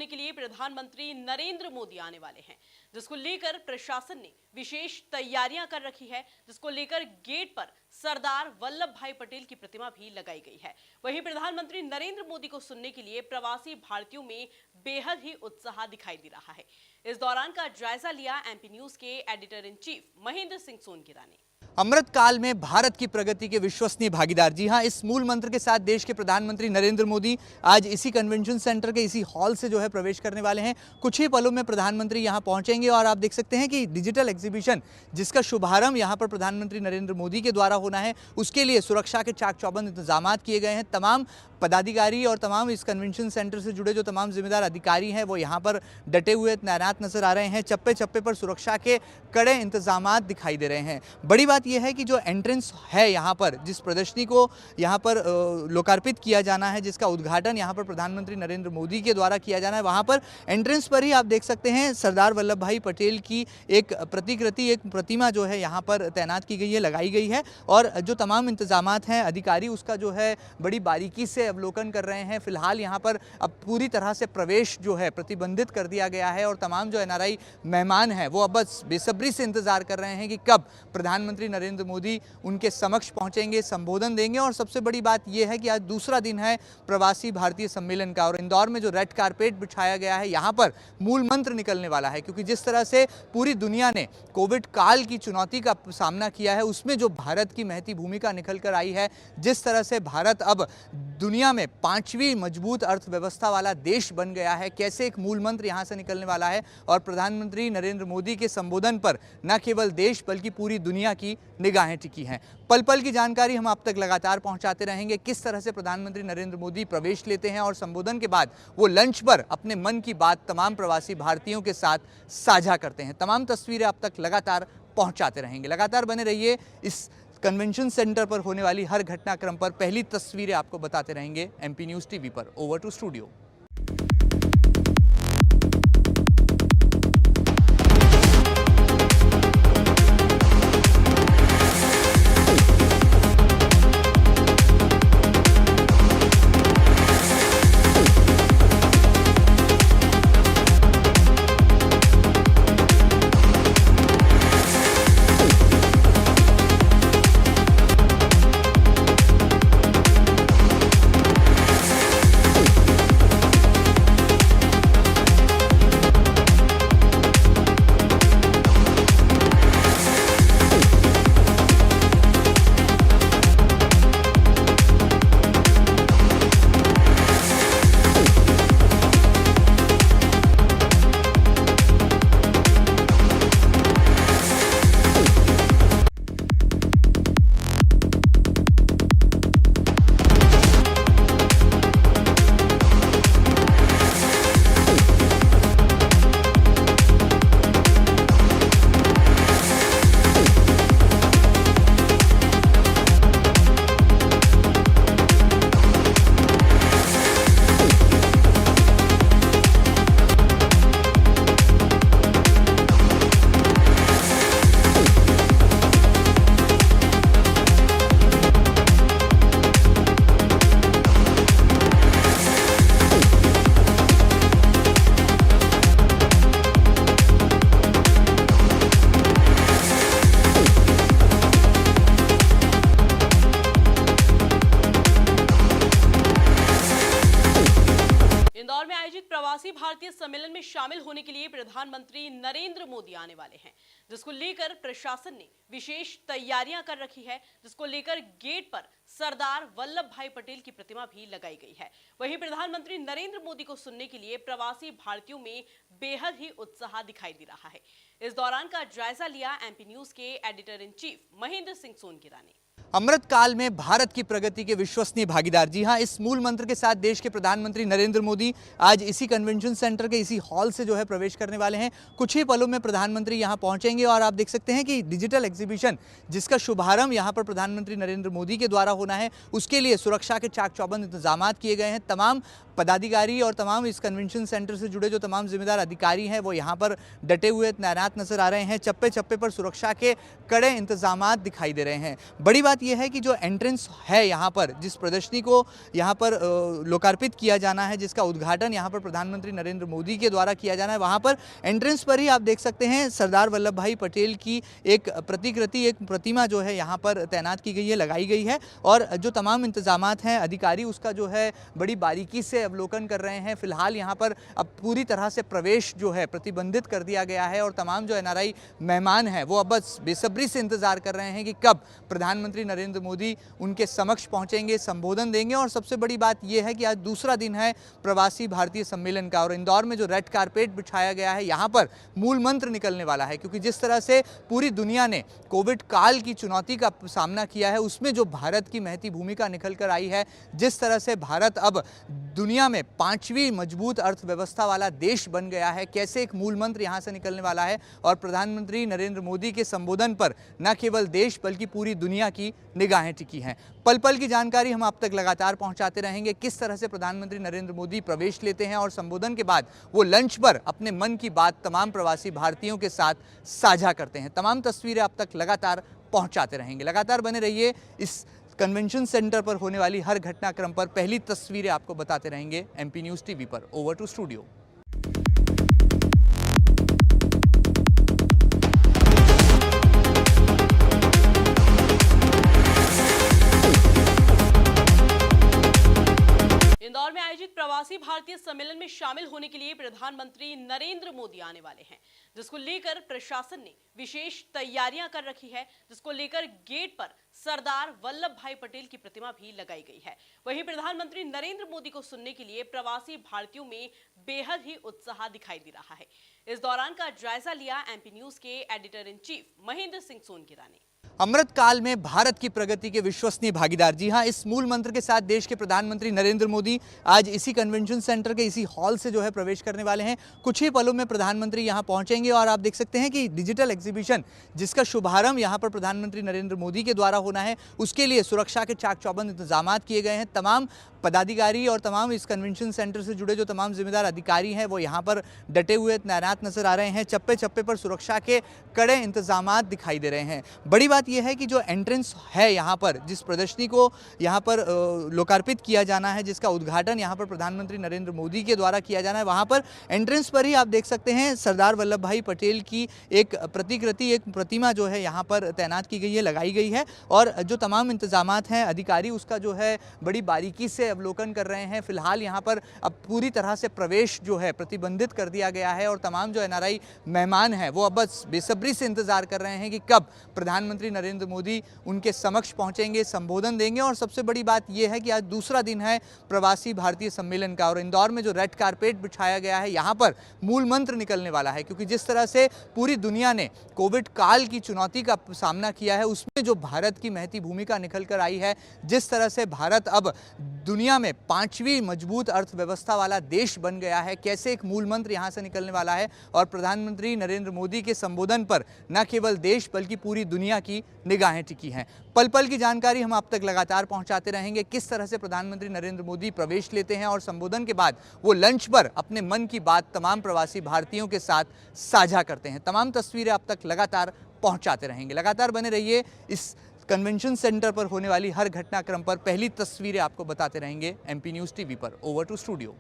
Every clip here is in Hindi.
होने के लिए प्रधानमंत्री नरेंद्र मोदी आने वाले हैं, जिसको लेकर प्रशासन ने विशेष तैयारियां कर रखी है, जिसको लेकर गेट पर सरदार वल्लभ भाई पटेल की प्रतिमा भी लगाई गई है। वहीं प्रधानमंत्री नरेंद्र मोदी को सुनने के लिए प्रवासी भारतीयों में बेहद ही उत्साह दिखाई दे रहा है। इस दौरान का जायजा लिया एमपी न्यूज के editor in chief Mahendra Singh Songira ने। अमृत काल में भारत की प्रगति के विश्वसनीय भागीदार, जी हां, इस मूल मंत्र के साथ देश के प्रधानमंत्री नरेंद्र मोदी आज इसी कन्वेंशन सेंटर के इसी हॉल से जो है प्रवेश करने वाले हैं। कुछ ही पलों में प्रधानमंत्री यहां पहुंचेंगे और आप देख सकते हैं कि डिजिटल एग्जीबिशन जिसका शुभारंभ यहां पर प्रधानमंत्री नरेंद्र मोदी के द्वारा होना है, उसके लिए सुरक्षा के चाक चौबंद इंतजाम किए गए हैं। तमाम पदाधिकारी और तमाम इस कन्वेंशन सेंटर से जुड़े जो तमाम जिम्मेदार अधिकारी हैं वो यहाँ पर डटे हुए तैनात नजर आ रहे हैं। चप्पे चप्पे पर सुरक्षा के कड़े इंतजामात दिखाई दे रहे हैं। बड़ी बात यह है कि जो एंट्रेंस है यहाँ पर, जिस प्रदर्शनी को यहाँ पर लोकार्पित किया जाना है, जिसका उद्घाटन यहाँ पर प्रधानमंत्री नरेंद्र मोदी के द्वारा किया जाना है, वहाँ पर एंट्रेंस पर ही आप देख सकते हैं सरदार वल्लभ भाई पटेल की एक प्रतिकृति, एक प्रतिमा जो है यहाँ पर तैनात की गई है, लगाई गई है। और जो तमाम इंतजामात हैं, अधिकारी उसका जो है बड़ी बारीकी से अवलोकन कर रहे हैं। फिलहाल यहाँ पर अब पूरी तरह से प्रवेश जो है प्रतिबंधित कर दिया गया है और तमाम जो एनआरआई मेहमान हैं वो अब बस बेसब्री से इंतजार कर रहे हैं कि कब प्रधानमंत्री नरेंद्र मोदी उनके समक्ष पहुंचेंगे, संबोधन देंगे। और सबसे बड़ी बात यह है कि आज दूसरा दिन है प्रवासी भारतीय सम्मेलन का और इंदौर में जो रेड कारपेट बिछाया गया है, यहाँ पर मूल मंत्र निकलने वाला है। क्योंकि जिस तरह से पूरी दुनिया ने कोविड काल की चुनौती का सामना किया है, उसमें जो भारत की महती भूमिका निकल कर आई है, जिस तरह से भारत अब दुनिया में 5वीं मजबूत अर्थव्यवस्था वाला देश बन गया है, कैसे एक मूल मंत्र यहां से निकलने वाला है। और प्रधानमंत्री नरेंद्र मोदी के संबोधन पर न केवल देश बल्कि पूरी दुनिया की निगाहें टिकी हैं। पल पल की जानकारी हम आप तक लगातार पहुंचाते रहेंगे। किस तरह से प्रधानमंत्री नरेंद्र मोदी प्रवेश लेते हैं और संबोधन के बाद वो लंच पर अपने मन की बात तमाम प्रवासी भारतीयों के साथ साझा करते हैं, तमाम तस्वीरें आप तक लगातार पहुंचाते रहेंगे। लगातार बने रहिए इस कन्वेंशन सेंटर पर होने वाली हर घटनाक्रम पर पहली तस्वीरें आपको बताते रहेंगे एमपी न्यूज़ टीवी पर। Over to studio. प्रवासी भारतीय सम्मेलन में शामिल होने के लिए प्रधानमंत्री नरेंद्र मोदी आने वाले हैं, जिसको लेकर प्रशासन ने विशेष तैयारियां कर रखी है, जिसको लेकर गेट पर सरदार वल्लभ भाई पटेल की प्रतिमा भी लगाई गई है। वहीं प्रधानमंत्री नरेंद्र मोदी को सुनने के लिए प्रवासी भारतीयों में बेहद ही उत्साह दिखाई दे रहा है। इस दौरान का जायजा लिया एमपी न्यूज के editor in chief Mahendra Singh Songira ने। अमृत काल में भारत की प्रगति के विश्वसनीय भागीदार, जी हां, इस मूल मंत्र के साथ देश के प्रधानमंत्री नरेंद्र मोदी आज इसी कन्वेंशन सेंटर के इसी हॉल से जो है प्रवेश करने वाले हैं। कुछ ही पलों में प्रधानमंत्री यहां पहुंचेंगे और आप देख सकते हैं कि डिजिटल एग्जीबिशन जिसका शुभारंभ यहां पर प्रधानमंत्री नरेंद्र मोदी के द्वारा होना है, उसके लिए सुरक्षा के चाक चौबंद इंतजाम किए गए हैं। तमाम पदाधिकारी और तमाम इस कन्वेंशन सेंटर से जुड़े जो तमाम जिम्मेदार अधिकारी हैं वो यहाँ पर डटे हुए तैनात नजर आ रहे हैं। चप्पे चप्पे पर सुरक्षा के कड़े इंतजामात दिखाई दे रहे हैं। बड़ी बात यह है कि जो एंट्रेंस है यहाँ पर, जिस प्रदर्शनी को यहाँ पर लोकार्पित किया जाना है, जिसका उद्घाटन यहाँ पर प्रधानमंत्री नरेंद्र मोदी के द्वारा किया जाना है, वहाँ पर एंट्रेंस पर ही आप देख सकते हैं सरदार वल्लभ भाई पटेल की एक प्रतिकृति, एक प्रतिमा जो है यहाँ पर तैनात की गई है, लगाई गई है। और जो तमाम इंतजामात हैं, अधिकारी उसका जो है बड़ी बारीकी से अवलोकन कर रहे हैं। फिलहाल यहाँ पर अब पूरी तरह से प्रवेश जो है प्रतिबंधित कर दिया गया है और तमाम जो एनआरआई मेहमान हैं वो अब बस बेसब्री से इंतजार कर रहे हैं कि कब प्रधानमंत्री नरेंद्र मोदी उनके समक्ष पहुंचेंगे, संबोधन देंगे। और सबसे बड़ी बात यह है कि आज दूसरा दिन है प्रवासी भारतीय सम्मेलन का और इंदौर में जो रेड कारपेट बिछाया गया है, यहाँ पर मूल मंत्र निकलने वाला है। क्योंकि जिस तरह से पूरी दुनिया ने कोविड काल की चुनौती का सामना किया है, उसमें जो भारत की महती भूमिका निकल कर आई है, जिस तरह से भारत अब दुनिया में 5वीं मजबूत अर्थव्यवस्था वाला देश बन गया है, कैसे एक मूल मंत्र यहाँ से निकलने वाला है। और प्रधानमंत्री नरेंद्र मोदी के संबोधन पर न केवल देश बल्कि पूरी दुनिया की निगाहें टिकी हैं। पल पल की जानकारी हम आप तक लगातार पहुंचाते रहेंगे। किस तरह से प्रधानमंत्री नरेंद्र मोदी प्रवेश लेते हैं और संबोधन के बाद वो लंच पर अपने मन की बात तमाम प्रवासी भारतीयों के साथ साझा करते हैं। तमाम तस्वीरें आप तक लगातार पहुंचाते रहेंगे। लगातार बने रहिए इस कन्वेंशन सेंटर पर होने वाली हर घटनाक्रम पर पहली तस्वीरें आपको बताते रहेंगे एमपी न्यूज़ टीवी पर। Over to studio. इंदौर में आयोजित प्रवासी भारतीय सम्मेलन में शामिल होने के लिए प्रधानमंत्री नरेंद्र मोदी आने वाले हैं, जिसको लेकर प्रशासन ने विशेष तैयारियां कर रखी है, जिसको लेकर गेट पर सरदार वल्लभ भाई पटेल की प्रतिमा भी लगाई गई है। वहीं प्रधानमंत्री नरेंद्र मोदी को सुनने के लिए प्रवासी भारतीयों में बेहद ही उत्साह दिखाई दे रहा है। इस दौरान का जायजा लिया एमपी न्यूज के editor in chief Mahendra Singh Songira ने। अमृत काल में भारत की प्रगति के विश्वसनीय भागीदार, जी हां, इस मूल मंत्र के साथ देश के प्रधानमंत्री नरेंद्र मोदी आज इसी कन्वेंशन सेंटर के इसी हॉल से जो है प्रवेश करने वाले हैं। कुछ ही पलों में प्रधानमंत्री यहां पहुंचेंगे और आप देख सकते हैं कि डिजिटल एग्जीबिशन जिसका शुभारंभ यहां पर प्रधानमंत्री नरेंद्र मोदी के द्वारा होना है, उसके लिए सुरक्षा के चाक चौबंद इंतजाम किए गए हैं। तमाम पदाधिकारी और तमाम इस कन्वेंशन सेंटर से जुड़े जो तमाम जिम्मेदार अधिकारी हैं वो यहाँ पर डटे हुए तैनात नजर आ रहे हैं। चप्पे चप्पे पर सुरक्षा के कड़े इंतजामात दिखाई दे रहे हैं। बड़ी बात यह है कि जो एंट्रेंस है यहाँ पर, जिस प्रदर्शनी को यहाँ पर लोकार्पित किया जाना है, जिसका उद्घाटन यहाँ पर प्रधानमंत्री नरेंद्र मोदी के द्वारा किया जाना है, वहाँ पर एंट्रेंस पर ही आप देख सकते हैं सरदार वल्लभ भाई पटेल की एक प्रतिकृति, एक प्रतिमा जो है यहाँ पर तैनात की गई है, लगाई गई है। और जो तमाम इंतजामात हैं, अधिकारी उसका जो है बड़ी बारीकी से अवलोकन कर रहे हैं। फिलहाल यहाँ पर अब पूरी तरह से प्रवेश जो है प्रतिबंधित कर दिया गया है और तमाम जो एनआरआई मेहमान हैं वो अब बस बेसब्री से इंतजार कर रहे हैं कि कब प्रधानमंत्री नरेंद्र मोदी उनके समक्ष पहुंचेंगे, संबोधन देंगे। और सबसे बड़ी बात यह है कि आज दूसरा दिन है प्रवासी भारतीय सम्मेलन का और इंदौर में जो रेड कारपेट बिछाया गया है, यहाँ पर मूल मंत्र निकलने वाला है। क्योंकि जिस तरह से पूरी दुनिया ने कोविड काल की चुनौती का सामना किया है, उसमें जो भारत की महती भूमिका निकल कर आई है, जिस तरह से भारत अब दुनिया में 5वीं मजबूत अर्थव्यवस्था वाला देश बन गया है, कैसे एक मूल मंत्र यहां से निकलने वाला है। और प्रधानमंत्री नरेंद्र मोदी के संबोधन पर न केवल देश बल्कि पूरी दुनिया की निगाहें टिकी हैं। पल पल की जानकारी हम आप तक लगातार पहुंचाते रहेंगे। किस तरह से प्रधानमंत्री नरेंद्र मोदी प्रवेश लेते हैं और संबोधन के बाद वो लंच पर अपने मन की बात तमाम प्रवासी भारतीयों के साथ साझा करते हैं। तमाम तस्वीरें आप तक लगातार पहुंचाते रहेंगे। लगातार बने रहिए इस कन्वेंशन सेंटर पर होने वाली हर घटनाक्रम पर पहली तस्वीरें आपको बताते रहेंगे एमपी न्यूज़ टीवी पर। Over to studio.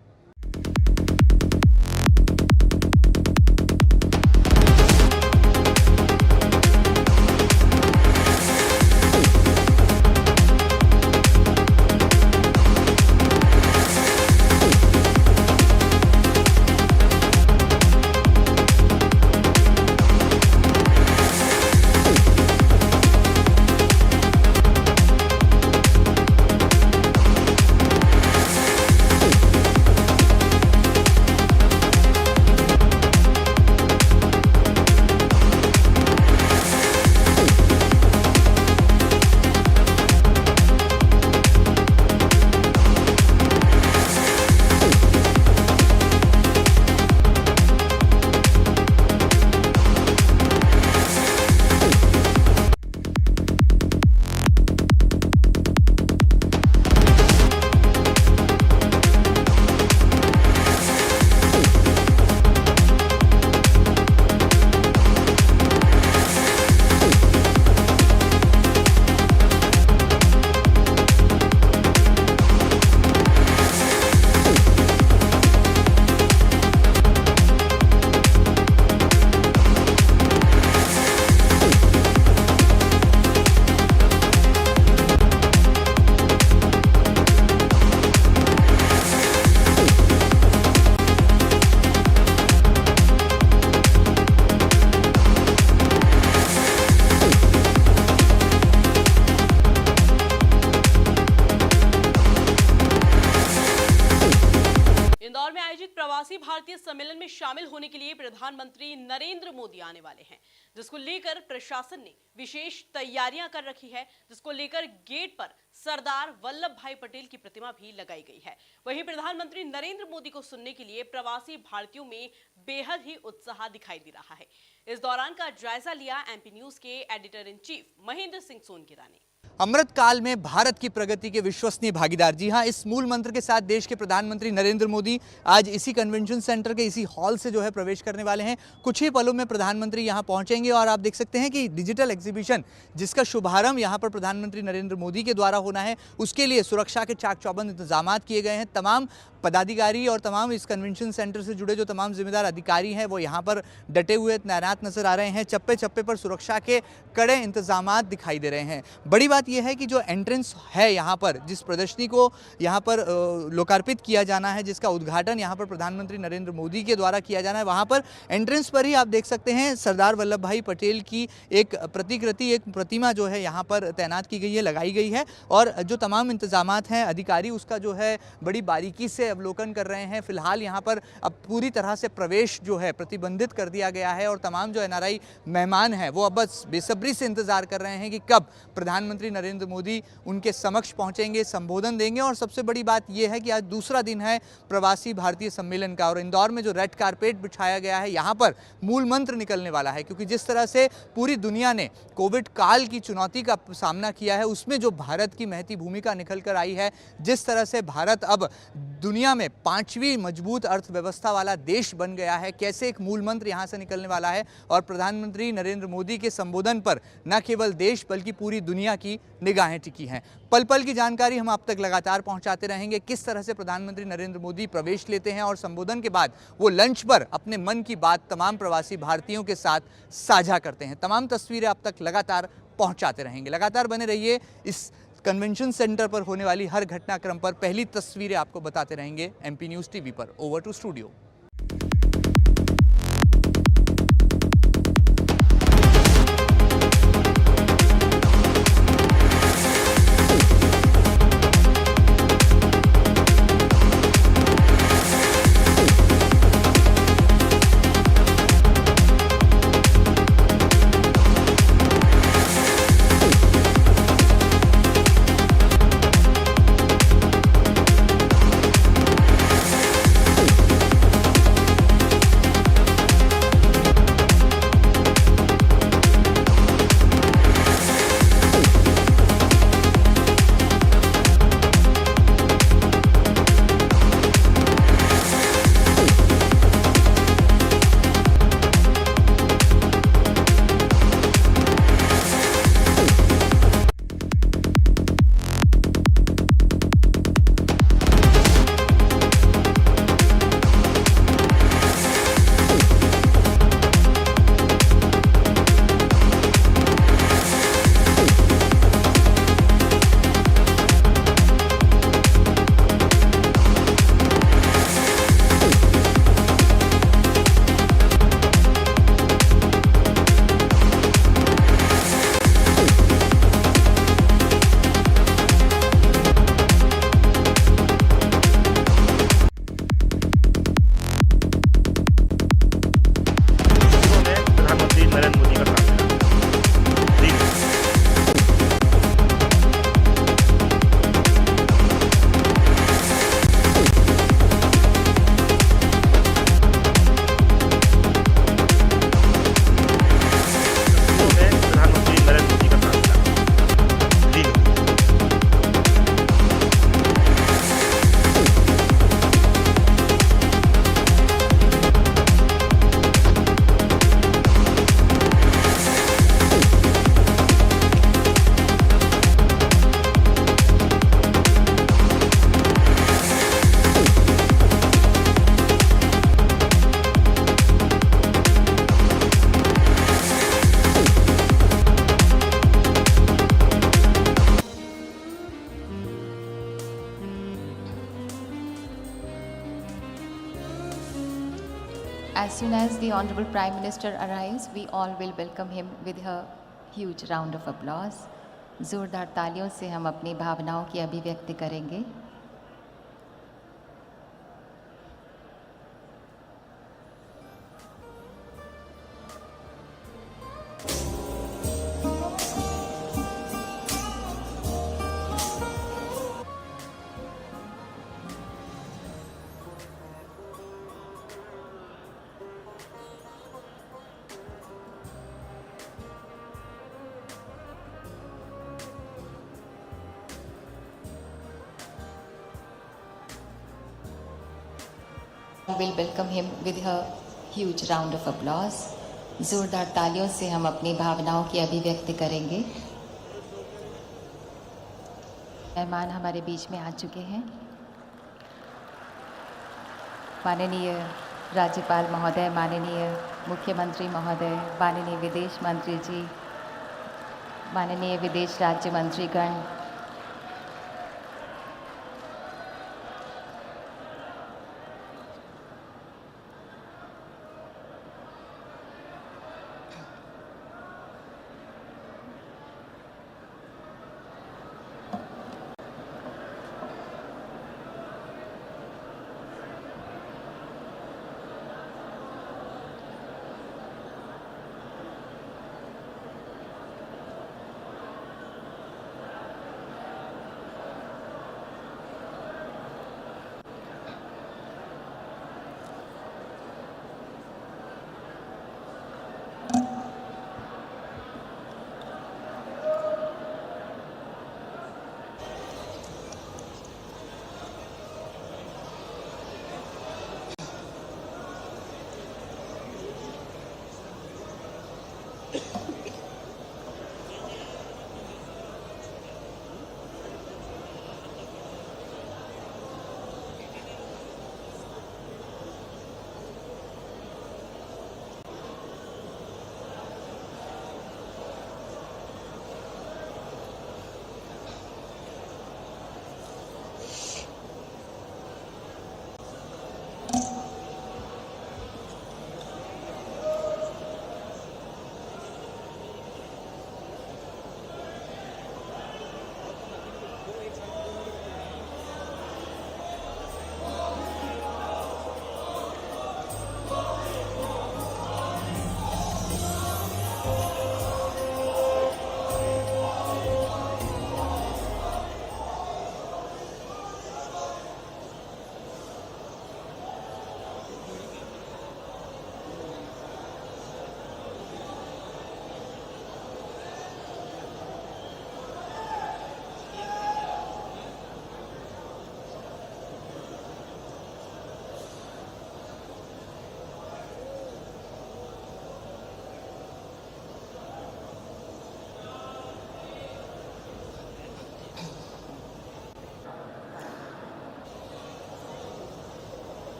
के लिए प्रधानमंत्री नरेंद्र मोदी आने वाले हैं, जिसको लेकर प्रशासन ने विशेष तैयारियां कर रखी है, जिसको लेकर गेट पर सरदार वल्लभ भाई पटेल की प्रतिमा भी लगाई गई है। वहीं प्रधानमंत्री नरेंद्र मोदी को सुनने के लिए प्रवासी भारतीयों में बेहद ही उत्साह दिखाई दे रहा है। इस दौरान का जायजा लिया एमपी न्यूज के editor in chief Mahendra Singh Songira ने। अमृत काल में भारत की प्रगति के विश्वसनीय भागीदार, जी हां, इस मूल मंत्र के साथ देश के प्रधानमंत्री नरेंद्र मोदी आज इसी कन्वेंशन सेंटर के इसी हॉल से जो है प्रवेश करने वाले हैं। कुछ ही पलों में प्रधानमंत्री यहां पहुंचेंगे और आप देख सकते हैं कि डिजिटल एग्जीबिशन जिसका शुभारंभ यहां पर प्रधानमंत्री नरेंद्र मोदी के द्वारा होना है, उसके लिए सुरक्षा के चाक चौबंद इंतजाम किए गए हैं। तमाम पदाधिकारी और तमाम इस कन्वेंशन सेंटर से जुड़े जो तमाम जिम्मेदार अधिकारी हैं वो यहाँ पर डटे हुए तैनात नजर आ रहे हैं। चप्पे चप्पे पर सुरक्षा के कड़े इंतजामात दिखाई दे रहे हैं। बड़ी बात यह है कि जो एंट्रेंस है यहाँ पर, जिस प्रदर्शनी को यहाँ पर लोकार्पित किया जाना है, जिसका उद्घाटन यहाँ पर प्रधानमंत्री नरेंद्र मोदी के द्वारा किया जाना है, वहाँ पर एंट्रेंस पर ही आप देख सकते हैं सरदार वल्लभ भाई पटेल की एक प्रतिकृति, एक प्रतिमा जो है यहाँ पर तैनात की गई है, लगाई गई है। और जो तमाम इंतजामात हैं, अधिकारी उसका जो है बड़ी बारीकी से अवलोकन कर रहे हैं। फिलहाल यहाँ पर अब पूरी तरह से प्रवेश जो है प्रतिबंधित कर दिया गया है और तमाम जो एनआरआई मेहमान हैं वो अब बस बेसब्री से इंतजार कर रहे हैं कि कब प्रधानमंत्री नरेंद्र मोदी उनके समक्ष पहुंचेंगे, संबोधन देंगे। और सबसे बड़ी बात यह है कि आज दूसरा दिन है प्रवासी भारतीय सम्मेलन का और इंदौर में जो रेड कारपेट बिछाया गया है, यहाँ पर मूल मंत्र निकलने वाला है। क्योंकि जिस तरह से पूरी दुनिया ने कोविड काल की चुनौती का सामना किया है, उसमें जो भारत की महती भूमिका निकल कर आई है, जिस तरह से भारत अब दुनिया में 5वीं मजबूत अर्थव्यवस्था वाला देश बन गया है, कैसे एक मूल मंत्र यहां से निकलने वाला है। और प्रधानमंत्री नरेंद्र मोदी के संबोधन पर न केवल देश बल्कि पूरी दुनिया की निगाहें टिकी हैं। पल पल की जानकारी हम आप तक लगातार पहुंचाते रहेंगे। किस तरह से प्रधानमंत्री नरेंद्र मोदी प्रवेश लेते हैं और संबोधन के बाद वो लंच पर अपने मन की बात तमाम प्रवासी भारतीयों के साथ साझा करते हैं, तमाम तस्वीरें आप तक लगातार पहुंचाते रहेंगे। लगातार बने रहिए इस कन्वेंशन सेंटर पर होने वाली हर घटनाक्रम पर पहली तस्वीरें आपको बताते रहेंगे एमपी न्यूज़ टीवी पर। Over to studio. As soon as the Honorable Prime Minister arrives, we all will welcome him with a huge round of applause. जोरदार तालियों से हम अपनी भावनाओं की अभिव्यक्ति करेंगे। We'll welcome him with a huge round of applause. जोरदार तालियों से हम अपनी भावनाओं की अभिव्यक्ति करेंगे। मेहमान हमारे बीच में आ चुके हैं। माननीय राज्यपाल महोदय, माननीय मुख्यमंत्री महोदय, माननीय विदेश मंत्री जी, माननीय विदेश राज्य मंत्रीगण,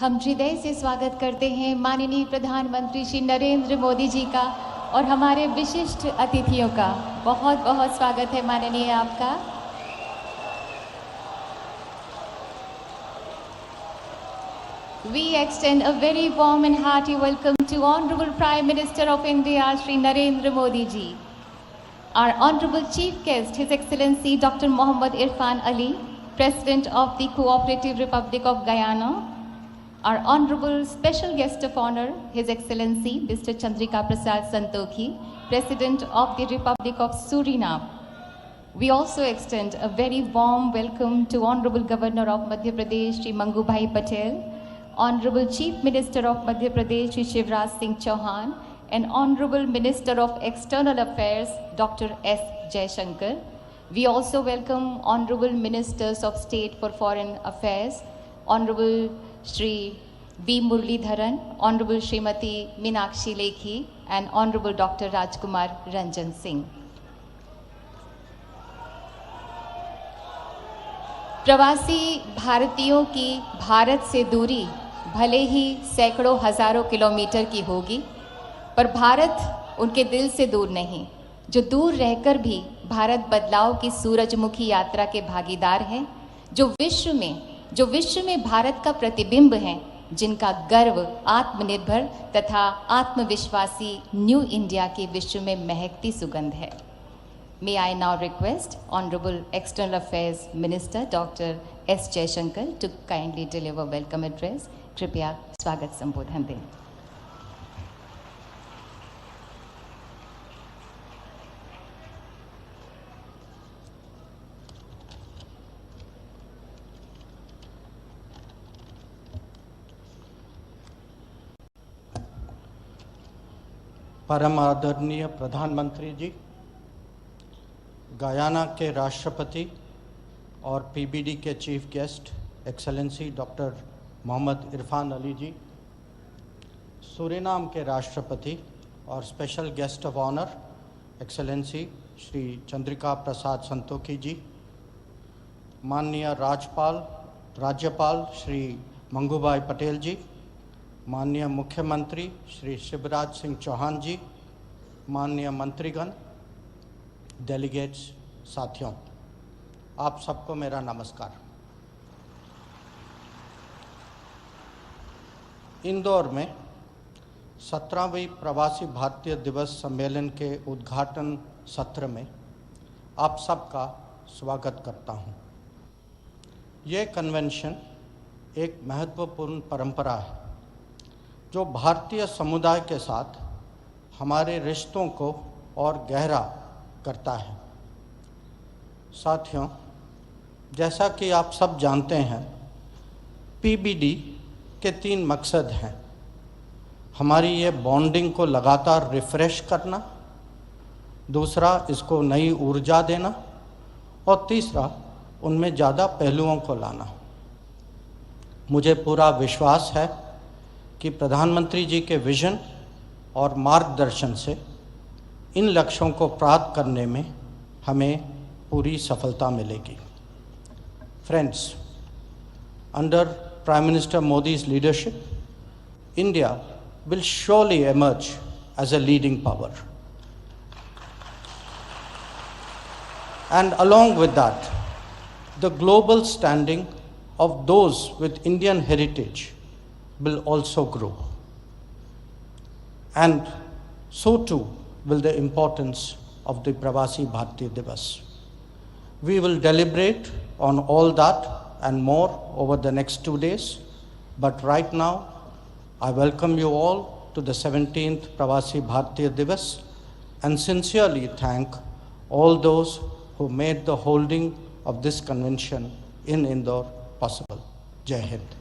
हम हृदय से स्वागत करते हैं माननीय प्रधानमंत्री श्री नरेंद्र मोदी जी का और हमारे विशिष्ट अतिथियों का। बहुत बहुत स्वागत है माननीय आपका। We extend a very warm and hearty welcome to Honorable Prime Minister of India, Shri Narendra Modi ji. Our Honorable Chief Guest, His Excellency Dr. Mohammad Irfan Ali, President of the Cooperative Republic of Guyana. Our Honorable Special Guest of Honor, His Excellency Mr. Chandrika Prasad Santokhi, President of the Republic of Suriname. We also extend a very warm welcome to Honorable Governor of Madhya Pradesh, Shri Mangubhai Patel, Honorable Chief Minister of Madhya Pradesh, Shri Shivraj Singh Chauhan, and Honorable Minister of External Affairs, Dr. S. Jaishankar. We also welcome Honorable Ministers of State for Foreign Affairs, Honorable Shri V. Muralidharan, Honorable Srimati Meenakshi Lekhi, and Honorable Dr. Rajkumar Ranjan Singh. प्रवासी भारतीयों की भारत से दूरी भले ही सैकड़ों हजारों किलोमीटर की होगी, पर भारत उनके दिल से दूर नहीं, जो दूर रहकर भी भारत बदलाव की सूरजमुखी यात्रा के भागीदार हैं, जो विश्व में भारत का प्रतिबिंब हैं, जिनका गर्व आत्मनिर्भर तथा आत्मविश्वासी न्यू इंडिया की विश्व में महकती सुगंध है। May I now request Honorable External Affairs Minister Dr. S. Jaishankar to kindly deliver welcome address. कृपया स्वागत संबोधन दें। परम आदरणीय प्रधानमंत्री जी, गयाना के राष्ट्रपति और पीबीडी के chief guest excellency doctor Mohamed Irfaan Ali ji, Suriname के राष्ट्रपति और special guest of honour excellency Shri Chandrika Prasad Santokhi ji, माननीय राज्यपाल श्री मंगूभाई पटेल जी, माननीय मुख्यमंत्री श्री शिवराज सिंह चौहान जी, माननीय मंत्रीगण, डेलीगेट्स, साथियों, आप सबको मेरा नमस्कार। इंदौर में 17वीं प्रवासी भारतीय दिवस सम्मेलन के उद्घाटन सत्र में आप सबका स्वागत करता हूं। ये कन्वेंशन एक महत्वपूर्ण परंपरा है जो भारतीय समुदाय के साथ हमारे रिश्तों को और गहरा करता है। साथियों, जैसा कि आप सब जानते हैं, पीबीडी के 3 मकसद हैं। हमारी ये बॉन्डिंग को लगातार रिफ्रेश करना, दूसरा इसको नई ऊर्जा देना, और तीसरा उनमें ज़्यादा पहलुओं को लाना। मुझे पूरा विश्वास है कि प्रधानमंत्री जी के विजन और मार्गदर्शन से इन लक्ष्यों को प्राप्त करने में हमें पूरी सफलता मिलेगी। Friends, under prime minister Modi's leadership, India will surely emerge as a leading power. And along with that, the global standing of those with Indian heritage will also grow. And so too will the importance of the Pravasi Bhartiya Divas. We will deliberate on all that and more over the next 2 days, but right now I welcome you all to the 17th Pravasi Bhartiya Divas and sincerely thank all those who made the holding of this convention in Indore possible. Jai Hind.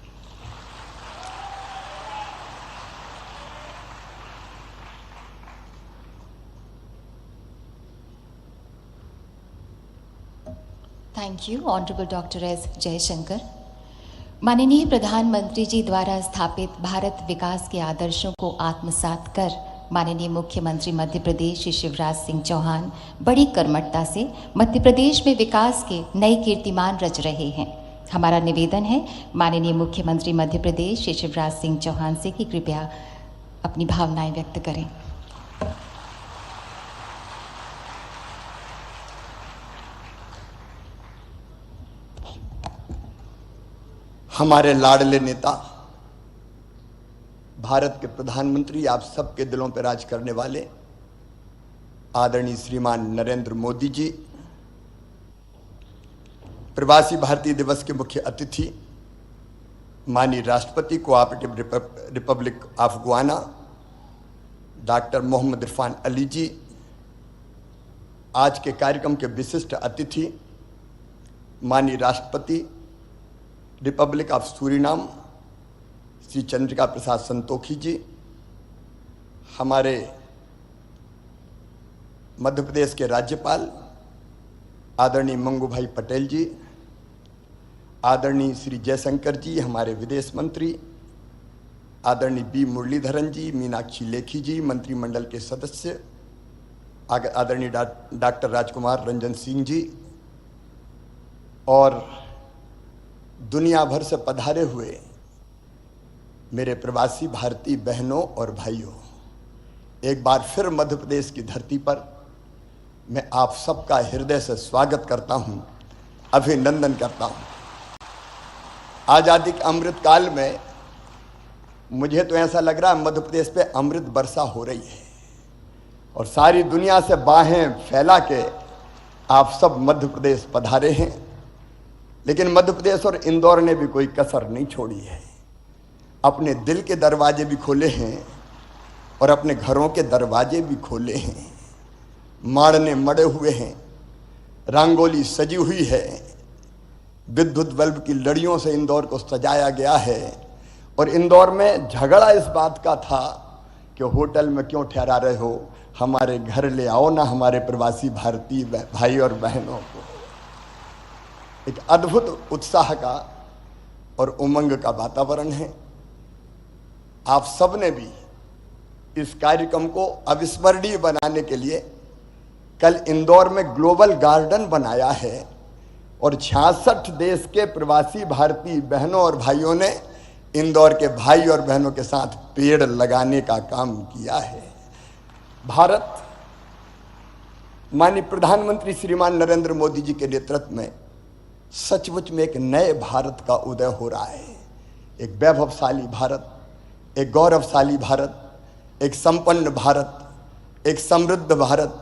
Thank you honourable doctor S Jaishankar. माननीय प्रधानमंत्री जी द्वारा स्थापित भारत विकास के आदर्शों को आत्मसात कर माननीय मुख्यमंत्री मध्य प्रदेश श्री शिवराज सिंह चौहान बड़ी कर्मठता से मध्य प्रदेश में विकास के नए कीर्तिमान रच रहे हैं। हमारा निवेदन है माननीय मुख्यमंत्री मध्य प्रदेश श्री शिवराज सिंह चौहान से कि कृपया अपनी भावनाएं व्यक्त करें। हमारे लाडले नेता, भारत के प्रधानमंत्री, आप सबके दिलों पर राज करने वाले आदरणीय श्रीमान नरेंद्र मोदी जी, प्रवासी भारतीय दिवस के मुख्य अतिथि माननीय राष्ट्रपति cooperative republic of Guyana doctor Mohamed Irfaan Ali ji, आज के कार्यक्रम के विशिष्ट अतिथि माननीय राष्ट्रपति republic of Suriname Shri Chandrika Prasad Santokhi ji, हमारे मध्य प्रदेश के राज्यपाल आदरणीय मंगू भाई पटेल जी, आदरणीय श्री जयशंकर जी, हमारे विदेश मंत्री आदरणीय बी मुरलीधरन जी, मीनाक्षी लेखी जी, मंत्रिमंडल के सदस्य आदरणीय डॉक्टर राजकुमार रंजन सिंह जी, और दुनिया भर से पधारे हुए मेरे प्रवासी भारतीय बहनों और भाइयों, एक बार फिर मध्य प्रदेश की धरती पर मैं आप सबका हृदय से स्वागत करता हूं, अभिनंदन करता हूं। आजादी के अमृत काल में मुझे तो ऐसा लग रहा है मध्य प्रदेश पे अमृत वर्षा हो रही है और सारी दुनिया से बाहें फैला के आप सब मध्य प्रदेश पधारे हैं। लेकिन मध्य प्रदेश और इंदौर ने भी कोई कसर नहीं छोड़ी है, अपने दिल के दरवाजे भी खोले हैं और अपने घरों के दरवाजे भी खोले हैं। माड़ने मड़े हुए हैं, रंगोली सजी हुई है, विद्युत बल्ब की लड़ियों से इंदौर को सजाया गया है। और इंदौर में झगड़ा इस बात का था कि होटल में क्यों ठहरा रहे हो, हमारे घर ले आओ ना हमारे प्रवासी भारतीय भाई और बहनों को। एक अद्भुत उत्साह का और उमंग का वातावरण है। आप सबने भी इस कार्यक्रम को अविस्मरणीय बनाने के लिए कल इंदौर में ग्लोबल गार्डन बनाया है और 66 देश के प्रवासी भारतीय बहनों और भाइयों ने इंदौर के भाई और बहनों के साथ पेड़ लगाने का काम किया है। भारत माननीय प्रधानमंत्री श्रीमान नरेंद्र मोदी जी के नेतृत्व में सचमुच में एक नए भारत का उदय हो रहा है। एक वैभवशाली भारत, एक गौरवशाली भारत, एक संपन्न भारत, एक समृद्ध भारत,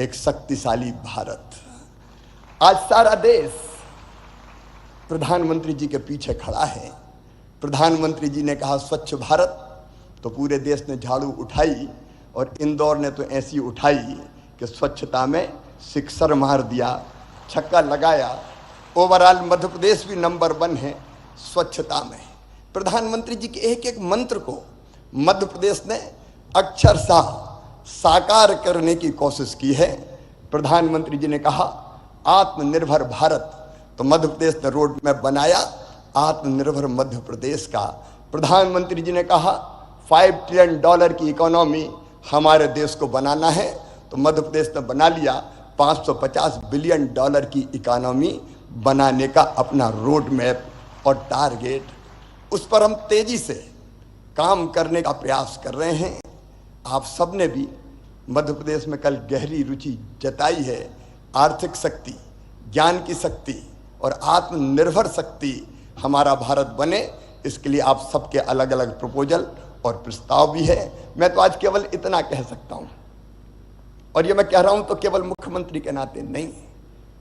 एक शक्तिशाली भारत। आज सारा देश प्रधानमंत्री जी के पीछे खड़ा है। प्रधानमंत्री जी ने कहा स्वच्छ भारत, तो पूरे देश ने झाड़ू उठाई और इंदौर ने तो ऐसी उठाई कि स्वच्छता में सिक्सर मार दिया, छक्का लगाया। ओवरऑल मध्य प्रदेश भी नंबर 1 है स्वच्छता में। प्रधानमंत्री जी के एक एक मंत्र को मध्य प्रदेश ने अक्षरशः साकार करने की कोशिश की है। प्रधानमंत्री जी ने कहा आत्मनिर्भर भारत, तो मध्य प्रदेश ने रोड मैप बनाया आत्मनिर्भर मध्य प्रदेश का। प्रधानमंत्री जी ने कहा $5 ट्रिलियन की इकोनॉमी हमारे देश को बनाना है, तो मध्य प्रदेश ने बना लिया $550 बिलियन की इकोनॉमी बनाने का अपना रोड मैप और टारगेट। उस पर हम तेजी से काम करने का प्रयास कर रहे हैं। आप सबने भी मध्य प्रदेश में कल गहरी रुचि जताई है। आर्थिक शक्ति, ज्ञान की शक्ति और आत्मनिर्भर शक्ति हमारा भारत बने, इसके लिए आप सबके अलग अलग प्रपोजल और प्रस्ताव भी है। मैं तो आज केवल इतना कह सकता हूं, और ये मैं कह रहा हूं तो केवल मुख्यमंत्री के नाते नहीं,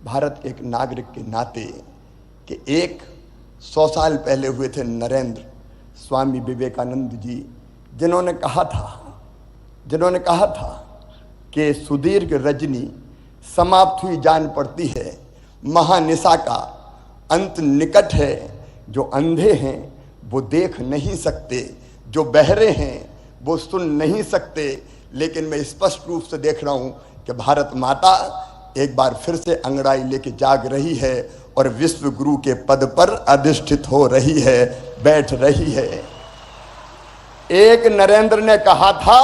भारत के एक नागरिक के नाते, कि 100 साल पहले हुए थे नरेंद्र स्वामी विवेकानंद जी, जिन्होंने कहा था कि सुदीर्घ रजनी समाप्त हुई जान पड़ती है, महानिशा का अंत निकट है। जो अंधे हैं वो देख नहीं सकते, जो बहरे हैं वो सुन नहीं सकते, लेकिन मैं स्पष्ट रूप से देख रहा हूं कि भारत माता एक बार फिर से अंगड़ाई लेके जाग रही है और विश्व गुरु के पद पर अधिष्ठित हो रही है, बैठ रही है। एक नरेंद्र ने कहा था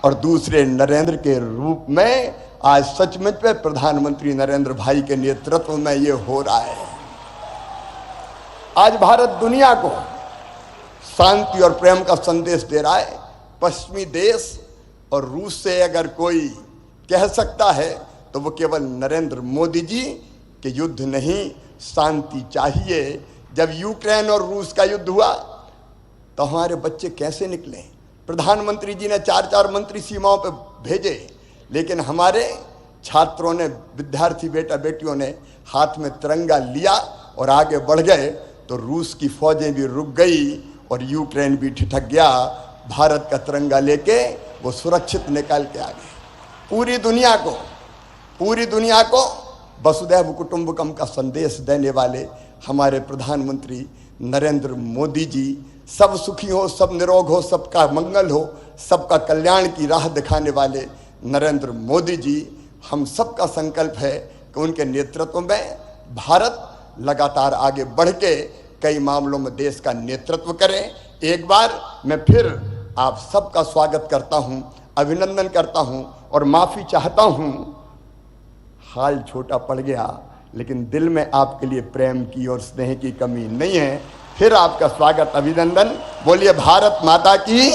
और दूसरे नरेंद्र के रूप में आज सचमुच में प्रधानमंत्री नरेंद्र भाई के नेतृत्व में ये हो रहा है। आज भारत दुनिया को शांति और प्रेम का संदेश दे रहा है। पश्चिमी देश और रूस से अगर कोई कह सकता है तो वो केवल नरेंद्र मोदी जी कि युद्ध नहीं, शांति चाहिए। जब यूक्रेन और रूस का युद्ध हुआ तो हमारे बच्चे कैसे निकले? प्रधानमंत्री जी ने 4-4 मंत्री सीमाओं पर भेजे, लेकिन हमारे छात्रों ने, विद्यार्थी बेटा बेटियों ने हाथ में तिरंगा लिया और आगे बढ़ गए, तो रूस की फौजें भी रुक गई और यूक्रेन भी ठिठक गया। भारत का तिरंगा लेके वो सुरक्षित निकल के आ गए। पूरी दुनिया को वसुधैव कुटुंबकम का संदेश देने वाले हमारे प्रधानमंत्री नरेंद्र मोदी जी, सब सुखी हो, सब निरोग हो, सबका मंगल हो, सबका कल्याण की राह दिखाने वाले नरेंद्र मोदी जी, हम सबका संकल्प है कि उनके नेतृत्व में भारत लगातार आगे बढ़ के कई मामलों में देश का नेतृत्व करे। एक बार मैं फिर आप सबका स्वागत करता हूं, अभिनंदन करता हूं और माफी चाहता हूं। हाल छोटा पड़ गया, लेकिन दिल में आपके लिए प्रेम की और स्नेह की कमी नहीं है। फिर आपका स्वागत, अभिनंदन। बोलिए भारत माता की।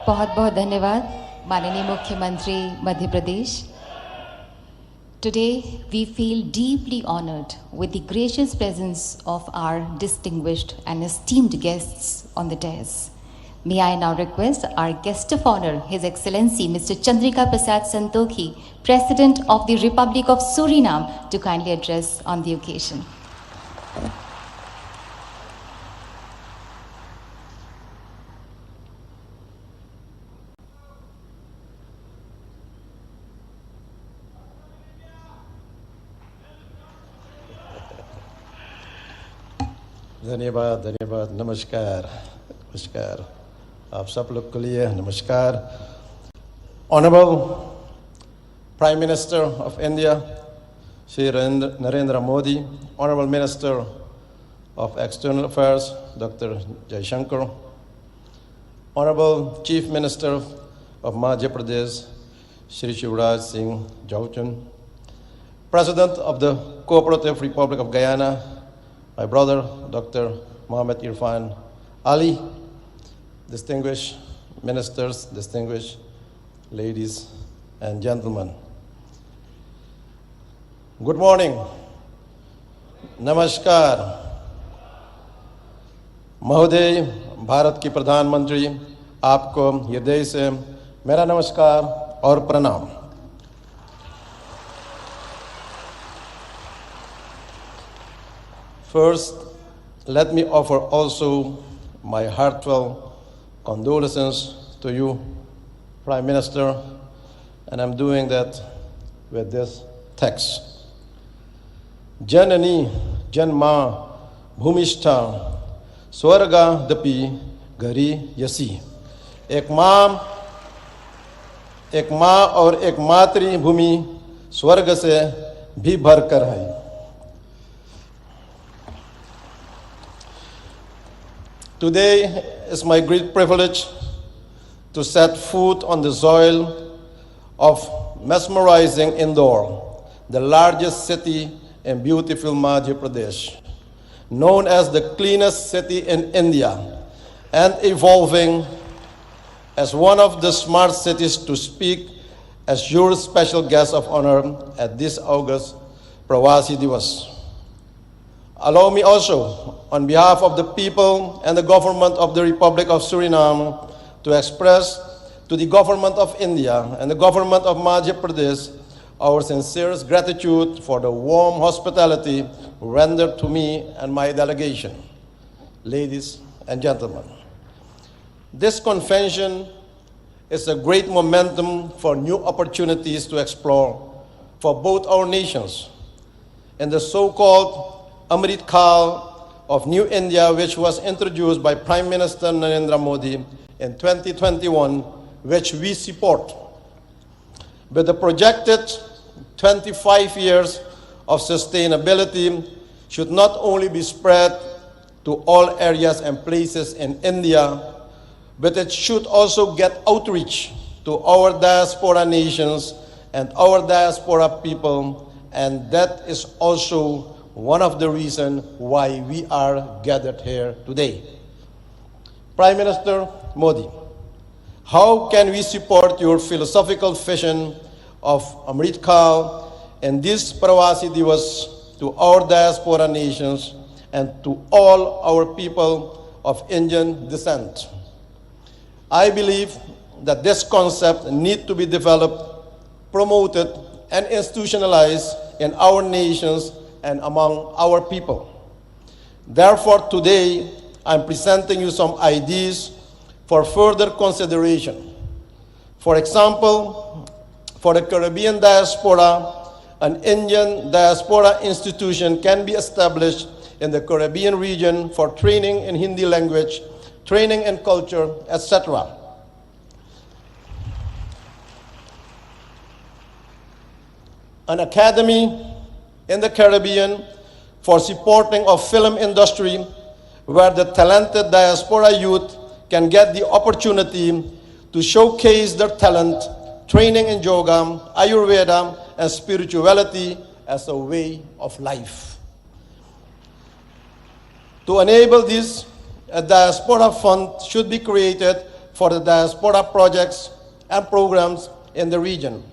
बहुत बहुत धन्यवाद माननीय मुख्यमंत्री Madhya Pradesh. Today we feel deeply honored with the gracious presence of our distinguished and esteemed guests on the dais. May I now request our guest of honor, His Excellency Mr. Chandrika Prasad Santokhi, President of the Republic of Suriname, to kindly address on the occasion. धन्यवाद, धन्यवाद, नमस्कार, नमस्कार आप सब लोग के लिए नमस्कार। Honorable Prime Minister of India, Shri Narendra Modi, Honorable Minister of External Affairs, Dr. Jaishankar, Honorable Chief Minister of Madhya Pradesh, Shri Shivraj Singh Chauhan, President of the Cooperative Republic of Guyana, my brother, Dr. Mohammed Irfan Ali, distinguished ministers, distinguished ladies and gentlemen. Good morning. नमस्कार। महोदय, भारत की प्रधानमंत्री, आपको हृदय से मेरा नमस्कार और प्रणाम। First, let me offer also my heartfelt condolences to you, Prime Minister, and I'm doing that with this text. Janani janma bhumishta swarga dapi gari yasi. एक माँ और एक मातृभूमि स्वर्ग से भी भरकर है। Today is my great privilege to set foot on the soil of mesmerizing Indore, the largest city in beautiful Madhya Pradesh, known as the cleanest city in India and evolving as one of the smart cities to speak as your special guest of honor at this August Pravasi Divas. Allow me also, on behalf of the people and the government of the Republic of Suriname, to express to the government of India and the government of Madhya Pradesh our sincerest gratitude for the warm hospitality rendered to me and my delegation. Ladies and gentlemen, this convention is a great momentum for new opportunities to explore for both our nations. In the so-called Amrit Kal of New India, which was introduced by Prime Minister Narendra Modi in 2021, which we support. With the projected 25 years of sustainability should not only be spread to all areas and places in India, but it should also get outreach to our diaspora nations and our diaspora people, and that is also one of the reasons why we are gathered here today. Prime Minister Modi, how can we support your philosophical vision of Amrit Kal and this Pravasi Divas to our diaspora nations and to all our people of Indian descent? I believe that this concept needs to be developed, promoted, and institutionalized in our nations and among our people. Therefore, today, I'm presenting you some ideas for further consideration. For example, for the Caribbean diaspora, an Indian diaspora institution can be established in the Caribbean region for training in Hindi language, training in culture, etc. An academy in the Caribbean for supporting of film industry where the talented diaspora youth can get the opportunity to showcase their talent, training in yoga, Ayurveda, and spirituality as a way of life. To enable this, a diaspora fund should be created for the diaspora projects and programs in the region.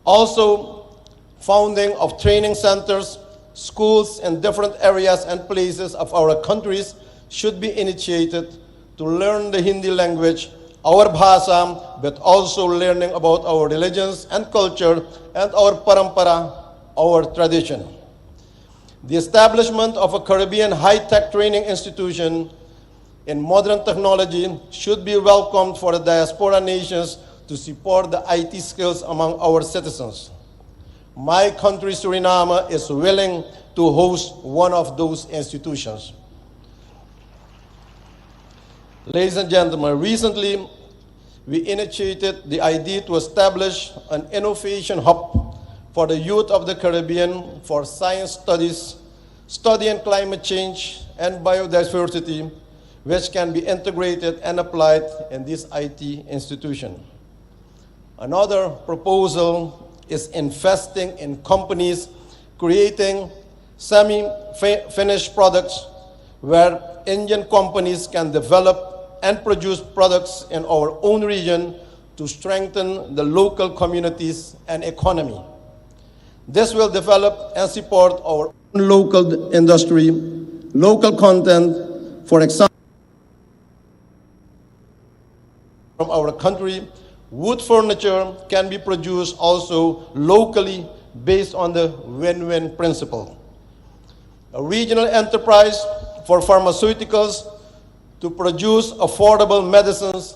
Also, founding of training centers, schools in different areas and places of our countries should be initiated to learn the Hindi language, our bhasha, but also learning about our religions and culture and our parampara, our tradition. The establishment of a Caribbean high-tech training institution in modern technology should be welcomed for the diaspora nations to support the IT skills among our citizens. My country, Suriname, is willing to host one of those institutions. Ladies and gentlemen, recently we initiated the idea to establish an innovation hub for the youth of the Caribbean for science studies, study in climate change and biodiversity, which can be integrated and applied in this IT institution. Another proposal is investing in companies creating semi-finished products where Indian companies can develop and produce products in our own region to strengthen the local communities and economy. This will develop and support our own local industry, local content, for example, from our country. Wood furniture can be produced also locally based on the win-win principle. A regional enterprise for pharmaceuticals to produce affordable medicines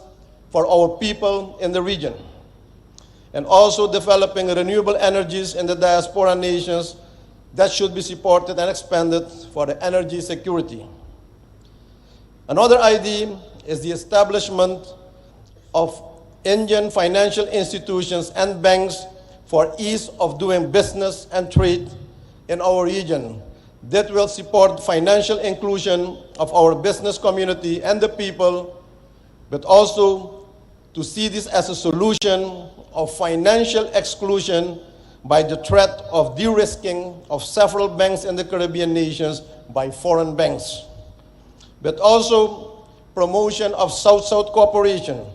for our people in the region. And also developing renewable energies in the diaspora nations that should be supported and expanded for the energy security. Another idea is the establishment of Indian financial institutions and banks for ease of doing business and trade in our region that will support financial inclusion of our business community and the people, but also to see this as a solution of financial exclusion by the threat of de-risking of several banks in the Caribbean nations by foreign banks, but also promotion of South-South cooperation,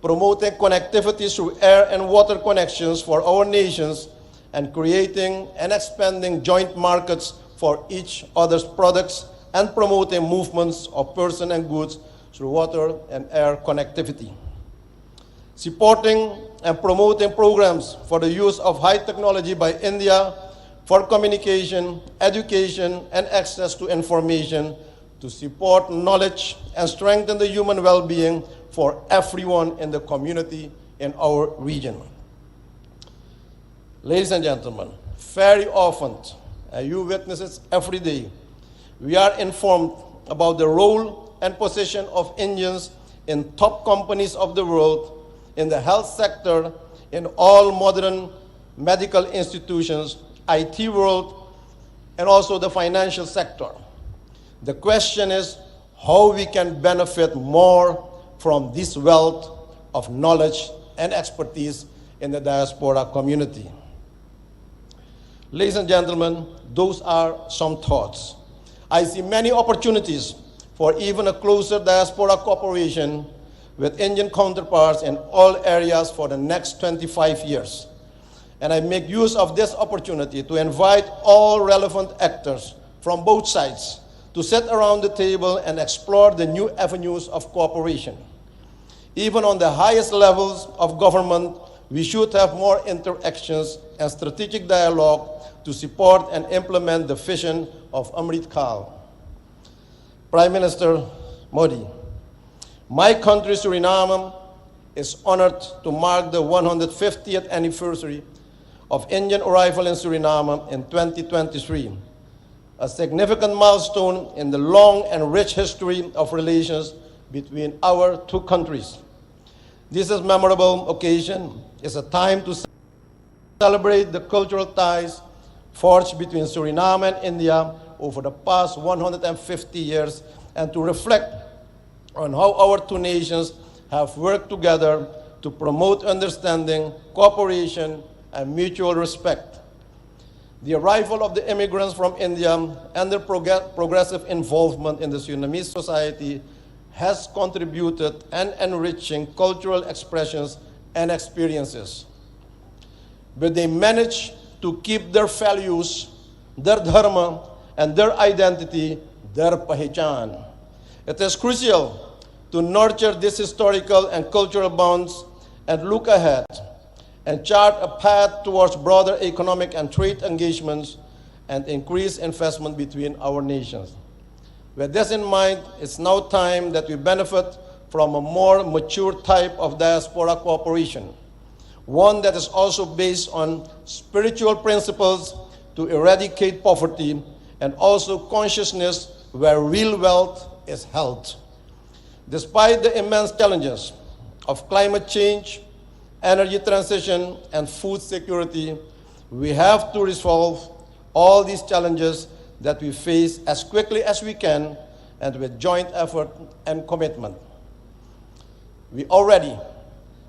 promoting connectivity through air and water connections for our nations, and creating and expanding joint markets for each other's products, and promoting movements of persons and goods through water and air connectivity. Supporting and promoting programs for the use of high technology by India for communication, education, and access to information to support knowledge and strengthen the human well-being for everyone in the community in our region. Ladies and gentlemen, very often, and you witness it every day, we are informed about the role and position of Indians in top companies of the world, in the health sector, in all modern medical institutions, IT world, and also the financial sector. The question is how we can benefit more from this wealth of knowledge and expertise in the diaspora community. Ladies and gentlemen, those are some thoughts. I see many opportunities for even a closer diaspora cooperation with Indian counterparts in all areas for the next 25 years. And I make use of this opportunity to invite all relevant actors from both sides to sit around the table and explore the new avenues of cooperation. Even on the highest levels of government, we should have more interactions and strategic dialogue to support and implement the vision of Amrit Kaal. Prime Minister Modi, my country Suriname is honored to mark the 150th anniversary of Indian arrival in Suriname in 2023, a significant milestone in the long and rich history of relations between our two countries. This is a memorable occasion. It's a time to celebrate the cultural ties forged between Suriname and India over the past 150 years and to reflect on how our two nations have worked together to promote understanding, cooperation, and mutual respect. The arrival of the immigrants from India and their progressive involvement in the Surinamese society has contributed in enriching cultural expressions and experiences. But they managed to keep their values, their dharma, and their identity, their pahichan. It is crucial to nurture these historical and cultural bonds and look ahead and chart a path towards broader economic and trade engagements and increased investment between our nations. With this in mind, it's now time that we benefit from a more mature type of diaspora cooperation, one that is also based on spiritual principles to eradicate poverty and also consciousness where real wealth is held. Despite the immense challenges of climate change, energy transition, and food security, we have to resolve all these challenges that we face as quickly as we can and with joint effort and commitment. We already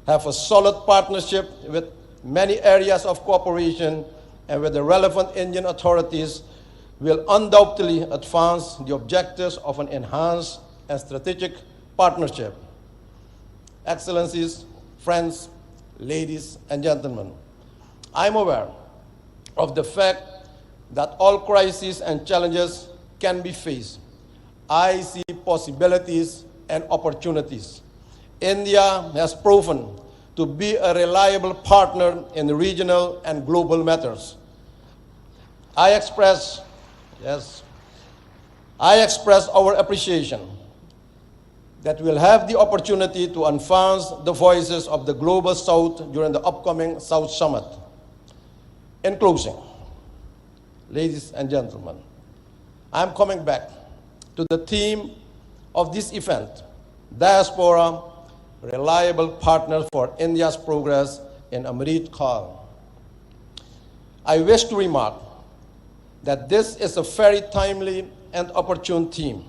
have a solid partnership with many areas of cooperation, and with the relevant Indian authorities will undoubtedly advance the objectives of an enhanced and strategic partnership. Excellencies, friends, ladies and gentlemen, I'm aware of the fact that all crises and challenges can be faced. I see possibilities and opportunities. India has proven to be a reliable partner in regional and global matters. I express our appreciation that we'll have the opportunity to advance the voices of the Global South during the upcoming South Summit. In closing, ladies and gentlemen, I'm coming back to the theme of this event, Diaspora, Reliable Partner for India's Progress in Amrit Kaal. I wish to remark that this is a very timely and opportune theme.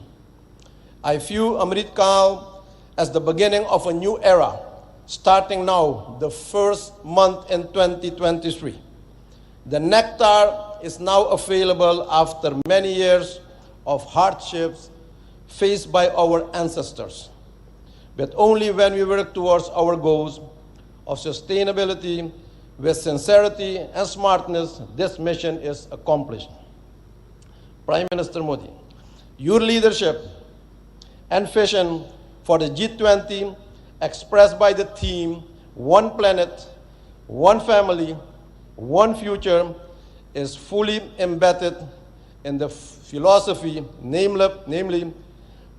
I view Amrit Kaal as the beginning of a new era, starting now, the first month in 2023. The nectar is now available after many years of hardships faced by our ancestors. But only when we work towards our goals of sustainability with sincerity and smartness, this mission is accomplished. Prime Minister Modi, your leadership and vision for the G20 expressed by the theme, One Planet, One Family, One Future, is fully embedded in the philosophy, namely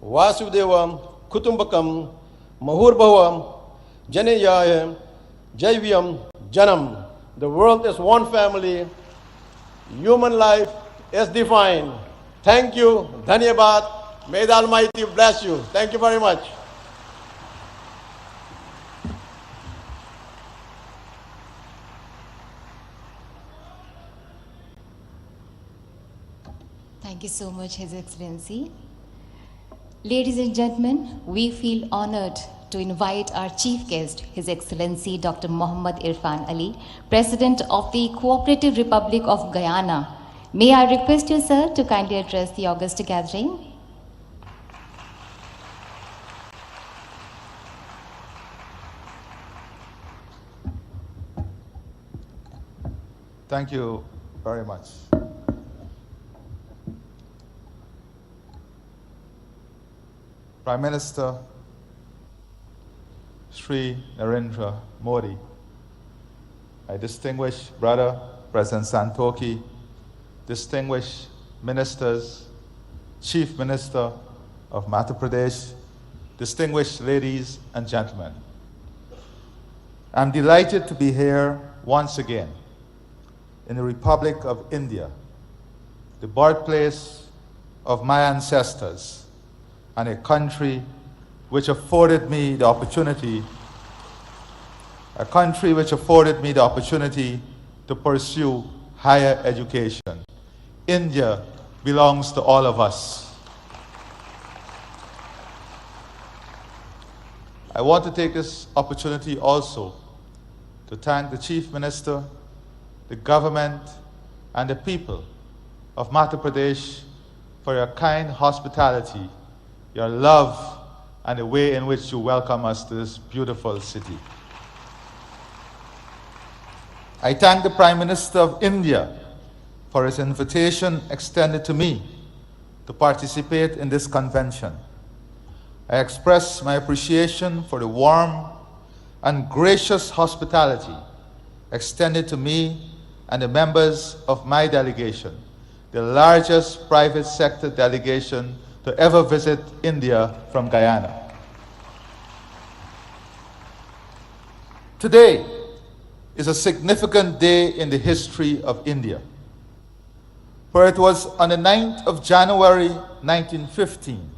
Vasudeva Kutumbakam Mahurbhavam Janeyaya Jaivyam Janam. The world is one family. Human life is divine. Thank you. Dhanyabad. May the Almighty bless you. Thank you very much. Thank you so much, His Excellency. Ladies and gentlemen, we feel honored to invite our chief guest, His Excellency Dr. Mohammad Irfan Ali, President of the Cooperative Republic of Guyana. May I request you, sir, to kindly address the august gathering? Thank you very much. Prime Minister Sri Narendra Modi, my distinguished brother, President Santokhi, distinguished ministers, Chief Minister of Madhya Pradesh, distinguished ladies and gentlemen. I'm delighted to be here once again in the Republic of India, the birthplace of my ancestors, and a country which afforded me the opportunity, to pursue higher education. India belongs to all of us. I want to take this opportunity also to thank the Chief Minister, the government, and the people of Madhya Pradesh for your kind hospitality, your love, and the way in which you welcome us to this beautiful city. I thank the Prime Minister of India for his invitation extended to me to participate in this convention. I express my appreciation for the warm and gracious hospitality extended to me and the members of my delegation, the largest private sector delegation to ever visit India from Guyana. Today is a significant day in the history of India, for it was on the 9th of January 1915,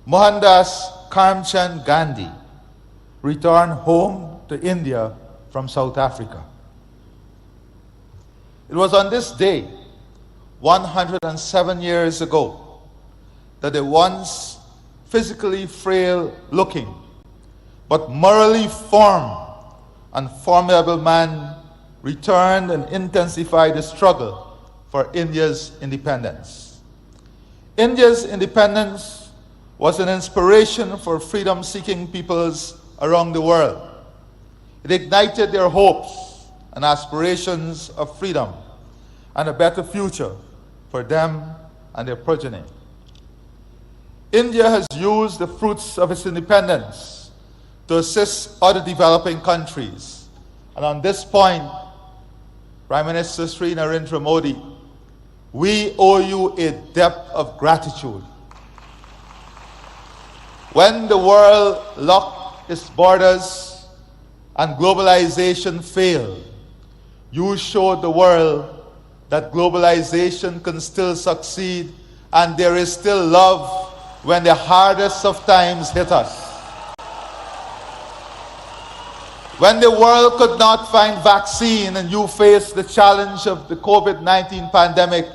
Mohandas Karamchand Gandhi returned home to India from South Africa. It was on this day, 107 years ago, that the once physically frail-looking but morally firm and formidable man returned and intensified the struggle for India's independence. India's independence was an inspiration for freedom-seeking peoples around the world. It ignited their hopes and aspirations of freedom and a better future for them and their progeny. India has used the fruits of its independence to assist other developing countries. And on this point, Prime Minister Sri Narendra Modi, we owe you a debt of gratitude. When the world locked its borders and globalization failed, you showed the world that globalization can still succeed and there is still love when the hardest of times hit us. When the world could not find vaccine and you faced the challenge of the COVID-19 pandemic,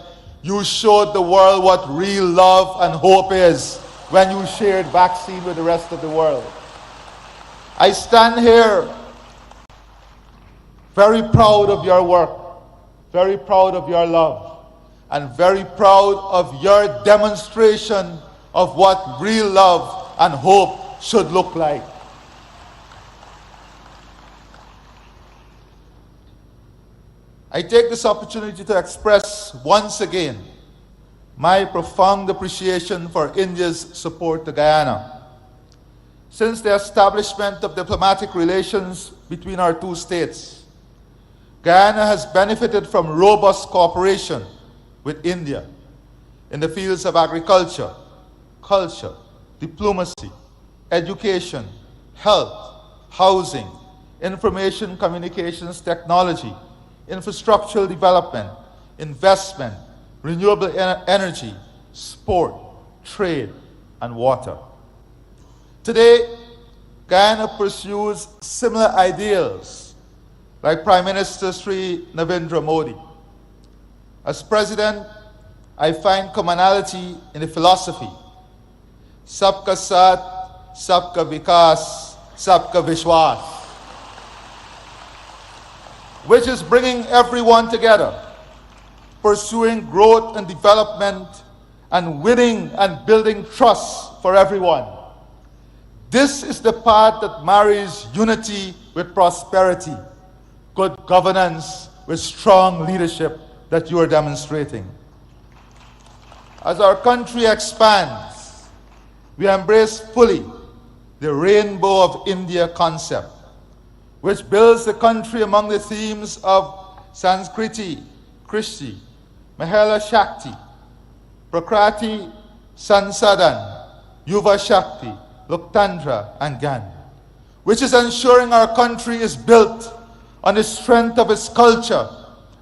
you showed the world what real love and hope is when you shared vaccine with the rest of the world. I stand here very proud of your work, very proud of your love, and very proud of your demonstration of what real love and hope should look like. I take this opportunity to express once again my profound appreciation for India's support to Guyana. Since the establishment of diplomatic relations between our two states, Guyana has benefited from robust cooperation with India in the fields of agriculture, culture, diplomacy, education, health, housing, information communications technology, infrastructural development, investment, renewable energy, sport, trade, and water. Today, Guyana pursues similar ideals like Prime Minister Sri Narendra Modi. As President, I find commonality in the philosophy, Sabka Saath, Sabka Vikas, Sabka Vishwas, which is bringing everyone together, pursuing growth and development, and winning and building trust for everyone. This is the path that marries unity with prosperity, good governance with strong leadership that you are demonstrating. As our country expands, we embrace fully the Rainbow of India concept, which builds the country among the themes of Sanskriti, Krishti, Mahela Shakti, Prakrati, Sansadan, Yuva Shakti, Loktandra, and Gan, which is ensuring our country is built on the strength of its culture,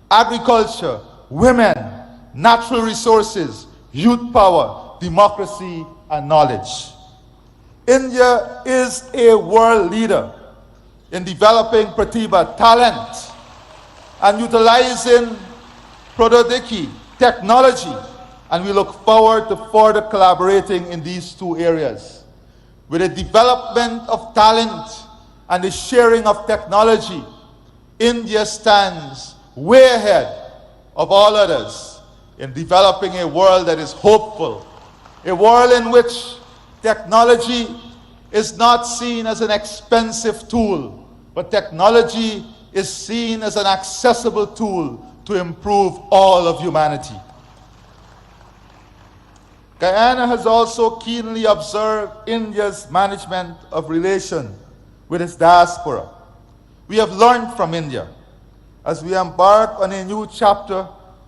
agriculture, women, natural resources, youth power, democracy, and knowledge. India is a world leader in developing pratibha, talent, and utilizing prododiki, technology, and we look forward to further collaborating in these two areas. With the development of talent and the sharing of technology, India stands way ahead of all others in developing a world that is hopeful, a world in which technology is not seen as an expensive tool, but technology is seen as an accessible tool to improve all of humanity. Guyana has also keenly observed India's management of relations with its diaspora. We have learned from India as we embark on a new chapter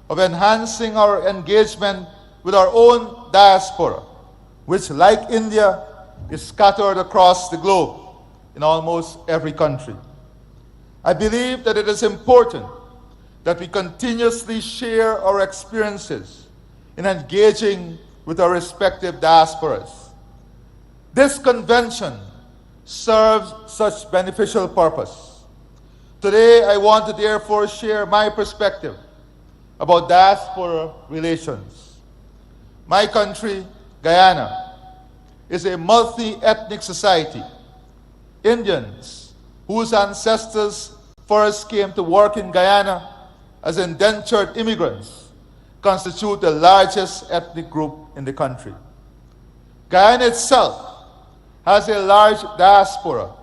of enhancing our engagement with our own diaspora, which, like India, is scattered across the globe in almost every country. I believe that it is important that we continuously share our experiences in engaging with our respective diasporas. This convention serves such beneficial purpose. Today, I want to therefore share my perspective about diaspora relations. My country, Guyana, is a multi-ethnic society. Indians, whose ancestors first came to work in Guyana as indentured immigrants, constitute the largest ethnic group in the country. Guyana itself has a large diaspora,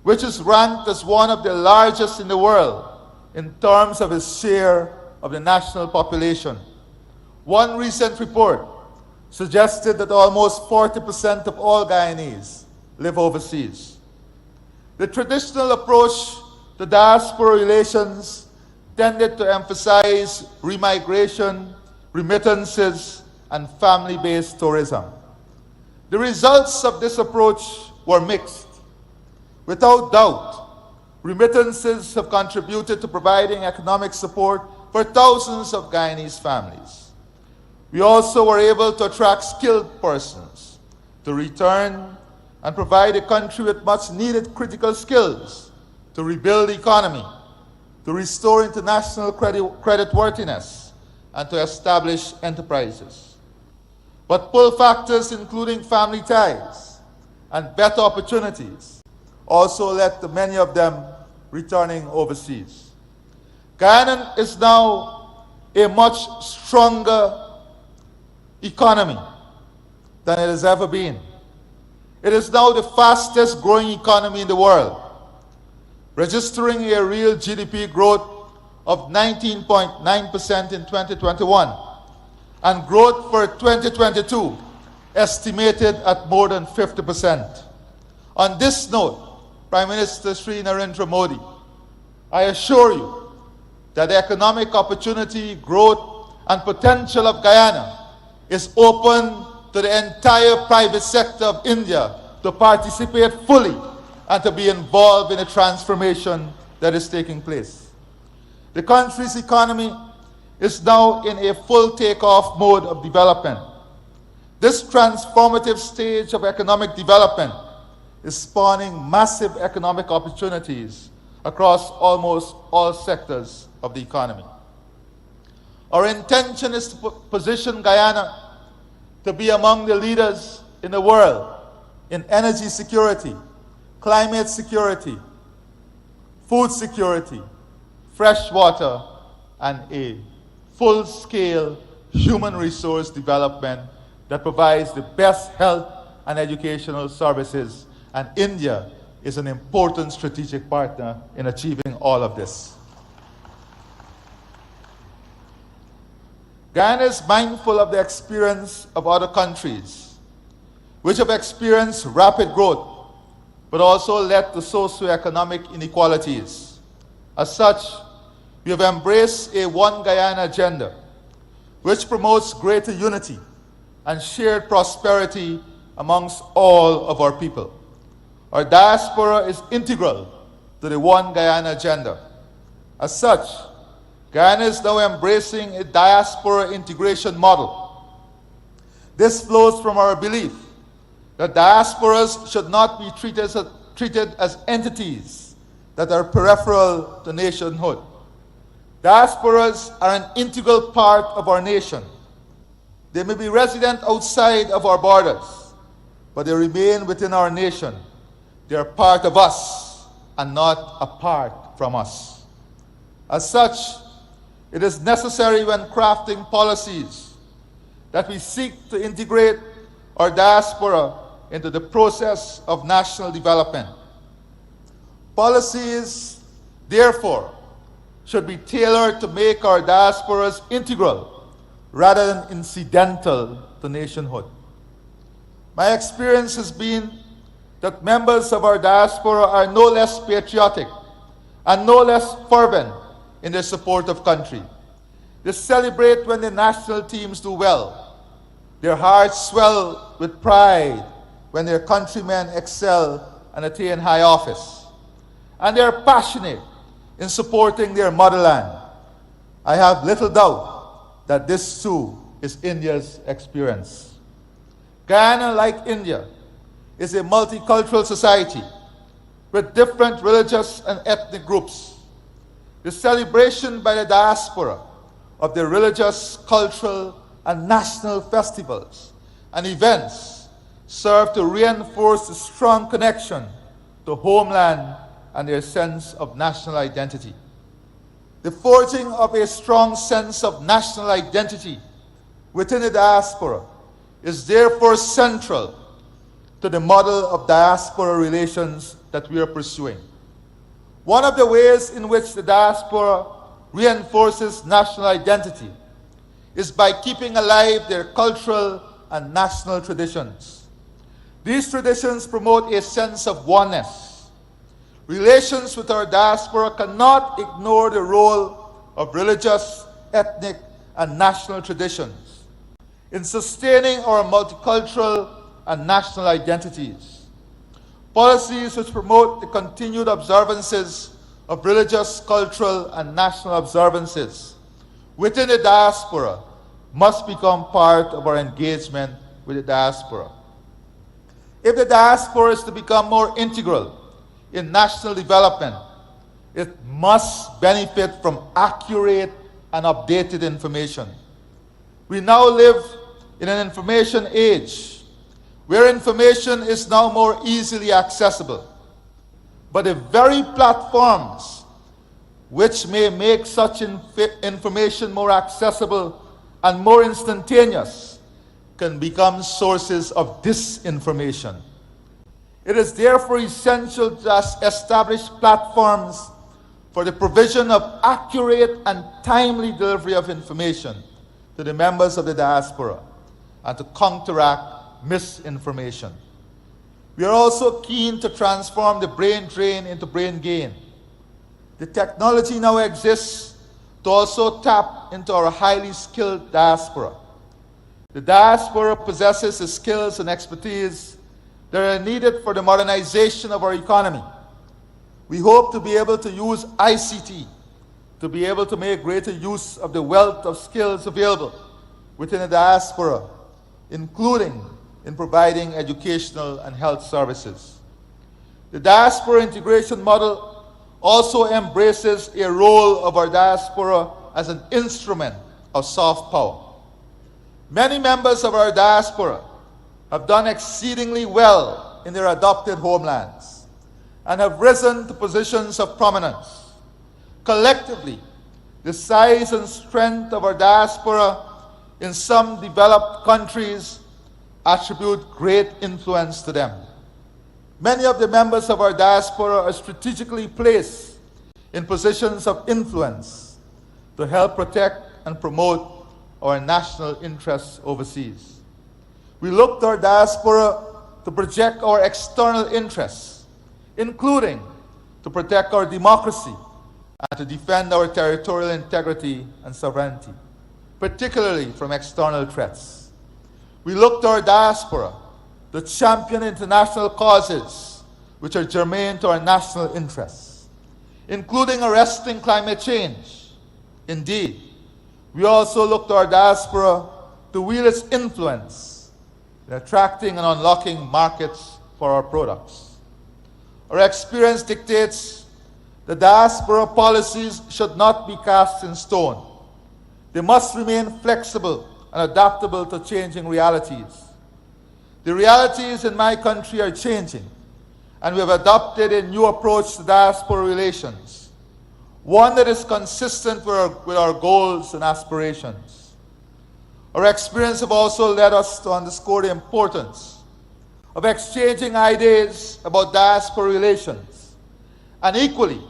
which is ranked as one of the largest in the world in terms of its share of the national population. One recent report suggested that almost 40% of all Guyanese live overseas. The traditional approach to diaspora relations tended to emphasize remigration, remittances, and family-based tourism. The results of this approach were mixed. Without doubt, remittances have contributed to providing economic support for thousands of Guyanese families. We also were able to attract skilled persons to return and provide the country with much-needed critical skills to rebuild the economy, to restore international creditworthiness, and to establish enterprises. But pull factors including family ties and better opportunities also led to many of them returning overseas. Guyana is now a much stronger economy than it has ever been. It is now the fastest growing economy in the world, registering a real GDP growth of 19.9% in 2021, and growth for 2022 estimated at more than 50%. On this note, Prime Minister Sri Narendra Modi, I assure you that the economic opportunity, growth, and potential of Guyana is open to the entire private sector of India to participate fully and to be involved in the transformation that is taking place. The country's economy is now in a full takeoff mode of development. This transformative stage of economic development is spawning massive economic opportunities across almost all sectors of the economy. Our intention is to position Guyana to be among the leaders in the world in energy security, climate security, food security, fresh water, and a full-scale human resource development that provides the best health and educational services, and India is an important strategic partner in achieving all of this. Guyana is mindful of the experience of other countries, which have experienced rapid growth, but also led to socioeconomic inequalities. As such, we have embraced a One Guyana agenda, which promotes greater unity and shared prosperity amongst all of our people. Our diaspora is integral to the One Guyana agenda. As such, Guyana is now embracing a diaspora integration model. This flows from our belief that diasporas should not be treated as entities that are peripheral to nationhood. Diasporas are an integral part of our nation. They may be resident outside of our borders, but they remain within our nation. They are part of us and not apart from us. As such, it is necessary when crafting policies that we seek to integrate our diaspora into the process of national development. Policies, therefore, should be tailored to make our diasporas integral rather than incidental to nationhood. My experience has been that members of our diaspora are no less patriotic and no less fervent in their support of country. They celebrate when the national teams do well. Their hearts swell with pride when their countrymen excel and attain high office. And they are passionate in supporting their motherland. I have little doubt that this too is India's experience. Guyana, like India, is a multicultural society with different religious and ethnic groups. The celebration by the diaspora of their religious, cultural, and national festivals and events serve to reinforce the strong connection to homeland and their sense of national identity. The forging of a strong sense of national identity within the diaspora is therefore central to the model of diaspora relations that we are pursuing. One of the ways in which the diaspora reinforces national identity is by keeping alive their cultural and national traditions. These traditions promote a sense of oneness. Relations with our diaspora cannot ignore the role of religious, ethnic, and national traditions in sustaining our multicultural and national identities. Policies which promote the continued observances of religious, cultural, and national observances within the diaspora must become part of our engagement with the diaspora. If the diaspora is to become more integral in national development, it must benefit from accurate and updated information. We now live in an information age where information is now more easily accessible. But the very platforms which may make such information more accessible and more instantaneous can become sources of disinformation. It is therefore essential to establish platforms for the provision of accurate and timely delivery of information to the members of the diaspora and to counteract misinformation. We are also keen to transform the brain drain into brain gain. The technology now exists to also tap into our highly skilled diaspora. The diaspora possesses the skills and expertise that are needed for the modernization of our economy. We hope to be able to use ICT to be able to make greater use of the wealth of skills available within the diaspora, including in providing educational and health services. The diaspora integration model also embraces a role of our diaspora as an instrument of soft power. Many members of our diaspora have done exceedingly well in their adopted homelands and have risen to positions of prominence. Collectively, the size and strength of our diaspora in some developed countries attribute great influence to them. Many of the members of our diaspora are strategically placed in positions of influence to help protect and promote our national interests overseas. We look to our diaspora to project our external interests, including to protect our democracy and to defend our territorial integrity and sovereignty, particularly from external threats. We look to our diaspora to champion international causes which are germane to our national interests, including arresting climate change. Indeed, we also look to our diaspora to wield its influence in attracting and unlocking markets for our products. Our experience dictates that diaspora policies should not be cast in stone. They must remain flexible and adaptable to changing realities. The realities in my country are changing, and we have adopted a new approach to diaspora relations, one that is consistent with our goals and aspirations. Our experience have also led us to underscore the importance of exchanging ideas about diaspora relations, and equally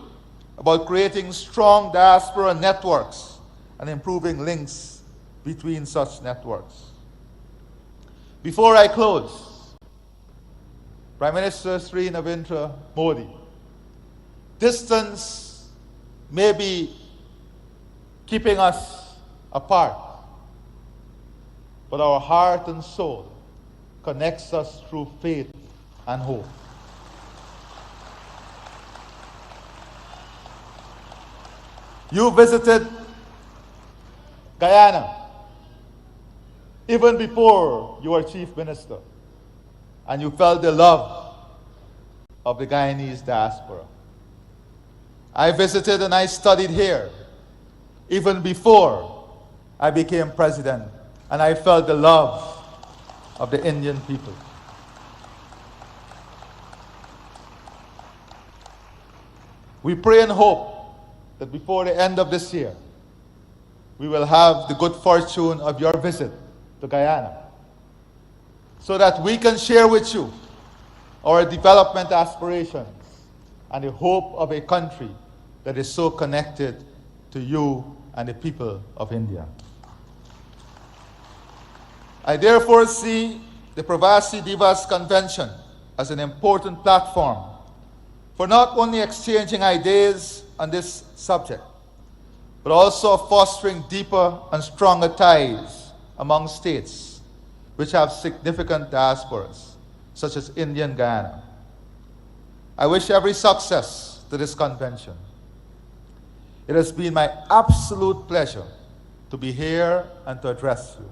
about creating strong diaspora networks and improving links between such networks. Before I close, Prime Minister Sri Narendra Modi, distance may be keeping us apart, but our heart and soul connects us through faith and hope. You visited Guyana even before you were Chief Minister, and you felt the love of the Guyanese diaspora. I visited and I studied here even before I became president, and I felt the love of the Indian people. We pray and hope that before the end of this year, we will have the good fortune of your visit to Guyana, so that we can share with you our development aspirations and the hope of a country that is so connected to you and the people of India. I therefore see the Pravasi Divas Convention as an important platform for not only exchanging ideas on this subject, but also fostering deeper and stronger ties among states which have significant diasporas, such as India and Guyana. I wish every success to this convention. It has been my absolute pleasure to be here and to address you.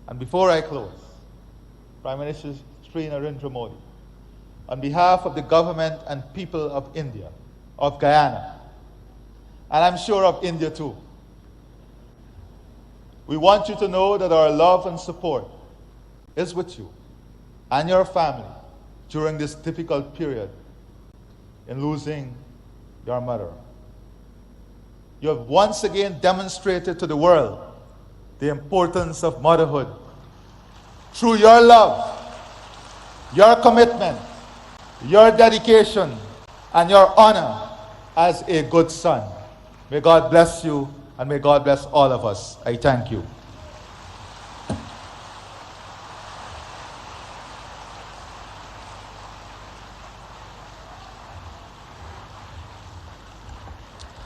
And before I close, Prime Minister Sri Narendra Modi, on behalf of the government and people of India, of Guyana, and I'm sure of India too, we want you to know that our love and support is with you and your family during this difficult period in losing your mother. You have once again demonstrated to the world the importance of motherhood through your love, your commitment, your dedication, and your honor as a good son. May God bless you, and may God bless all of us. I thank you.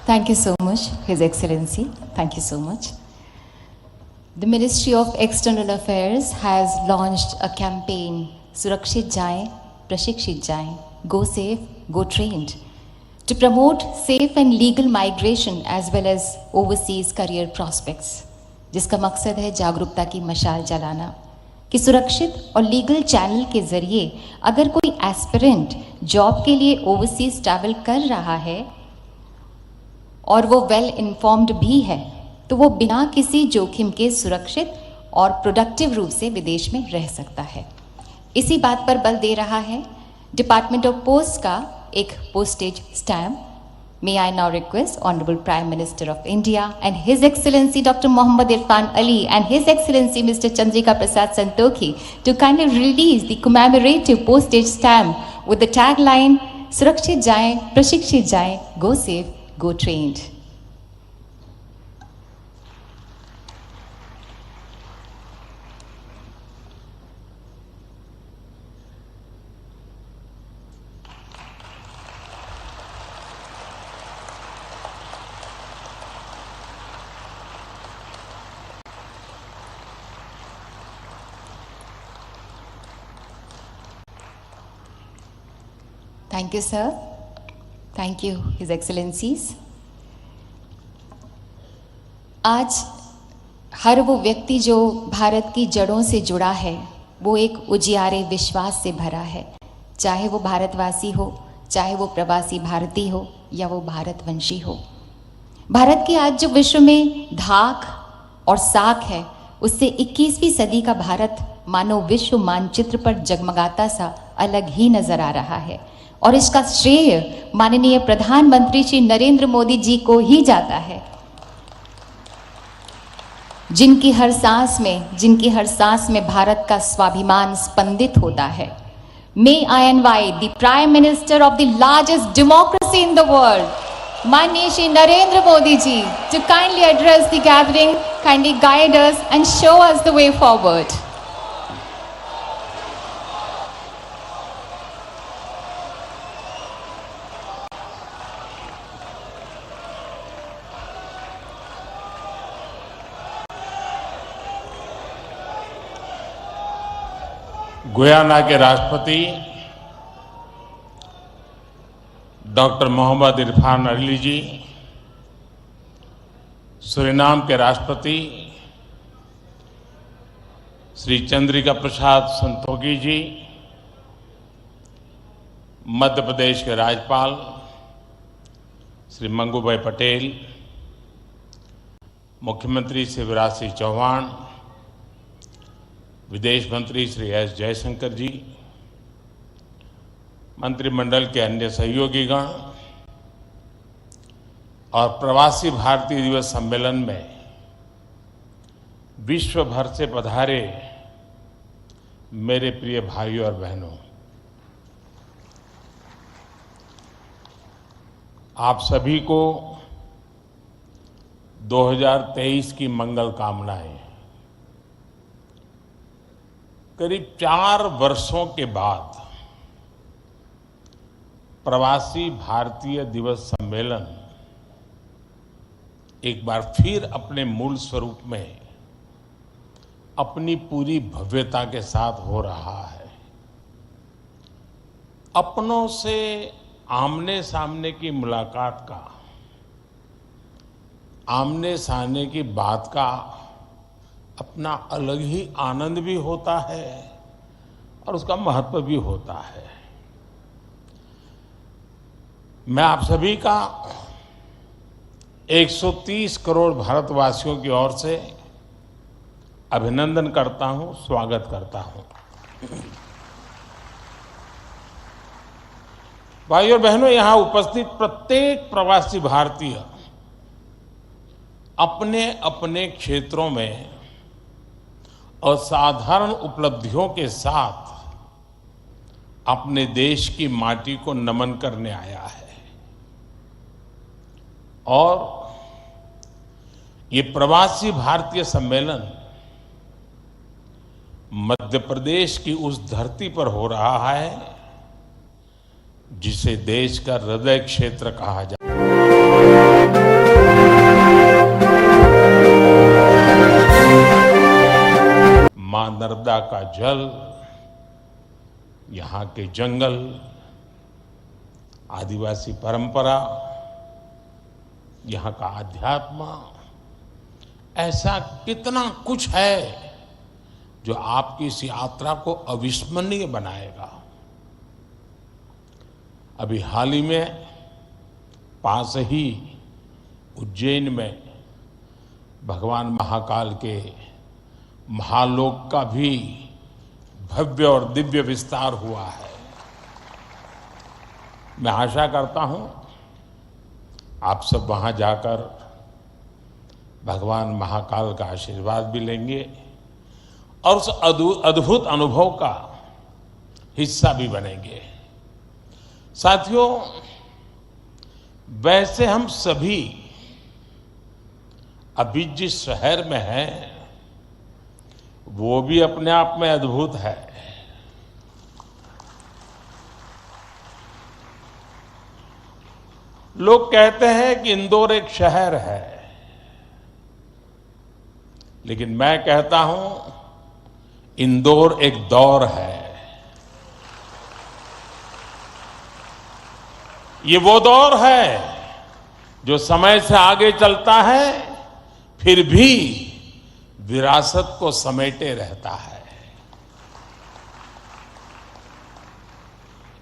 Thank you so much, His Excellency. Thank you so much. The Ministry of External Affairs has launched a campaign, Surakshit Jaye, Prashikshit Jaye, Go Safe, Go Trained, to promote safe and legal migration as well as overseas career prospects, जिसका मकसद है जागरूकता की मशाल जलाना कि सुरक्षित और लीगल चैनल के जरिए अगर कोई एस्पिरेंट जॉब के लिए ओवरसीज ट्रैवल कर रहा है और वो वेल इन्फॉर्म्ड भी है, तो वो बिना किसी जोखिम के सुरक्षित और प्रोडक्टिव रूप से विदेश में रह सकता है. इसी बात पर बल दे रहा है डिपार्टमेंट ऑफ पोस्ट का एक postage stamp. May I now request Honorable Prime Minister of India and His Excellency Dr. Mohammad Irfan Ali and His Excellency Mr. Chandrika Prasad Santokhi to kindly release the commemorative postage stamp with the tagline Surakshit Jaye, Prashikshit Jaye, Go Safe, Go Trained. Thank you, sir. Thank you, His Excellencies. आज हर वो व्यक्ति जो भारत की जड़ों से जुड़ा है वो एक उजियारे विश्वास से भरा है, चाहे वो भारतवासी हो, चाहे वो प्रवासी भारतीय हो या वो भारतवंशी हो। भारत की आज जो विश्व में धाक और साख है उससे 21वीं सदी का भारत मानो विश्व मानचित्र पर जगमगाता सा अलग ही नजर आ रहा है और इसका श्रेय माननीय प्रधानमंत्री श्री नरेंद्र मोदी जी को ही जाता है, जिनकी हर सांस में भारत का स्वाभिमान स्पंदित होता है। May I invite the Prime Minister of the largest democracy in the world, माननीय Shri Narendra Modi ji, to kindly address the gathering, kindly guide us and show us the way forward. Guyana के राष्ट्रपति doctor Mohamed Irfaan Ali ji, Suriname के राष्ट्रपति श्री चंद्रिका प्रसाद संतोखी जी, मध्य प्रदेश के राज्यपाल श्री मंगूभाई पटेल, मुख्यमंत्री शिवराज सिंह चौहान, विदेश मंत्री श्री एस जयशंकर जी, मंत्रिमंडल के अन्य सहयोगीगण और प्रवासी भारतीय दिवस सम्मेलन में विश्व भर से पधारे मेरे प्रिय भाइयों और बहनों, आप सभी को 2023 की मंगल कामनाएं। करीब 4 वर्षों के बाद प्रवासी भारतीय दिवस सम्मेलन एक बार फिर अपने मूल स्वरूप में अपनी पूरी भव्यता के साथ हो रहा है। अपनों से आमने सामने की मुलाकात का, आमने सामने की बात का अपना अलग ही आनंद भी होता है और उसका महत्व भी होता है। मैं आप सभी का 130 करोड़ भारतवासियों की ओर से अभिनंदन करता हूं, स्वागत करता हूं। भाइयों और बहनों, यहां उपस्थित प्रत्येक प्रवासी भारतीय अपने अपने क्षेत्रों में असाधारण उपलब्धियों के साथ अपने देश की माटी को नमन करने आया है और ये प्रवासी भारतीय सम्मेलन मध्य प्रदेश की उस धरती पर हो रहा है जिसे देश का हृदय क्षेत्र कहा जाता है। मां नर्मदा का जल, यहाँ के जंगल, आदिवासी परंपरा, यहाँ का आध्यात्म, ऐसा कितना कुछ है जो आपकी इस यात्रा को अविस्मरणीय बनाएगा। अभी हाल ही में पास ही उज्जैन में भगवान महाकाल के महालोक का भी भव्य और दिव्य विस्तार हुआ है। मैं आशा करता हूं आप सब वहां जाकर भगवान महाकाल का आशीर्वाद भी लेंगे और उस अद्भुत अनुभव का हिस्सा भी बनेंगे। साथियों, वैसे हम सभी अभी जिस शहर में हैं वो भी अपने आप में अद्भुत है। लोग कहते हैं कि इंदौर एक शहर है, लेकिन मैं कहता हूं इंदौर एक दौर है। ये वो दौर है जो समय से आगे चलता है फिर भी विरासत को समेटे रहता है।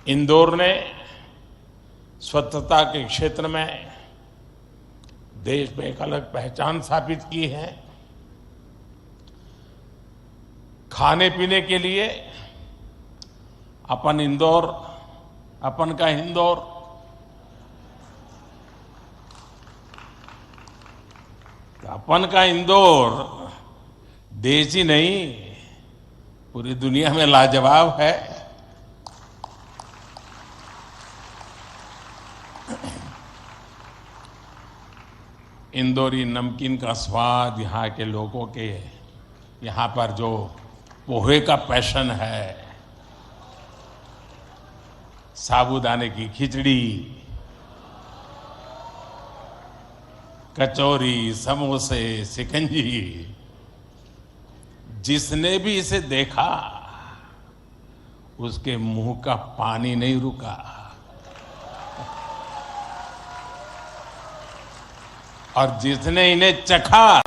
इंदौर ने स्वच्छता के क्षेत्र में देश में एक अलग पहचान स्थापित की है। खाने पीने के लिए अपन इंदौर, अपन का इंदौर अपन का इंदौर देश ही नहीं पूरी दुनिया में लाजवाब है। इंदौरी नमकीन का स्वाद, यहाँ के लोगों के यहाँ पर जो पोहे का पैशन है, साबूदाने की खिचड़ी, कचौरी, समोसे, शिकंजी, जिसने भी इसे देखा उसके मुंह का पानी नहीं रुका। और जिसने इन्हें चखा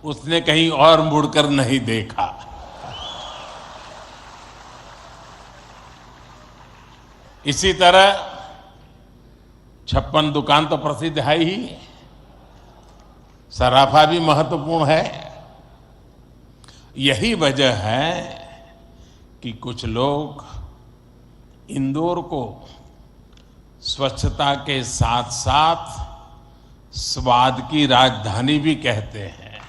उसने कहीं और मुड़कर नहीं देखा। इसी तरह 56 दुकान तो प्रसिद्ध है ही, सराफा भी महत्वपूर्ण है। यही वजह है कि कुछ लोग इंदौर को स्वच्छता के साथ साथ स्वाद की राजधानी भी कहते हैं।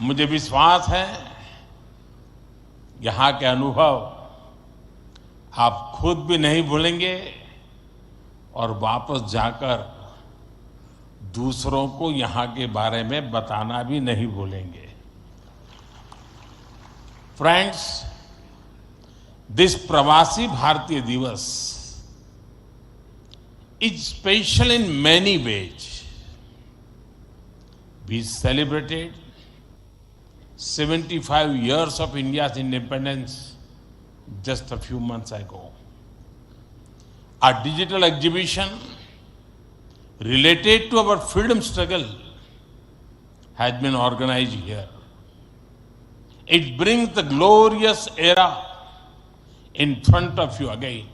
मुझे विश्वास है यहाँ के अनुभव आप खुद भी नहीं भूलेंगे और वापस जाकर दूसरों को यहाँ के बारे में बताना भी नहीं भूलेंगे। फ्रेंड्स, दिस प्रवासी भारतीय दिवस is special in many ways. We celebrated 75 years of India's independence just a few months ago. Our digital exhibition related to our freedom struggle has been organized here. It brings the glorious era in front of you again.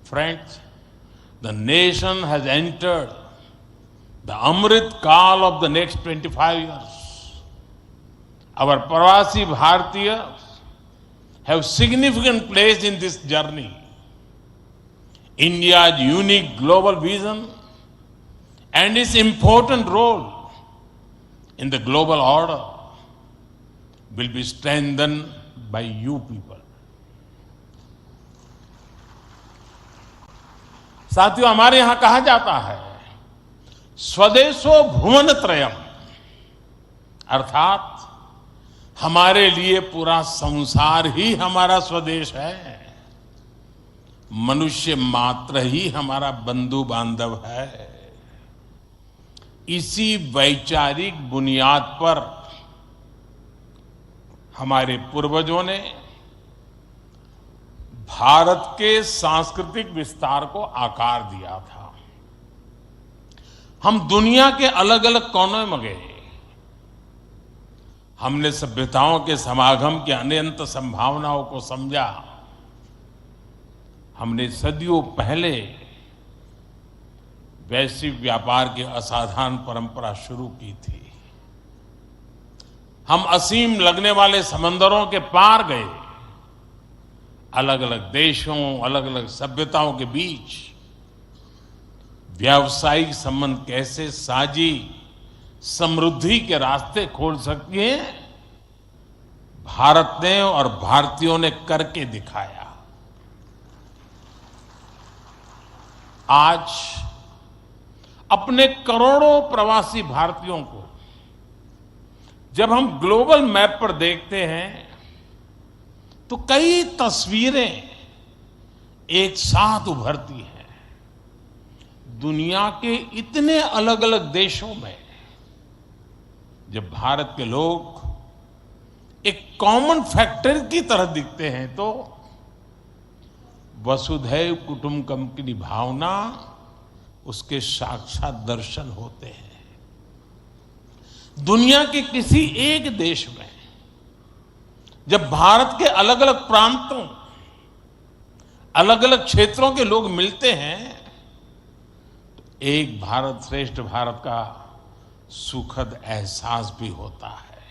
Friends, the nation has entered the Amrit Kaal of the next 25 years. Our Pravasi Bhartiya have significant place in this journey. India's unique global vision and its important role in the global order will be strengthened by you people. साथियों, हमारे यहां कहा जाता है स्वदेशो भुवन त्रयम, अर्थात हमारे लिए पूरा संसार ही हमारा स्वदेश है। मनुष्य मात्र ही हमारा बंधु बांधव है। इसी वैचारिक बुनियाद पर हमारे पूर्वजों ने भारत के सांस्कृतिक विस्तार को आकार दिया था। हम दुनिया के अलग अलग कोनों में गए, हमने सभ्यताओं के समागम की अनंत संभावनाओं को समझा। हमने सदियों पहले वैश्विक व्यापार की असाधारण परंपरा शुरू की थी। हम असीम लगने वाले समंदरों के पार गए, अलग अलग देशों, अलग अलग सभ्यताओं के बीच व्यावसायिक संबंध कैसे साझी समृद्धि के रास्ते खोल सकती है, भारत ने और भारतीयों ने करके दिखाया। आज अपने करोड़ों प्रवासी भारतीयों को जब हम ग्लोबल मैप पर देखते हैं तो कई तस्वीरें एक साथ उभरती हैं। दुनिया के इतने अलग अलग देशों में जब भारत के लोग एक कॉमन फैक्टर की तरह दिखते हैं तो वसुधैव कुटुंबकम की भावना उसके साक्षात दर्शन होते हैं। दुनिया के किसी एक देश में जब भारत के अलग अलग प्रांतों, अलग अलग क्षेत्रों के लोग मिलते हैं तो एक भारत श्रेष्ठ भारत का सुखद एहसास भी होता है।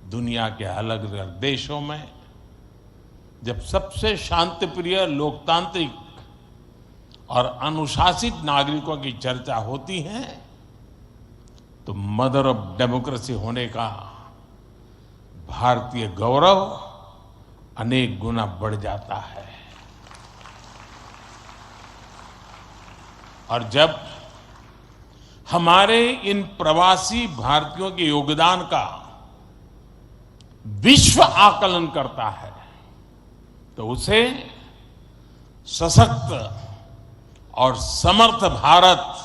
दुनिया के अलग अलग देशों में जब सबसे शांतिप्रिय, लोकतांत्रिक और अनुशासित नागरिकों की चर्चा होती है तो मदर ऑफ डेमोक्रेसी होने का भारतीय गौरव अनेक गुना बढ़ जाता है। और जब हमारे इन प्रवासी भारतीयों के योगदान का विश्व आकलन करता है तो उसे सशक्त और समर्थ भारत,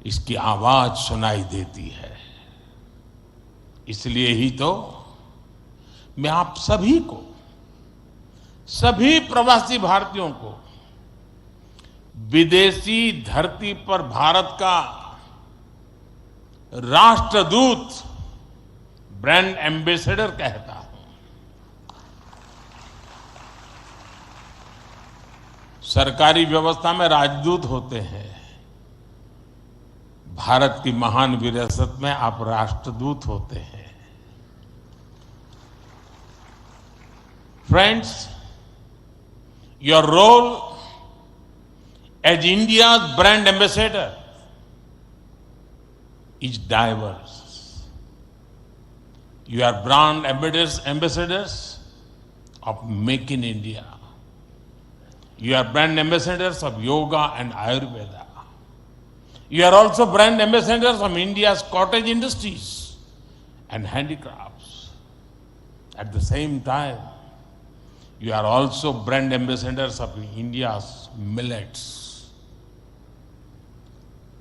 इसकी आवाज सुनाई देती है। इसलिए ही तो मैं आप सभी को, सभी प्रवासी भारतीयों को विदेशी धरती पर भारत का राष्ट्रदूत, ब्रांड एम्बेसडर कहता हूं। सरकारी व्यवस्था में राजदूत होते हैं, भारत की महान विरासत में आप राष्ट्रदूत होते हैं। Friends, your role as India's brand ambassador is diverse. You are brand ambassadors of Make in India. You are brand ambassadors of yoga and Ayurveda. You are also brand ambassadors of India's cottage industries and handicrafts. At the same time, you are also brand ambassadors of India's millets.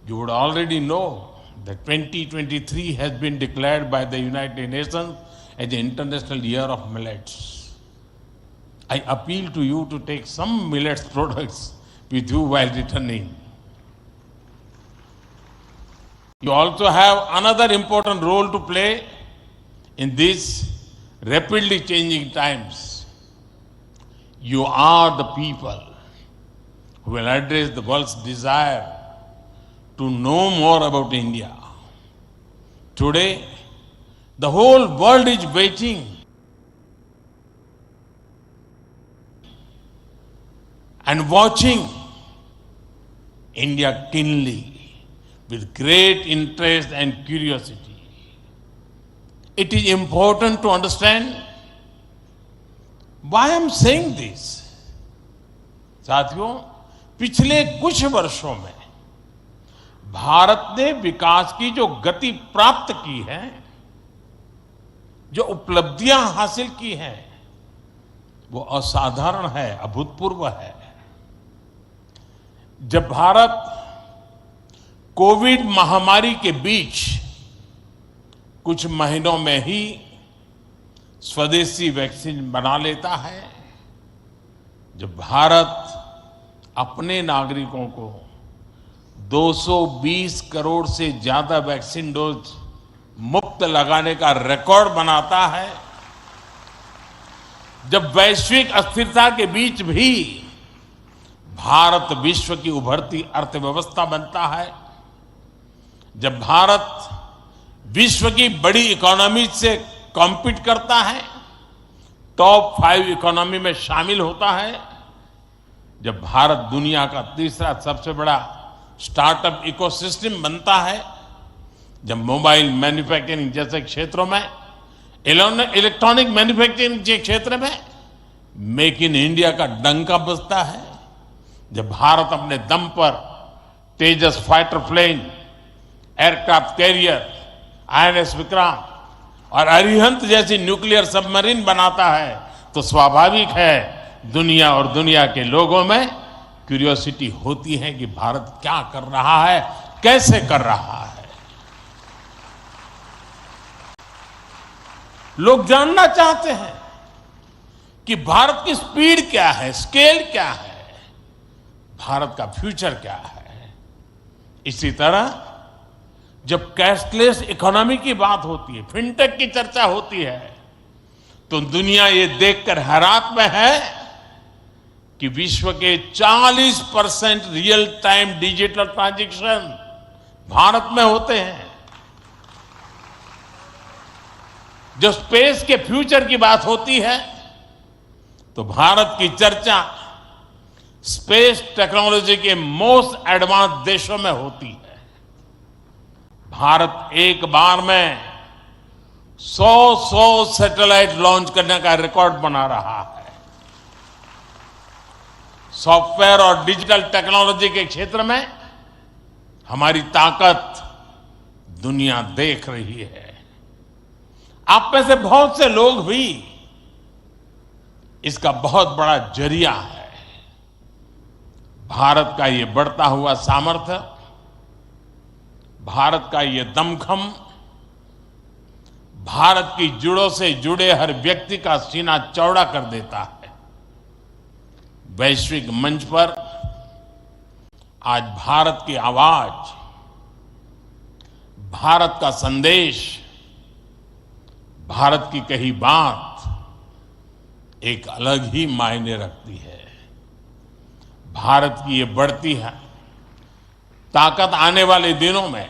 You would already know that 2023 has been declared by the United Nations as the International Year of Millets. I appeal to you to take some millets products with you while returning. You also have another important role to play in these rapidly changing times. You are the people who will address the world's desire to know more about India. Today, the whole world is waiting and watching India keenly with great interest and curiosity. It is important to understand why I am saying this. साथियों, पिछले कुछ वर्षों में भारत ने विकास की जो गति प्राप्त की है, जो उपलब्धियां हासिल की हैं, वो असाधारण है, अभूतपूर्व है। जब भारत कोविड महामारी के बीच कुछ महीनों में ही स्वदेशी वैक्सीन बना लेता है, जब भारत अपने नागरिकों को 220 करोड़ से ज्यादा वैक्सीन डोज मुफ्त लगाने का रिकॉर्ड बनाता है, जब वैश्विक अस्थिरता के बीच भी भारत विश्व की उभरती अर्थव्यवस्था बनता है, जब भारत विश्व की बड़ी इकोनॉमी से कॉम्पीट करता है, टॉप 5 इकोनॉमी में शामिल होता है, जब भारत दुनिया का तीसरा सबसे बड़ा स्टार्टअप इकोसिस्टम बनता है, जब मोबाइल मैन्युफैक्चरिंग जैसे क्षेत्रों में, इलेक्ट्रॉनिक मैन्युफैक्चरिंग के क्षेत्र में मेक इन इंडिया का डंका बजता है, जब भारत अपने दम पर Tejas fighter plane, aircraft carrier, INS Vikrant और अरिहंत जैसी न्यूक्लियर सबमरीन बनाता है, तो स्वाभाविक है दुनिया और दुनिया के लोगों में क्यूरियोसिटी होती है कि भारत क्या कर रहा है, कैसे कर रहा है। लोग जानना चाहते हैं कि भारत की स्पीड क्या है, स्केल क्या है, भारत का फ्यूचर क्या है। इसी तरह जब कैशलेस इकोनॉमी की बात होती है, फिनटेक की चर्चा होती है, तो दुनिया ये देखकर हैरान में है कि विश्व के 40% real time digital transaction Bharat में होते हैं। जब स्पेस के फ्यूचर की बात होती है तो भारत की चर्चा स्पेस टेक्नोलॉजी के मोस्ट एडवांस देशों में होती है। भारत एक बार में 100 सैटेलाइट लॉन्च करने का रिकॉर्ड बना रहा है। सॉफ्टवेयर और डिजिटल टेक्नोलॉजी के क्षेत्र में हमारी ताकत दुनिया देख रही है। आप में से बहुत से लोग भी इसका बहुत बड़ा जरिया है। भारत का ये बढ़ता हुआ सामर्थ्य, भारत का ये दमखम, भारत की जड़ों से जुड़े हर व्यक्ति का सीना चौड़ा कर देता है। वैश्विक मंच पर आज भारत की आवाज, भारत का संदेश, भारत की कही बात एक अलग ही मायने रखती है। भारत की ये बढ़ती है ताकत आने वाले दिनों में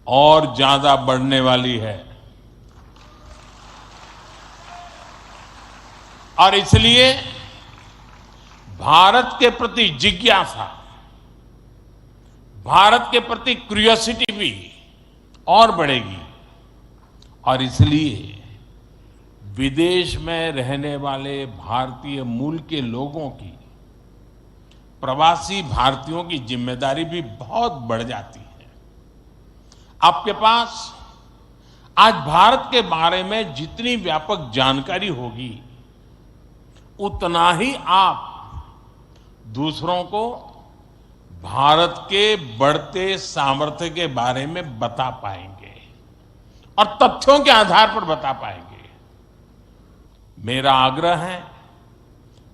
और ज्यादा बढ़ने वाली है। और इसलिए भारत के प्रति जिज्ञासा, भारत के प्रति क्यूरियोसिटी भी और बढ़ेगी। और इसलिए विदेश में रहने वाले भारतीय मूल के लोगों की, प्रवासी भारतीयों की जिम्मेदारी भी बहुत बढ़ जाती है। आपके पास आज भारत के बारे में जितनी व्यापक जानकारी होगी, उतना ही आप दूसरों को भारत के बढ़ते सामर्थ्य के बारे में बता पाएंगे और तथ्यों के आधार पर बता पाएंगे। मेरा आग्रह है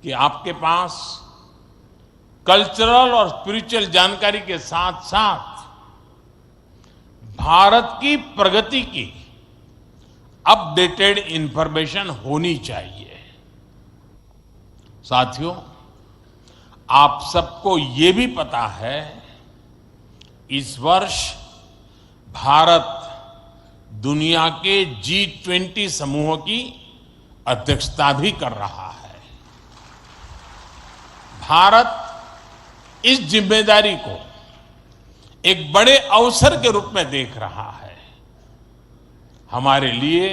कि आपके पास कल्चरल और स्पिरिचुअल जानकारी के साथ साथ भारत की प्रगति की अपडेटेड इंफॉर्मेशन होनी चाहिए। साथियों, आप सबको ये भी पता है, इस वर्ष भारत दुनिया के G20 समूह की अध्यक्षता भी कर रहा है। भारत इस जिम्मेदारी को एक बड़े अवसर के रूप में देख रहा है। हमारे लिए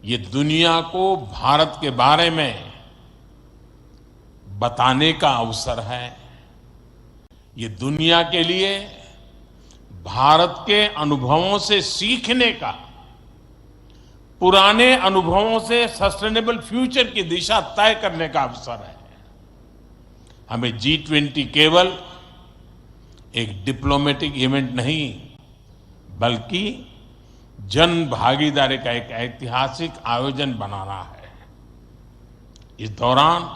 ये दुनिया को भारत के बारे में बताने का अवसर है। ये दुनिया के लिए भारत के अनुभवों से सीखने का, पुराने अनुभवों से सस्टेनेबल फ्यूचर की दिशा तय करने का अवसर है। हमें G20 केवल एक डिप्लोमेटिक इवेंट नहीं, बल्कि जन भागीदारी का एक ऐतिहासिक आयोजन बनाना है। इस दौरान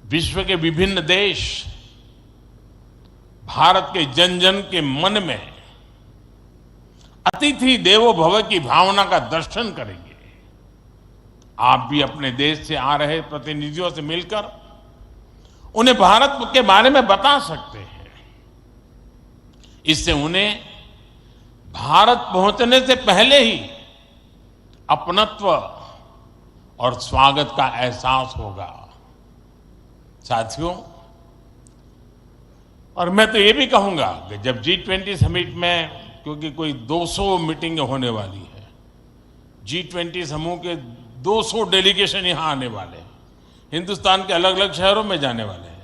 विश्व के विभिन्न देश भारत के जन जन के मन में अतिथि देवो भव की भावना का दर्शन करेंगे। आप भी अपने देश से आ रहे प्रतिनिधियों से मिलकर उन्हें भारत के बारे में बता सकते हैं। इससे उन्हें भारत पहुंचने से पहले ही अपनत्व और स्वागत का एहसास होगा। साथियों, और मैं तो ये भी कहूंगा कि जब G20 समिट में, क्योंकि कोई 200 मीटिंग होने वाली है, G20 समूह के 200 डेलीगेशन यहां आने वाले हैं, हिंदुस्तान के अलग अलग शहरों में जाने वाले हैं।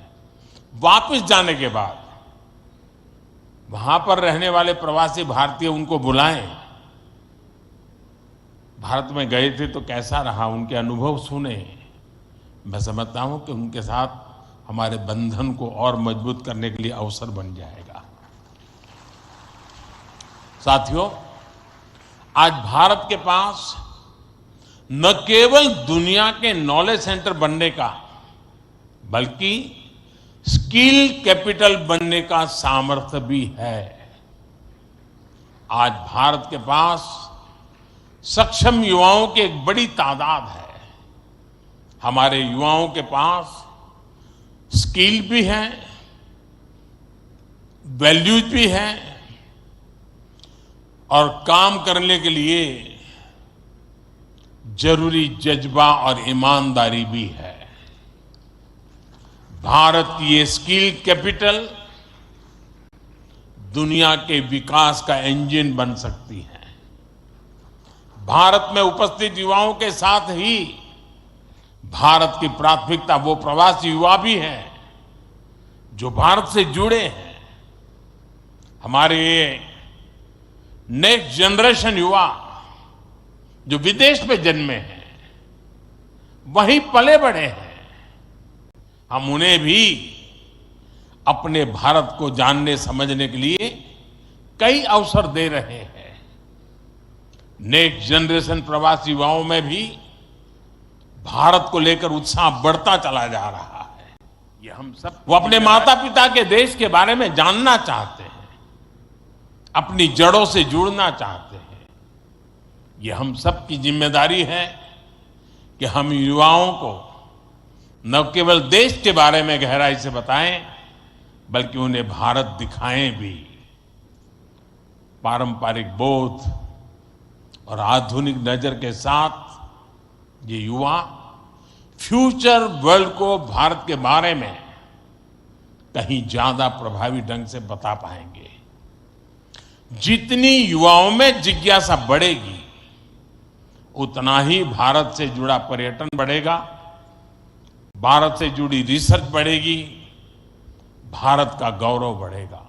वापस जाने के बाद वहां पर रहने वाले प्रवासी भारतीय उनको बुलाएं, भारत में गए थे तो कैसा रहा, उनके अनुभव सुने। मैं समझता हूं कि उनके साथ हमारे बंधन को और मजबूत करने के लिए अवसर बन जाएगा। साथियों, आज भारत के पास न केवल दुनिया के नॉलेज सेंटर बनने का, बल्कि स्किल कैपिटल बनने का सामर्थ्य भी है। आज भारत के पास सक्षम युवाओं की एक बड़ी तादाद है। हमारे युवाओं के पास स्किल भी है, वैल्यूज भी है और काम करने के लिए जरूरी जज्बा और ईमानदारी भी है। भारत की ये स्किल कैपिटल दुनिया के विकास का इंजन बन सकती है। भारत में उपस्थित युवाओं के साथ ही भारत की प्राथमिकता वो प्रवासी युवा भी हैं जो भारत से जुड़े हैं। हमारे नेक्स्ट जनरेशन युवा जो विदेश में जन्मे हैं, वहीं पले बड़े हैं, हम उन्हें भी अपने भारत को जानने समझने के लिए कई अवसर दे रहे हैं। नेक्स्ट जनरेशन प्रवासी युवाओं में भी भारत को लेकर उत्साह बढ़ता चला जा रहा है। ये हम सब, वो अपने माता पिता के देश के बारे में जानना चाहते हैं, अपनी जड़ों से जुड़ना चाहते हैं। ये हम सब की जिम्मेदारी है कि हम युवाओं को न केवल देश के बारे में गहराई से बताएं, बल्कि उन्हें भारत दिखाएं भी। पारंपरिक बोध और आधुनिक नजर के साथ ये युवा फ्यूचर वर्ल्ड को भारत के बारे में कहीं ज्यादा प्रभावी ढंग से बता पाएंगे। जितनी युवाओं में जिज्ञासा बढ़ेगी, उतना ही भारत से जुड़ा पर्यटन बढ़ेगा, भारत से जुड़ी रिसर्च बढ़ेगी, भारत का गौरव बढ़ेगा।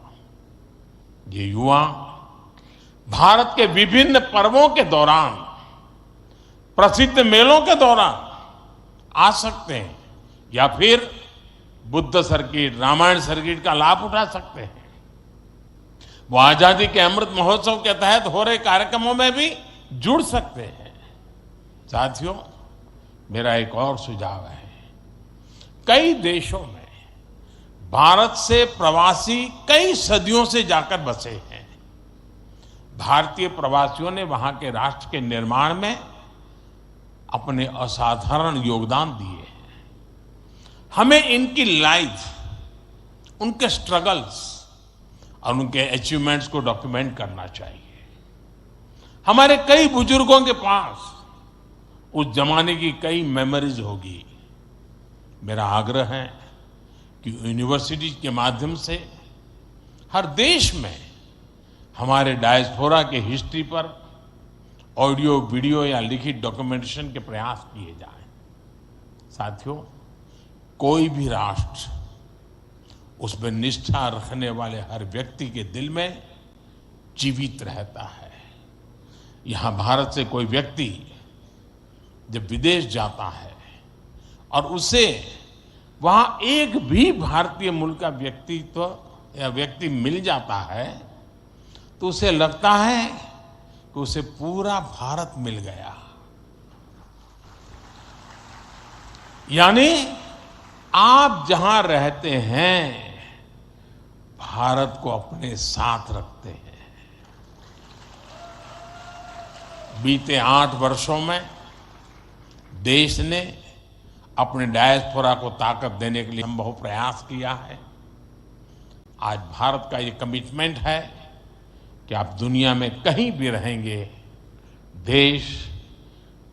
ये युवा भारत के विभिन्न पर्वों के दौरान, प्रसिद्ध मेलों के दौरान आ सकते हैं या फिर बुद्ध सर्किट, रामायण सर्किट का लाभ उठा सकते हैं। वो आजादी के अमृत महोत्सव के तहत हो रहे कार्यक्रमों में भी जुड़ सकते हैं। साथियों, मेरा एक और सुझाव है। कई देशों में भारत से प्रवासी कई सदियों से जाकर बसे हैं। भारतीय प्रवासियों ने वहां के राष्ट्र के निर्माण में अपने असाधारण योगदान दिए हैं। हमें इनकी लाइफ, उनके स्ट्रगल्स और उनके अचीवमेंट्स को डॉक्यूमेंट करना चाहिए। हमारे कई बुजुर्गों के पास उस जमाने की कई मेमोरीज होगी। मेरा आग्रह है कि यूनिवर्सिटी के माध्यम से हर देश में हमारे डायस्पोरा के हिस्ट्री पर ऑडियो, वीडियो या लिखित डॉक्यूमेंटेशन के प्रयास किए जाएं। साथियों, कोई भी राष्ट्र उसमें निष्ठा रखने वाले हर व्यक्ति के दिल में जीवित रहता है। यहां भारत से कोई व्यक्ति जब विदेश जाता है और उसे वहां एक भी भारतीय मूल का व्यक्तित्व या व्यक्ति मिल जाता है, तो उसे लगता है कि उसे पूरा भारत मिल गया। यानी आप जहां रहते हैं, भारत को अपने साथ रखते हैं। बीते 8 वर्षों में देश ने अपने डायस्पोरा को ताकत देने के लिए हम बहुत प्रयास किया है। आज भारत का ये कमिटमेंट है कि आप दुनिया में कहीं भी रहेंगे, देश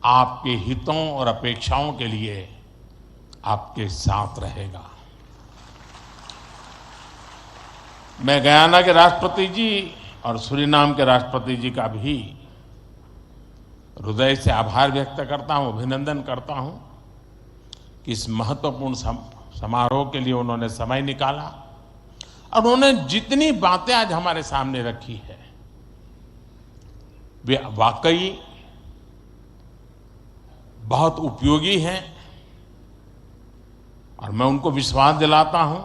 आपके हितों और अपेक्षाओं के लिए आपके साथ रहेगा। मैं गयाना के राष्ट्रपति जी और सूरीनाम के राष्ट्रपति जी का भी हृदय से आभार व्यक्त करता हूं, अभिनंदन करता हूं कि इस महत्वपूर्ण समारोह के लिए उन्होंने समय निकाला और उन्होंने जितनी बातें आज हमारे सामने रखी है वे वाकई बहुत उपयोगी हैं और मैं उनको विश्वास दिलाता हूं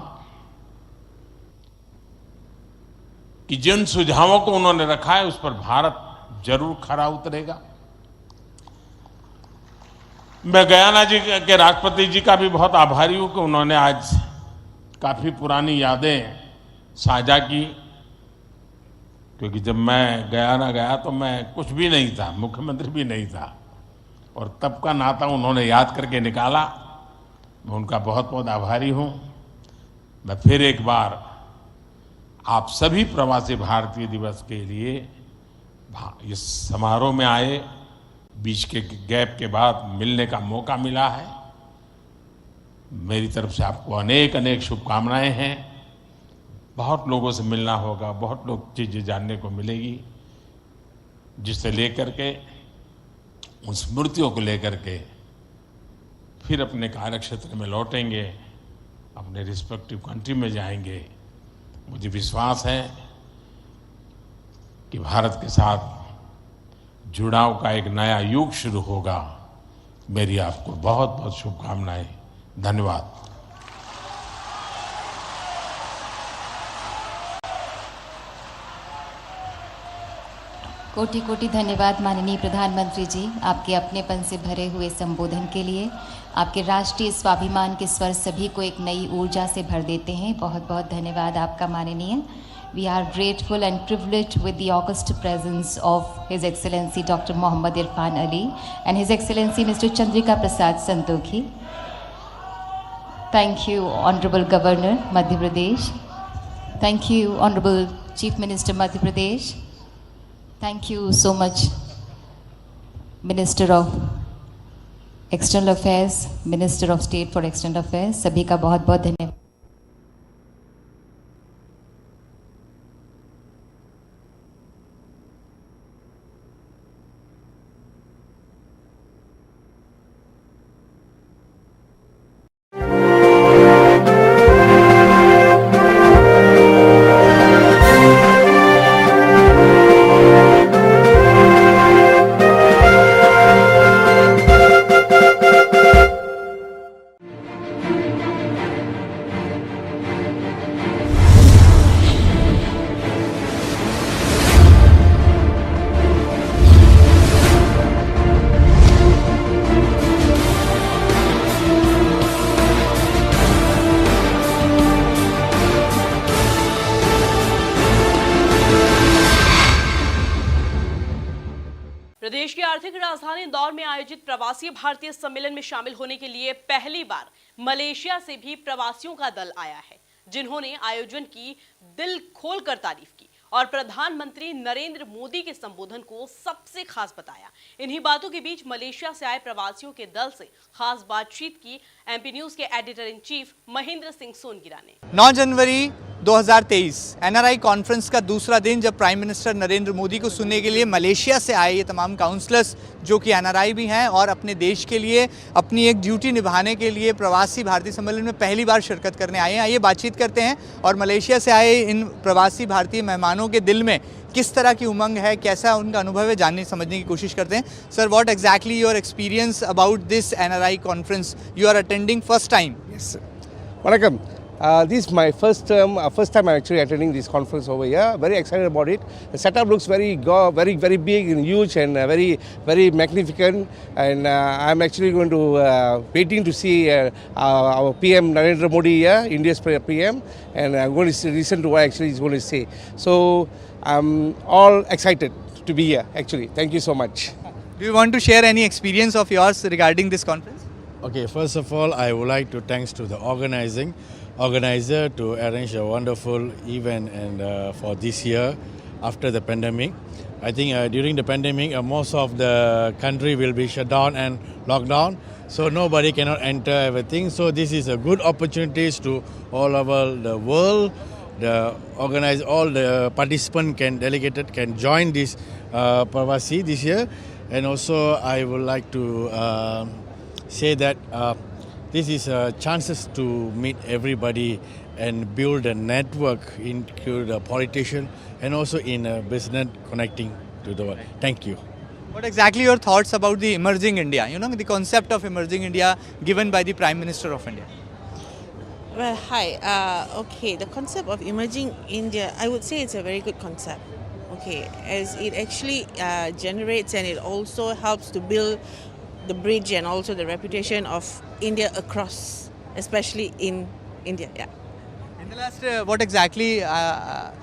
कि जिन सुझावों को उन्होंने रखा है उस पर भारत जरूर खरा उतरेगा। मैं गयाना जी के राष्ट्रपति जी का भी बहुत आभारी हूं कि उन्होंने आज काफी पुरानी यादें साझा की, क्योंकि जब मैं गयाना गया तो मैं कुछ भी नहीं था, मुख्यमंत्री भी नहीं था, और तब का नाता उन्होंने याद करके निकाला। मैं उनका बहुत बहुत आभारी हूं। मैं फिर एक बार आप सभी प्रवासी भारतीय दिवस के लिए इस समारोह में आए, बीच के गैप के बाद मिलने का मौका मिला है। मेरी तरफ से आपको अनेक अनेक शुभकामनाएं हैं। बहुत लोगों से मिलना होगा, बहुत लोग चीज़ें जानने को मिलेगी, जिससे लेकर के उन स्मृतियों को लेकर के फिर अपने कार्यक्षेत्र में लौटेंगे, अपने रिस्पेक्टिव कंट्री में जाएंगे। मुझे विश्वास है कि भारत के साथ जुड़ाव का एक नया युग शुरू होगा। मेरी आपको बहुत बहुत शुभकामनाएं। धन्यवाद। कोटि कोटि धन्यवाद माननीय प्रधानमंत्री जी, आपके अपनेपन से भरे हुए संबोधन के लिए। आपके राष्ट्रीय स्वाभिमान के स्वर सभी को एक नई ऊर्जा से भर देते हैं। बहुत बहुत धन्यवाद आपका माननीय। We are grateful and privileged with the august presence of His Excellency Dr. Mohammad Irfan Ali and His Excellency Mr. Chandrika Prasad Santokhi. Thank you, Honorable Governor, Madhya Pradesh. Thank you, Honorable Chief Minister, Madhya Pradesh. Thank you so much, Minister of External Affairs, Minister of State for External Affairs. सभी का बहुत बहुत धन्यवाद। प्रदेश की आर्थिक राजधानी इंदौर में आयोजित प्रवासी भारतीय सम्मेलन में शामिल होने के लिए पहली बार मलेशिया से भी प्रवासियों का दल आया है, जिन्होंने आयोजन की दिल खोलकर तारीफ की और प्रधानमंत्री नरेंद्र मोदी के संबोधन को सबसे खास बताया। इन्हीं बातों के बीच मलेशिया से आए प्रवासियों के दल से खास बातचीत की एमपी न्यूज के editor in chief Mahendra Singh Songira ने। 9 जनवरी 2023 एनआरआई कॉन्फ्रेंस का दूसरा दिन, जब प्राइम मिनिस्टर नरेंद्र मोदी को सुनने के लिए मलेशिया से आए ये तमाम काउंसलर्स जो कि एनआरआई भी हैं और अपने देश के लिए अपनी एक ड्यूटी निभाने के लिए प्रवासी भारतीय सम्मेलन में पहली बार शिरकत करने आए हैं। आइए बातचीत करते हैं और मलेशिया से आए इन प्रवासी भारतीय मेहमानों के दिल में किस तरह की उमंग है, कैसा उनका अनुभव है, जानने समझने की कोशिश करते हैं। Sir, what exactly your experience about this NRI conference? You are attending first time? Yes. Welcome. This is my first time I'm actually attending this conference over here. Very excited about it. The setup looks very big and huge and very magnificent. And I'm actually going to waiting to see our PM Narendra Modi here, India's PM, and I'm going to listen to what actually he's going to say. So I'm all excited to be here. Actually, thank you so much. Do you want to share any experience of yours regarding this conference? Okay, first of all, I would like to thanks to the organizer to arrange a wonderful event and for this year. after the pandemic. I think during the pandemic, most of the country will be shut down and locked down, so nobody cannot enter everything. So this is a good opportunities to all over the world. All the participants delegated can join this Pravasi this year, and also I would like to say that this is chances to meet everybody and build a network into the politician and also in business connecting to the world. Thank you. What exactly your thoughts about the emerging India? You know, the concept of emerging India given by the Prime Minister of India. Well, hi. Okay, the concept of emerging India, I would say it's a very good concept. Okay, as it actually generates and it also helps to build the bridge and also the reputation of India across, especially in India. Yeah. In the last, what exactly? I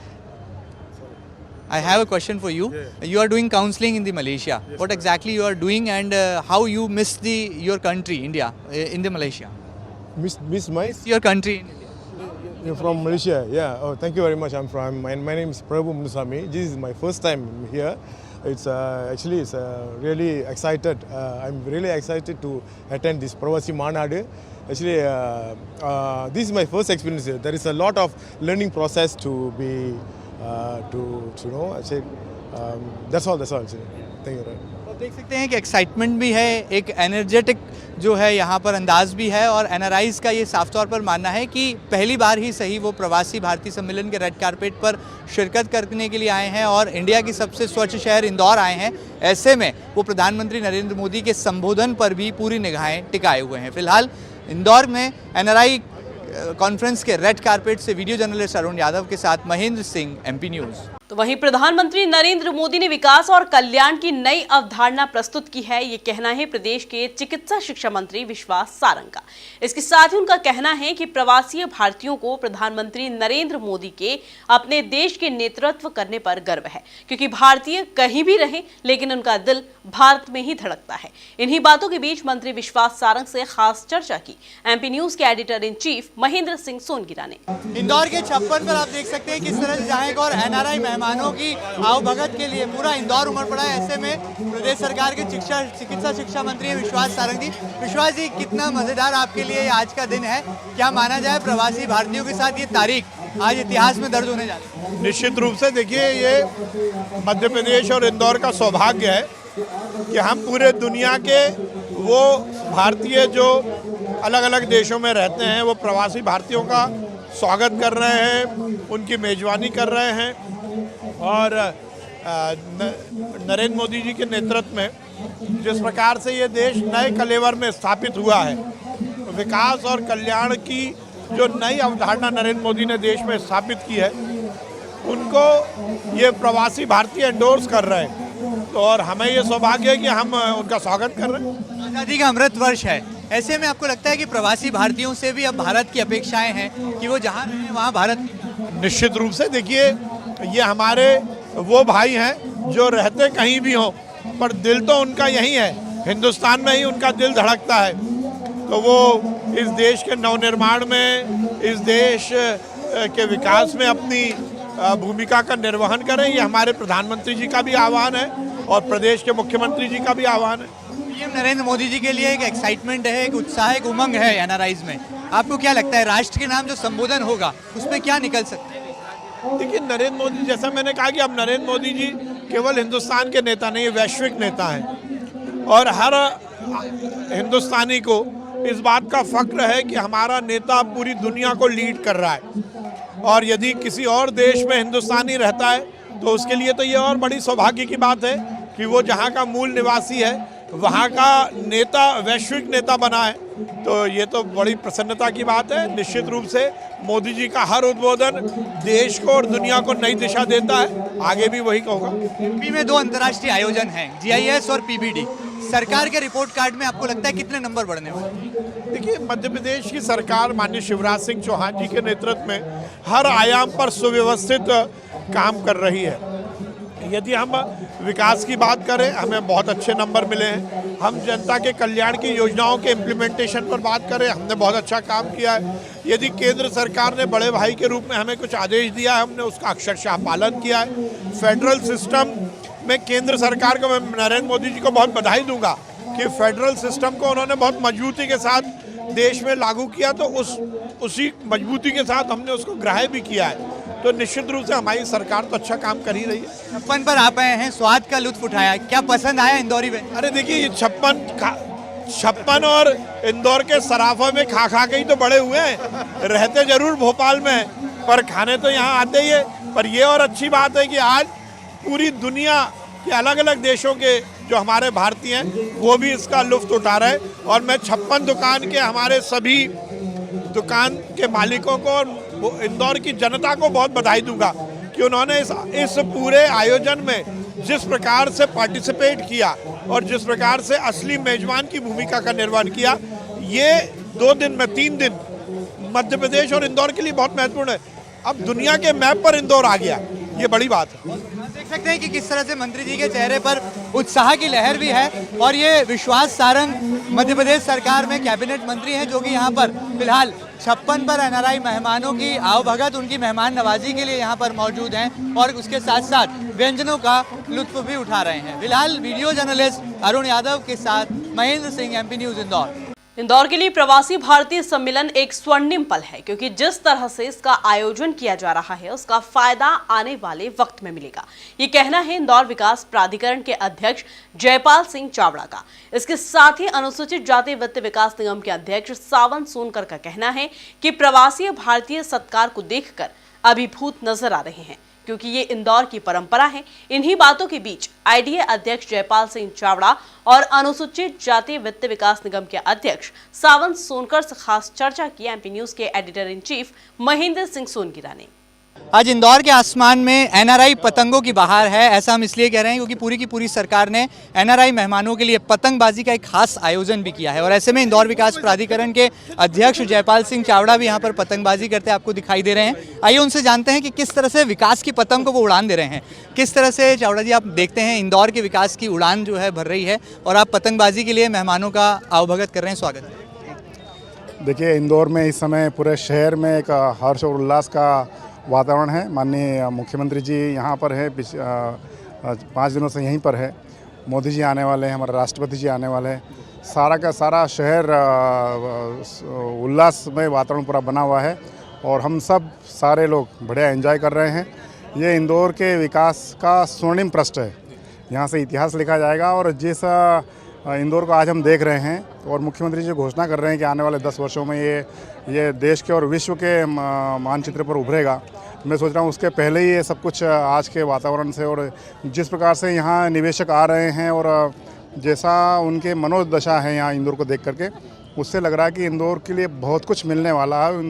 have a question for you. You are doing counseling in the Malaysia. What exactly you are doing, and how you miss your country, India, in the Malaysia? Miss my? Your country in India. You're from Malaysia, yeah. Oh, thank you very much. My name is Prabhu Musami. This is my first time here. It's actually it's really excited. I'm really excited to attend this Pravasi Manadu. Actually, this is my first experience here. There is a lot of learning process to be to know. Actually, that's all. Actually. Thank you. आप देख सकते हैं कि एक्साइटमेंट भी है, एक एनर्जेटिक जो है यहाँ पर अंदाज भी है, और एनआरआईज़ का ये साफ तौर पर मानना है कि पहली बार ही सही वो प्रवासी भारतीय सम्मेलन के रेड कारपेट पर शिरकत करने के लिए आए हैं और इंडिया की सबसे स्वच्छ शहर इंदौर आए हैं। ऐसे में वो प्रधानमंत्री नरेंद्र मोदी के संबोधन पर भी पूरी निगाहें टिकाए हुए हैं। फिलहाल इंदौर में एनआरआई कॉन्फ्रेंस के रेड कारपेट से वीडियो जर्नलिस्ट अरुण यादव के साथ महेंद्र सिंह, एमपी न्यूज़। तो वहीं प्रधानमंत्री नरेंद्र मोदी ने विकास और कल्याण की नई अवधारणा प्रस्तुत की है, ये कहना है प्रदेश के चिकित्सा शिक्षा मंत्री विश्वास सारंग का। इसके साथ ही उनका कहना है कि प्रवासी भारतीयों को प्रधानमंत्री नरेंद्र मोदी के अपने देश के नेतृत्व करने पर गर्व है, क्योंकि भारतीय कहीं भी रहे लेकिन उनका दिल भारत में ही धड़कता है। इन्हीं बातों के बीच मंत्री विश्वास सारंग से खास चर्चा की एमपी न्यूज के editor in chief Mahendra Singh Songira ने। इंदौर के 56 पर आप देख सकते हैं किस तरह जाएगा और एनआरआई मेहमानों की आवभगत के लिए पूरा इंदौर उमड़ पड़ा है। ऐसे में प्रदेश सरकार के चिकित्सा शिक्षा मंत्री विश्वास सारंग जी। विश्वास जी, कितना मजेदार आपके लिए आज का दिन है, क्या माना जाए प्रवासी भारतीयों के साथ ये तारीख आज इतिहास में दर्ज होने जा रही है? निश्चित रूप से देखिए, ये मध्य प्रदेश और इंदौर का सौभाग्य है कि हम पूरे दुनिया के वो भारतीय जो अलग अलग देशों में रहते हैं वो प्रवासी भारतीयों का स्वागत कर रहे हैं, उनकी मेजबानी कर रहे हैं, और नरेंद्र मोदी जी के नेतृत्व में जिस प्रकार से ये देश नए कलेवर में स्थापित हुआ है, विकास और कल्याण की जो नई अवधारणा नरेंद्र मोदी ने देश में स्थापित की है, उनको ये प्रवासी भारतीय एंडोर्स कर रहे हैं। तो और हमें ये सौभाग्य है कि हम उनका स्वागत कर रहे हैं। आज़ादी का अमृत वर्ष है, ऐसे में आपको लगता है कि प्रवासी भारतीयों से भी अब भारत की अपेक्षाएं हैं कि वो जहाँ रहें वहाँ भारत? निश्चित रूप से देखिए, ये हमारे वो भाई हैं जो रहते कहीं भी हों पर दिल तो उनका यही है, हिंदुस्तान में ही उनका दिल धड़कता है। तो वो इस देश के नवनिर्माण में, इस देश के विकास में अपनी भूमिका का निर्वहन करें, ये हमारे प्रधानमंत्री जी का भी आह्वान है और प्रदेश के मुख्यमंत्री जी का भी आह्वान है। पीएम नरेंद्र मोदी जी के लिए एक एक्साइटमेंट है, एक उत्साह, एक उमंग है एनआरआईज में। आपको क्या लगता है राष्ट्र के नाम जो संबोधन होगा उसमें क्या निकल सकता है? देखिए, नरेंद्र मोदी, जैसा मैंने कहा कि अब नरेंद्र मोदी जी केवल हिंदुस्तान के नेता नहीं, वैश्विक नेता हैं और हर हिंदुस्तानी को इस बात का फख्र है कि हमारा नेता पूरी दुनिया को लीड कर रहा है। और यदि किसी और देश में हिंदुस्तानी रहता है तो उसके लिए तो ये और बड़ी सौभाग्य की बात है कि वो जहाँ का मूल निवासी है वहाँ का नेता वैश्विक नेता बना है। तो ये तो बड़ी प्रसन्नता की बात है। निश्चित रूप से मोदी जी का हर उद्बोधन देश को और दुनिया को नई दिशा देता है, आगे भी वही कहूँगा। यूपी में 2 अंतर्राष्ट्रीय आयोजन हैं, GIS और PBD। सरकार के रिपोर्ट कार्ड में आपको लगता है कितने नंबर बढ़ने वाले? देखिए, मध्य प्रदेश की सरकार माननीय शिवराज सिंह चौहान जी के नेतृत्व में हर आयाम पर सुव्यवस्थित काम कर रही है। यदि हम विकास की बात करें, हमें बहुत अच्छे नंबर मिले हैं। हम जनता के कल्याण की योजनाओं के इम्प्लीमेंटेशन पर बात करें, हमने बहुत अच्छा काम किया है। यदि केंद्र सरकार ने बड़े भाई के रूप में हमें कुछ आदेश दिया है, हमने उसका अक्षरशः पालन किया है। फेडरल सिस्टम में केंद्र सरकार को, मैं नरेंद्र मोदी जी को बहुत बधाई दूंगा कि फेडरल सिस्टम को उन्होंने बहुत मजबूती के साथ देश में लागू किया, तो उसी मजबूती के साथ हमने उसको ग्राह्य भी किया है। तो निश्चित रूप से हमारी सरकार तो अच्छा काम कर ही रही है। 56 पर आप आए हैं, स्वाद का लुत्फ उठाया, क्या पसंद आया इंदौरी में? अरे देखिए, ये 56 और इंदौर के सराफा में खा खा के ही तो बड़े हुए हैं। रहते जरूर भोपाल में, पर खाने तो यहाँ आते ही है। पर ये और अच्छी बात है कि आज पूरी दुनिया के अलग अलग देशों के जो हमारे भारतीय हैं वो भी इसका लुत्फ उठा रहे हैं। और मैं 56 दुकान के हमारे सभी दुकान के मालिकों को और इंदौर की जनता को बहुत बधाई दूंगा कि उन्होंने इस पूरे आयोजन में जिस प्रकार से पार्टिसिपेट किया और जिस प्रकार से असली मेजबान की भूमिका का निर्वहन किया। ये 2 दिन में 3 दिन मध्य प्रदेश और इंदौर के लिए बहुत महत्वपूर्ण है। अब दुनिया के मैप पर इंदौर आ गया, ये बड़ी बात है। देख सकते हैं कि किस तरह से मंत्री जी के चेहरे पर उत्साह की लहर भी है। और ये विश्वास सारंग मध्य प्रदेश सरकार में कैबिनेट मंत्री हैं, जो कि यहाँ पर फिलहाल 56 पर एनआरआई मेहमानों की आवभगत, उनकी मेहमान नवाजी के लिए यहाँ पर मौजूद हैं और उसके साथ साथ व्यंजनों का लुत्फ भी उठा रहे हैं। फिलहाल वीडियो जर्नलिस्ट अरुण यादव के साथ महेंद्र सिंह, MP न्यूज इंदौर। इंदौर के लिए प्रवासी भारतीय सम्मेलन एक स्वर्णिम पल है, क्योंकि जिस तरह से इसका आयोजन किया जा रहा है उसका फायदा आने वाले वक्त में मिलेगा। ये कहना है इंदौर विकास प्राधिकरण के अध्यक्ष जयपाल सिंह चावड़ा का। इसके साथ ही अनुसूचित जाति वित्त विकास निगम के अध्यक्ष सावन सोनकर का कहना है कि प्रवासी भारतीय सत्कार को देखकर अभिभूत नजर आ रहे हैं, क्योंकि ये इंदौर की परंपरा है। इन्हीं बातों के बीच आईडीए अध्यक्ष जयपाल सिंह चावड़ा और अनुसूचित जाति वित्त विकास निगम के अध्यक्ष सावन सोनकर से खास चर्चा की MP न्यूज के editor in chief Mahendra Singh Songira ने। आज इंदौर के आसमान में एनआरआई पतंगों की बहार है। ऐसा हम इसलिए कह रहे हैं क्योंकि पूरी की पूरी सरकार ने एनआरआई मेहमानों के लिए पतंगबाजी का एक खास आयोजन भी किया है। और ऐसे में इंदौर विकास प्राधिकरण के अध्यक्ष जयपाल सिंह चावड़ा भी यहाँ पर पतंगबाजी करते आपको दिखाई दे रहे हैं। आइए उनसे जानते हैं कि किस तरह से विकास की पतंग को वो उड़ान दे रहे हैं। किस तरह से चावड़ा जी आप देखते हैं इंदौर के विकास की उड़ान जो है भर रही है और आप पतंगबाजी के लिए मेहमानों का आवभगत कर रहे हैं, स्वागत है। देखिए, इंदौर में इस समय पूरे शहर में एक हर्ष और उल्लास का वातावरण है। माननीय मुख्यमंत्री जी यहाँ पर है, 5 दिनों से यहीं पर है। मोदी जी आने वाले हैं, हमारे राष्ट्रपति जी आने वाले हैं। सारा का सारा शहर उल्लासमय वातावरण पूरा बना हुआ है और हम सब सारे लोग बढ़िया एंजॉय कर रहे हैं। ये इंदौर के विकास का स्वर्णिम पृष्ठ है, यहाँ से इतिहास लिखा जाएगा। और जिस इंदौर को आज हम देख रहे हैं और मुख्यमंत्री जी घोषणा कर रहे हैं कि आने वाले 10 वर्षों में ये देश के और विश्व के मानचित्र पर उभरेगा। मैं सोच रहा हूँ उसके पहले ही ये सब कुछ आज के वातावरण से और जिस प्रकार से यहाँ निवेशक आ रहे हैं और जैसा उनके मनोदशा है यहाँ इंदौर को देख करके, उससे लग रहा है कि इंदौर के लिए बहुत कुछ मिलने वाला है।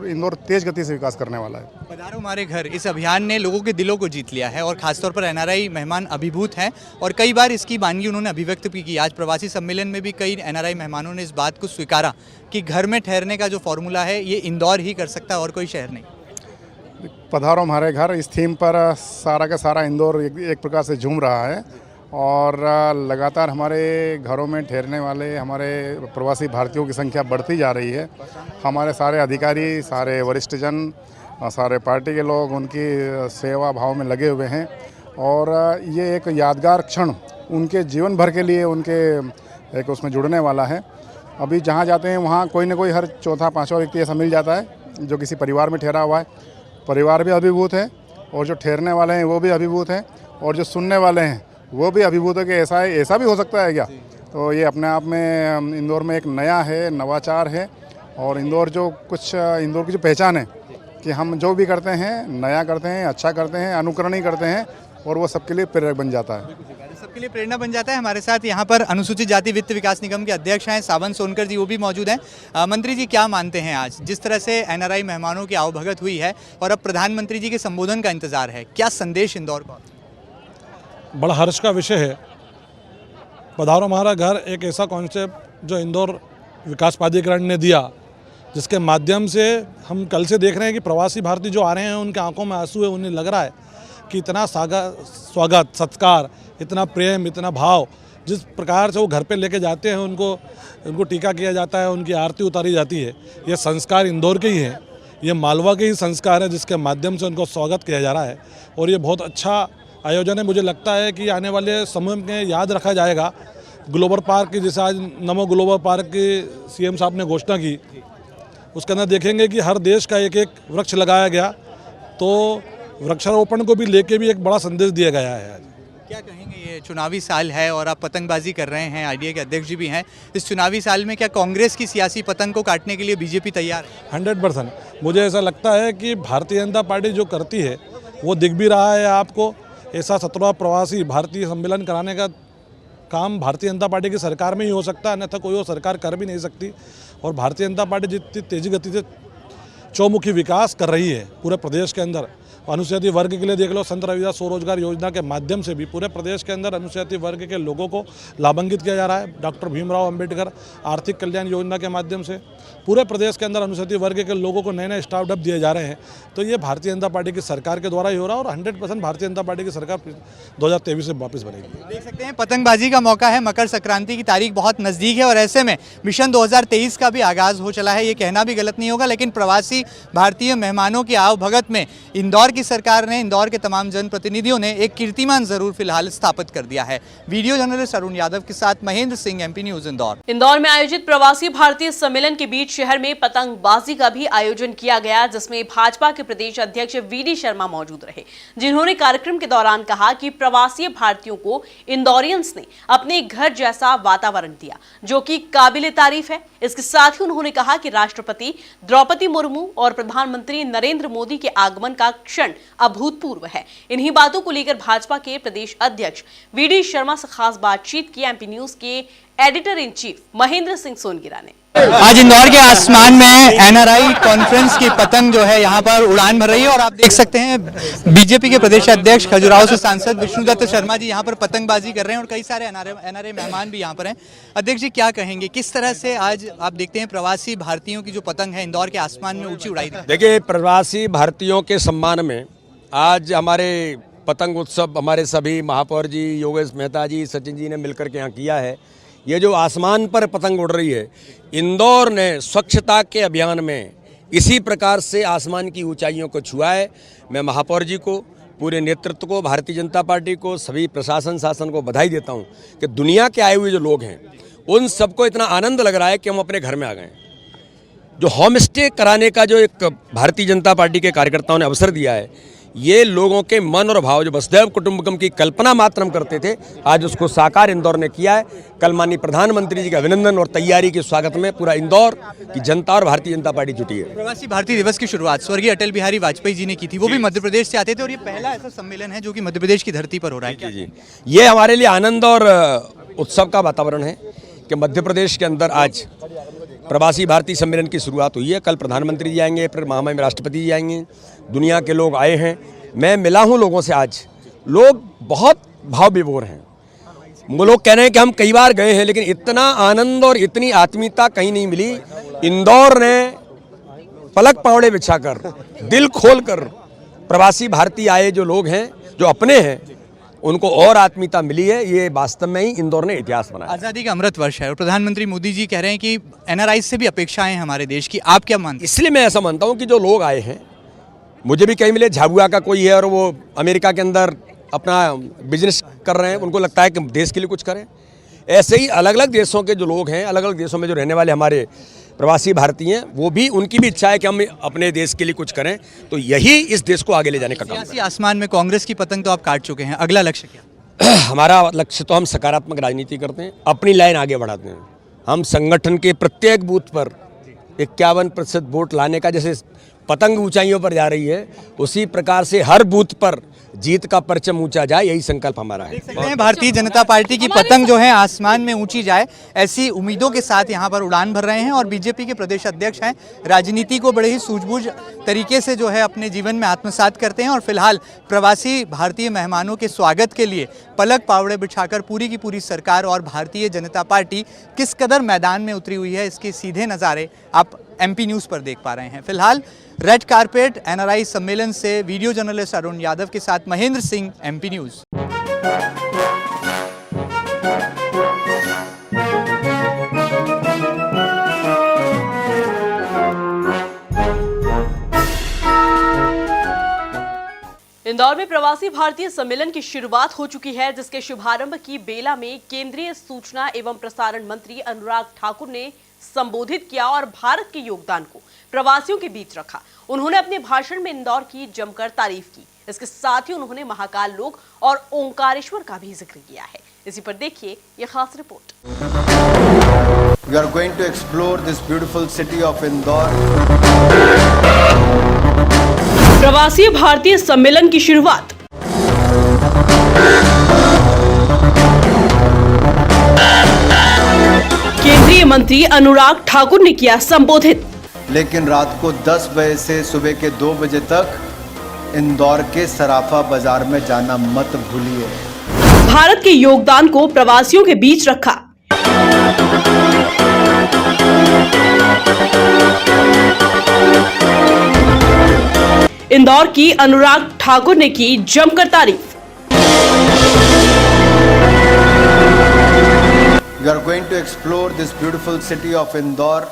इंदौर तेज गति से विकास करने वाला है। पधारो हमारे घर, इस अभियान ने लोगों के दिलों को जीत लिया है और खासतौर पर एनआरआई मेहमान अभिभूत हैं और कई बार इसकी वानगी उन्होंने अभिव्यक्त भी की। आज प्रवासी सम्मेलन में भी कई एनआरआई मेहमानों ने इस बात को स्वीकारा कि घर में ठहरने का जो फॉर्मूला है ये इंदौर ही कर सकता है और कोई शहर नहीं। पधारो हमारे घर, इस थीम पर सारा का सारा इंदौर एक प्रकार से झूम रहा है और लगातार हमारे घरों में ठहरने वाले हमारे प्रवासी भारतीयों की संख्या बढ़ती जा रही है। हमारे सारे अधिकारी, सारे वरिष्ठजन, सारे पार्टी के लोग उनकी सेवा भाव में लगे हुए हैं और ये एक यादगार क्षण उनके जीवन भर के लिए उनके एक उसमें जुड़ने वाला है। अभी जहाँ जाते हैं वहाँ कोई ना कोई हर चौथा पाँचवा व्यक्ति ऐसा मिल जाता है जो किसी परिवार में ठहरा हुआ है। परिवार भी अभिभूत है और जो ठहरने वाले हैं वो भी अभिभूत हैं और जो सुनने वाले हैं वो भी अभिभूत है कि ऐसा भी हो सकता है क्या। तो ये अपने आप में इंदौर में एक नया है, नवाचार है और इंदौर की जो पहचान है कि हम जो भी करते हैं नया करते हैं, अच्छा करते हैं, अनुकरणीय करते हैं और वो सबके लिए प्रेरक बन जाता है, सबके लिए प्रेरणा बन जाता है। हमारे साथ यहाँ पर अनुसूचित जाति वित्त विकास निगम के अध्यक्ष हैं सावन सोनकर जी, वो भी मौजूद हैं। मंत्री जी, क्या मानते हैं आज जिस तरह से एनआरआई मेहमानों की आवभगत हुई है और अब प्रधानमंत्री जी के संबोधन का इंतजार है, क्या संदेश इंदौर को? बड़ा हर्ष का विषय है। पधारो हमारा घर एक ऐसा कॉन्सेप्ट जो इंदौर विकास प्राधिकरण ने दिया, जिसके माध्यम से हम कल से देख रहे हैं कि प्रवासी भारतीय जो आ रहे हैं उनके आंखों में आंसू है। उन्हें लग रहा है कि इतना स्वागत सत्कार, इतना प्रेम, इतना भाव, जिस प्रकार से वो घर पे लेके जाते हैं, उनको टीका किया जाता है, उनकी आरती उतारी जाती है, ये संस्कार इंदौर के ही हैं, ये मालवा के ही संस्कार है, जिसके माध्यम से उनको स्वागत किया जा रहा है। और ये बहुत अच्छा आयोजन है। मुझे लगता है कि आने वाले समय में याद रखा जाएगा। ग्लोबल पार्क की, जैसे आज नमो ग्लोबल पार्क की सीएम साहब ने घोषणा की, उसके अंदर देखेंगे कि हर देश का एक एक वृक्ष लगाया गया, तो वृक्षारोपण को भी लेके भी एक बड़ा संदेश दिया गया है। आज क्या कहेंगे, ये चुनावी साल है और आप पतंगबाजी कर रहे हैं, आईडिया के अध्यक्ष जी भी हैं, इस चुनावी साल में क्या कांग्रेस की सियासी पतंग को काटने के लिए बीजेपी तैयार है? 100% मुझे ऐसा लगता है कि भारतीय जनता पार्टी जो करती है वो दिख भी रहा है आपको। ऐसा 17वां प्रवासी भारतीय सम्मेलन कराने का काम भारतीय जनता पार्टी की सरकार में ही हो सकता है, अन्यथा कोई और सरकार कर भी नहीं सकती। और भारतीय जनता पार्टी जितनी तेजी गति से चौमुखी विकास कर रही है पूरे प्रदेश के अंदर, अनुसूचित वर्ग के लिए देख लो, संत रविदास स्वरोजगार योजना के माध्यम से भी पूरे प्रदेश के अंदर अनुसूचित वर्ग के लोगों को लाभान्वित किया जा रहा है। डॉक्टर भीमराव अंबेडकर आर्थिक कल्याण योजना के माध्यम से पूरे प्रदेश के अंदर अनुसूचित वर्ग के लोगों को नए नए स्टार्टअप दिए जा रहे हैं। तो ये भारतीय जनता पार्टी की सरकार के द्वारा ही हो रहा है और 100% भारतीय जनता पार्टी की सरकार 2023 से वापस बनेगी। देख सकते हैं पतंगबाजी का मौका है, मकर संक्रांति की तारीख बहुत नज़दीक है और ऐसे में मिशन 2023 का भी आगाज़ हो चला है। ये कहना भी गलत नहीं होगा, लेकिन प्रवासी भारतीय मेहमानों की आवभगत में इंदौर की सरकार ने, इंदौर के तमाम जनप्रतिनिधियों ने एक कीर्तिमान जरूर फिलहाल स्थापित कर दिया है। वीडियो जर्नलिस्ट अरुण यादव के साथ महेंद्र सिंह, MP न्यूज़ इंदौर। इंदौर में आयोजित प्रवासी भारतीय सम्मेलन के बीच शहर में पतंगबाजी का भी आयोजन किया गया, जिसमें भाजपा के प्रदेश अध्यक्ष VD शर्मा मौजूद रहे, जिन्होंने कार्यक्रम के दौरान कहा कि प्रवासी भारतीयों को इंदौरियंस ने अपने घर जैसा वातावरण दिया, जो कि काबिले तारीफ है। इसके साथ ही उन्होंने कहा कि राष्ट्रपति द्रौपदी मुर्मू और प्रधानमंत्री नरेंद्र मोदी के आगमन का क्षण अभूतपूर्व है। इन्हीं बातों को लेकर भाजपा के प्रदेश अध्यक्ष VD शर्मा से खास बातचीत की MP न्यूज़ के editor in chief Mahendra Singh Songira ने। आज इंदौर के आसमान में NRI कॉन्फ्रेंस की पतंग जो है यहाँ पर उड़ान भर रही है और आप देख सकते हैं बीजेपी के प्रदेश अध्यक्ष खजुराहो से सांसद विष्णुदत्त शर्मा जी यहाँ पर पतंगबाजी कर रहे हैं और कई सारे NRI मेहमान भी यहाँ पर हैं। अध्यक्ष जी, क्या कहेंगे, किस तरह से आज आप देखते हैं प्रवासी भारतीयों की जो पतंग है इंदौर के आसमान में ऊंची उड़ाई? देखिए, प्रवासी भारतीयों के सम्मान में आज हमारे पतंग उत्सव हमारे सभी महापौर जी, योगेश मेहता जी, सचिन जी ने मिलकर के यहाँ किया है। ये जो आसमान पर पतंग उड़ रही है, इंदौर ने स्वच्छता के अभियान में इसी प्रकार से आसमान की ऊंचाइयों को छुआ है। मैं महापौर जी को, पूरे नेतृत्व को, भारतीय जनता पार्टी को, सभी प्रशासन शासन को बधाई देता हूं कि दुनिया के आए हुए जो लोग हैं उन सबको इतना आनंद लग रहा है कि हम अपने घर में आ गए। जो होम स्टे कराने का जो एक भारतीय जनता पार्टी के कार्यकर्ताओं ने अवसर दिया है, ये लोगों के मन और भाव, जो वसुधैव कुटुंबकम की कल्पना मात्र हम करते थे, आज उसको साकार इंदौर ने किया है। कल माननीय प्रधानमंत्री जी का अभिनंदन और तैयारी के स्वागत में पूरा इंदौर की जनता और भारतीय जनता पार्टी जुटी है। प्रवासी भारतीय दिवस की शुरुआत स्वर्गीय अटल बिहारी वाजपेयी जी ने की थी, वो भी मध्य प्रदेश से आते थे और ये पहला ऐसा सम्मेलन है जो कि मध्य प्रदेश की धरती पर हो रहा है। जी, ये हमारे लिए आनंद और उत्सव का वातावरण है कि मध्य प्रदेश के अंदर आज प्रवासी भारतीय सम्मेलन की शुरुआत हुई है। कल प्रधानमंत्री जी आएंगे, फिर महामहिम में राष्ट्रपति जी आएंगे, दुनिया के लोग आए हैं। मैं मिला हूं लोगों से, आज लोग बहुत भाव विभोर हैं। वो लोग कह रहे हैं कि हम कई बार गए हैं लेकिन इतना आनंद और इतनी आत्मीयता कहीं नहीं मिली। इंदौर ने पलक पावड़े बिछाकर, दिल खोलकर प्रवासी भारतीय आए जो लोग हैं, जो अपने हैं, उनको और आत्मीयता मिली है। ये वास्तव में ही इंदौर ने इतिहास बनाया। आज़ादी का अमृत वर्ष है और प्रधानमंत्री मोदी जी कह रहे हैं कि NRI से भी अपेक्षाएं हैं हमारे देश की, आप क्या मानते हैं? इसलिए मैं ऐसा मानता हूँ कि जो लोग आए हैं, मुझे भी कहीं मिले, झाबुआ का कोई है और वो अमेरिका के अंदर अपना बिजनेस कर रहे हैं, उनको लगता है कि देश के लिए कुछ करें। ऐसे ही अलग अलग देशों के जो लोग हैं, अलग अलग देशों में जो रहने वाले हमारे प्रवासी भारतीय हैं, वो भी, उनकी भी इच्छा है कि हम अपने देश के लिए कुछ करें। तो यही इस देश को आगे ले जाने का काम है। सियासी आसमान में कांग्रेस की पतंग तो आप काट चुके हैं, अगला लक्ष्य क्या? हमारा लक्ष्य तो हम सकारात्मक राजनीति करते हैं, अपनी लाइन आगे बढ़ाते हैं। हम संगठन के प्रत्येक बूथ पर 51% वोट लाने का, जैसे पतंग ऊंचाइयों पर जा रही है, उसी प्रकार से हर बूथ पर जीत का परचम ऊंचा जाए, यही संकल्प हमारा है। देख सकते हैं भारतीय जनता पार्टी की पतंग जो है आसमान में ऊंची जाए, ऐसी उम्मीदों के साथ यहाँ पर उड़ान भर रहे हैं। और बीजेपी के प्रदेश अध्यक्ष हैं, राजनीति को बड़े ही सूझबूझ तरीके से जो है अपने जीवन में आत्मसात करते हैं और फिलहाल प्रवासी भारतीय मेहमानों के स्वागत के लिए पलक पावड़े बिछाकर पूरी की पूरी सरकार और भारतीय जनता पार्टी किस कदर मैदान में उतरी हुई है, इसके सीधे नज़ारे आप MP न्यूज़ पर देख पा रहे हैं। फिलहाल रेड कारपेट NRI सम्मेलन से वीडियो जर्नलिस्ट अरुण यादव के साथ महेंद्र सिंह, MP न्यूज़। इंदौर में प्रवासी भारतीय सम्मेलन की शुरुआत हो चुकी है, जिसके शुभारंभ की बेला में केंद्रीय सूचना एवं प्रसारण मंत्री अनुराग ठाकुर ने संबोधित किया और भारत के योगदान को प्रवासियों के बीच रखा। उन्होंने अपने भाषण में इंदौर की जमकर तारीफ की। इसके साथ ही उन्होंने महाकाल लोक और ओंकारेश्वर का भी जिक्र किया है। इसी पर देखिए ये खास report. We are going to explore this beautiful city of Indore. प्रवासी भारतीय सम्मेलन की शुरुआत। केंद्रीय मंत्री अनुराग ठाकुर ने किया संबोधित। लेकिन रात को 10 बजे से सुबह के 2 बजे तक इंदौर के सराफा बाजार में जाना मत भूलिए। भारत के योगदान को प्रवासियों के बीच रखा। इंदौर की अनुराग ठाकुर ने की जमकर तारीफ। We are going to explore this beautiful city of Indore.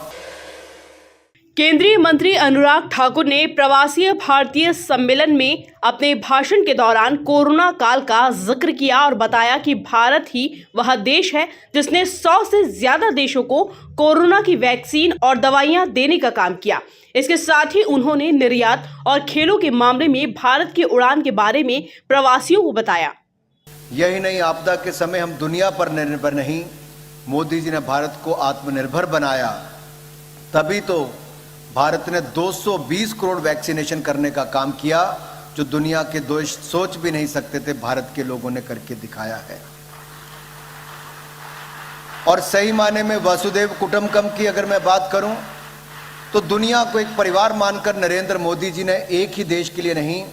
केंद्रीय मंत्री अनुराग ठाकुर ने प्रवासी भारतीय सम्मेलन में अपने भाषण के दौरान कोरोना काल का जिक्र किया और बताया कि भारत ही वह देश है जिसने 100 से ज्यादा देशों को कोरोना की वैक्सीन और दवाइयां देने का काम किया। इसके साथ ही उन्होंने निर्यात और खेलों के मामले में भारत की उड़ान के बारे में प्रवासियों को बताया। यही नहीं, आपदा के समय हम दुनिया पर निर्भर नहीं, मोदी जी ने भारत को आत्मनिर्भर बनाया। तभी तो भारत ने 220 करोड़ वैक्सीनेशन करने का काम किया, जो दुनिया के देश सोच भी नहीं सकते थे, भारत के लोगों ने करके दिखाया है। और सही माने में वसुधैव कुटुंबकम की अगर मैं बात करूं तो दुनिया को एक परिवार मानकर नरेंद्र मोदी जी ने एक ही देश के लिए नहीं,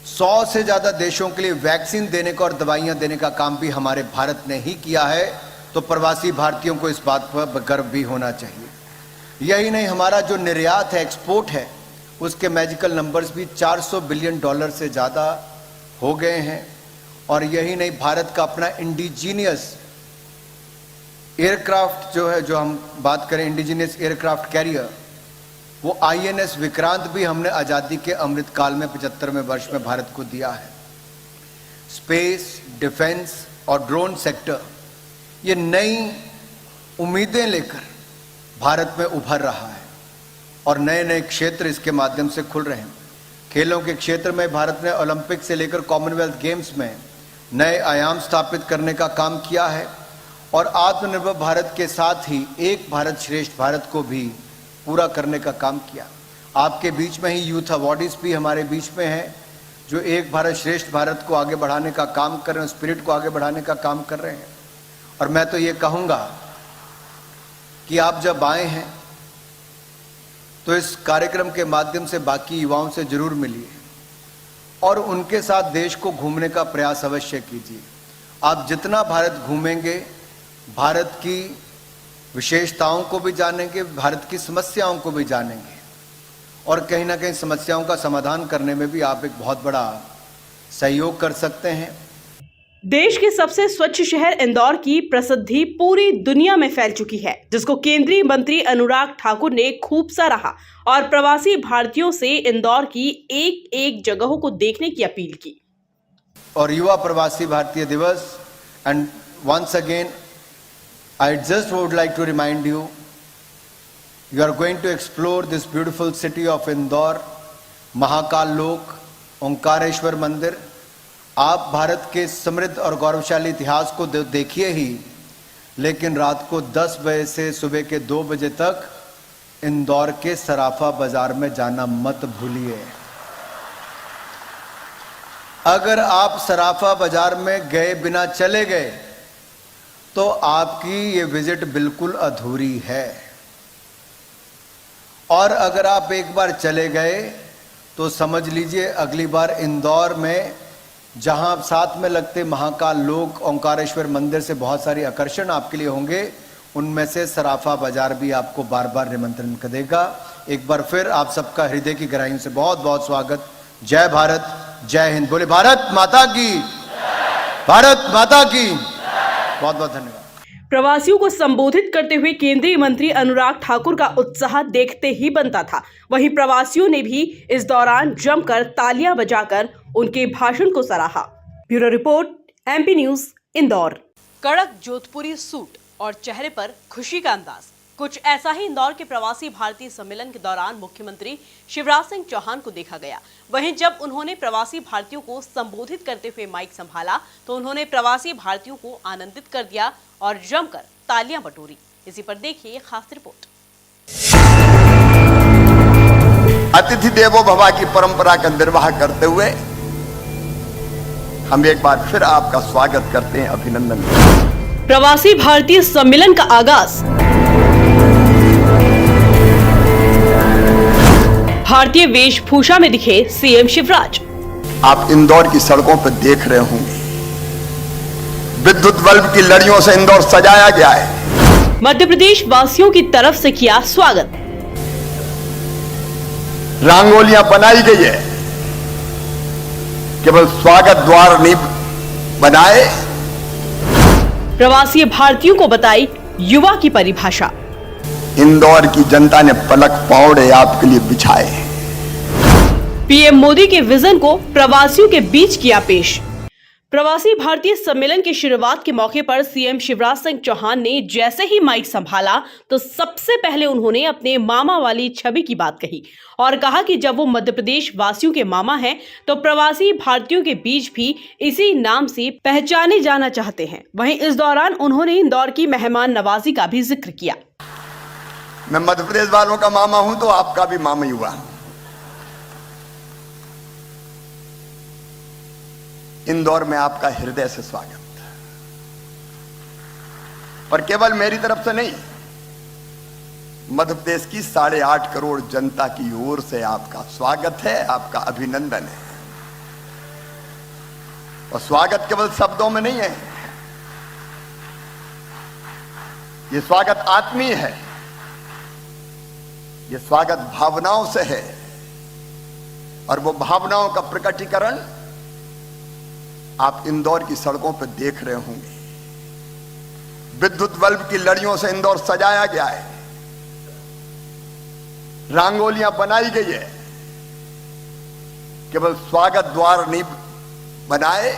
100 से ज्यादा देशों के लिए वैक्सीन देने का और दवाइयां देने का काम भी हमारे भारत ने ही किया है। तो प्रवासी भारतीयों को इस बात पर गर्व भी होना चाहिए। यही नहीं, हमारा जो निर्यात है, एक्सपोर्ट है, उसके मैजिकल नंबर्स भी $400 बिलियन से ज़्यादा हो गए हैं। और यही नहीं, भारत का अपना इंडिजीनियस एयरक्राफ्ट जो है, जो हम बात करें इंडिजीनियस एयरक्राफ्ट कैरियर, वो INS विक्रांत भी हमने आज़ादी के अमृत काल में 75वें वर्ष में भारत को दिया है। स्पेस, डिफेंस और ड्रोन सेक्टर ये नई उम्मीदें लेकर भारत में उभर रहा है और नए नए क्षेत्र इसके माध्यम से खुल रहे हैं। खेलों के क्षेत्र में भारत ने ओलंपिक से लेकर कॉमनवेल्थ गेम्स में नए आयाम स्थापित करने का काम किया है और आत्मनिर्भर भारत के साथ ही एक भारत श्रेष्ठ भारत को भी पूरा करने का काम किया। आपके बीच में ही यूथ अवॉर्डीज भी हमारे बीच में हैं, जो एक भारत श्रेष्ठ भारत को आगे बढ़ाने का काम कर रहे हैं, स्पिरिट को आगे बढ़ाने का काम कर रहे हैं। और मैं तो ये कहूँगा कि आप जब आए हैं तो इस कार्यक्रम के माध्यम से बाकी युवाओं से जरूर मिलिए और उनके साथ देश को घूमने का प्रयास अवश्य कीजिए। आप जितना भारत घूमेंगे, भारत की विशेषताओं को भी जानेंगे, भारत की समस्याओं को भी जानेंगे और कहीं ना कहीं समस्याओं का समाधान करने में भी आप एक बहुत बड़ा सहयोग कर सकते हैं। देश के सबसे स्वच्छ शहर इंदौर की प्रसिद्धि पूरी दुनिया में फैल चुकी है, जिसको केंद्रीय मंत्री अनुराग ठाकुर ने खूब सराहा और प्रवासी भारतीयों से इंदौर की एक एक जगहों को देखने की अपील की। और युवा Pravasi Bharatiya Divas, and once again I just would like to remind you, you are going to explore this beautiful city of Indore, Mahakal Lok, Omkareshwar मंदिर। आप भारत के समृद्ध और गौरवशाली इतिहास को देखिए ही, लेकिन रात को 10 बजे से सुबह के 2 बजे तक इंदौर के सराफा बाजार में जाना मत भूलिए। अगर आप सराफा बाजार में गए बिना चले गए तो आपकी ये विजिट बिल्कुल अधूरी है, और अगर आप एक बार चले गए तो समझ लीजिए अगली बार इंदौर में, जहां साथ में लगते महाकाल लोक, ओंकारेश्वर मंदिर से बहुत सारे आकर्षण आपके लिए होंगे, उनमें से सराफा बाजार भी आपको बार बार निमंत्रण करेगा। एक बार फिर आप सबका हृदय की गहराइयों से बहुत बहुत स्वागत। जय भारत, जय हिंद। बोले भारत माता की, भारत माता की। बहुत बहुत धन्यवाद। प्रवासियों को संबोधित करते हुए केंद्रीय मंत्री अनुराग ठाकुर का उत्साह देखते ही बनता था। वहीं प्रवासियों ने भी इस दौरान जमकर तालियां बजाकर उनके भाषण को सराहा। Bureau report, MP news, Indore. कड़क जोधपुरी सूट और चेहरे पर खुशी का अंदाज, कुछ ऐसा ही इंदौर के प्रवासी भारतीय सम्मेलन के दौरान मुख्यमंत्री शिवराज सिंह चौहान को देखा गया। वहीं जब उन्होंने प्रवासी भारतीयों को संबोधित करते हुए माइक संभाला तो उन्होंने प्रवासी भारतीयों को आनंदित कर दिया और जमकर तालियां बटोरी। इसी पर देखिए खास रिपोर्ट। अतिथि देवो भव की परंपरा का निर्वाह करते हुए हम एक बार फिर आपका स्वागत करते हैं, अभिनंदन। प्रवासी भारतीय सम्मेलन का आगाज भारतीय वेशभूषा में दिखे CM शिवराज। आप इंदौर की सड़कों पर देख रहे होंगे, विद्युत बल्ब की लड़ियों से इंदौर सजाया गया है। मध्य प्रदेश वासियों की तरफ से किया स्वागत। रंगोलियां बनाई गई है, केवल स्वागत द्वार नहीं बनाए। प्रवासी भारतीयों को बताई युवा की परिभाषा। इंदौर की जनता ने पलक पौड़े आपके लिए बिछाए। PM मोदी के विजन को प्रवासियों के बीच किया पेश। प्रवासी भारतीय सम्मेलन की शुरुआत के मौके पर CM शिवराज सिंह चौहान ने जैसे ही माइक संभाला तो सबसे पहले उन्होंने अपने मामा वाली छवि की बात कही और कहा कि जब वो मध्य प्रदेश वासियों के मामा हैं तो प्रवासी भारतीयों के बीच भी इसी नाम से पहचाने जाना चाहते हैं। वहीं इस दौरान उन्होंने इंदौर की मेहमान नवाजी का भी जिक्र किया। मैं मध्य प्रदेश वालों का मामा हूं तो आपका भी मामा ही हुआ। इंदौर में आपका हृदय से स्वागत, और केवल मेरी तरफ से नहीं, मध्य प्रदेश की 8.5 करोड़ जनता की ओर से आपका स्वागत है, आपका अभिनंदन है। और स्वागत केवल शब्दों में नहीं है, यह स्वागत आत्मीय है, यह स्वागत भावनाओं से है। और वो भावनाओं का प्रकटीकरण आप इंदौर की सड़कों पर देख रहे होंगे। विद्युत बल्ब की लड़ियों से इंदौर सजाया गया है, रंगोलियां बनाई गई है, केवल स्वागत द्वार नहीं बनाए।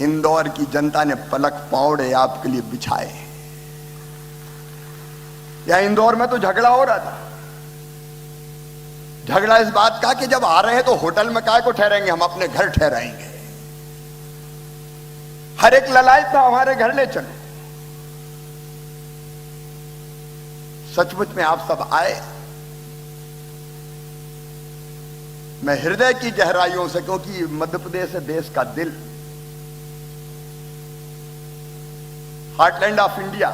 इंदौर की जनता ने पलक पौड़े आपके लिए बिछाए। या इंदौर में तो झगड़ा हो रहा था। झगड़ा इस बात का कि जब आ रहे हैं तो होटल में काय को ठहरेंगे, हम अपने घर ठहराएंगे। हर एक ललायत था हमारे घर ले चलो। सचमुच में आप सब आए। मैं हृदय की गहराइयों से, क्योंकि मध्य प्रदेश है देश का दिल, हार्टलैंड ऑफ इंडिया,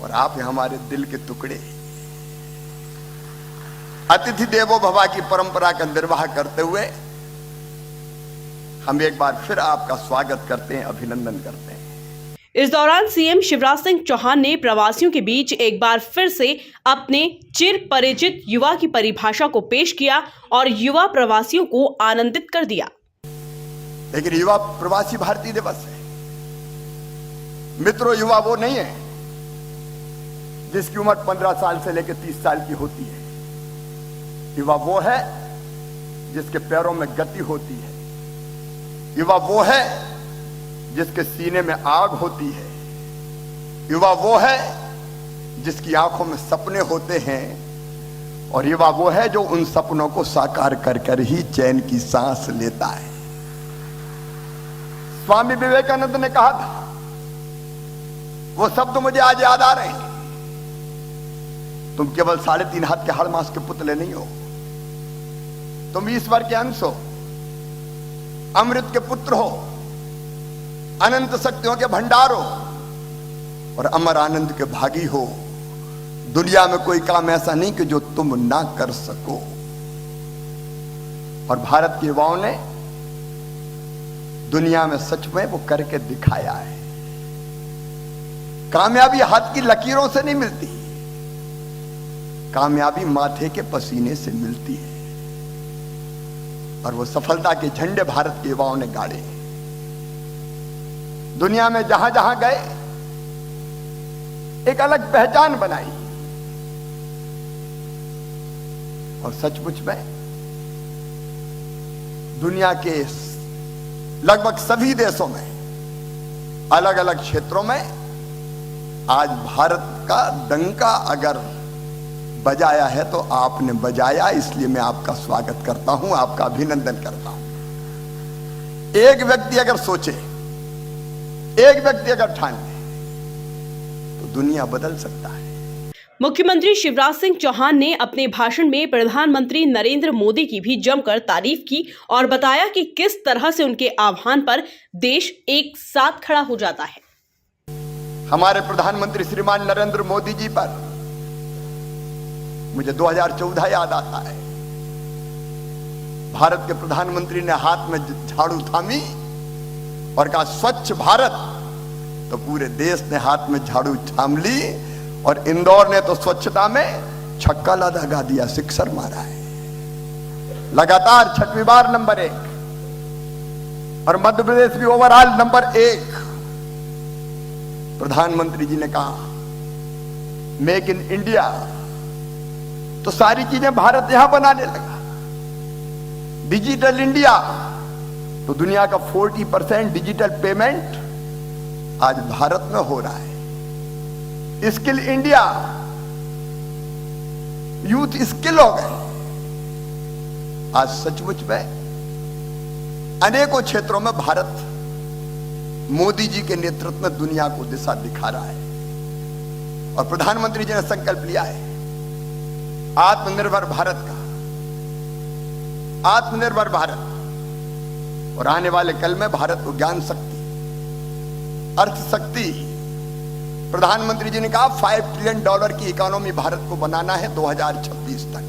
और आप हैं हमारे दिल के टुकड़े। अतिथि देवो भव की परंपरा का निर्वाह करते हुए हम एक बार फिर आपका स्वागत करते हैं, अभिनंदन करते हैं। इस दौरान CM शिवराज सिंह चौहान ने प्रवासियों के बीच एक बार फिर से अपने चिर परिचित युवा की परिभाषा को पेश किया और युवा प्रवासियों को आनंदित कर दिया। लेकिन युवा प्रवासी भारतीय दिवस है मित्रों, युवा वो नहीं है जिसकी उम्र 15 साल से लेकर 30 साल की होती है। युवा वो है जिसके पैरों में गति होती है। युवा वो है जिसके सीने में आग होती है। युवा वो है जिसकी आंखों में सपने होते हैं। और युवा वो है जो उन सपनों को साकार कर कर ही चैन की सांस लेता है। स्वामी विवेकानंद ने कहा था, वो शब्द मुझे आज याद आ रहे हैं, तुम केवल 3.5 हाथ के हाड़ मांस के पुतले नहीं हो, तुम ईश्वर के अंश हो, अमृत के पुत्र हो, अनंत शक्तियों के भंडार हो और अमर आनंद के भागी हो। दुनिया में कोई काम ऐसा नहीं कि जो तुम ना कर सको। और भारत के युवाओं ने दुनिया में सच में वो करके दिखाया है। कामयाबी हाथ की लकीरों से नहीं मिलती, कामयाबी माथे के पसीने से मिलती है। और वो सफलता के झंडे भारत के युवाओं ने गाड़े। दुनिया में जहां जहां गए एक अलग पहचान बनाई। और सचमुच में दुनिया के लगभग सभी देशों में अलग अलग क्षेत्रों में आज भारत का डंका अगर बजाया है तो आपने बजाया, इसलिए मैं आपका स्वागत करता हूं, आपका अभिनंदन करता हूं। एक व्यक्ति अगर सोचे, एक व्यक्ति अगर ठान ले तो दुनिया बदल सकता है। मुख्यमंत्री शिवराज सिंह चौहान ने अपने भाषण में प्रधानमंत्री नरेंद्र मोदी की भी जमकर तारीफ की और बताया कि किस तरह से उनके आह्वान पर देश एक साथ खड़ा हो जाता है। हमारे प्रधानमंत्री श्रीमान नरेंद्र मोदी जी पर मुझे 2014 याद आता है। भारत के प्रधानमंत्री ने हाथ में झाड़ू थामी और कहा स्वच्छ भारत, तो पूरे देश ने हाथ में झाड़ू थाम ली और इंदौर ने तो स्वच्छता में छक्का लगा दिया, सिक्सर मारा है। लगातार 6वीं बार नंबर 1 और मध्य प्रदेश भी ओवरऑल नंबर 1। प्रधानमंत्री जी ने कहा मेक इन इंडिया, तो सारी चीजें भारत यहां बनाने लगा। डिजिटल इंडिया, तो दुनिया का 40% डिजिटल पेमेंट आज भारत में हो रहा है। स्किल इंडिया, यूथ स्किल हो गए। आज सचमुच में अनेकों क्षेत्रों में भारत मोदी जी के नेतृत्व में दुनिया को दिशा दिखा रहा है। और प्रधानमंत्री जी ने संकल्प लिया है आत्मनिर्भर भारत का, आत्मनिर्भर भारत। और आने वाले कल में भारत को ज्ञान शक्ति, अर्थ शक्ति, प्रधानमंत्री जी ने कहा $5 ट्रिलियन की इकोनॉमी भारत को बनाना है 2026 तक।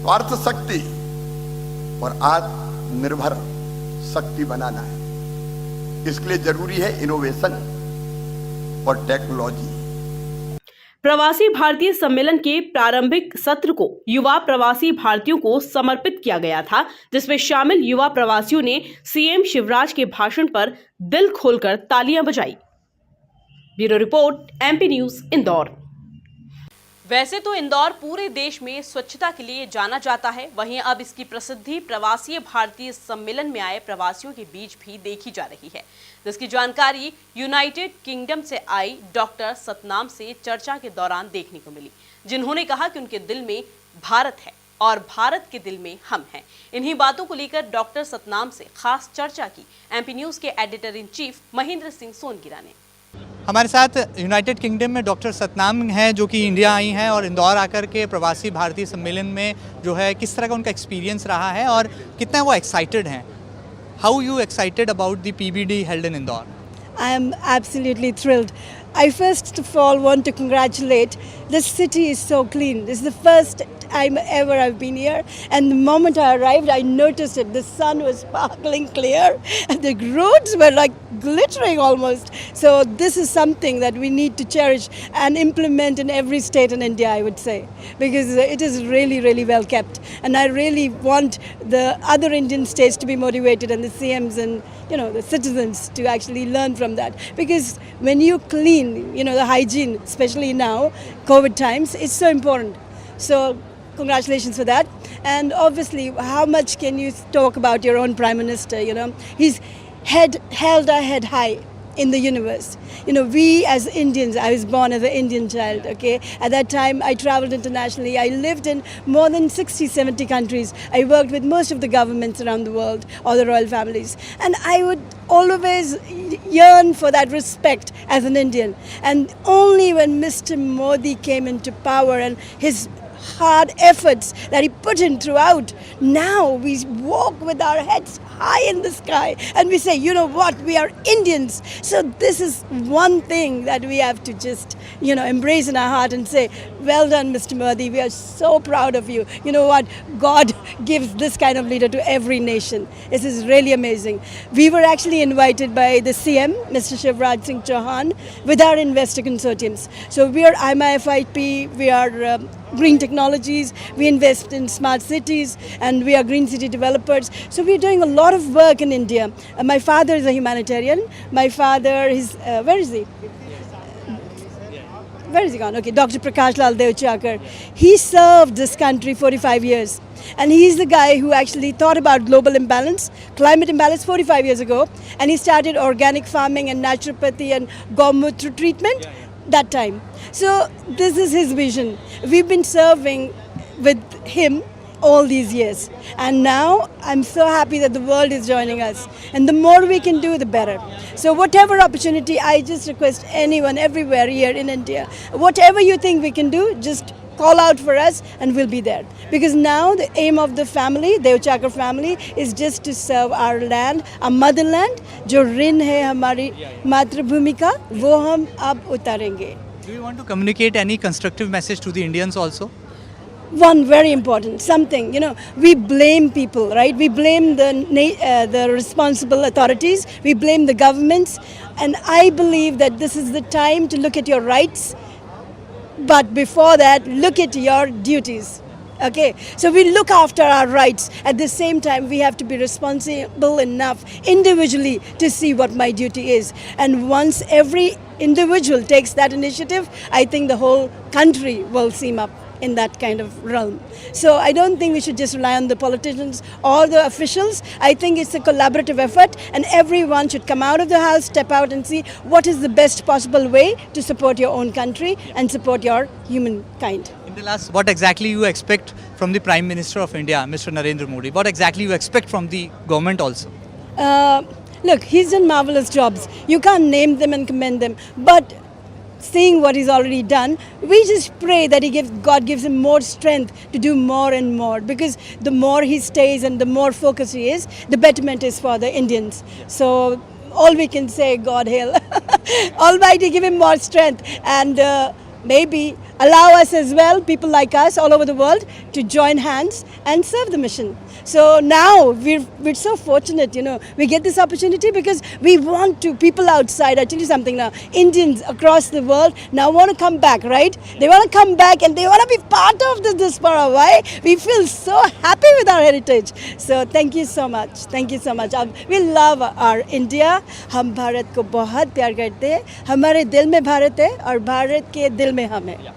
तो अर्थ शक्ति और आत्मनिर्भर शक्ति बनाना है। इसके लिए जरूरी है इनोवेशन और टेक्नोलॉजी। प्रवासी भारतीय सम्मेलन के प्रारंभिक सत्र को युवा प्रवासी भारतीयों को समर्पित किया गया था, जिसमें शामिल युवा प्रवासियों ने सीएम शिवराज के भाषण पर दिल खोलकर तालियां बजाई। Bureau report, MP news, Indore. वैसे तो इंदौर पूरे देश में स्वच्छता के लिए जाना जाता है, वहीं अब इसकी प्रसिद्धि प्रवासी भारतीय सम्मेलन में आए प्रवासियों के बीच भी देखी जा रही है, जिसकी जानकारी यूनाइटेड किंगडम से आई डॉक्टर सतनाम से चर्चा के दौरान देखने को मिली, जिन्होंने कहा कि उनके दिल में भारत है और भारत के दिल में हम हैं। इन्हीं बातों को लेकर डॉक्टर सतनाम से खास चर्चा की एमपी न्यूज के editor in chief Mahendra Singh Songira ने। हमारे साथ यूनाइटेड किंगडम में डॉक्टर सतनाम हैं, जो कि इंडिया आई हैं और इंदौर आकर के प्रवासी भारतीय सम्मेलन में जो है किस तरह का उनका एक्सपीरियंस रहा है और कितना वो एक्साइटेड हैं। How you excited about the PBD held in Indore? I am absolutely thrilled. I first of all want to congratulate. This city is so clean. This is the first time ever I've been here, and the moment I arrived I noticed it. The sun was sparkling clear and the roads were like glittering almost. So this is something that we need to cherish and implement in every state in India, I would say, because it is really, really well kept, and I really want the other Indian states to be motivated and the CMs and the citizens to actually learn from that, because when you clean, the hygiene, especially now COVID times, is so important. So congratulations for that. And obviously, how much can you talk about your own Prime Minister? He's held our head high in the universe. We as Indians, I was born as an Indian child, okay? At that time, I traveled internationally. I lived in more than 60, 70 countries. I worked with most of the governments around the world, all the royal families. And I would always yearn for that respect as an Indian. And only when Mr. Modi came into power and his hard efforts that he put in throughout, now we walk with our heads high in the sky and we say, you know what, we are Indians. So this is one thing that we have to just, embrace in our heart and say, Well done, Mr. Modi. We are so proud of you. You know what? God gives this kind of leader to every nation. This is really amazing. We were actually invited by the CM, Mr. Shivraj Singh Chauhan, with our investor consortiums. So we are IMIFIP, we are green technologies, we invest in smart cities, and we are green city developers. So we are doing a lot of work in India. My father is a humanitarian. My father is, where is he? Where is he gone? Okay, Dr. Prakash Lal Devchakar. He served this country 45 years. And he's the guy who actually thought about global imbalance, climate imbalance 45 years ago. And he started organic farming and naturopathy and Gaumutra treatment that time. So this is his vision. We've been serving with him all these years. And now I'm so happy that the world is joining us. And the more we can do, the better. So whatever opportunity, I just request anyone everywhere here in India, whatever you think we can do, just call out for us and we'll be there. Because now the aim of the family, Devchakar family, is just to serve our land, our motherland. जो ऋण है हमारी मातृभूमि का, वो हम अब उतारेंगे. Do you want to communicate any constructive message to the Indians also? One very important, something, you know, we blame people, right? We blame the responsible authorities, we blame the governments, and I believe that this is the time to look at your rights, but before that, look at your duties. Okay, so we look after our rights. At the same time, we have to be responsible enough individually to see what my duty is. And once every individual takes that initiative, I think the whole country will seem up in that kind of realm. So I don't think we should just rely on the politicians or the officials. I think it's a collaborative effort and everyone should come out of the house, step out and see what is the best possible way to support your own country and support your humankind. In the last, what exactly you expect from the Prime Minister of India, Mr. Narendra Modi? What exactly you expect from the government also? Look, he's done marvelous jobs. You can't name them and commend them, but seeing what he's already done, we just pray that God gives him more strength to do more and more, because the more he stays and the more focused he is, the betterment is for the Indians. So all we can say, God hail. Almighty, give him more strength and maybe allow us as well, people like us all over the world, to join hands and serve the mission. So now we're so fortunate, you know, we get this opportunity because we want to, people outside, I tell you something now, Indians across the world now want to come back, right? They want to come back and they want to be part of this diaspora. Why? We feel so happy with our heritage. So thank you so much. Thank you so much. We love our India. हम भारत को बहुत प्यार करते हैं. हमारे दिल में भारत है और भारत के दिल में हम हैं.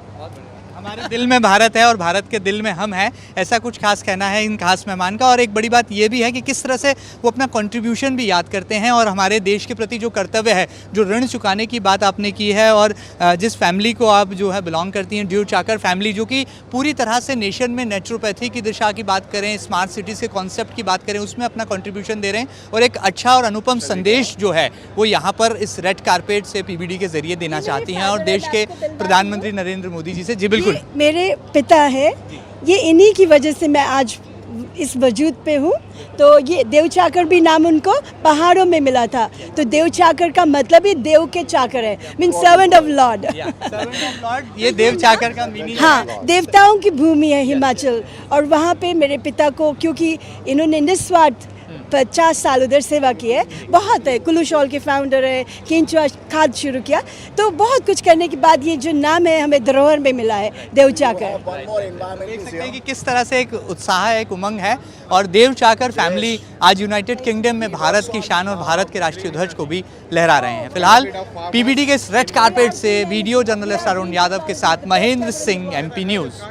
हमारे दिल में भारत है और भारत के दिल में हम हैं, ऐसा कुछ खास कहना है इन खास मेहमान का। और एक बड़ी बात ये भी है कि किस तरह से वो अपना कंट्रीब्यूशन भी याद करते हैं और हमारे देश के प्रति जो कर्तव्य है, जो ऋण चुकाने की बात आपने की है, और जिस फैमिली को आप जो है बिलोंग करती हैं, देवचाकर फैमिली, जो कि पूरी तरह से नेशन में नेचुरोपैथी की दिशा की बात करें, स्मार्ट सिटीज़ के कॉन्सेप्ट की बात करें, उसमें अपना कंट्रीब्यूशन दे रहे हैं और एक अच्छा और अनुपम संदेश जो है वो यहाँ पर इस रेड कारपेट से पीबीडी के जरिए देना चाहती हैं और देश के प्रधानमंत्री नरेंद्र मोदी जी से। जी बिल्कुल, मेरे पिता है, ये इन्हीं की वजह से मैं आज इस वजूद पे हूँ। तो ये देवचाकर भी नाम उनको पहाड़ों में मिला था, तो देवचाकर का मतलब ही देव के चाकर है, मीन सर्वेंट ऑफ लॉर्ड। ये देवचाकर का मीनिंग, हाँ, देवताओं की भूमि है हिमाचल, और वहाँ पे मेरे पिता को, क्योंकि इन्होंने निस्वार्थ 50 साल उधर सेवा की है, बहुत है, कुल्लू शॉल के फाउंडर है, केंचुआ खाद शुरू किया, तो बहुत कुछ करने के बाद ये जो नाम है हमें धरोहर में मिला है, देवचाकर। देख सकते हैं कि किस तरह से एक उत्साह है, एक उमंग है, और देवचाकर फैमिली आज यूनाइटेड किंगडम में भारत की शान और भारत के राष्ट्रीय ध्वज को भी लहरा रहे हैं। फिलहाल पीबीडी के इस रेड कारपेट से वीडियो जर्नलिस्ट अरुण यादव के साथ महेंद्र सिंह, एमपी न्यूज।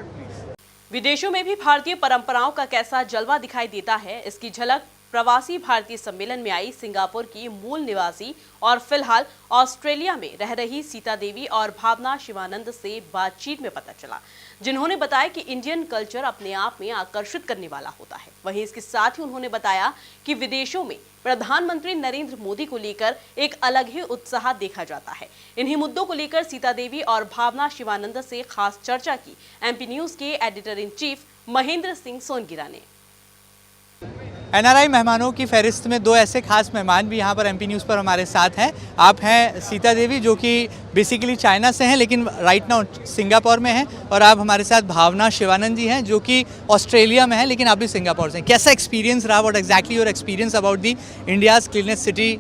विदेशों में भी भारतीय परंपराओं का कैसा जलवा दिखाई देता है, इसकी झलक प्रवासी भारतीय सम्मेलन में आई सिंगापुर की मूल निवासी और फिलहाल ऑस्ट्रेलिया में रह रही सीता देवी और भावना शिवानंद से बातचीत में पता चला, जिन्होंने बताया कि इंडियन कल्चर अपने आप में आकर्षित करने वाला होता है। वहीं इसके साथ ही उन्होंने बताया कि विदेशों में प्रधानमंत्री नरेंद्र मोदी को लेकर एक अलग ही उत्साह देखा जाता है। इन्हीं मुद्दों को लेकर सीता देवी और भावना शिवानंद से खास चर्चा की एमपी न्यूज के editor in chief Mahendra Singh Songira ने। एनआरआई मेहमानों की फहरिस्त में दो ऐसे खास मेहमान भी यहाँ पर एमपी न्यूज़ पर हमारे साथ हैं। आप हैं सीता देवी, जो कि बेसिकली चाइना से हैं लेकिन राइट नाउ सिंगापुर में हैं, और आप हमारे साथ भावना शिवानंद जी हैं, जो कि ऑस्ट्रेलिया में हैं लेकिन आप भी सिंगापुर से हैं। कैसा एक्सपीरियंस रहा? What exactly your experience about the India's cleanest city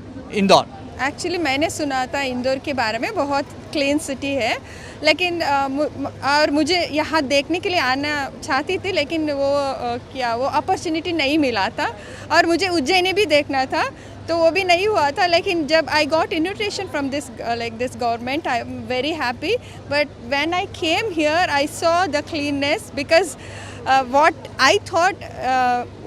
Indore? Actually मैंने सुना था इंदौर के बारे में, बहुत क्लीन सिटी है, लेकिन और मुझे यहाँ देखने के लिए आना चाहती थी, लेकिन वो वो अपॉर्चुनिटी नहीं मिला था। और मुझे उज्जैन भी देखना था, तो वो भी नहीं हुआ था। लेकिन जब I got invitation from this government, I am very happy. But when I came here I saw the cleanness, because what I thought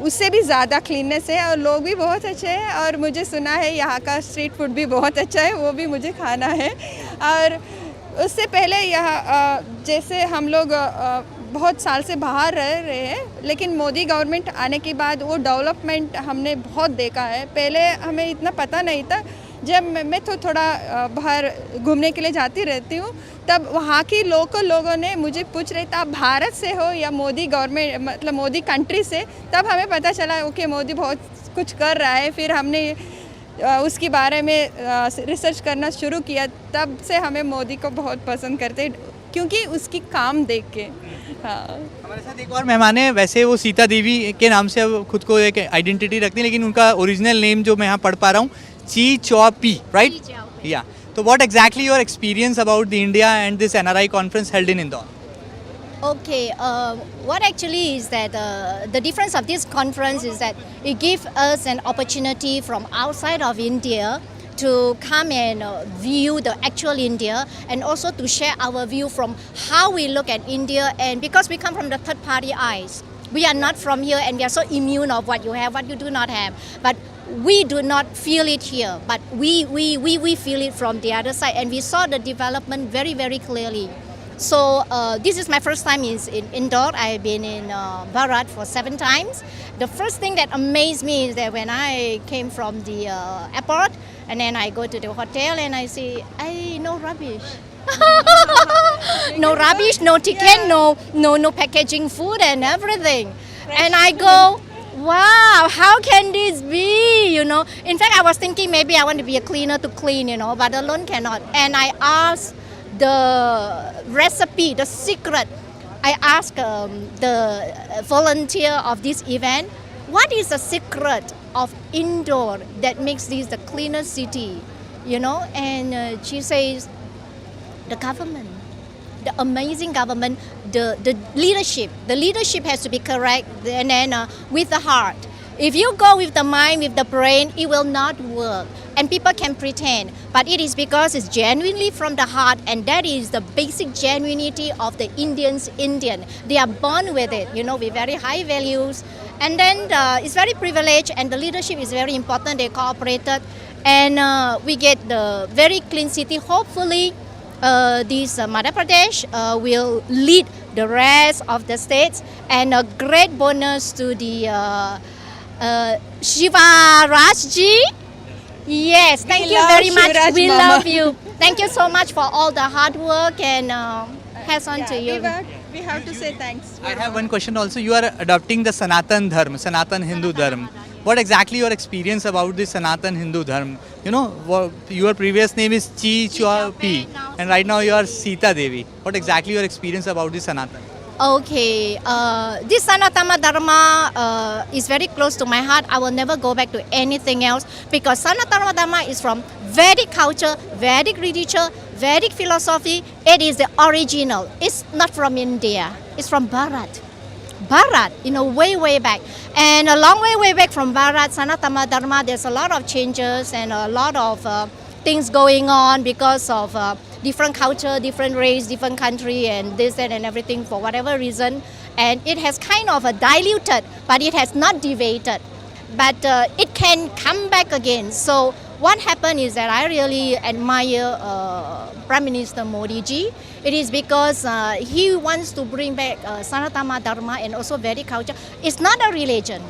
उससे भी ज़्यादा क्लीननेस है, और लोग भी बहुत अच्छे हैं। और मुझे सुना है यहाँ का स्ट्रीट फूड भी बहुत अच्छा है, वो भी मुझे खाना है। और उससे पहले यहाँ जैसे हम लोग बहुत साल से बाहर रह रहे हैं, लेकिन मोदी गवर्नमेंट आने के बाद वो डेवलपमेंट हमने बहुत देखा है। पहले हमें इतना पता नहीं था। जब मैं तो थोड़ा बाहर घूमने के लिए जाती रहती हूँ, तब वहाँ की लोकल लोगों ने मुझे पूछ रहे थे आप भारत से हो या मोदी गवर्नमेंट, मतलब मोदी कंट्री से। तब हमें पता चला ओके मोदी बहुत कुछ कर रहा है। फिर हमने उसके बारे में रिसर्च करना शुरू किया। तब से हमें मोदी को बहुत पसंद करते, क्योंकि उसकी काम देख के। हाँ, हमारे साथ एक और मेहमान है। वैसे वो सीता देवी के नाम से अब खुद को एक आइडेंटिटी रखती हैं, लेकिन उनका ओरिजिनल नेम जो मैं यहाँ पढ़ पा रहा हूँ, ची चौ पी, राइट? या तो what exactly your experience about the India and this NRI conference held in Indore? Okay, what actually is that the difference of this conference is that it gives us an opportunity from outside of India to come and view the actual India, and also to share our view from how we look at India. And because we come from the third party eyes, we are not from here and we are so immune of what you have, what you do not have. But we do not feel it here, but we feel it from the other side, and we saw the development very, very clearly. So this is my first time in Indore. I've been in Bharat for 7 times. The first thing that amazed me is that when I came from the airport, and then I go to the hotel and I see, no rubbish. No rubbish, no ticket, no packaging food and everything. And I go, wow, how can this be, you know? In fact, I was thinking maybe I want to be a cleaner to clean, you know, but alone cannot. And I asked the recipe, the secret. I asked the volunteer of this event, what is the secret of Indore that makes this the cleanest city, you know? And she says, the government, the amazing government, the leadership. The leadership has to be correct, and then with the heart. If you go with the mind, with the brain, it will not work. And people can pretend, but it is because it's genuinely from the heart, and that is the basic genuinity of the Indian. They are born with it, you know, with very high values. And then it's very privileged, and the leadership is very important. They cooperated, and we get the very clean city. Hopefully, this Madhya Pradesh will lead the rest of the states, and a great bonus to the Shivraj ji. Yes, thank you very much. We love you. Thank you so much for all the hard work, and hats on to you. We have to say thanks. I have one question also. You are adopting the Sanatan Dharma, Sanatan Hindu Dharma. What exactly your experience about the Sanatan Hindu Dharma? You know, your previous name is Chi Chua Pi, and right now you are Sita Devi. What exactly your experience about the Sanatan? Okay, this Sanatana Dharma is very close to my heart. I will never go back to anything else, because Sanatana Dharma is from Vedic culture, Vedic literature, Vedic philosophy. It is the original. It's not from India. It's from Bharat. Bharat, you know, way back. And a long way back from Bharat, Sanatana Dharma, there's a lot of changes and a lot of things going on because of different culture, different race, different country, and this and everything for whatever reason. And it has kind of diluted, but it has not deviated. But it can come back again. So what happened is that I really admire Prime Minister Modi ji. It is because he wants to bring back Sanatana Dharma and also Vedic culture. It's not a religion.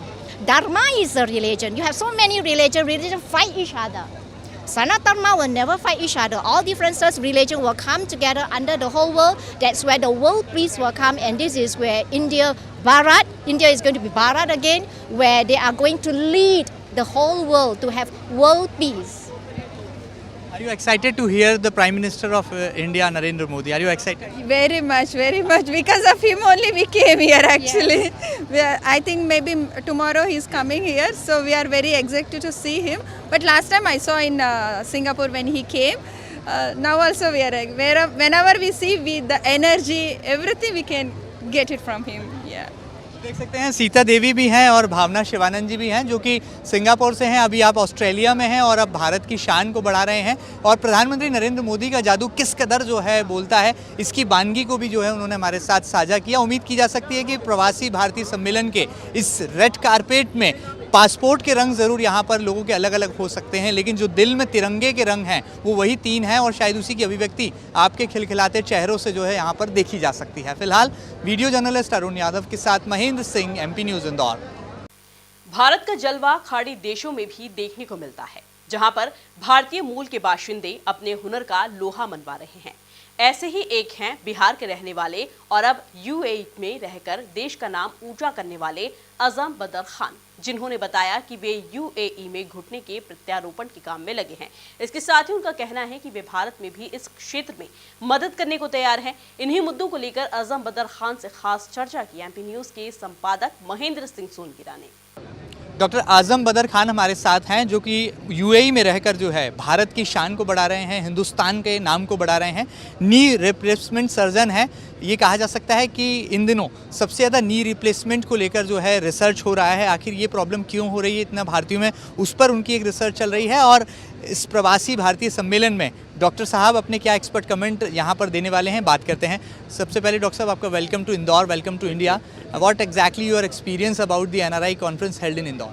Dharma is a religion. You have so many religions fight each other. Sanatharma will never fight each other. All differences, religion will come together under the whole world. That's where the world peace will come, and this is where India is going to be Bharat again, where they are going to lead the whole world to have world peace. Are you excited to hear the Prime Minister of India, Narendra Modi? Are you excited? Very much. Because of him only we came here actually. I think maybe tomorrow he's coming here, so we are very excited to see him. But last time I saw in Singapore when he came. Now also we are whenever we see the energy, everything we can get it from him. Yeah. देख सकते हैं सीता देवी भी हैं और भावना शिवानंद जी भी हैं जो कि सिंगापुर से हैं। अभी आप ऑस्ट्रेलिया में हैं और अब भारत की शान को बढ़ा रहे हैं और प्रधानमंत्री नरेंद्र मोदी का जादू किस कदर जो है बोलता है, इसकी बानगी को भी जो है उन्होंने हमारे साथ साझा किया। उम्मीद की जा सकती है कि प्रवासी भारतीय सम्मेलन के इस रेड कारपेट में पासपोर्ट के रंग ज़रूर यहाँ पर लोगों के अलग अलग हो सकते हैं, लेकिन जो दिल में तिरंगे के रंग हैं वो वही 3 हैं और शायद उसी की अभिव्यक्ति आपके खिलखिलाते चेहरों से जो है यहाँ पर देखी जा सकती है। फिलहाल वीडियो जर्नलिस्ट अरुण यादव के साथ महेंद्र सिंह, MP न्यूज़ इंदौर। भारत का जलवा खाड़ी देशों में भी देखने को मिलता है, जहां पर भारतीय मूल के बाशिंदे अपने हुनर का लोहा मनवा रहे हैं। ऐसे ही एक हैं बिहार के रहने वाले और अब UAE में रहकर देश का नाम ऊंचा करने वाले आजम बदर खान, जिन्होंने बताया कि वे UAE में घुटने के प्रत्यारोपण के काम में लगे हैं। इसके साथ ही उनका कहना है कि वे भारत में भी इस क्षेत्र में मदद करने को तैयार हैं। इन्हीं मुद्दों को लेकर आजम बदर खान से खास चर्चा की MP न्यूज़ के संपादक महेंद्र सिंह सोनगिरा ने। डॉक्टर आजम बदर खान हमारे साथ हैं जो कि UAE में रहकर जो है भारत की शान को बढ़ा रहे हैं, हिंदुस्तान के नाम को बढ़ा रहे हैं। नी रिप्लेसमेंट सर्जन है। ये कहा जा सकता है कि इन दिनों सबसे ज़्यादा नी रिप्लेसमेंट को लेकर जो है रिसर्च हो रहा है। आखिर ये प्रॉब्लम क्यों हो रही है इतना भारतीयों में, उस पर उनकी एक रिसर्च चल रही है और इस प्रवासी भारतीय सम्मेलन में डॉक्टर साहब अपने क्या एक्सपर्ट कमेंट यहाँ पर देने वाले हैं, बात करते हैं। सबसे पहले डॉक्टर साहब आपका welcome to Indore, welcome to India. What exactly your experience about the NRI conference held in Indore?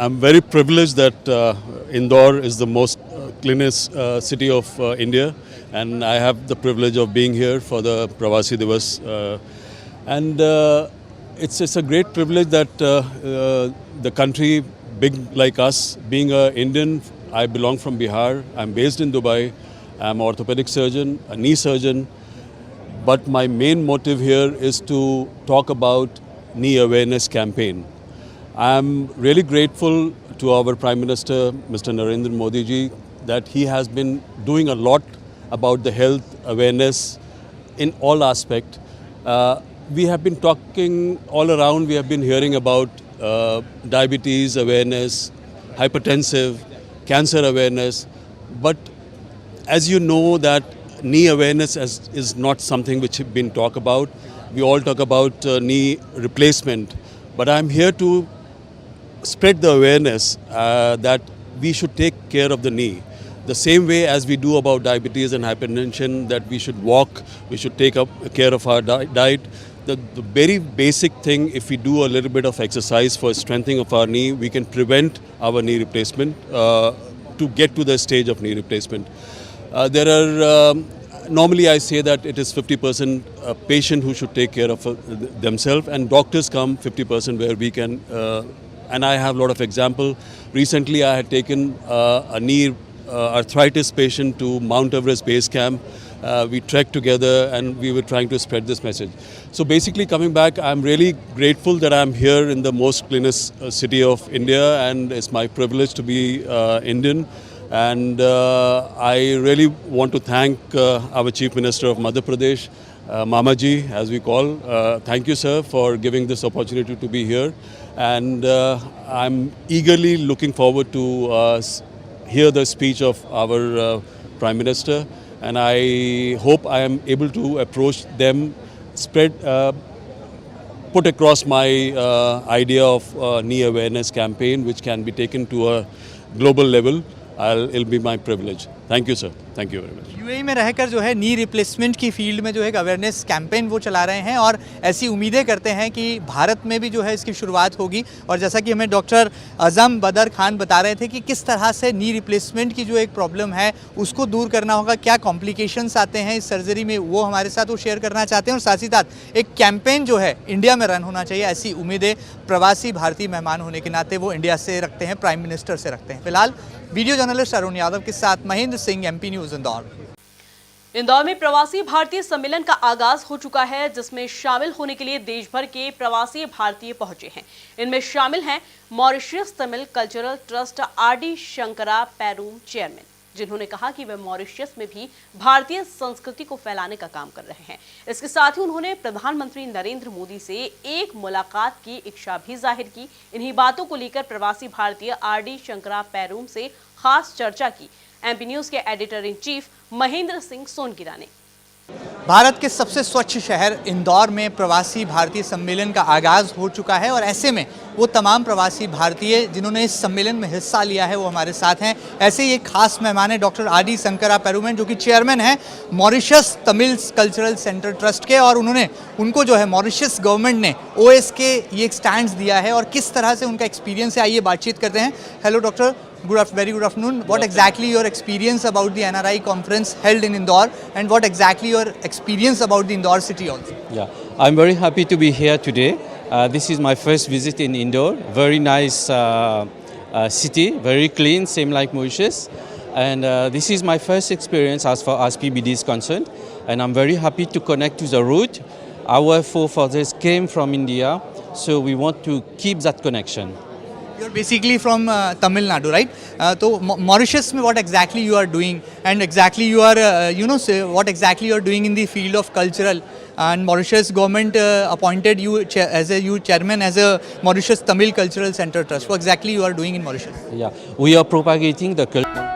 I'm very privileged that Indore is the most cleanest city of India, and I have the privilege of being here for the Pravasi Divas, and it's a great privilege that the country big like us, being an Indian, I belong from Bihar, I'm based in Dubai, I'm an orthopedic surgeon, a knee surgeon, but my main motive here is to talk about knee awareness campaign. I am really grateful to our Prime Minister, Mr. Narendra Modi ji, that he has been doing a lot about the health awareness in all aspects. We have been talking all around, we have been hearing about diabetes awareness, hypertensive, cancer awareness, but as you know that knee awareness is not something which has been talked about. We all talk about knee replacement, but I'm here to spread the awareness that we should take care of the knee. The same way as we do about diabetes and hypertension, that we should walk, we should take care of our diet. The very basic thing, if we do a little bit of exercise for strengthening of our knee, we can prevent our knee replacement to get to the stage of knee replacement. There are normally I say that it is 50% a patient who should take care of themselves, and doctors come 50% where we can, and I have a lot of example. Recently I had taken a knee arthritis patient to Mount Everest base camp. We trekked together and we were trying to spread this message. So basically coming back, I'm really grateful that I'm here in the most cleanest city of India, and it's my privilege to be Indian. And I really want to thank our Chief Minister of Madhya Pradesh, Mama Ji, as we call. Thank you, sir, for giving this opportunity to be here. And I'm eagerly looking forward to hear the speech of our Prime Minister. And I hope I am able to approach them, put across my idea of knee awareness campaign, which can be taken to a global level. It'll be my privilege. Thank you, sir. Thank you very much. UAE में रहकर जो है नी रिप्लेसमेंट की फील्ड में जो एक अवेयरनेस कैंपेन वो चला रहे हैं और ऐसी उम्मीदें करते हैं कि भारत में भी जो है इसकी शुरुआत होगी। और जैसा कि हमें डॉक्टर अज़म बदर खान बता रहे थे कि किस तरह से नी रिप्लेसमेंट की जो एक प्रॉब्लम है उसको दूर करना होगा, क्या कॉम्प्लिकेशंस आते हैं इस सर्जरी में, वो हमारे साथ वो शेयर करना चाहते हैं। और साथ ही साथ एक कैंपेन जो है इंडिया में रन होना चाहिए, ऐसी उम्मीदें प्रवासी भारतीय मेहमान होने के नाते वो इंडिया से रखते हैं, प्राइम मिनिस्टर से रखते हैं। फिलहाल वीडियो जर्नलिस्ट अरुण यादव के साथ महेंद्र सिंह, MP न्यूज़ इंदौर। इंदौर में प्रवासी भारतीय सम्मेलन का आगाज हो चुका है, जिसमें शामिल होने के लिए देश भर के प्रवासी भारतीय पहुंचे हैं। इनमें शामिल हैं Mauritius Tamil cultural trust RD Shankara Perum chairman, जिन्होंने कहा कि वे मॉरिशस में भी भारतीय संस्कृति को फैलाने का काम कर रहे हैं। इसके साथ ही उन्होंने प्रधानमंत्री नरेंद्र मोदी से एक मुलाकात की इच्छा भी जाहिर की। इन्हीं बातों को लेकर प्रवासी भारतीय RD शंकरा पैरूम से खास चर्चा की MP न्यूज़ के editor in chief Mahendra Singh Songira ने। भारत के सबसे स्वच्छ शहर इंदौर में प्रवासी भारतीय सम्मेलन का आगाज़ हो चुका है और ऐसे में वो तमाम प्रवासी भारतीय जिन्होंने इस सम्मेलन में हिस्सा लिया है वो हमारे साथ हैं। ऐसे ही एक खास मेहमान है डॉक्टर RD शंकरा पैरूमन, जो कि चेयरमैन है Mauritius Tamil cultural centre trust के, और उनको जो है मॉरिशस गवर्नमेंट ने OS के ये एक स्टैंड्स दिया है और किस तरह से उनका एक्सपीरियंस है, आइए बातचीत करते हैं। Hello doctor, very good afternoon. What exactly your experience about the NRI conference held in Indore, and what exactly your experience about the Indore city also? Yeah, I'm very happy to be here today. This is my first visit in Indore. Very nice city, very clean, same like Mauritius. And this is my first experience as far as PBD is concerned. And I'm very happy to connect to the root. Our forefathers came from India, so we want to keep that connection. You're basically from Tamil Nadu, right? So Mauritius में what exactly you are doing, and exactly you are what exactly you are doing in the field of cultural, and Mauritius government appointed you as a chairman as a Mauritius Tamil Cultural Center Trust. What exactly you are doing in Mauritius? Yeah, we are propagating the culture.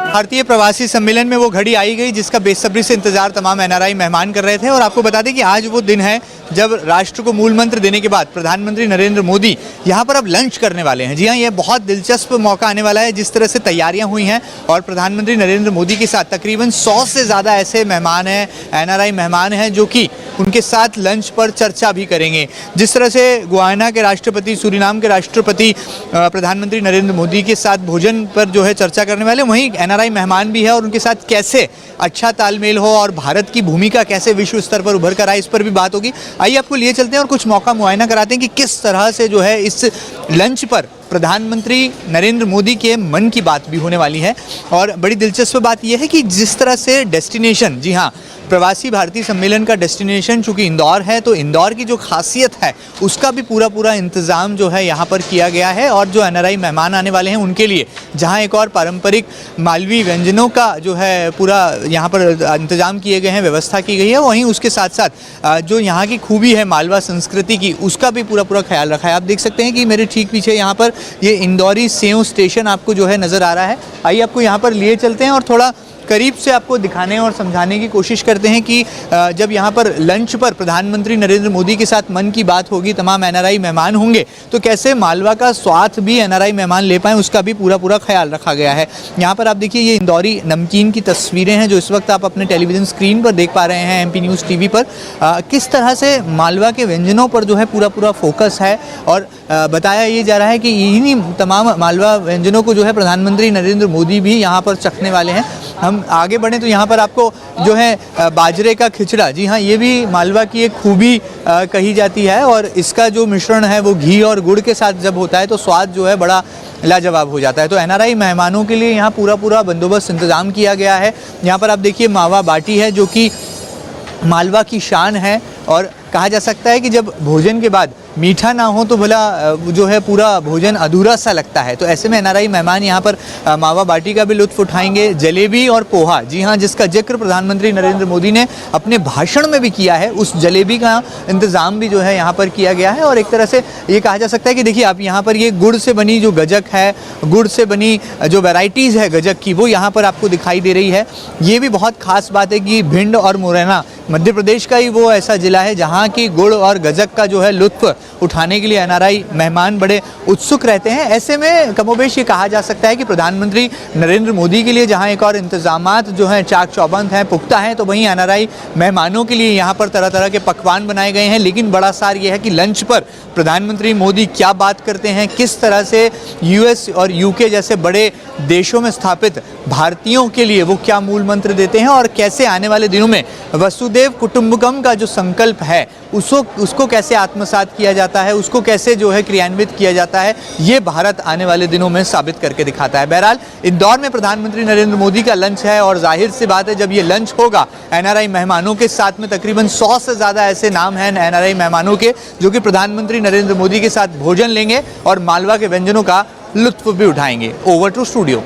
भारतीय प्रवासी सम्मेलन में वो घड़ी आई गई जिसका बेसब्री से इंतजार तमाम NRI मेहमान कर रहे थे। और आपको बता दें कि आज वो दिन है जब राष्ट्र को मूल मंत्र देने के बाद प्रधानमंत्री नरेंद्र मोदी यहाँ पर अब लंच करने वाले हैं। जी हाँ, ये बहुत दिलचस्प मौका आने वाला है। जिस तरह से तैयारियां हुई हैं और प्रधानमंत्री नरेंद्र मोदी के साथ तकरीबन 100 से ज़्यादा ऐसे मेहमान हैं, NRI मेहमान हैं, जो कि उनके साथ लंच पर चर्चा भी करेंगे। जिस तरह से गुयाना के राष्ट्रपति, सूरीनाम के राष्ट्रपति प्रधानमंत्री नरेंद्र मोदी के साथ भोजन पर जो है चर्चा करने वाले, वहीं NRI मेहमान भी है और उनके साथ कैसे अच्छा तालमेल हो और भारत की भूमिका कैसे विश्व स्तर पर उभर कर आए, इस पर भी बात होगी। आइए आपको लिए चलते हैं और कुछ मौका मुआयना कराते हैं कि किस तरह से जो है इस लंच पर प्रधानमंत्री नरेंद्र मोदी के मन की बात भी होने वाली है। और बड़ी दिलचस्प बात यह है कि जिस तरह से डेस्टिनेशन, जी हाँ, प्रवासी भारतीय सम्मेलन का डेस्टिनेशन चूँकि इंदौर है, तो इंदौर की जो खासियत है उसका भी पूरा इंतज़ाम जो है यहाँ पर किया गया है। और जो NRI मेहमान आने वाले हैं उनके लिए जहाँ एक और पारंपरिक मालवी व्यंजनों का जो है पूरा यहाँ पर इंतज़ाम किए गए हैं, व्यवस्था की गई है, वहीं उसके साथ साथ जो यहाँ की खूबी है मालवा संस्कृति की, उसका भी पूरा ख्याल रखा है। आप देख सकते हैं कि मेरे ठीक पीछे यहाँ पर ये इंदौरी सेव स्टेशन आपको जो है नज़र आ रहा है। आइए आपको यहाँ पर लिए चलते हैं और थोड़ा करीब से आपको दिखाने और समझाने की कोशिश करते हैं कि जब यहाँ पर लंच पर प्रधानमंत्री नरेंद्र मोदी के साथ मन की बात होगी, तमाम NRI मेहमान होंगे, तो कैसे मालवा का स्वाद भी NRI मेहमान ले पाएँ, उसका भी पूरा ख्याल रखा गया है। यहाँ पर आप देखिए ये इंदौरी नमकीन की तस्वीरें हैं जो इस वक्त आप अपने टेलीविज़न स्क्रीन पर देख पा रहे हैं, MP न्यूज़ TV पर। किस तरह से मालवा के व्यंजनों पर जो है पूरा फोकस है और बताया ये जा रहा है कि इन्हीं तमाम मालवा व्यंजनों को जो है प्रधानमंत्री नरेंद्र मोदी भी यहाँ पर चखने वाले हैं। हम आगे बढ़ें तो यहाँ पर आपको जो है बाजरे का खिचड़ा, जी हाँ, ये भी मालवा की एक खूबी कही जाती है और इसका जो मिश्रण है वो घी और गुड़ के साथ जब होता है तो स्वाद जो है बड़ा लाजवाब हो जाता है। तो NRI मेहमानों के लिए यहाँ पूरा बंदोबस्त इंतज़ाम किया गया है। यहाँ पर आप देखिए मावा बाटी है जो कि मालवा की शान है और कहा जा सकता है कि जब भोजन के बाद मीठा ना हो तो भला जो है पूरा भोजन अधूरा सा लगता है। तो ऐसे में NRI मेहमान यहाँ पर मावा बाटी का भी लुत्फ़ उठाएंगे। जलेबी और पोहा, जी हाँ, जिसका जिक्र प्रधानमंत्री नरेंद्र मोदी ने अपने भाषण में भी किया है, उस जलेबी का इंतज़ाम भी जो है यहाँ पर किया गया है। और एक तरह से ये कहा जा सकता है कि देखिए आप यहाँ पर ये गुड़ से बनी जो गजक है, गुड़ से बनी जो वैराइटीज़ है गजक की, वो यहाँ पर आपको दिखाई दे रही है। ये भी बहुत ख़ास बात है कि भिंड और मुरैना मध्य प्रदेश का ही वो ऐसा ज़िला है जहाँ की गुड़ और गजक का जो है लुत्फ़ उठाने के लिए एनआरआई मेहमान बड़े उत्सुक रहते हैं। ऐसे में कमोबेश ये कहा जा सकता है कि प्रधानमंत्री नरेंद्र मोदी के लिए जहां एक और इंतजामात जो हैं चाक चौबंद हैं, पुख्ता हैं, तो वहीं एनआरआई मेहमानों के लिए यहाँ पर तरह तरह के पकवान बनाए गए हैं। लेकिन बड़ा सार ये है कि लंच पर प्रधानमंत्री मोदी क्या बात करते हैं, किस तरह से यूएस और यूके जैसे बड़े देशों में स्थापित भारतीयों के लिए वो क्या मूल मंत्र देते हैं और कैसे आने वाले दिनों में वसुदेव कुटुंबकम का जो संकल्प है उसको कैसे आत्मसात किया जाता है, उसको कैसे जो है क्रियान्वित किया जाता है, ये भारत आने वाले दिनों में साबित करके दिखाता है। बहरहाल इंदौर में प्रधानमंत्री नरेंद्र मोदी का लंच है और जाहिर सी बात है जब ये लंच होगा एनआरआई मेहमानों के साथ में तकरीबन 100 से ज़्यादा ऐसे नाम हैं एनआरआई मेहमानों के जो कि प्रधानमंत्री नरेंद्र मोदी के साथ भोजन लेंगे और मालवा के व्यंजनों का लुत्फ भी उठाएंगे। Over to studio.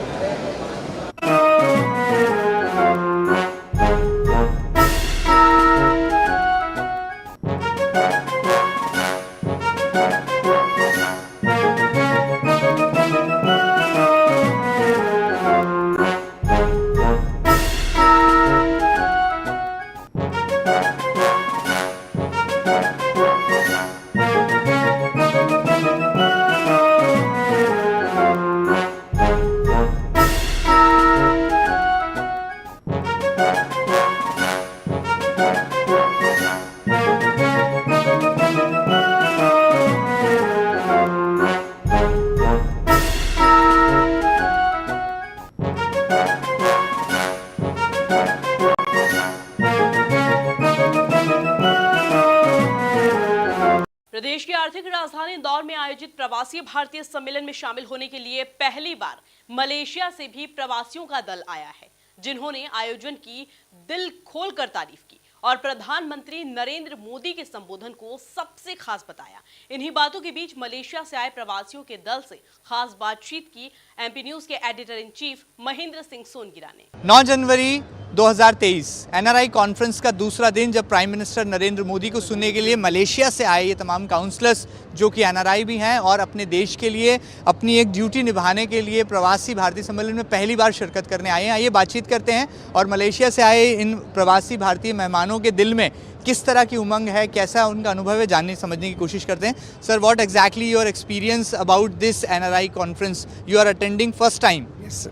प्रदेश की आर्थिक राजधानी इंदौर में आयोजित प्रवासी भारतीय सम्मेलन में शामिल होने के लिए पहली बार मलेशिया से भी प्रवासियों का दल आया है, जिन्होंने आयोजन की दिल खोलकर तारीफ की और प्रधानमंत्री नरेंद्र मोदी के संबोधन को सबसे खास बताया। इन्हीं बातों के बीच मलेशिया से आए प्रवासियों के दल से खास बातचीत की एमपी न्यूज के editor in chief Mahendra Singh Songira ने। 9 जनवरी 2023 एनआरआई कॉन्फ्रेंस का दूसरा दिन, जब प्राइम मिनिस्टर नरेंद्र मोदी को सुनने के लिए मलेशिया से आए ये तमाम काउंसलर्स जो कि एनआरआई भी हैं और अपने देश के लिए अपनी एक ड्यूटी निभाने के लिए प्रवासी भारतीय सम्मेलन में पहली बार शिरकत करने आए हैं। आइए बातचीत करते हैं और मलेशिया से आए इन प्रवासी भारतीय मेहमानों के दिल में किस तरह की उमंग है, कैसा उनका अनुभव है, जानने समझने की कोशिश करते हैं। Sir, what exactly your experience about this NRI conference? You are attending first time? Yes.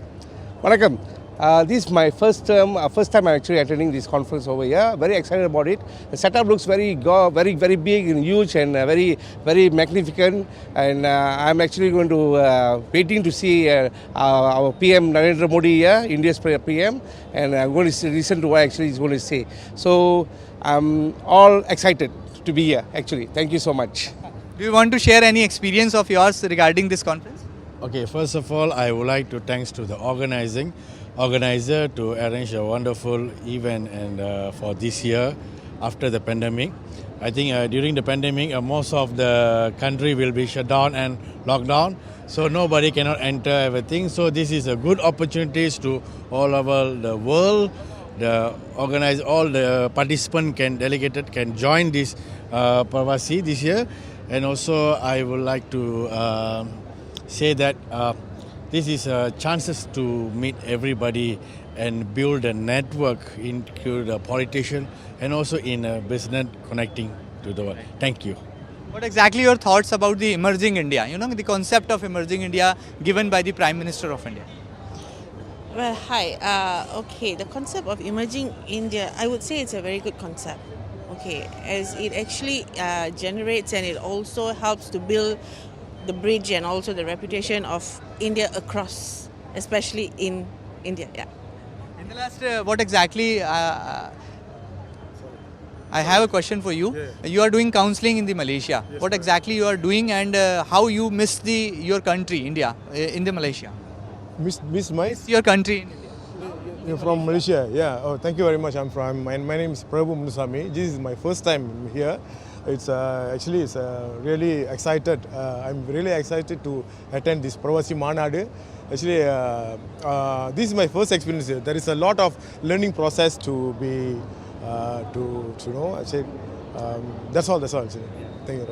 Welcome. This is my first time I'm actually attending this conference over here. Very excited about it. The setup looks very big and huge and very magnificent. And I'm actually going to waiting to see our PM Narendra Modi here, India's PM, and I'm going to listen to what actually he's going to say. So I'm all excited to be here. Actually, thank you so much. Do you want to share any experience of yours regarding this conference? Okay, first of all, I would like to thanks to the organizer to arrange a wonderful event and for this year after the pandemic. I think during the pandemic, most of the country will be shut down and locked down, so nobody cannot enter everything. So this is a good opportunities to all over the world. All the participants can join this Pravasi this year, and also I would like to say that this is chances to meet everybody and build a network into the politician and also in business connecting to the world. Thank you. What exactly your thoughts about the emerging India? You know, the concept of emerging India given by the Prime Minister of India. Well, hi. Okay, the concept of emerging India, I would say it's a very good concept. Okay, as it actually generates and it also helps to build the bridge and also the reputation of India across, especially in India. Yeah. In the last, what exactly? I have a question for you. You are doing counseling in the Malaysia. Yes, what exactly you are doing and how you miss your country, India, in the Malaysia? Miss my? Your country. You're from Malaysia, yeah. Oh, thank you very much. My name is Prabhu Mundusamy. This is my first time here. It's actually really excited. I'm really excited to attend this Pravasi Manadu. Actually, this is my first experience here. There is a lot of learning process to be to know. Actually, that's all. Actually. Thank you.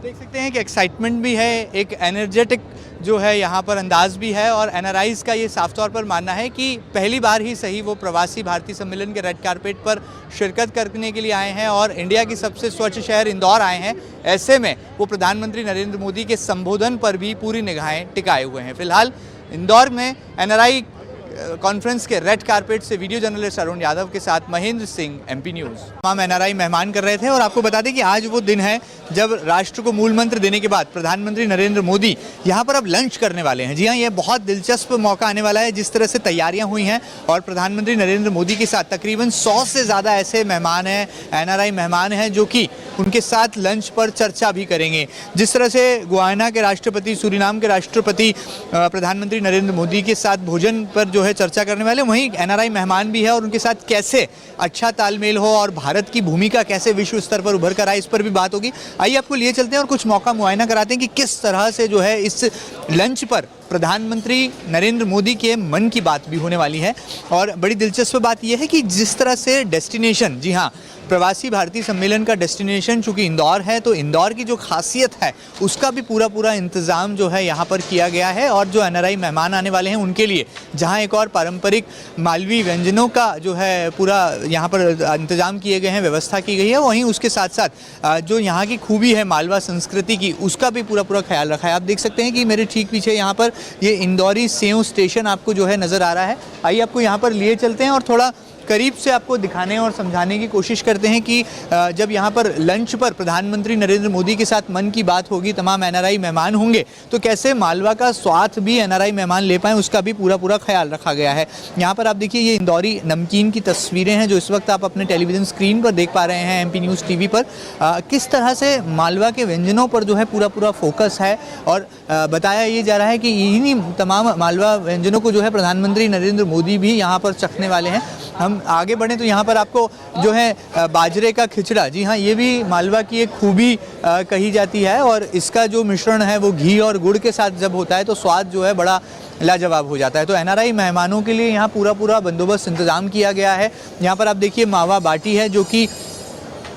देख सकते हैं कि एक्साइटमेंट भी है, एक एनर्जेटिक जो है यहाँ पर अंदाज भी है और एनआरआईज़ का ये साफ तौर पर मानना है कि पहली बार ही सही वो प्रवासी भारतीय सम्मेलन के रेड कारपेट पर शिरकत करने के लिए आए हैं और इंडिया की सबसे स्वच्छ शहर इंदौर आए हैं। ऐसे में वो प्रधानमंत्री नरेंद्र मोदी के संबोधन पर भी पूरी निगाहें टिकाए हुए हैं। फिलहाल इंदौर में एनआरआई कॉन्फ्रेंस के रेड कारपेट से वीडियो जर्नलिस्ट अरुण यादव के साथ महेंद्र सिंह, एमपी न्यूज़। तमाम एनआरआई मेहमान कर रहे थे और आपको बता दें कि आज वो दिन है जब राष्ट्र को मूल मंत्र देने के बाद प्रधानमंत्री नरेंद्र मोदी यहाँ पर अब लंच करने वाले हैं। जी हाँ, ये बहुत दिलचस्प मौका आने वाला है। जिस तरह से तैयारियाँ हुई हैं और प्रधानमंत्री नरेंद्र मोदी के साथ तकरीबन 100 से ज़्यादा ऐसे मेहमान हैं, एनआरआई मेहमान हैं जो कि उनके साथ लंच पर चर्चा भी करेंगे। जिस तरह से गुयाना के राष्ट्रपति, सूरीनाम के राष्ट्रपति प्रधानमंत्री नरेंद्र मोदी के साथ भोजन पर जो है चर्चा करने वाले, वहीं एनआरआई मेहमान भी है और उनके साथ कैसे अच्छा तालमेल हो और भारत की भूमिका कैसे विश्व स्तर पर उभर कर आए, इस पर भी बात होगी। आइए आपको लिए चलते हैं और कुछ मौका मुआयना कराते हैं कि किस तरह से जो है इस लंच पर प्रधानमंत्री नरेंद्र मोदी के मन की बात भी होने वाली है। और बड़ी दिलचस्प बात यह है कि जिस तरह से डेस्टिनेशन, जी हाँ, प्रवासी भारतीय सम्मेलन का डेस्टिनेशन चूँकि इंदौर है, तो इंदौर की जो खासियत है उसका भी पूरा इंतज़ाम जो है यहाँ पर किया गया है। और जो एनआरआई मेहमान आने वाले हैं उनके लिए जहाँ एक और पारंपरिक मालवी व्यंजनों का जो है पूरा यहाँ पर इंतज़ाम किए गए हैं, व्यवस्था की गई है, वहीं उसके साथ साथ जो यहाँ की खूबी है मालवा संस्कृति की, उसका भी पूरा ख्याल रखा है। आप देख सकते हैं कि मेरे ठीक पीछे यहाँ पर ये इंदौरी सेव स्टेशन आपको जो है नज़र आ रहा है। आइए आपको यहाँ पर लिए चलते हैं और थोड़ा करीब से आपको दिखाने और समझाने की कोशिश करते हैं कि जब यहाँ पर लंच पर प्रधानमंत्री नरेंद्र मोदी के साथ मन की बात होगी, तमाम एनआरआई मेहमान होंगे, तो कैसे मालवा का स्वाद भी एनआरआई मेहमान ले पाएँ, उसका भी पूरा ख्याल रखा गया है। यहाँ पर आप देखिए ये इंदौरी नमकीन की तस्वीरें हैं जो इस वक्त आप अपने टेलीविज़न स्क्रीन पर देख पा रहे हैं, एमपी न्यूज़ टीवी पर। किस तरह से मालवा के व्यंजनों पर जो है पूरा फोकस है और बताया ये जा रहा है कि इन्हीं तमाम मालवा व्यंजनों को जो है प्रधानमंत्री नरेंद्र मोदी भी यहाँ पर चखने वाले हैं। हम आगे बढ़ें तो यहाँ पर आपको जो है बाजरे का खिचड़ा, जी हाँ, ये भी मालवा की एक खूबी कही जाती है और इसका जो मिश्रण है वो घी और गुड़ के साथ जब होता है तो स्वाद जो है बड़ा लाजवाब हो जाता है। तो एनआरआई मेहमानों के लिए यहाँ पूरा बंदोबस्त इंतज़ाम किया गया है। यहाँ पर आप देखिए मावा बाटी है जो कि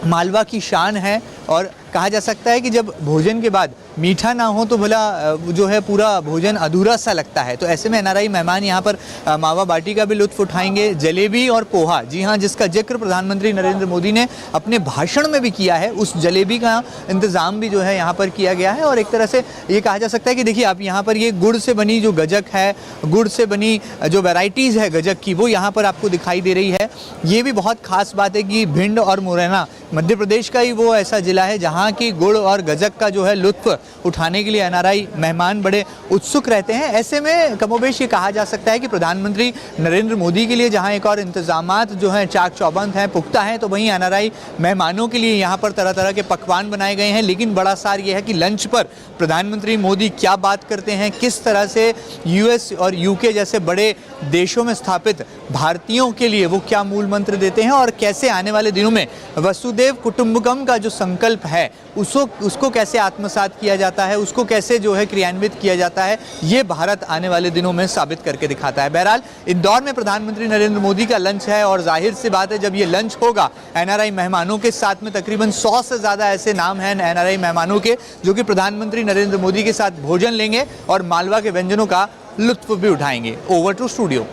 मालवा की शान है और कहा जा सकता है कि जब भोजन के बाद मीठा ना हो तो भला जो है पूरा भोजन अधूरा सा लगता है। तो ऐसे में एनआरआई मेहमान यहाँ पर मावा बाटी का भी लुत्फ़ उठाएंगे। जलेबी और पोहा, जी हाँ, जिसका जिक्र प्रधानमंत्री नरेंद्र मोदी ने अपने भाषण में भी किया है, उस जलेबी का इंतज़ाम भी जो है यहाँ पर किया गया है। और एक तरह से ये कहा जा सकता है कि देखिए आप यहाँ पर ये गुड़ से बनी जो गजक है, गुड़ से बनी जो वैरायटीज़ है गजक की, वो यहाँ पर आपको दिखाई दे रही है। ये भी बहुत ख़ास बात है कि भिंड और मुरैना मध्य प्रदेश का ही वो ऐसा ज़िला है जहाँ की गुड़ और गजक का जो है लुत्फ़ उठाने के लिए एनआरआई मेहमान बड़े उत्सुक रहते हैं। ऐसे में कमोबेश ये कहा जा सकता है कि प्रधानमंत्री नरेंद्र मोदी के लिए जहां एक और इंतजामात जो हैं चाक चौबंद हैं, पुख्ता हैं, तो वहीं एनआरआई मेहमानों के लिए यहां पर तरह के पकवान बनाए गए हैं। लेकिन बड़ा सार ये है कि लंच पर प्रधानमंत्री मोदी क्या बात करते हैं, किस तरह से यूएस और यूके जैसे बड़े देशों में स्थापित भारतीयों के लिए वो क्या मूल मंत्र देते हैं और कैसे आने वाले दिनों में वसुदेव कुटुंबकम का जो संकल्प है उसको कैसे आत्मसात किया जाता है, उसको कैसे जो है क्रियान्वित किया जाता है, ये भारत आने वाले दिनों में साबित करके दिखाता है। बहरहाल इंदौर में प्रधानमंत्री नरेंद्र मोदी का लंच है और जाहिर सी बात है जब ये लंच होगा एनआरआई मेहमानों के साथ में तकरीबन 100 से ज़्यादा ऐसे नाम हैं एनआरआई मेहमानों के जो कि प्रधानमंत्री नरेंद्र मोदी के साथ भोजन लेंगे और मालवा के व्यंजनों का लुत्फ भी उठाएंगे। Over to studio.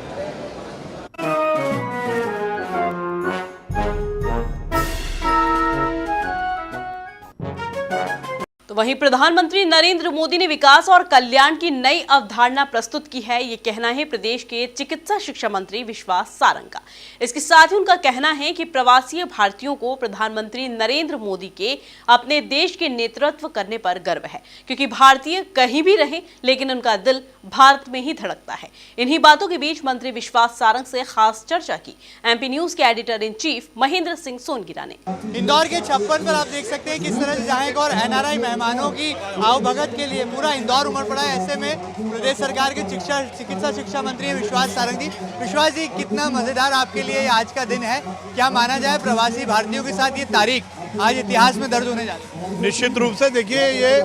तो वहीं प्रधानमंत्री नरेंद्र मोदी ने विकास और कल्याण की नई अवधारणा प्रस्तुत की है, ये कहना है प्रदेश के चिकित्सा शिक्षा मंत्री विश्वास सारंग का। इसके साथ ही उनका कहना है कि प्रवासी भारतीयों को प्रधानमंत्री नरेंद्र मोदी के अपने देश के नेतृत्व करने पर गर्व है, क्योंकि भारतीय कहीं भी रहे लेकिन उनका दिल भारत में ही धड़कता है। इन्हीं बातों के बीच मंत्री विश्वास सारंग से खास चर्चा की एमपी न्यूज के editor in chief Mahendra Singh Songira ने। इंदौर के 56 पर आप देख सकते हैं किस तरह से जहां एक और एनआरआई मेहमानों की आवभगत के लिए पूरा इंदौर उमड़ पड़ा है। ऐसे में प्रदेश सरकार के चिकित्सा शिक्षा मंत्री विश्वास सारंग जी, विश्वास जी, कितना मजेदार आपके लिए आज का दिन है, क्या माना जाए प्रवासी भारतीयों के साथ ये तारीख आज इतिहास में दर्ज होने जा रही है? निश्चित रूप से देखिए ये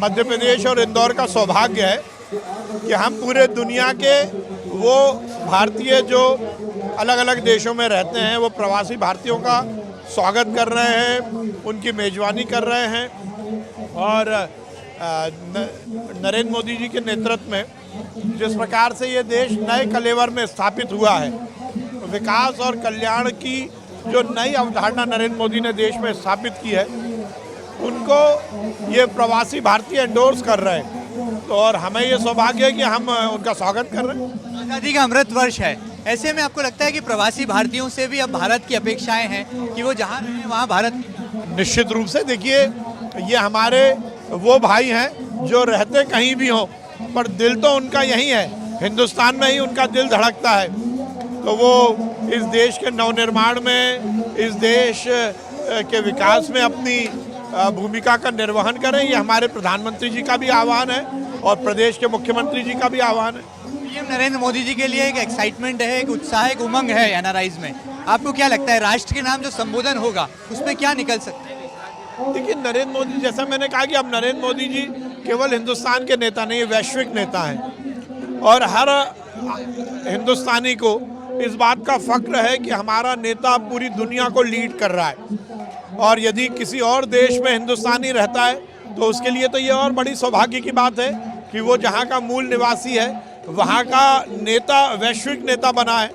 मध्य प्रदेश और इंदौर का सौभाग्य है कि हम पूरे दुनिया के वो भारतीय जो अलग अलग देशों में रहते हैं, वो प्रवासी भारतीयों का स्वागत कर रहे हैं, उनकी मेज़बानी कर रहे हैं और नरेंद्र मोदी जी के नेतृत्व में जिस प्रकार से ये देश नए कलेवर में स्थापित हुआ है, विकास और कल्याण की जो नई अवधारणा नरेंद्र मोदी ने देश में स्थापित की है, उनको ये प्रवासी भारतीय एंडोर्स कर रहे हैं। तो और हमें ये सौभाग्य है कि हम उनका स्वागत कर रहे हैं। आज़ादी का अमृत वर्ष है, ऐसे में आपको लगता है कि प्रवासी भारतीयों से भी अब भारत की अपेक्षाएं हैं कि वो जहाँ रहें वहाँ भारत? निश्चित रूप से देखिए, ये हमारे वो भाई हैं जो रहते कहीं भी हों, पर दिल तो उनका यहीं है, हिंदुस्तान में ही उनका दिल धड़कता है। तो वो इस देश के नवनिर्माण में, इस देश के विकास में अपनी भूमिका का निर्वहन करें, ये हमारे प्रधानमंत्री जी का भी आह्वान है और प्रदेश के मुख्यमंत्री जी का भी आह्वान है। पीएम नरेंद्र मोदी जी के लिए एक एक्साइटमेंट है, एक उत्साह, एक उमंग है एनआरआईज में। आपको क्या लगता है राष्ट्र के नाम जो संबोधन होगा उसमें क्या निकल सकता है? देखिए, नरेंद्र मोदी, जैसा मैंने कहा कि अब नरेंद्र मोदी जी केवल हिंदुस्तान के नेता नहीं, वैश्विक नेता हैं और हर हिंदुस्तानी को इस बात का फक्र है कि हमारा नेता पूरी दुनिया को लीड कर रहा है। और यदि किसी और देश में हिंदुस्तानी रहता है तो उसके लिए तो ये और बड़ी सौभाग्य की बात है कि वो जहाँ का मूल निवासी है वहाँ का नेता वैश्विक नेता बना है।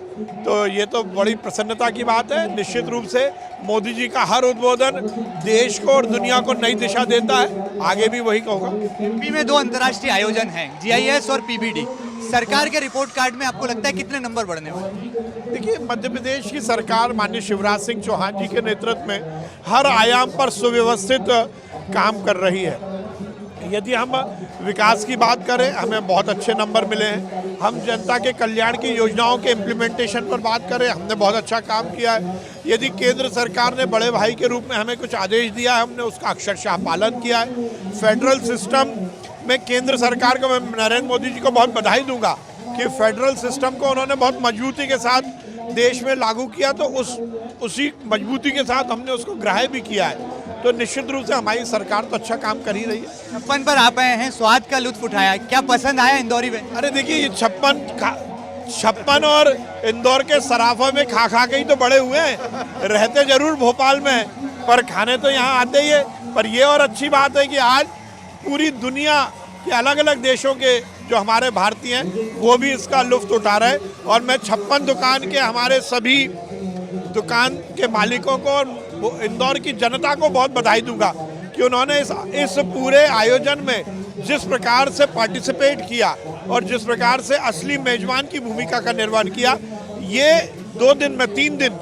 तो ये तो बड़ी प्रसन्नता की बात है। निश्चित रूप से मोदी जी का हर उद्बोधन देश को और दुनिया को नई दिशा देता है, आगे भी वही कहूँगा। यूपी में 2 अंतर्राष्ट्रीय आयोजन हैं, GIS और PBD। सरकार के रिपोर्ट कार्ड में आपको लगता है कितने नंबर बढ़ने वाले? देखिए, मध्य प्रदेश की सरकार माननीय शिवराज सिंह चौहान जी के नेतृत्व में हर आयाम पर सुव्यवस्थित काम कर रही है। यदि हम विकास की बात करें, हमें बहुत अच्छे नंबर मिले हैं। हम जनता के कल्याण की योजनाओं के इम्प्लीमेंटेशन पर बात करें, हमने बहुत अच्छा काम किया है। यदि केंद्र सरकार ने बड़े भाई के रूप में हमें कुछ आदेश दिया है, हमने उसका अक्षरशः पालन किया है। फेडरल सिस्टम में केंद्र सरकार को, मैं नरेंद्र मोदी जी को बहुत बधाई दूंगा कि फेडरल सिस्टम को उन्होंने बहुत मजबूती के साथ देश में लागू किया, तो उसी मजबूती के साथ हमने उसको ग्राह्य भी किया है। तो निश्चित रूप से हमारी सरकार तो अच्छा काम कर ही रही है। 56 पर आप आए हैं, स्वाद का लुत्फ उठाया, क्या पसंद आया इंदौरी में? अरे देखिए, ये 56 और इंदौर के सराफा में खा खा के ही तो बड़े हुए हैं। रहते जरूर भोपाल में, पर खाने तो यहाँ आते ही है। पर ये और अच्छी बात है कि आज पूरी दुनिया के अलग अलग देशों के जो हमारे भारतीय हैं वो भी इसका लुत्फ उठा रहे हैं। और मैं 56 दुकान के हमारे सभी दुकान के मालिकों को और इंदौर की जनता को बहुत बधाई दूंगा कि उन्होंने इस पूरे आयोजन में जिस प्रकार से पार्टिसिपेट किया और जिस प्रकार से असली मेजबान की भूमिका का निर्वहन किया। ये 2 दिन में 3 दिन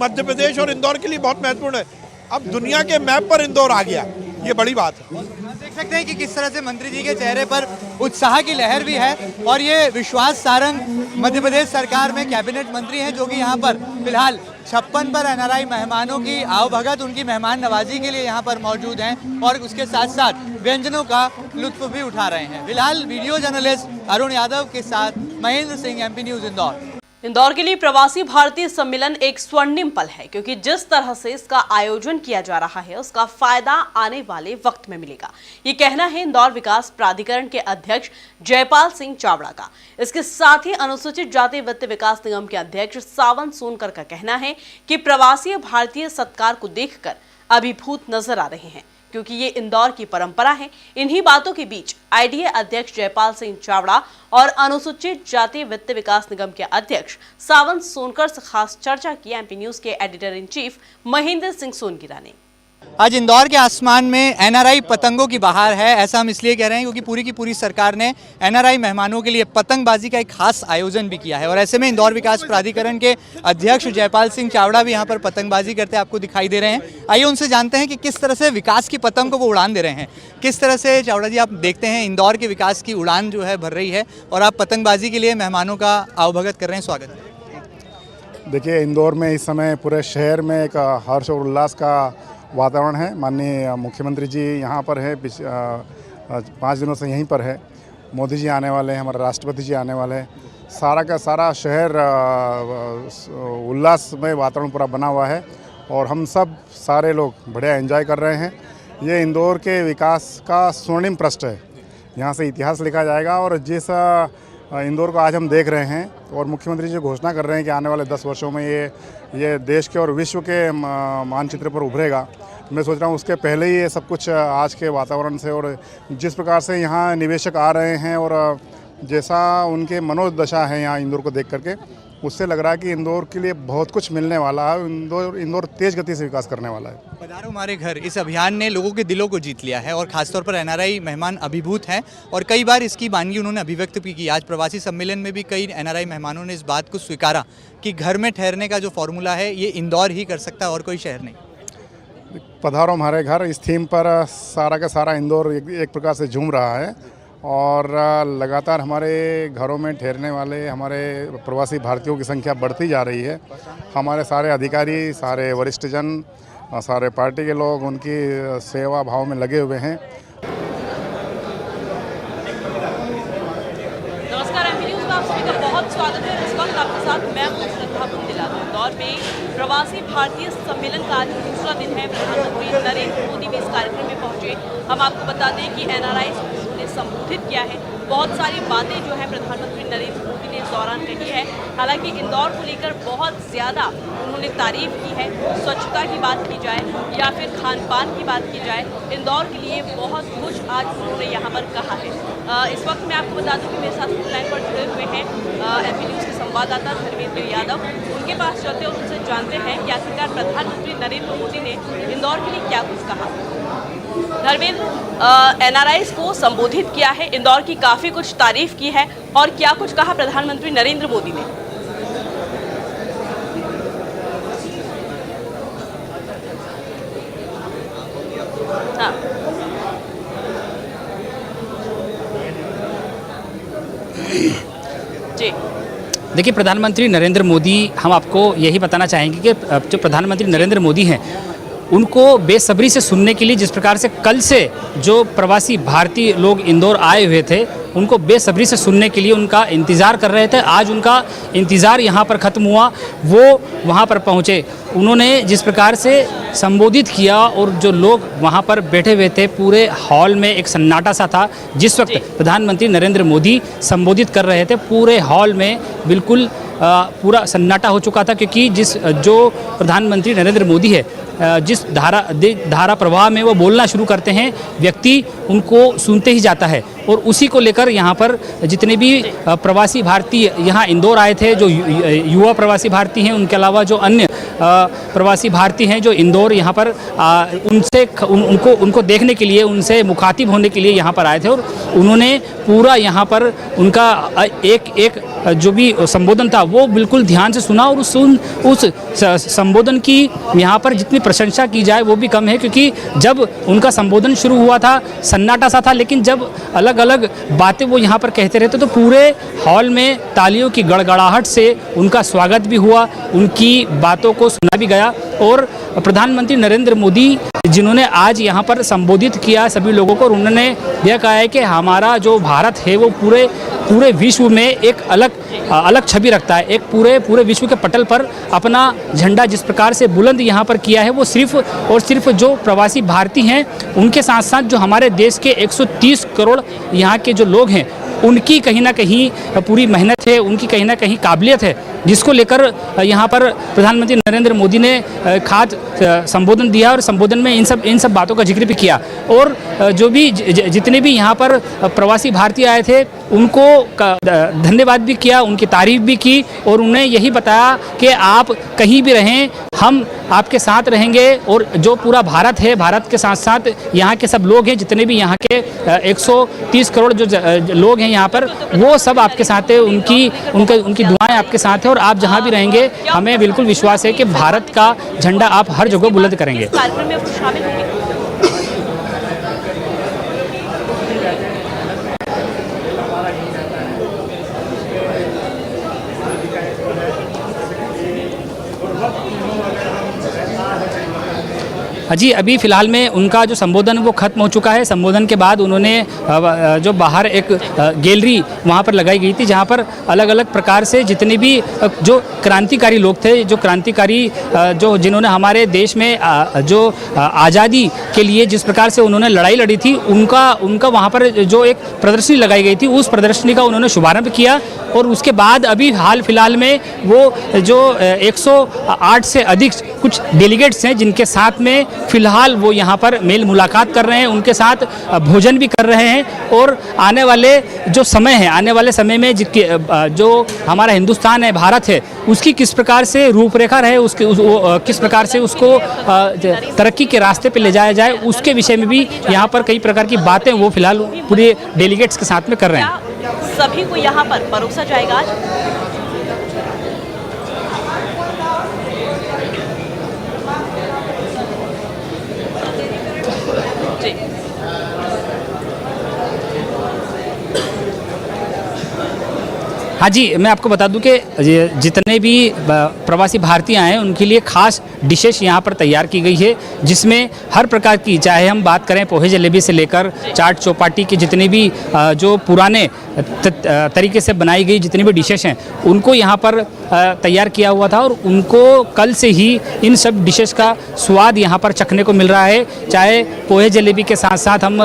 मध्य प्रदेश और इंदौर के लिए बहुत महत्वपूर्ण है। अब दुनिया के मैप पर इंदौर आ गया, ये बड़ी बात है। देख सकते हैं कि किस तरह से मंत्री जी के चेहरे पर उत्साह की लहर भी है और ये विश्वास सारंग मध्य प्रदेश सरकार में कैबिनेट मंत्री हैं जो कि यहाँ पर फिलहाल 56 पर एनआरआई मेहमानों की आवभगत, उनकी मेहमान नवाजी के लिए यहाँ पर मौजूद हैं और उसके साथ साथ व्यंजनों का लुत्फ भी उठा रहे हैं। फिलहाल वीडियो जर्नलिस्ट अरुण यादव के साथ महेंद्र सिंह, MP न्यूज इंदौर। इंदौर के लिए प्रवासी भारतीय सम्मेलन एक स्वर्णिम पल है क्योंकि जिस तरह से इसका आयोजन किया जा रहा है उसका फायदा आने वाले वक्त में मिलेगा, ये कहना है इंदौर विकास प्राधिकरण के अध्यक्ष जयपाल सिंह चावड़ा का। इसके साथ ही अनुसूचित जाति वित्त विकास निगम के अध्यक्ष सावन सोनकर का कहना है कि प्रवासी भारतीय सत्कार को देखकर अभिभूत नजर आ रहे हैं क्योंकि ये इंदौर की परंपरा है। इन्हीं बातों के बीच IDA अध्यक्ष जयपाल सिंह चावड़ा और अनुसूचित जाति वित्त विकास निगम के अध्यक्ष सावन सोनकर से खास चर्चा की MP न्यूज के editor in chief Mahendra Singh Songira ने। आज इंदौर के आसमान में NRI पतंगों की बहार है, ऐसा हम इसलिए कह रहे हैं क्योंकि पूरी की पूरी सरकार ने NRI मेहमानों के लिए पतंगबाजी का एक खास आयोजन भी किया है और ऐसे में इंदौर विकास प्राधिकरण के अध्यक्ष जयपाल सिंह चावड़ा भी यहाँ पर पतंगबाजी करते आपको दिखाई दे रहे हैं। आइए उनसे जानते हैं कि किस तरह से विकास की पतंग को वो उड़ान दे रहे हैं। किस तरह से चावड़ा जी आप देखते हैं इंदौर के विकास की उड़ान जो है भर रही है और आप पतंगबाजी के लिए मेहमानों का आवभगत कर रहे हैं, स्वागत। देखिए, इंदौर में इस समय पूरे शहर में एक हर्ष और उल्लास का वातावरण है। माननीय मुख्यमंत्री जी यहाँ पर है, 5 दिनों से यहीं पर है। मोदी जी आने वाले हैं, हमारे राष्ट्रपति जी आने वाले हैं। सारा का सारा शहर उल्लासमय वातावरण पूरा बना हुआ है और हम सब सारे लोग बढ़िया एंजॉय कर रहे हैं। ये इंदौर के विकास का स्वर्णिम पृष्ठ है, यहाँ से इतिहास लिखा जाएगा। और जिस इंदौर को आज हम देख रहे हैं और मुख्यमंत्री जी घोषणा कर रहे हैं कि आने वाले 10 वर्षों में ये ये देश के और विश्व के मानचित्र पर उभरेगा। मैं सोच रहा हूँ उसके पहले ही ये सब कुछ आज के वातावरण से और जिस प्रकार से यहाँ निवेशक आ रहे हैं और जैसा उनके मनोदशा है यहाँ इंदौर को देख करके, उससे लग रहा है कि इंदौर के लिए बहुत कुछ मिलने वाला है। इंदौर तेज गति से विकास करने वाला है। पधारो हमारे घर इस अभियान ने लोगों के दिलों को जीत लिया है और खासतौर पर एनआरआई मेहमान अभिभूत हैं और कई बार इसकी वानगी उन्होंने अभिव्यक्त भी की। आज प्रवासी सम्मेलन में भी कई एनआरआई मेहमानों ने इस बात को स्वीकारा कि घर में ठहरने का जो फॉर्मूला है ये इंदौर ही कर सकता है और कोई शहर नहीं। पधारो हमारे घर इस थीम पर सारा का सारा इंदौर एक प्रकार से झूम रहा है और लगातार हमारे घरों में ठहरने वाले हमारे प्रवासी भारतीयों की संख्या बढ़ती जा रही है। हमारे सारे अधिकारी, सारे वरिष्ठजन, सारे पार्टी के लोग उनकी सेवा भाव में लगे हुए हैं। नमस्कार, एमपी न्यूज़ में आप सभी का बहुत स्वागत है। इस वक्त आपके साथ मैं इंदौर में प्रवासी भारतीय सम्मेलन का आज दूसरा दिन है। प्रधानमंत्री नरेंद्र मोदी भी इस कार्यक्रम में पहुंचे। हम आपको बता दें कि एनआरआई ने संबोधित किया है। बहुत सारी बातें जो है प्रधानमंत्री नरेंद्र मोदी ने इस दौरान कही है। हालांकि इंदौर को लेकर बहुत ज़्यादा उन्होंने तारीफ की है। स्वच्छता की बात की जाए या फिर खान पान की बात की जाए, इंदौर के लिए बहुत कुछ आज उन्होंने यहाँ पर कहा है। इस वक्त मैं आपको बता दूँ कि मेरे साथ फोन लाइन पर जुड़े हुए हैं एमपी न्यूज़ के संवाददाता धर्मेंद्र यादव। उनके पास चलते और उनसे जानते हैं कि आखिरकार प्रधानमंत्री नरेंद्र मोदी ने इंदौर के लिए क्या कुछ कहा। धर्मेंद्र, एनआरआईज़ को संबोधित किया है, इंदौर की काफ़ी कुछ तारीफ की है और क्या कुछ कहा प्रधानमंत्री नरेंद्र मोदी ने? हाँ। जी देखिए, प्रधानमंत्री नरेंद्र मोदी, हम आपको यही बताना चाहेंगे कि जो प्रधानमंत्री नरेंद्र मोदी हैं उनको बेसब्री से सुनने के लिए, जिस प्रकार से कल से जो प्रवासी भारतीय लोग इंदौर आए हुए थे उनको बेसब्री से सुनने के लिए उनका इंतज़ार कर रहे थे। आज उनका इंतज़ार यहाँ पर ख़त्म हुआ, वो वहाँ पर पहुँचे। उन्होंने जिस प्रकार से संबोधित किया और जो लोग वहाँ पर बैठे हुए थे, पूरे हॉल में एक सन्नाटा सा था। जिस वक्त प्रधानमंत्री नरेंद्र मोदी संबोधित कर रहे थे, पूरे हॉल में बिल्कुल पूरा सन्नाटा हो चुका था, क्योंकि जो प्रधानमंत्री नरेंद्र मोदी है, जिस धारा प्रवाह में वो बोलना शुरू करते हैं, व्यक्ति उनको सुनते ही जाता है। और उसी को लेकर यहाँ पर जितने भी प्रवासी भारतीय यहाँ इंदौर आए थे, जो युवा प्रवासी भारतीय हैं, उनके अलावा जो अन्य प्रवासी भारतीय हैं जो इंदौर यहाँ पर उनको देखने के लिए, उनसे मुखातिब होने के लिए यहाँ पर आए थे, और उन्होंने पूरा यहाँ पर उनका एक जो भी संबोधन था वो बिल्कुल ध्यान से सुना। और उस संबोधन की यहाँ पर जितनी प्रशंसा की जाए वो भी कम है, क्योंकि जब उनका संबोधन शुरू हुआ था सन्नाटा सा था, लेकिन जब अलग अलग बातें वो यहाँ पर कहते रहते तो पूरे हॉल में तालियों की गड़गड़ाहट से उनका स्वागत भी हुआ, उनकी बातों को सुना भी गया। और प्रधानमंत्री नरेंद्र मोदी जिन्होंने आज यहाँ पर संबोधित किया सभी लोगों को, उन्होंने यह कहा है कि हमारा जो भारत है वो पूरे विश्व में एक अलग छवि रखता है। एक पूरे विश्व के पटल पर अपना झंडा जिस प्रकार से बुलंद यहाँ पर किया है, वो सिर्फ और सिर्फ जो प्रवासी भारतीय हैं उनके साथ साथ जो हमारे देश के 130 करोड़ यहाँ के जो लोग हैं उनकी कहीं ना कहीं पूरी मेहनत है, उनकी कहीं ना कहीं काबिलियत है, जिसको लेकर यहाँ पर प्रधानमंत्री नरेंद्र मोदी ने खास संबोधन दिया। और संबोधन में इन सब बातों का जिक्र भी किया। और जो भी जितने भी यहाँ पर प्रवासी भारतीय आए थे उनको धन्यवाद भी किया, उनकी तारीफ भी की, और उन्हें यही बताया कि आप कहीं भी रहें, हम आपके साथ रहेंगे। और जो पूरा भारत है, भारत के साथ साथ यहाँ के सब लोग हैं, जितने भी यहाँ के 130 करोड़ जो लोग हैं यहाँ पर, वो सब आपके साथ है, उनकी दुआएं आपके साथ है। और आप जहाँ भी रहेंगे, हमें बिल्कुल विश्वास है कि भारत का झंडा आप हर जगह बुलंद करेंगे। कार्यक्रम में शामिल होंगे। जी, अभी फ़िलहाल में उनका जो संबोधन वो ख़त्म हो चुका है। संबोधन के बाद उन्होंने जो बाहर एक गैलरी वहाँ पर लगाई गई थी, जहाँ पर अलग अलग प्रकार से जितने भी जो क्रांतिकारी लोग थे, जो क्रांतिकारी जिन्होंने हमारे देश में जो आज़ादी के लिए जिस प्रकार से उन्होंने लड़ाई लड़ी थी, उनका वहाँ पर जो एक प्रदर्शनी लगाई गई थी, उस प्रदर्शनी का उन्होंने शुभारंभ किया। और उसके बाद अभी हाल फिलहाल में वो जो 108 से अधिक कुछ डेलीगेट्स हैं जिनके साथ में फिलहाल वो यहाँ पर मेल मुलाकात कर रहे हैं, उनके साथ भोजन भी कर रहे हैं। और आने वाले जो समय है, आने वाले समय में जो हमारा हिंदुस्तान है, भारत है, उसकी किस प्रकार से रूपरेखा रहे, किस प्रकार से उसको तरक्की के रास्ते पे ले जाया जाए, उसके विषय में भी यहाँ पर कई प्रकार की बातें वो फिलहाल पूरे डेलीगेट्स के साथ में कर रहे हैं। सभी को यहाँ पर परोसा जाएगा आज। जी। हाँ जी, मैं आपको बता दूं कि जितने भी प्रवासी भारतीय हैं उनके लिए खास डिशेस यहाँ पर तैयार की गई है, जिसमें हर प्रकार की, चाहे हम बात करें पोहे जलेबी से लेकर चाट चौपाटी के जितने भी जो पुराने तरीके से बनाई गई जितनी भी डिशेस हैं उनको यहाँ पर तैयार किया हुआ था और उनको कल से ही इन सब डिशेस का स्वाद यहाँ पर चखने को मिल रहा है। चाहे पोहे जलेबी के साथ साथ हम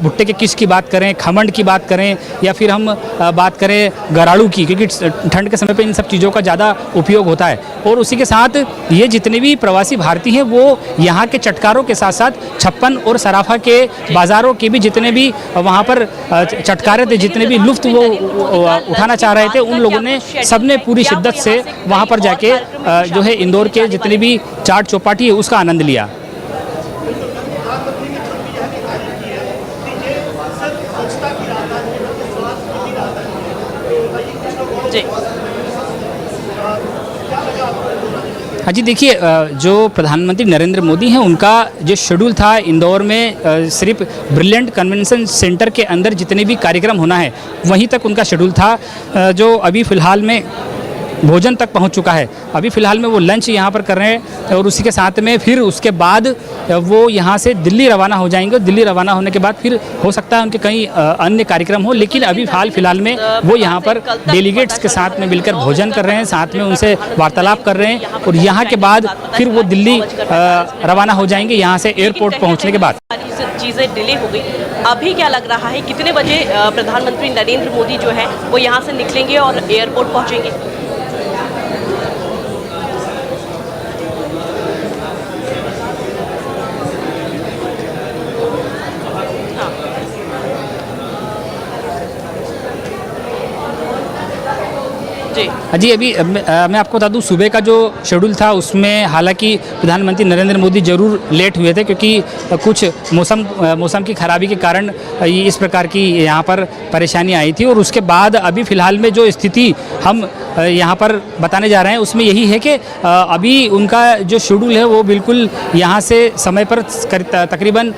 भुट्टे के किश की बात करें, खमण की बात करें, या फिर हम बात करें गराड़ू की, क्योंकि ठंड के समय पे इन सब चीज़ों का ज़्यादा उपयोग होता है। और उसी के साथ ये जितने भी प्रवासी भारतीय हैं वो यहाँ के चटकारों के साथ साथ छप्पन और सराफा के बाज़ारों के भी जितने भी वहाँ पर चटकारे थे, जितने भी लुफ्त वो उठाना चाह रहे थे, उन लोगों ने सबने पूरी शिद्दत से वहाँ पर जाके जो है इंदौर के जितने भी चाट चौपाटी है उसका आनंद लिया। हाँ जी, देखिए जो प्रधानमंत्री नरेंद्र मोदी हैं उनका जो शेड्यूल था इंदौर में सिर्फ ब्रिलियंट कन्वेंशन सेंटर के अंदर जितने भी कार्यक्रम होना है वहीं तक उनका शेड्यूल था, जो अभी फ़िलहाल में भोजन तक पहुंच चुका है। अभी फ़िलहाल में वो लंच यहाँ पर कर रहे हैं और उसी के साथ में फिर उसके बाद वो यहाँ से दिल्ली रवाना हो जाएंगे। दिल्ली रवाना होने के बाद फिर हो सकता है उनके कई अन्य कार्यक्रम हो, लेकिन अभी हाल फिलहाल में वो यहाँ पर डेलीगेट्स के साथ में मिलकर भोजन कर रहे हैं, साथ में उनसे वार्तालाप कर रहे हैं और यहाँ के बाद फिर वो दिल्ली रवाना हो जाएंगे यहाँ से एयरपोर्ट पहुँचने के बाद। चीज़ें डिले हो गई, अभी क्या लग रहा है कितने बजे प्रधानमंत्री नरेंद्र मोदी जो है वो यहाँ से निकलेंगे और एयरपोर्ट पहुँचेंगे? जी, अभी मैं आपको बता दूं सुबह का जो शेड्यूल था उसमें हालांकि प्रधानमंत्री नरेंद्र मोदी ज़रूर लेट हुए थे, क्योंकि कुछ मौसम की खराबी के कारण इस प्रकार की यहाँ पर परेशानी आई थी। और उसके बाद अभी फ़िलहाल में जो स्थिति हम यहाँ पर बताने जा रहे हैं उसमें यही है कि अभी उनका जो शेड्यूल है वो बिल्कुल यहाँ से समय पर तकरीबन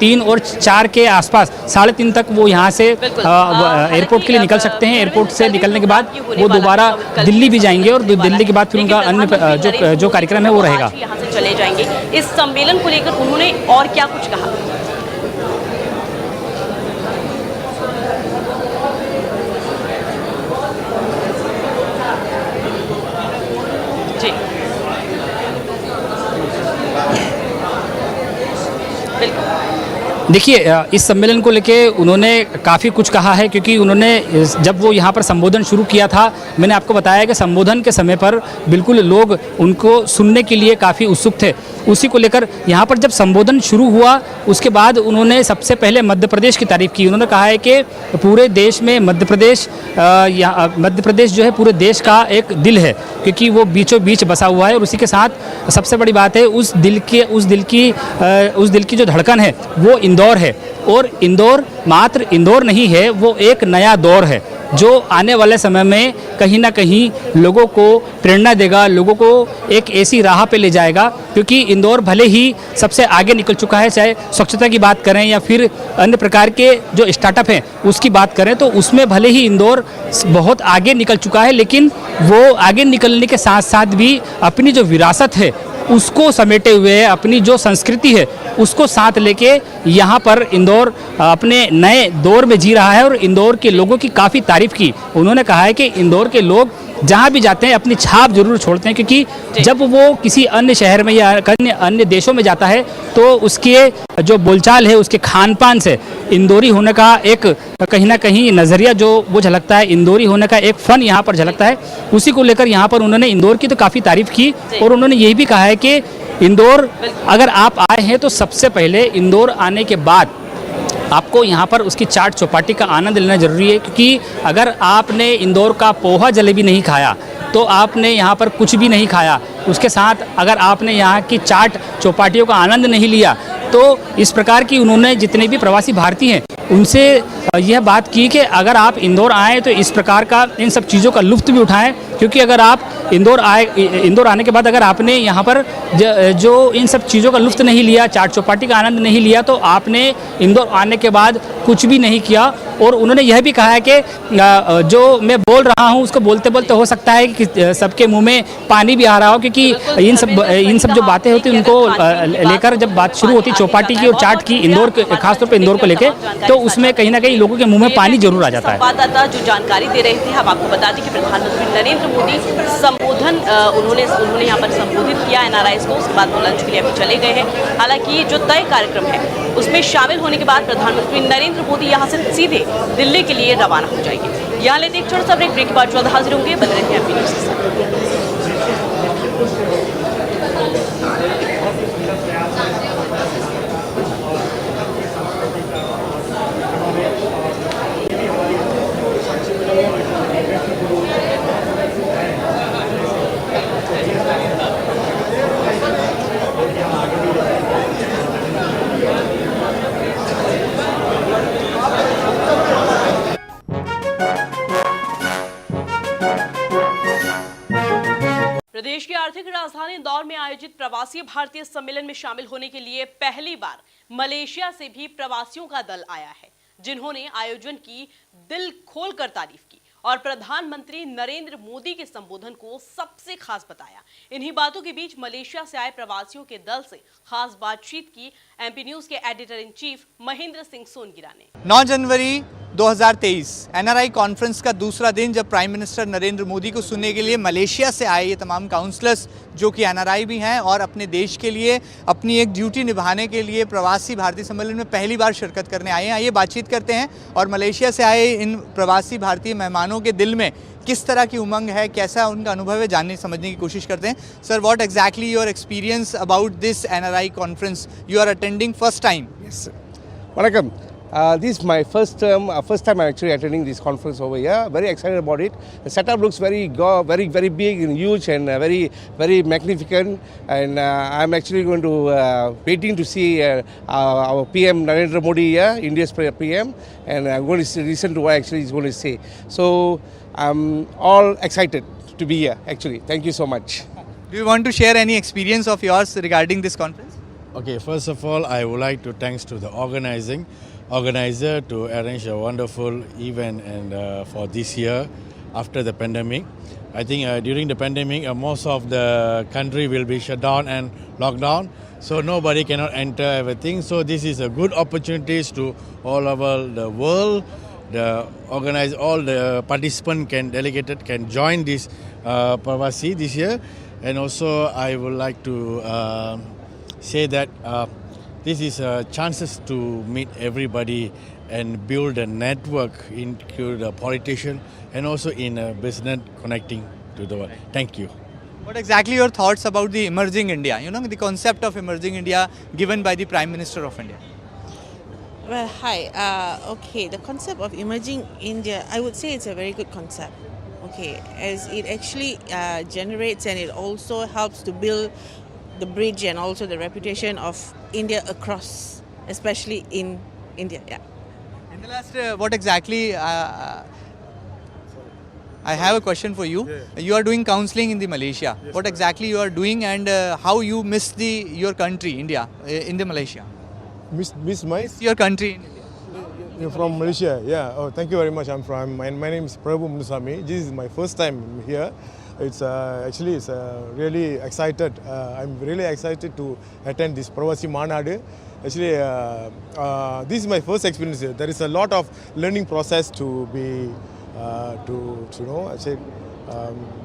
3 और 4 के आसपास 3:30 तक वो यहाँ से एयरपोर्ट के लिए निकल सकते हैं। एयरपोर्ट से निकलने के बाद वो दोबारा दिल्ली भी जाएंगे और दिल्ली के बाद फिर उनका अन्य जो कार्यक्रम है वो रहेगा। यहाँ से चले जाएंगे। इस सम्मेलन को लेकर उन्होंने और क्या कुछ कहा? देखिए, इस सम्मेलन को लेके उन्होंने काफ़ी कुछ कहा है, क्योंकि उन्होंने जब वो यहाँ पर संबोधन शुरू किया था, मैंने आपको बताया कि संबोधन के समय पर बिल्कुल लोग उनको सुनने के लिए काफ़ी उत्सुक थे। उसी को लेकर यहाँ पर जब संबोधन शुरू हुआ उसके बाद उन्होंने सबसे पहले मध्य प्रदेश की तारीफ़ की। उन्होंने कहा है कि पूरे देश में मध्य प्रदेश जो है पूरे देश का एक दिल है, क्योंकि वो बीचों बीच बसा हुआ है। और उसी के साथ सबसे बड़ी बात है उस दिल की जो धड़कन है वो इंदौर है। और इंदौर मात्र इंदौर नहीं है, वो एक नया दौर है जो आने वाले समय में कहीं ना कहीं लोगों को प्रेरणा देगा, लोगों को एक ऐसी राह पे ले जाएगा। क्योंकि इंदौर भले ही सबसे आगे निकल चुका है, चाहे स्वच्छता की बात करें या फिर अन्य प्रकार के जो स्टार्टअप हैं उसकी बात करें, तो उसमें भले ही इंदौर बहुत आगे निकल चुका है, लेकिन वो आगे निकलने के साथ साथ भी अपनी जो विरासत है उसको समेटे हुए, अपनी जो संस्कृति है उसको साथ लेके यहाँ पर इंदौर अपने नए दौर में जी रहा है। और इंदौर के लोगों की काफ़ी तारीफ़ की। उन्होंने कहा है कि इंदौर के लोग जहाँ भी जाते हैं अपनी छाप जरूर छोड़ते हैं, क्योंकि जब वो किसी अन्य शहर में या अन्य देशों में जाता है तो उसके जो बोलचाल है, उसके खान पान से इंदौरी होने का एक कहीं ना कहीं नज़रिया जो वो झलकता है, इंदौरी होने का एक फ़न यहाँ पर झलकता है। उसी को लेकर यहाँ पर उन्होंने इंदौर की तो काफ़ी तारीफ़ की और उन्होंने यही भी कहा है कि इंदौर अगर आप आए हैं तो सबसे पहले इंदौर आने के बाद आपको यहाँ पर उसकी चाट चौपाटी का आनंद लेना जरूरी है, क्योंकि अगर आपने इंदौर का पोहा जलेबी नहीं खाया तो आपने यहाँ पर कुछ भी नहीं खाया। उसके साथ अगर आपने यहाँ की चाट चौपाटियों का आनंद नहीं लिया तो इस प्रकार की उन्होंने जितने भी प्रवासी भारतीय हैं उनसे यह बात की कि अगर आप इंदौर आएँ तो इस प्रकार का इन सब चीज़ों का लुत्फ़ भी उठाएं, क्योंकि अगर आप इंदौर आने के बाद अगर आपने यहाँ पर जो इन सब चीज़ों का लुत्फ़ नहीं लिया, चाट चौपाटी का आनंद नहीं लिया, तो आपने इंदौर आने के बाद कुछ भी नहीं किया। और उन्होंने यह भी कहा है कि जो मैं बोल रहा हूँ उसको बोलते बोलते हो सकता है कि सबके मुंह में पानी भी आ रहा हो, क्योंकि इन सब जो बातें होती हैं उनको लेकर जब बात शुरू होती चौपाटी की और चाट की, इंदौर खासतौर पर इंदौर को लेकर, तो उसमें कहीं ना कहीं लोगों के मुंह में पानी जरूर आ जाता है। संवाददाता जो जानकारी दे रहे थे, हम आपको बता दें कि प्रधानमंत्री नरेंद्र मोदी संबोधन उन्होंने यहाँ पर संबोधित किया एनआरआईज को, उसके बाद वो लंच के लिए अभी चले गए हैं। हालांकि जो तय कार्यक्रम है उसमें शामिल होने के बाद प्रधानमंत्री नरेंद्र मोदी यहाँ से सीधे दिल्ली के लिए रवाना हो जाएंगे। यहाँ लेते एक छोटा सा ब्रेक के बाद जल्द हाजिर होंगे। बने रहिए एमपी न्यूज़ के साथ। प्रदेश की आर्थिक राजधानी इंदौर में आयोजित प्रवासी भारतीय सम्मेलन में शामिल होने के लिए पहली बार मलेशिया से भी प्रवासियों का दल आया है, जिन्होंने आयोजन की दिल खोलकर तारीफ की और प्रधानमंत्री नरेंद्र मोदी के संबोधन को सबसे खास बताया। इन्हीं बातों के बीच मलेशिया से आए प्रवासियों के दल से खास बातचीत की एमपी न्यूज के editor in chief Mahendra Singh Songira ने। 9 जनवरी 2023 एनआरआई कॉन्फ्रेंस का दूसरा दिन, जब प्राइम मिनिस्टर नरेंद्र मोदी को सुनने के लिए मलेशिया से आए ये तमाम काउंसलर्स जो कि एनआरआई भी हैं और अपने देश के लिए अपनी एक ड्यूटी निभाने के लिए प्रवासी भारतीय सम्मेलन में पहली बार शिरकत करने आए हैं। आइए बातचीत करते हैं और मलेशिया से आए इन प्रवासी भारतीय मेहमानों के दिल में किस तरह की उमंग है, कैसा उनका अनुभव है, जानने समझने की कोशिश करते हैं। Sir, what exactly your experience about this NRI conference? You are attending first time? Yes. Welcome. This is my first time I'm actually attending this conference over here. Very excited about it. The setup looks very big and huge and very magnificent. And I'm actually going to waiting to see our PM Narendra Modi here, India's PM, and I'm going to listen to what actually he's going to say. So I'm all excited to be here. Actually, thank you so much. Do you want to share any experience of yours regarding this conference? Okay, first of all, I would like to thanks to the organizer to arrange a wonderful event and for this year after the pandemic. I think during the pandemic, most of the country will be shut down and locked down, so nobody cannot enter everything. So this is a good opportunities to all over the world. All the participants can join this Pravasi this year, and also I would like to say that this is chances to meet everybody and build a network into the politician and also in business connecting to the world. Thank you. What exactly your thoughts about the emerging India? You know, the concept of emerging India given by the Prime Minister of India. Well, hi. Okay, the concept of emerging India, I would say it's a very good concept. Okay, as it actually generates and it also helps to build the bridge and also the reputation of India across, especially in India. Yeah. In the last, what exactly? I have a question for you. You are doing counseling in the Malaysia. Yes, what exactly you are doing and how you miss your country, India, in the Malaysia? Miss your country. You're from Malaysia, yeah. Oh, thank you very much. My name is Pravasi. This is my first time here. It's actually really excited. I'm really excited to attend this Pravasi Manadu. Actually, this is my first experience here. There is a lot of learning process to be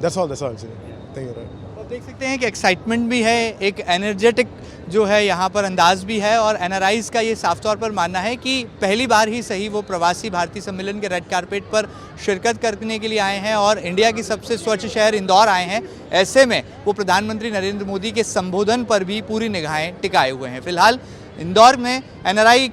That's all. Thank you. तो देख सकते हैं कि एक्साइटमेंट भी है, एक एनर्जेटिक जो है यहाँ पर अंदाज भी है और एनआरआईज़ का ये साफ तौर पर मानना है कि पहली बार ही सही वो प्रवासी भारतीय सम्मेलन के रेड कारपेट पर शिरकत करने के लिए आए हैं और इंडिया की सबसे स्वच्छ शहर इंदौर आए हैं। ऐसे में वो प्रधानमंत्री नरेंद्र मोदी के संबोधन पर भी पूरी निगाहें टिकाए हुए हैं। फिलहाल इंदौर में एनआरआई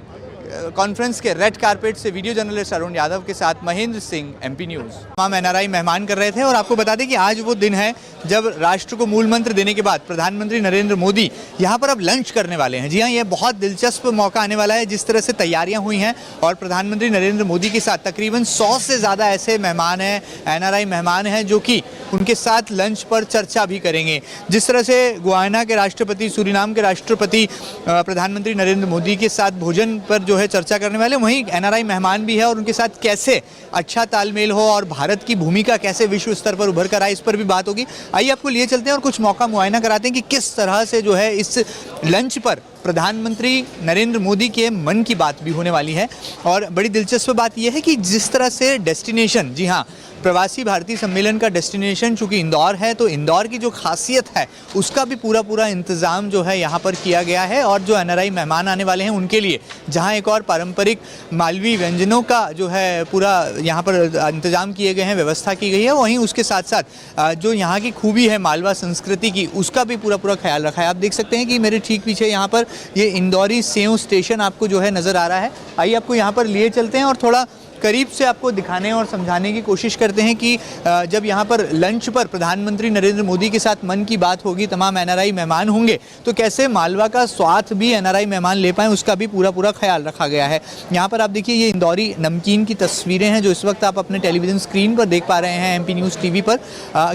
कॉन्फ्रेंस के रेड कारपेट से वीडियो जर्नलिस्ट अरुण यादव के साथ महेंद्र सिंह, एमपी न्यूज़। तमाम एनआरआई मेहमान कर रहे थे और आपको बता दें कि आज वो दिन है जब राष्ट्र को मूल मंत्र देने के बाद प्रधानमंत्री नरेंद्र मोदी यहाँ पर अब लंच करने वाले हैं। जी हाँ, ये बहुत दिलचस्प मौका आने वाला है। जिस तरह से तैयारियाँ हुई हैं और प्रधानमंत्री नरेंद्र मोदी के साथ तकरीबन 100 से ज़्यादा ऐसे मेहमान हैं, एनआरआई मेहमान हैं जो कि उनके साथ लंच पर चर्चा भी करेंगे। जिस तरह से गुयाना के राष्ट्रपति, सूरीनाम के राष्ट्रपति प्रधानमंत्री नरेंद्र मोदी के साथ भोजन पर जो है चर्चा करने वाले, वहीं एनआरआई मेहमान भी है और उनके साथ कैसे अच्छा तालमेल हो और भारत की भूमिका कैसे विश्व स्तर पर उभर कर आए, इस पर भी बात होगी। आइए आपको लिए चलते हैं और कुछ मौका मुआयना कराते हैं कि किस तरह से जो है इस लंच पर प्रधानमंत्री नरेंद्र मोदी के मन की बात भी होने वाली है। और बड़ी दिलचस्प बात यह है कि जिस तरह से डेस्टिनेशन, जी हाँ, प्रवासी भारतीय सम्मेलन का डेस्टिनेशन चूँकि इंदौर है, तो इंदौर की जो खासियत है उसका भी पूरा इंतज़ाम जो है यहाँ पर किया गया है। और जो एनआरआई मेहमान आने वाले हैं उनके लिए जहाँ एक और पारंपरिक मालवी व्यंजनों का जो है पूरा यहाँ पर इंतज़ाम किए गए हैं, व्यवस्था की गई है, वहीं उसके साथ साथ जो यहाँ की खूबी है मालवा संस्कृति की, उसका भी पूरा ख्याल रखा है। आप देख सकते हैं कि मेरे ठीक पीछे यहाँ पर ये इंदौरी सेव स्टेशन आपको जो है नज़र आ रहा है। आइए आपको यहाँ पर लिए चलते हैं और थोड़ा करीब से आपको दिखाने और समझाने की कोशिश करते हैं कि जब यहाँ पर लंच पर प्रधानमंत्री नरेंद्र मोदी के साथ मन की बात होगी, तमाम एनआरआई मेहमान होंगे, तो कैसे मालवा का स्वाद भी एनआरआई मेहमान ले पाएँ, उसका भी पूरा ख्याल रखा गया है। यहाँ पर आप देखिए ये इंदौरी नमकीन की तस्वीरें हैं जो इस वक्त आप अपने टेलीविज़न स्क्रीन पर देख पा रहे हैं, एमपी न्यूज़ टीवी पर।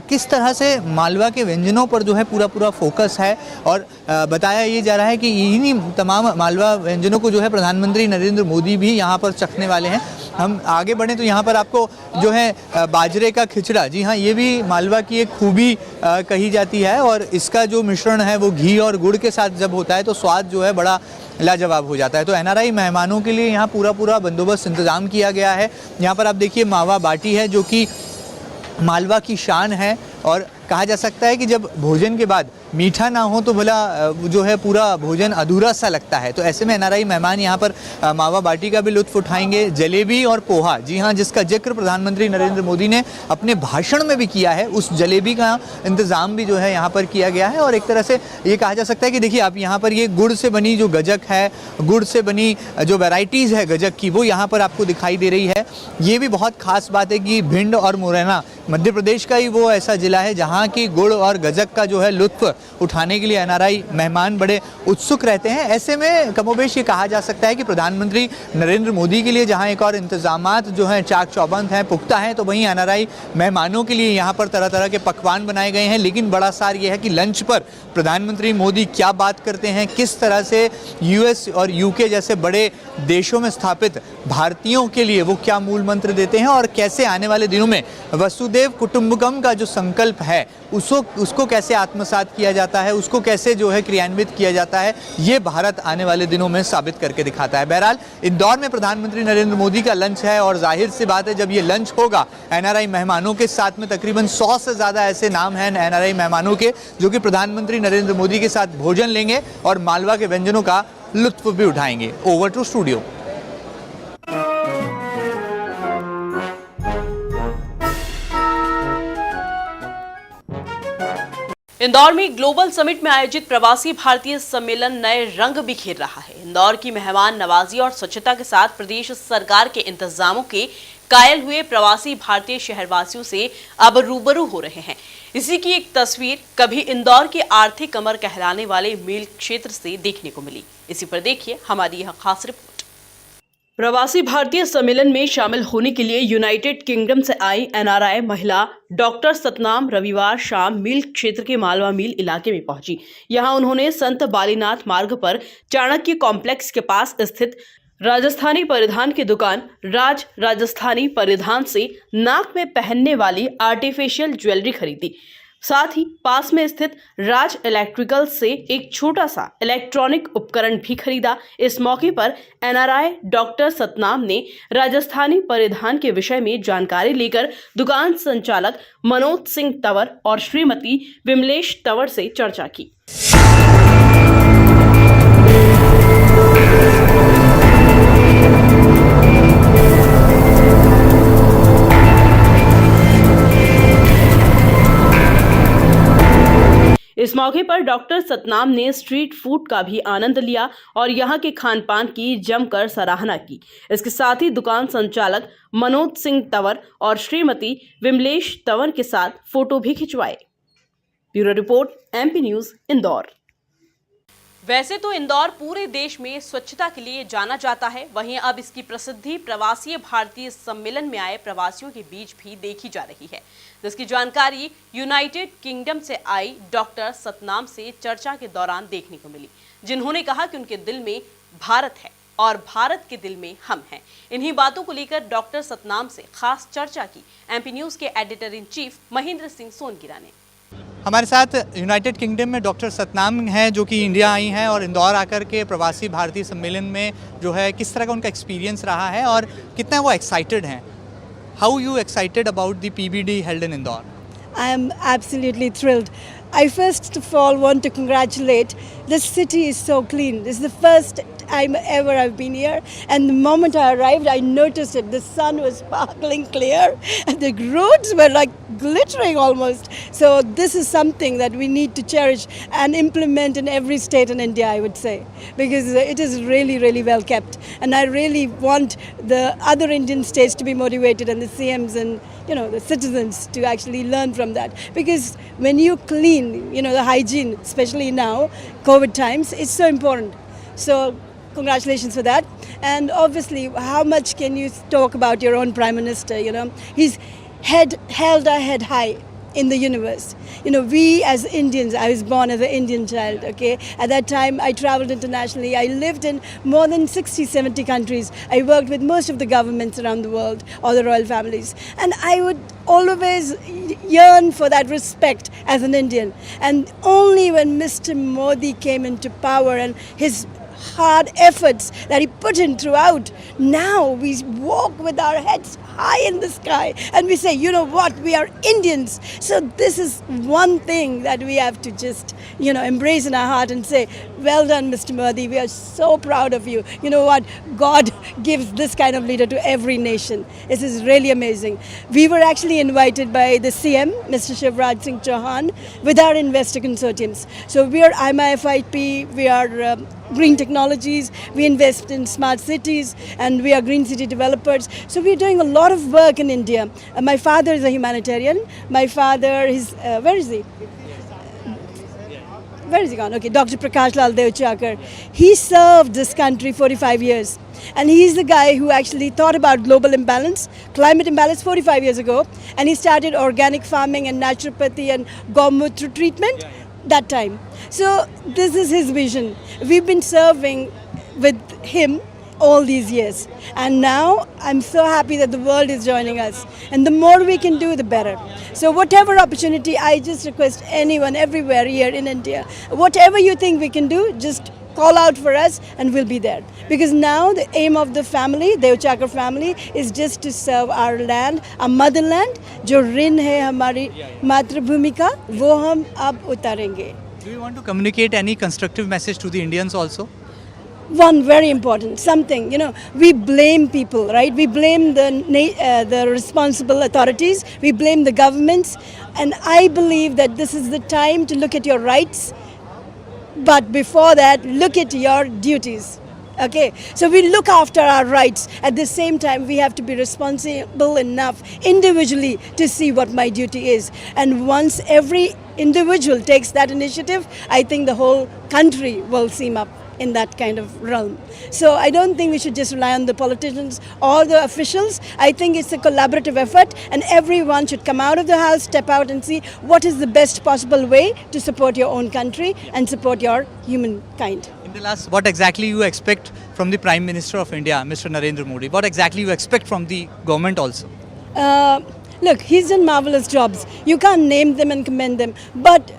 किस तरह से मालवा के व्यंजनों पर जो है पूरा फोकस है और बताया ये जा रहा है कि इन्हीं तमाम मालवा व्यंजनों को जो है प्रधानमंत्री नरेंद्र मोदी भी यहाँ पर चखने वाले हैं। हम आगे बढ़ें तो यहाँ पर आपको जो है बाजरे का खिचड़ा, जी हाँ, ये भी मालवा की एक खूबी कही जाती है और इसका जो मिश्रण है वो घी और गुड़ के साथ जब होता है तो स्वाद जो है बड़ा लाजवाब हो जाता है। तो एनआरआई मेहमानों के लिए यहाँ पूरा बंदोबस्त इंतज़ाम किया गया है। यहाँ पर आप देखिए मावा बाटी है जो कि मालवा की शान है और कहा जा सकता है कि जब भोजन के बाद मीठा ना हो तो भला जो है पूरा भोजन अधूरा सा लगता है। तो ऐसे में एनआरआई मेहमान यहाँ पर मावा बाटी का भी लुत्फ़ उठाएंगे। जलेबी और पोहा, जी हाँ, जिसका जिक्र प्रधानमंत्री नरेंद्र मोदी ने अपने भाषण में भी किया है, उस जलेबी का इंतज़ाम भी जो है यहाँ पर किया गया है। और एक तरह से ये कहा जा सकता है कि देखिए आप यहाँ पर ये गुड़ से बनी जो गजक है, गुड़ से बनी जो वैरायटीज़ है गजक की, वो यहाँ पर आपको दिखाई दे रही है। ये भी बहुत ख़ास बात है कि भिंड और मुरैना मध्य प्रदेश का ही वो ऐसा ज़िला है जहाँ की गुड़ और गजक का जो है लुत्फ़ उठाने के लिए एनआरआई मेहमान बड़े उत्सुक रहते हैं। ऐसे में कमोबेश ये कहा जा सकता है कि प्रधानमंत्री नरेंद्र मोदी के लिए जहां एक और इंतजामात जो हैं चाक चौबंद हैं, पुख्ता हैं, तो वहीं एनआरआई मेहमानों के लिए यहां पर तरह के पकवान बनाए गए हैं। लेकिन बड़ा सार ये है कि लंच पर प्रधानमंत्री मोदी क्या बात करते हैं, किस तरह से यूएस और यूके जैसे बड़े देशों में स्थापित भारतीयों के लिए वो क्या मूल मंत्र देते हैं और कैसे आने वाले दिनों में वसुदेव कुटुंबकम का जो संकल्प है उसको कैसे आत्मसात किया जाता है, उसको कैसे जो है क्रियान्वित किया जाता है, ये भारत आने वाले दिनों में साबित करके दिखाता है। बहरहाल इंदौर में प्रधानमंत्री नरेंद्र मोदी का लंच है और जाहिर सी बात है जब ये लंच होगा एनआरआई मेहमानों के साथ में तकरीबन 100 से ज़्यादा ऐसे नाम हैं एनआरआई मेहमानों के जो कि प्रधानमंत्री नरेंद्र मोदी के साथ भोजन लेंगे और मालवा के व्यंजनों का लुत्फ भी उठाएंगे। Over to studio. इंदौर में ग्लोबल समिट में आयोजित प्रवासी भारतीय सम्मेलन नए रंग बिखेर रहा है। इंदौर की मेहमान नवाजी और स्वच्छता के साथ प्रदेश सरकार के इंतजामों के कायल हुए प्रवासी भारतीय शहरवासियों से अब रूबरू हो रहे हैं। इसी की एक तस्वीर कभी इंदौर के आर्थिक कमर कहलाने वाले मेल क्षेत्र से देखने को मिली। इसी पर देखिए हमारी यह खास रिपोर्ट। प्रवासी भारतीय सम्मेलन में शामिल होने के लिए यूनाइटेड किंगडम से आई एनआरआई महिला डॉक्टर सतनाम रविवार शाम मिल क्षेत्र के मालवा मिल इलाके में पहुंची। यहां उन्होंने संत बालीनाथ मार्ग पर चाणक्य कॉम्प्लेक्स के पास स्थित राजस्थानी परिधान की दुकान राजस्थानी परिधान से नाक में पहनने वाली आर्टिफिशियल ज्वेलरी खरीदी। साथ ही पास में स्थित राज इलेक्ट्रिकल से एक छोटा सा इलेक्ट्रॉनिक उपकरण भी खरीदा। इस मौके पर एनआरआई डॉक्टर सतनाम ने राजस्थानी परिधान के विषय में जानकारी लेकर दुकान संचालक मनोज सिंह तंवर और श्रीमती विमलेश तंवर से चर्चा की। इस मौके पर डॉक्टर सतनाम ने स्ट्रीट फूड का भी आनंद लिया और यहां के खान पान की जमकर सराहना की। इसके साथ ही दुकान संचालक मनोज सिंह तंवर और श्रीमती विमलेश तंवर के साथ फोटो भी खिंचवाए। Bureau report, MP news, Indore. वैसे तो इंदौर पूरे देश में स्वच्छता के लिए जाना जाता है, वहीं अब इसकी प्रसिद्धि प्रवासी भारतीय सम्मेलन में आए प्रवासियों के बीच भी देखी जा रही है, जिसकी जानकारी यूनाइटेड किंगडम से आई डॉक्टर सतनाम से चर्चा के दौरान देखने को मिली, जिन्होंने कहा कि उनके दिल में भारत है और भारत के दिल में हम हैं। इन्हीं बातों को लेकर डॉक्टर सतनाम से खास चर्चा की एमपी न्यूज के editor in chief Mahendra Singh Songira ने। हमारे साथ यूनाइटेड किंगडम में डॉक्टर सतनाम हैं, जो कि इंडिया आई हैं और इंदौर आकर के प्रवासी भारतीय सम्मेलन में जो है किस तरह का उनका एक्सपीरियंस रहा है और कितना वो एक्साइटेड हैं। How you excited about the PBD held in Indore? I am absolutely thrilled. I first of all want to congratulate. This city is so clean. This is the first time ever I've been here, and the moment I arrived I noticed it. The sun was sparkling clear and the roads were like glittering almost. So this is something that we need to cherish and implement in every state in India, I would say, because it is really well kept, and I really want the other Indian states to be motivated and the CMs and the citizens to actually learn from that, because when you clean, the hygiene, especially now COVID times, it's so important. So congratulations for that. And obviously, how much can you talk about your own Prime Minister? He's held our head high in the universe. We as Indians, I was born as an Indian child, okay? At that time, I traveled internationally. I lived in more than 60, 70 countries. I worked with most of the governments around the world, all the royal families. And I would always yearn for that respect as an Indian. And only when Mr. Modi came into power and his hard efforts that he put in throughout, now we walk with our heads high in the sky and we say, you know what, we are Indians. So this is one thing that we have to just, embrace in our heart and say, well done, Mr. Modi, we are so proud of you. You know what, God gives this kind of leader to every nation. This is really amazing. We were actually invited by the CM, Mr. Shivraj Singh Chauhan, with our investor consortiums. So we are IMIFIP, we are green technologies, we invest in smart cities, and we are green city developers. So we're doing a lot of work in India. My father is a humanitarian. My father is, where is he? Where is he gone? Okay, Dr. Prakash Lal Devchakar. He served this country 45 years. And he's the guy who actually thought about global imbalance, climate imbalance 45 years ago. And he started organic farming and naturopathy and Gaumutra treatment that time. So this is his vision. We've been serving with him all these years, and now I'm so happy that the world is joining us, and the more we can do, the better. So whatever opportunity, I just request anyone everywhere here in India, whatever you think we can do, just call out for us and we'll be there. Because now the aim of the family, the Devchakar family, is just to serve our land, our motherland. जो ऋण है हमारी मातृभूमि का, वो हम अब उतारेंगे. Do you want to communicate any constructive message to the Indians also? One very important, something, we blame people, right? We blame the responsible authorities, we blame the governments, and I believe that this is the time to look at your rights, but before that, look at your duties. Okay, so we look after our rights. At the same time, we have to be responsible enough individually to see what my duty is. And once every individual takes that initiative, I think the whole country will seem up in that kind of realm. So I don't think we should just rely on the politicians or the officials. I think it's a collaborative effort, and everyone should come out of the house, step out and see what is the best possible way to support your own country and support your humankind. In the last, what exactly you expect from the Prime Minister of India, Mr. Narendra Modi? What exactly you expect from the government also? Look, he's done marvelous jobs. You can't name them and commend them, but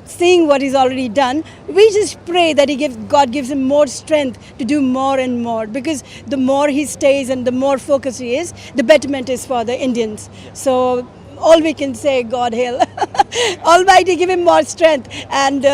seeing what he's already done, we just pray that God gives him more strength to do more and more, because the more he stays and the more focused he is, the betterment is for the Indians. So all we can say, God hail. Almighty, give him more strength, and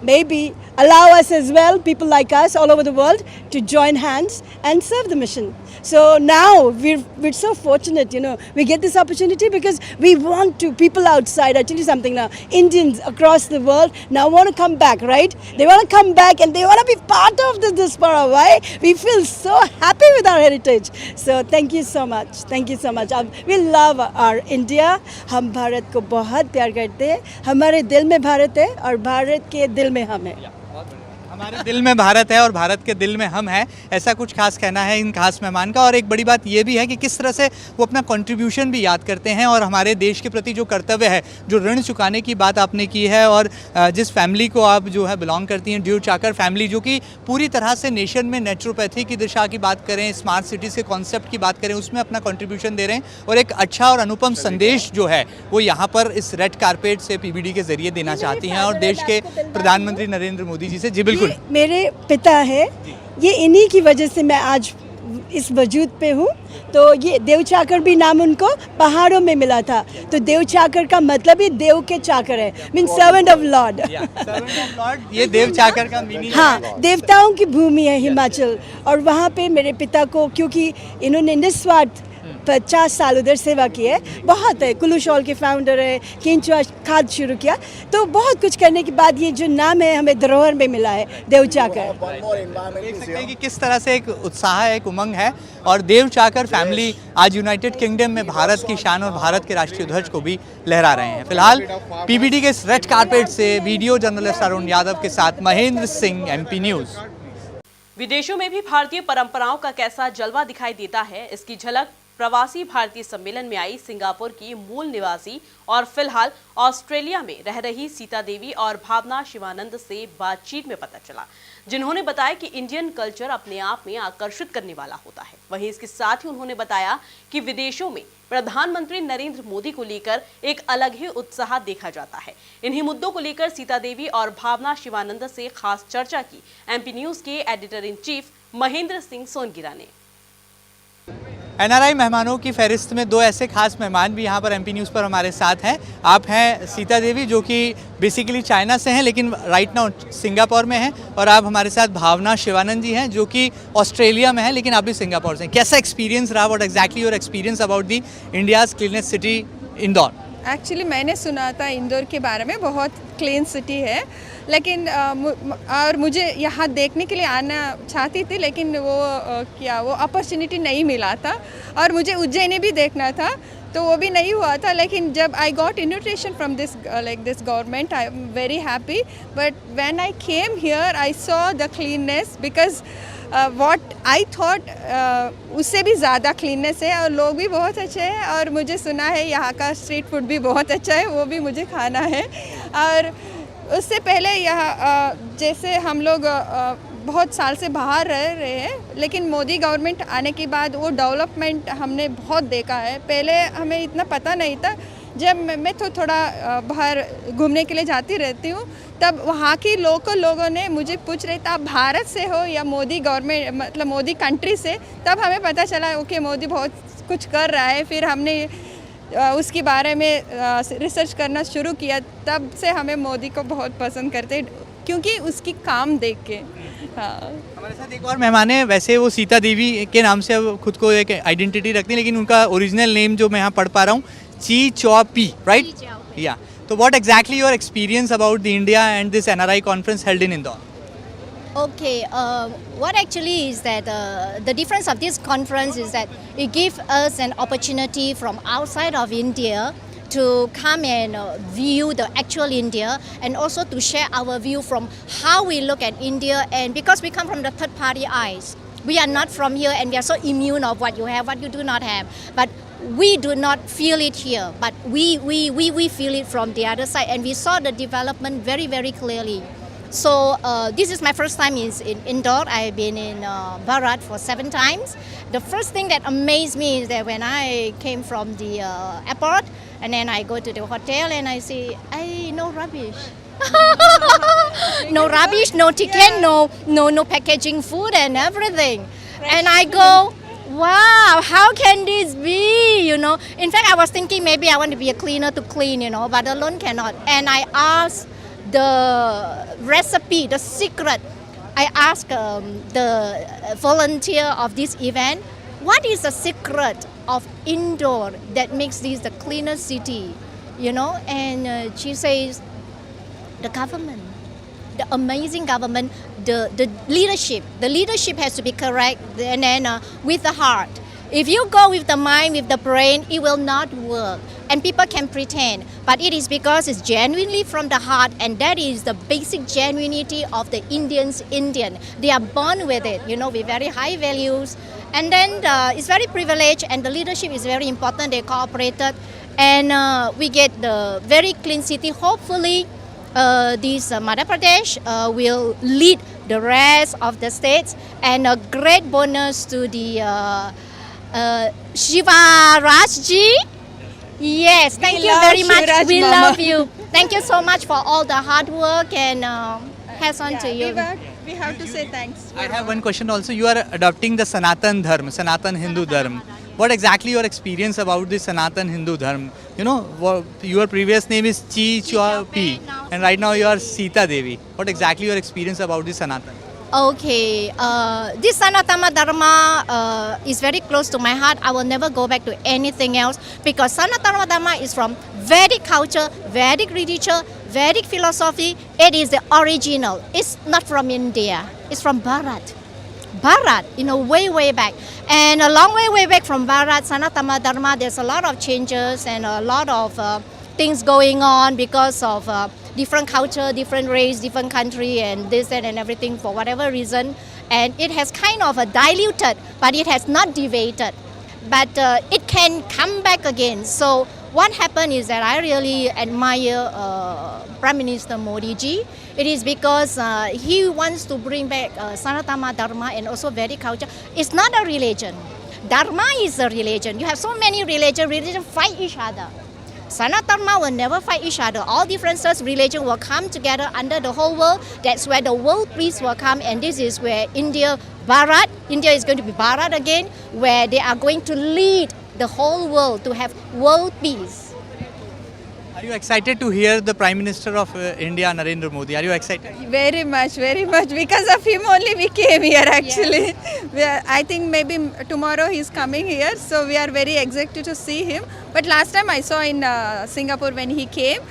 maybe allow us as well, people like us all over the world, to join hands and serve the mission. So now we're so fortunate, we get this opportunity because we want to. People outside, I tell you something now, Indians across the world now want to come back, right? They want to come back and they want to be part of the diaspora. Why? We feel so happy with our heritage. So thank you so much. Thank you so much. We love our India. हम भारत को बहुत प्यार करते हैं. हमारे दिल में भारत है और भारत के दिल में हम हैं. हमारे दिल में भारत है और भारत के दिल में हम हैं, ऐसा कुछ खास कहना है इन खास मेहमान का। और एक बड़ी बात ये भी है कि किस तरह से वो अपना कंट्रीब्यूशन भी याद करते हैं और हमारे देश के प्रति जो कर्तव्य है, जो ऋण चुकाने की बात आपने की है, और जिस फैमिली को आप जो है बिलोंग करती हैं, ड्यू चाकर फैमिली, जो कि पूरी तरह से नेशन में नेचुरोपैथी की दिशा की बात करें, स्मार्ट सिटीज़ के कॉन्सेप्ट की बात करें, उसमें अपना कंट्रीब्यूशन दे रहे हैं और एक अच्छा और अनुपम संदेश जो है वो यहाँ पर इस रेड कारपेट से पीबीडी के जरिए देना चाहती हैं और देश के प्रधानमंत्री नरेंद्र मोदी जी से। जी बिल्कुल, मेरे पिता है, ये इन्हीं की वजह से मैं आज इस वजूद पे हूँ। तो ये देव चाकर भी नाम उनको पहाड़ों में मिला था, तो देव चाकर का मतलब ही देव के चाकर है, मीन सर्वेंट ऑफ लॉर्ड। ये देव चाकर का मीनिंग, हाँ, देवताओं की भूमि है हिमाचल, और वहाँ पे मेरे पिता को, क्योंकि इन्होंने निस्वार्थ 50 साल उधर सेवा की है, बहुत है, कुल्लू शॉल के फाउंडर है, केंचुआ खाद शुरू किया, तो बहुत कुछ करने के बाद ये जो नाम है हमें धरोहर में मिला है, देव चाकर। देख सकते हैं कि किस तरह से एक उत्साह है, एक उमंग है, और देव चाकर फैमिली आज यूनाइटेड किंगडम में भारत की शान और भारत के राष्ट्रीय ध्वज को भी लहरा रहे हैं। फिलहाल पीबीडी के इस रेड कारपेट से वीडियो जर्नलिस्ट अरुण यादव के साथ महेंद्र सिंह, MP न्यूज़। विदेशों में भी भारतीय परंपराओं का कैसा जलवा दिखाई देता है, इसकी झलक प्रवासी भारतीय सम्मेलन में आई सिंगापुर की मूल निवासी और फिलहाल ऑस्ट्रेलिया में रह रही सीता देवी और भावना शिवानंद से बातचीत में पता चला, जिन्होंने बताया कि इंडियन कल्चर अपने आप में आकर्षित करने वाला होता है। वहीं इसके साथ ही उन्होंने बताया कि विदेशों में प्रधानमंत्री नरेंद्र मोदी को लेकर एक अलग ही उत्साह देखा जाता है। इन्हीं मुद्दों को लेकर सीता देवी और भावना शिवानंद से खास चर्चा की MP न्यूज़ के editor in chief Mahendra Singh Songira ने। NRI मेहमानों की फहरिस्त में दो ऐसे खास मेहमान भी यहाँ पर MP न्यूज़ पर हमारे साथ हैं। आप हैं सीता देवी, जो कि बेसिकली चाइना से हैं लेकिन राइट नाउ सिंगापुर में हैं, और आप हमारे साथ भावना शिवानंद जी हैं, जो कि ऑस्ट्रेलिया में हैं लेकिन आप भी सिंगापुर से हैं। कैसा एक्सपीरियंस रहा? What exactly your experience about the India's cleanest city Indore? Actually मैंने सुना था इंदौर के बारे में, बहुत क्लीन सिटी है, लेकिन और मुझे यहाँ देखने के लिए आना चाहती थी, लेकिन वो अपॉर्चुनिटी नहीं मिला था, और मुझे उज्जैन भी देखना था तो वो भी नहीं हुआ था। लेकिन जब I got invitation from this government, I am very happy, but when I came here I saw the cleanness, because what I thought उससे भी ज़्यादा क्लीननेस है, और लोग भी बहुत अच्छे हैं, और मुझे सुना है यहाँ का स्ट्रीट फूड भी बहुत अच्छा है, वो भी मुझे खाना है। और उससे पहले यहाँ जैसे हम लोग बहुत साल से बाहर रह रहे हैं, लेकिन मोदी गवर्नमेंट आने के बाद वो डेवलपमेंट हमने बहुत देखा है। पहले हमें इतना पता नहीं था, जब मैं तो थोड़ा बाहर घूमने के लिए जाती रहती हूँ, तब वहाँ की लोकल लोगों ने मुझे पूछ रहे थे आप भारत से हो या मोदी गवर्नमेंट, मतलब मोदी कंट्री से, तब हमें पता चला ओके मोदी बहुत कुछ कर रहा है। फिर हमने उसके बारे में रिसर्च करना शुरू किया, तब से हमें मोदी को बहुत पसंद करते हैं, क्योंकि उसकी काम देख के। हाँ, हमारे साथ एक और मेहमान है, वैसे वो सीता देवी के नाम से अब खुद को एक आइडेंटिटी रखती हैं, लेकिन उनका ओरिजिनल नेम जो मैं यहाँ पढ़ पा रहा हूँ, ची चौ पी, राइट? या, तो what exactly your experience about the India and this NRI conference held in Indore? Okay, what actually is that the difference of this conference is that it gives us an opportunity from outside of India to come and view the actual India, and also to share our view from how we look at India. And because we come from the third party eyes, we are not from here and we are so immune of what you have, what you do not have. But we do not feel it here, but we feel it from the other side, and we saw the development very, very clearly. So this is my first time in Indore. I've been in Bharat for 7 times, the first thing that amazed me is that when I came from the airport and then I go to the hotel and I see, no rubbish. No rubbish, no ticket, no packaging food and everything. And I go, wow, how can this be, you know? In fact, I was thinking maybe I want to be a cleaner to clean, you know, but alone cannot. And I asked the recipe, the secret. I asked the volunteer of this event, what is the secret of Indore that makes this the cleanest city, you know? And she says, the government, the amazing government, the leadership. The leadership has to be correct, and then with the heart. If you go with the mind, with the brain, it will not work. And people can pretend, but it is because it's genuinely from the heart, and that is the basic genuinity of the Indians. They are born with it, you know, with very high values. And then it's very privileged, and the leadership is very important. They cooperated, and we get the very clean city. Hopefully, this Madhya Pradesh will lead the rest of the states, and a great bonus to the Shivraj ji. Yes, thank you very much. Shivraj We Mama. love you. Thank you so much for all the hard work, and pass on to you. We have to say thanks. I have one question also. You are adopting the Sanatan Dharma, Sanatan Hindu Dharma. What exactly your experience about the Sanatan Hindu Dharma? You know, your previous name is Chi Chua Pi, and right now you are Sita Devi. What exactly your experience about the Sanatan? Okay, this Sanatana Dharma is very close to my heart. I will never go back to anything else because Sanatana Dharma is from Vedic culture, Vedic literature, Vedic philosophy. It is the original. It's not from India. It's from Bharat. Bharat, you know, way back. And a long way back from Bharat, Sanatana Dharma, there's a lot of changes and a lot of things going on because of different culture, different race, different country, and this, that, and everything for whatever reason. And it has kind of diluted, but it has not deviated. But it can come back again. So what happened is that I really admire Prime Minister Modi ji. It is because he wants to bring back Sanatana Dharma and also Vedic culture. It's not a religion. Dharma is a religion. You have so many religions fight each other. Sanatana will never fight each other. All differences, religion will come together under the whole world. That's where the world peace will come, and this is where India is going to be Bharat again, where they are going to lead the whole world to have world peace. Are you excited to hear the Prime Minister of India, Narendra Modi? Are you excited? Very much. Because of him only we came here actually. I think maybe tomorrow he's coming here, so we are very excited to see him. But last time I saw in Singapore when he came.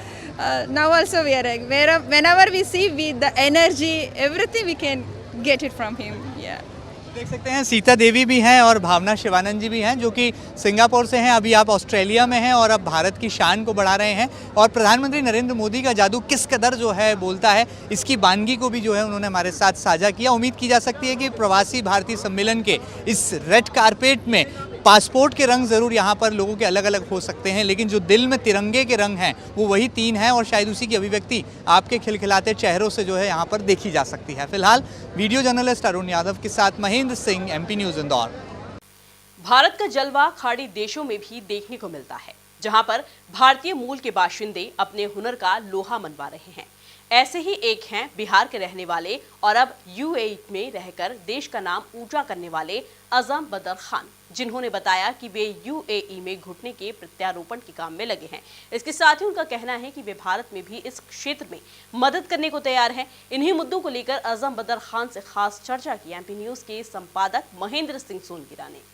Now also we are whenever we see the energy, everything we can get it from him. Yeah. देख सकते हैं सीता देवी भी हैं और भावना शिवानंद जी भी हैं जो कि सिंगापुर से हैं। अभी आप ऑस्ट्रेलिया में हैं और अब भारत की शान को बढ़ा रहे हैं और प्रधानमंत्री नरेंद्र मोदी का जादू किस कदर जो है बोलता है, इसकी बानगी को भी जो है उन्होंने हमारे साथ साझा किया। उम्मीद की जा सकती है कि प्रवासी भारतीय सम्मेलन के इस रेड कारपेट में पासपोर्ट के रंग ज़रूर यहाँ पर लोगों के अलग अलग हो सकते हैं, लेकिन जो दिल में तिरंगे के रंग हैं वो वही तीन हैं और शायद उसी की अभिव्यक्ति आपके खिलखिलाते चेहरों से जो है यहाँ पर देखी जा सकती है। फिलहाल वीडियो जर्नलिस्ट अरुण यादव के साथ महेंद्र सिंह, MP न्यूज़ इंदौर। भारत का जलवा खाड़ी देशों में भी देखने को मिलता है, जहां पर भारतीय मूल के बाशिंदे अपने हुनर का लोहा मनवा रहे हैं। ऐसे ही एक हैं बिहार के रहने वाले और अब UAE में रहकर देश का नाम ऊंचा करने वाले आजम बदर खान, जिन्होंने बताया कि वे UAE में घुटने के प्रत्यारोपण के काम में लगे हैं। इसके साथ ही उनका कहना है कि वे भारत में भी इस क्षेत्र में मदद करने को तैयार हैं। इन्हीं मुद्दों को लेकर आजम बदर खान से खास चर्चा की MP न्यूज़ के संपादक महेंद्र सिंह सोनगिरा ने।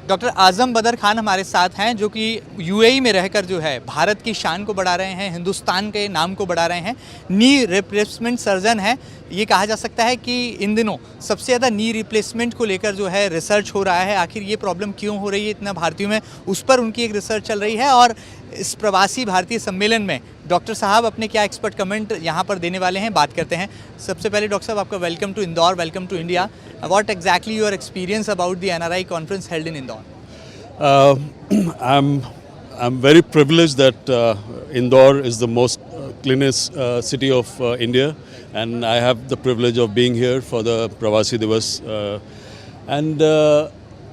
डॉक्टर आजम बदर खान हमारे साथ हैं जो कि UAE में रहकर जो है भारत की शान को बढ़ा रहे हैं, हिंदुस्तान के नाम को बढ़ा रहे हैं। नी रिप्लेसमेंट सर्जन है। ये कहा जा सकता है कि इन दिनों सबसे ज़्यादा नी रिप्लेसमेंट को लेकर जो है रिसर्च हो रहा है। आखिर ये प्रॉब्लम क्यों हो रही है इतना भारतीयों में, उस पर उनकी एक रिसर्च चल रही है। और इस प्रवासी भारतीय सम्मेलन में डॉक्टर साहब अपने क्या एक्सपर्ट कमेंट यहाँ पर देने वाले हैं, बात करते हैं। सबसे पहले डॉक्टर साहब आपका welcome to Indore, welcome to India. What exactly your experience about the NRI conference held in Indore? I'm very privileged that Indore is the most cleanest city of India, and I have the privilege of being here for the Pravasi Divas. And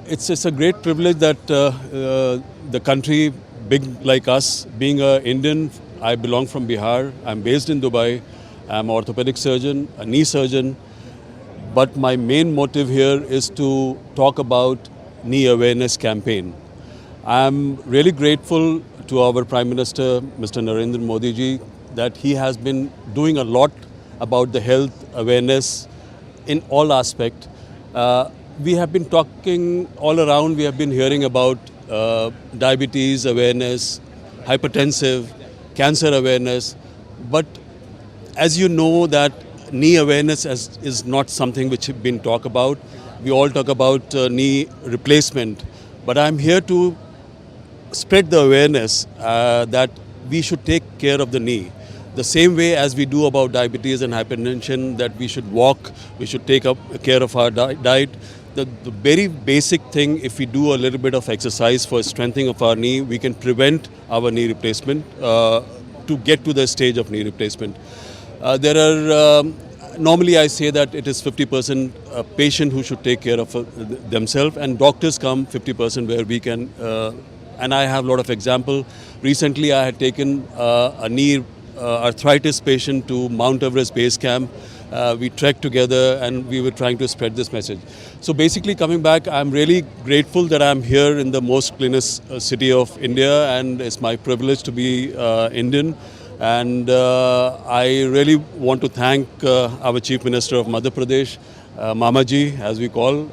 it's a great privilege that the country big like us, being an Indian, I belong from Bihar, I'm based in Dubai, I'm an orthopedic surgeon, a knee surgeon, but my main motive here is to talk about knee awareness campaign. I'm really grateful to our Prime Minister, Mr. Narendra Modi ji, that he has been doing a lot about the health awareness in all aspects. We have been talking all around, we have been hearing about diabetes awareness, hypertensive, cancer awareness, but as you know that knee awareness is not something which has been talked about. We all talk about knee replacement, but I'm here to spread the awareness that we should take care of the knee. The same way as we do about diabetes and hypertension, that we should walk, we should take up care of our diet. The very basic thing, if we do a little bit of exercise for strengthening of our knee, we can prevent our knee replacement to get to the stage of knee replacement. There are, normally I say that it is 50% patient who should take care of themselves, and doctors come 50% where we can, and I have a lot of example. Recently I had taken a knee arthritis patient to Mount Everest base camp. We trekked together and we were trying to spread this message. So basically coming back, I'm really grateful that I'm here in the most cleanest city of India, and it's my privilege to be Indian. And I really want to thank our Chief Minister of Madhya Pradesh, Mamaji as we call.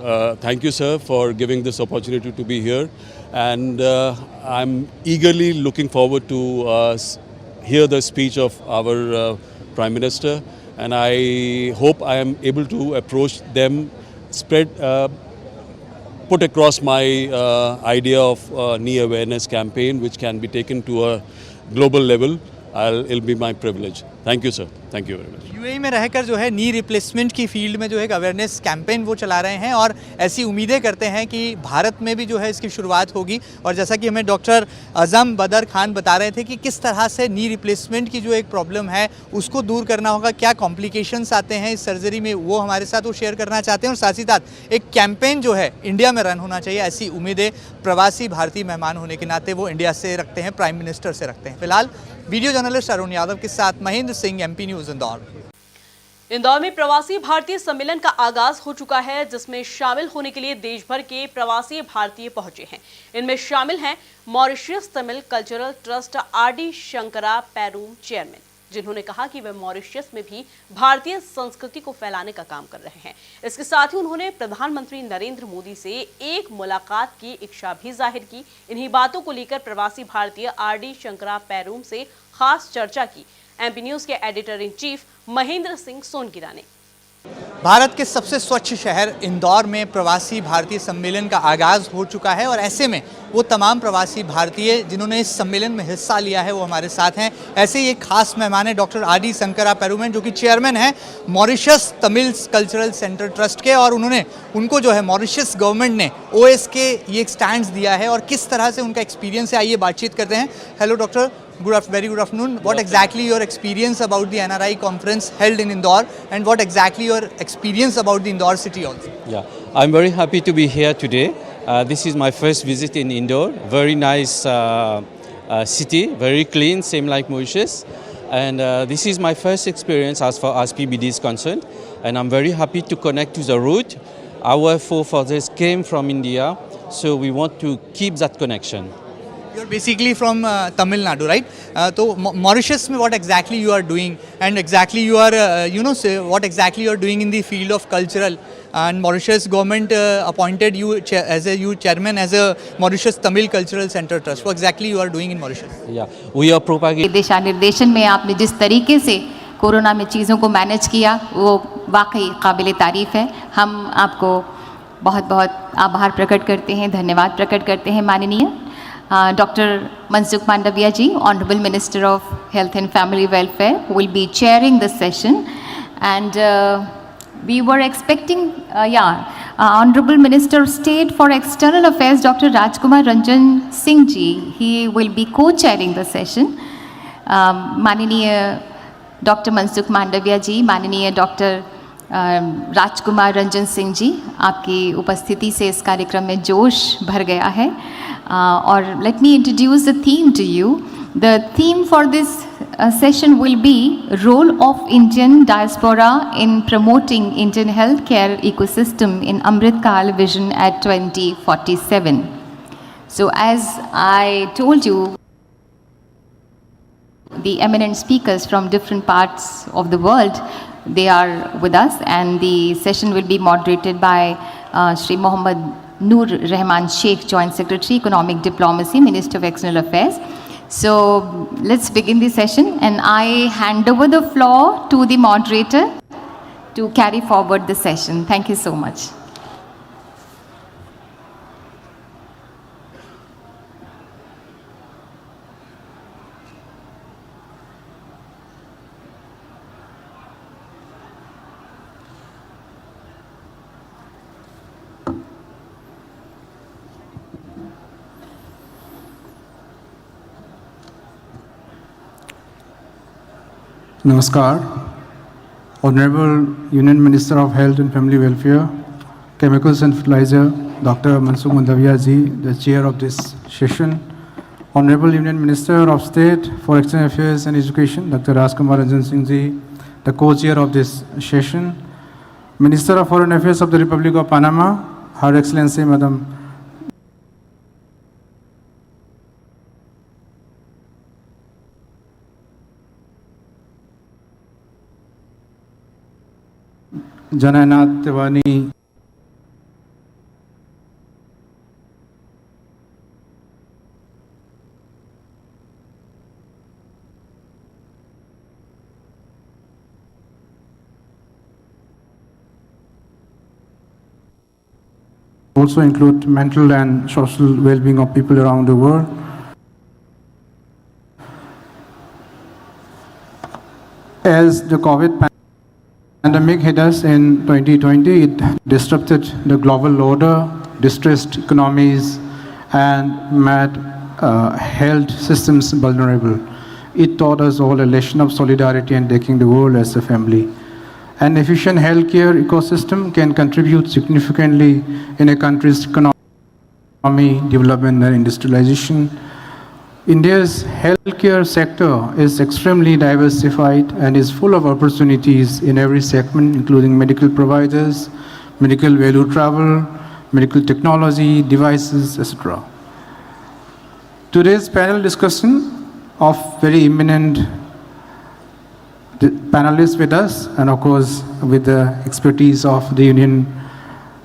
Thank you sir for giving this opportunity to be here. And I'm eagerly looking forward to hear the speech of our Prime Minister. And I hope I am able to approach them, put across my idea of knee awareness campaign, which can be taken to a global level. It'll be my privilege. Thank you, sir. Thank you very much. UAE में रहकर जो है नी रिप्लेसमेंट की फील्ड में जो है एक अवेयरनेस कैंपेन वो चला रहे हैं और ऐसी उम्मीदें करते हैं कि भारत में भी जो है इसकी शुरुआत होगी। और जैसा कि हमें डॉक्टर अज़म बदर खान बता रहे थे कि किस तरह से नी रिप्लेसमेंट की जो एक प्रॉब्लम है उसको दूर करना होगा, क्या कॉम्प्लिकेशंस आते हैं इस सर्जरी में, वो हमारे साथ वो शेयर करना चाहते हैं। और साथ ही साथ एक कैंपेन जो है इंडिया में रन होना चाहिए, ऐसी उम्मीदें प्रवासी भारतीय मेहमान होने के नाते वो इंडिया से रखते हैं, प्राइम मिनिस्टर से रखते हैं। फिलहाल वीडियो जर्नलिस्ट अरुण यादव के साथ महेंद्र सिंह, MP न्यूज़ इंदौर। इंदौर में प्रवासी भारतीय सम्मेलन का आगाज हो चुका है, जिसमें शामिल होने के लिए देश भर के प्रवासी भारतीय पहुंचे हैं। इनमें शामिल हैं Mauritius Tamil cultural trust RD Shankara Perum chairman, जिन्होंने कहा कि वे मॉरिशस में भी भारतीय संस्कृति को फैलाने का काम कर रहे हैं। इसके साथ ही उन्होंने प्रधानमंत्री नरेंद्र मोदी से एक मुलाकात की इच्छा भी जाहिर की। इन्हीं बातों को लेकर प्रवासी भारतीय RD शंकरा पैरूम से खास चर्चा की MP न्यूज़ के editor in chief Mahendra Singh Songira ने। भारत के सबसे स्वच्छ शहर इंदौर में प्रवासी भारतीय सम्मेलन का आगाज हो चुका है और ऐसे में वो तमाम प्रवासी भारतीय जिन्होंने इस सम्मेलन में हिस्सा लिया है वो हमारे साथ हैं। ऐसे ही एक खास मेहमान है डॉक्टर RD शंकरा पैरूमन, जो कि चेयरमैन है Mauritius Tamil cultural centre trust के, और उनको जो है मॉरिशस गवर्नमेंट ने OS के ये एक स्टैंड दिया है और किस तरह से उनका एक्सपीरियंस है, आइए बातचीत करते हैं। Hello doctor, very good afternoon. What exactly your experience about the NRI conference held in Indore, and what exactly your experience about the Indore city also? Yeah, I'm very happy to be here today. This is my first visit in Indore. Very nice city, very clean, same like Mauritius. And this is my first experience as far as PBD is concerned. And I'm very happy to connect to the root. Our forefathers came from India, so we want to keep that connection. You're basically from Tamil Nadu, right? So Mauritius में what exactly you are doing, and exactly you are what exactly you are doing in the field of cultural, and Mauritius government appointed you as a chairman as a Mauritius Tamil Cultural Center Trust. What exactly you are doing in Mauritius? Yeah, we are propagating. दिशा निर्देशन में आपने जिस तरीके से कोरोना में चीज़ों को मैनेज किया वो वाकई काबिल तारीफ़ है। हम आपको बहुत बहुत आभार प्रकट करते हैं, धन्यवाद प्रकट करते हैं माननीय Dr. Mansukh Mandaviya ji, Honorable Minister of Health and Family Welfare, who will be chairing this session. And we were expecting, Honorable Minister of State for External Affairs, Dr. Rajkumar Ranjan Singh ji, he will be co-chairing the session. Mananiya Dr. Mansukh Mandaviya ji, Mananiya Dr. राजकुमार रंजन सिंह जी, आपकी उपस्थिति से इस कार्यक्रम में जोश भर गया है। और let me introduce the theme to you. The theme for this session will be role of Indian diaspora in promoting Indian healthcare ecosystem in Amrit Kal Vision at 2047. So as I told you, the eminent speakers from different parts of the world, they are with us, and the session will be moderated by Shri Mohammad Noor Rahman Sheikh, Joint Secretary, Economic Diplomacy, Minister of External Affairs. So let's begin the session, and I hand over the floor to the moderator to carry forward the session. Thank you so much. Namaskar. Honorable Union Minister of Health and Family Welfare, Chemicals and Fertilizer, Dr. Mansukh Mandaviya ji, the chair of this session. Honorable Union Minister of State for External Affairs and Education, Dr. Rajkumar Ranjan Singh ji, the co-chair of this session. Minister of Foreign Affairs of the Republic of Panama, Her Excellency Madam Jananath Tiwani, also include mental and social well-being of people around the world. As the COVID pandemic hit us in 2020, it disrupted the global order, distressed economies, and made health systems vulnerable. It taught us all a lesson of solidarity and taking the world as a family. An efficient healthcare ecosystem can contribute significantly in a country's economy, development, and industrialization. India's healthcare sector is extremely diversified and is full of opportunities in every segment, including medical providers, medical value travel, medical technology, devices, etc. Today's panel discussion of very eminent panelists with us, and of course with the expertise of the Union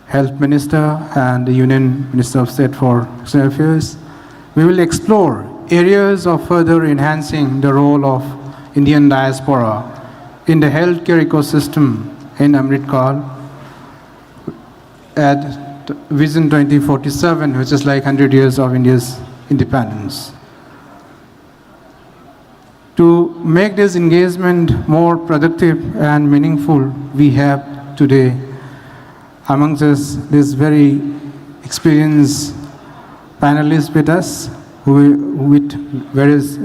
Health Minister and the Union Minister of State for External Affairs, we will explore areas of further enhancing the role of Indian diaspora in the healthcare ecosystem in Amrit Kal at Vision 2047, which is like 100 years of India's independence. To make this engagement more productive and meaningful, we have today amongst us this very experienced panelists with us, with various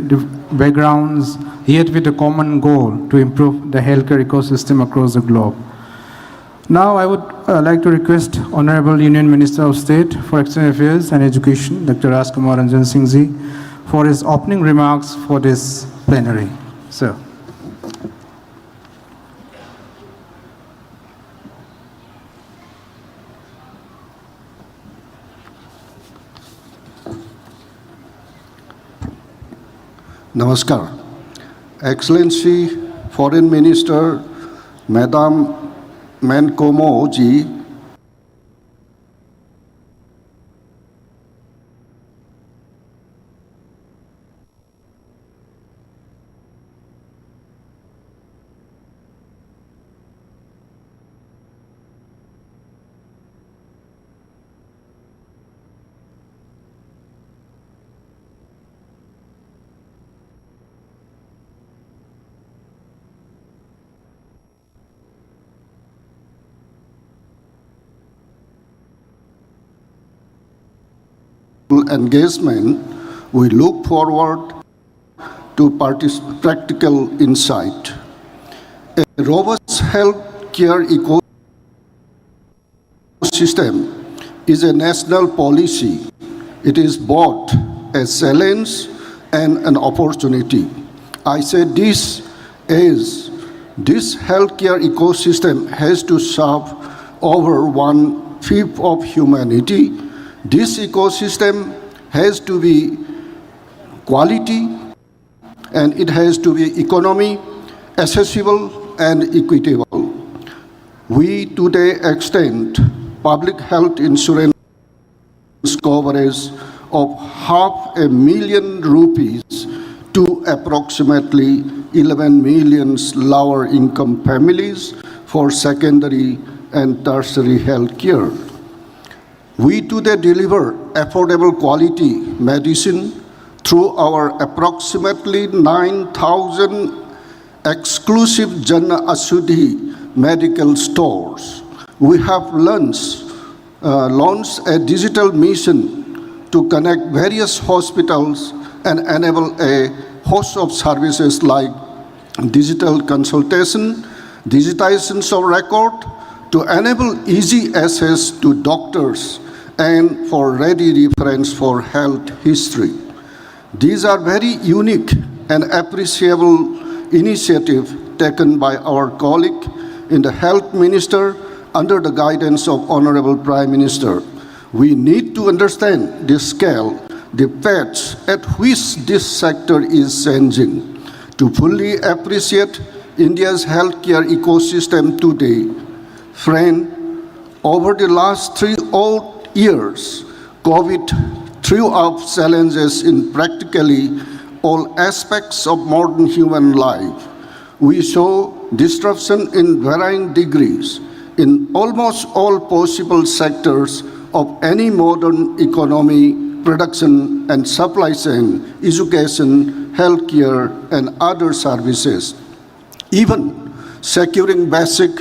backgrounds, yet with a common goal to improve the healthcare ecosystem across the globe. Now I would like to request Honorable Union Minister of State for External Affairs and Education, Dr. Rajkumar Ranjan Singh ji, for his opening remarks for this plenary. Sir. Namaskar. Excellency Foreign Minister Madam Mankomo ji, engagement, we look forward to practical insight. A robust health care ecosystem is a national policy. It is both a challenge and an opportunity. I say this as this healthcare ecosystem has to serve over 1/5 of humanity. This ecosystem has to be quality and it has to be economy, accessible and equitable. We today extend public health insurance coverage of ₹500,000 to approximately 11 million lower income families for secondary and tertiary health care. We today deliver affordable quality medicine through our approximately 9,000 exclusive Jan Ashudhi medical stores. We have launched a digital mission to connect various hospitals and enable a host of services like digital consultation, digitizations of record, to enable easy access to doctors and for ready reference for health history. These are very unique and appreciable initiative taken by our colleague in the Health Minister under the guidance of Honorable Prime Minister. We need to understand the scale, the pace at which this sector is changing. To fully appreciate India's healthcare ecosystem today, friend, over the last 3 odd years, COVID threw up challenges in practically all aspects of modern human life. We saw disruption in varying degrees in almost all possible sectors of any modern economy, production and supply chain, education, healthcare and other services. Even securing basic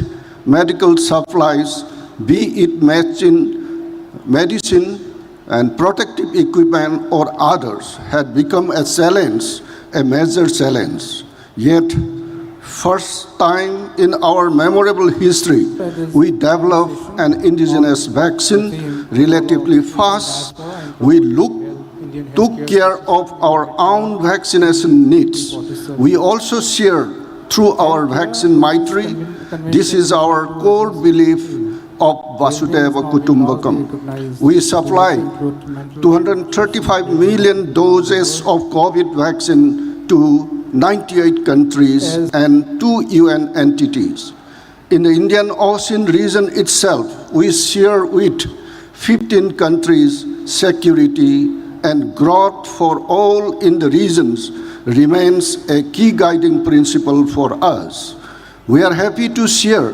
medical supplies, be it medicine and protective equipment or others, had become a challenge, a major challenge. Yet, first time in our memorable history, we developed an indigenous vaccine relatively fast. We took care of our own vaccination needs. We also shared through our vaccine Maitri. This is our core belief of Vasudhaiva Kutumbakam. We supplied 235 million doses of COVID vaccine to 98 countries and 2 UN entities. In the Indian Ocean region itself, we share with 15 countries security and growth for all in the regions remains a key guiding principle for us. We are happy to share.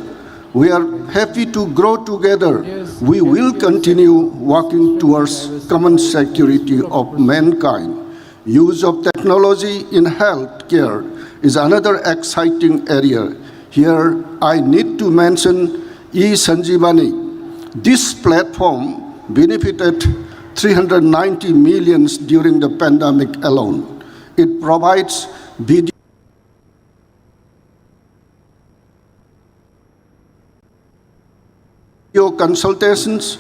We are happy to grow together. We will continue working towards common security of mankind. Use of technology in healthcare is another exciting area. Here, I need to mention e-Sanjeevani. This platform benefited 390 million during the pandemic alone. It provides video consultations,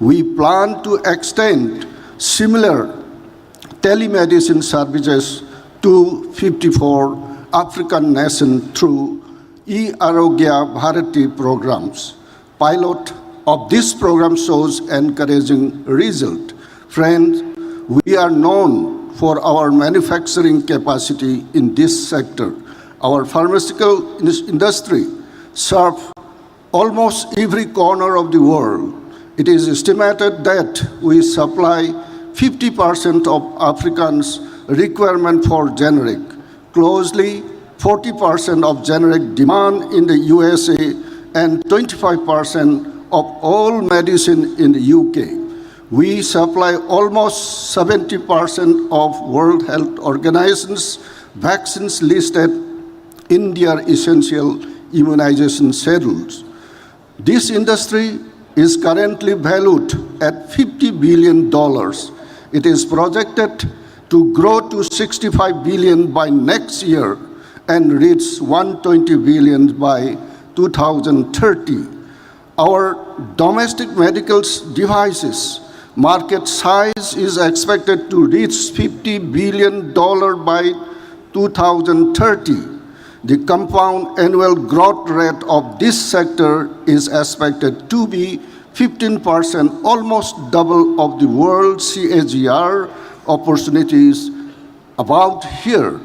we plan to extend similar telemedicine services to 54 African nations through e-Arogya Bharti programs. Pilot of this program shows encouraging result. Friends, we are known for our manufacturing capacity in this sector. Our pharmaceutical industry serves almost every corner of the world. It is estimated that we supply 50% of Africans' requirement for generic, closely 40% of generic demand in the USA, and 25% of all medicine in the UK. We supply almost 70% of World Health Organization's vaccines listed in their essential immunization schedules. This industry is currently valued at $50 billion. It is projected to grow to $65 billion by next year and reach $120 billion by 2030. Our domestic medical devices market size is expected to reach $50 billion by 2030. The compound annual growth rate of this sector is expected to be 15%, almost double of the world CAGR opportunities about here.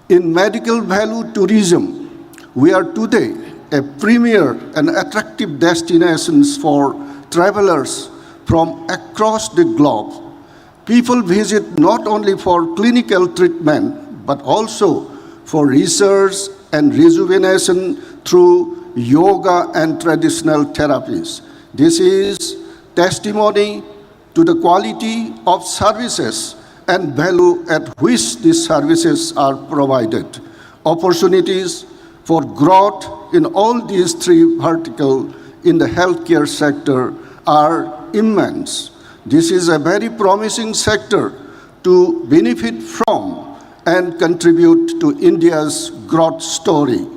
In medical value tourism, we are today a premier and attractive destination for travelers from across the globe. People visit not only for clinical treatment, but also for research and rejuvenation through yoga and traditional therapies. This is testimony to the quality of services and value at which these services are provided. Opportunities for growth in all these three verticals in the healthcare sector are immense. This is a very promising sector to benefit from and contribute to India's growth story.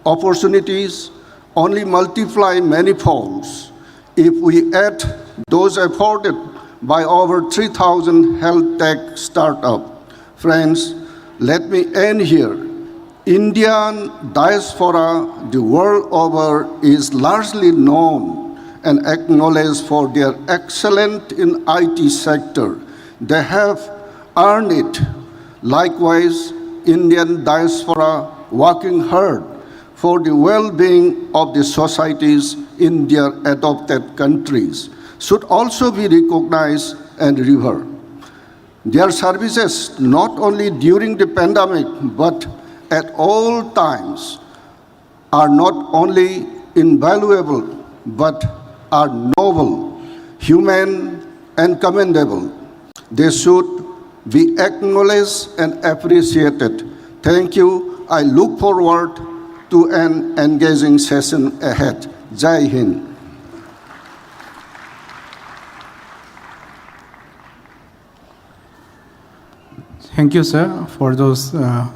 Opportunities only multiply manifolds if we add those afforded by over 3,000 health tech startups. Friends, let me end here. Indian diaspora the world over is largely known and acknowledged for their excellence in IT sector. They have earned it. Likewise, Indian diaspora working hard for the well-being of the societies in their adopted countries should also be recognized and revered. Their services, not only during the pandemic, but at all times, are not only invaluable, but are noble, human, and commendable. They should be acknowledged and appreciated. Thank you. I look forward to an engaging session ahead. Jai Hind. Thank you, sir, for those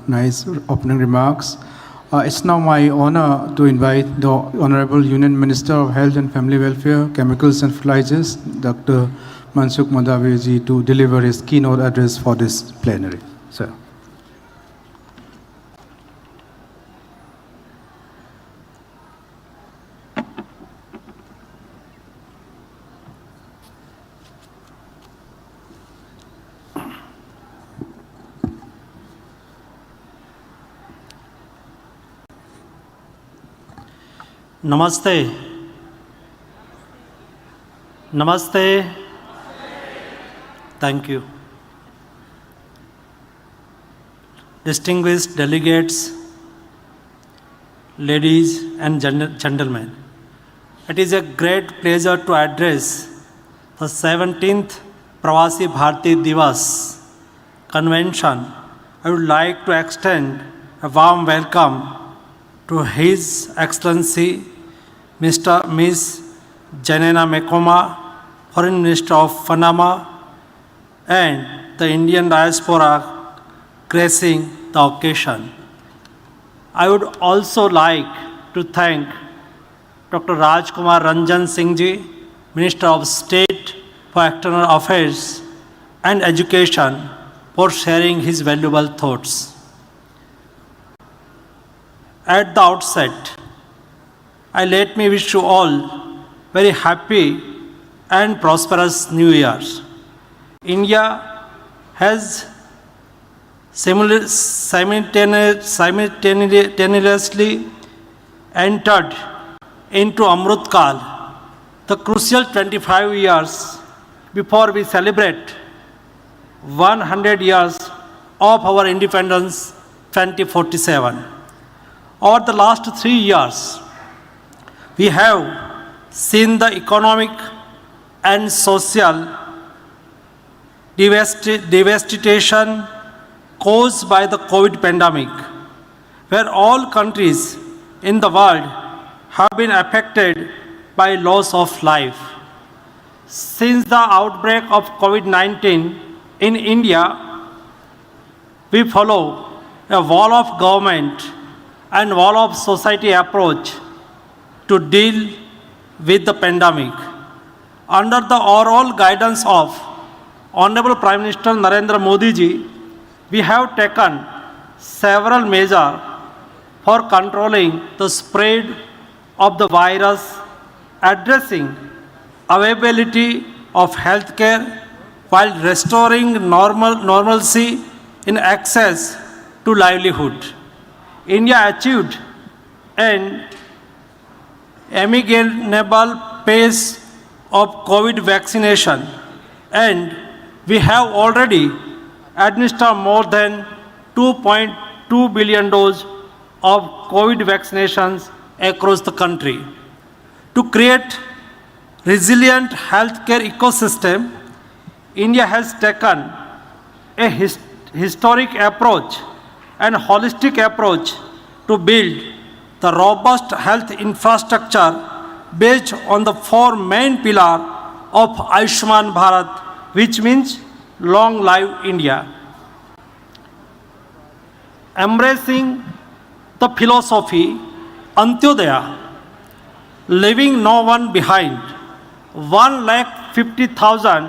nice opening remarks. It's now my honor to invite the Honorable Union Minister of Health and Family Welfare, Chemicals and Fertilizers, Dr. Mansukh Mandaviya ji, to deliver his keynote address for this plenary. Sir. Namaste. Namaste. Thank you. Distinguished delegates, ladies and gentlemen, it is a great pleasure to address the 17th Pravasi Bhartiya Divas convention. I would like to extend a warm welcome to His Excellency Ms. Janina Mekoma, Foreign Minister of Panama, and the Indian diaspora gracing the occasion. I would also like to thank Dr. Rajkumar Ranjan Singh ji, Minister of State for External Affairs and Education, for sharing his valuable thoughts. At the outset, let me wish you all very happy and prosperous New Year. India has simultaneously entered into Amrit Kal, the crucial 25 years before we celebrate 100 years of our independence, 2047. Over the last 3 years, we have seen the economic and social devastation caused by the COVID pandemic, where all countries in the world have been affected by loss of life. since the outbreak of COVID-19 in India, we follow a wall of government and wall of society approach to deal with the pandemic. Under the overall guidance of Honorable Prime Minister Narendra Modi ji, we have taken several measures for controlling the spread of the virus, addressing availability of healthcare while restoring normalcy in access to livelihood. India achieved an unimaginable pace of COVID vaccination, and we have already administered more than 2.2 billion doses of COVID vaccinations across the country. To create resilient healthcare ecosystem, India has taken a historic approach and holistic approach to build the robust health infrastructure based on the four main pillars of Ayushman Bharat, which means Long Live India. Embracing the philosophy Antyodaya, leaving no one behind, 150,000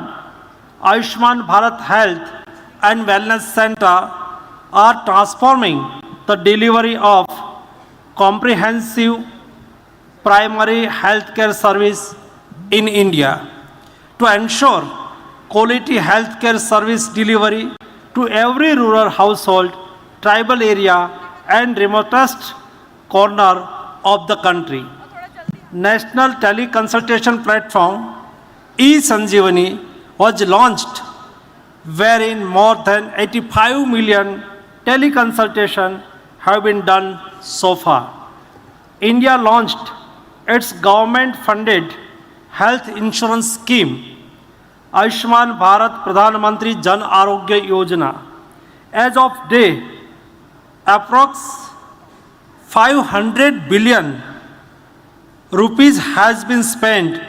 Ayushman Bharat Health and Wellness Center are transforming the delivery of comprehensive primary healthcare service in India. To ensure quality healthcare service delivery to every rural household, tribal area and remotest corner of the country. National teleconsultation platform e-Sanjeevani was launched, wherein more than 85 million teleconsultations have been done so far. India launched its government-funded health insurance scheme, Ayushman Bharat Pradhan Mantri Jan Arogya Yojana. As of day, approx 500 billion rupees has been spent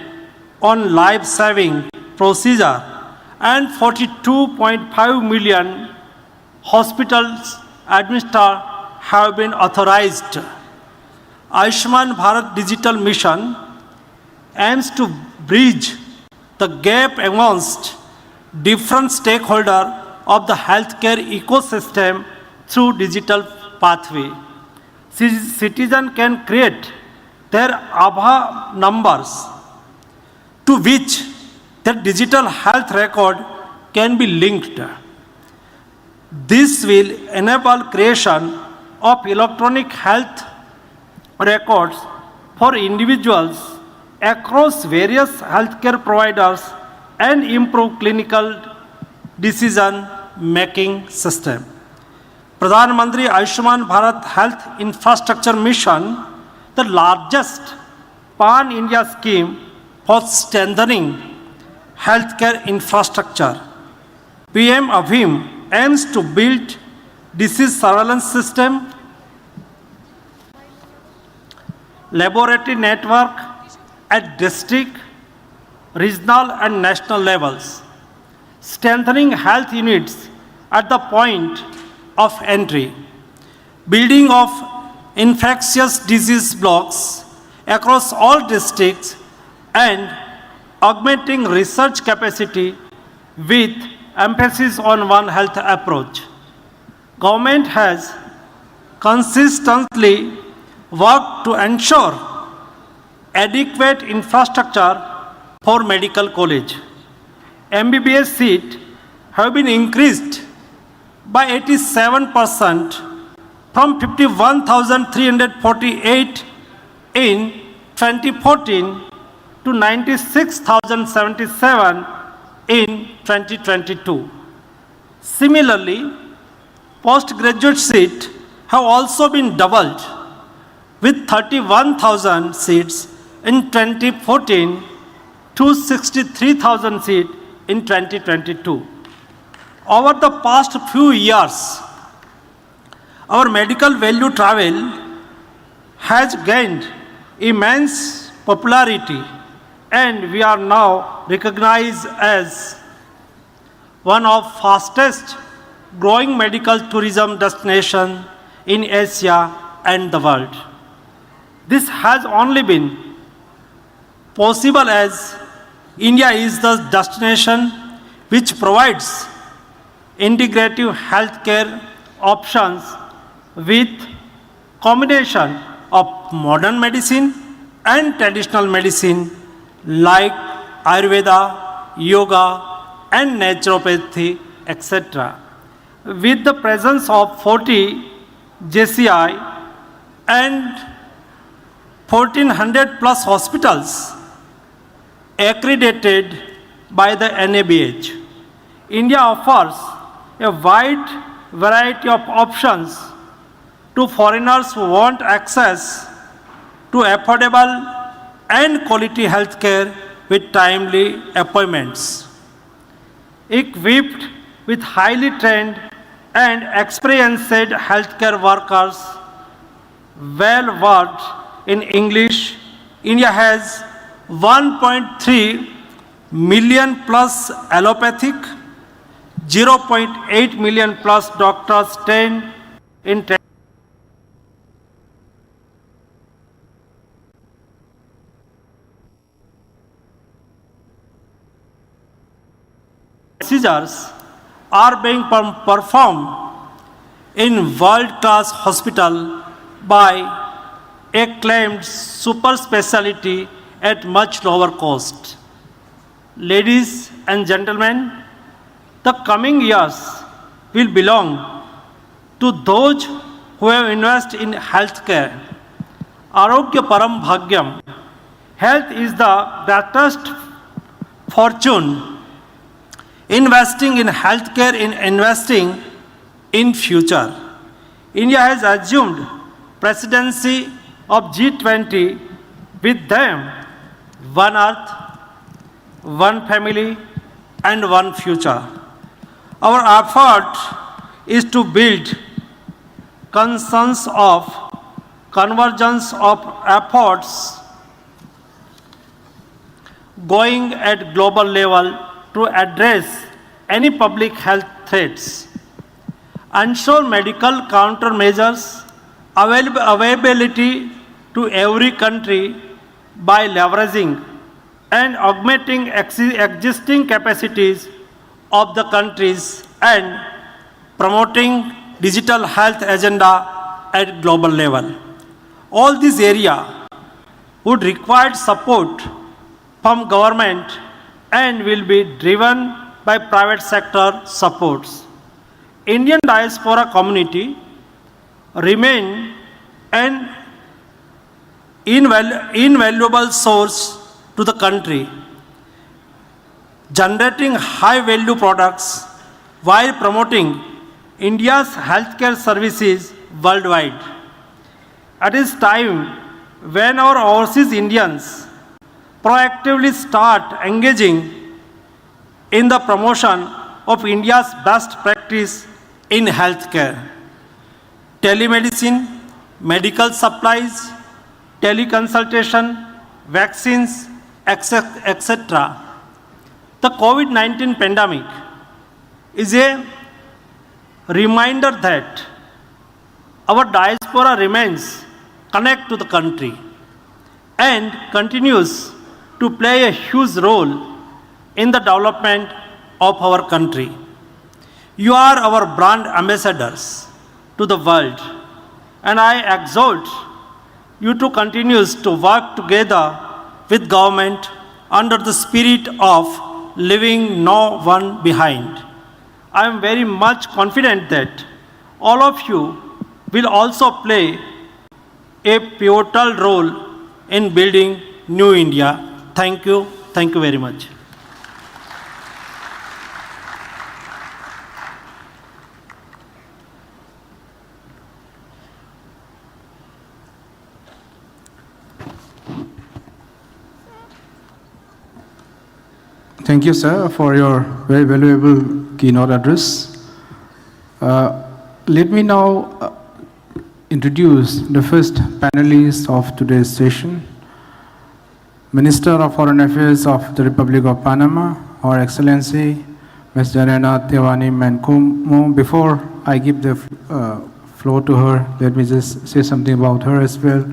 on life-saving procedure and 42.5 million hospitals administered have been authorized. Ayushman Bharat Digital Mission aims to bridge the gap amongst different stakeholders of the healthcare ecosystem through digital pathway. Citizens can create their Aadhaar numbers to which their digital health record can be linked. This will enable creation of electronic health records for individuals across various healthcare providers and improve clinical decision-making system. Pradhan Mantri Ayushman Bharat Health Infrastructure Mission, the largest pan-India scheme for strengthening healthcare infrastructure. PM Abhim aims to build disease surveillance system, laboratory network at district, regional and national levels, strengthening health units at the point of entry, building of infectious disease blocks across all districts, and augmenting research capacity with emphasis on One Health approach. Government has consistently worked to ensure adequate infrastructure for medical college. MBBS seats have been increased by 87% from 51,348 in 2014 to 96,077 in 2022. Similarly, postgraduate seats have also been doubled with 31,000 seats in 2014 to 63,000 seats in 2022. Over the past few years, our medical value travel has gained immense popularity and we are now recognized as one of fastest growing medical tourism destination in Asia and the world. This has only been possible as India is the destination which provides integrative healthcare options with combination of modern medicine and traditional medicine like Ayurveda, yoga and naturopathy, etc. With the presence of 40 JCI and 1400 plus hospitals accredited by the NABH, India offers a wide variety of options to foreigners who want access to affordable and quality healthcare with timely appointments. Equipped with highly trained and experienced healthcare workers, well versed in English, India has 1.3 million plus allopathic, 0.8 million plus doctors trained in procedures are being performed in world-class hospital by acclaimed super specialty at much lower cost. Ladies and gentlemen, the coming years will belong to those who have invested in healthcare. Arogya param bhagyam. Health is the greatest fortune. Investing in healthcare in investing in future. India has assumed presidency of G20 with them one earth, one family and one future. Our effort is to build consensus of convergence of efforts going at global level to address any public health threats, ensure medical countermeasures availability to every country by leveraging and augmenting existing capacities of the countries and promoting digital health agenda at global level. All these areas would require support from government and will be driven by private sector supports. Indian diaspora community remain an invaluable source to the country, generating high-value products while promoting India's healthcare services worldwide. At this time, when our overseas Indians proactively start engaging in the promotion of India's best practice in healthcare, telemedicine, medical supplies, teleconsultation, vaccines, etc. The COVID-19 pandemic is a reminder that our diaspora remains connected to the country and continues to play a huge role in the development of our country. You are our brand ambassadors to the world, and I exhort you to continue to work together with government under the spirit of leaving no one behind. I am very much confident that all of you will also play a pivotal role in building New India. Thank you. Thank you very much. Thank you, sir, for your very valuable keynote address. Let me now introduce the first panelist of today's session, Minister of Foreign Affairs of the Republic of Panama, Her Excellency Ms. Janena Tewani Mancumo. Before I give the floor to her, let me just say something about her as well.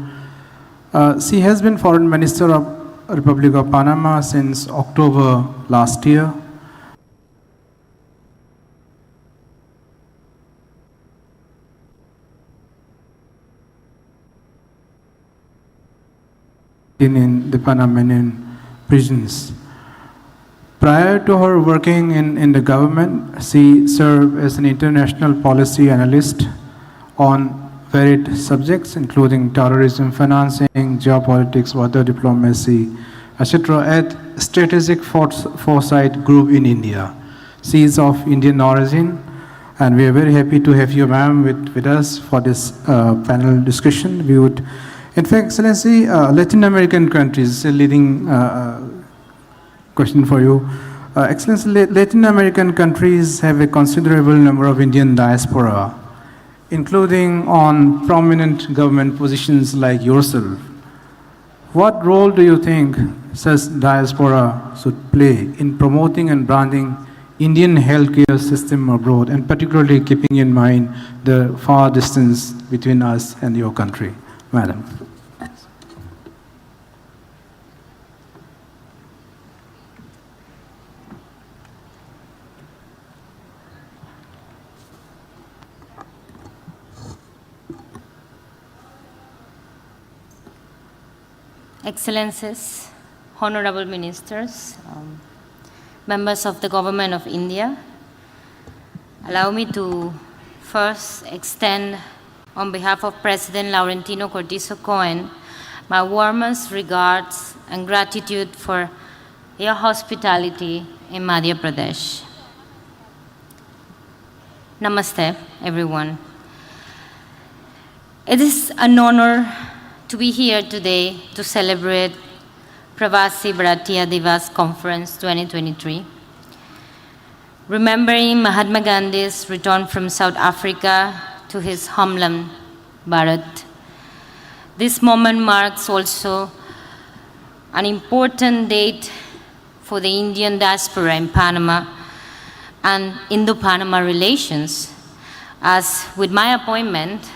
She has been Foreign Minister of Republic of Panama since October last year. In the Panamanian prisons. Prior to her working in the government, she served as an international policy analyst on varied subjects, including terrorism financing, geopolitics, water diplomacy, etc., at Strategic Foresight Group in India. She is of Indian origin, and we are very happy to have you, ma'am, with us for this panel discussion. We would, in fact, Excellency, Latin American countries, a leading question for you. Excellency, Latin American countries have a considerable number of Indian diaspora, including on prominent government positions like yourself. What role do you think such diaspora should play in promoting and branding Indian healthcare system abroad, and particularly keeping in mind the far distance between us and your country? Madam. Excellencies, Honorable Ministers, members of the Government of India, allow me to first extend, on behalf of President Laurentino Cortizo Cohen, my warmest regards and gratitude for your hospitality in Madhya Pradesh. Namaste, everyone. It is an honor to be here today to celebrate Pravasi Bhartiya Divas Conference 2023, remembering Mahatma Gandhi's return from South Africa to his homeland, Bharat. This moment marks also an important date for the Indian diaspora in Panama and Indo-Panama relations, as with my appointment,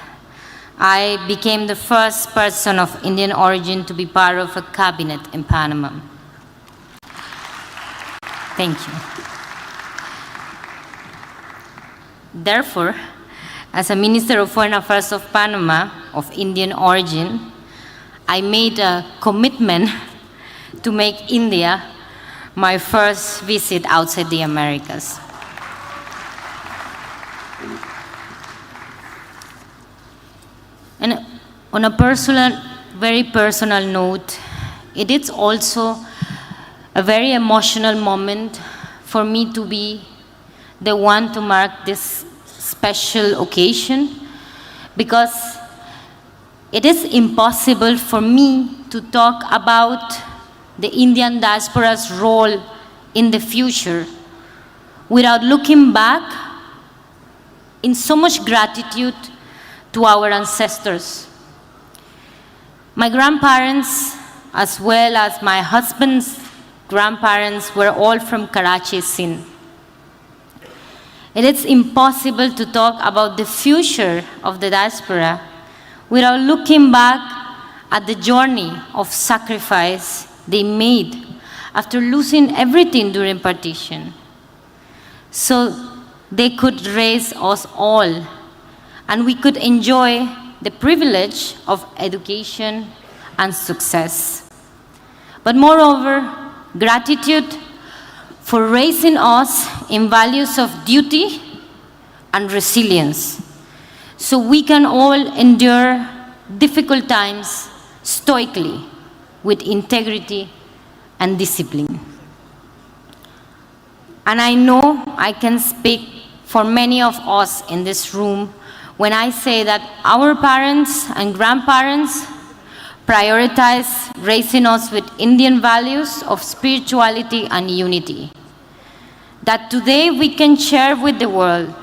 I became the first person of Indian origin to be part of a cabinet in Panama. Thank you. Therefore, as a Minister of Foreign Affairs of Panama of Indian origin, I made a commitment to make India my first visit outside the Americas. And on a personal, very personal note, it is also a very emotional moment for me to be the one to mark this special occasion, because it is impossible for me to talk about the Indian diaspora's role in the future without looking back in so much gratitude to our ancestors. My grandparents, as well as my husband's grandparents, were all from Karachi, Singh. It is impossible to talk about the future of the diaspora without looking back at the journey of sacrifice they made after losing everything during partition, so they could raise us all and we could enjoy the privilege of education and success. But moreover, gratitude for raising us in values of duty and resilience, so we can all endure difficult times stoically with integrity and discipline. And I know I can speak for many of us in this room when I say that our parents and grandparents prioritized raising us with Indian values of spirituality and unity, that today we can share with the world.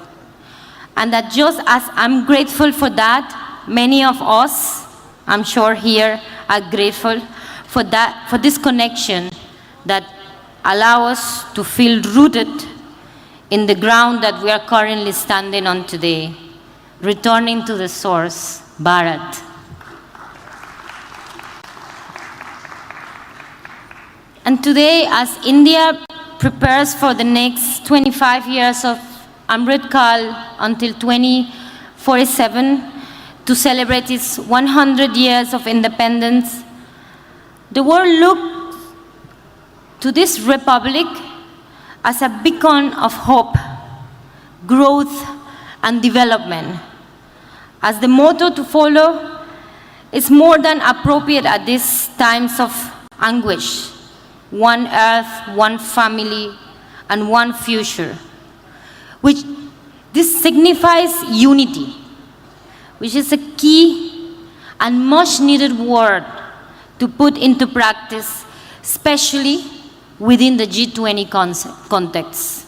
And that just as I'm grateful for that, many of us, I'm sure here, are grateful for this connection that allow us to feel rooted in the ground that we are currently standing on today, returning to the source, Bharat. And today, as India prepares for the next 25 years of Amrit Kal until 2047 to celebrate its 100 years of independence, the world looks to this republic as a beacon of hope, growth, and development. As the motto to follow is more than appropriate at these times of anguish: one earth, one family, and one future, which this signifies unity, which is a key and much needed word to put into practice, especially within the G20 context.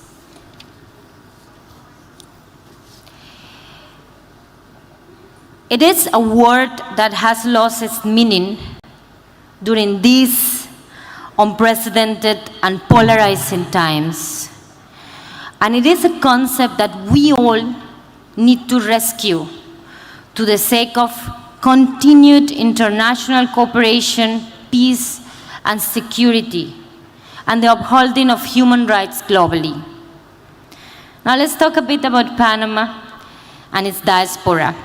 It is a word that has lost its meaning during these unprecedented and polarizing times. And it is a concept that we all need to rescue to the sake of continued international cooperation, peace, and security, and the upholding of human rights globally. Now let's talk a bit about Panama and its diaspora.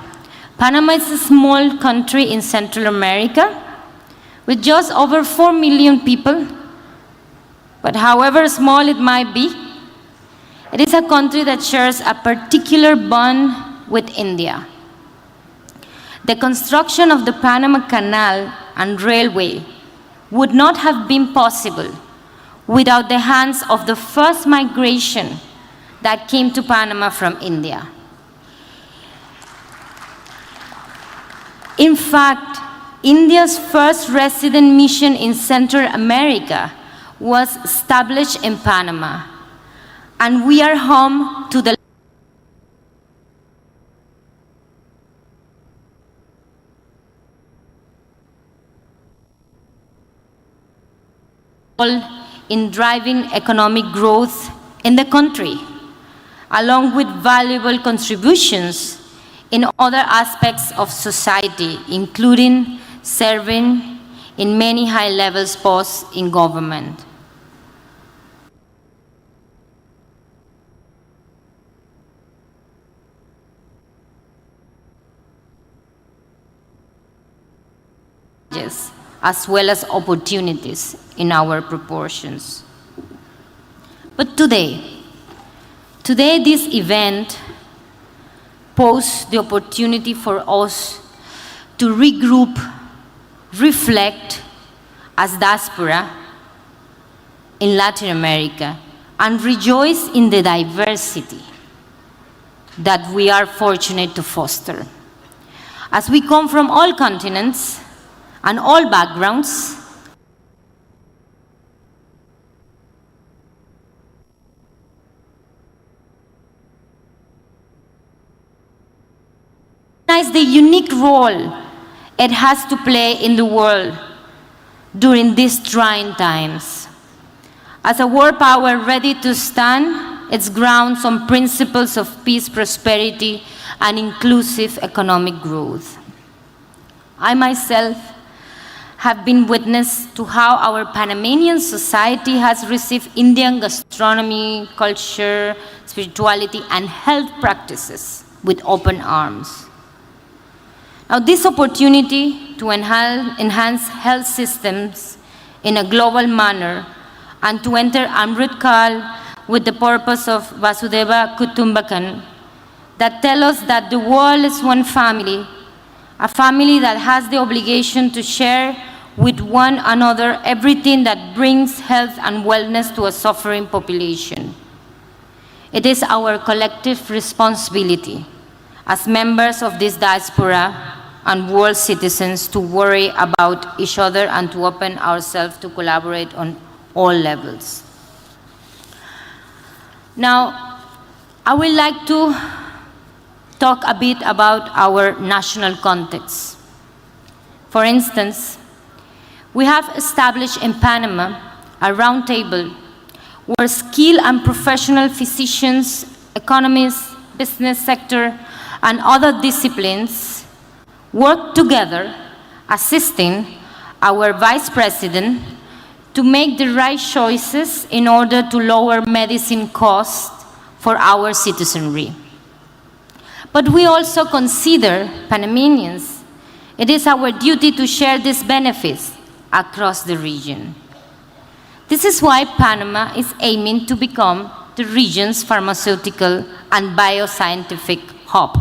Panama is a small country in Central America with just over 4 million people, but however small it might be, it is a country that shares a particular bond with India. The construction of the Panama Canal and railway would not have been possible without the hands of the first migration that came to Panama from India. In fact, India's first resident mission in Central America was established in Panama, and we are home to the in driving economic growth in the country, along with valuable contributions in other aspects of society, including serving in many high-level posts in government. As well as opportunities in our proportions. But today this event poses the opportunity for us to regroup, reflect as diaspora in Latin America, and rejoice in the diversity that we are fortunate to foster. As we come from all continents and all backgrounds, recognize the unique role it has to play in the world during these trying times. As a world power ready to stand its grounds on principles of peace, prosperity, and inclusive economic growth. I myself have been witness to how our Panamanian society has received Indian gastronomy, culture, spirituality, and health practices with open arms. Now, this opportunity to enhance health systems in a global manner and to enter Amrit Kal with the purpose of Vasudhaiva Kutumbakam that tell us that the world is one family, a family that has the obligation to share with one another everything that brings health and wellness to a suffering population. It is our collective responsibility as members of this diaspora and world citizens to worry about each other and to open ourselves to collaborate on all levels. Now, I would like to talk a bit about our national context. For instance, We have established in Panama a roundtable where skilled and professional physicians, economists, business sector, and other disciplines work together, assisting our Vice President to make the right choices in order to lower medicine costs for our citizenry. But we also consider Panamanians. It is our duty to share these benefits across the region. This is why Panama is aiming to become the region's pharmaceutical and bioscientific hub.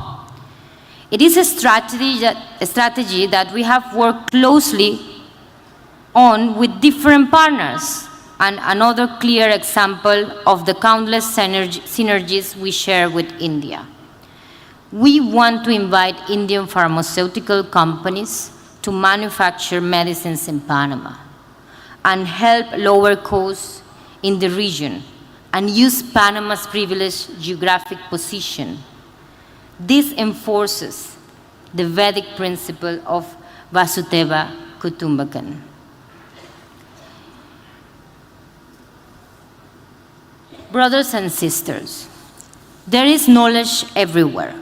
It is a strategy that we have worked closely on with different partners, and another clear example of the countless synergies we share with India. We want to invite Indian pharmaceutical companies to manufacture medicines in Panama and help lower costs in the region and use Panama's privileged geographic position. This enforces the Vedic principle of Vasudhaiva Kutumbakam. Brothers and sisters, there is knowledge everywhere.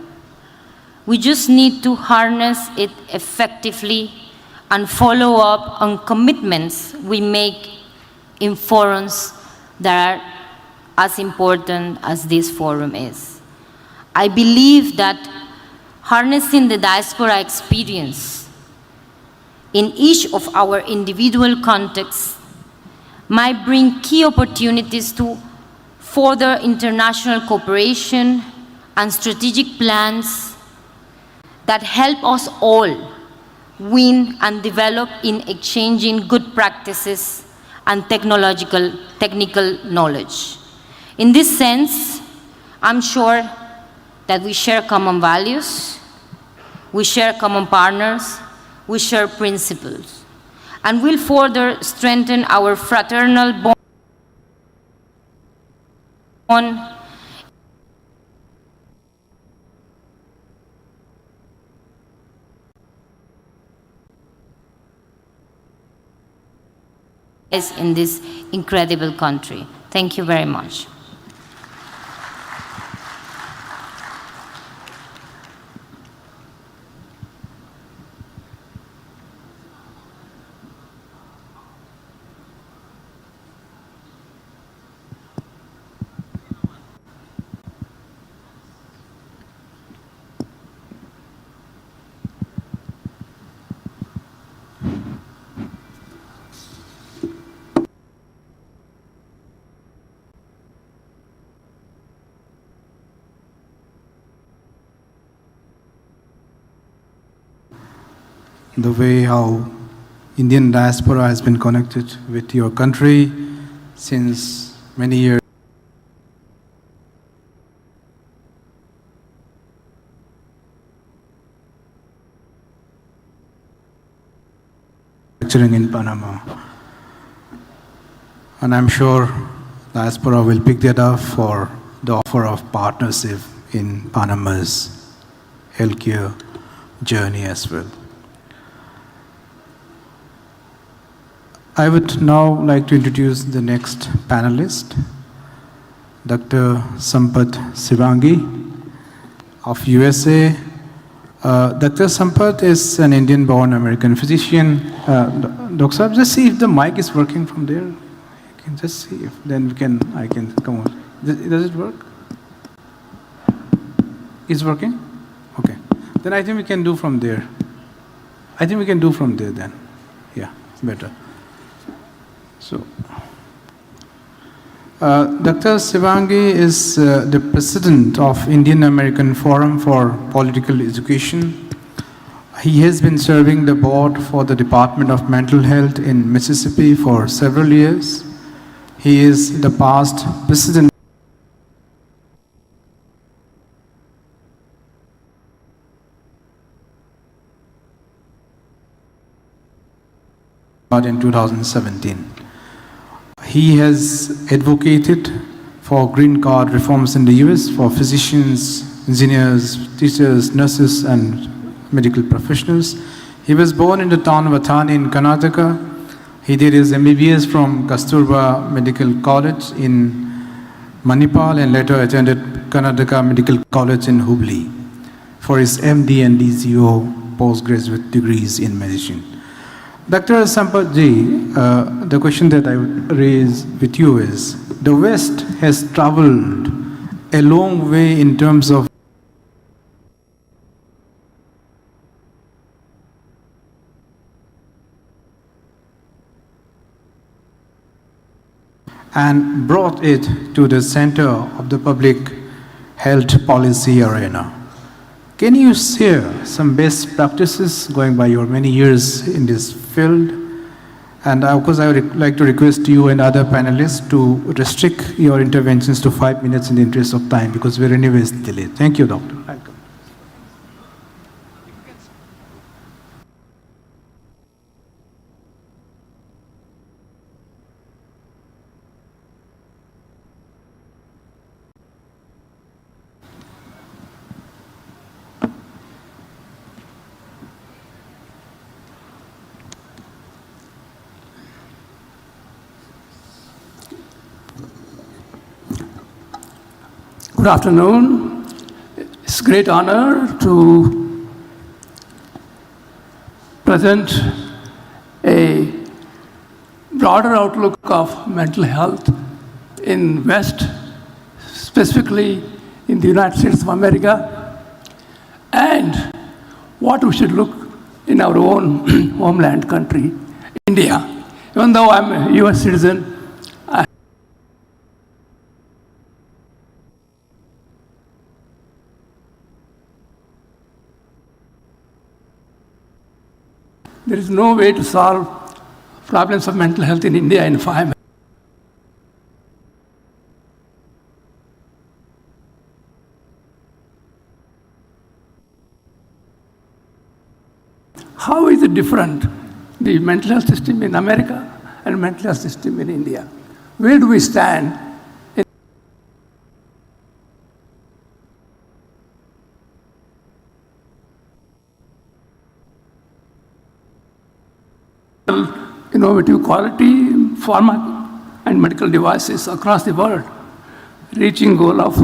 We just need to harness it effectively and follow up on commitments we make in forums that are as important as this forum is. I believe that harnessing the diaspora experience in each of our individual contexts might bring key opportunities to further international cooperation and strategic plans that help us all win and develop in exchanging good practices and technical knowledge. In this sense, I'm sure that we share common values, we share common partners, we share principles, and will further strengthen our fraternal bond in this incredible country. Thank you very much. The way how Indian diaspora has been connected with your country since many years. In Panama. And I'm sure diaspora will pick that up for the offer of partnership in Panama's healthcare journey as well. I would now like to introduce the next panelist, Dr. Sampath Sivangi of USA. Dr. Sampath is an Indian-born American physician. Dr. Saab, just see if the mic is working from there. You can just see if then I can come on. Does it work? It's working? Okay. Then I think we can do from there. Then. Yeah, better. So, Dr. Sivangi is the president of Indian American Forum for Political Education. He has been serving the board for the Department of Mental Health in Mississippi for several years. He is the past president in 2017. He has advocated for green card reforms in the US for physicians, engineers, teachers, nurses, and medical professionals. He was born in the town of Athani in Karnataka He did his MBBS from Kasturba Medical College in Manipal and later attended Karnataka Medical College in Hubli for his MD and DCO postgraduate degrees in medicine. Dr. Sampatji, the question that I would raise with you is, the West has traveled a long way in terms of and brought it to the center of the public health policy arena. Can you share some best practices going by your many years in this field? And of course, I would like to request you and other panelists to restrict your interventions to 5 minutes in the interest of time, because we're anyways delayed. Thank you, Doctor. Welcome. Good afternoon. It's a great honor to present a broader outlook of mental health in West, specifically in the United States of America, and what we should look in our own homeland country, India. Even though I'm a US citizen, there is no way to solve problems of mental health in India in 5 minutes. How is it different, the mental health system in America and mental health system in India? Where do we stand? Innovative quality, pharma and medical devices across the world, reaching goal of,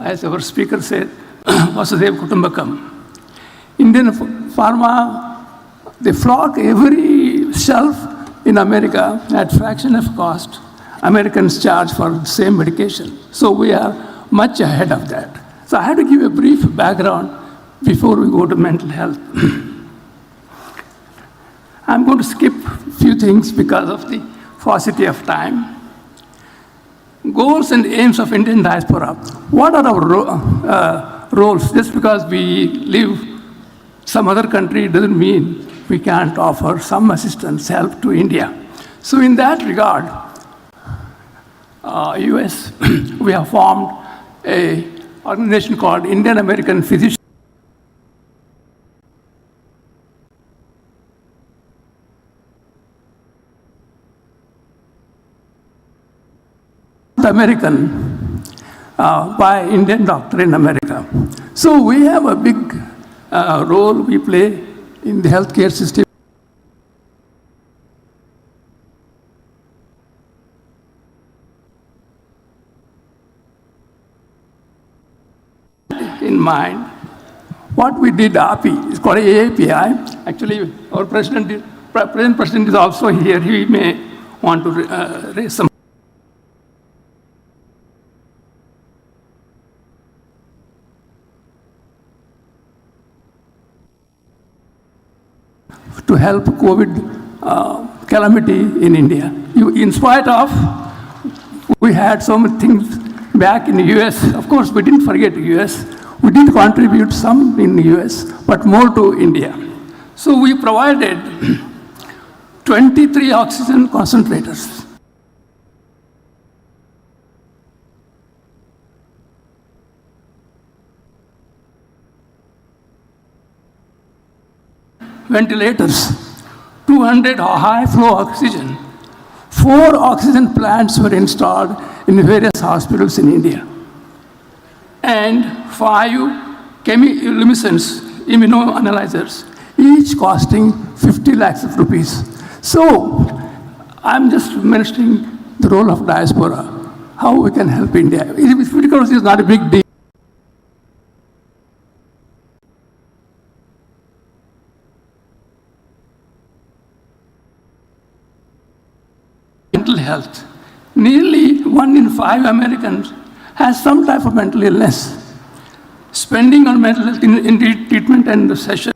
as our speaker said, Vasudev Kutumbakam. Indian pharma, they flock every shelf in America at fraction of cost. Americans charge for the same medication. So we are much ahead of that. So I had to give a brief background before we go to mental health. I'm going to skip a few things because of the paucity of time. Goals and aims of Indian diaspora. What are our roles? Just because we live some other country doesn't mean we can't offer some assistance, help to India. So in that regard, US, we have formed an organization called Indian American Physicians American by Indian doctor in America. So we have a big role we play in the healthcare system. In mind, what we did API, it's called AAPI. Actually, our present president is also here. He may want to raise some. To help COVID calamity in India. In spite of, we had so many things back in the US. Of course, we didn't forget the US. We did contribute some in the US, but more to India. So we provided 23 oxygen concentrators. Ventilators, 200 high-flow oxygen. 4 oxygen plants were installed in various hospitals in India. And 5 chemiluminescence immunoanalyzers, each costing 50 lakhs of rupees. So I'm just mentioning the role of diaspora, how we can help India. Because it's not a big deal. Mental health. Nearly 1 in 5 Americans has some type of mental illness. Spending on mental health in treatment and the session.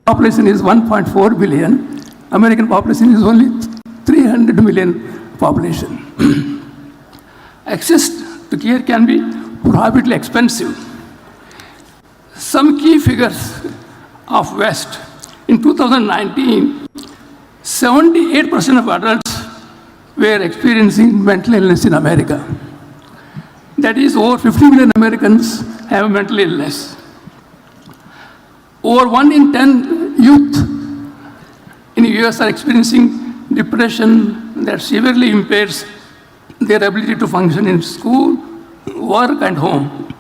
Population is 1.4 billion. American population is only 300 million population. Access to care can be prohibitively expensive. Some key figures of West. In 2019, 78% of adults were experiencing mental illness in America. That is, over 50 million Americans have mental illness. Over 1 in 10 youth in the US are experiencing depression that severely impairs their ability to function in school, work, and home.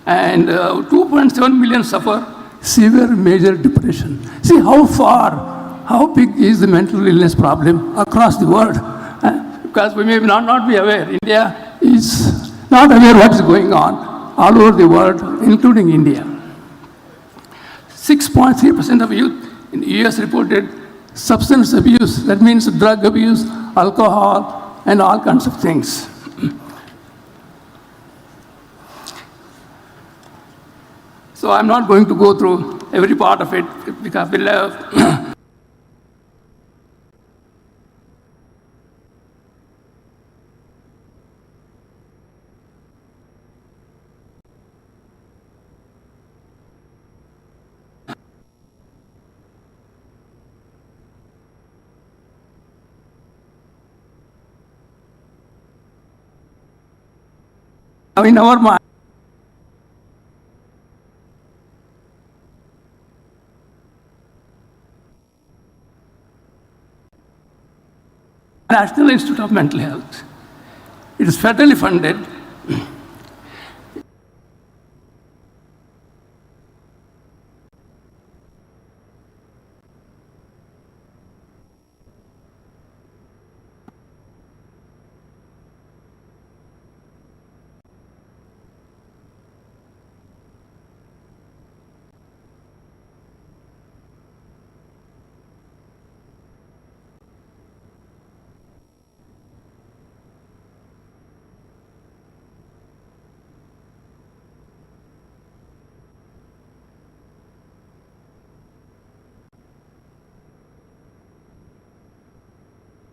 And 2.7 million suffer severe major depression. See how big is the mental illness problem across the world? Because we may not be aware. India is not aware what is going on all over the world, including India. 6.3% of youth in the US reported substance abuse. That means drug abuse, alcohol, and all kinds of things. So I'm not going to go through every part of it because we'll have in our mind. National Institute of Mental Health. It is federally funded.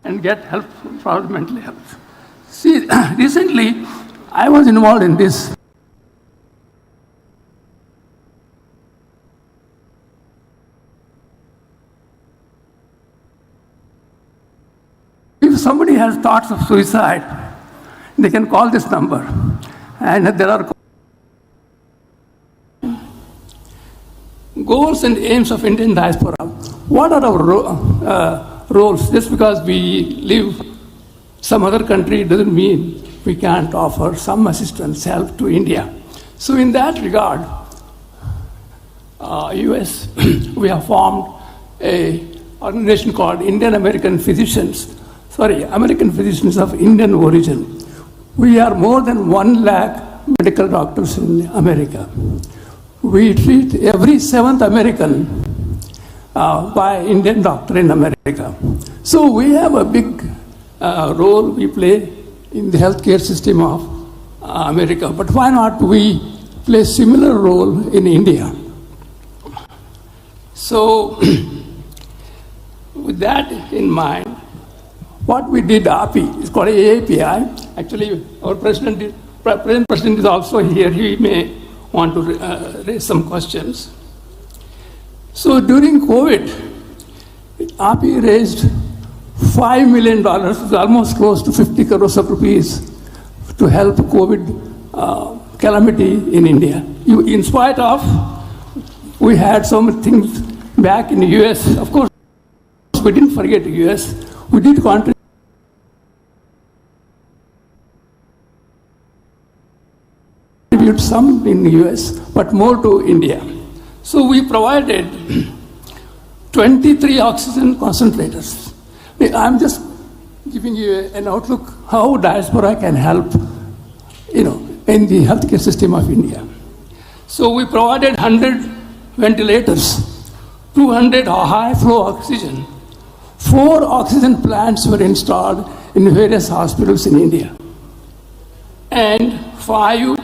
And get help for mental health. See, recently I was involved in this. If somebody has thoughts of suicide, they can call this number. And there are goals and aims of Indian diaspora. What are our roles? Just because we live some other country doesn't mean we can't offer some assistance, help to India. So in that regard, US, we have formed an organization called American Physicians of Indian origin. We are more than 1 lakh medical doctors in America. We treat every 7th American by Indian doctor in America. So we have a big role we play in the healthcare system of America. But why not we play similar role in India? So with that in mind, what we did, API, it's called AAPI. Actually, our present president is also here. He may want to raise some questions. So during COVID, API raised $5 million, almost close to 50 crores of rupees, to help COVID calamity in India. In spite of, we had so many things back in the US. Of course, we didn't forget the US. We did contribute contribute some in the US, but more to India. So we provided 23 oxygen concentrators. I'm just giving you an outlook how diaspora can help, in the healthcare system of India. So we provided 100 ventilators, 200 high flow oxygen, 4 oxygen plants were installed in various hospitals in India, and 5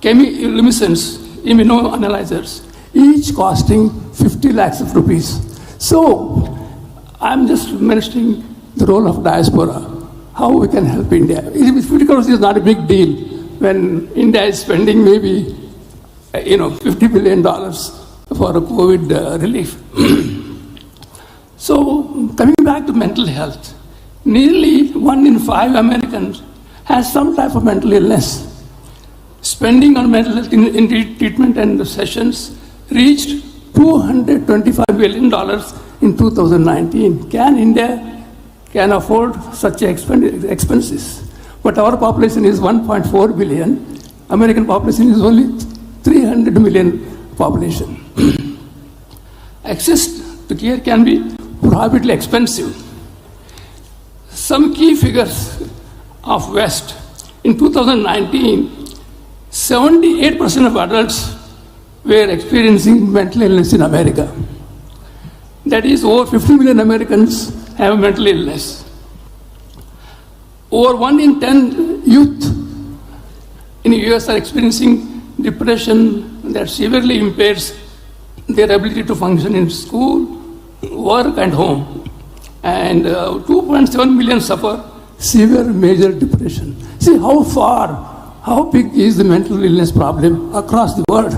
chemiluminescence immunoanalyzers, each costing 50 lakhs of rupees. So I'm just mentioning the role of diaspora, how we can help India. 50 crores is not a big deal when India is spending maybe $50 billion for a COVID relief. So coming back to mental health, nearly 1 in 5 Americans has some type of mental illness. Spending on mental health in treatment and sessions reached $225 billion in 2019. Can India afford such expenses? But our population is 1.4 billion. American population is only 300 million population. Access to care can be prohibitively expensive. Some key figures of West. In 2019, 78% of adults were experiencing mental illness in America. That is, over 50 million Americans have mental illness. Over 1 in 10 youth in the US are experiencing depression that severely impairs their ability to function in school, work, and home. And 2.7 million suffer severe major depression. See how big is the mental illness problem across the world?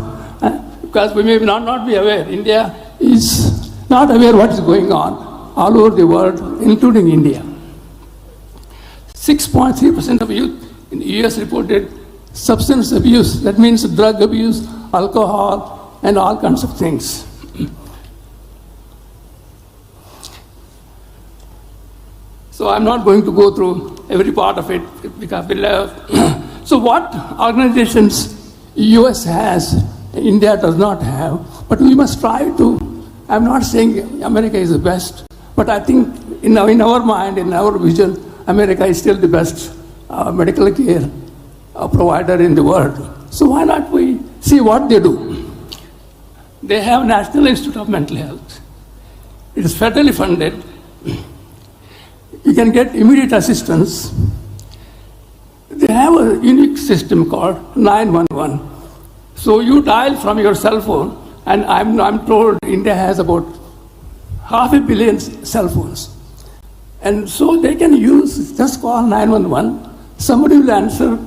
Because we may not be aware. India is not aware what is going on all over the world, including India. 6.3% of youth in the US reported substance abuse. That means drug abuse, alcohol, and all kinds of things. So I'm not going to go through every part of it because we love. So what organizations US has, India does not have, but we must try to. I'm not saying America is the best, but I think in our mind, in our vision, America is still the best medical care provider in the world. So why not we see what they do? They have National Institute of Mental Health. It is federally funded. You can get immediate assistance. They have a unique system called 911. So you dial from your cell phone, and I'm told India has about 500 million cell phones. And so they can just call 911. Somebody will answer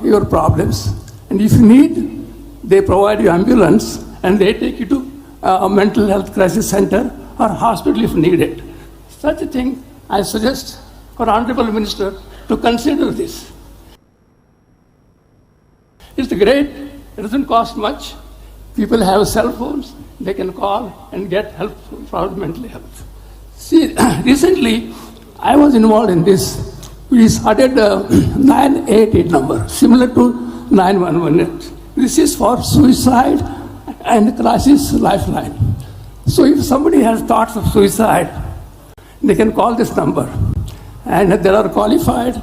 your problems. And if you need, they provide you ambulance, and they take you to a mental health crisis center or hospital if needed. Such a thing, I suggest for Honorable Minister to consider this. It's great, it doesn't cost much. People have cell phones, they can call and get help for mental health. See, recently I was involved in this. We started a 988 number, similar to 911. This is for suicide and crisis lifeline. So if somebody has thoughts of suicide, they can call this number. And there are qualified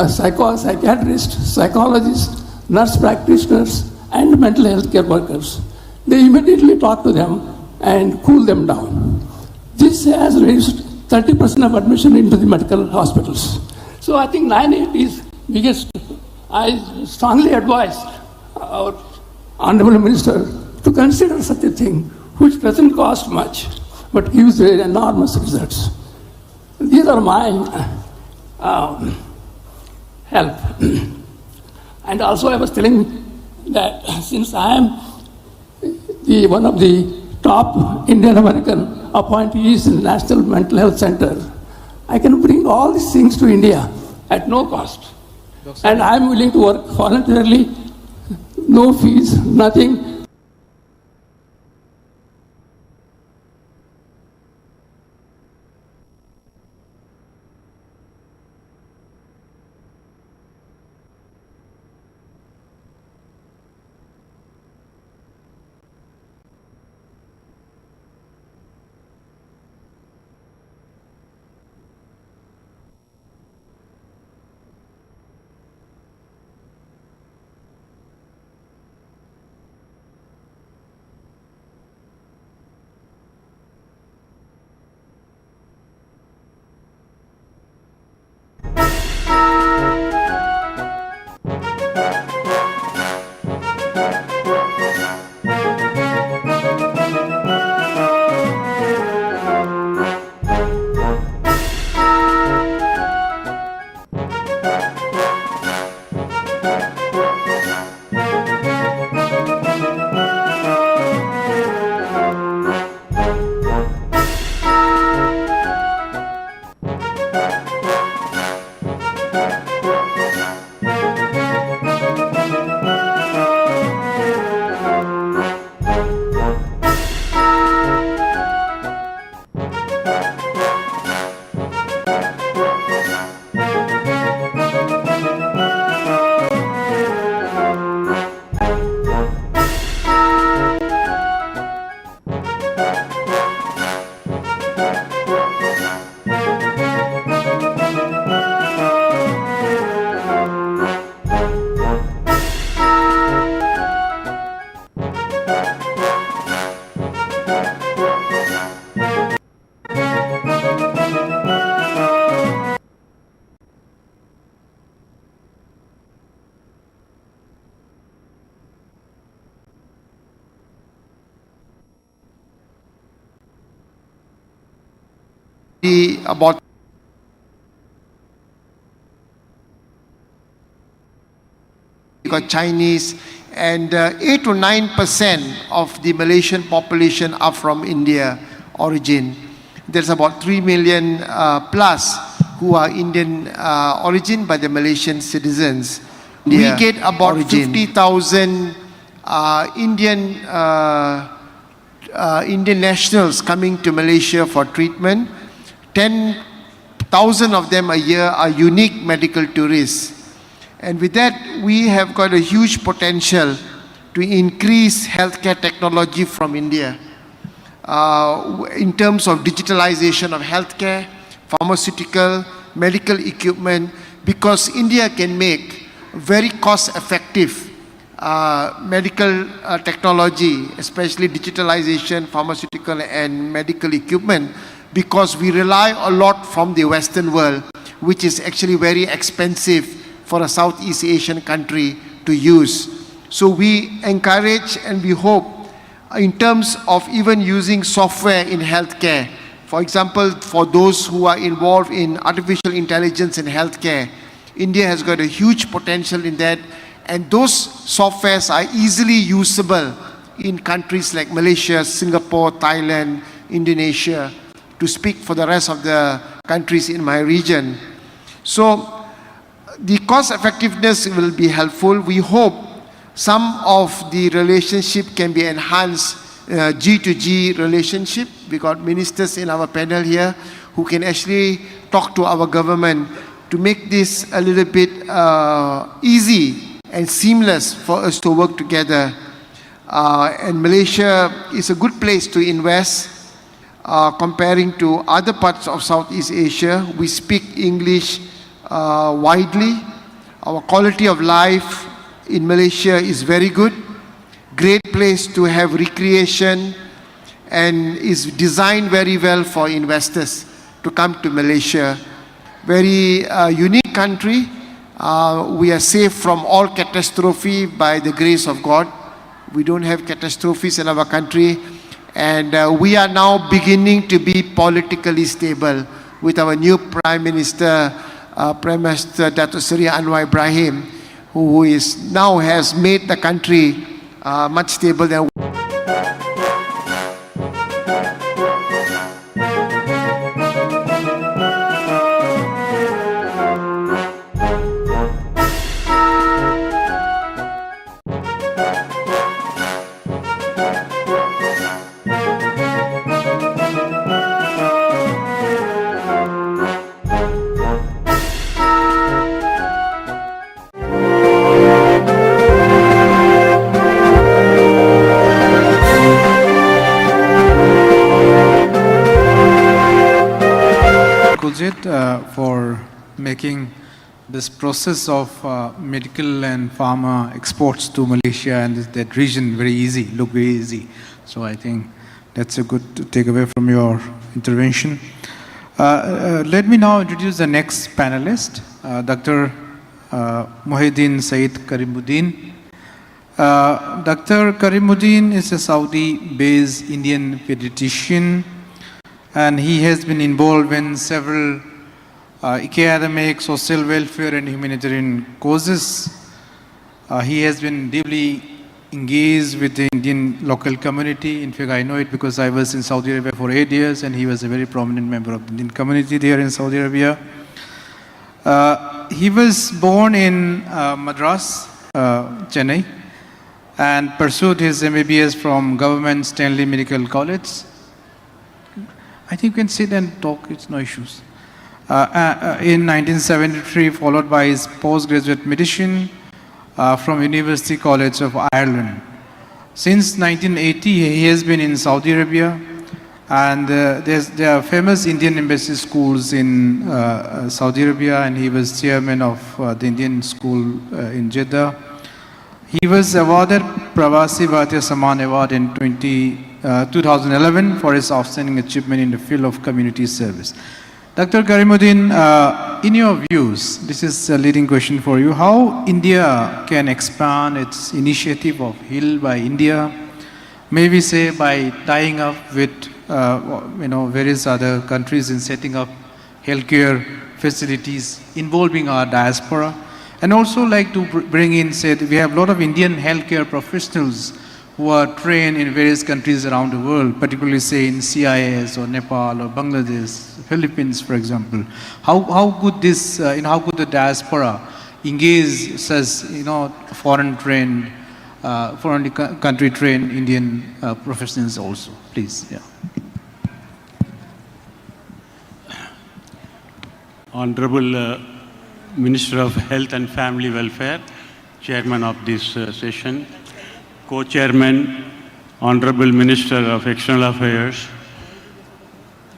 psychiatrists, psychologists, nurse practitioners, and mental health care workers. They immediately talk to them and cool them down. This has raised 30% of admission into the medical hospitals. So I think 988 is biggest. I strongly advise our Honorable Minister to consider such a thing, which doesn't cost much, but gives enormous results. These are my help. And also I was telling that since I am one of the top Indian American appointees in the National Mental Health Center, I can bring all these things to India at no cost. And I am willing to work voluntarily, no fees, nothing. about got Chinese, and 8 to 9% of the Malaysian population are from India origin. There's about 3 million plus who are Indian origin by the Malaysian citizens. We get about 50,000 Indian nationals coming to Malaysia for treatment. 10,000 of them a year are unique medical tourists. And with that, we have got a huge potential to increase healthcare technology from India. In terms of digitalization of healthcare, pharmaceutical, medical equipment, because India can make very cost-effective medical technology, especially digitalization, pharmaceutical and medical equipment, because we rely a lot from the Western world, which is actually very expensive for a Southeast Asian country to use. So we encourage and we hope in terms of even using software in healthcare. For example, for those who are involved in artificial intelligence in healthcare, India has got a huge potential in that, and those softwares are easily usable in countries like Malaysia, Singapore, Thailand, Indonesia, to speak for the rest of the countries in my region. So the cost effectiveness will be helpful. We hope some of the relationship can be enhanced, G to G relationship. We got ministers in our panel here who can actually talk to our government to make this a little bit easy and seamless for us to work together. And Malaysia is a good place to invest comparing to other parts of Southeast Asia. We speak English widely. Our quality of life in Malaysia is very good. Great place to have recreation, and is designed very well for investors to come to Malaysia. Very unique country. We are safe from all catastrophe by the grace of God. We don't have catastrophes in our country, and we are now beginning to be politically stable with our new Prime Minister, Prime Minister Datuk Seri Anwar Ibrahim, who is now has made the country much stable than. For making this process of medical and pharma exports to Malaysia and that region very easy, look very easy. So I think that's a good takeaway from your intervention. Let me now introduce the next panelist, Dr. Muhyiddin Said Karimuddin. Dr. Karimuddin is a Saudi-based Indian pediatrician, and he has been involved in several academic, social welfare and humanitarian causes. He has been deeply engaged with the Indian local community. In fact, I know it because I was in Saudi Arabia for 8 years, and he was a very prominent member of the Indian community there in Saudi Arabia. He was born in Madras, Chennai, and pursued his MBBS from Government Stanley Medical College. I think you can sit and talk, it's no issues. In 1973, followed by his postgraduate medicine from University College of Ireland. Since 1980, he has been in Saudi Arabia, and there are famous Indian embassy schools in Saudi Arabia, and he was chairman of the Indian school in Jeddah. He was awarded Pravasi Bhartiya Sammelan Award in 2011 for his outstanding achievement in the field of community service. Dr. Karimuddin, in your views, this is a leading question for you, how India can expand its initiative of Heal by India may we say by tying up with various other countries in setting up healthcare facilities involving our diaspora, and also like to bring in, say, we have a lot of Indian healthcare professionals who are trained in various countries around the world, particularly say in CIS or Nepal or Bangladesh, Philippines, for example. How could this, how could the diaspora engage such, foreign country trained Indian professionals also, please? Yeah. Honorable Minister of Health and Family Welfare, Chairman of this session, Co-Chairman, Honorable Minister of External Affairs,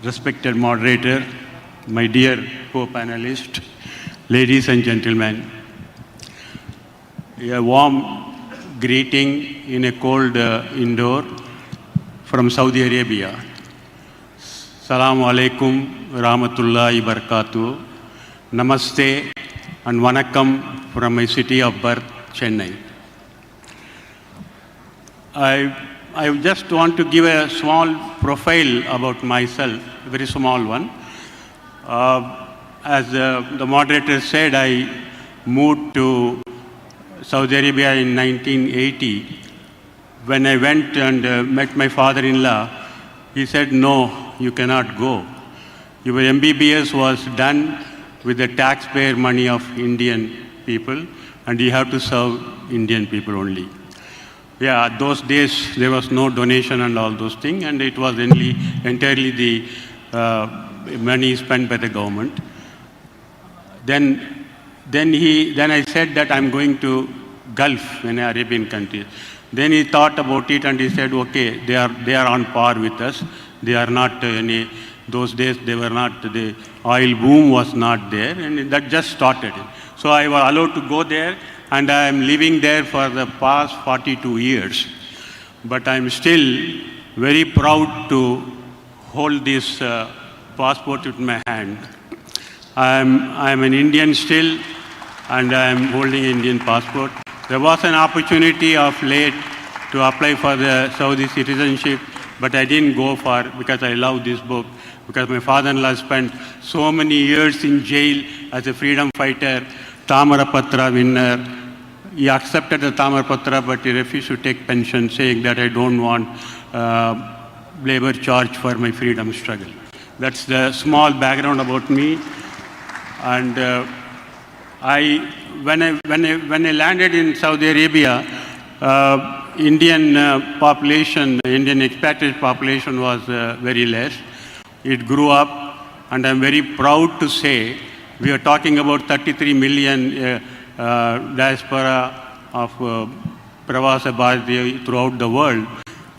respected moderator, my dear co-panelist, ladies and gentlemen, a warm greeting in a cold indoor from Saudi Arabia. Assalamu alaikum rahmatullahi barakatuh. Namaste and vanakkam from my city of birth, Chennai. I just want to give a small profile about myself, a very small one. As the moderator said, I moved to Saudi Arabia in 1980. When I went and met my father-in-law, he said, no, you cannot go. Your MBBS was done with the taxpayer money of Indian people, and you have to serve Indian people only. Yeah, those days there was no donation and all those things, and it was entirely the money spent by the government. Then I said that I'm going to Gulf, in Arabian countries. Then he thought about it and he said, okay, they are on par with us. They are not those days they were not, the oil boom was not there, and that just started. So I was allowed to go there, and I am living there for the past 42 years. But I'm still very proud to hold this passport with my hand. I'm an Indian still, and I'm holding Indian passport. There was an opportunity of late to apply for the Saudi citizenship, but I didn't go for because I love this book, because my father-in-law spent so many years in jail as a freedom fighter, Tamarapatra winner. He accepted the Tamarapatra, but he refused to take pension, saying that I don't want labor charge for my freedom struggle. That's the small background about me. And when I landed in Saudi Arabia, Indian population, Indian expatriate population was very less. It grew up, and I'm very proud to say we are talking about 33 million diaspora of Pravasi Bhartiya throughout the world,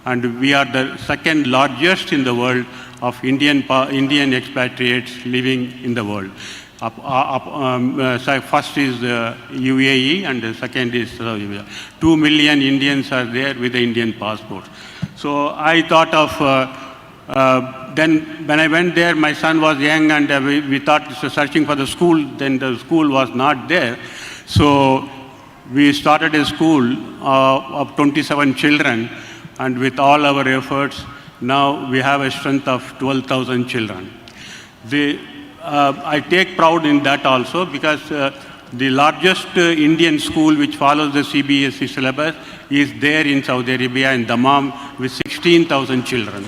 and we are the second largest in the world of Indian expatriates living in the world. First is UAE, and the second is Saudi Arabia. 2 million Indians are there with the Indian passport. So I thought of, then when I went there, my son was young, and we thought searching for the school, then the school was not there. So we started a school of 27 children, and with all our efforts, now we have a strength of 12,000 children. I take pride in that also, because the largest Indian school which follows the CBSE syllabus is there in Saudi Arabia, in Dammam, with 16,000 children.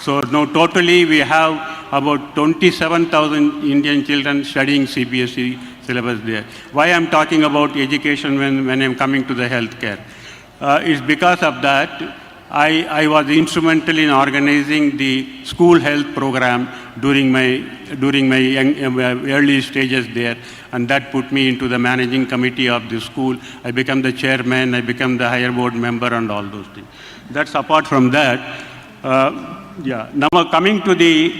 So now totally we have about 27,000 Indian children studying CBSE syllabus there. Why I'm talking about education when I'm coming to the healthcare? It's because of that. I was instrumental in organizing the school health program during my early stages there, and that put me into the managing committee of the school. I became the chairman, I became the higher board member, and all those things. That's apart from that. Now coming to the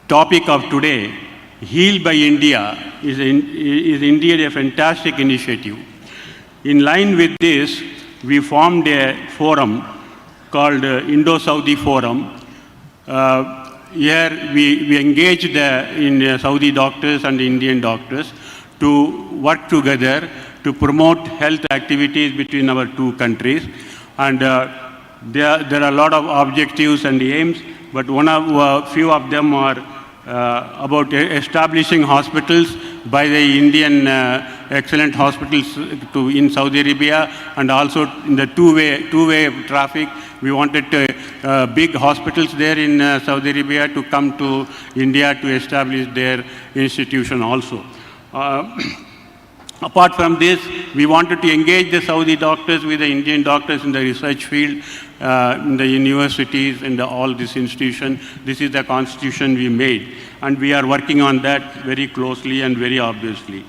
topic of today, Heal by India is indeed a fantastic initiative. In line with this, we formed a forum called Indo-Saudi Forum. Here we engaged in Saudi doctors and Indian doctors to work together to promote health activities between our two countries. And there are a lot of objectives and aims, but few of them are about establishing hospitals by the Indian excellent hospitals in Saudi Arabia, and also in the two-way traffic. We wanted big hospitals there in Saudi Arabia to come to India to establish their institution also. Apart from this, we wanted to engage the Saudi doctors with the Indian doctors in the research field, in the universities, and all these institutions. This is the constitution we made, and we are working on that very closely and very obviously.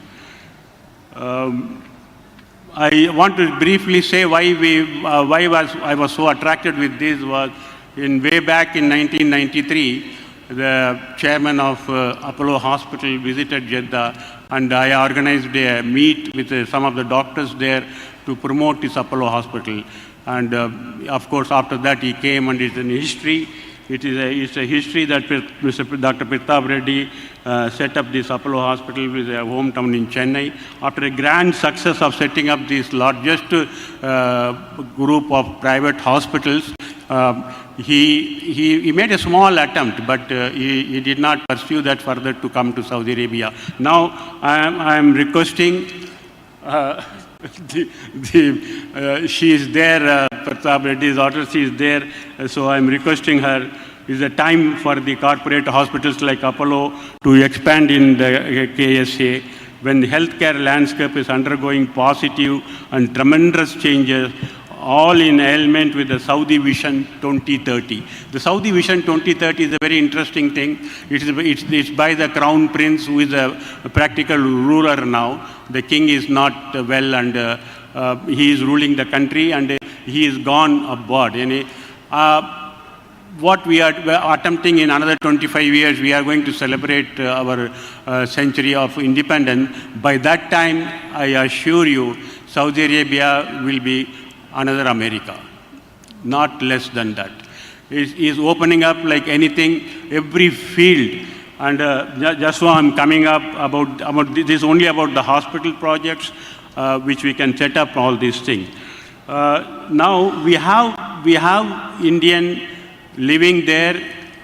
I want to briefly say why I was so attracted with this was way back in 1993, the chairman of Apollo Hospital visited Jeddah, and I organized a meet with some of the doctors there to promote this Apollo Hospital. And of course, after that he came, and it's in history. It's a history that Dr. Pratap Reddy set up this Apollo Hospital with a hometown in Chennai. After a grand success of setting up this largest group of private hospitals, he made a small attempt, but he did not pursue that further to come to Saudi Arabia. Now I am requesting, she is there, Pratap Reddy's daughter, she is there, so I am requesting her, is the time for the corporate hospitals like Apollo to expand in the KSA. When the healthcare landscape is undergoing positive and tremendous changes, all in alignment with the Saudi Vision 2030. The Saudi Vision 2030 is a very interesting thing. It's by the Crown Prince, who is a practical ruler now. The king is not well, and he is ruling the country, and he is gone abroad. What we are attempting in another 25 years, we are going to celebrate our century of independence. By that time, I assure you, Saudi Arabia will be another America, not less than that. Is opening up like anything, every field. And just so I'm coming up about this is only about the hospital projects, which we can set up all these things. Now we have Indian living there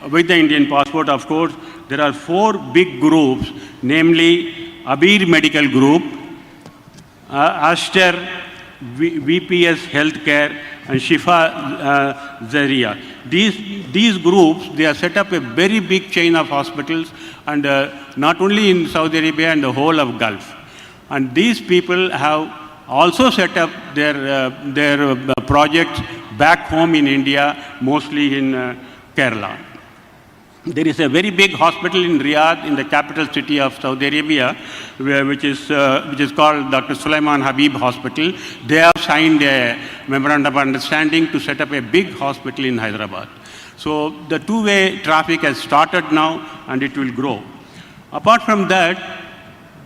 with the Indian passport, of course. There are 4 big groups, namely Abir Medical Group, Aster VPS Healthcare, and Shifa Zaria. These groups, they have set up a very big chain of hospitals, and not only in Saudi Arabia and the whole of Gulf. And these people have also set up their projects back home in India, mostly in Kerala. There is a very big hospital in Riyadh, in the capital city of Saudi Arabia, which is called Dr. Sulaiman Habib Hospital. They have signed a memorandum of understanding to set up a big hospital in Hyderabad. So the two-way traffic has started now, and it will grow. Apart from that,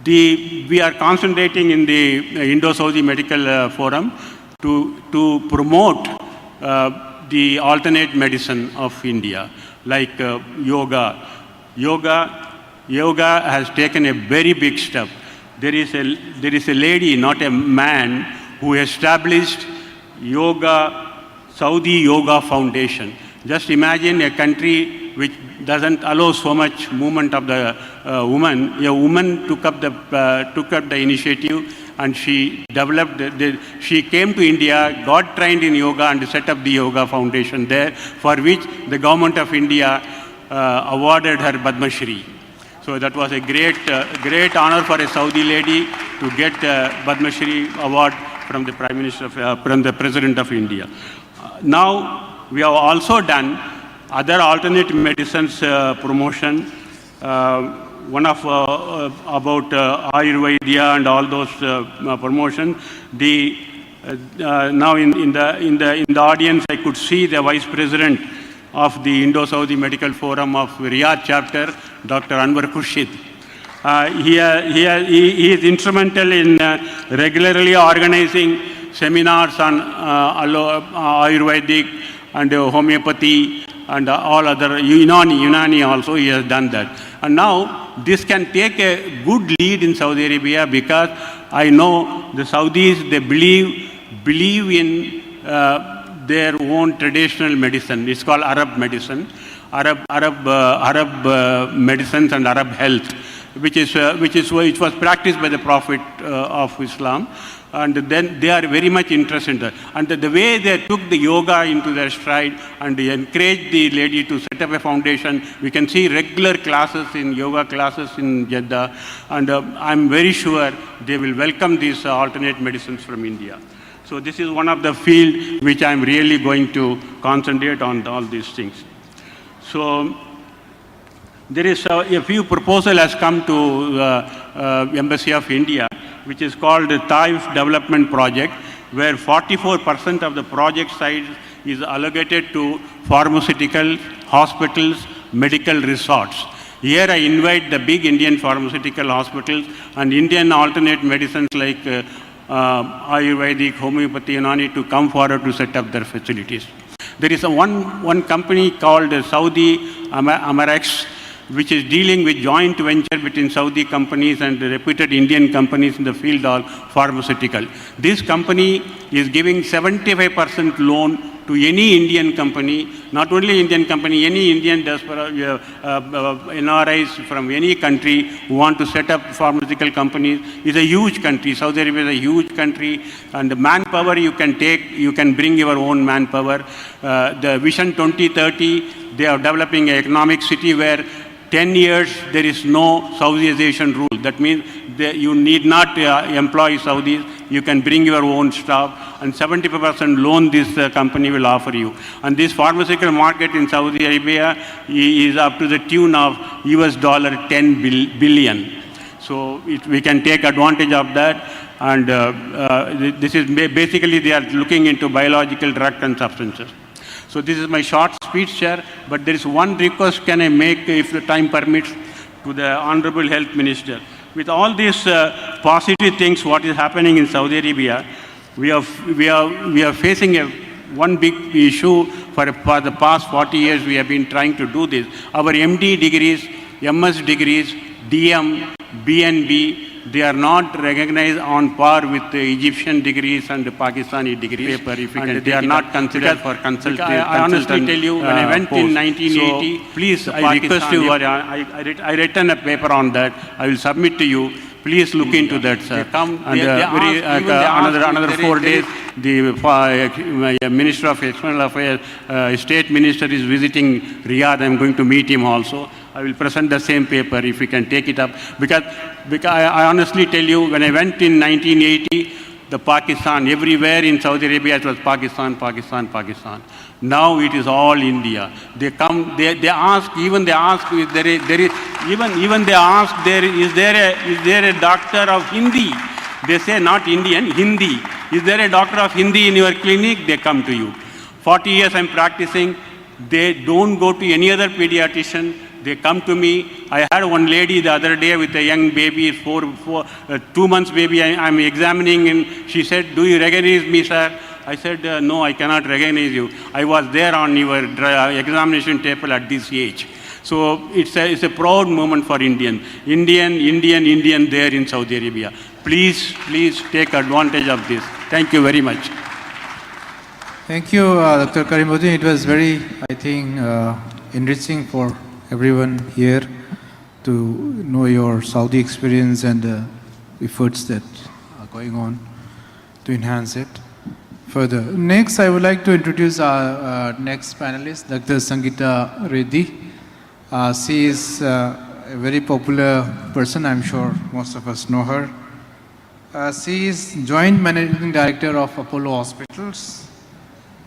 we are concentrating in the Indo-Saudi Medical Forum to promote the alternate medicine of India, like yoga. Yoga has taken a very big step. There is a lady, not a man, who established Saudi Yoga Foundation. Just imagine a country which doesn't allow so much movement of the woman. A woman took up the initiative, and she developed. She came to India, got trained in yoga, and set up the Yoga Foundation there, for which the government of India awarded her Padma Shri. So that was a great honor for a Saudi lady to get Padma Shri award from the Prime Minister, from the President of India. Now we have also done other alternate medicines promotion. One of about Ayurveda and all those promotions. Now in the audience, I could see the Vice President of the Indo-Saudi Medical Forum of Riyadh chapter, Dr. Anwar Khurshid. He is instrumental in regularly organizing seminars on Ayurvedic and homeopathy and all other Unani also. He has done that. And now this can take a good lead in Saudi Arabia, because I know the Saudis, they believe in their own traditional medicine. It's called Arab medicine, Arab medicines and Arab health, which was practiced by the Prophet of Islam. And then they are very much interested in that. And the way they took the yoga into their stride and they encouraged the lady to set up a foundation, we can see regular classes in yoga classes in Jeddah. And I'm very sure they will welcome these alternate medicines from India. So this is one of the fields which I'm really going to concentrate on, all these things. So there is a few proposal has come to Embassy of India, which is called the Taif Development Project, where 44% of the project size is allocated to pharmaceutical, hospitals, medical resorts. Here I invite the big Indian pharmaceutical hospitals and Indian alternate medicines like Ayurvedic, homeopathy, Unani to come forward to set up their facilities. There is one company called Saudi Amarex, which is dealing with joint venture between Saudi companies and reputed Indian companies in the field of pharmaceutical. This company is giving 75% loan to any Indian company, not only Indian company, any Indian NRIs from any country who want to set up pharmaceutical companies. It's a huge country. Saudi Arabia is a huge country, and the manpower you can take, you can bring your own manpower. The Vision 2030, they are developing an economic city where 10 years there is no Saudization rule. That means you need not employ Saudis. You can bring your own staff, and 75% loan this company will offer you. And this pharmaceutical market in Saudi Arabia is up to the tune of US $10 billion. So we can take advantage of that. And this is basically they are looking into biological drugs and substances. So this is my short speech, Chair, but there is one request can I make, if the time permits, to the Honorable Health Minister. With all these positive things, what is happening in Saudi Arabia, we are facing one big issue for the past 40 years. We have been trying to do this. Our MD degrees, MS degrees, DM, BNB, they are not recognized on par with the Egyptian degrees and the Pakistani degrees. And they are not considered for consultant. I honestly tell you, when I went in 1980, so, please, I request you, I written a paper on that. I will submit to you. Please look into that, sir. Another 4 days, the Minister of External Affairs, State Minister is visiting Riyadh. I am going to meet him also. I will present the same paper if we can take it up. Because I honestly tell you, when I went in 1980, the Pakistan, everywhere in Saudi Arabia it was Pakistan, Pakistan, Pakistan. Now it is all India. They come, they ask, even they ask, is there a doctor of Hindi? They say not Indian, Hindi. Is there a doctor of Hindi in your clinic? They come to you. 40 years I'm practicing. They don't go to any other pediatrician. They come to me. I had one lady the other day with a young baby, 2 months baby. I'm examining, and she said, "Do you recognize me, sir?" I said, "No, I cannot recognize you. I was there on your examination table at this age." So it's a proud moment for Indian there in Saudi Arabia. Please take advantage of this. Thank you very much. Thank you, Dr. Karimuddin. It was very, I think, enriching for everyone here to know your Saudi experience and the efforts that are going on to enhance it further. Next, I would like to introduce our next panelist, Dr. Sangeeta Reddy. She is a very popular person. I'm sure most of us know her. She is Joint Managing Director of Apollo Hospitals.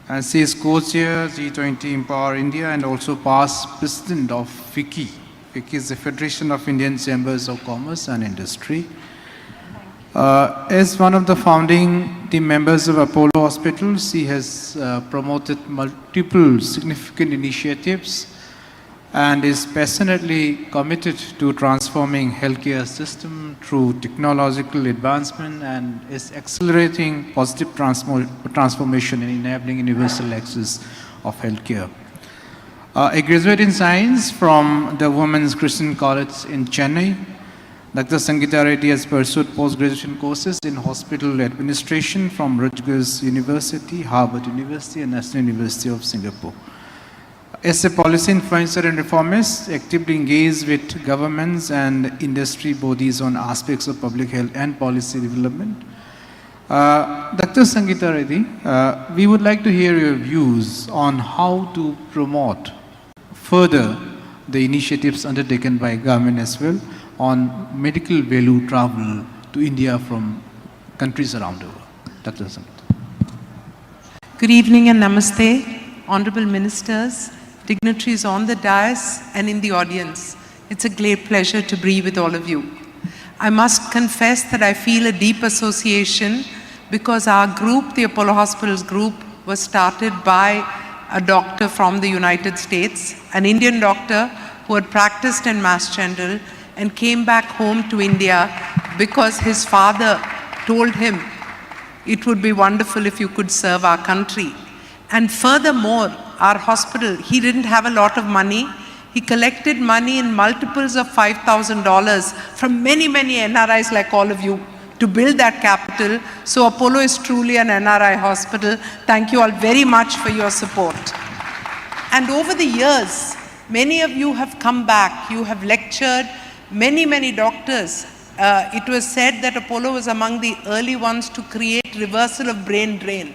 And she is co-chair G20 Empower India and also past president of FICCI. FICCI is the Federation of Indian Chambers of Commerce and Industry. As one of the founding team members of Apollo Hospitals, she has promoted multiple significant initiatives and is passionately committed to transforming healthcare system through technological advancement and is accelerating positive transformation in enabling universal access of healthcare. A graduate in science from the Women's Christian College in Chennai. Dr. Sangeeta Reddy has pursued post-graduation courses in hospital administration from Rutgers University, Harvard University, and National University of Singapore. As a policy influencer and reformist, actively engaged with governments and industry bodies on aspects of public health and policy development. Dr. Sangeeta Reddy, we would like to hear your views on how to promote further the initiatives undertaken by government as well on medical value travel to India from countries around the world. Dr. Sangeeta. Good evening and namaste, honorable ministers, dignitaries on the dais and in the audience. It's a great pleasure to be with all of you. I must confess that I feel a deep association because our group, the Apollo Hospitals group, was started by a doctor from the United States, an Indian doctor who had practiced in Mass General and came back home to India because his father told him it would be wonderful if you could serve our country. And furthermore, our hospital, he didn't have a lot of money. He collected money in multiples of $5,000 from many, many NRIs like all of you to build that capital. So Apollo is truly an NRI hospital. Thank you all very much for your support. And over the years, many of you have come back. You have lectured many, many doctors. It was said that Apollo was among the early ones to create reversal of brain drain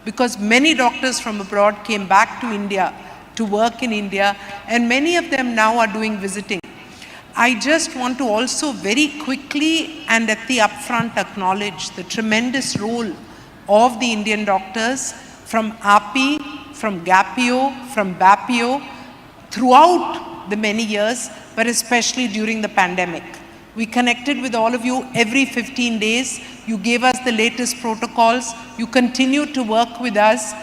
because many doctors from abroad came back to India to work in India, and many of them now are doing visiting. I just want to also very quickly and at the upfront acknowledge the tremendous role of the Indian doctors from API, from GAPIO, from BAPIO, throughout the many years, but especially during the pandemic. We connected with all of you every 15 days. You gave us the latest protocols. You continued to work with us.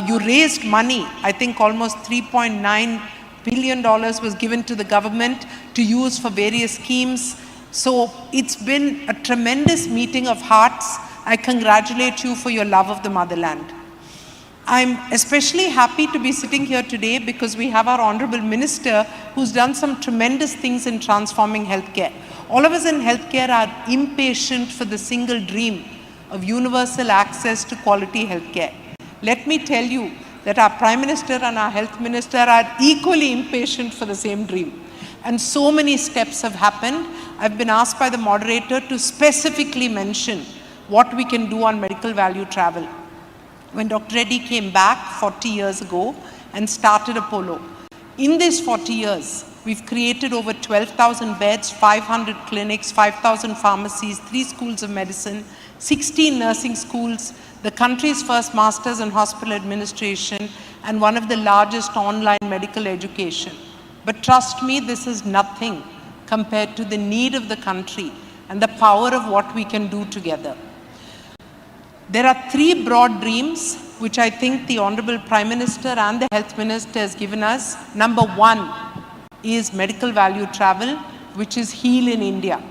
You raised money. I think almost $3.9 billion was given to the government to use for various schemes. So it's been a tremendous meeting of hearts. I congratulate you for your love of the motherland. I'm especially happy to be sitting here today because we have our Honorable Minister who's done some tremendous things in transforming healthcare. All of us in healthcare are impatient for the single dream of universal access to quality healthcare. Let me tell you that our Prime Minister and our Health Minister are equally impatient for the same dream. And so many steps have happened. I've been asked by the moderator to specifically mention what we can do on medical value travel. When Dr. Reddy came back 40 years ago and started Apollo, in these 40 years, we've created over 12,000 beds, 500 clinics, 5,000 pharmacies, 3 schools of medicine, 16 nursing schools, the country's first Masters in Hospital Administration, and one of the largest online medical education. But trust me, this is nothing compared to the need of the country and the power of what we can do together. There are 3 broad dreams which I think the Honorable Prime Minister and the Health Minister has given us. Number 1 is medical value travel, which is Heal in India.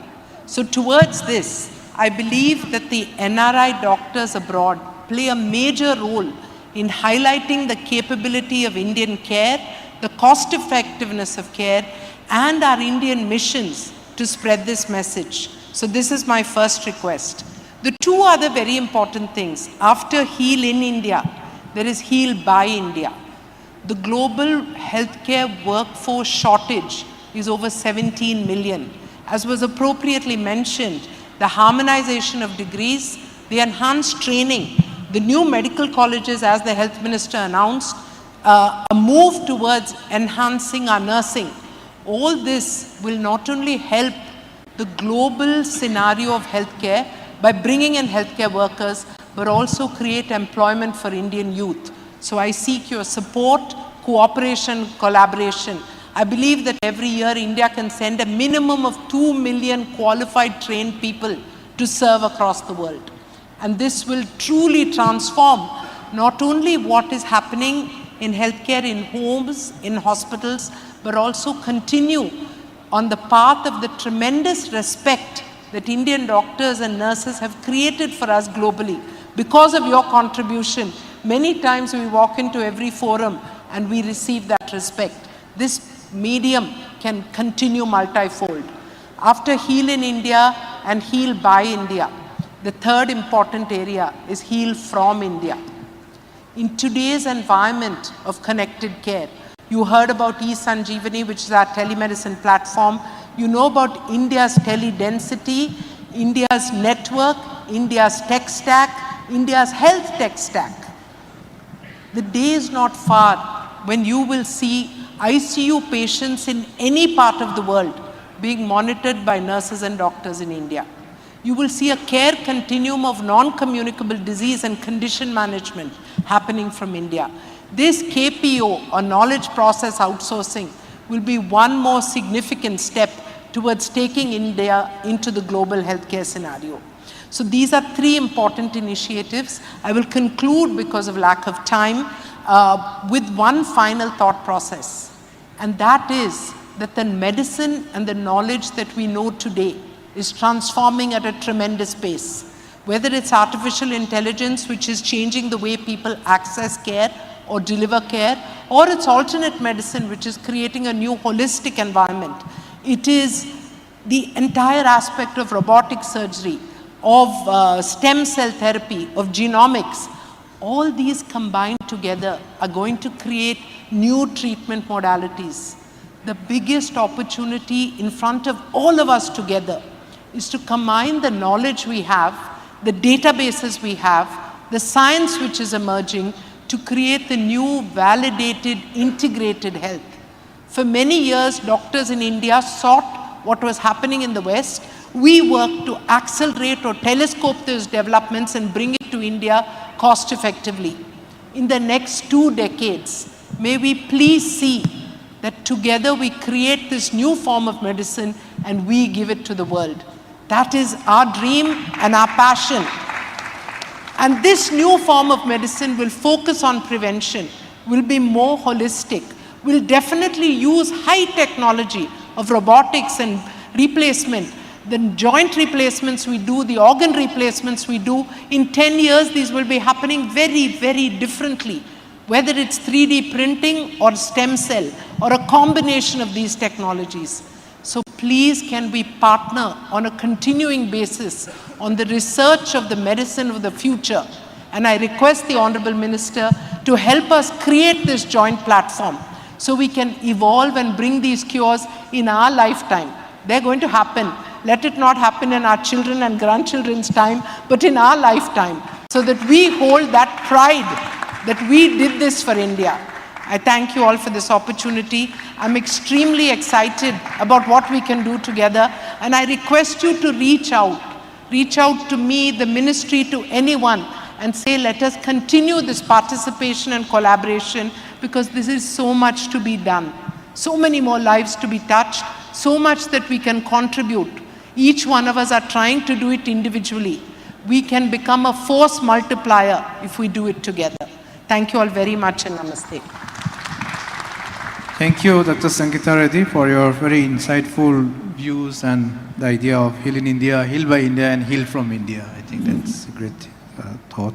So towards this, I believe that the NRI doctors abroad play a major role in highlighting the capability of Indian care, the cost effectiveness of care, and our Indian missions to spread this message. So this is my first request. The 2 other very important things, after Heal in India, there is Heal by India. The global healthcare workforce shortage is over 17 million. As was appropriately mentioned, the harmonization of degrees, the enhanced training, the new medical colleges, as the Health Minister announced, a move towards enhancing our nursing. All this will not only help the global scenario of healthcare by bringing in healthcare workers, but also create employment for Indian youth. So I seek your support, cooperation, collaboration. I believe that every year India can send a minimum of 2 million qualified trained people to serve across the world. And this will truly transform not only what is happening in healthcare in homes, in hospitals, but also continue on the path of the tremendous respect that Indian doctors and nurses have created for us globally. Because of your contribution, many times we walk into every forum and we receive that respect, this medium can continue multifold. After Heal in India and Heal by India, the third important area is Heal from India. In today's environment of connected care, you heard about eSanjeevani, which is our telemedicine platform. You know about India's tele-density, India's network, India's tech stack, India's health tech stack. The day is not far when you will see ICU patients in any part of the world being monitored by nurses and doctors in India. You will see a care continuum of non-communicable disease and condition management happening from India. This KPO, or knowledge process outsourcing, will be one more significant step towards taking India into the global healthcare scenario. So these are three important initiatives. I will conclude, because of lack of time, with one final thought process. And that is that the medicine and the knowledge that we know today is transforming at a tremendous pace. Whether it's artificial intelligence, which is changing the way people access care or deliver care, or it's alternate medicine, which is creating a new holistic environment. It is the entire aspect of robotic surgery, of stem cell therapy, of genomics. All these combined together are going to create new treatment modalities. The biggest opportunity in front of all of us together is to combine the knowledge we have, the databases we have, the science which is emerging, to create the new validated integrated health. For many years, doctors in India sought what was happening in the West. We worked to accelerate or telescope those developments and bring it to India cost effectively. In the next 2 decades, may we please see that together we create this new form of medicine and we give it to the world. That is our dream and our passion. And this new form of medicine will focus on prevention, will be more holistic, will definitely use high technology of robotics and replacement. The joint replacements we do, the organ replacements we do, in 10 years these will be happening very, very differently. Whether it's 3D printing or stem cell or a combination of these technologies. So please, can we partner on a continuing basis on the research of the medicine of the future? And I request the Honorable Minister to help us create this joint platform so we can evolve and bring these cures in our lifetime. They're going to happen. Let it not happen in our children and grandchildren's time, but in our lifetime, so that we hold that pride that we did this for India. I thank you all for this opportunity. I'm extremely excited about what we can do together, and I request you to reach out to me, the ministry, to anyone, and say, let us continue this participation and collaboration, because this is so much to be done. So many more lives to be touched, so much that we can contribute. Each one of us are trying to do it individually. We can become a force multiplier if we do it together. Thank you all very much, and namaste. Thank you, Dr. Sangeeta Reddy, for your very insightful views and the idea of Heal in India, Heal by India, and Heal from India. I think that's a great thought.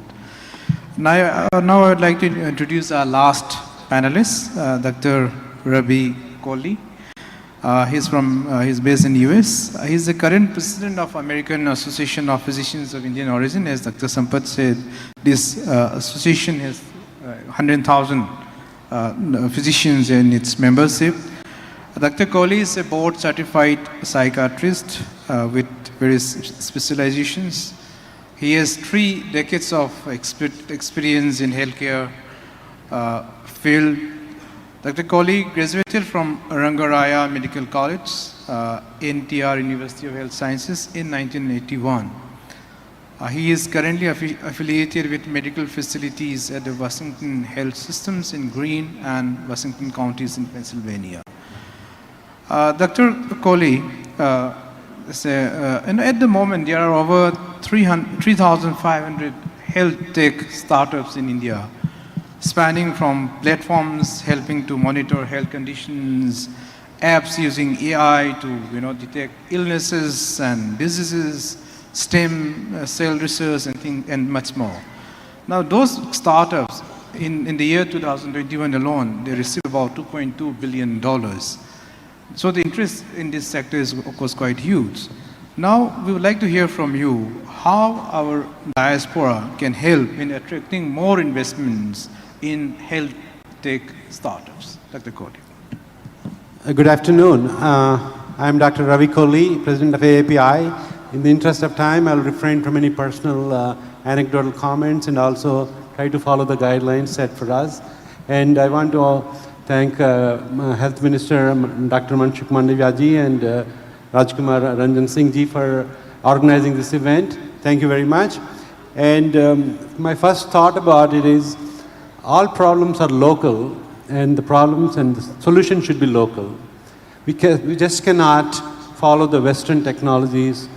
Now I would like to introduce our last panelist, Dr. Ravi Kohli. He's based in US. He's the current president of American Association of Physicians of Indian Origin. As Dr. Sampath said, this association has 100,000 physicians in its membership. Dr. Kohli is a board-certified psychiatrist with various specializations. He has 3 decades of experience in healthcare field. Dr. Kohli graduated from Rangaraya Medical College, NTR, University of Health Sciences, in 1981. He is currently affiliated with medical facilities at the Washington Health Systems in Greene and Washington counties in Pennsylvania. Dr. Kohli, at the moment there are over 3,500 health tech startups in India, spanning from platforms helping to monitor health conditions, apps using AI to detect illnesses and diseases, stem cell research, and much more. Now those startups, in the year 2021 alone, they received about $2.2 billion. So the interest in this sector is, of course, quite huge. Now, we would like to hear from you how our diaspora can help in attracting more investments in health tech startups. Dr. Kohli. Good afternoon. I'm Dr. Ravi Kohli, President of AAPI. In the interest of time, I'll refrain from any personal anecdotal comments and also try to follow the guidelines set for us. And I want to thank Health Minister Dr. Manshuk Mandavia ji and Rajkumar Ranjan Singh ji for organizing this event. Thank you very much. And my first thought about it is all problems are local, and the problems and the solution should be local. We just cannot follow the Western technologies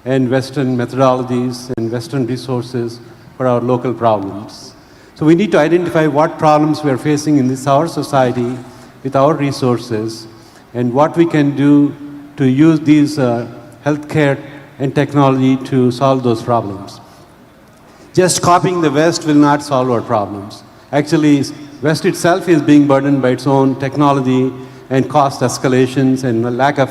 and Western methodologies and Western resources for our local problems. So we need to identify what problems we are facing in our society with our resources and what we can do to use these healthcare and technology to solve those problems. Just copying the West will not solve our problems. Actually, West itself is being burdened by its own technology and cost escalations and a lack of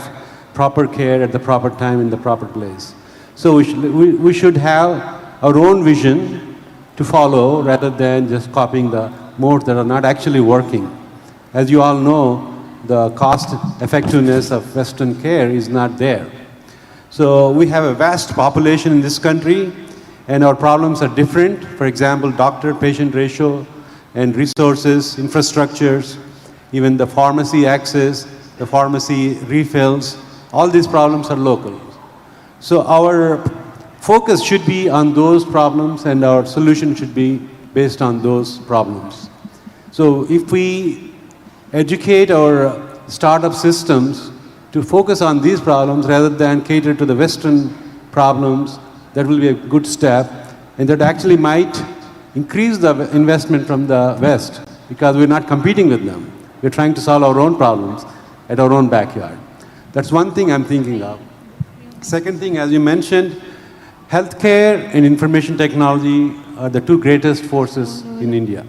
proper care at the proper time in the proper place. So we should have our own vision to follow rather than just copying the modes that are not actually working. As you all know, the cost effectiveness of Western care is not there. So we have a vast population in this country and our problems are different. For example, doctor-patient ratio and resources, infrastructures, even the pharmacy access, the pharmacy refills, all these problems are local. So our focus should be on those problems and our solution should be based on those problems. So if we educate our startup systems to focus on these problems rather than cater to the Western problems, that will be a good step, and that actually might increase the investment from the West because we're not competing with them. We're trying to solve our own problems at our own backyard. That's one thing I'm thinking of. Second thing, as you mentioned, healthcare and information technology are the two greatest forces in India.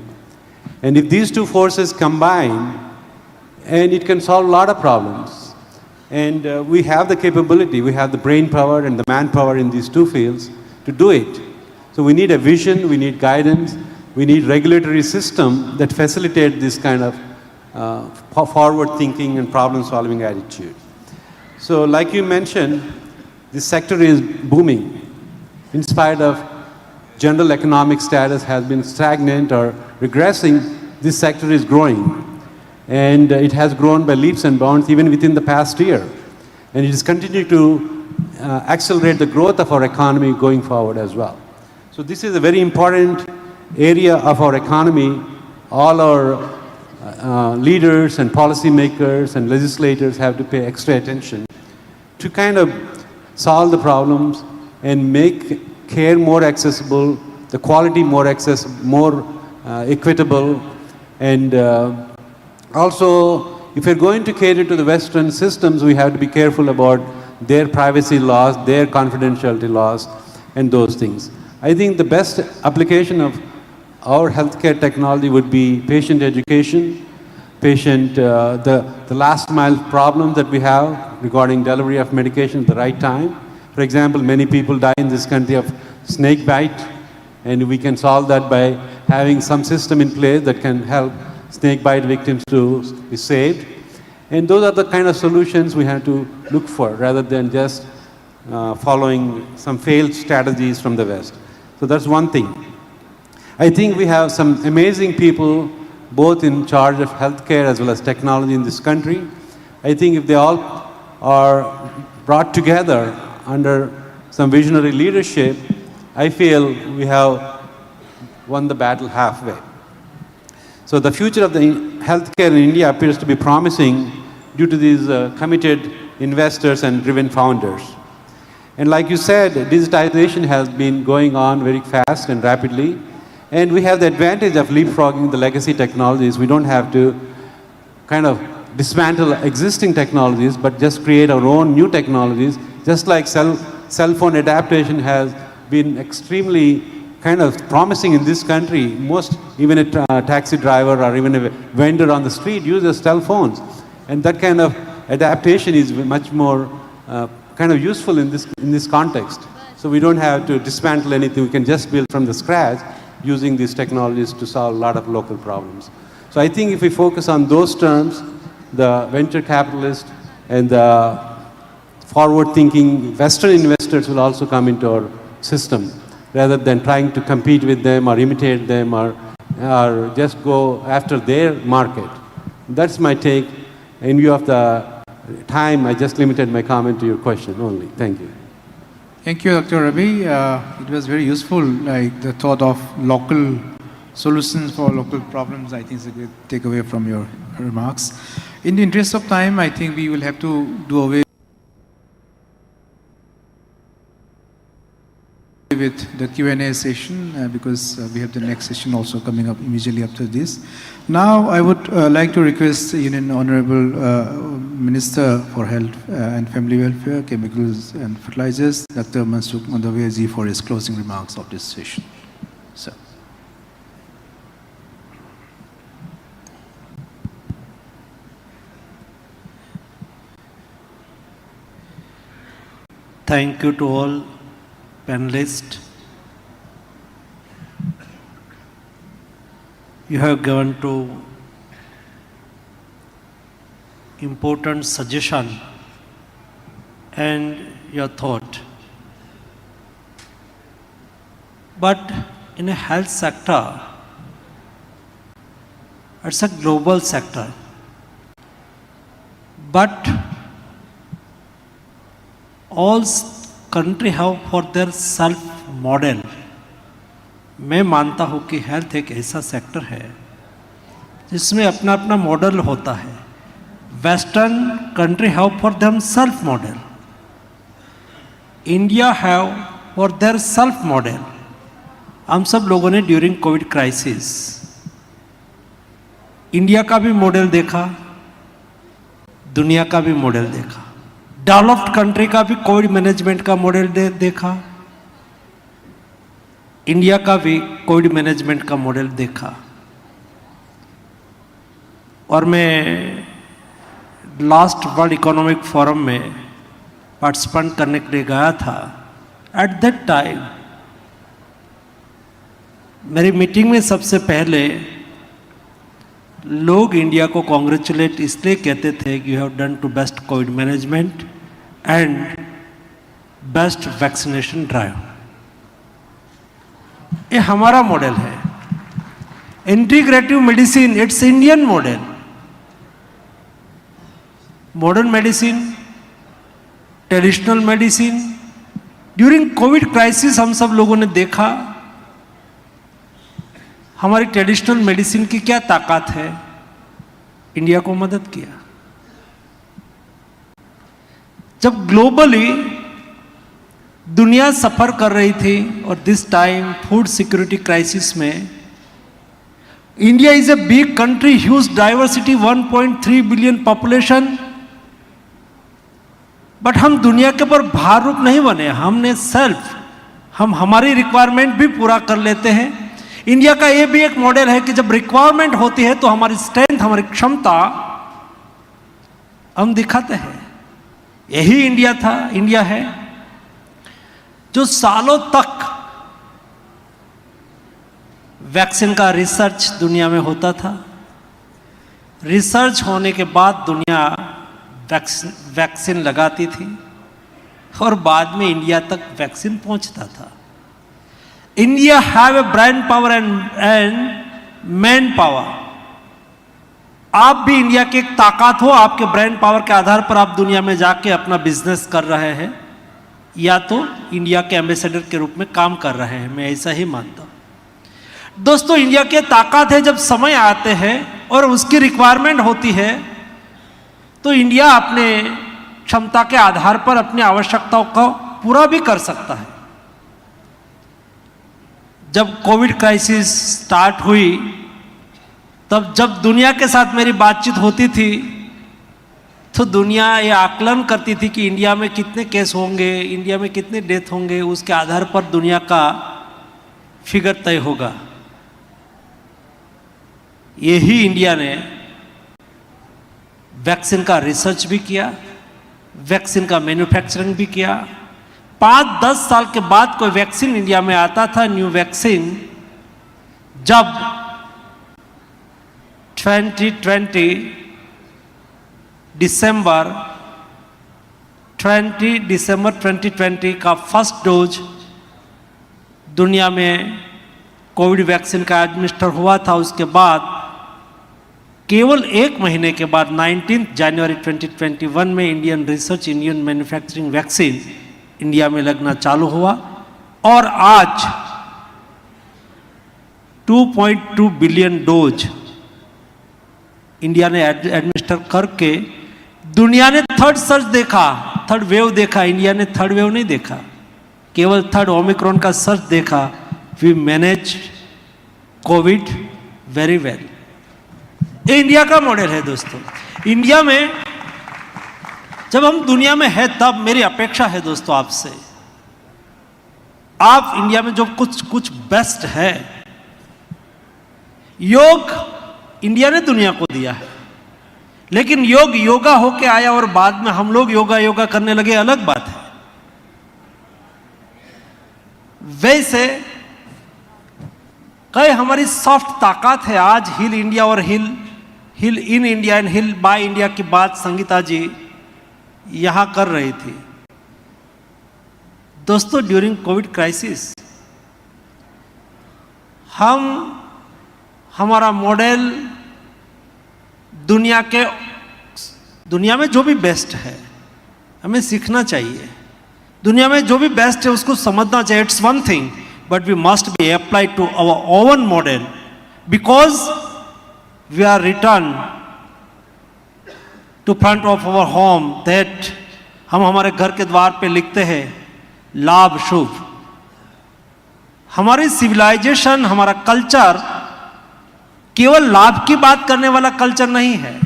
And if these two forces combine, and it can solve a lot of problems. And we have the capability, we have the brain power and the manpower in these two fields to do it. So we need a vision, we need guidance, we need regulatory system that facilitate this kind of forward thinking and problem solving attitude. So like you mentioned, this sector is booming. In spite of general economic status has been stagnant or regressing, this sector is growing. And it has grown by leaps and bounds even within the past year. And it is continuing to accelerate the growth of our economy going forward as well. So this is a very important area of our economy. All our leaders and policymakers and legislators have to pay extra attention to kind of solve the problems and make care more accessible, the quality more accessible, more equitable, and also if we're going to cater to the Western systems, we have to be careful about their privacy laws, their confidentiality laws, and those things. I think the best application of our healthcare technology would be patient education, the last mile problem that we have regarding delivery of medication at the right time. For example, many people die in this country of snake bite, and we can solve that by having some system in place that can help snake bite victims to be saved. And those are the kind of solutions we have to look for rather than just following some failed strategies from the West. So that's one thing. I think we have some amazing people both in charge of healthcare as well as technology in this country. I think if they all are brought together under some visionary leadership, I feel we have won the battle halfway. So the future of the healthcare in India appears to be promising due to these committed investors and driven founders. And like you said, digitization has been going on very fast and rapidly. And we have the advantage of leapfrogging the legacy technologies. We don't have to kind of dismantle existing technologies, but just create our own new technologies. Just like cell phone adaptation has been extremely kind of promising in this country. Most, even a taxi driver or even a vendor on the street uses cell phones. And that kind of adaptation is much more kind of useful in this context. So we don't have to dismantle anything. We can just build from the scratch using these technologies to solve a lot of local problems. So I think if we focus on those terms, the venture capitalist and the forward-thinking Western investors will also come into our system, rather than trying to compete with them or imitate them or just go after their market. That's my take. In view of the time, I just limited my comment to your question only. Thank you. Thank you, Dr. Ravi. It was very useful, like the thought of local solutions for local problems. I think is a good takeaway from your remarks. In the interest of time, I think we will have to do away with the Q&A session because we have the next session also coming up immediately after this. Now I would like to request Union Honorable Minister for Health and Family Welfare, Chemicals and Fertilizers, Dr. Mansukh Mandaviya ji, for his closing remarks of this session. Sir. Thank you to all panelists. You have given to important suggestion and your thought. But in a health sector, it's a global sector. But all country have for their self model. मैं मानता हूँ कि हेल्थ एक ऐसा सेक्टर है जिसमें अपना अपना मॉडल होता है. Western country have for them self model. India have for their self model. हम सब लोगों ने ड्यूरिंग कोविड क्राइसिस इंडिया का भी मॉडल देखा, दुनिया का भी मॉडल देखा, डेवलप्ड कंट्री का भी कोविड मैनेजमेंट का मॉडल देखा, इंडिया का भी कोविड मैनेजमेंट का मॉडल देखा. और मैं लास्ट वर्ल्ड इकोनॉमिक फोरम में पार्टिसिपेंट करने के लिए गया था. एट दैट टाइम मेरी मीटिंग में सबसे पहले लोग इंडिया को कॉन्ग्रेचुलेट इसलिए कहते थे कि you have done to best covid management and best vaccination drive. ये हमारा मॉडल है. Integrative medicine, it's Indian model. Modern medicine, traditional medicine. During covid crisis हम सब लोगों ने देखा हमारी ट्रेडिशनल मेडिसिन की क्या ताकत है. इंडिया को मदद किया. जब ग्लोबली दुनिया सफर कर रही थी और this time food security crisis में India is a big country, huge diversity, 1.3 billion population. But हम दुनिया के ऊपर भार रूप नहीं बने. हमने हम हमारी रिक्वायरमेंट भी पूरा कर लेते हैं. इंडिया का ये भी एक मॉडल है कि जब रिक्वायरमेंट होती है तो हमारी स्ट्रेंथ, हमारी क्षमता हम दिखाते हैं. यही इंडिया था, इंडिया है जो सालों तक वैक्सीन का रिसर्च दुनिया में होता था. रिसर्च होने के बाद दुनिया वैक्सीन लगाती थी और बाद में इंडिया तक वैक्सीन पहुंचता था. India have a brain power and man power. आप भी इंडिया की एक ताकत हो. आपके ब्रेन पावर के आधार पर आप दुनिया में जाके अपना बिजनेस कर रहे हैं या तो इंडिया के एम्बेसडर के रूप में काम कर रहे हैं. मैं ऐसा ही मानता हूं. दोस्तों, इंडिया की ताकत है जब समय आते हैं और उसकी रिक्वायरमेंट होती है तो इंडिया अपने क्षमता के आधार पर अपनी आवश्यकताओं को पूरा भी कर सकता है. जब कोविड क्राइसिस स्टार्ट हुई तब जब दुनिया के साथ मेरी बातचीत होती थी तो दुनिया ये आकलन करती थी कि इंडिया में कितने केस होंगे, इंडिया में कितने डेथ होंगे. उसके आधार पर दुनिया का फिगर तय होगा। यही इंडिया ने वैक्सीन का रिसर्च भी किया, वैक्सीन का मैन्युफैक्चरिंग भी किया। 5-10 साल के बाद कोई वैक्सीन इंडिया में आता था, न्यू वैक्सीन, जब 20 दिसंबर 2020 का फर्स्ट डोज दुनिया में कोविड वैक्सीन का एडमिनिस्टर हुआ था। उसके बाद केवल 1 महीने के बाद 19 जनवरी 2021 में Indian research, Indian manufacturing vaccine India में लगना चालू हुआ और आज 2.2 बिलियन डोज इंडिया ने एडमिनिस्टर करके दुनिया ने थर्ड सर्ज देखा, थर्ड वेव देखा। इंडिया ने थर्ड वेव नहीं देखा, केवल थर्ड ओमिक्रॉन का सर्ज देखा। We manage covid very well. ये इंडिया का मॉडल है दोस्तों। इंडिया में जब हम दुनिया में है तब मेरी अपेक्षा है दोस्तों आपसे, आप इंडिया में जो कुछ बेस्ट है, योग इंडिया ने दुनिया को दिया है, लेकिन योग योगा होके आया और बाद में हम लोग योगा करने लगे, अलग बात है। वैसे कई हमारी सॉफ्ट ताकत है आज, हिल इंडिया और heal in India and heal by India की बात संगीता जी यहां कर रही थी। दोस्तों, ड्यूरिंग कोविड क्राइसिस हमारा मॉडल दुनिया में जो भी बेस्ट है हमें सीखना चाहिए। दुनिया में जो भी बेस्ट है उसको समझना चाहिए। It's one thing, but we must be applied to our own model, because we are return to front of our home, that हम हमारे घर के द्वार पे लिखते हैं लाभ शुभ। हमारी सिविलाइजेशन, हमारा कल्चर केवल लाभ की बात करने वाला कल्चर नहीं है।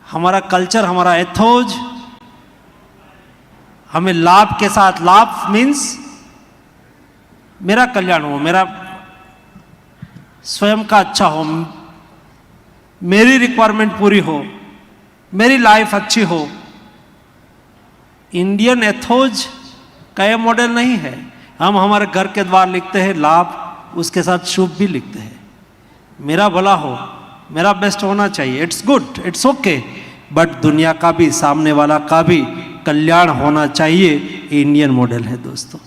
हमारा कल्चर, हमारा एथोज, हमें लाभ के साथ, लाभ मीन्स मेरा कल्याण हो, मेरा स्वयं का अच्छा हो, मेरी रिक्वायरमेंट पूरी हो, मेरी लाइफ अच्छी हो। इंडियन एथोज का यह मॉडल नहीं है। हम हमारे घर के द्वार लिखते हैं लाभ, उसके साथ शुभ भी लिखते हैं। मेरा भला हो, मेरा बेस्ट होना चाहिए, it's good, it's okay, but दुनिया का भी, सामने वाला का भी कल्याण होना चाहिए। ये इंडियन मॉडल है दोस्तों।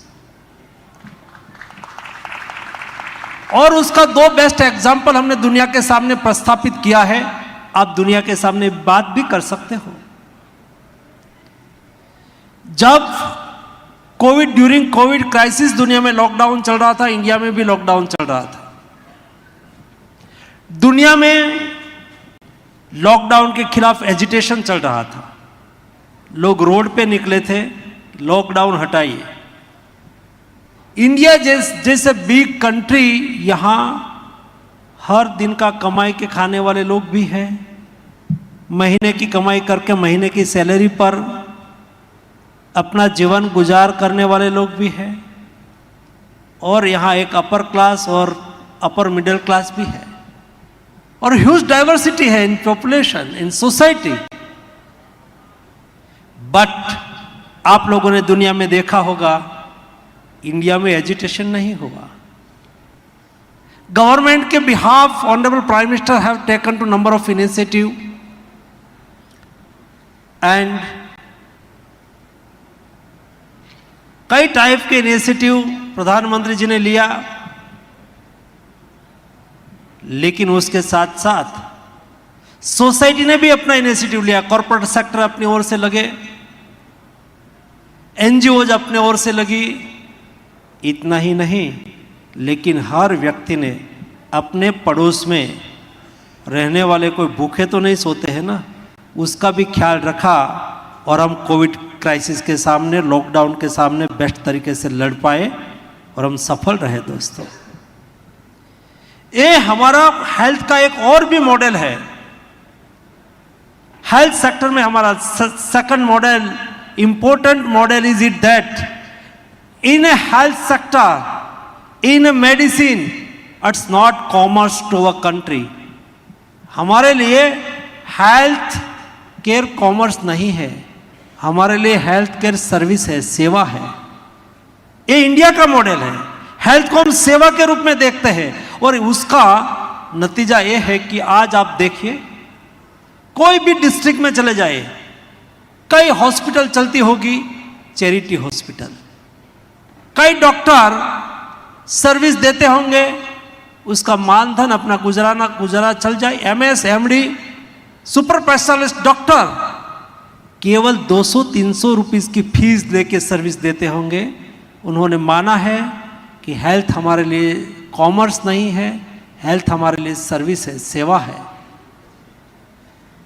और उसका 2 बेस्ट एग्जाम्पल हमने दुनिया के सामने प्रस्थापित किया है। आप दुनिया के सामने बात भी कर सकते हो। जब ड्यूरिंग कोविड क्राइसिस दुनिया में लॉकडाउन चल रहा था, इंडिया में भी लॉकडाउन चल रहा था। दुनिया में लॉकडाउन के खिलाफ एजिटेशन चल रहा था, लोग रोड पे निकले थे, लॉकडाउन हटाइए। इंडिया जैसे बिग कंट्री, यहां हर दिन का कमाई के खाने वाले लोग भी हैं, महीने की कमाई करके महीने की सैलरी पर अपना जीवन गुजार करने वाले लोग भी हैं, और यहाँ एक अपर क्लास और अपर मिडिल क्लास भी है, और ह्यूज डाइवर्सिटी है in population, in society. But आप लोगों ने दुनिया में देखा होगा, इंडिया में एजिटेशन नहीं हुआ। गवर्नमेंट के behalf honourable prime minister have taken two number of initiative, and कई टाइप के इनिशिएटिव प्रधानमंत्री जी ने लिया, लेकिन उसके साथ साथ सोसाइटी ने भी अपना इनिशिएटिव लिया। कॉर्पोरेट सेक्टर अपनी ओर से लगे, एनजीओज अपने ओर से लगी। इतना ही नहीं, लेकिन हर व्यक्ति ने अपने पड़ोस में रहने वाले कोई भूखे तो नहीं सोते हैं ना, उसका भी ख्याल रखा, और हम कोविड क्राइसिस के सामने, लॉकडाउन के सामने बेस्ट तरीके से लड़ पाए और हम सफल रहे दोस्तों। ये हमारा हेल्थ का एक और भी मॉडल है। हेल्थ सेक्टर में हमारा second model, important model is it that in a health sector in medicine it's not commerce to a country. हमारे लिए हेल्थ केयर कॉमर्स नहीं है, हमारे लिए हेल्थ केयर सर्विस है, सेवा है। ये इंडिया का मॉडल है, हेल्थ को हम सेवा के रूप में देखते हैं। और उसका नतीजा ये है कि आज आप देखिए, कोई भी डिस्ट्रिक्ट में चले जाए, कई हॉस्पिटल चलती होगी, चैरिटी हॉस्पिटल, कई डॉक्टर सर्विस देते होंगे, उसका मानधन अपना गुजारा चल जाए। MS MD super specialist doctor केवल 200-300 रुपीस की फीस लेके सर्विस देते होंगे। उन्होंने माना है कि हेल्थ हमारे लिए कॉमर्स नहीं है, हेल्थ हमारे लिए सर्विस है, सेवा है।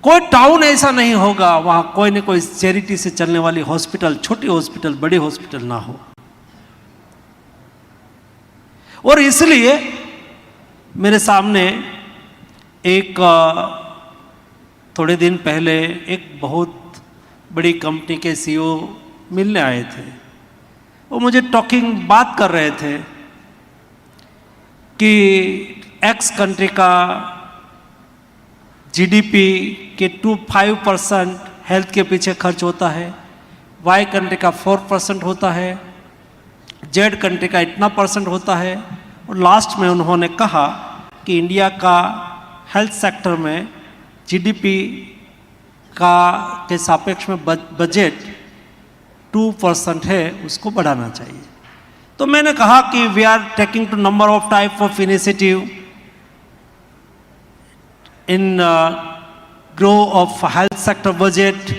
कोई टाउन ऐसा नहीं होगा वहां कोई न कोई चैरिटी से चलने वाली हॉस्पिटल, छोटी हॉस्पिटल, बड़ी हॉस्पिटल ना हो। और इसलिए मेरे सामने एक थोड़े दिन पहले एक बहुत बड़ी कंपनी के CEO मिलने आए थे। वो मुझे बात कर रहे थे कि एक्स कंट्री का GDP के 5% हेल्थ के पीछे खर्च होता है, वाई कंट्री का 4% होता है, जेड कंट्री का इतना % होता है। और लास्ट में उन्होंने कहा कि इंडिया का हेल्थ सेक्टर में GDP का के सापेक्ष में बजट 2% है, उसको बढ़ाना चाहिए। तो मैंने कहा कि we are taking two number of type of initiative in grow of health sector budget.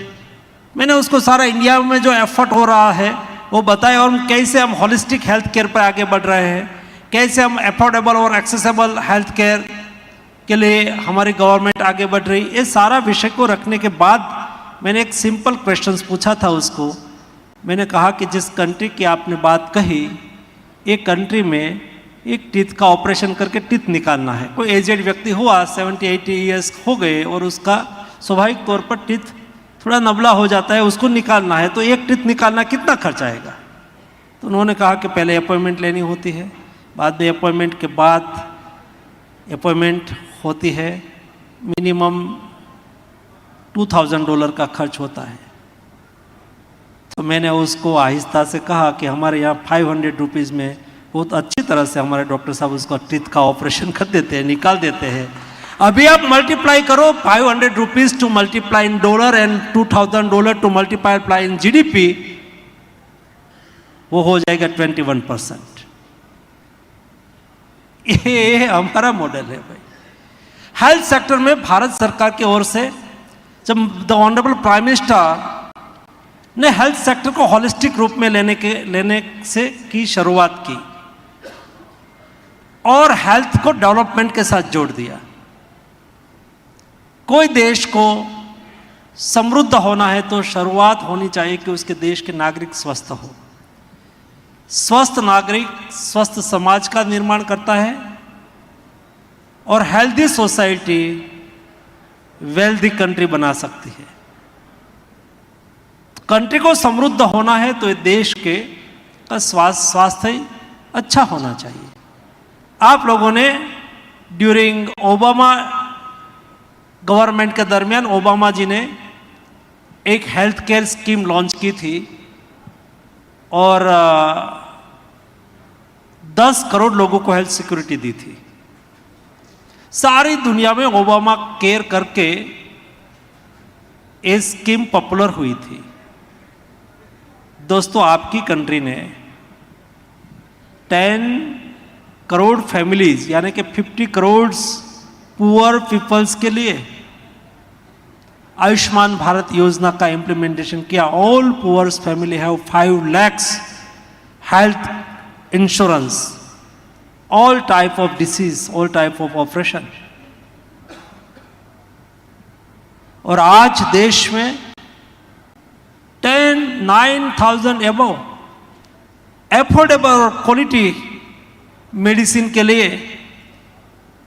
मैंने उसको सारा इंडिया में जो एफर्ट हो रहा है वो बताया, और कैसे हम होलिस्टिक हेल्थ केयर पर आगे बढ़ रहे हैं, कैसे हम अफोर्डेबल और एक्सेसिबल हेल्थ केयर के लिए हमारी गवर्नमेंट आगे बढ़ रही। ये सारा विषय को रखने के बाद मैंने एक सिंपल क्वेश्चंस पूछा था उसको। मैंने कहा कि जिस कंट्री की आपने बात कही, एक कंट्री में एक टीथ का ऑपरेशन करके टीथ निकालना है। कोई एजेड व्यक्ति हुआ, 70-80 ईयर्स हो गए और उसका स्वाभाविक तौर पर टीथ थोड़ा नबला हो जाता है, उसको निकालना है, तो एक टीथ निकालना कितना खर्च आएगा? तो उन्होंने कहा कि पहले अपॉइंटमेंट लेनी होती है, बाद में अपॉइंटमेंट के बाद अपॉइंटमेंट होती है, मिनिमम $2000 का खर्च होता है। तो मैंने उसको आहिस्ता से कहा कि हमारे यहाँ 500 रुपीज़ में बहुत अच्छी तरह से हमारे डॉक्टर साहब उसका टीथ का ऑपरेशन कर देते हैं, निकाल देते हैं। अभी आप मल्टीप्लाई करो 500 rupees two multiply in dollar and $2000 to multiply in GDP, वो हो जाएगा 21%। ये हमारा मॉडल है भाई। हेल्थ सेक्टर में भारत सरकार की ओर से जब द ऑनरेबल प्राइम मिनिस्टर ने हेल्थ सेक्टर को होलिस्टिक रूप में लेने से की शुरुआत की और हेल्थ को डेवलपमेंट के साथ जोड़ दिया। कोई देश को समृद्ध होना है तो शुरुआत होनी चाहिए कि उसके देश के नागरिक स्वस्थ हो। स्वस्थ नागरिक स्वस्थ समाज का निर्माण करता है और हेल्दी सोसाइटी वेल्दी कंट्री बना सकती है। कंट्री को समृद्ध होना है तो देश के का स्वास्थ्य अच्छा होना चाहिए। आप लोगों ने ड्यूरिंग ओबामा गवर्नमेंट के दरमियान ओबामा जी ने एक हेल्थ केयर स्कीम लॉन्च की थी और 10 करोड़ लोगों को हेल्थ सिक्योरिटी दी थी। सारी दुनिया में ओबामा केयर करके ये स्कीम पॉपुलर हुई थी। दोस्तों, आपकी कंट्री ने 10 करोड़ फैमिलीज यानी कि 50 करोड़ पुअर पीपल्स के लिए आयुष्मान भारत योजना का इम्प्लीमेंटेशन किया। All poor family have 5 lakhs health insurance, all type of disease, all type of operation. और आज देश में 9,000 एबव एफोर्डेबल और क्वालिटी मेडिसिन के लिए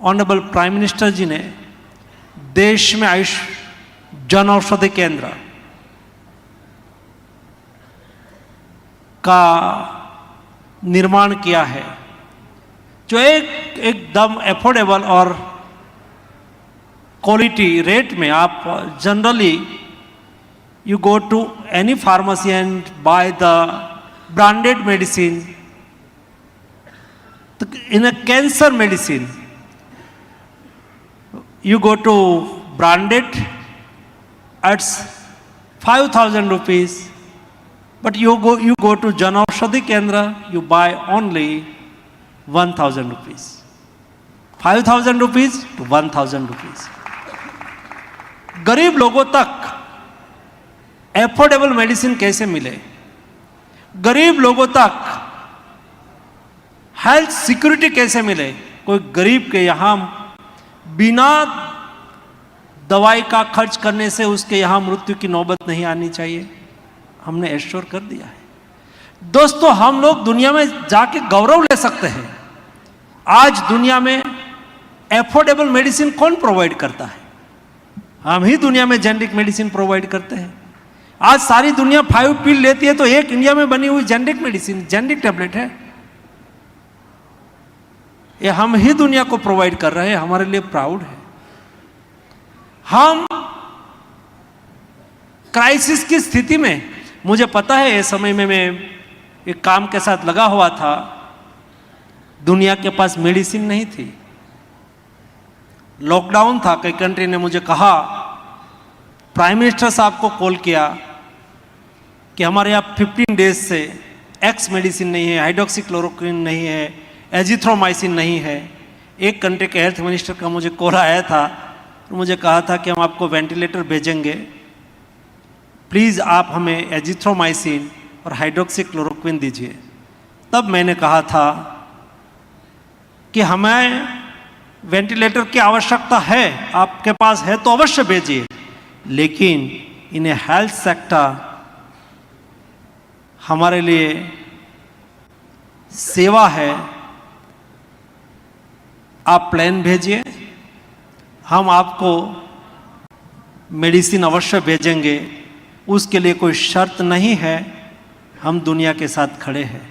ऑनरेबल प्राइम मिनिस्टर जी ने देश में आयुष जन औषधि केंद्र का निर्माण किया है। जो एकदम अफोर्डेबल और क्वालिटी रेट में आप generally you go to any pharmacy and buy the branded medicine. In a cancer medicine, you go to branded at 5,000 rupees, but you go to Jan Aushadhi Kendra, you buy only 1,000 rupees. 5,000 rupees to 1,000 rupees. गरीब लोगों तक एफोर्डेबल मेडिसिन कैसे मिले, गरीब लोगों तक हेल्थ सिक्योरिटी कैसे मिले। कोई गरीब के यहाँ बिना दवाई का खर्च करने से उसके यहाँ मृत्यु की नौबत नहीं आनी चाहिए, हमने एश्योर कर दिया है। दोस्तों, हम लोग दुनिया में जाके गौरव ले सकते हैं। आज दुनिया में एफोर्डेबल मेडिसिन कौन प्रोवाइड करता है? हम ही दुनिया में जेनरिक मेडिसिन प्रोवाइड करते हैं। आज सारी दुनिया 5 पिल लेती है तो एक इंडिया में बनी हुई जेनरिक मेडिसिन, जेनरिक टैबलेट है, ये हम ही दुनिया को प्रोवाइड कर रहे हैं। हमारे लिए प्राउड है। हम क्राइसिस की स्थिति में, मुझे पता है इस समय में मैं एक काम के साथ लगा हुआ था, दुनिया के पास मेडिसिन नहीं थी, लॉकडाउन था। कई कंट्री ने मुझे कहा, प्राइम मिनिस्टर साहब को कॉल किया कि हमारे यहाँ 15 डेज से एक्स मेडिसिन नहीं है, हाइड्रोक्सीक्लोरोक्विन नहीं है, एजिथ्रोमाइसिन नहीं है। एक कंट्री के हेल्थ मिनिस्टर का मुझे कॉल आया था, मुझे कहा था कि हम आपको वेंटिलेटर भेजेंगे, प्लीज़ आप हमें एजिथ्रोमाइसिन और हाइड्रोक्सीक्लोरोक्विन दीजिए। तब मैंने कहा था कि हमें वेंटिलेटर की आवश्यकता है, आपके पास है तो अवश्य भेजिए, लेकिन इन्हें हेल्थ सेक्टर हमारे लिए सेवा है, आप प्लान भेजिए, हम आपको मेडिसिन अवश्य भेजेंगे, उसके लिए कोई शर्त नहीं है, हम दुनिया के साथ खड़े हैं।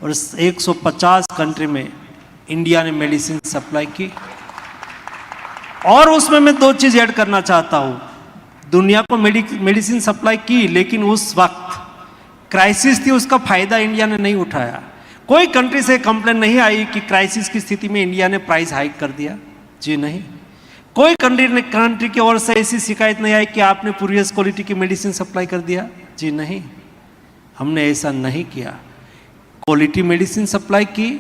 और 150 कंट्री में इंडिया ने मेडिसिन सप्लाई की। और उसमें मैं 2 चीज़ ऐड करना चाहता हूँ। दुनिया को मेडिसिन सप्लाई की, लेकिन उस वक्त क्राइसिस थी, उसका फायदा इंडिया ने नहीं उठाया। कोई कंट्री से कंप्लेन नहीं आई कि क्राइसिस की स्थिति में इंडिया ने प्राइस हाइक कर दिया, जी नहीं। कोई कंट्री की ओर से ऐसी शिकायत नहीं आई कि आपने पुरियस क्वालिटी की मेडिसिन सप्लाई कर दिया, जी नहीं, हमने ऐसा नहीं किया। क्वालिटी मेडिसिन सप्लाई की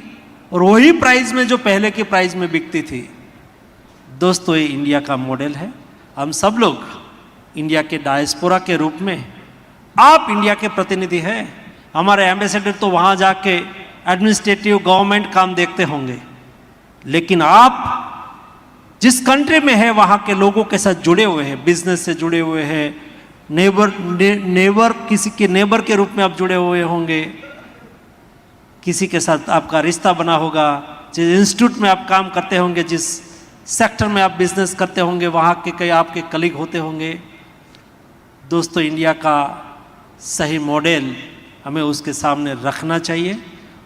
और वही प्राइस में जो पहले के प्राइस में बिकती थी। दोस्तों, ये इंडिया का मॉडल है। हम सब लोग इंडिया के डायस्पोरा के रूप में, आप इंडिया के प्रतिनिधि हैं, हमारे एम्बेसडर तो वहाँ जाके एडमिनिस्ट्रेटिव गवर्नमेंट काम देखते होंगे, लेकिन आप जिस कंट्री में है वहाँ के लोगों के साथ जुड़े हुए हैं, बिजनेस से जुड़े हुए हैं, नेबर किसी के नेबर के रूप में आप जुड़े हुए होंगे, किसी के साथ आपका रिश्ता बना होगा, जिस इंस्टीट्यूट में आप काम करते होंगे, जिस सेक्टर में आप बिजनेस करते होंगे, वहाँ के कई आपके कलीग होते होंगे। दोस्तों, इंडिया का सही मॉडल हमें उसके सामने रखना चाहिए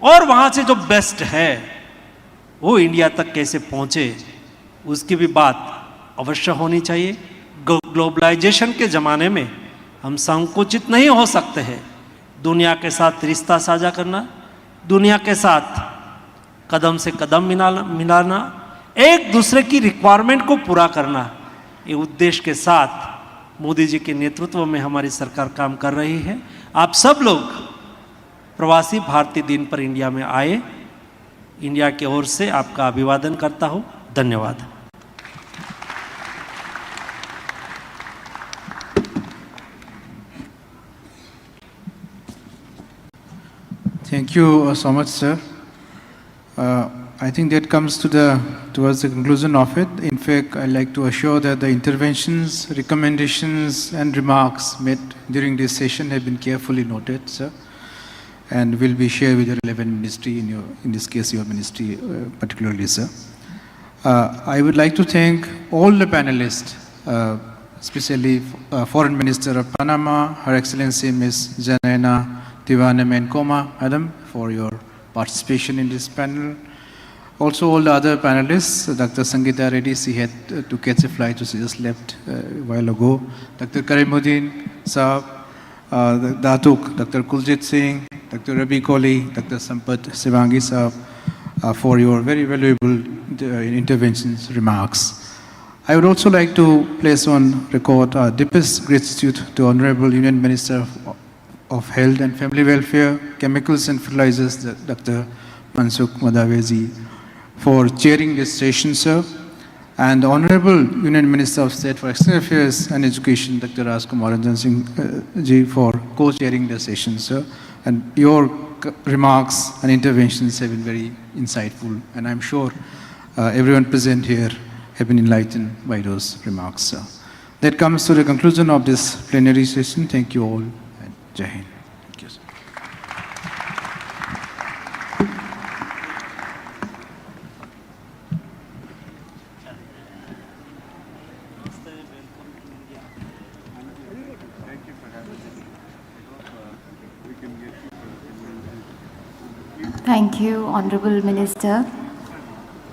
और वहाँ से जो बेस्ट है वो इंडिया तक कैसे पहुँचे उसकी भी बात अवश्य होनी चाहिए। ग्लोबलाइजेशन के ज़माने में हम संकुचित नहीं हो सकते हैं। दुनिया के साथ रिश्ता साझा करना, दुनिया के साथ कदम से कदम मिलाना, एक दूसरे की रिक्वायरमेंट को पूरा करना, ये उद्देश्य के साथ मोदी जी के नेतृत्व में हमारी सरकार काम कर रही है। आप सब लोग प्रवासी भारतीय दिन पर इंडिया में आए, इंडिया की ओर से आपका अभिवादन करता हूँ। धन्यवाद। Thank you so much, sir. I think that comes towards the conclusion of it. In fact, I'd like to assure that the interventions, recommendations, and remarks made during this session have been carefully noted, sir, and will be shared with your relevant ministry, in this case, your ministry particularly, sir. I would like to thank all the panelists, especially Foreign Minister of Panama, Her Excellency Ms. Janaina Tiwana Menkoma, Madam, for your participation in this panel. Also all the other panelists, Dr. Sangeeta Reddy, she had to catch a flight, so she just left a while ago. Dr. Karimuddin Saab, Datuk, Dr. Kuljit Singh, Dr. Ravi Kohli, Dr. Sampat Sivangi Saab, for your very valuable interventions, remarks. I would also like to place on record our deepest gratitude to Honorable Union Minister of Health and Family Welfare, Chemicals and Fertilizers, Dr. Mansukh Madavezi, for chairing this session, sir. And the Honorable Union Minister of State for External Affairs and Education, Dr. Rajkumar Ranjan Singh ji, for co-chairing the session, sir. And your remarks and interventions have been very insightful, and I'm sure everyone present here have been enlightened by those remarks, sir. That comes to the conclusion of this plenary session. Thank you all, and Jai Hind. Thank you, sir. Thank you, Honorable Minister,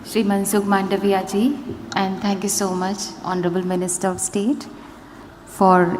Shri Mansukh Mandaviya ji, and thank you so much, Honorable Minister of State, for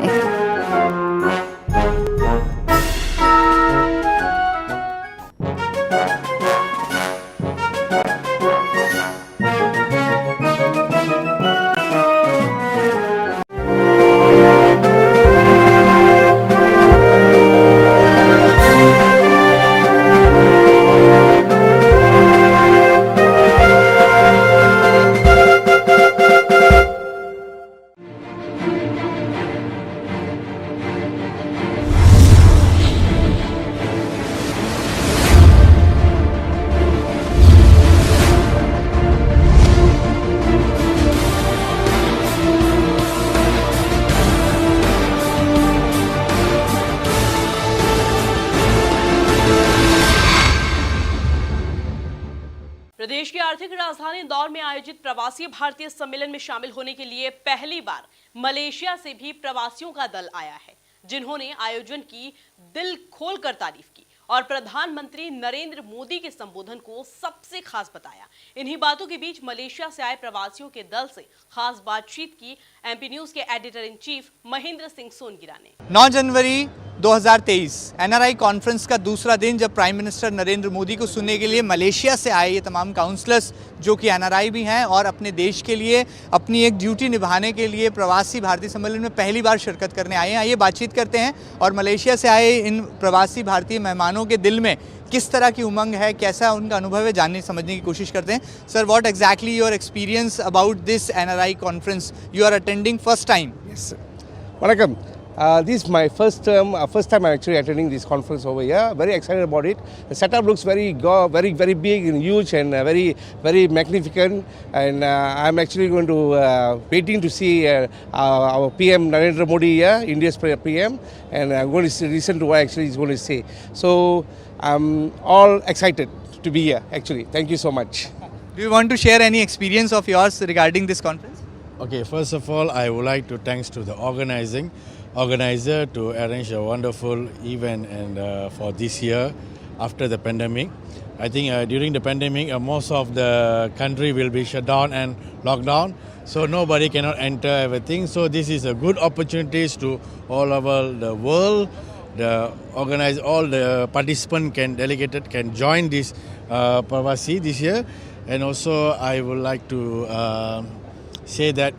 प्रदेश की आर्थिक राजधानी इंदौर में आयोजित प्रवासी भारतीय सम्मेलन में शामिल होने के लिए पहली बार मलेशिया से भी प्रवासियों का दल आया है, जिन्होंने आयोजन की दिल खोलकर तारीफ की और प्रधानमंत्री नरेंद्र मोदी के संबोधन को सबसे खास बताया। इन्हीं बातों के बीच मलेशिया से आए प्रवासियों के दल से खास बातचीत की एमपी न्यूज के editor in chief Mahendra Singh Songira ने। 9 जनवरी 2023 एनआरआई कॉन्फ्रेंस का दूसरा दिन, जब प्राइम मिनिस्टर नरेंद्र मोदी को सुनने के लिए मलेशिया से आए ये तमाम काउंसलर्स जो कि एनआरआई भी हैं और अपने देश के लिए अपनी एक ड्यूटी निभाने के लिए प्रवासी भारतीय सम्मेलन में पहली बार शिरकत करने आए हैं। आइए बातचीत करते हैं और मलेशिया से आए इन प्रवासी भारतीय मेहमानों के दिल में किस तरह की उमंग है, कैसा उनका अनुभव है, जानने समझने की कोशिश करते हैं। Sir, what exactly your experience about this NRI conference? You are attending first time? Yes. Welcome. This is my first time I'm actually attending this conference over here. Very excited about it. The setup looks very big and huge and very magnificent. And I'm actually going to waiting to see our PM Narendra Modi here, India's PM, and I'm going to listen to what actually he's going to say. So I'm all excited to be here. Actually, thank you so much. Do you want to share any experience of yours regarding this conference? Okay, first of all, I would like to thanks to the organizer to arrange a wonderful event and for this year after the pandemic. I think during the pandemic, most of the country will be shut down and locked down, so nobody cannot enter everything. So this is a good opportunities to all over the world. All the participants can join this Pravasi this year, and also I would like to say that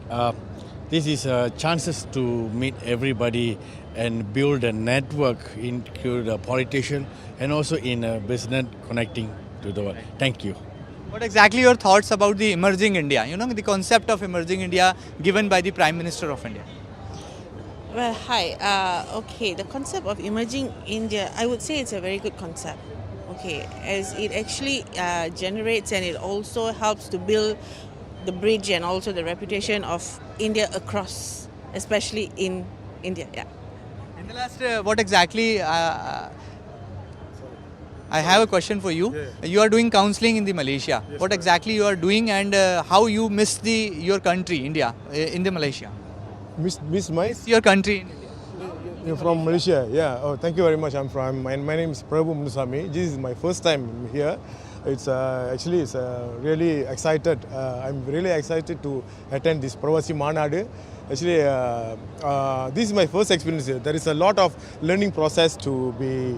this is chances to meet everybody and build a network, include a politician and also in a business connecting to the world. Thank you. What exactly your thoughts about the emerging India? You know, the concept of emerging India given by the Prime Minister of India. Well, hi. Okay, the concept of emerging India, I would say it's a very good concept. Okay, as it actually generates and it also helps to build the bridge and also the reputation of India across, especially in India. Yeah. In the last, what exactly? I have a question for you. Yeah. You are doing counseling in the Malaysia. Yes, what exactly you are doing and how you miss your country, India, in the Malaysia? Miss your country in India. You're from Malaysia, yeah. Oh, thank you very much. My name is Pravasi. This is my first time here. It's actually it's really excited. I'm really excited to attend this Pravasi Manadu. Actually, this is my first experience here. There is a lot of learning process to be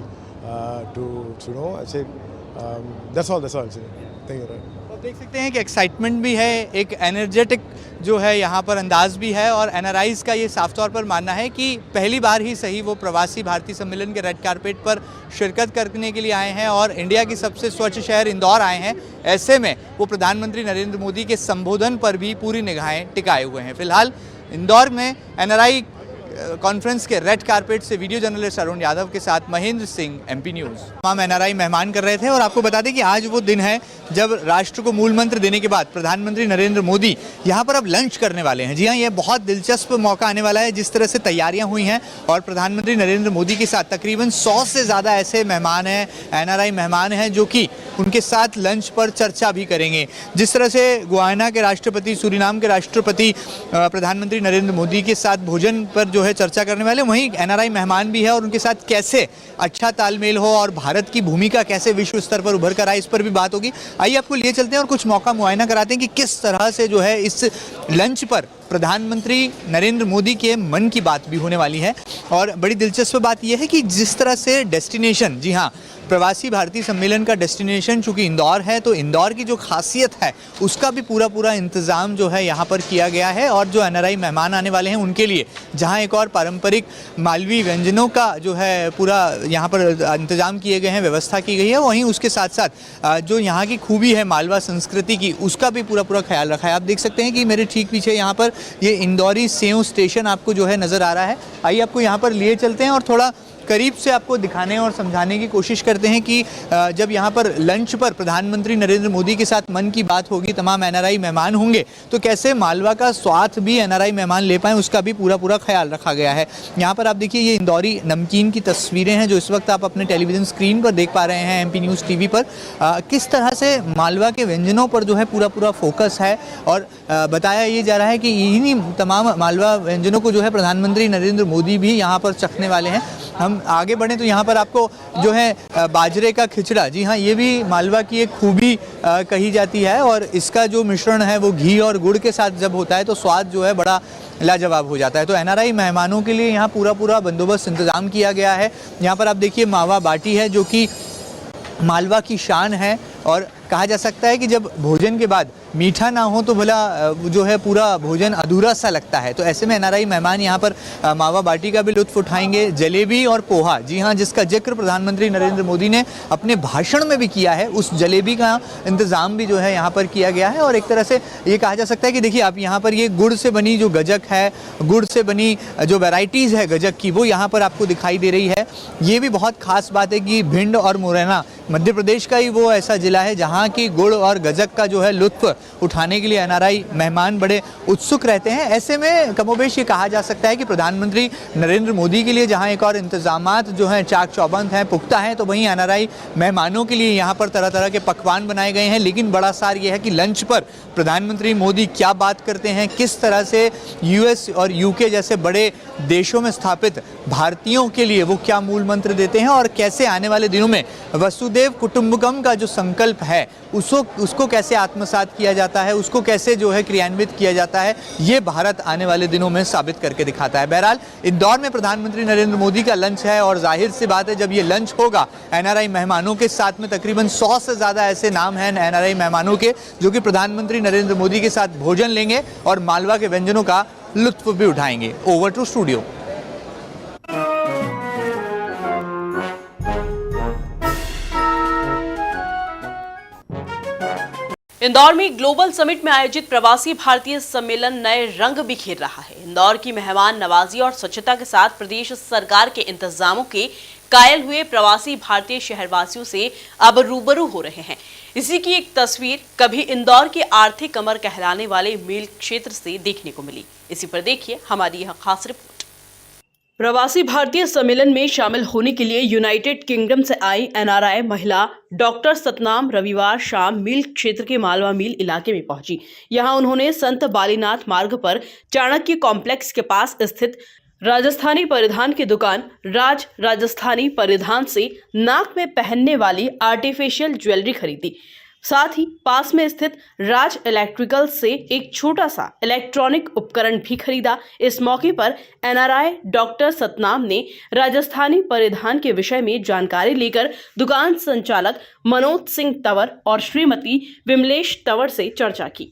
to know. Actually, that's all. Actually. Thank you. तो देख सकते हैं कि एक्साइटमेंट भी है, एक एनर्जेटिक जो है यहाँ पर अंदाज भी है और एनआरआईज़ का ये साफ तौर पर मानना है कि पहली बार ही सही वो प्रवासी भारतीय सम्मेलन के रेड कारपेट पर शिरकत करने के लिए आए हैं और इंडिया की सबसे स्वच्छ शहर इंदौर आए हैं। ऐसे में वो प्रधानमंत्री नरेंद्र मोदी के संबोधन पर भी पूरी निगाहें टिकाए हुए हैं। फिलहाल इंदौर में एनआरआई कॉन्फ्रेंस के रेड कारपेट से वीडियो जर्नलिस्ट अरुण यादव के साथ महेंद्र सिंह, एमपी न्यूज़। तमाम एनआरआई मेहमान कर रहे थे और आपको बता दें कि आज वो दिन है जब राष्ट्र को मूल मंत्र देने के बाद प्रधानमंत्री नरेंद्र मोदी यहाँ पर अब लंच करने वाले हैं। जी हाँ, ये बहुत दिलचस्प मौका आने वाला है। जिस तरह से तैयारियाँ हुई हैं और प्रधानमंत्री नरेंद्र मोदी के साथ तकरीबन 100 से ज़्यादा ऐसे मेहमान हैं, एनआरआई मेहमान हैं जो कि उनके साथ लंच पर चर्चा भी करेंगे। जिस तरह से गुयाना के राष्ट्रपति, सूरीनाम के राष्ट्रपति प्रधानमंत्री नरेंद्र मोदी के साथ भोजन पर जो है चर्चा करने वाले, वहीं एनआरआई मेहमान भी है और उनके साथ कैसे अच्छा तालमेल हो और भारत की भूमिका कैसे विश्व स्तर पर उभर कर आए, इस पर भी बात होगी। आइए आपको लिए चलते हैं और कुछ मौका मुआयना कराते हैं कि किस तरह से जो है इस लंच पर प्रधानमंत्री नरेंद्र मोदी के मन की बात भी होने वाली है। और बड़ी दिलचस्प बात यह है कि जिस तरह से डेस्टिनेशन, जी हाँ, प्रवासी भारतीय सम्मेलन का डेस्टिनेशन चूँकि इंदौर है, तो इंदौर की जो खासियत है उसका भी पूरा इंतज़ाम जो है यहाँ पर किया गया है। और जो एनआरआई मेहमान आने वाले हैं उनके लिए जहाँ एक और पारंपरिक मालवी व्यंजनों का जो है पूरा यहाँ पर इंतज़ाम किए गए हैं, व्यवस्था की गई है, वहीं उसके साथ साथ जो यहाँ की खूबी है मालवा संस्कृति की, उसका भी पूरा ख्याल रखा है। आप देख सकते हैं कि मेरे ठीक पीछे यहाँ पर ये इंदौरी सेव स्टेशन आपको जो है नज़र आ रहा है। आइए आपको यहाँ पर लिए चलते हैं और थोड़ा करीब से आपको दिखाने और समझाने की कोशिश करते हैं कि जब यहाँ पर लंच पर प्रधानमंत्री नरेंद्र मोदी के साथ मन की बात होगी, तमाम एनआरआई मेहमान होंगे, तो कैसे मालवा का स्वाद भी एनआरआई मेहमान ले पाएँ, उसका भी पूरा ख्याल रखा गया है। यहाँ पर आप देखिए ये इंदौरी नमकीन की तस्वीरें हैं जो इस वक्त आप अपने टेलीविज़न स्क्रीन पर देख पा रहे हैं, एमपी न्यूज़ टीवी पर। किस तरह से मालवा के व्यंजनों पर जो है पूरा फोकस है और बताया ये जा रहा है कि इन्हीं तमाम मालवा व्यंजनों को जो है प्रधानमंत्री नरेंद्र मोदी भी यहाँ पर चखने वाले हैं। हम आगे बढ़ें तो यहाँ पर आपको जो है बाजरे का खिचड़ा, जी हाँ, ये भी मालवा की एक खूबी कही जाती है और इसका जो मिश्रण है वो घी और गुड़ के साथ जब होता है तो स्वाद जो है बड़ा लाजवाब हो जाता है। तो एनआरआई मेहमानों के लिए यहाँ पूरा बंदोबस्त इंतज़ाम किया गया है। यहाँ पर आप देखिए मावा बाटी है जो कि मालवा की शान है और कहा जा सकता है कि जब भोजन के बाद मीठा ना हो तो भला जो है पूरा भोजन अधूरा सा लगता है। तो ऐसे में एनआरआई मेहमान यहाँ पर मावा बाटी का भी लुत्फ़ उठाएंगे। जलेबी और पोहा, जी हाँ, जिसका जिक्र प्रधानमंत्री नरेंद्र मोदी ने अपने भाषण में भी किया है, उस जलेबी का इंतज़ाम भी जो है यहाँ पर किया गया है। और एक तरह से ये कहा जा सकता है कि देखिए आप यहाँ पर ये गुड़ से बनी जो गजक है, गुड़ से बनी जो वैरायटीज़ है गजक की, वो यहाँ पर आपको दिखाई दे रही है। ये भी बहुत ख़ास बात है कि भिंड और मुरैना मध्य प्रदेश का ही वो ऐसा ज़िला है जहाँ की गुड़ और गजक का जो है लुत्फ़ उठाने के लिए एनआरआई मेहमान बड़े उत्सुक रहते हैं। ऐसे में कमोबेश ये कहा जा सकता है कि प्रधानमंत्री नरेंद्र मोदी के लिए जहां एक और इंतजामात जो हैं चाक चौबंद हैं, पुख्ता हैं, तो वहीं एनआरआई मेहमानों के लिए यहां पर तरह के पकवान बनाए गए हैं। लेकिन बड़ा सार ये है कि लंच पर प्रधानमंत्री मोदी क्या बात करते हैं, किस तरह से यूएस और यूके जैसे बड़े देशों में स्थापित भारतीयों के लिए वो क्या मूल मंत्र देते हैं और कैसे आने वाले दिनों में वसुदेव कुटुंबकम का जो संकल्प है उसको कैसे आत्मसात किया जाता है, उसको कैसे जो है क्रियान्वित किया जाता है, ये भारत आने वाले दिनों में साबित करके दिखाता है। बहरहाल इंदौर में प्रधानमंत्री नरेंद्र मोदी का लंच है और जाहिर सी बात है जब ये लंच होगा एनआरआई मेहमानों के साथ में तकरीबन 100 से ज़्यादा ऐसे नाम हैं एनआरआई मेहमानों के जो कि प्रधानमंत्री नरेंद्र मोदी के साथ भोजन लेंगे और मालवा के व्यंजनों का लुत्फ भी उठाएंगे। Over to studio. इंदौर में ग्लोबल समिट में आयोजित प्रवासी भारतीय सम्मेलन नए रंग बिखेर रहा है। इंदौर की मेहमान नवाजी और स्वच्छता के साथ प्रदेश सरकार के इंतजामों के कायल हुए प्रवासी भारतीय शहरवासियों से अब रूबरू हो रहे हैं। इसी की एक तस्वीर कभी इंदौर के आर्थिक कमर कहलाने वाले मेल क्षेत्र से देखने को मिली। इसी पर देखिए हमारी यह खास रिपोर्ट। प्रवासी भारतीय सम्मेलन में शामिल होने के लिए यूनाइटेड किंगडम से आई एनआरआई महिला डॉक्टर सतनाम रविवार शाम मिल क्षेत्र के मालवा मिल इलाके में पहुंची। यहां उन्होंने संत बालीनाथ मार्ग पर चाणक्य कॉम्प्लेक्स के पास स्थित राजस्थानी परिधान की दुकान राज राजस्थानी परिधान से नाक में पहनने वाली आर्टिफिशियल ज्वेलरी खरीदी। साथ ही पास में स्थित राज इलेक्ट्रिकल से एक छोटा सा इलेक्ट्रॉनिक उपकरण भी खरीदा। इस मौके पर एनआरआई डॉक्टर सतनाम ने राजस्थानी परिधान के विषय में जानकारी लेकर दुकान संचालक मनोज सिंह तंवर और श्रीमती विमलेश तंवर से चर्चा की।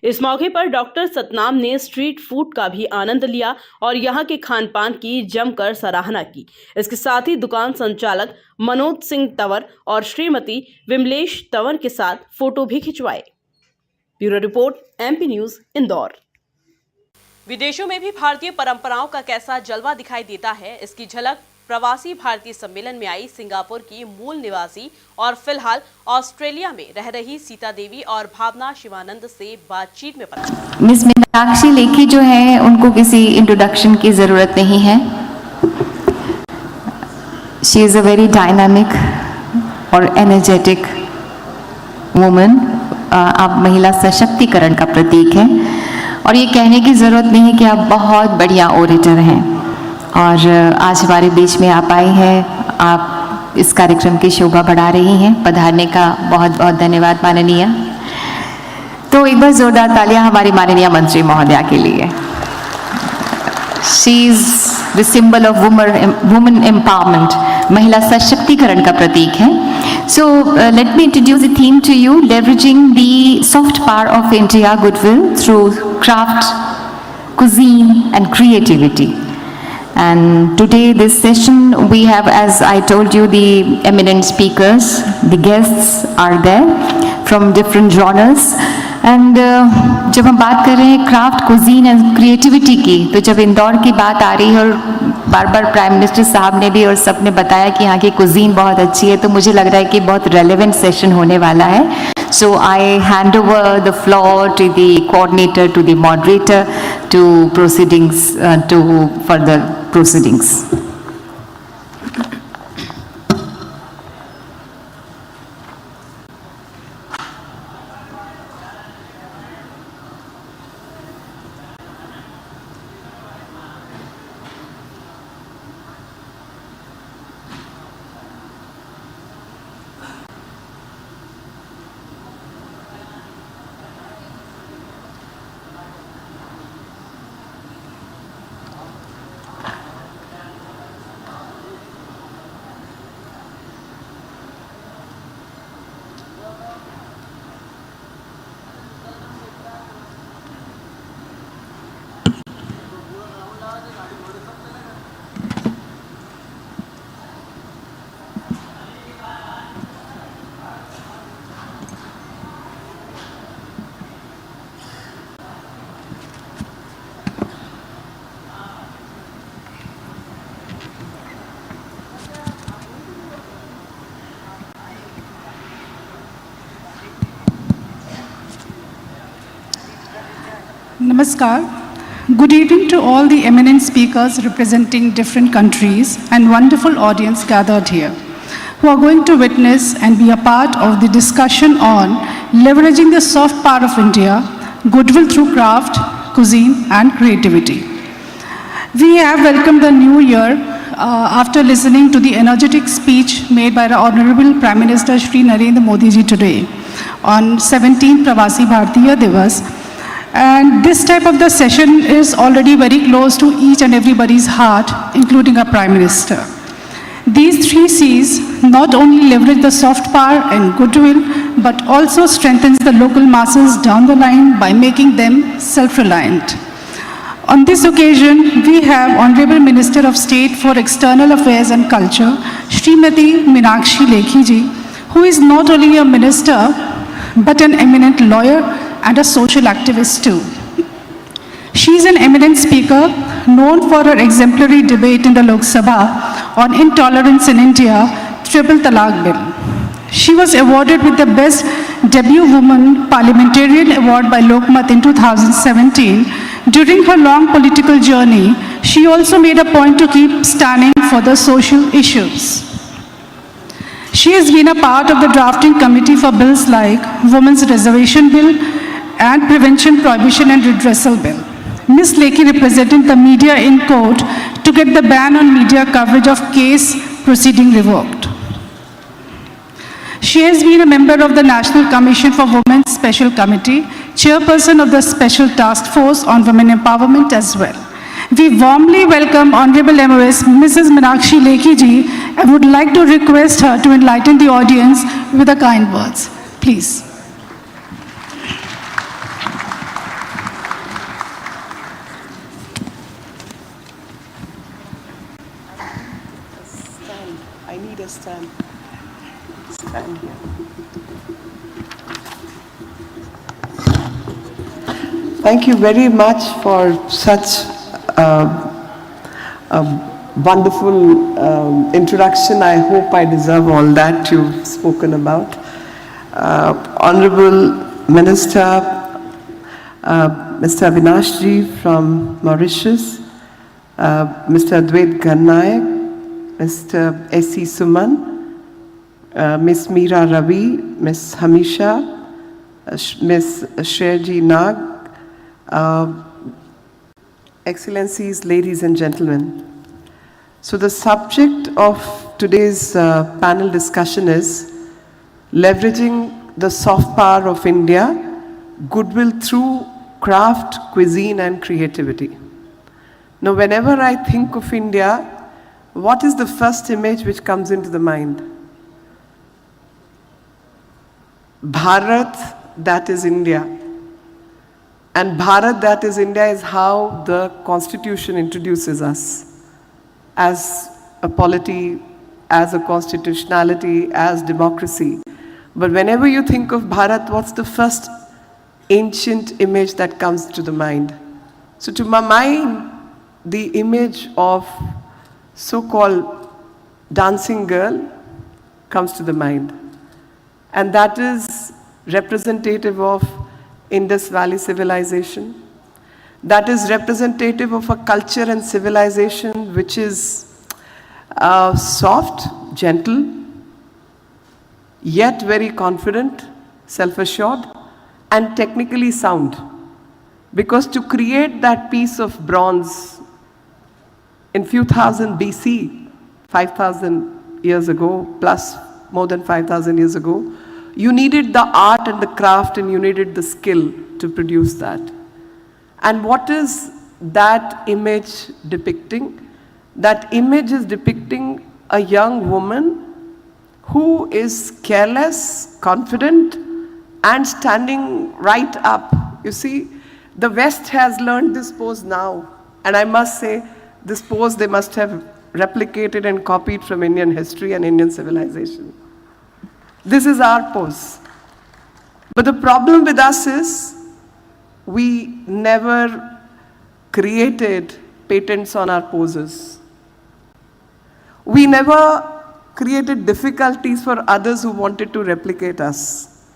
इस मौके पर डॉक्टर सतनाम ने स्ट्रीट फूड का भी आनंद लिया और यहां के खान पान की जमकर सराहना की। इसके साथ ही दुकान संचालक मनोज सिंह तंवर और श्रीमती विमलेश तंवर के साथ फोटो भी खिंचवाए। Bureau report, MP news, Indore. विदेशों में भी भारतीय परंपराओं का कैसा जलवा दिखाई देता है, इसकी झलक प्रवासी भारतीय सम्मेलन में आई सिंगापुर की मूल निवासी और फिलहाल ऑस्ट्रेलिया में रह रही सीता देवी और भावना शिवानंद से बातचीत में पता। मिस मीनाक्षी लेखी जो है उनको किसी इंट्रोडक्शन की जरूरत नहीं है। She is a very dynamic और एनर्जेटिक वुमन। आप महिला सशक्तिकरण का प्रतीक है और ये कहने की जरूरत नहीं कि आप बहुत बढ़िया ओरेटर हैं और आज हमारे बीच में आप आई हैं। आप इस कार्यक्रम की शोभा बढ़ा रही हैं। पधारने का बहुत बहुत धन्यवाद माननीय। तो एक बार जोरदार तालियां हमारी माननीय मंत्री महोदया के लिए। She is the symbol of woman empowerment, महिला सशक्तिकरण का प्रतीक है। So let me introduce the theme to you, leveraging the soft power of India goodwill through craft, cuisine and creativity. And today this session we have, as I told you, the eminent speakers, the guests are there from different genres. And जब हम बात कर रहे हैं क्राफ्ट, कुजीन एंड क्रिएटिविटी की, तो जब इंदौर की बात आ रही है और बार बार प्राइम मिनिस्टर साहब ने भी और सब ने बताया कि यहाँ की कुजीन बहुत अच्छी है, तो मुझे लग रहा है कि बहुत रेलेवेंट सेशन होने वाला है। So I hand over the floor to the coordinator, to the moderator, to proceedings, to further proceedings. Namaskar. Good evening to all the eminent speakers representing different countries and wonderful audience gathered here, who are going to witness and be a part of the discussion on leveraging the soft power of India, goodwill through craft, cuisine and creativity. We have welcomed the new year after listening to the energetic speech made by the Honorable Prime Minister Shri Narendra Modi ji today on 17th Pravasi Bhartiya Divas. And this type of the session is already very close to each and everybody's heart, including our Prime Minister. These three C's not only leverage the soft power and goodwill, but also strengthens the local masses down the line by making them self-reliant. On this occasion, we have Honorable Minister of State for External Affairs and Culture, Srimati Meenakshi Lekhi ji, who is not only a minister, but an eminent lawyer and a social activist too. She is an eminent speaker, known for her exemplary debate in the Lok Sabha on intolerance in India, Triple Talaq Bill. She was awarded with the Best Debut Woman Parliamentarian Award by Lokmat in 2017. During her long political journey, she also made a point to keep standing for the social issues. She has been a part of the drafting committee for bills like Women's Reservation Bill and Prevention, Prohibition and Redressal Bill. Ms. Lekhi represented the media in court to get the ban on media coverage of case proceeding revoked. She has been a member of the National Commission for Women's Special Committee, chairperson of the Special Task Force on Women Empowerment as well. We warmly welcome Honorable MOS Mrs. Meenakshi Lekhi ji and would like to request her to enlighten the audience with a kind words. Please. I need a stand. Stand here. Thank you very much for such a wonderful introduction. I hope I deserve all that you've spoken about. Honorable Minister, Mr. Avinash ji from Mauritius, Mr. Advait Gannayak, Mr. S.C. Suman, Ms. Meera Ravi, Ms. Hamisha, Ms. Sherji Nag, Excellencies, ladies and gentlemen. So the subject of today's panel discussion is leveraging the soft power of India, goodwill through craft, cuisine and creativity. Now whenever I think of India, what is the first image which comes into the mind? Bharat, that is India. And Bharat, that is India, is how the Constitution introduces us as a polity, as a constitutionality, as democracy. But whenever you think of Bharat, what's the first ancient image that comes to the mind? So to my mind, the image of so-called dancing girl comes to the mind. And that is representative of Indus Valley civilization. That is representative of a culture and civilization which is soft, gentle, yet very confident, self-assured, and technically sound. Because to create that piece of bronze in few thousand BC, 5,000 years ago, plus more than 5,000 years ago, you needed the art and the craft and you needed the skill to produce that. And what is that image depicting? That image is depicting a young woman who is careless, confident, and standing right up. You see, the West has learned this pose now. And I must say, this pose they must have replicated and copied from Indian history and Indian civilization. This is our pose. But the problem with us is we never created patents on our poses. We never created difficulties for others who wanted to replicate us.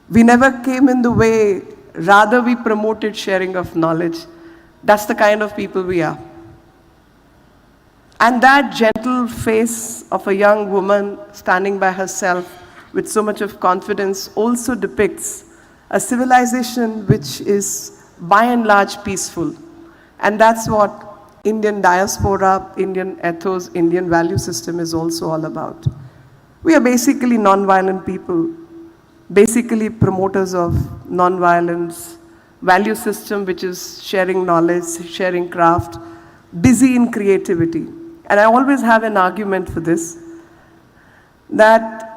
We never came in the way, rather we promoted sharing of knowledge. That's the kind of people we are. And that gentle face of a young woman standing by herself with so much of confidence also depicts a civilization which is by and large peaceful. And that's what Indian diaspora, Indian ethos, Indian value system is also all about. We are basically non-violent people, basically promoters of non-violence, value system which is sharing knowledge, sharing craft, busy in creativity. And I always have an argument for this, that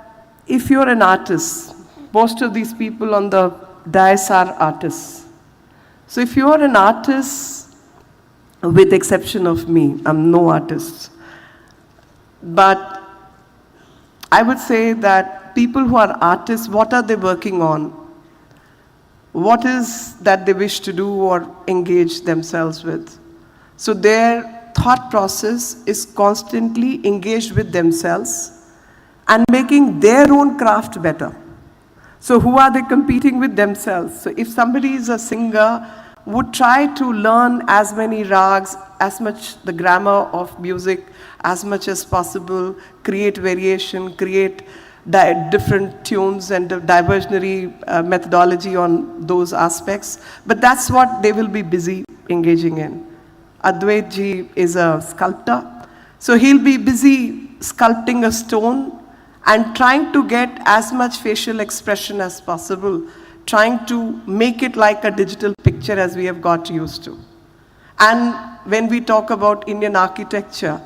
if you're an artist, most of these people on the dais are artists. So if you're an artist, with the exception of me, I'm no artist, but I would say that people who are artists, what are they working on? What is that they wish to do or engage themselves with? So their thought process is constantly engaged with themselves and making their own craft better. So who are they competing with? Themselves. So if somebody is a singer would try to learn as many rags, as much the grammar of music, as much as possible, create variation, create different tunes and diversionary methodology on those aspects. But that's what they will be busy engaging in. Advait ji is a sculptor, so he'll be busy sculpting a stone and trying to get as much facial expression as possible, trying to make it like a digital picture as we have got used to. And when we talk about Indian architecture,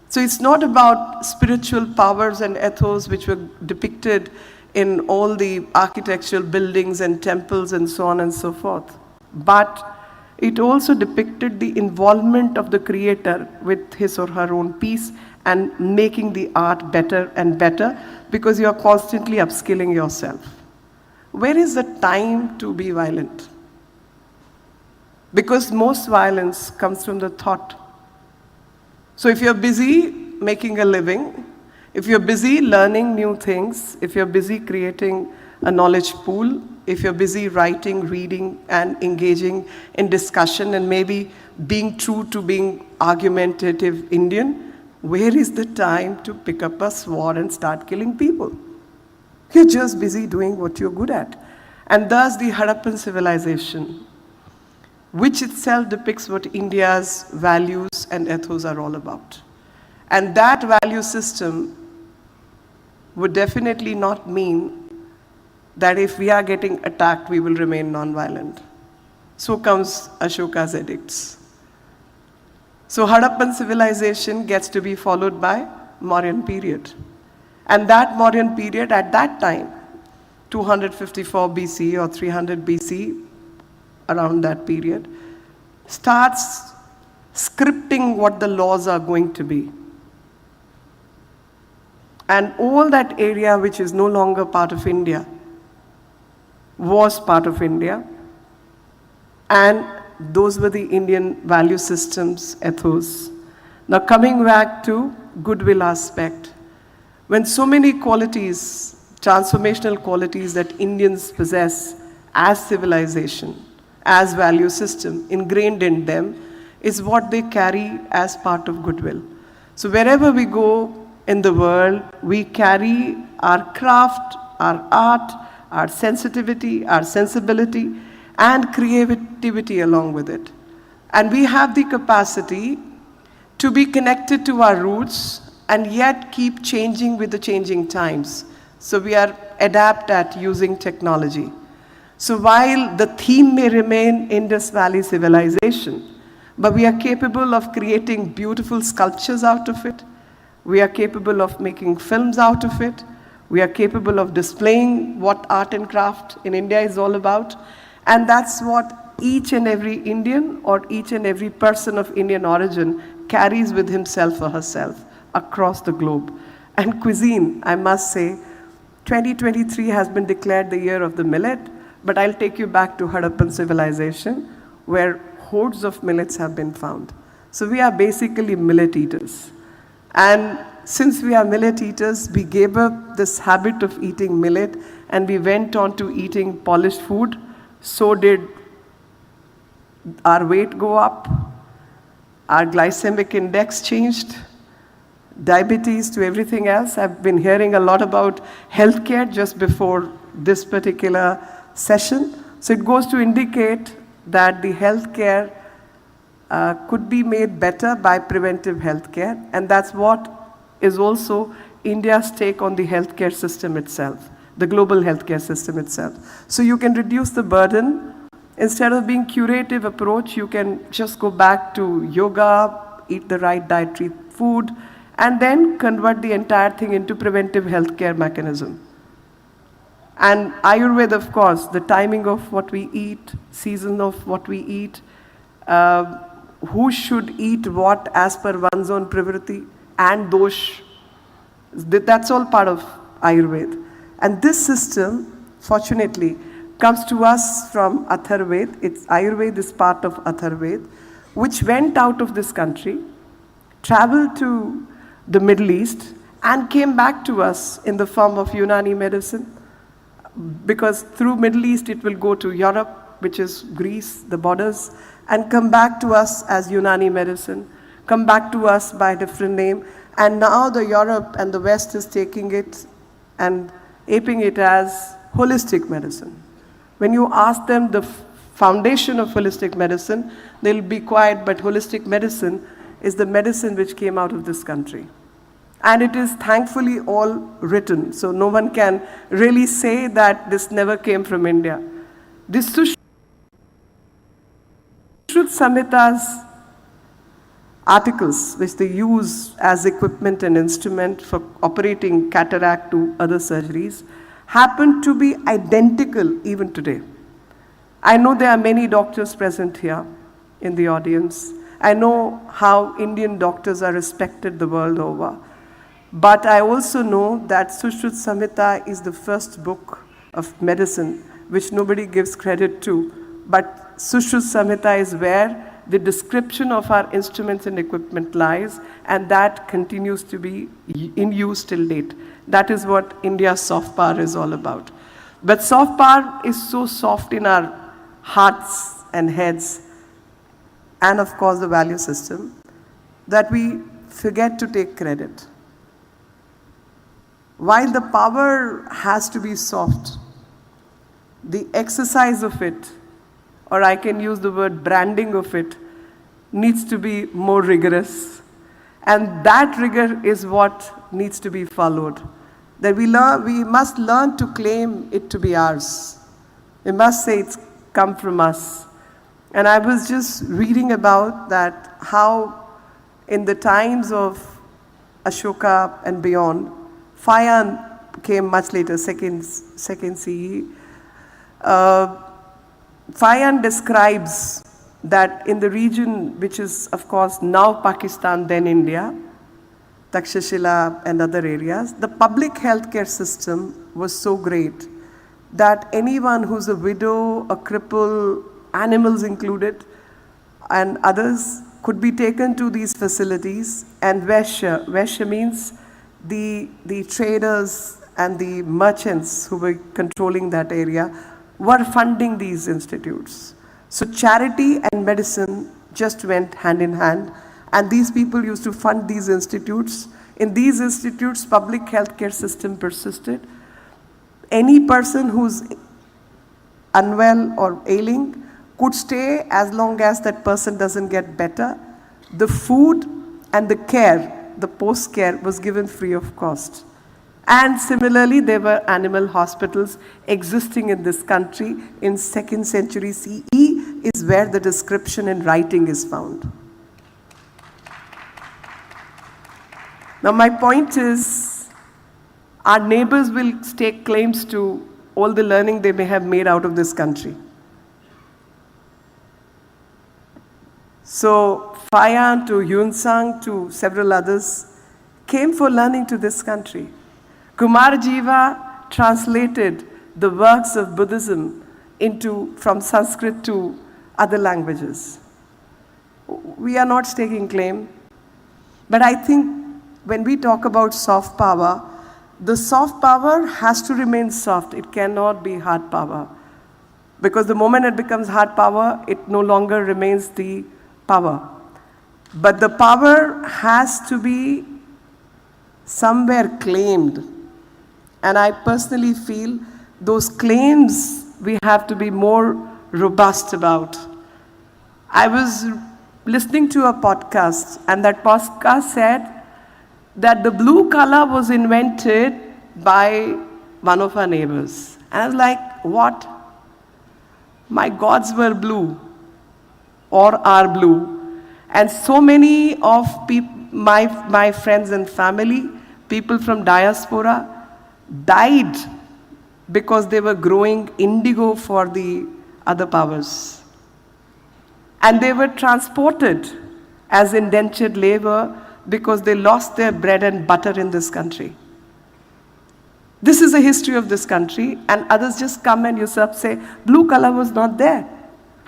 so it's not about spiritual powers and ethos which were depicted in all the architectural buildings and temples and so on and so forth, but it also depicted the involvement of the creator with his or her own piece and making the art better and better, because you are constantly upskilling yourself. Where is the time to be violent? Because most violence comes from the thought. So if you're busy making a living, if you're busy learning new things, if you're busy creating a knowledge pool, if you're busy writing, reading, and engaging in discussion, and maybe being true to being argumentative Indian, where is the time to pick up a sword and start killing people? You're just busy doing what you're good at. And thus the Harappan civilization, which itself depicts what India's values and ethos are all about. And that value system would definitely not mean that if we are getting attacked, we will remain non-violent. So comes Ashoka's edicts. So Harappan civilization gets to be followed by Mauryan period. And that Mauryan period at that time, 254 BC or 300 BC, around that period, starts scripting what the laws are going to be. And all that area which is no longer part of India was part of India. And those were the Indian value systems, ethos. Now coming back to goodwill aspect, when so many qualities, transformational qualities that Indians possess as civilization, as value system, ingrained in them, is what they carry as part of goodwill. So wherever we go in the world, we carry our craft, our art, our sensitivity, our sensibility, and creativity along with it. And we have the capacity to be connected to our roots and yet keep changing with the changing times. So we are adept at using technology. So while the theme may remain Indus Valley civilization, but we are capable of creating beautiful sculptures out of it. We are capable of making films out of it. We are capable of displaying what art and craft in India is all about. And that's what each and every Indian or each and every person of Indian origin carries with himself or herself across the globe. And cuisine, I must say, 2023 has been declared the year of the millet, but I'll take you back to Harappan civilization, where hordes of millets have been found. So we are basically millet eaters. And since we are millet eaters, we gave up this habit of eating millet and we went on to eating polished food. So did our weight go up, our glycemic index changed, diabetes to everything else. I've been hearing a lot about healthcare just before this particular session. So it goes to indicate that the healthcare could be made better by preventive healthcare, and that's what is also India's take on the healthcare system itself, the global healthcare system itself. So you can reduce the burden. Instead of being curative approach, you can just go back to yoga, eat the right dietary food, and then convert the entire thing into preventive healthcare mechanism. And Ayurveda, of course, the timing of what we eat, season of what we eat, who should eat what as per one's own pravriti and dosh, that's all part of Ayurveda. And this system, fortunately, comes to us from Atharveda. Ayurveda is part of Atharveda, which went out of this country, traveled to the Middle East, and came back to us in the form of Unani medicine. Because through Middle East, it will go to Europe, which is Greece, the borders, and come back to us as Unani medicine, come back to us by a different name. And now the Europe and the West is taking it and aping it as holistic medicine. When you ask them the foundation of holistic medicine, they'll be quiet, but holistic medicine is the medicine which came out of this country. And it is thankfully all written, so no one can really say that this never came from India. This Sushruta Samhita's articles, which they use as equipment and instrument for operating cataract to other surgeries, happen to be identical even today. I know there are many doctors present here in the audience. I know how Indian doctors are respected the world over. But I also know that Sushruta Samhita is the first book of medicine which nobody gives credit to. But Sushruta Samhita is where the description of our instruments and equipment lies, and that continues to be in use till date. That is what India's soft power is all about. But soft power is so soft in our hearts and heads, and of course the value system, that we forget to take credit. While the power has to be soft, the exercise of it, or I can use the word branding of it, needs to be more rigorous. And that rigor is what needs to be followed. That we must learn to claim it to be ours. We must say it's come from us. And I was just reading about that, how in the times of Ashoka and beyond, Fayan came much later, second CE. Fayan describes that in the region which is of course now Pakistan, then India, Takshashila and other areas, the public healthcare system was so great that anyone who's a widow, a cripple, animals included, and others could be taken to these facilities, and Vaishya means the traders and the merchants who were controlling that area were funding these institutes. So charity and medicine just went hand in hand, and these people used to fund these institutes. In these institutes, public healthcare system persisted. Any person who's unwell or ailing could stay as long as that person doesn't get better. The food and the care, the post-care, was given free of cost. And similarly, there were animal hospitals existing in this country in 2nd century CE, is where the description in writing is found. Now my point is, our neighbors will stake claims to all the learning they may have made out of this country. So Fayan to Yunsang to several others came for learning to this country. Kumar Jiva translated the works of Buddhism from Sanskrit to other languages. We are not staking claim, but I think when we talk about soft power, the soft power has to remain soft. It cannot be hard power. Because the moment it becomes hard power, it no longer remains the power. But the power has to be somewhere claimed. And I personally feel those claims we have to be more robust about. I was listening to a podcast, and that podcast said that the blue color was invented by one of our neighbors. And I was like, what? My gods were blue, or are blue. And so many of my friends and family, people from diaspora, died because they were growing indigo for the other powers. And they were transported as indentured labor because they lost their bread and butter in this country. This is the history of this country, and others just come and usurp, say, blue color was not there.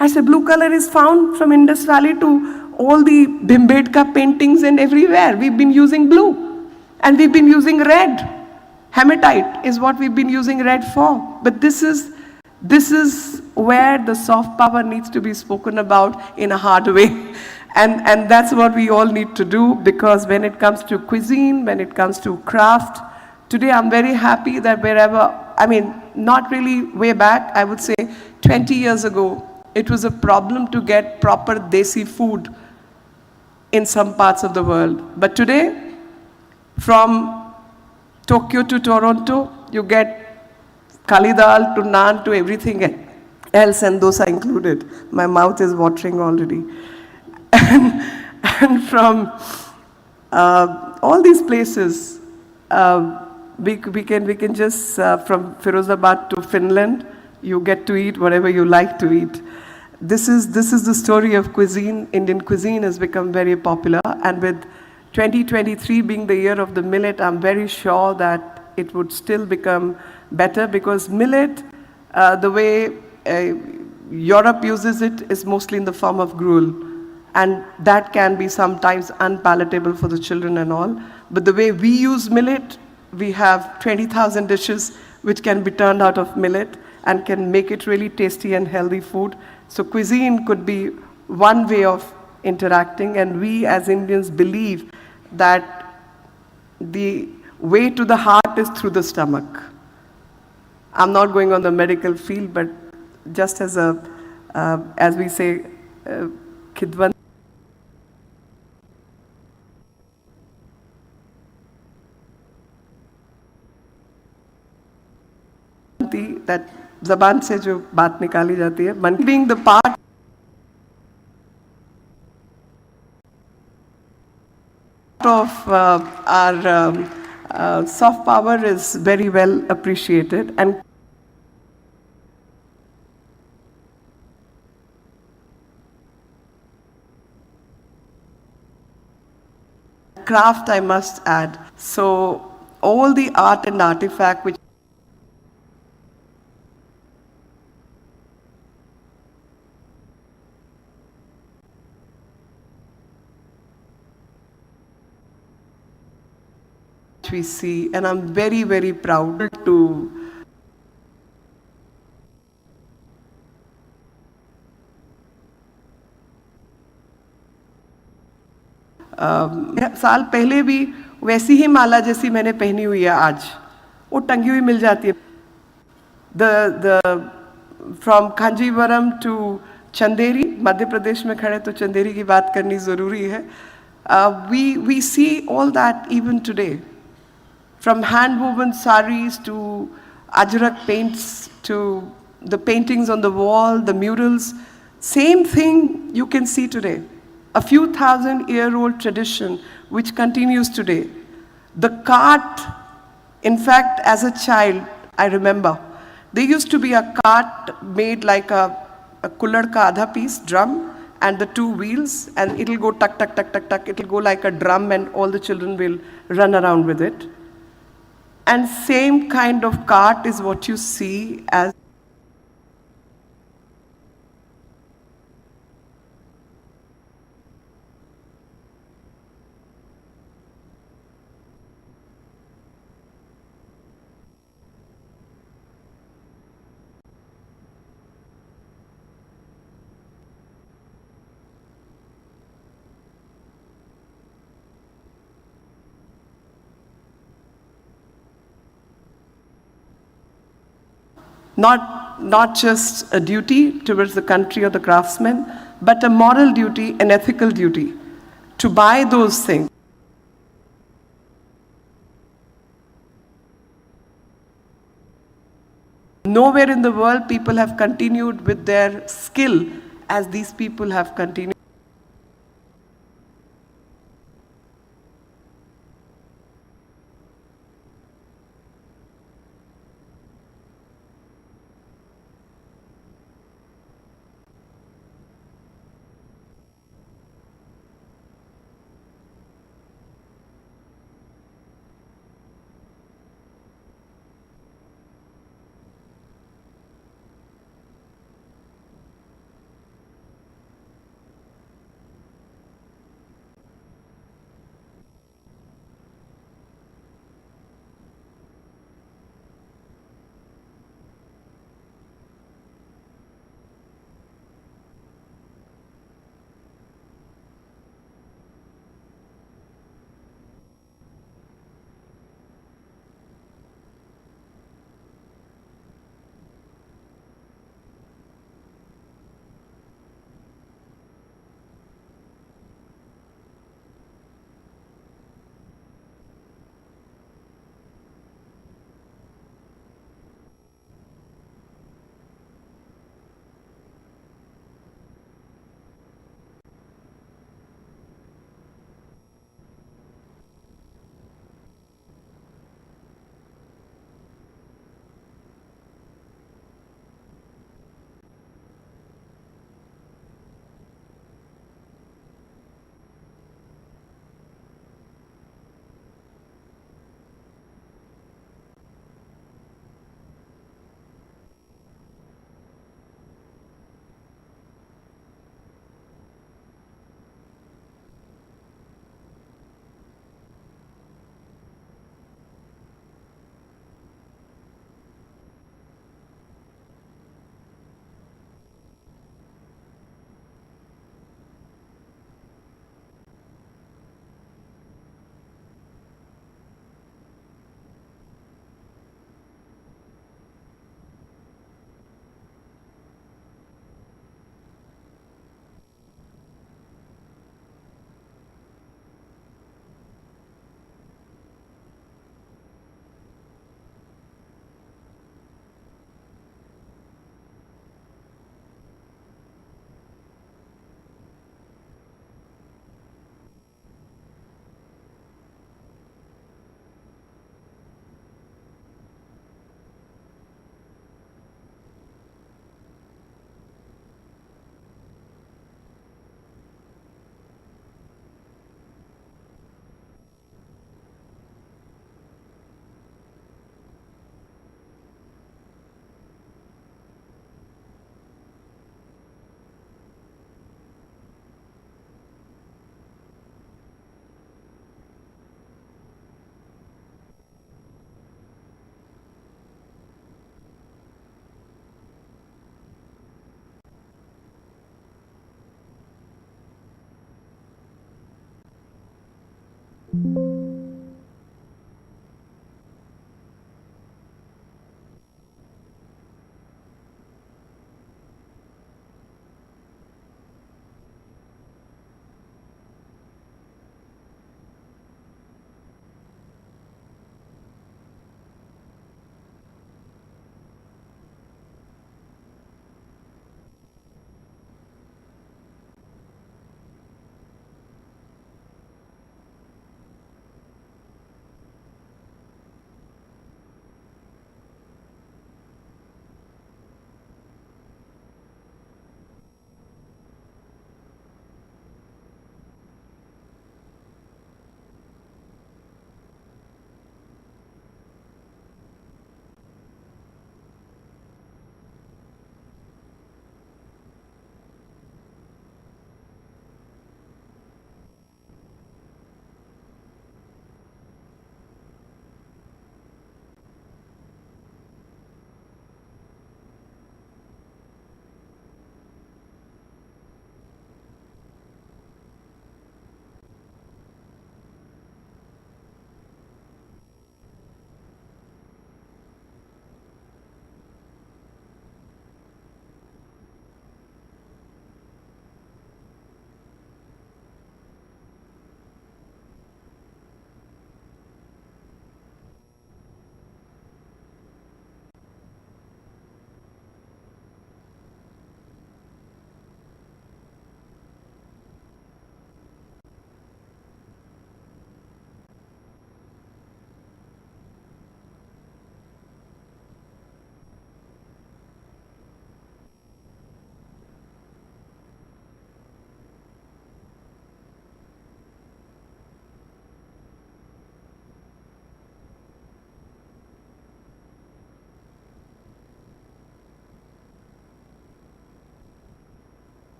I say, blue color is found from Indus Valley to all the Bhimbedka paintings and everywhere. We've been using blue, and we've been using red. Hematite is what we've been using red for. But this is This is where the soft power needs to be spoken about in a hard way. And that's what we all need to do, because when it comes to cuisine, when it comes to craft, today I'm very happy that wherever, I mean, not really way back, I would say 20 years ago, it was a problem to get proper desi food in some parts of the world. But today, from Tokyo to Toronto, you get kali dal to naan to everything else, and dosa included. My mouth is watering already. And from all these places, we can just, from Firozabad to Finland, you get to eat whatever you like to eat. This is the story of cuisine. Indian cuisine has become very popular, and with 2023 being the year of the millet, I'm very sure that it would still become better, because millet, the way Europe uses it, is mostly in the form of gruel, and that can be sometimes unpalatable for the children and all. But the way we use millet, we have 20,000 dishes which can be turned out of millet and can make it really tasty and healthy food. So cuisine could be one way of interacting, and we as Indians believe that the way to the heart is through the stomach. I'm not going on the medical field, but just as a, as we say, Khidwan, that ज़बान से जो बात निकाली जाती है, being the part of our soft power is very well appreciated, and craft, I must add. So all the art and artifact which we see, and I'm very, very proud to साल पहले भी वैसी ही माला जैसी मैंने पहनी हुई है आज, वो टंगी हुई मिल जाती है. From Kanjivaram to Chanderi, मध्य प्रदेश में खड़े तो चंदेरी की बात करनी ज़रूरी है. We see all that even today. From hand-woven saris to Ajrak paints to the paintings on the wall, the murals, same thing you can see today. A few thousand-year-old tradition which continues today. The cart, in fact, as a child, I remember, there used to be a cart made like a kullad ka adha piece, drum, and the two wheels, and it'll go tuck, tuck, tuck, tuck, tuck. It'll go like a drum, and all the children will run around with it. And same kind of cart is what you see as not just a duty towards the country or the craftsman, but a moral duty, an ethical duty to buy those things. Nowhere in the world people have continued with their skill as these people have continued.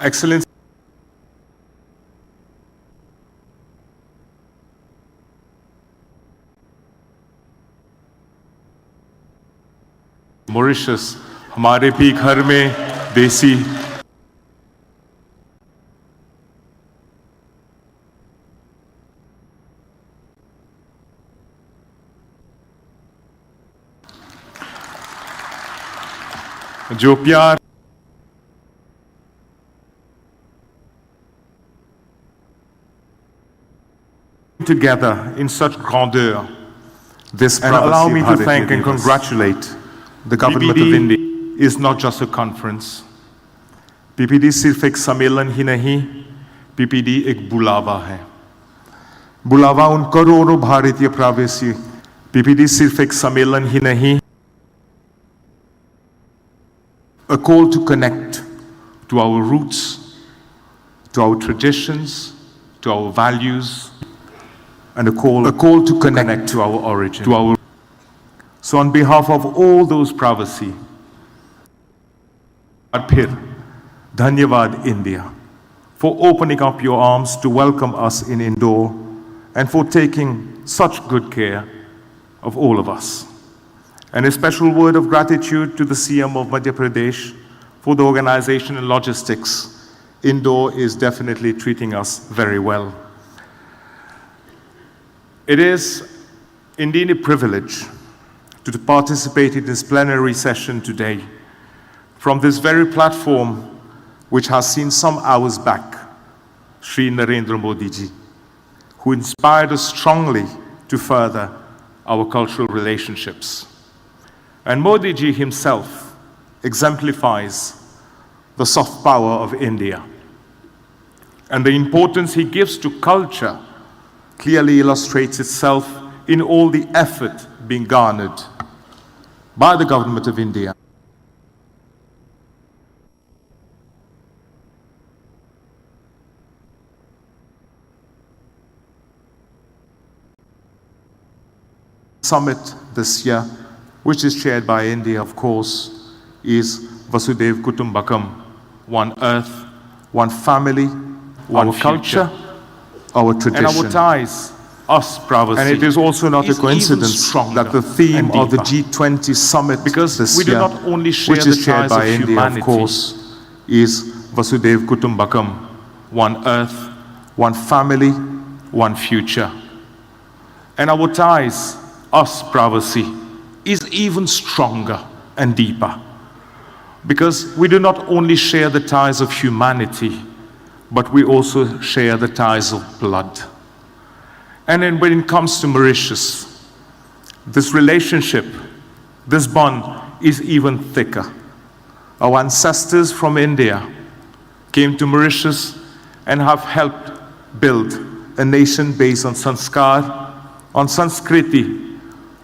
Excellency, Mauritius, हमारे भी घर में देसी जो प्यार together in such grandeur this and allow me to thank and congratulate the government of India is not just a conference. PPD सिर्फ एक सम्मेलन ही नहीं, PPD एक बुलावा है, बुलावा उन करोड़ों भारतीय प्रवासी. PPD सिर्फ एक सम्मेलन ही नहीं, a call to connect to our roots, to our traditions, to our values, and a call to connect to our origin, to our. So on behalf of all those Pravasi, Phir, Dhanyavad India, for opening up your arms to welcome us in Indore and for taking such good care of all of us. And a special word of gratitude to the CM of Madhya Pradesh for the organization and logistics. Indore is definitely treating us very well. It is indeed a privilege to participate in this plenary session today from this very platform which has seen some hours back Shri Narendra Modi ji, who inspired us strongly to further our cultural relationships. And Modi ji himself exemplifies the soft power of India. And the importance he gives to culture clearly illustrates itself in all the effort being garnered by the government of India. Summit this year, which is chaired by India, of course, is Vasudev Kutumbakam, one earth, one family, one culture, our tradition, and our ties, us Pravasi. And it is also not a coincidence that the theme of the G20 summit because this we year, do not only share which is chaired by India, humanity, of course, is Vasudev Kutumbakam, one earth, one family, one future. And our ties, us Pravasi, is even stronger and deeper because we do not only share the ties of humanity, but we also share the ties of blood. And then when it comes to Mauritius, this relationship, this bond is even thicker. Our ancestors from India came to Mauritius and have helped build a nation based on sanskar, on Sanskriti,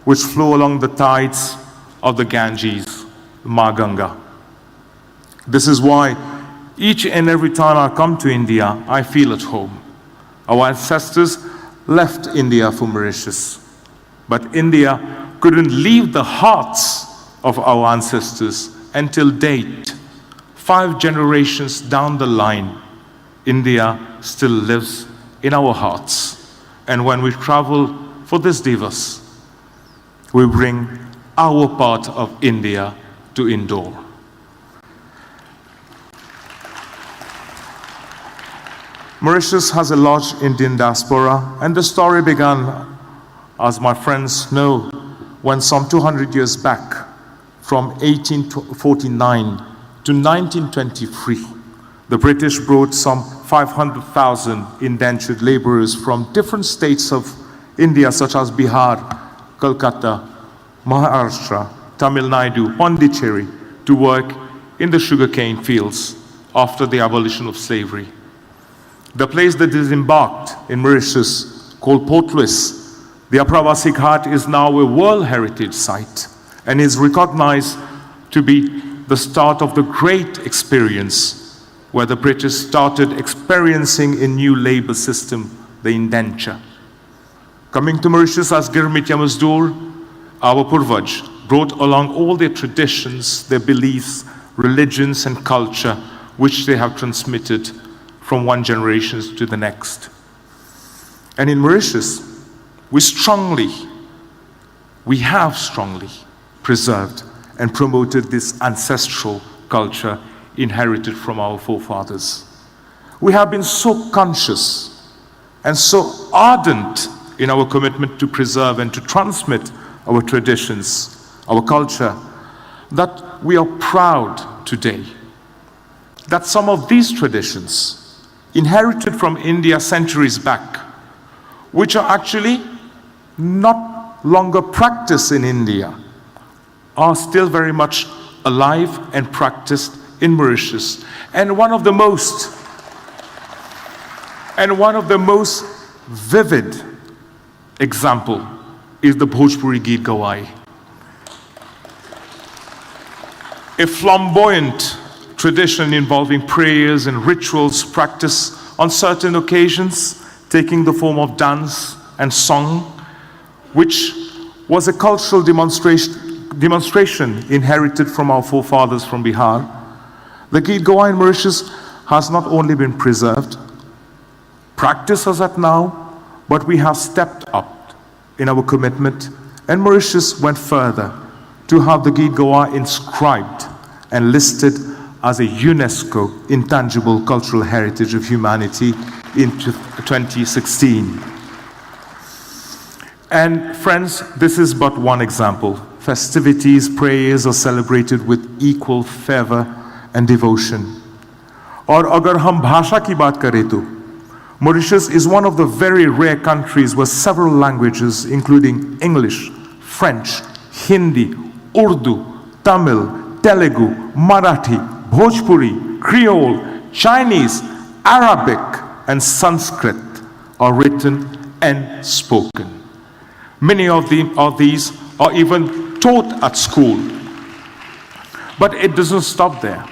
which flow along the tides of the Ganges, Ma Ganga. This is why each and every time I come to India, I feel at home. Our ancestors left India for Mauritius, but India couldn't leave the hearts of our ancestors until date. 5 generations down the line, India still lives in our hearts. And when we travel for this Divas, we bring our part of India to Indore. Mauritius has a large Indian diaspora, and the story began, as my friends know, when some 200 years back, from 1849 to 1923, the British brought some 500,000 indentured laborers from different states of India, such as Bihar, Kolkata, Maharashtra, Tamil Nadu, Pondicherry, to work in the sugarcane fields after the abolition of slavery. The place that disembarked in Mauritius, called Port Louis, the Pravasi Ghat, is now a World Heritage Site and is recognized to be the start of the great experience where the British started experiencing a new labor system, the indenture. Coming to Mauritius as Girmitya Mazdoor, our Purvaj brought along all their traditions, their beliefs, religions, and culture which they have transmitted from one generation to the next. And in Mauritius, we have strongly preserved and promoted this ancestral culture inherited from our forefathers. We have been so conscious and so ardent in our commitment to preserve and to transmit our traditions, our culture, that we are proud today that some of these traditions, inherited from India centuries back, which are actually not longer practiced in India, are still very much alive and practiced in Mauritius. And one of the most vivid example is the Bhojpuri Geet Gawai. A flamboyant tradition involving prayers and rituals practiced on certain occasions, taking the form of dance and song, which was a cultural demonstration inherited from our forefathers from Bihar. The Geet Gawai in Mauritius has not only been preserved, practiced as at now, but we have stepped up in our commitment, and Mauritius went further to have the Geet Gawai inscribed and listed as a UNESCO Intangible Cultural Heritage of Humanity in 2016. And friends, this is but one example. Festivities, prayers are celebrated with equal fervor and devotion. और अगर हम भाषा की बात करें तो Mauritius is one of the very rare countries where several languages, including English, French, Hindi, Urdu, Tamil, Telugu, Marathi, Bhojpuri, Creole, Chinese, Arabic, and Sanskrit are written and spoken. Many of these are even taught at school. But it doesn't stop there.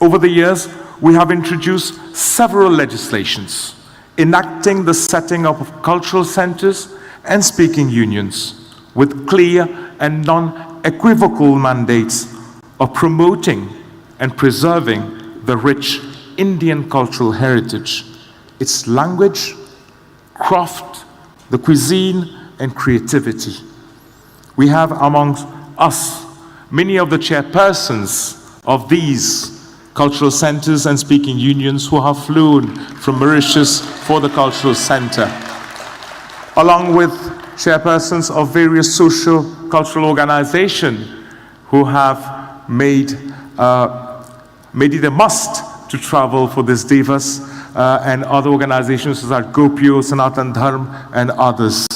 Over the years, we have introduced several legislations enacting the setting up of cultural centers and speaking unions with clear and non-equivocal mandates of promoting and preserving the rich Indian cultural heritage, its language, craft, the cuisine, and creativity. We have amongst us many of the chairpersons of these cultural centers and speaking unions who have flown from Mauritius for the cultural center, along with chairpersons of various social cultural organizations who have made it a must to travel for this Divas, and other organizations such as Gopio, Sanatan Dharm, and others.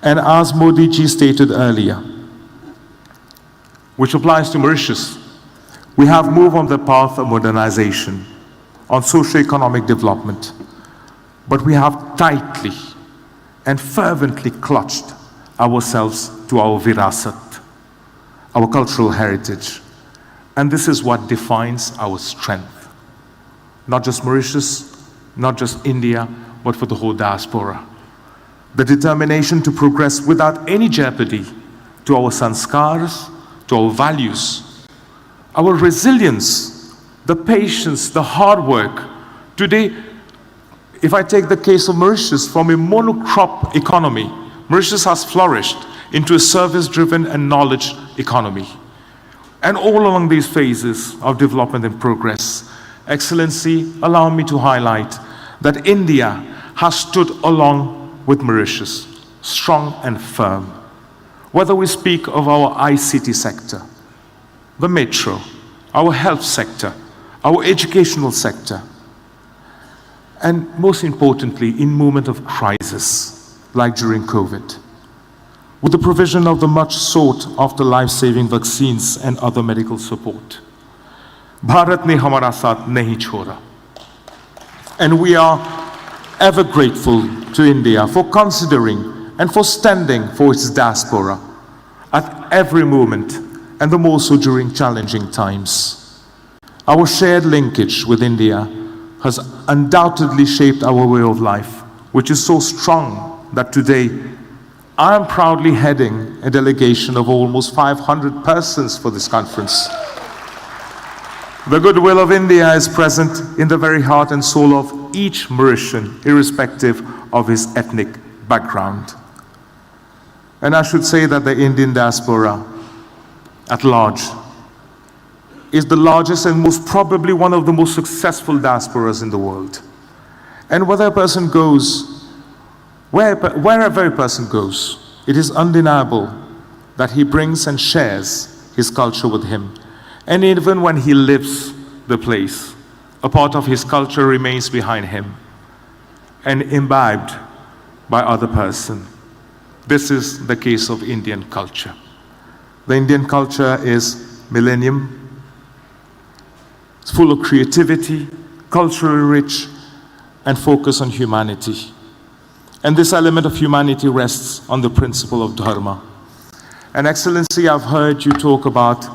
And as Modi ji stated earlier, which applies to Mauritius, we have moved on the path of modernization, on socio-economic development, but we have tightly and fervently clutched ourselves to our virasat, our cultural heritage. And this is what defines our strength. Not just Mauritius, not just India, but for the whole diaspora. The determination to progress without any jeopardy to our sanskars, to our values, our resilience, the patience, the hard work. Today, if I take the case of Mauritius, from a monocrop economy, Mauritius has flourished into a service-driven and knowledge economy. And all along these phases of development and progress, Excellency, allow me to highlight that India has stood along with Mauritius, strong and firm. Whether we speak of our ICT sector, the metro, our health sector, our educational sector, and most importantly, in moment of crisis, like during COVID, with the provision of the much sought after life-saving vaccines and other medical support. Bharat ne hamara saath nahi chhoda. And we are ever grateful to India for considering and for standing for its diaspora at every moment, and the more so during challenging times. Our shared linkage with India has undoubtedly shaped our way of life, which is so strong that today I am proudly heading a delegation of almost 500 persons for this conference. The goodwill of India is present in the very heart and soul of each Mauritian, irrespective of his ethnic background. And I should say that the Indian diaspora at large is the largest and most probably one of the most successful diasporas in the world. And whether a person goes, wherever a person goes, it is undeniable that he brings and shares his culture with him. And even when he leaves the place, a part of his culture remains behind him and imbibed by other person. This is the case of Indian culture. The Indian culture is millennium. It's full of creativity, culturally rich, and focus on humanity. And this element of humanity rests on the principle of dharma. And Excellency, I've heard you talk about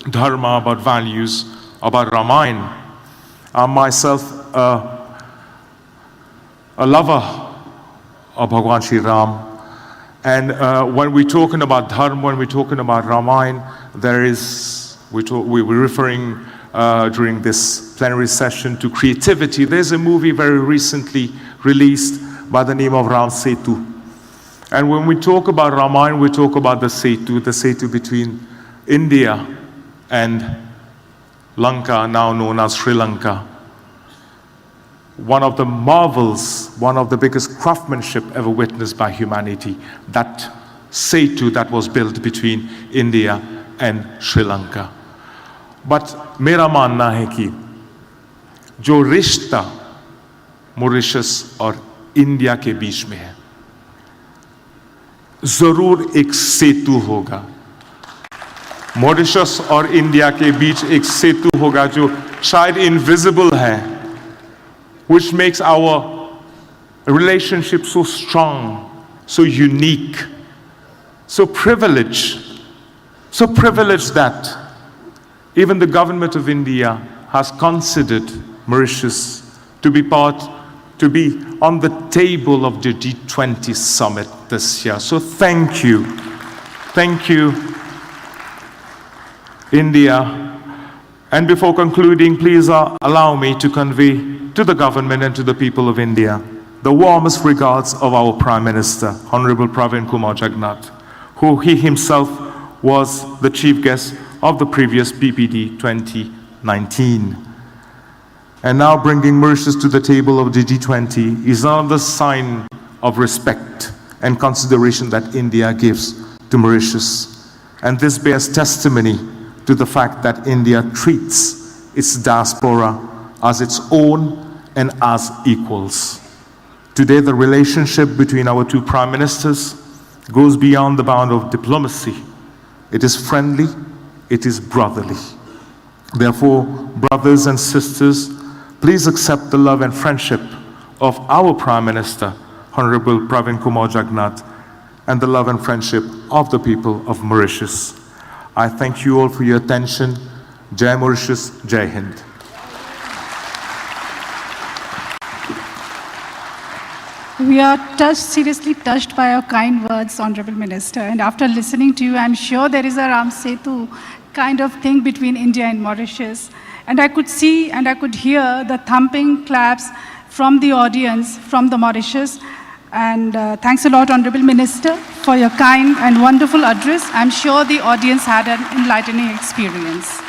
dharma, about values, about Ramayana. I'm myself a lover of Bhagwan Shri Ram. And when we're talking about dharma, when we're talking about Ramayana, we're referring during this plenary session to creativity. There's a movie very recently released by the name of Ram Setu. And when we talk about Ramayana, we talk about the Setu between India and Lanka, now known as Sri Lanka. One of the marvels, one of the biggest craftsmanship ever witnessed by humanity, that Setu that was built between India and Sri Lanka. But मेरा मानना है कि जो रिश्ता मॉरिशस और इंडिया के बीच में है, जरूर एक सेतु होगा. मॉरिशस और इंडिया के बीच एक सेतु होगा जो शायद इनविजिबल है, which makes our relationship so strong, so unique, so privileged that even the government of India has considered Mauritius to be on the table of the G20 summit this year. So thank you, India. And before concluding, please allow me to convey to the government and to the people of India the warmest regards of our Prime Minister, Honorable Pravin Kumar Jagannath, who he himself was the chief guest of the previous PPD 2019. And now bringing Mauritius to the table of the G20 is another sign of respect and consideration that India gives to Mauritius. And this bears testimony to the fact that India treats its diaspora as its own and as equals. Today, the relationship between our two prime ministers goes beyond the bound of diplomacy. It is friendly, it is brotherly. Therefore, brothers and sisters, please accept the love and friendship of our Prime Minister, Honorable Pravin Kumar Jagannath, and the love and friendship of the people of Mauritius. I thank you all for your attention. Jai Mauritius, Jai Hind. We are seriously touched by your kind words, Honorable Minister. And after listening to you, I'm sure there is a Ram Setu kind of thing between India and Mauritius. And I could see and I could hear the thumping claps from the audience from the Mauritius. And thanks a lot, Honorable Minister, for your kind and wonderful address. I'm sure the audience had an enlightening experience.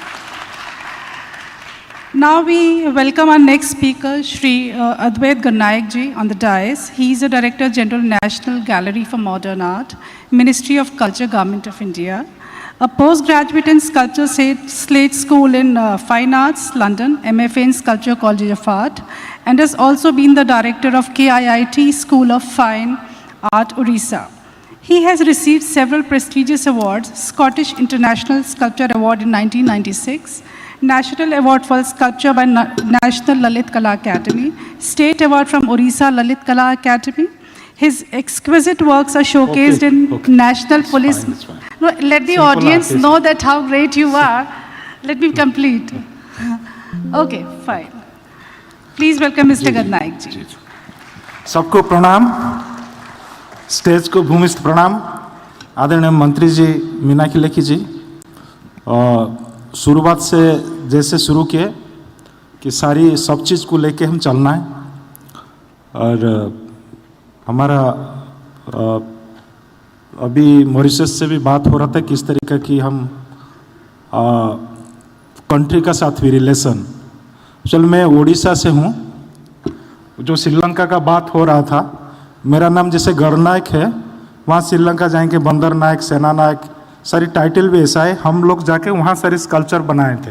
Now we welcome our next speaker, Shri Advait Gannayak ji on the dais. He is the Director General, National Gallery for Modern Art, Ministry of Culture, Government of India. A postgraduate in Sculpture Slade School in Fine Arts, London, MFA in Sculpture College of Art, and has also been the Director of KIIT School of Fine Art, Orissa. He has received several prestigious awards: Scottish International Sculpture Award in 1996, National Award for Sculpture by National Lalit Kala Academy, State Award from Orissa Lalit Kala Academy. His exquisite works are showcased in National Police. No, let the audience know that how great you are. Let me complete. Okay, fine. Please welcome Mr. Gannayak ji. सबको प्रणाम, स्टेज को भूमिस्थ प्रणाम, आदरणीय मंत्री जी मीनाक्षी लेखी जी, शुरुआत से जैसे शुरू किए कि सारी सब चीज़ को लेके हम चलना है, और हमारा अभी मॉरिशस से भी बात हो रहा था किस तरीके की हम कंट्री का साथ भी रिलेशन। चल, मैं उड़ीसा से हूँ। जो श्रीलंका का बात हो रहा था, मेरा नाम जैसे गणनायक है, वहाँ श्रीलंका जाएंगे बंदर नायक, सेना नायक, सारी टाइटल भी ऐसा है। हम लोग जाके वहाँ सारे स्कल्पचर बनाए थे।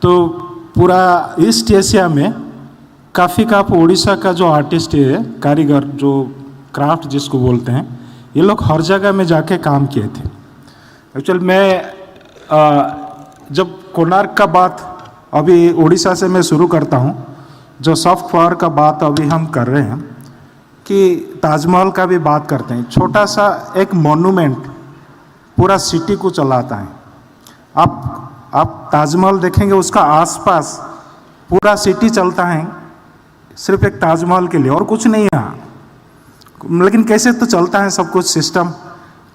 तो पूरा ईस्ट एशिया में काफ़ी उड़ीसा का जो आर्टिस्ट है, कारीगर, जो क्राफ्ट जिसको बोलते हैं, ये लोग हर जगह में जाके काम किए थे। एक्चुअल मैं जब कोणार्क का बात अभी उड़ीसा से मैं शुरू करता हूँ, जो सॉफ्ट पावर का बात अभी हम कर रहे हैं कि ताजमहल का भी बात करते हैं। छोटा सा एक मॉन्यूमेंट पूरा सिटी को चलाता है। आप ताजमहल देखेंगे, उसका आसपास पूरा सिटी चलता है सिर्फ एक ताजमहल के लिए, और कुछ नहीं है। लेकिन कैसे तो चलता है सब कुछ सिस्टम।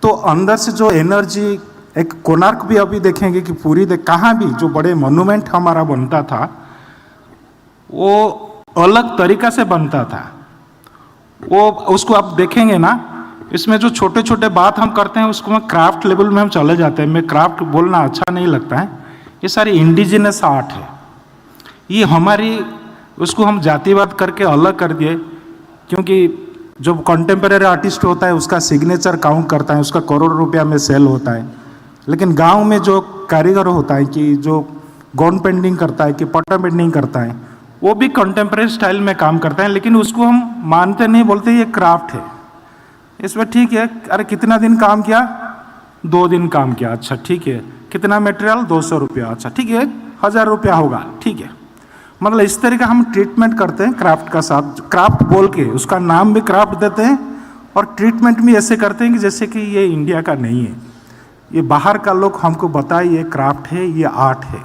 तो अंदर से जो एनर्जी, एक कोणार्क भी अभी देखेंगे कि पूरी कहाँ भी जो बड़े मॉन्यूमेंट हमारा बनता था वो अलग तरीका से बनता था। वो उसको आप देखेंगे ना, इसमें जो छोटे छोटे बात हम करते हैं उसको में क्राफ्ट लेवल में हम चले जाते हैं। मैं क्राफ्ट बोलना अच्छा नहीं लगता है। ये सारी इंडिजिनस आर्ट है। ये हमारी, उसको हम जातिवाद करके अलग कर दिए, क्योंकि जो कंटेम्प्रेरी आर्टिस्ट होता है उसका सिग्नेचर काउंट करता है, उसका करोड़ रुपया में सेल होता है। लेकिन गांव में जो कारीगर होता है कि जो गॉन पेंटिंग करता है कि पट्टा पेंटिंग करता है, वो भी कंटेम्प्रेरी स्टाइल में काम करता है, लेकिन उसको हम मानते नहीं, बोलते ये क्राफ्ट है। इसमें ठीक है, अरे कितना दिन काम किया, 2 दिन काम किया, अच्छा ठीक है। कितना मटेरियल, 200 रुपया, अच्छा ठीक है, 1000 रुपया होगा, ठीक है। मतलब इस तरह का हम ट्रीटमेंट करते हैं क्राफ्ट का साथ। क्राफ्ट बोल के उसका नाम भी क्राफ्ट देते हैं, और ट्रीटमेंट भी ऐसे करते हैं कि जैसे कि ये इंडिया का नहीं है, ये बाहर का लोग हमको बताए ये क्राफ्ट है, ये आर्ट है।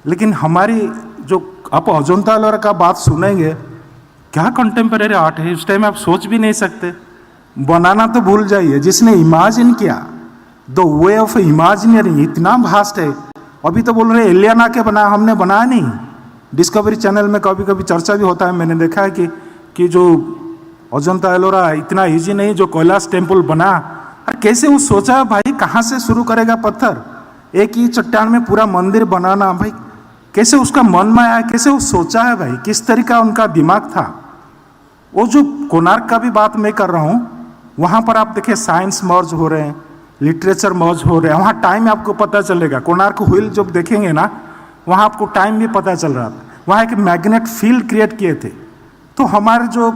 लेकिन हमारी जो आप अजंता एलोरा का बात सुनेंगे, क्या कंटेम्प्रेरी आर्ट है, उस टाइम आप सोच भी नहीं सकते। बनाना तो भूल जाइए, जिसने इमेजिन किया, द वे ऑफ इमेजिनियरिंग इतना वास्ट है। अभी तो बोल रहे एलियन आके बनाया, हमने बनाया नहीं। डिस्कवरी चैनल में कभी कभी चर्चा भी होता है, मैंने देखा है कि जो अजंता एलोरा इतना इजी नहीं, जो कैलाश टेम्पल बना, अरे कैसे वो सोचा भाई, कहाँ से शुरू करेगा पत्थर, एक ही चट्टान में पूरा मंदिर बनाना, भाई कैसे उसका मन में आया, कैसे वो सोचा है भाई, किस तरीका उनका दिमाग था। वो जो कोणार्क का भी बात मैं कर रहा हूँ, वहाँ पर आप देखिए साइंस मर्ज हो रहे हैं, लिटरेचर मर्ज हो रहे हैं, वहाँ टाइम आपको पता चलेगा। कोणार्क व्हील जब देखेंगे ना, वहाँ आपको टाइम भी पता चल रहा था। वहाँ एक मैग्नेट फील्ड क्रिएट किए थे। तो हमारे जो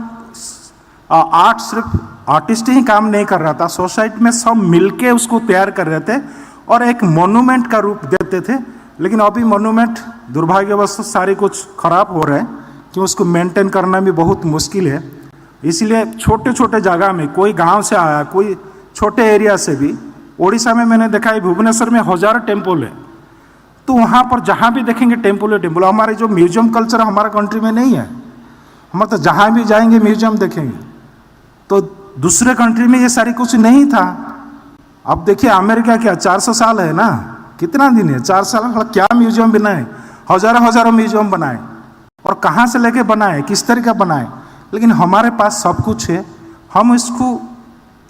आर्ट, सिर्फ आर्टिस्ट ही काम नहीं कर रहा था, सोसाइटी में सब मिलके उसको तैयार कर रहे थे और एक मोन्यूमेंट का रूप देते थे। लेकिन अभी मोन्यूमेंट दुर्भाग्यवश सारे कुछ खराब हो रहे हैं, कि उसको मेंटेन करना भी बहुत मुश्किल है। इसलिए छोटे छोटे जगह में, कोई गांव से आया, कोई छोटे एरिया से भी, उड़ीसा में मैंने देखा है, भुवनेश्वर में 1000 टेम्पल है। तो वहाँ पर जहाँ भी देखेंगे टेम्पल है टेम्पल। हमारे जो म्यूजियम कल्चर हमारा कंट्री में नहीं है। हम तो जहाँ भी जाएंगे म्यूजियम देखेंगे। तो दूसरे कंट्री में ये सारी कुछ नहीं था। अब देखिए अमेरिका क्या 400 साल है ना, कितना दिन है, 4 साल, क्या म्यूजियम बनाए, हजारों म्यूजियम बनाए, और कहाँ से लेके बनाए, किस तरह का बनाए। लेकिन हमारे पास सब कुछ है, हम इसको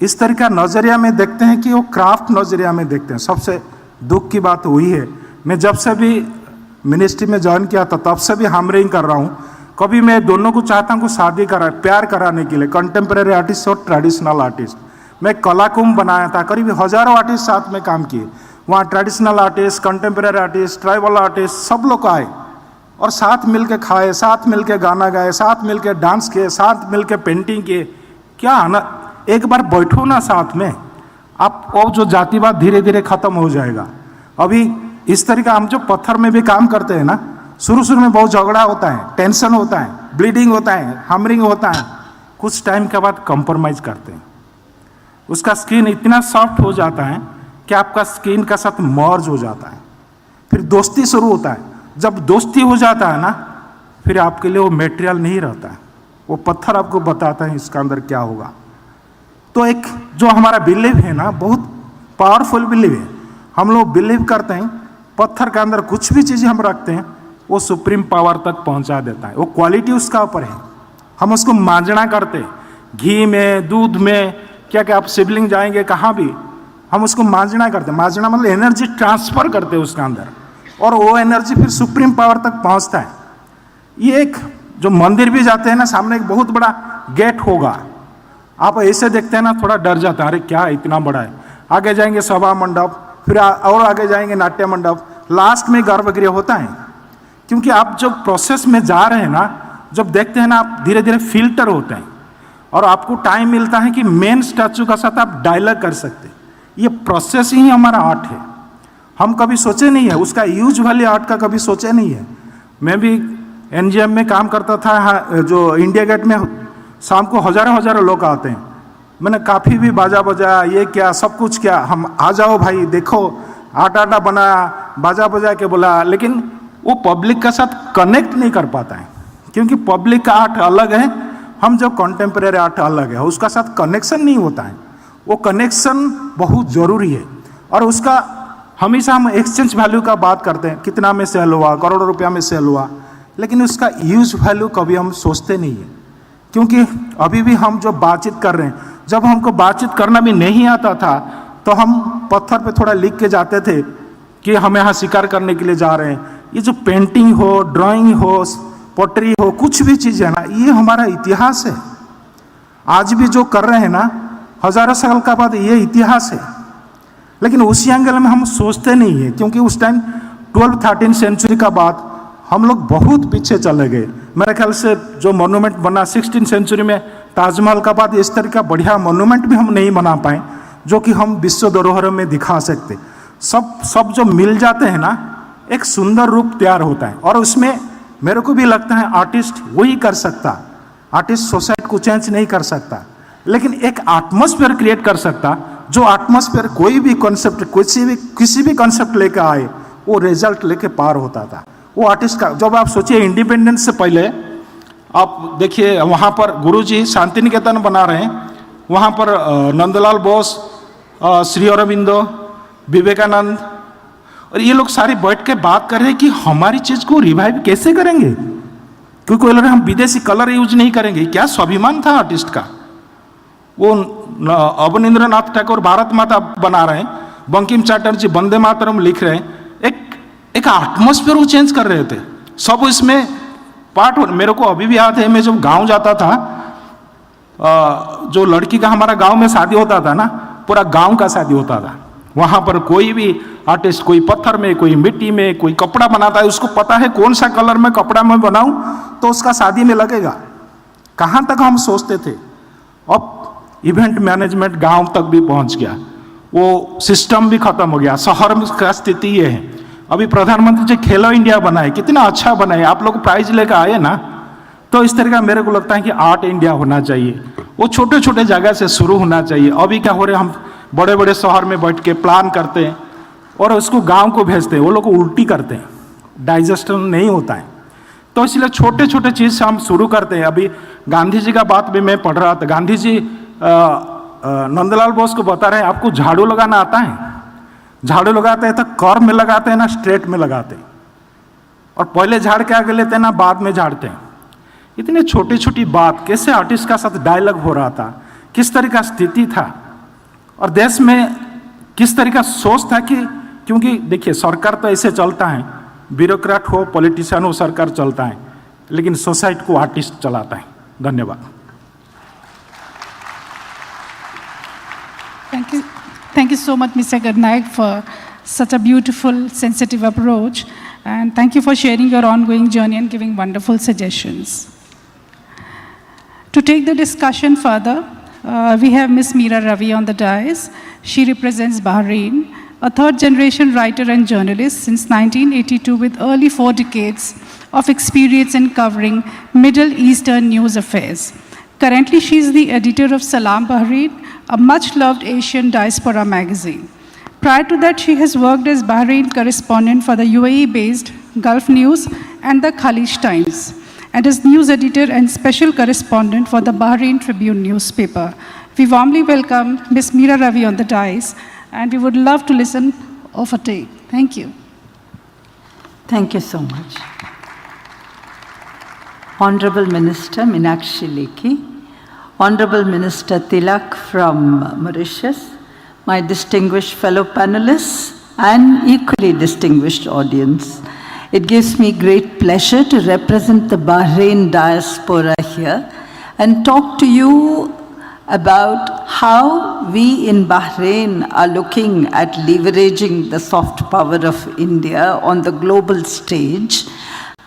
इस तरह का नज़रिया में देखते हैं कि वो क्राफ्ट नज़रिया में देखते हैं। सबसे दुख की बात वही है। मैं जब से भी मिनिस्ट्री में ज्वाइन किया था, तब से भी हैमरिंग कर रहा हूँ, कभी मैं दोनों को चाहता हूँ को शादी करा, प्यार कराने के लिए, कंटेम्प्रेरी आर्टिस्ट और ट्रेडिशनल आर्टिस्ट। मैं कला कुंभ बनाया था, करीब हजारों आर्टिस्ट साथ में काम किए। वहाँ traditional artist, contemporary artist, tribal artist, सब लोग आए और साथ मिल के खाए, साथ मिल के गाना गाए, साथ मिल के डांस किए, साथ मिल के पेंटिंग किए। क्या ना, एक बार बैठो ना साथ में, आप वो जो जातिवाद धीरे धीरे खत्म हो जाएगा। अभी इस तरीका हम जो पत्थर में भी काम करते हैं ना, शुरू में बहुत झगड़ा होता है, टेंशन होता है, ब्लीडिंग होता है, हैमरिंग होता है। कुछ टाइम के बाद कंप्रोमाइज करते हैं, उसका स्किन इतना सॉफ्ट हो जाता है कि आपका स्किन का साथ मर्ज हो जाता है। फिर दोस्ती शुरू होता है। जब दोस्ती हो जाता है ना, फिर आपके लिए वो मटेरियल नहीं रहता है, वो पत्थर आपको बताता है इसका अंदर क्या होगा। तो एक जो हमारा बिलीव है ना, बहुत पावरफुल बिलीव है। हम लोग बिलीव करते हैं पत्थर के अंदर कुछ भी चीज़ हम रखते हैं वो सुप्रीम पावर तक पहुंचा देता है। वो क्वालिटी उसका ऊपर है। हम उसको मांझना करते हैं, घी में, दूध में, क्या क्या आप सिबलिंग जाएंगे कहाँ भी, हम उसको मांझना करते हैं। मांझना मतलब एनर्जी ट्रांसफर करते हैं उसके अंदर, और वो एनर्जी फिर सुप्रीम पावर तक पहुंचता है। ये एक जो मंदिर भी जाते हैं ना, सामने एक बहुत बड़ा गेट होगा, आप ऐसे देखते हैं ना थोड़ा डर जाता है, अरे क्या इतना बड़ा है। आगे जाएंगे सभा मंडप, फिर और आगे जाएंगे नाट्य मंडप, लास्ट में गर्भगृह होता है। क्योंकि आप जब प्रोसेस में जा रहे हैं ना, जब देखते हैं ना, आप धीरे धीरे फिल्टर होते हैं और आपको टाइम मिलता है कि मेन स्टैचू का साथ आप डायलॉग कर सकते हैं। ये प्रोसेस ही हमारा आर्ट है। हम कभी सोचे नहीं है उसका यूज वाले आर्ट का, कभी सोचे नहीं है। मैं भी एनजीएम में काम करता था, जो इंडिया गेट में शाम को हजारों हजारों लोग आते हैं। मैंने काफ़ी भी बाजा बजाया, ये क्या सब कुछ क्या, हम आ जाओ भाई देखो, आटा बनाया, बाजा बजा के बोला, लेकिन वो पब्लिक के साथ कनेक्ट नहीं कर पाता है। क्योंकि पब्लिक का आर्ट अलग है, हम जो कॉन्टेम्परेरी आर्ट अलग है, उसका साथ कनेक्शन नहीं होता है। वो कनेक्शन बहुत ज़रूरी है, और उसका हमेशा हम एक्सचेंज वैल्यू का बात करते हैं, कितना में सेल हुआ, करोड़ों रुपया में सेल हुआ, लेकिन उसका यूज वैल्यू कभी हम सोचते नहीं है। क्योंकि अभी भी हम जो बातचीत कर रहे हैं, जब हमको बातचीत करना भी नहीं आता था तो हम पत्थर पे थोड़ा लिख के जाते थे कि हम यहाँ शिकार करने के लिए जा रहे हैं। ये जो पेंटिंग हो, ड्राइंग हो, पोट्री हो, कुछ भी चीज़ है ना, ये हमारा इतिहास है। आज भी जो कर रहे हैं ना, हजारों साल का बाद, ये इतिहास है। लेकिन उसी एंगल में हम सोचते नहीं है, क्योंकि उस टाइम 12-13 सेंचुरी का बाद हम लोग बहुत पीछे चले गए। मेरे ख्याल से जो मोनूमेंट बना 16 सेंचुरी में ताजमहल का बाद, इस तरह का बढ़िया मोनूमेंट भी हम नहीं बना पाए जो कि हम विश्व धरोहर में दिखा सकते। सब जो मिल जाते हैं ना, एक सुंदर रूप तैयार होता है। और उसमें मेरे को भी लगता है आर्टिस्ट वही कर सकता। आर्टिस्ट सोसाइटी को चेंज नहीं कर सकता, लेकिन एक एटमॉस्फेयर क्रिएट कर सकता, जो एटमॉस्फेयर कोई भी कॉन्सेप्ट, किसी भी कॉन्सेप्ट लेकर आए, वो रिजल्ट लेके पार होता था। वो आर्टिस्ट का, जब आप सोचिए इंडिपेंडेंस से पहले आप देखिए, वहाँ पर गुरुजी शांति निकेतन बना रहे हैं, वहाँ पर नंदलाल बोस, श्री अरविंदो, विवेकानंद, और ये लोग सारे बैठ के बात कर रहे हैं कि हमारी चीज़ को रिवाइव कैसे करेंगे, क्योंकि बोल रहे हम विदेशी कलर यूज नहीं करेंगे। क्या स्वाभिमान था आर्टिस्ट का। वो अवनींद्रनाथ टैगोर भारत माता बना रहे हैं, बंकिम चटर्जी वंदे मातरम लिख रहे हैं। एक एटमॉस्फेयर वो चेंज कर रहे थे, सब इसमें पार्ट हो। मेरे को अभी भी याद है, मैं जब गांव जाता था, जो लड़की का हमारा गांव में शादी होता था ना, पूरा गांव का शादी होता था। वहां पर कोई भी आर्टिस्ट, कोई पत्थर में, कोई मिट्टी में, कोई कपड़ा बनाता है, उसको पता है कौन सा कलर में कपड़ा मैं बनाऊं तो उसका शादी में लगेगा। कहां तक हम सोचते थे। अब इवेंट मैनेजमेंट गांव तक भी पहुंच गया, वो सिस्टम भी खत्म हो गया। शहर में का स्थिति ये है। अभी प्रधानमंत्री जी खेलो इंडिया बनाए, कितना अच्छा बनाए, आप लोग प्राइज लेकर आए ना। तो इस तरह का मेरे को लगता है कि आर्ट इंडिया होना चाहिए, वो छोटे छोटे जगह से शुरू होना चाहिए। अभी क्या हो रहे, हम बड़े बड़े शहर में बैठ के प्लान करते हैं और उसको गांव को भेजते हैं, वो लोग उल्टी करते हैं, डाइजेशन नहीं होता है। तो इसलिए छोटे छोटे चीज़ से हम शुरू करते हैं। अभी गांधी जी का बात भी मैं पढ़ रहा था, गांधी जी नंदलाल बोस को बता रहे हैं, आपको झाड़ू लगाना आता है। झाड़ू लगाते हैं तो कर्व में लगाते हैं ना स्ट्रेट में लगाते हैं, और पहले झाड़ के आगे लेते हैं ना बाद में झाड़ते हैं। इतनी छोटी छोटी बात कैसे आर्टिस्ट का साथ डायलॉग हो रहा था, किस तरह का स्थिति था, और देश में किस तरह का सोच था कि, क्योंकि देखिए सरकार तो ऐसे चलता है, ब्यूरोक्रेट हो, पॉलिटिशियन हो, सरकार चलता है, लेकिन सोसाइटी को आर्टिस्ट चलाता है। धन्यवाद। Thank you so much, Mr. Garnaik, for such a beautiful, sensitive approach. And thank you for sharing your ongoing journey and giving wonderful suggestions. To take the discussion further, we have Ms. Meera Ravi on the dais. She represents Bahrain, a third-generation writer and journalist since 1982 with early 4 decades of experience in covering Middle Eastern news affairs. Currently, she is the editor of Salam Bahrain, a much-loved Asian diaspora magazine. Prior to that, she has worked as Bahrain correspondent for the UAE-based Gulf News and the Khalij Times, and as news editor and special correspondent for the Bahrain Tribune newspaper. We warmly welcome Ms. Meera Ravi on the dais, and we would love to listen of a tape. Thank you. Thank you so much. Honorable Minister Meenakshi Lekhi, Honorable Minister Tilak from Mauritius, my distinguished fellow panelists, and equally distinguished audience. It gives me great pleasure to represent the Bahrain diaspora here and talk to you about how we in Bahrain are looking at leveraging the soft power of India on the global stage,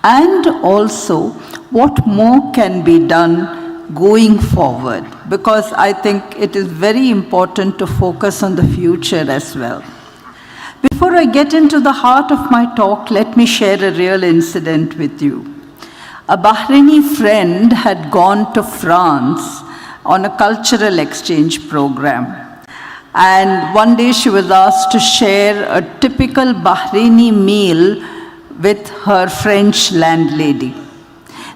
and also what more can be done going forward, because I think it is very important to focus on the future as well. Before I get into the heart of my talk, let me share a real incident with you. A Bahraini friend had gone to France on a cultural exchange program. And one day she was asked to share a typical Bahraini meal with her French landlady.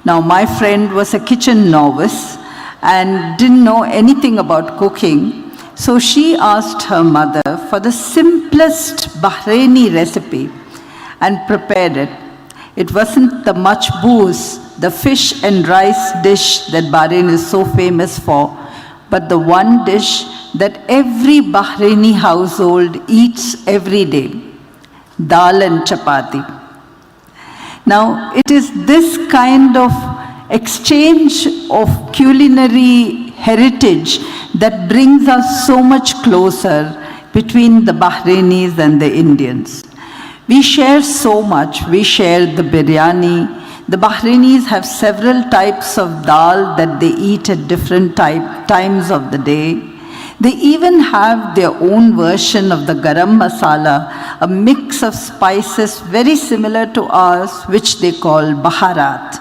Now, my friend was a kitchen novice and didn't know anything about cooking, so she asked her mother for the simplest Bahraini recipe and prepared it. It wasn't the much booze, the fish and rice dish that Bahrain is so famous for, but the one dish that every Bahraini household eats every day, dal and chapati. Now, it is this kind of exchange of culinary heritage that brings us so much closer between the Bahrainis and the Indians. We share so much. We share the biryani. The Bahrainis have several types of dal that they eat at different times of the day. They even have their own version of the garam masala, a mix of spices very similar to ours, which they call baharat.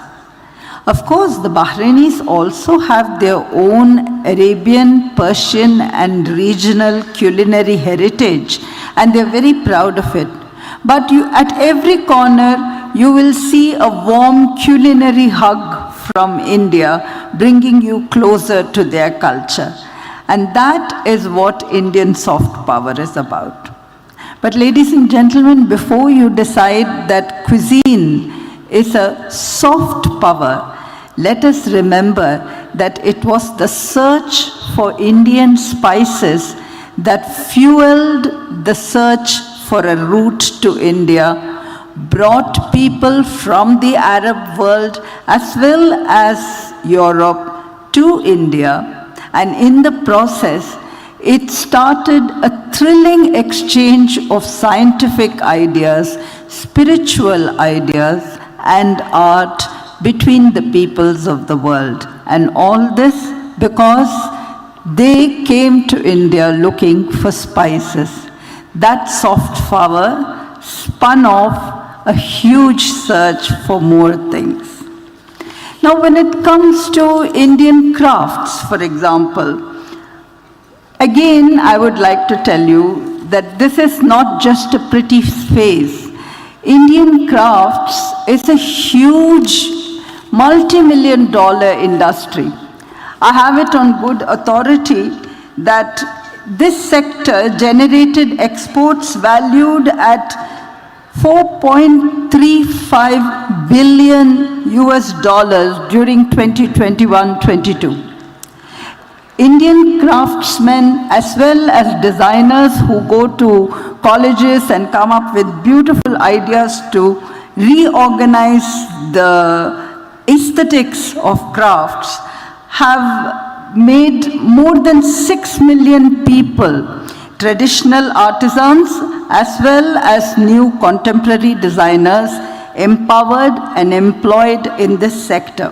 Of course, the Bahrainis also have their own Arabian, Persian, and regional culinary heritage, and they're very proud of it. But at every corner, you will see a warm culinary hug from India, bringing you closer to their culture. And that is what Indian soft power is about. But ladies and gentlemen, before you decide that cuisine is a soft power, let us remember that it was the search for Indian spices that fueled the search for a route to India, brought people from the Arab world as well as Europe to India, and in the process, it started a thrilling exchange of scientific ideas, spiritual ideas, and art between the peoples of the world. And all this because they came to India looking for spices. That soft power spun off a huge search for more things. Now, when it comes to Indian crafts, for example, again, I would like to tell you that this is not just a pretty face. Indian crafts is a huge multi-million-dollar industry. I have it on good authority that this sector generated exports valued at $4.35 billion during 2021-22. Indian craftsmen as well as designers who go to colleges and come up with beautiful ideas to reorganize the aesthetics of crafts have made more than 6 million people, traditional artisans as well as new contemporary designers, empowered and employed in this sector.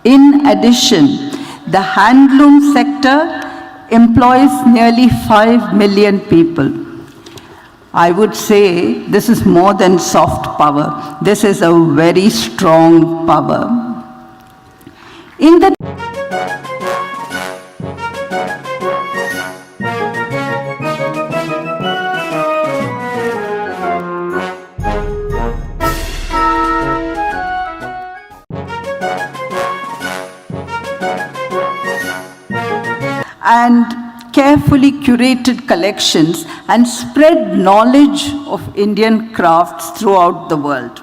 In addition, the handloom sector employs nearly 5 million people. I would say this is more than soft power. This is a very strong power. In the and carefully curated collections and spread knowledge of Indian crafts throughout the world.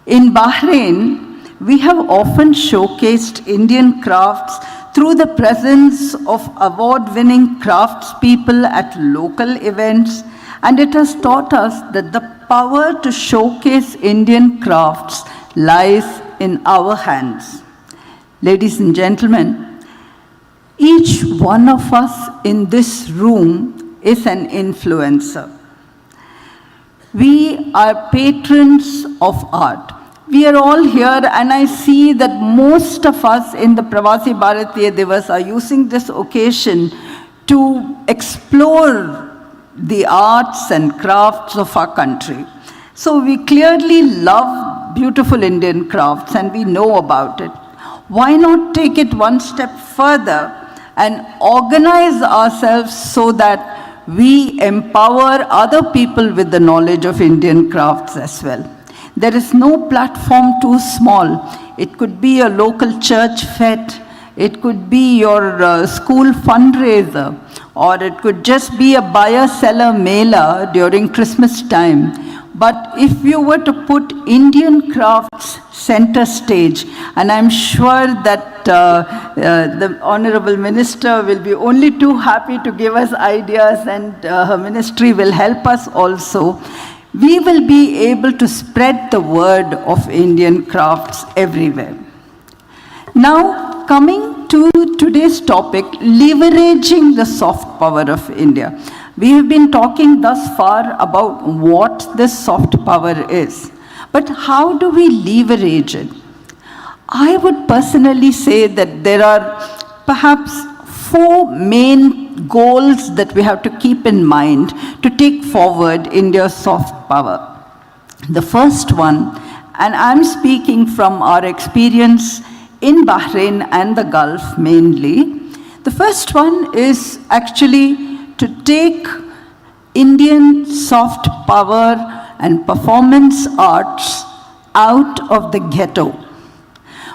In Bahrain, we have often showcased Indian crafts through the presence of award-winning craftspeople at local events, and it has taught us that the power to showcase Indian crafts lies in our hands. Ladies and gentlemen, each one of us in this room is an influencer. We are patrons of art. We are all here, and I see that most of us in the Pravasi Bhartiya Divas are using this occasion to explore the arts and crafts of our country. So we clearly love beautiful Indian crafts and we know about it. Why not take it one step further and organize ourselves so that we empower other people with the knowledge of Indian crafts as well? There is no platform too small. It could be a local church fete, it could be your school fundraiser, or it could just be a buyer-seller mela during Christmas time. But if you were to put Indian crafts center stage, and I'm sure that the Honorable Minister will be only too happy to give us ideas, and her ministry will help us also, we will be able to spread the word of Indian crafts everywhere. Now, coming to today's topic, leveraging the soft power of India. We have been talking thus far about what this soft power is, but how do we leverage it? I would personally say that there are perhaps 4 main goals that we have to keep in mind to take forward India's soft power. The first one, and I'm speaking from our experience in Bahrain and the Gulf mainly, the first one is actually to take Indian soft power and performance arts out of the ghetto.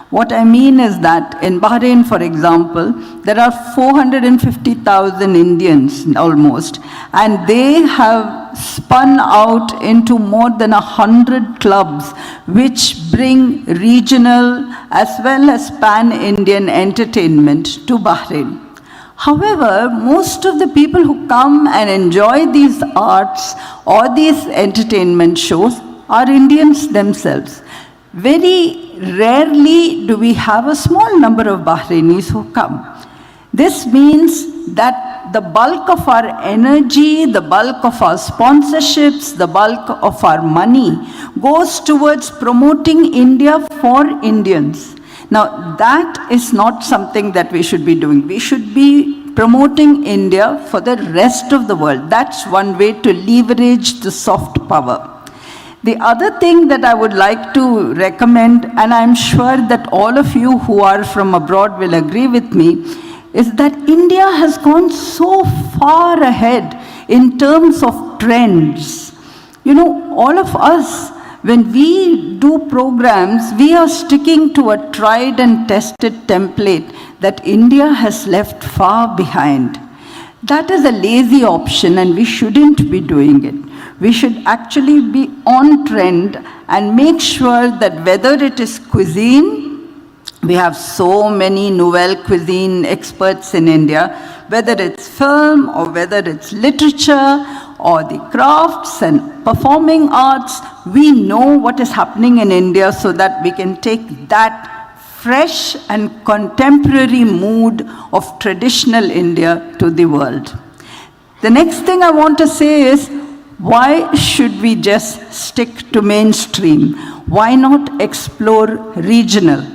What I mean is that in Bahrain, for example, there are 450,000 Indians almost, and they have spun out into more than 100 clubs which bring regional as well as pan-Indian entertainment to Bahrain. However, most of the people who come and enjoy these arts or these entertainment shows are Indians themselves. Very rarely do we have a small number of Bahrainis who come. This means that the bulk of our energy, the bulk of our sponsorships, the bulk of our money goes towards promoting India for Indians. Now, that is not something that we should be doing. We should be promoting India for the rest of the world. That's one way to leverage the soft power. The other thing that I would like to recommend, and I'm sure that all of you who are from abroad will agree with me, is that India has gone so far ahead in terms of trends. You know, all of us, when we do programs, we are sticking to a tried and tested template that India has left far behind. That is a lazy option and we shouldn't be doing it. We should actually be on trend and make sure that whether it is cuisine, we have so many nouvelle cuisine experts in India, whether it's film or whether it's literature or the crafts and performing arts, we know what is happening in India so that we can take that fresh and contemporary mood of traditional India to the world. The next thing I want to say is, why should we just stick to mainstream? Why not explore regional?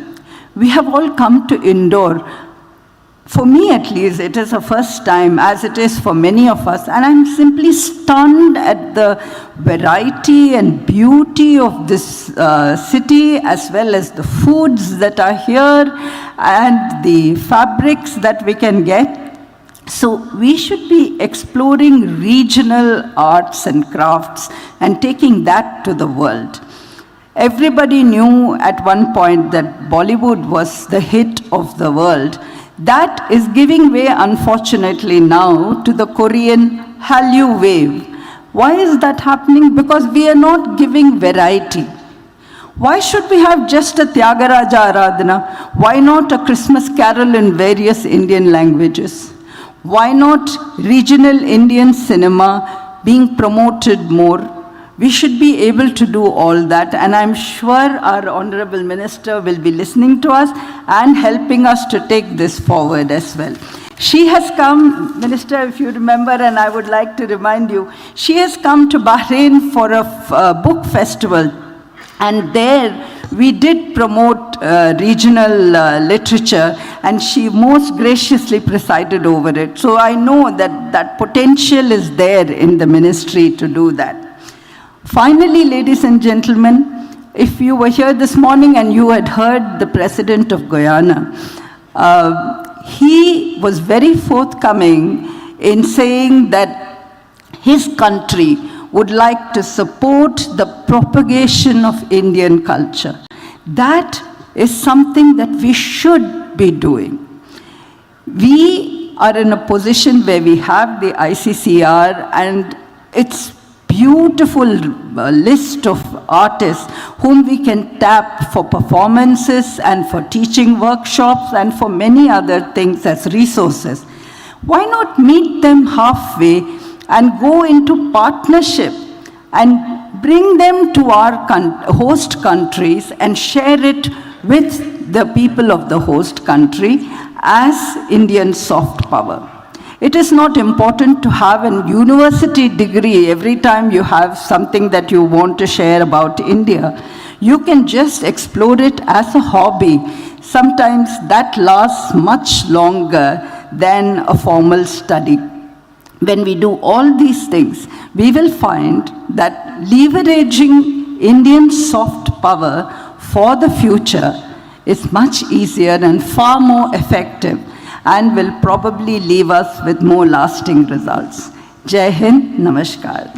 We have all come to Indore. For me at least, it is a first time, as it is for many of us, and I'm simply stunned at the variety and beauty of this city, as well as the foods that are here and the fabrics that we can get. So we should be exploring regional arts and crafts and taking that to the world. Everybody knew at one point that Bollywood was the hit of the world. That is giving way, unfortunately, now to the Korean Hallyu wave. Why is that happening? Because we are not giving variety. Why should we have just a Tyagaraja Aradhana? Why not a Christmas carol in various Indian languages? Why not regional Indian cinema being promoted more? We should be able to do all that, and I'm sure our Honorable Minister will be listening to us and helping us to take this forward as well. She has come, Minister, if you remember, and I would like to remind you, she has come to Bahrain for a book festival, and there we did promote regional literature, and she most graciously presided over it. So I know that that potential is there in the ministry to do that. Finally, ladies and gentlemen, if you were here this morning and you had heard the President of Guyana, he was very forthcoming in saying that his country would like to support the propagation of Indian culture. That is something that we should be doing. We are in a position where we have the ICCR and its beautiful list of artists whom we can tap for performances and for teaching workshops and for many other things as resources. Why not meet them halfway and go into partnership and bring them to our host countries and share it with the people of the host country as Indian soft power? It is not important to have a university degree every time you have something that you want to share about India. You can just explore it as a hobby. Sometimes that lasts much longer than a formal study. When we do all these things, we will find that leveraging Indian soft power for the future is much easier and far more effective, and will probably leave us with more lasting results. Jai Hind, Namaskar.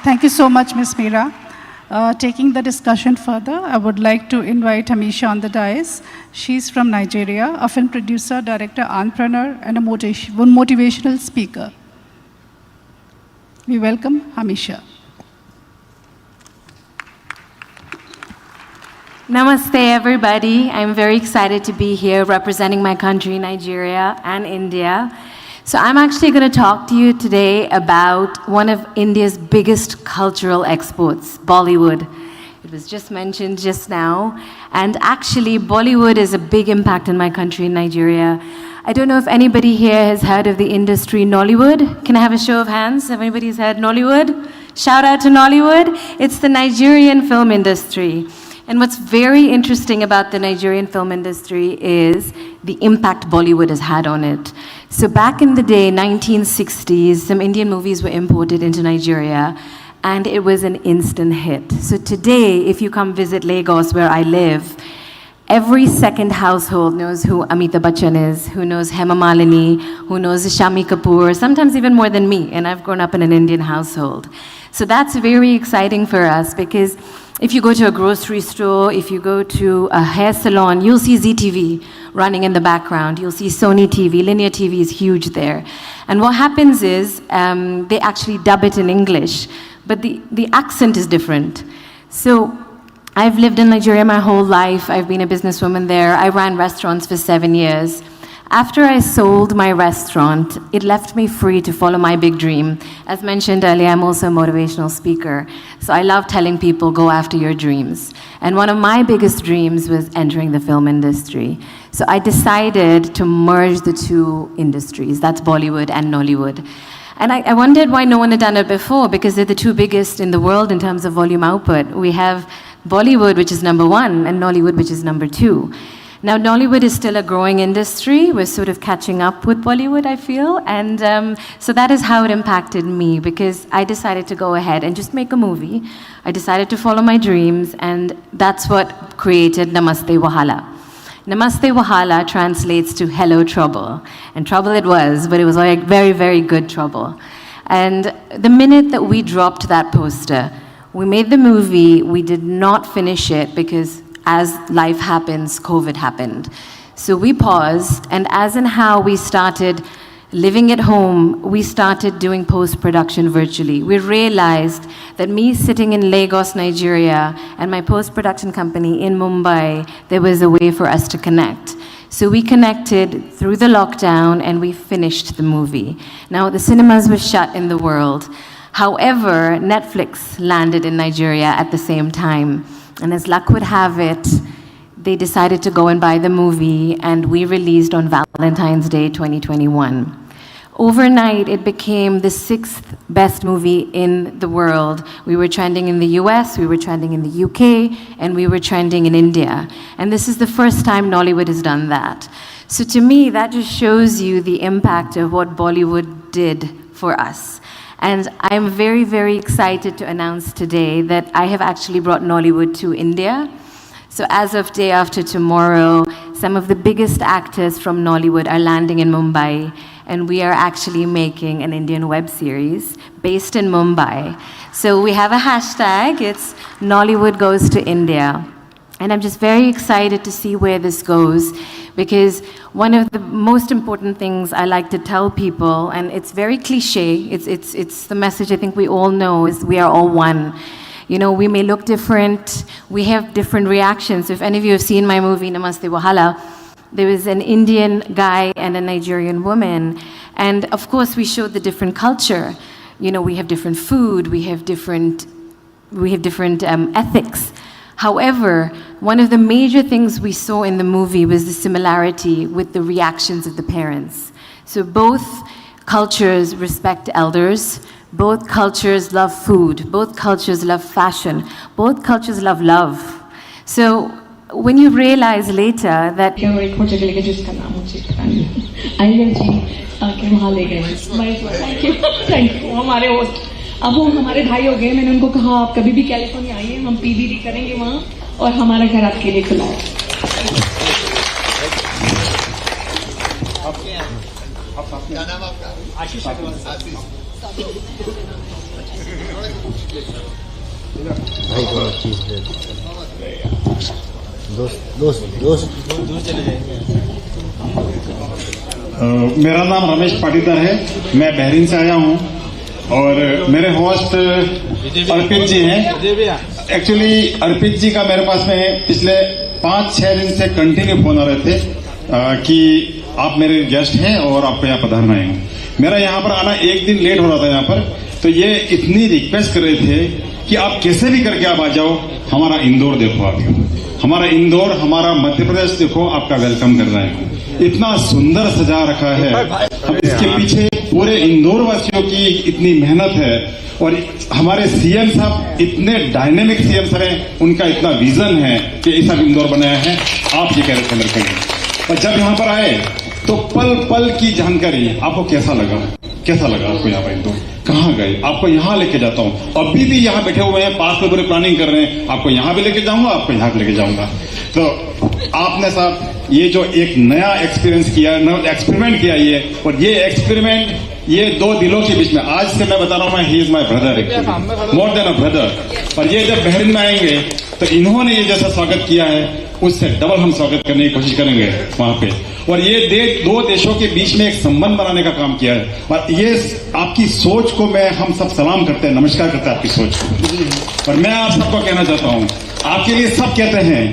Thank you so much, Ms. Meera. Taking the discussion further, I would like to invite Hamisha on the dais. She's from Nigeria, a film producer, director, entrepreneur, and a motivational speaker. We welcome Hamisha. Namaste, everybody. I'm very excited to be here representing my country, Nigeria and India. So I'm actually going to talk to you today about one of India's biggest cultural exports, Bollywood. It was just mentioned just now. And actually, Bollywood is a big impact in my country, Nigeria. I don't know if anybody here has heard of the industry Nollywood. Can I have a show of hands? Have anybody heard Nollywood? Shout out to Nollywood. It's the Nigerian film industry. And what's very interesting about the Nigerian film industry is the impact Bollywood has had on it. So back in the day, 1960s, some Indian movies were imported into Nigeria, and it was an instant hit. So today, if you come visit Lagos, where I live, every second household knows who Amitabh Bachchan is, who knows Hema Malini, who knows Shami Kapoor, sometimes even more than me, and I've grown up in an Indian household. So that's very exciting for us, because if you go to a grocery store, if you go to a hair salon, you'll see ZTV running in the background. You'll see Sony TV. Linear TV is huge there. And what happens is they actually dub it in English, but the accent is different. So I've lived in Nigeria my whole life. I've been a businesswoman there. I ran restaurants for 7 years. After I sold my restaurant, it left me free to follow my big dream. As mentioned earlier, I'm also a motivational speaker. So I love telling people, go after your dreams. And one of my biggest dreams was entering the film industry. So I decided to merge the two industries. That's Bollywood and Nollywood. And I wondered why no one had done it before, because they're the two biggest in the world in terms of volume output. We have Bollywood, which is #1, and Nollywood, which is #2. Now, Nollywood is still a growing industry. We're sort of catching up with Bollywood, I feel. And so that is how it impacted me, because I decided to go ahead and just make a movie. I decided to follow my dreams, and that's what created Namaste Wahala. Namaste Wahala translates to hello trouble. And trouble it was, but it was like very, very good trouble. And the minute that we dropped that poster, we made the movie, we did not finish it because as life happens, COVID happened. So we paused, and as in how we started living at home, we started doing post-production virtually. We realized that me sitting in Lagos, Nigeria, and my post-production company in Mumbai, there was a way for us to connect. So we connected through the lockdown and we finished the movie. Now the cinemas were shut in the world. However, Netflix landed in Nigeria at the same time. And as luck would have it, they decided to go and buy the movie, and we released on Valentine's Day 2021. Overnight, it became the 6th best movie in the world. We were trending in the US, we were trending in the UK, and we were trending in India. And this is the first time Nollywood has done that. So to me, that just shows you the impact of what Bollywood did for us. And I'm very, very excited to announce today that I have actually brought Nollywood to India. So as of day after tomorrow, some of the biggest actors from Nollywood are landing in Mumbai, and we are actually making an Indian web series based in Mumbai. So we have a hashtag, it's Nollywood Goes to India. And I'm just very excited to see where this goes, because one of the most important things I like to tell people, and it's very cliche, it's the message I think we all know, is we are all one. You know, we may look different, we have different reactions. If any of you have seen my movie, Namaste Wahala, there was an Indian guy and a Nigerian woman. And of course, we showed the different culture. You know, we have different food, we have different ethics. However, one of the major things we saw in the movie was the similarity with the reactions of the parents. So both cultures respect elders, both cultures love food, both cultures love fashion, both cultures love love. So when you realize later that अब वो हमारे भाई हो गए मैंने उनको कहा आप कभी भी कैलिफोर्निया आइए हम पीबीडी करेंगे वहाँ और हमारा घर आपके लिए खुला है क्या नाम आपका आशीष भाई को चीज दे दोस्त चले जाएंगे मेरा नाम रमेश पाटीदार है मैं बहरीन से आया हूँ और मेरे होस्ट अर्पित जी हैं एक्चुअली अर्पित जी का मेरे पास में पिछले 5-6 दिन से कंटिन्यू फोन आ रहे थे कि आप मेरे गेस्ट हैं और आपको यहाँ पधारना है मेरा यहाँ पर आना एक दिन लेट हो रहा था यहाँ पर तो ये इतनी रिक्वेस्ट कर रहे थे कि आप कैसे भी करके आप आ जाओ हमारा इंदौर देखो आप हमारा इंदौर हमारा मध्य प्रदेश देखो आपका वेलकम कर रहे हैं इतना सुंदर सजा रखा है हम इसके पीछे पूरे इंदौर वासियों की इतनी मेहनत है और हमारे सीएम साहब इतने डायनेमिक सीएम सर हैं उनका इतना विजन है कि ऐसा इंदौर बनाया है आप ये कह रहे थे मेरे को और जब यहाँ पर आए तो पल पल की जानकारी आपको कैसा लगा आपको यहाँ पर इंदौर कहाँ गए आपको यहाँ लेके जाता हूँ अभी भी यहाँ बैठे हुए हैं पास में पूरे प्लानिंग कर रहे हैं आपको यहाँ भी लेके जाऊंगा आपको यहाँ भी लेके जाऊंगा तो आपने साहब ये जो एक नया एक्सपीरियंस किया एक्सपेरिमेंट किया ये और ये एक्सपेरिमेंट ये दो दिलों के बीच में आज से मैं बता रहा हूँ he is my brother more than a brother और ये जब बहरीन में आएंगे तो इन्होंने ये जैसा स्वागत किया है उससे डबल हम स्वागत करने की कोशिश करेंगे वहां पे और ये दो देशों के बीच में एक संबंध बनाने का काम किया है और ये आपकी सोच को मैं हम सब सलाम करते हैं नमस्कार करते हैं आपकी सोच को और मैं आप सबको कहना चाहता हूँ आपके लिए सब कहते हैं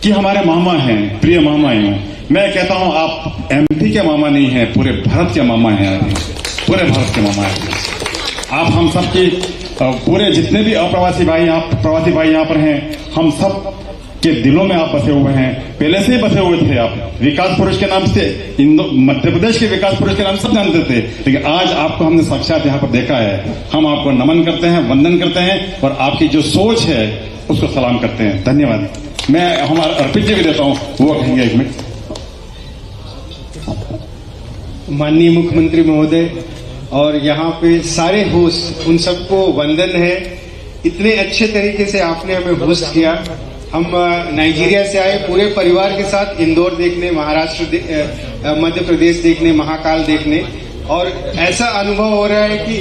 कि हमारे मामा हैं प्रिय मामा हैं मैं कहता हूँ आप एमपी के मामा नहीं हैं पूरे भारत के मामा हैं पूरे भारत के मामा हैं आप हम सब की पूरे जितने भी प्रवासी भाई यहाँ पर हैं हम सब के दिलों में आप बसे हुए हैं पहले से ही बसे हुए थे आप विकास पुरुष के नाम से मध्य प्रदेश के विकास पुरुष के नाम सब जानते थे लेकिन आज आपको हमने साक्षात यहाँ पर देखा है हम आपको नमन करते हैं वंदन करते हैं और आपकी जो सोच है उसको सलाम करते हैं धन्यवाद मैं हमारा अर्पित जी भी देता हूँ वो कहेंगे एक मिनट माननीय मुख्यमंत्री महोदय और यहाँ पे सारे होस्ट उन सबको वंदन है इतने अच्छे तरीके से आपने हमें होस्ट किया हम नाइजीरिया से आए पूरे परिवार के साथ इंदौर देखने महाराष्ट्र मध्य प्रदेश देखने महाकाल देखने और ऐसा अनुभव हो रहा है कि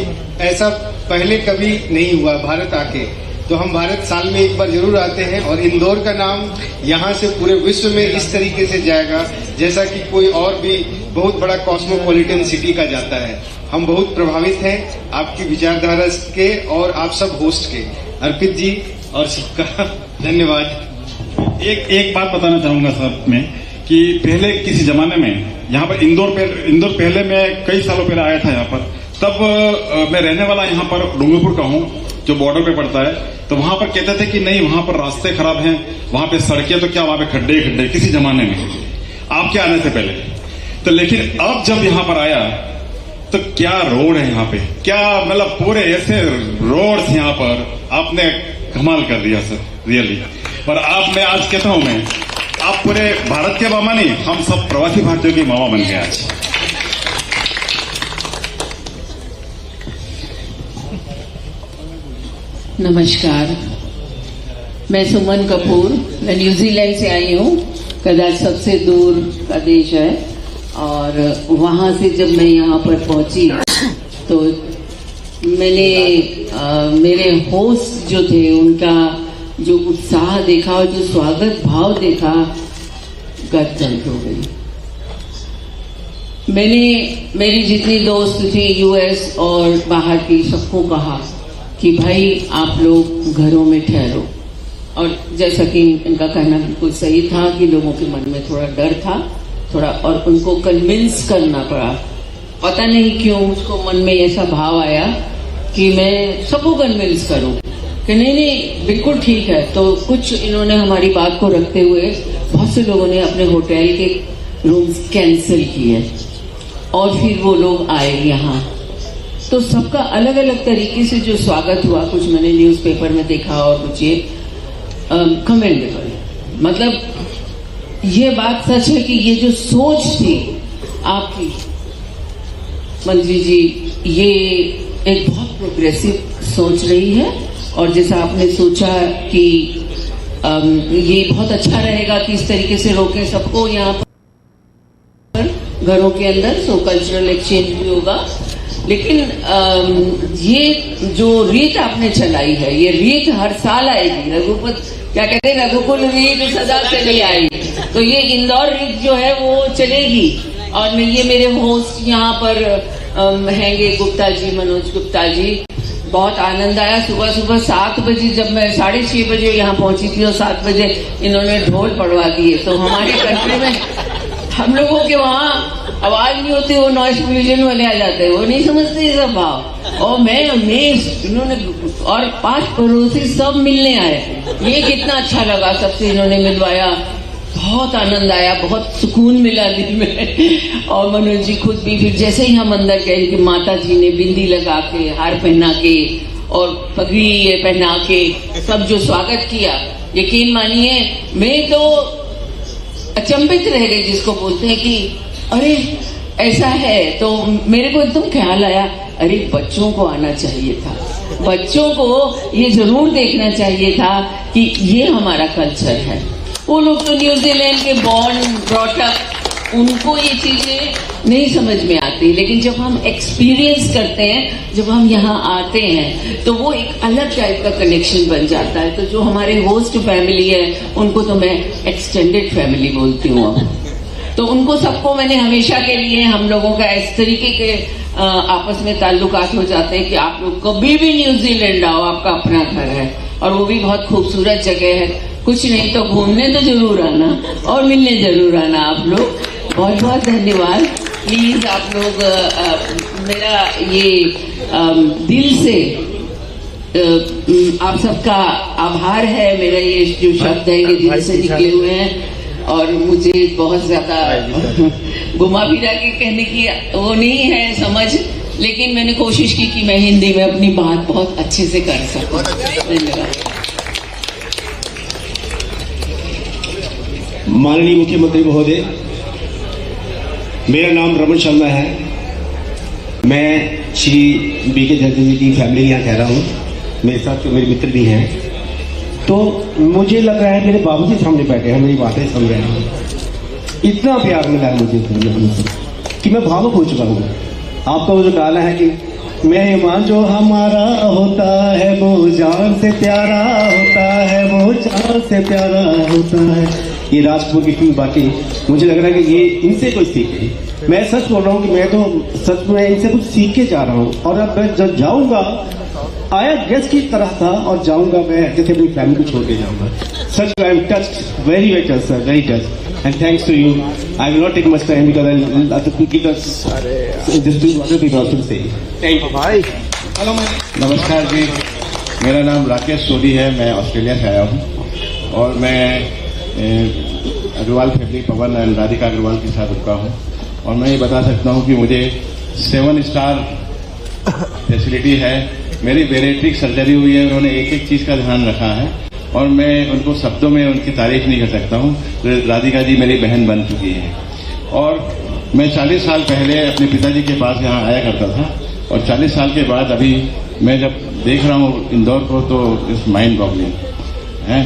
ऐसा पहले कभी नहीं हुआ भारत आके तो हम भारत साल में एक बार जरूर आते हैं और इंदौर का नाम यहाँ से पूरे विश्व में इस तरीके से जाएगा जैसा कि कोई और भी बहुत बड़ा कॉस्मोपॉलिटन सिटी का जाता है। हम बहुत प्रभावित हैं आपकी विचारधारा के और आप सब होस्ट के। अर्पित जी और सबका धन्यवाद। एक बात बताना चाहूंगा सर मैं कि पहले किसी जमाने में यहाँ पर इंदौर पहले मैं कई सालों पहले आया था यहाँ पर, तब मैं रहने वाला यहाँ पर डूंगरपुर का हूँ जो बॉर्डर पे पड़ता है। तो वहां पर कहते थे कि नहीं वहां पर रास्ते खराब हैं, वहां पे सड़कें तो क्या वहां पे खड्डे खड्डे, किसी जमाने में आपके आने से पहले। तो लेकिन अब जब यहाँ पर आया तो क्या रोड है यहाँ पे, क्या मतलब पूरे ऐसे रोड्स यहाँ पर आपने कमाल कर दिया सर रियली। और आप मैं आज कहता हूं मैं आप पूरे भारत के मामा नहीं, हम सब प्रवासी भारतीयों की मामा बन गए आज। नमस्कार, मैं सुमन कपूर, मैं न्यूजीलैंड से आई हूँ। कदाच सबसे दूर का देश है और वहाँ से जब मैं यहाँ पर पहुँची तो मैंने मेरे होस्ट जो थे उनका जो उत्साह देखा और जो स्वागत भाव देखा, गदगद हो गई। मैंने मेरी जितनी दोस्त थी यूएस और बाहर की सबको कहा कि भाई आप लोग घरों में ठहरो। और जैसा कि इनका कहना बिल्कुल सही था कि लोगों के मन में थोड़ा डर था थोड़ा, और उनको कन्विंस करना पड़ा। पता नहीं क्यों मुझको मन में ऐसा भाव आया कि मैं सबको कन्विंस करूं कि नहीं नहीं बिल्कुल ठीक है। तो कुछ इन्होंने हमारी बात को रखते हुए बहुत से लोगों ने अपने होटल के रूम्स कैंसिल किए और फिर वो लोग आए यहाँ। तो सबका अलग अलग तरीके से जो स्वागत हुआ, कुछ मैंने न्यूज़पेपर में देखा और कुछ ये कमेंडेबल। मतलब ये बात सच है कि ये जो सोच थी आपकी मंत्री जी, ये एक बहुत प्रोग्रेसिव सोच रही है। और जैसा आपने सोचा कि ये बहुत अच्छा रहेगा कि इस तरीके से रोकें सबको यहाँ पर घरों के अंदर, सो कल्चरल एक्सचेंज भी होगा। लेकिन ये जो रीत आपने चलाई है, ये रीत हर साल आएगी। रघुपत क्या कहते हैं, रघुकुल रीत सदा चली आएगी। तो ये इंदौर रीत जो है वो चलेगी। और ये मेरे होस्ट यहाँ पर हैंगे गुप्ता जी, मनोज गुप्ता जी, बहुत आनंद आया। सुबह सुबह 7 बजे जब मैं 6:30 बजे यहाँ पहुंची थी और 7 बजे इन्होंने ढोल पड़वा दिए। तो हमारे कंट्री में हम लोगों के वहाँ आवाज नहीं होती, वो नॉइस पोल्यूशन वाले आ जाते हैं, वो नहीं समझते ये सब भाव। और मैं इन्होंने और 5 पड़ोसी सब मिलने आए। ये कितना अच्छा लगा, सबसे इन्होंने मिलवाया, बहुत आनंद आया, बहुत सुकून मिला दिल में। और मनोज जी खुद भी फिर जैसे ही हम अंदर गए कि माता जी ने बिंदी लगा के, हार पहना के और पगड़ी ये पहना के सब जो स्वागत किया, यकीन मानिए मैं तो अचंभित रह गई, जिसको बोलते हैं कि अरे ऐसा है। तो मेरे को एकदम ख्याल आया, अरे बच्चों को आना चाहिए था, बच्चों को ये जरूर देखना चाहिए था कि ये हमारा कल्चर है। वो लोग तो न्यूजीलैंड के बॉर्न ब्रॉट अप, उनको ये चीजें नहीं समझ में आती। लेकिन जब हम एक्सपीरियंस करते हैं, जब हम यहाँ आते हैं, तो वो एक अलग टाइप का कनेक्शन बन जाता है। तो जो हमारे होस्ट फैमिली है, उनको तो मैं एक्सटेंडेड फैमिली बोलती हूँ अब। तो उनको सबको मैंने हमेशा के लिए, हम लोगों का इस तरीके के आपस में ताल्लुकात हो जाते हैं कि आप लोग कभी भी न्यूजीलैंड आओ, आपका अपना घर है। और वो भी बहुत खूबसूरत जगह है। कुछ नहीं तो घूमने तो जरूर आना और मिलने जरूर आना आप लोग। बहुत बहुत धन्यवाद। प्लीज आप लोग मेरा ये दिल से आप सबका आभार है। मेरा ये जो शब्द है ये दिल से निकले हुए हैं और मुझे बहुत ज्यादा घुमा फिरा के कहने की वो नहीं है समझ, लेकिन मैंने कोशिश की कि मैं हिंदी में अपनी बात बहुत अच्छे से कर सकूं। धन्यवाद। माननीय मुख्यमंत्री महोदय, मेरा नाम रमन शर्मा है। मैं श्री बीके जर्जन जी की फैमिली यहाँ ठहरा हूँ। मेरे साथ मेरे मित्र भी हैं। तो मुझे लग रहा है मेरे बाबूजी सामने बैठे हैं, मेरी बातें सुन रहे हैं। इतना प्यार मिला है मुझे कि मैं भावुक हो चुका हूँ। आपका वो जो गाना है कि मेहमान जो हमारा होता है वो जान से प्यारा होता है, वो जान से प्यारा होता है। ये राजपुर की फिल्म बाकी मुझे लग रहा है कि ये इनसे कोई सीखे। मैं सच बोल रहा हूँ कि मैं तो सच में इनसे कुछ सीख के जा रहा हूँ। और अब मैं जब जाऊँगा आया गेस्ट की तरह था और जाऊँगा मैं जैसे अपनी फैमिली को छोड़ के जाऊँगा। Such I am touched, very very touched sir, very touched. And thanks to you. I will not take much time because I'll other people just do other people also say. Thank you. Bye. Hello, नमस्कार जी, मेरा नाम राकेश सोडी है, मैं ऑस्ट्रेलिया से आया हूँ और मैं अग्रवाल फैमिली पवन एंड राधिका अग्रवाल के साथ रुका हूँ और मैं ये बता सकता हूँ कि मुझे 7 स्टार फैसिलिटी है। मेरी बेरेट्रिक सर्जरी हुई है, उन्होंने एक एक चीज़ का ध्यान रखा है और मैं उनको शब्दों में उनकी तारीफ नहीं कर सकता हूँ। राधिका जी मेरी बहन बन चुकी है और मैं 40 साल पहले अपने पिताजी के पास यहाँ आया करता था और 40 साल के बाद अभी मैं जब देख रहा हूँ इंदौर को तो इस माइंड बॉगलिंग है।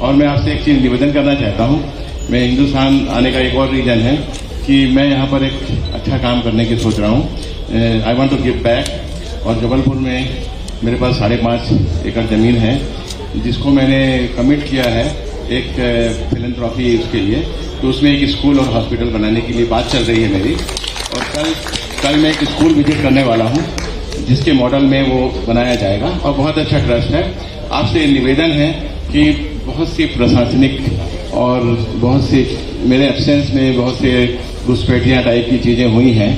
और मैं आपसे एक चीज़ निवेदन करना चाहता हूँ। मैं हिंदुस्तान आने का एक और रीजन है कि मैं यहाँ पर एक अच्छा काम करने की सोच रहा हूँ। I want to give back और जबलपुर में मेरे पास 5.5 एकड़ ज़मीन है जिसको मैंने कमिट किया है एक फिलैंथ्रोपी उसके लिए, तो उसमें एक स्कूल और हॉस्पिटल बनाने के लिए बात चल रही है मेरी। और कल मैं एक स्कूल विजिट करने वाला हूँ जिसके मॉडल में वो बनाया जाएगा और बहुत अच्छा ट्रस्ट है। आपसे निवेदन है कि बहुत सी प्रशासनिक और बहुत सी मेरे एब्सेंस में बहुत से घुसपैठियाँ टाइप की चीज़ें हुई हैं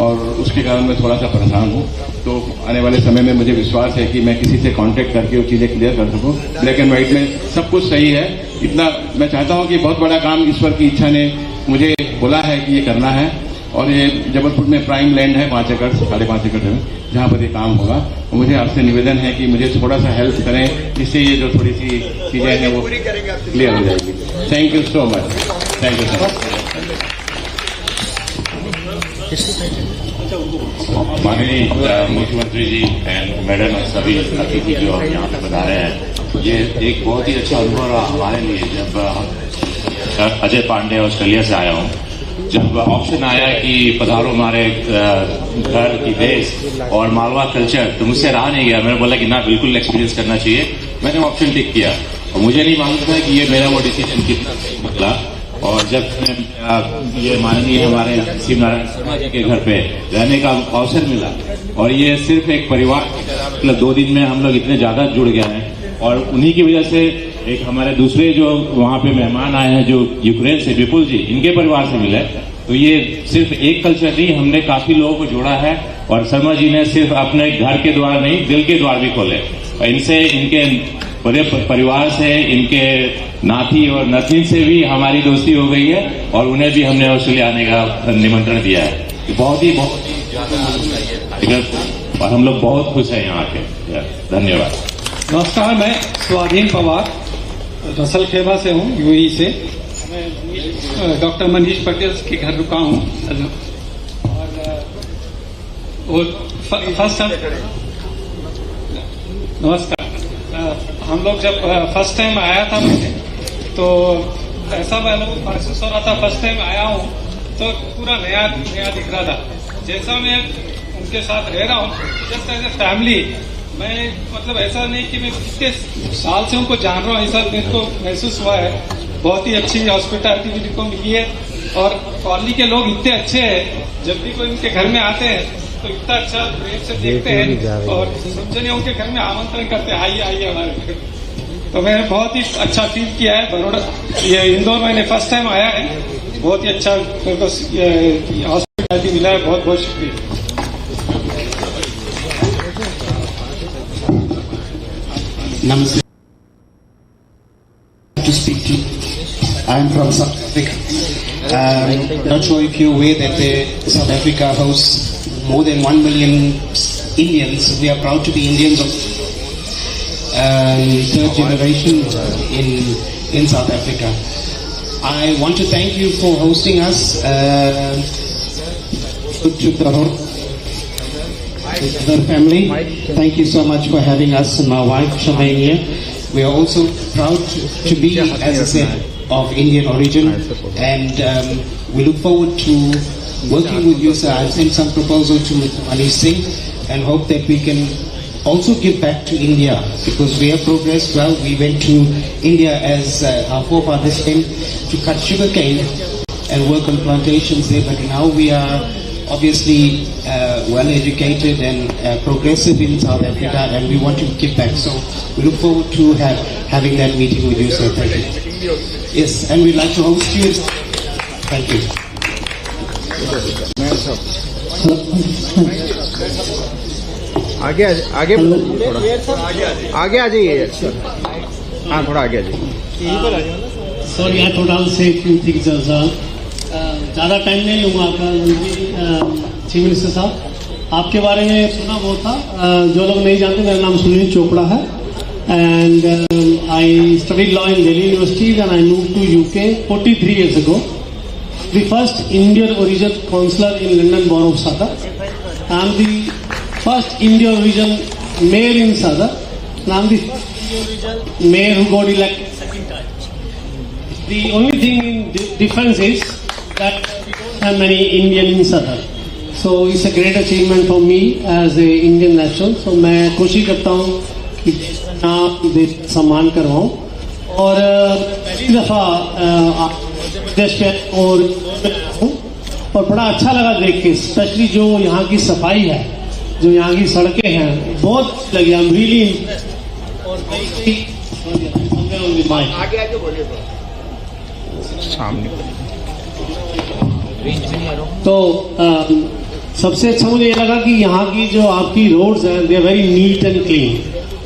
और उसके कारण मैं थोड़ा सा परेशान हूँ। तो आने वाले समय में मुझे विश्वास है कि मैं किसी से कांटेक्ट करके वो चीज़ें क्लियर कर सकूँ। ब्लैक एंड व्हाइट में सब कुछ सही है। इतना मैं चाहता हूँ कि बहुत बड़ा काम ईश्वर की इच्छा ने मुझे बोला है कि ये करना है और ये जबलपुर में प्राइम लैंड है 5 एकड़ 5.5 एकड़ में जहाँ पर ये काम होगा। और मुझे आपसे निवेदन है कि मुझे थोड़ा सा हेल्प करें जिससे ये जो थोड़ी सी चीज़ें हैं वो क्लियर हो जाएगी। Thank you so much. Thank you so much. माननीय मुख्यमंत्री जी एंड मैडम सभी अतिथि जो यहाँ पे बता रहे हैं, ये एक बहुत ही अच्छा अनुभव रहा हमारे लिए। जब अजय पांडे ऑस्ट्रेलिया से आया हूँ, जब ऑप्शन आया कि पधारो हमारे घर की देश और मालवा कल्चर, तो मुझसे रहा नहीं गया। मैंने बोला कि ना, बिल्कुल एक्सपीरियंस करना चाहिए। मैंने ऑप्शन टिक किया और मुझे नहीं मालूम था कि ये मेरा वो डिसीजन कितना निकला। और जब ये माननीय हमारे शिवनारायण शर्मा जी के घर पे रहने का अवसर मिला और ये सिर्फ एक परिवार, मतलब 2 दिन में हम लोग इतने ज्यादा जुड़ गए हैं और उन्हीं की वजह से एक हमारे दूसरे जो वहाँ पे मेहमान आए हैं जो यूक्रेन से, विपुल जी, इनके परिवार से मिले। तो ये सिर्फ एक कल्चर नहीं, हमने काफी लोगों को जोड़ा है और शर्मा जी ने सिर्फ अपने घर के द्वार नहीं, दिल के द्वार भी खोले। इनसे, इनके पूरे परिवार से, इनके नाती और नतीन से भी हमारी दोस्ती हो गई है और उन्हें भी हमने ऑस्ट्रेलिया आने का निमंत्रण दिया है। बहुत ही और हम लोग बहुत खुश हैं यहाँ के। धन्यवाद। नमस्कार, मैं स्वाधीन पवार रसल खेमा से हूँ, यूएई से। मैं डॉक्टर मनीष पटेल के घर रुका हूँ और फर्स्ट नमस्कार। हम लोग जब फर्स्ट टाइम आया था मैंने, तो ऐसा महसूस हो रहा था, फर्स्ट टाइम आया हूँ तो पूरा नया नया दिख रहा था। जैसा मैं उनके साथ रह रहा हूँ जस्ट एज ए फैमिली, मैं मतलब ऐसा नहीं कि मैं कितने साल से उनको जान रहा हूँ, ऐसा मेरे को महसूस हुआ है। बहुत ही अच्छी हॉस्पिटैलिटी मेरे को मिली है और कॉलोनी के लोग इतने अच्छे हैं, जब भी कोई उनके घर में आते हैं तो इतना अच्छा प्रेम से देखते हैं और समझने उनके घर में आमंत्रण करते हैं, आइए आइए हमारे घर। तो मैंने बहुत ही अच्छा फील किया है। बड़ौदा, ये इंदौर मैंने फर्स्ट टाइम आया है, बहुत ही अच्छा मेरे को हॉस्पिटैलिटी मिला है। बहुत बहुत शुक्रिया। Namaste. To speak to, I am from South Africa. Not sure if you're aware that South Africa hosts more than 1 million Indians. We are proud to be Indians of third generation in South Africa. I want to thank you for hosting us. The family, thank you so much for having us and my wife Shamain here. We are also proud to be, as I said, of Indian origin, and we look forward to working with you, sir. I've sent some proposal to Mr. Manish Singh and hope that we can also give back to India, because we have progressed well. We went to India as our forefathers came to cut sugarcane and work on plantations there, but now we are obviously well educated and progressive in South Africa, and we want to give back. So we look forward to having that meeting with you, sir. Thank you. Yes, and we'd like to host you. Thank you. आगे आगे आगे आ जाइए सर, हाँ थोड़ा आगे आ जाइए। सॉरी आई थॉट आई से फ्यू थिंग्स एज वेल। ज़्यादा टाइम नहीं लूँगा आपका। चीफ मिनिस्टर साहब, आपके बारे में सुना बहुत था, जो लोग नहीं जानते, मेरा नाम सुनील चोपड़ा है and I studied law in Delhi university and I move to UK 43 years ago. The first Indian origin councillor in London Borough of Southwark. I am the first Indian origin mayor in Southwark. And I am the first Indian origin mayor who got elected second time. The only thing in difference is that we don't have many Indian in Southwark. So it's a great achievement for me as a Indian national. So मैं कोशिश करता हूँ कि नाम देश सम्मान करवाऊँ और पहली दफ़ा देश पे और बड़ा अच्छा लगा देख के, स्पेशली जो यहाँ की सफाई है, जो यहाँ की सड़कें हैं, बहुत लगी। आई एम रियली और आगे आगे बोलिए सामने। तो सबसे अच्छा मुझे ये लगा कि यहाँ की जो आपकी रोड्स हैं they are very neat and clean,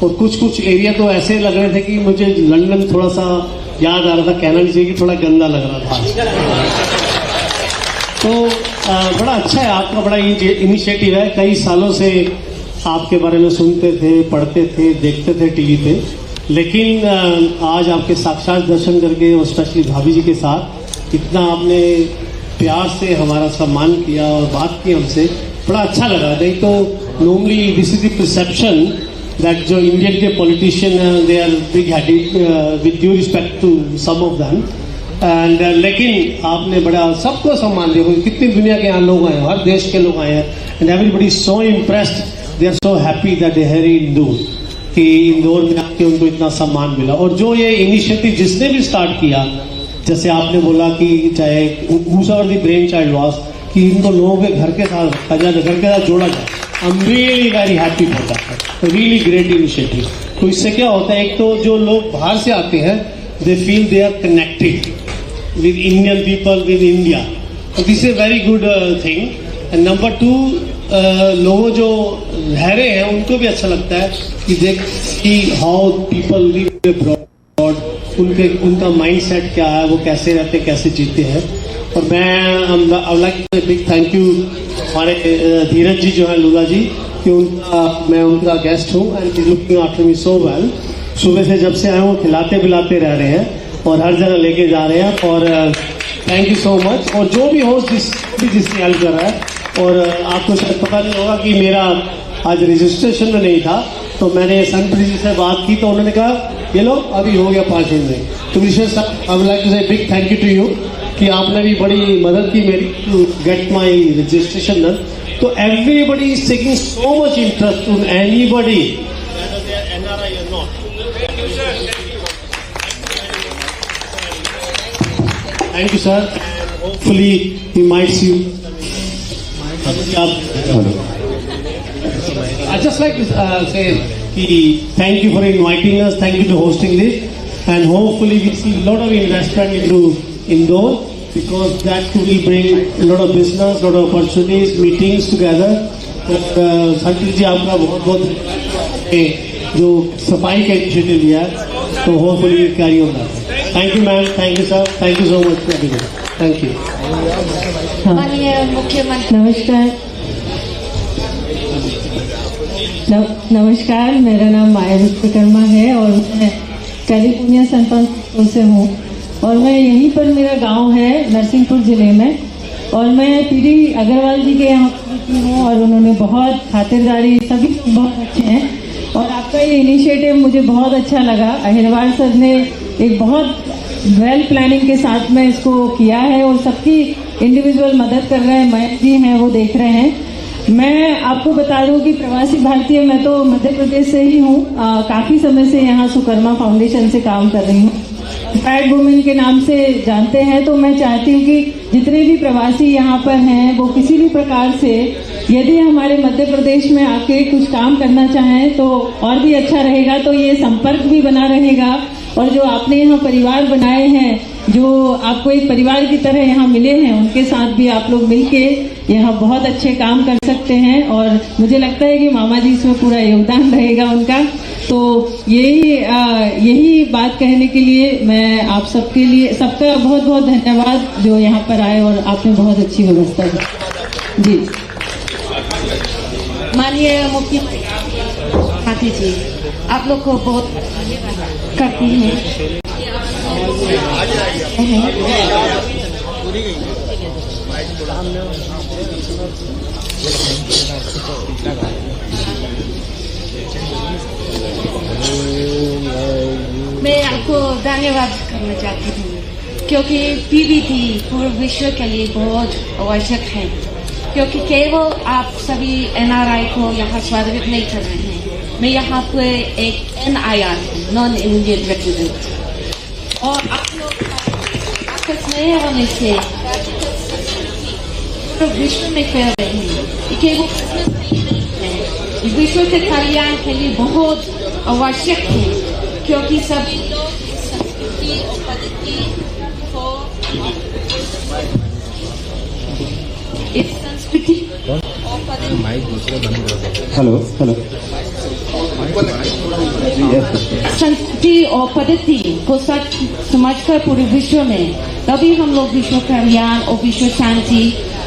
और कुछ कुछ एरिया तो ऐसे लग रहे थे कि मुझे लंदन थोड़ा सा याद आ रहा था, कहना नहीं चाहिए कि थोड़ा गंदा लग रहा था। तो बड़ा अच्छा है आपका, बड़ा इनिशिएटिव है। कई सालों से आपके बारे में सुनते थे, पढ़ते थे, देखते थे टीवी पे, लेकिन आज आपके साक्षात दर्शन करके और स्पेशली भाभी जी के साथ इतना आपने प्यार से हमारा सम्मान किया और बात की हमसे, बड़ा अच्छा लगा। नहीं तो normally this is the perception that जो इंडियन के politician they are big headed, with due respect to some of them, and लेकिन आपने बड़ा सबको सम्मान दिया। कितनी दुनिया के यहाँ लोग आए, हर देश के लोग आए हैं, and everybody so impressed, they are so happy that they are in Indore, कि इंदौर में आके उनको इतना सम्मान मिला। और जो ये इनिशिएटिव जिसने भी स्टार्ट किया, जैसे आपने बोला कि चाहे whoever the brain child was, कि इनको लोगों के घर के साथ रखा जाए, घर के साथ जोड़ा जाए, I am really very happy for that, really great initiative. तो इससे क्या होता है, एक तो जो लोग बाहर से आते हैं they feel they are connected with Indian people, with India. So this is a very good thing. And number 2, लोगों जो रह रहे हैं उनको भी अच्छा लगता है कि देख कि how people live abroad, उनका mindset क्या है, वो कैसे रहते, कैसे जीते हैं। और मैं I would like to say big thank you हमारे धीरज जी जो है लूला जी, कि मैं उनका गेस्ट हूँ and he's looking after me so well. सुबह से जब से आए हूँ खिलाते पिलाते रह रहे हैं और हर जगह लेके जा रहे हैं, और थैंक यू सो मच। और जो भी हो जिससे हेल्प कर रहा है, और आपको शायद पता नहीं होगा कि मेरा आज रजिस्ट्रेशन में नहीं था, तो मैंने संत जी से बात की तो उन्होंने कहा ये लो अभी हो गया 5 मिनट में। तो मिस्टर साहब, I would like to say big thank you to you कि आपने भी बड़ी मदद की मेरी to get my registration done. तो everybody is taking so much interest in anybody, NRI or not. Thank you, sir. Hopefully, he might see you. I just like to say, thank you for inviting us. Thank you for hosting this, and hopefully we see a lot of investment into Indore, because that will bring a lot of business, a lot of opportunities, meetings together. संत जी आपका बहुत बहुत जो सफाई का इनिशिएटिव लिया है, तो hopefully carry on that. Thank you ma'am, thank you sir, thank you so much everyone, thank you. माननीय मुख्यमंत्री नमस्कार, मेरा नाम माया विश्वकर्मा है और मैं कैलिफोर्निया सैन फ्रांसिस्को से हूँ, और मैं यहीं पर मेरा गांव है नरसिंहपुर ज़िले में, और मैं PD अग्रवाल जी के यहाँ की हूँ, और उन्होंने बहुत खातिरदारी, सभी बहुत अच्छे हैं, और आपका ये इनिशिएटिव मुझे बहुत अच्छा लगा। अहिरवार सर ने एक बहुत वेल प्लानिंग के साथ में इसको किया है, और सबकी इंडिविजुअल मदद कर रहे हैं, मयंक जी हैं वो देख रहे हैं। मैं आपको बता दूं कि प्रवासी भारतीय, मैं तो मध्य प्रदेश से ही हूँ। काफ़ी समय से यहाँ सुकर्मा फाउंडेशन से काम कर रही हूँ। इंस्पायर्ड वुमेन के नाम से जानते हैं। तो मैं चाहती हूँ कि जितने भी प्रवासी यहाँ पर हैं वो किसी भी प्रकार से यदि हमारे मध्य प्रदेश में आके कुछ काम करना चाहें तो और भी अच्छा रहेगा। तो ये संपर्क भी बना रहेगा और जो आपने यहाँ परिवार बनाए हैं, जो आपको एक परिवार की तरह यहाँ मिले हैं, उनके साथ भी आप लोग मिलके यहाँ बहुत अच्छे काम कर सकते हैं। और मुझे लगता है कि मामा जी इसमें पूरा योगदान रहेगा उनका। तो यही बात कहने के लिए मैं आप सबके लिए सबका बहुत बहुत धन्यवाद जो यहाँ पर आए और आपने बहुत अच्छी व्यवस्था की जी। माननीय मुख्यमंत्री जी, आप लोग को बहुत धन्यवाद करती हूँ। मैं आपको धन्यवाद करना चाहती हूँ क्योंकि पीबीटी पूरे विश्व के लिए बहुत आवश्यक है, क्योंकि केवल आप सभी एनआरआई को यहाँ स्वागत नहीं कर रहे हैं। मैं यहाँ पे एक NIR हूँ, नॉन इंडियन रेजिडेंट, और आप लोग आपस में होने से पूरे विश्व में फैल रहे हैं। केवल विश्व के कल्याण के लिए बहुत आवश्यक है, क्योंकि सभी लोग संस्कृति और पद्धति को इस संस्कृति और हेलो संस्कृति और पद्धति को सच समझकर पूरे विश्व में, तभी हम लोग विश्व कल्याण और विश्व शांति,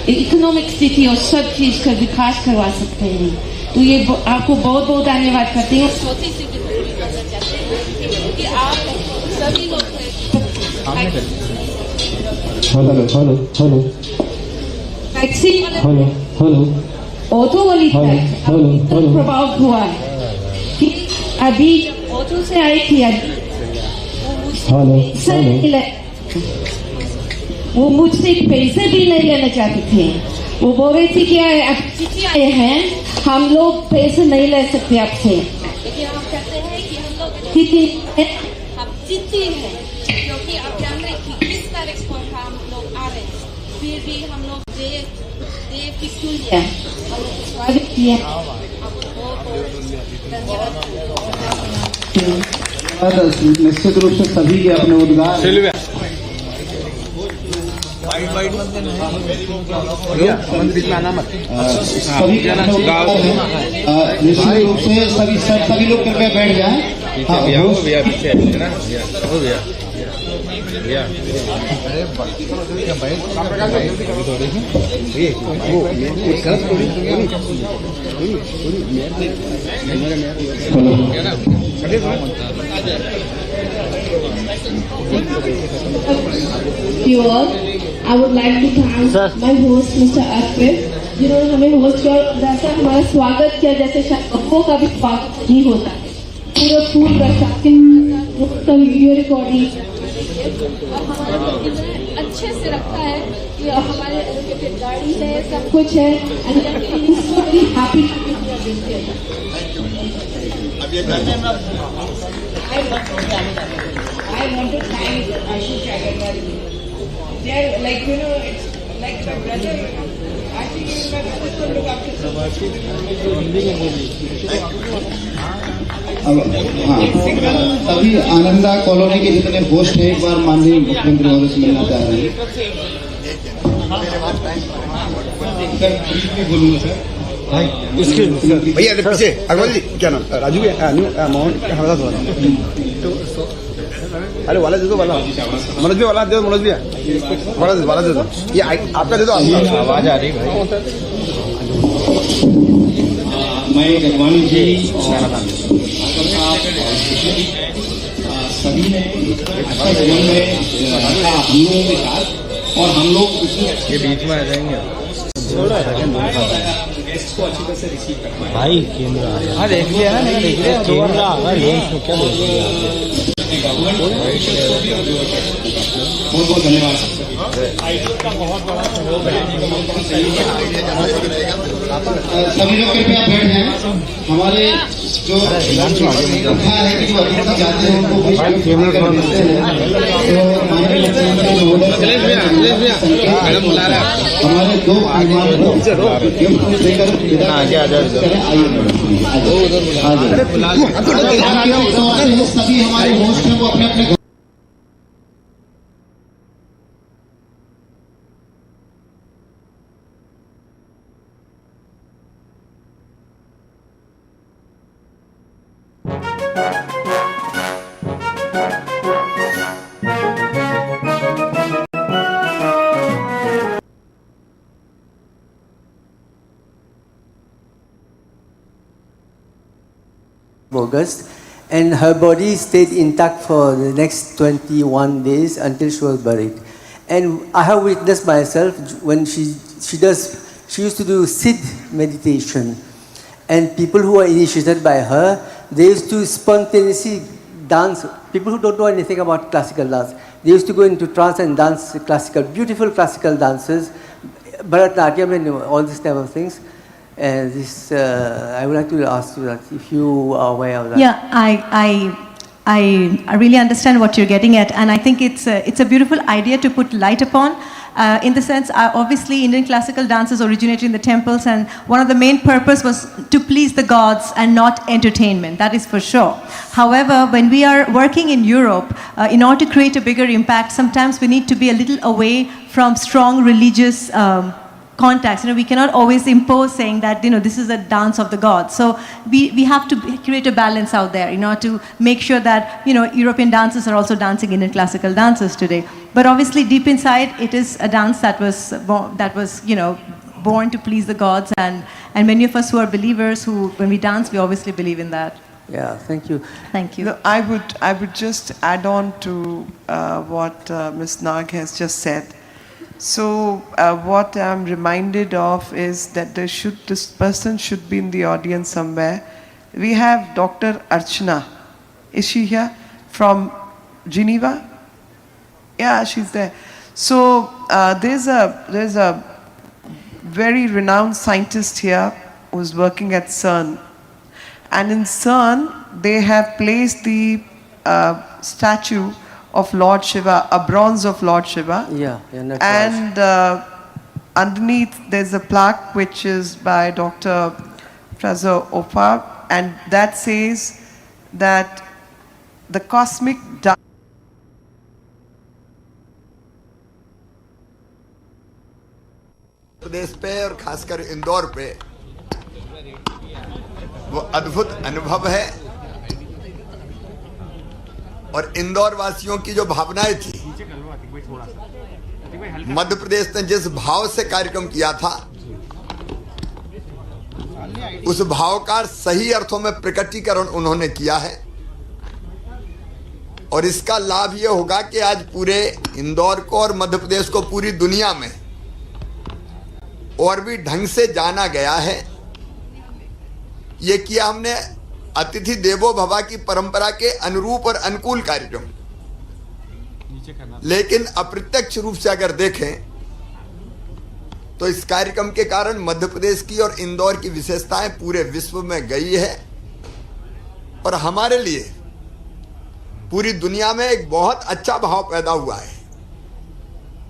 इकोनॉमिक स्थिति और सब चीज का विकास करवा सकते हैं। तो ये आपको बहुत बहुत धन्यवाद करती हूँ। छोटी सी कि आप सभी लोग वैक्सीन ऑटो वाली प्रभाव हुआ कि अभी ऑटो से आई थी, वो मुझसे पैसे भी नहीं लेना चाहते थे। वो बोल रही थी कि अब चिट्ठी आए हैं, हम लोग पैसे नहीं ले सकते आपसे, लेकिन हम कहते हैं कि हम लोग चिट्ठी है, हम चिट्ठी है, क्योंकि आप जान रहे कि किस तारीख को हम लोग आ रहे हैं। फिर भी हम लोग स्वागत किया। निश्चित रूप से सभी के अपने उद्गार निश्चित रूप से सभी लोग कृपया बैठ जाएं। You all, I would like to thank my host Mr. Arpit, जिन्होंने हमें होस्ट किया, जैसा हमारा स्वागत किया जैसे शायद का भी स्वागत नहीं होता है। पूरा फूल का वीडियो रिकॉर्डिंग अच्छे से रखा है कि हमारे गाड़ी है, सब कुछ है। Happy I want to thank Ashish Agarwal. They're like, you know, it's like my brother. Actually, my brother could look after सभी आनंदा कॉलोनी के जितने होस्ट हैं एक बार माननीय मुख्यमंत्री महोदय से मिलना चाह रहे हैं। भैया पीछे अग्रवाल जी, क्या नाम राजू मोहन हमारा अरे वाला दे दो, वाला मनोज भी वाला दे दो, मनोज भी वाला दे दो, ये आपका दे दो। आवाज आ रही भाई। मैं गढ़वानी जी सभी ने अच्छा जीवन में रखा हम लोगों के साथ, और हम लोग ये बीच में आ जाएंगे गेस्ट को अच्छी तरह से रिसीव करना भाई। कैमरा देख लिया ना, देख लिया कैमरा आ रहा है, क्या देख लिया। the government बहुत बहुत धन्यवाद सभी लोग कृपया बैठ जाएं हमारे जो है कि वो अतिथि जाते हैं उनको हमारे दो सभी हमारे होस्ट हैं वो अपने अपने August, and her body stayed intact for the next 21 days until she was buried. And I have witnessed myself when she used to do Siddh meditation, and people who are initiated by her, they used to spontaneously dance. People who don't know anything about classical dance, they used to go into trance and dance classical, beautiful classical dances, Bharatanatyam and all these type of things. And this, I would like to ask you that if you are aware of that. Yeah, I really understand what you're getting at, and I think it's a beautiful idea to put light upon. In the sense, obviously, Indian classical dances originated in the temples, and one of the main purpose was to please the gods and not entertainment. That is for sure. However, when we are working in Europe, in order to create a bigger impact, sometimes we need to be a little away from strong religious contacts. We cannot always impose saying that, this is a dance of the gods. So we have to create a balance out there in order to make sure that, European dancers are also dancing Indian classical dances today. But obviously deep inside, it is a dance that was born to please the gods. And many of us who are believers, when we dance, we obviously believe in that. Yeah, thank you. Thank you. No, I would just add on to what Ms. Nag has just said. So what I'm reminded of is that this person should be in the audience somewhere. We have Dr. Archana. Is she here? From Geneva? Yeah, she's there. So there's a very renowned scientist here who's working at CERN. And in CERN, they have placed the statue of Lord Shiva, a bronze of Lord Shiva. Yeah, and underneath there's a plaque which is by Dr. Fraser Opa, and that says that the cosmic प्रदेश पे और खासकर इंदौर पे वो अद्भुत अनुभव है और इंदौर वासियों की जो भावनाएं थी, मध्य प्रदेश ने जिस भाव से कार्यक्रम किया था, उस भाव का सही अर्थों में प्रकटीकरण उन्होंने किया है। और इसका लाभ ये होगा कि आज पूरे इंदौर को और मध्य प्रदेश को पूरी दुनिया में और भी ढंग से जाना गया है। ये किया हमने अतिथि देवो भव की परंपरा के अनुरूप और अनुकूल कार्यक्रम। लेकिन अप्रत्यक्ष रूप से अगर देखें तो इस कार्यक्रम के कारण मध्य प्रदेश की और इंदौर की विशेषताएं पूरे विश्व में गई है और हमारे लिए पूरी दुनिया में एक बहुत अच्छा भाव पैदा हुआ है।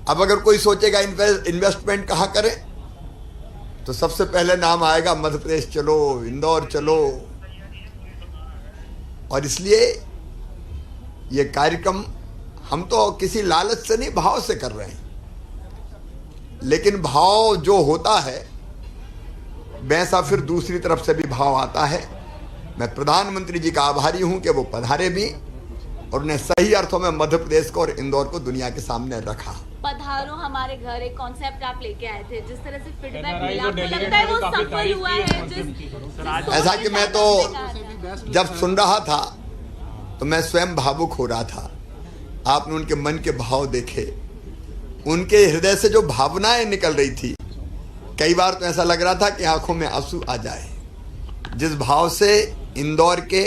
अब अगर कोई सोचेगा इन्वेस्टमेंट कहाँ करें, तो सबसे पहले नाम आएगा मध्य प्रदेश चलो, इंदौर चलो। और इसलिए ये कार्यक्रम हम तो किसी लालच से नहीं, भाव से कर रहे हैं। लेकिन भाव जो होता है वैसा फिर दूसरी तरफ से भी भाव आता है। मैं प्रधानमंत्री जी का आभारी हूं कि वो पधारे भी और उन्हें सही अर्थों में मध्य प्रदेश को और इंदौर को दुनिया के सामने रखा। पधारो हमारे घर एक कॉन्सेप्ट आप लेके आए थे, जिस तरह से फीडबैक मिला, आपको लगता है वो सफल हुआ है? ऐसा कि मैं तो जब सुन रहा था तो मैं स्वयं भावुक हो रहा था। आपने उनके मन के भाव देखे, उनके हृदय से जो भावनाएं निकल रही थी, कई बार तो ऐसा लग रहा था कि आंखों में आंसू आ जाए। जिस भाव से इंदौर के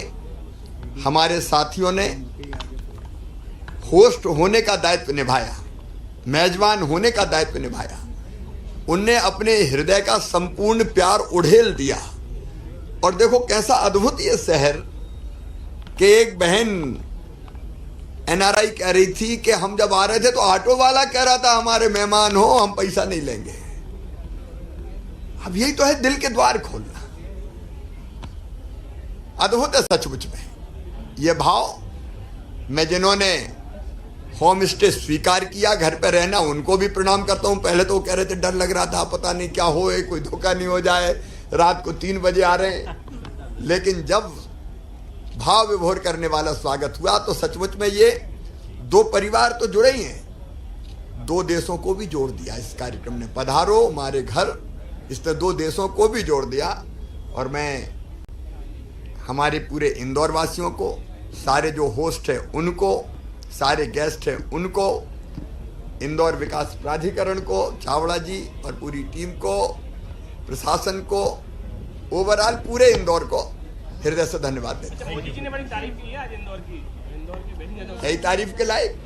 हमारे साथियों ने होस्ट होने का दायित्व निभाया, मेजबान होने का दायित्व निभाया, उनने अपने हृदय का संपूर्ण प्यार उड़ेल दिया। और देखो कैसा अद्भुत ये शहर कि एक बहन एनआरआई कह रही थी कि हम जब आ रहे थे तो ऑटो वाला कह रहा था हमारे मेहमान हो, हम पैसा नहीं लेंगे। अब यही तो है दिल के द्वार खोलना। अद्भुत है सचमुच में ये भाव। मैं जिन्होंने होम स्टे स्वीकार किया, घर पे रहना, उनको भी प्रणाम करता हूं। पहले तो वो कह रहे थे डर लग रहा था, पता नहीं क्या होए, कोई धोखा नहीं हो जाए, रात को 3 बजे आ रहे हैं। लेकिन जब भाव विभोर करने वाला स्वागत हुआ तो सचमुच में ये 2 परिवार तो जुड़े ही हैं, 2 देशों को भी जोड़ दिया इस कार्यक्रम ने। पधारो हमारे घर, इसने 2 देशों को भी जोड़ दिया। और मैं हमारे पूरे इंदौर वासियों को, सारे जो होस्ट है उनको, सारे गेस्ट हैं उनको, इंदौर विकास प्राधिकरण को, चावड़ा जी और पूरी टीम को, प्रशासन को, ओवरऑल पूरे इंदौर को हृदय से धन्यवाद देते हैं। मोदी जी ने बड़ी तारीफ की है आज इंदौर की यही तारीफ के लायक,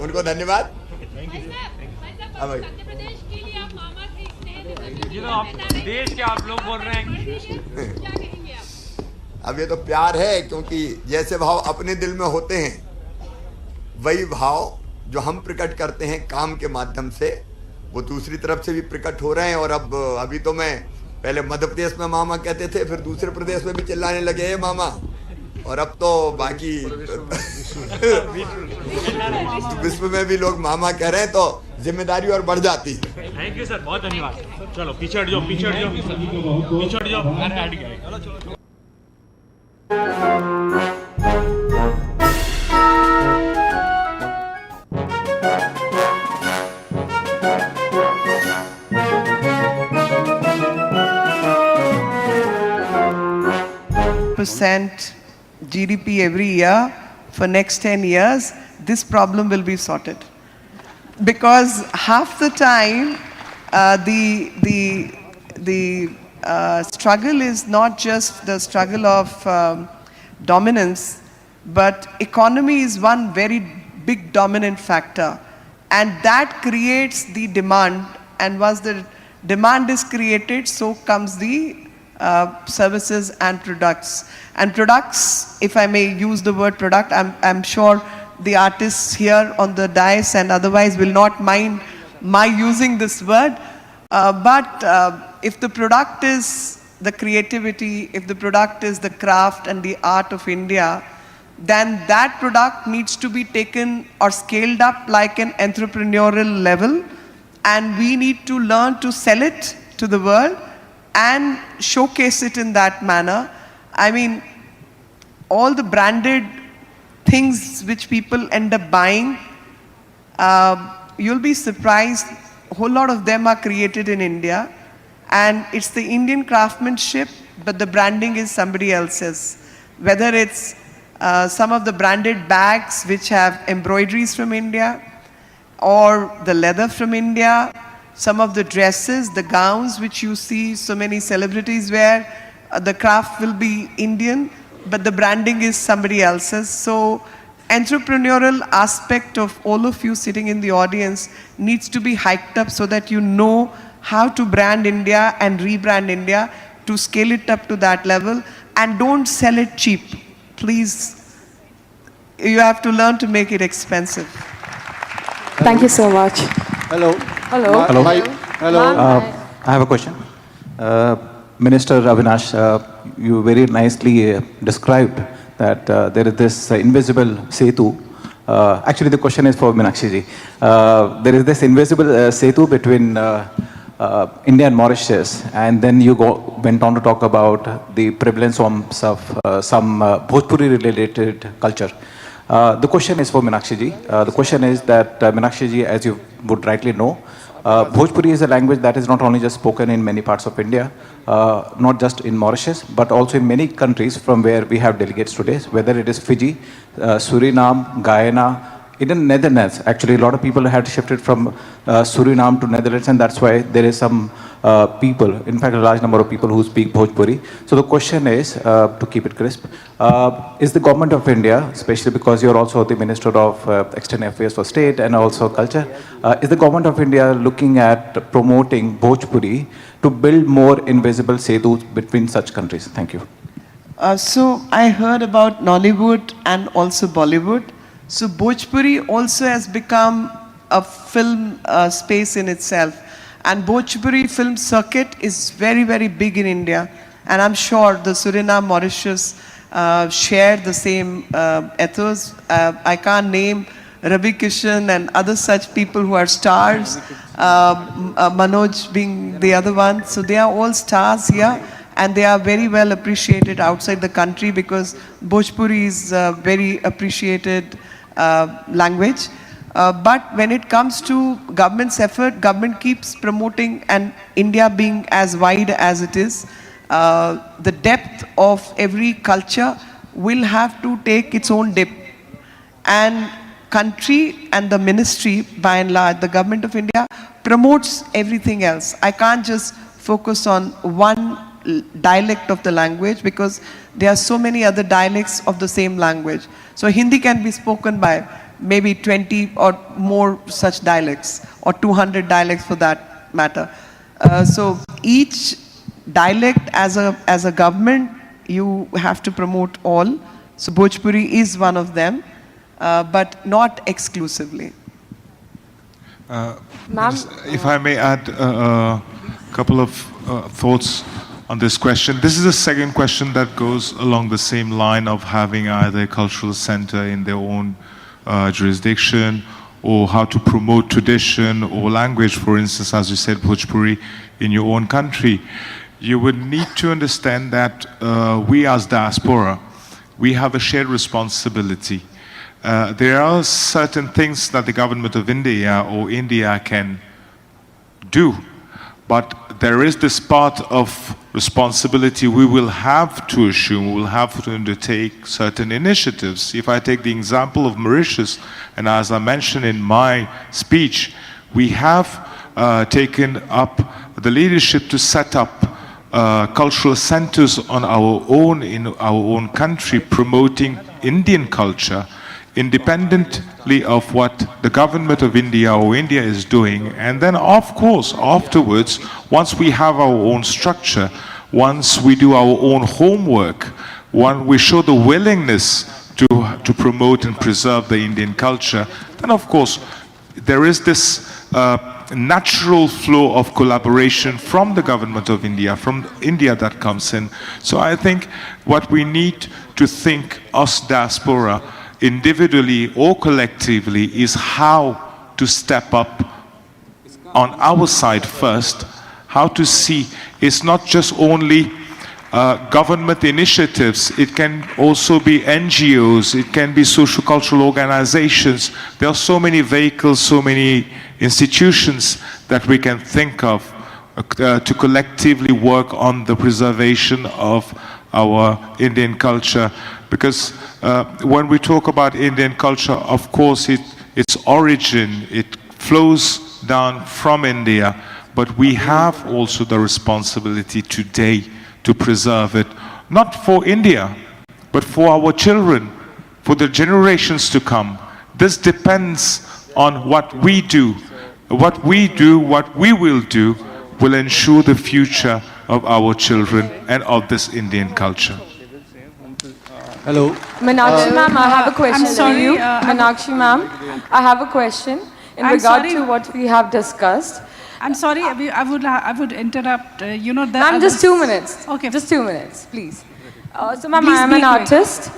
उनको धन्यवाद। देश के आप लोग बोल रहे हैं अब ये तो प्यार है, क्योंकि जैसे भाव अपने दिल में होते हैं वही भाव जो हम प्रकट करते हैं काम के माध्यम से, वो दूसरी तरफ से भी प्रकट हो रहे हैं। और अब अभी तो मैं पहले मध्य प्रदेश में मामा कहते थे, फिर दूसरे प्रदेश में भी चिल्लाने लगे हैं मामा, और अब तो बाकी विश्व में भी लोग मामा कह रहे हैं, तो जिम्मेदारी और बढ़ जाती है। थैंक यू सर, बहुत धन्यवाद। चलो पीछे हट जाओ, पीछे हट जाओ, पीछे हट जाओ। अरे हट गए, चलो। % GDP every year for next 10 years, this problem will be sorted. Because half the time, the struggle is not just the struggle of dominance, but economy is one very big dominant factor. And that creates the demand, and once the demand is created, so comes the services and products. And products, if I may use the word product, I'm sure the artists here on the dais and otherwise will not mind my using this word. But if the product is the creativity, if the product is the craft and the art of India, then that product needs to be taken or scaled up like an entrepreneurial level, and we need to learn to sell it to the world and showcase it in that manner. I mean, all the branded things which people end up buying, you'll be surprised, a whole lot of them are created in India, and it's the Indian craftsmanship, but the branding is somebody else's. Whether it's some of the branded bags which have embroideries from India, or the leather from India, some of the dresses, the gowns which you see so many celebrities wear, the craft will be Indian, but the branding is somebody else's. So entrepreneurial aspect of all of you sitting in the audience needs to be hiked up so that you know how to brand India and rebrand India to scale it up to that level, and don't sell it cheap. Please, you have to learn to make it expensive. Thank you so much. Hello. Hello. Hello. Hello. I have a question. Minister Avinash, you very nicely described that there is this invisible setu. Actually, the question is for Meenakshi ji. There is this invisible setu between India and Mauritius, and then you went on to talk about the prevalence of some Bhojpuri-related culture. The question is for Meenakshi ji. The question is that Meenakshi ji, as you would rightly know, Bhojpuri is a language that is not only just spoken in many parts of India, not just in Mauritius, but also in many countries from where we have delegates today, whether it is Fiji, Suriname, Guyana, in Netherlands, actually, a lot of people had shifted from Suriname to Netherlands, and that's why there is some people, in fact, a large number of people who speak Bhojpuri. So the question is, to keep it crisp, is the government of India, especially because you're also the Minister of External Affairs for State and also Culture, is the government of India looking at promoting Bhojpuri to build more invisible setus between such countries? Thank you. So I heard about Nollywood and also Bollywood. So Bhojpuri also has become a film space in itself. And Bhojpuri film circuit is very, very big in India. And I'm sure the Suriname, Mauritius share the same ethos. I can't name Ravi Kishan and other such people who are stars, Manoj being the other one. So they are all stars here. And they are very well appreciated outside the country because Bhojpuri is a very appreciated language. But when it comes to government's effort, government keeps promoting, and India being as wide as it is, the depth of every culture will have to take its own dip. And country and the ministry, by and large, the government of India promotes everything else. I can't just focus on one dialect of the language because there are so many other dialects of the same language. So Hindi can be spoken by maybe 20 or more such dialects, or 200 dialects for that matter. So each dialect as a government, you have to promote all. So Bhojpuri is one of them, but not exclusively. If I may add a couple of thoughts on this question. This is a second question that goes along the same line of having either a cultural center in their own jurisdiction, or how to promote tradition or language, for instance, as you said, Bhojpuri, in your own country. You would need to understand that we as diaspora, we have a shared responsibility. There are certain things that the government of India or India can do, but there is this part of responsibility we will have to assume, we will have to undertake certain initiatives. If I take the example of Mauritius, and as I mentioned in my speech, we have taken up the leadership to set up cultural centers on our own, in our own country, promoting Indian culture, independently of what the government of India or India is doing. And then, of course, afterwards, once we have our own structure, once we do our own homework, when we show the willingness to promote and preserve the Indian culture, then of course there is this natural flow of collaboration from the government of India, from India that comes in. So I think what we need to think, us diaspora, individually or collectively, is how to step up on our side first, how to see it's not just only government initiatives, it can also be NGOs, it can be social cultural organizations. There are so many vehicles, so many institutions that we can think of to collectively work on the preservation of our Indian culture. Because when we talk about Indian culture, of course its origin, it flows down from India, but we have also the responsibility today to preserve it, not for India, but for our children, for the generations to come. This depends on what we do. What we do, what we will do, will ensure the future of our children and of this Indian culture. Hello. Meenakshi ma'am, I have a question for you. Meenakshi ma'am, I have a question in regard to what we have discussed. I'm sorry, I would interrupt. Ma'am, just 2 minutes. Okay. Just 2 minutes, please. So ma'am, Please I am be an quick. artist.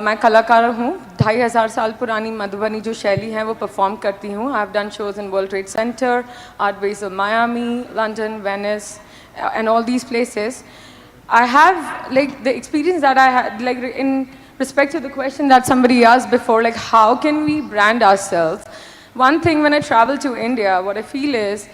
मैं कलाकार हूँ. 2500 साल पुरानी मधुबनी जो शैली है वो perform करती हूँ. I have done shows in World Trade Center, Art Basel Miami, London, Venice, and all these places. I have like the experience that I had, like in respect to the question that somebody asked before, like how can we brand ourselves? One thing when I travel to India, what I feel is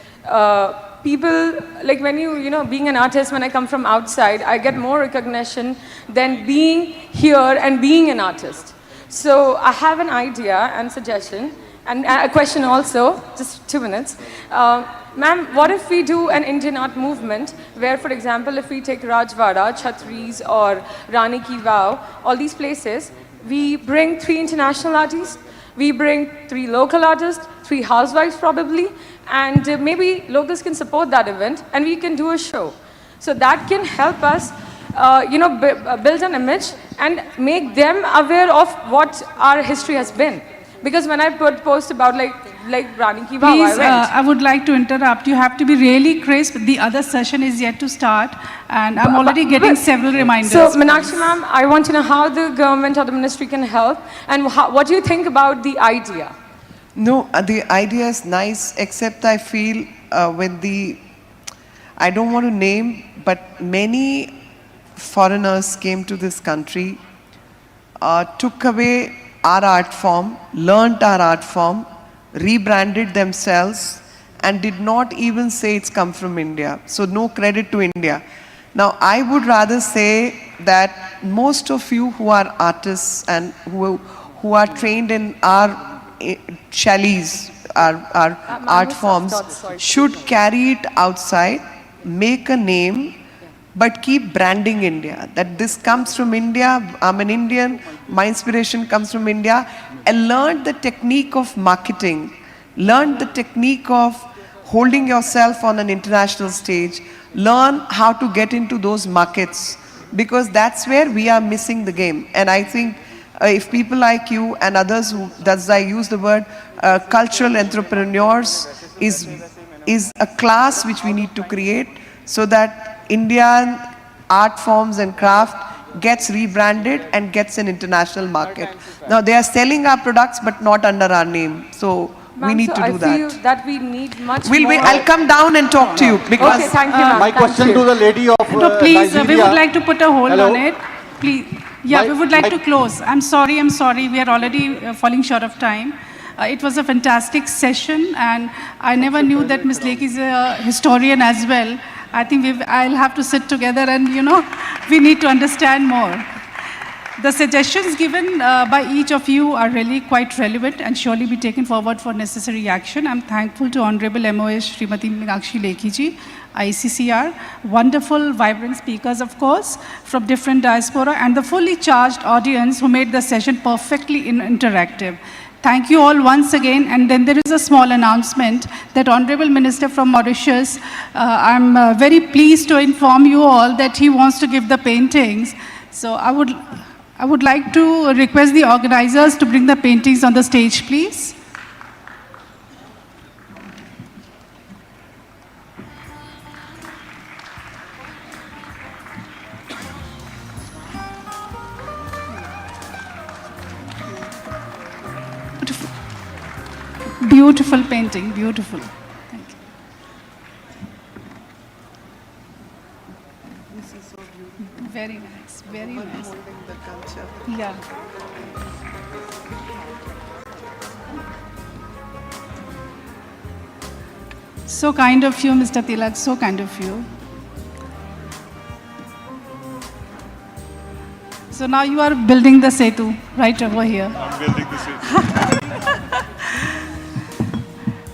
people, like when you know, being an artist, when I come from outside, I get more recognition than being here and being an artist. So I have an idea and suggestion, and a question also, just 2 minutes. Ma'am, what if we do an Indian art movement where, for example, if we take Rajwada, Chhatris, or Rani Ki Vav, all these places, we bring 3 international artists, we bring 3 local artists, 3 housewives probably, and maybe locals can support that event, and we can do a show. So that can help us, build an image and make them aware of what our history has been. Because when I post about like Rani Ki Vav, Please, I would like to interrupt. You have to be really crisp. The other session is yet to start, and I'm already getting several reminders. So, Meenakshi ma'am, I want to know how the government or the ministry can help, and what do you think about the idea? No, the idea is nice, except I feel I don't want to name, but many foreigners came to this country, took away our art form, learnt our art form, rebranded themselves, and did not even say it's come from India. So no credit to India. Now, I would rather say that most of you who are artists and who are trained in our chalets, our art forms, should carry it outside, make a name, but keep branding India. That this comes from India, I'm an Indian, my inspiration comes from India, and learn the technique of marketing, learn the technique of holding yourself on an international stage, learn how to get into those markets, because that's where we are missing the game. And I think if people like you and others I use the word cultural entrepreneurs is a class which we need to create so that Indian art forms and craft gets rebranded and gets an international market. Now they are selling our products but not under our name. So we need to do that. I feel that we need much more. I'll come down and talk to you because okay, thank you, my question to the lady of please, Nigeria. we would like to put a hold Hello? on it. Please, we would like to close. I'm sorry. We are already falling short of time. It was a fantastic session, and I never knew that Ms. Lake is a historian as well. I think I'll have to sit together and, we need to understand more. The suggestions given by each of you are really quite relevant and surely be taken forward for necessary action. I'm thankful to Honorable MOS Srimati Meenakshi Lekhi ji, ICCR, wonderful, vibrant speakers, of course, from different diaspora, and the fully charged audience who made the session perfectly interactive. Thank you all once again. And then there is a small announcement that Honorable Minister from Mauritius, I'm very pleased to inform you all that he wants to give the paintings. So I would like to request the organizers to bring the paintings on the stage, please. Beautiful painting, beautiful. Thank you. This is so beautiful. Very nice, very nice. The culture. Yeah. So kind of you, Mr. Tilak, so kind of you. So now you are building the Setu right over here. I'm building the Setu.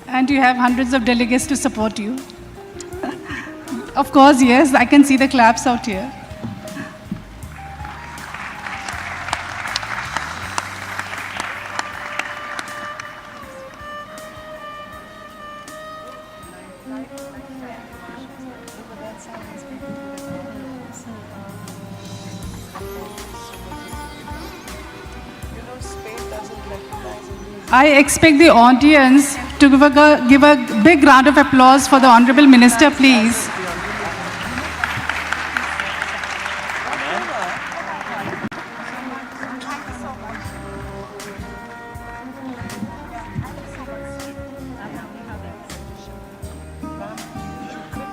And you have hundreds of delegates to support you. Of course, yes, I can see the claps out here. I expect the audience to give a big round of applause for the Honorable Minister, please.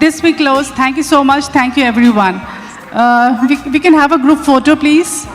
This we close. Thank you so much. Thank you, everyone. We can have a group photo, please.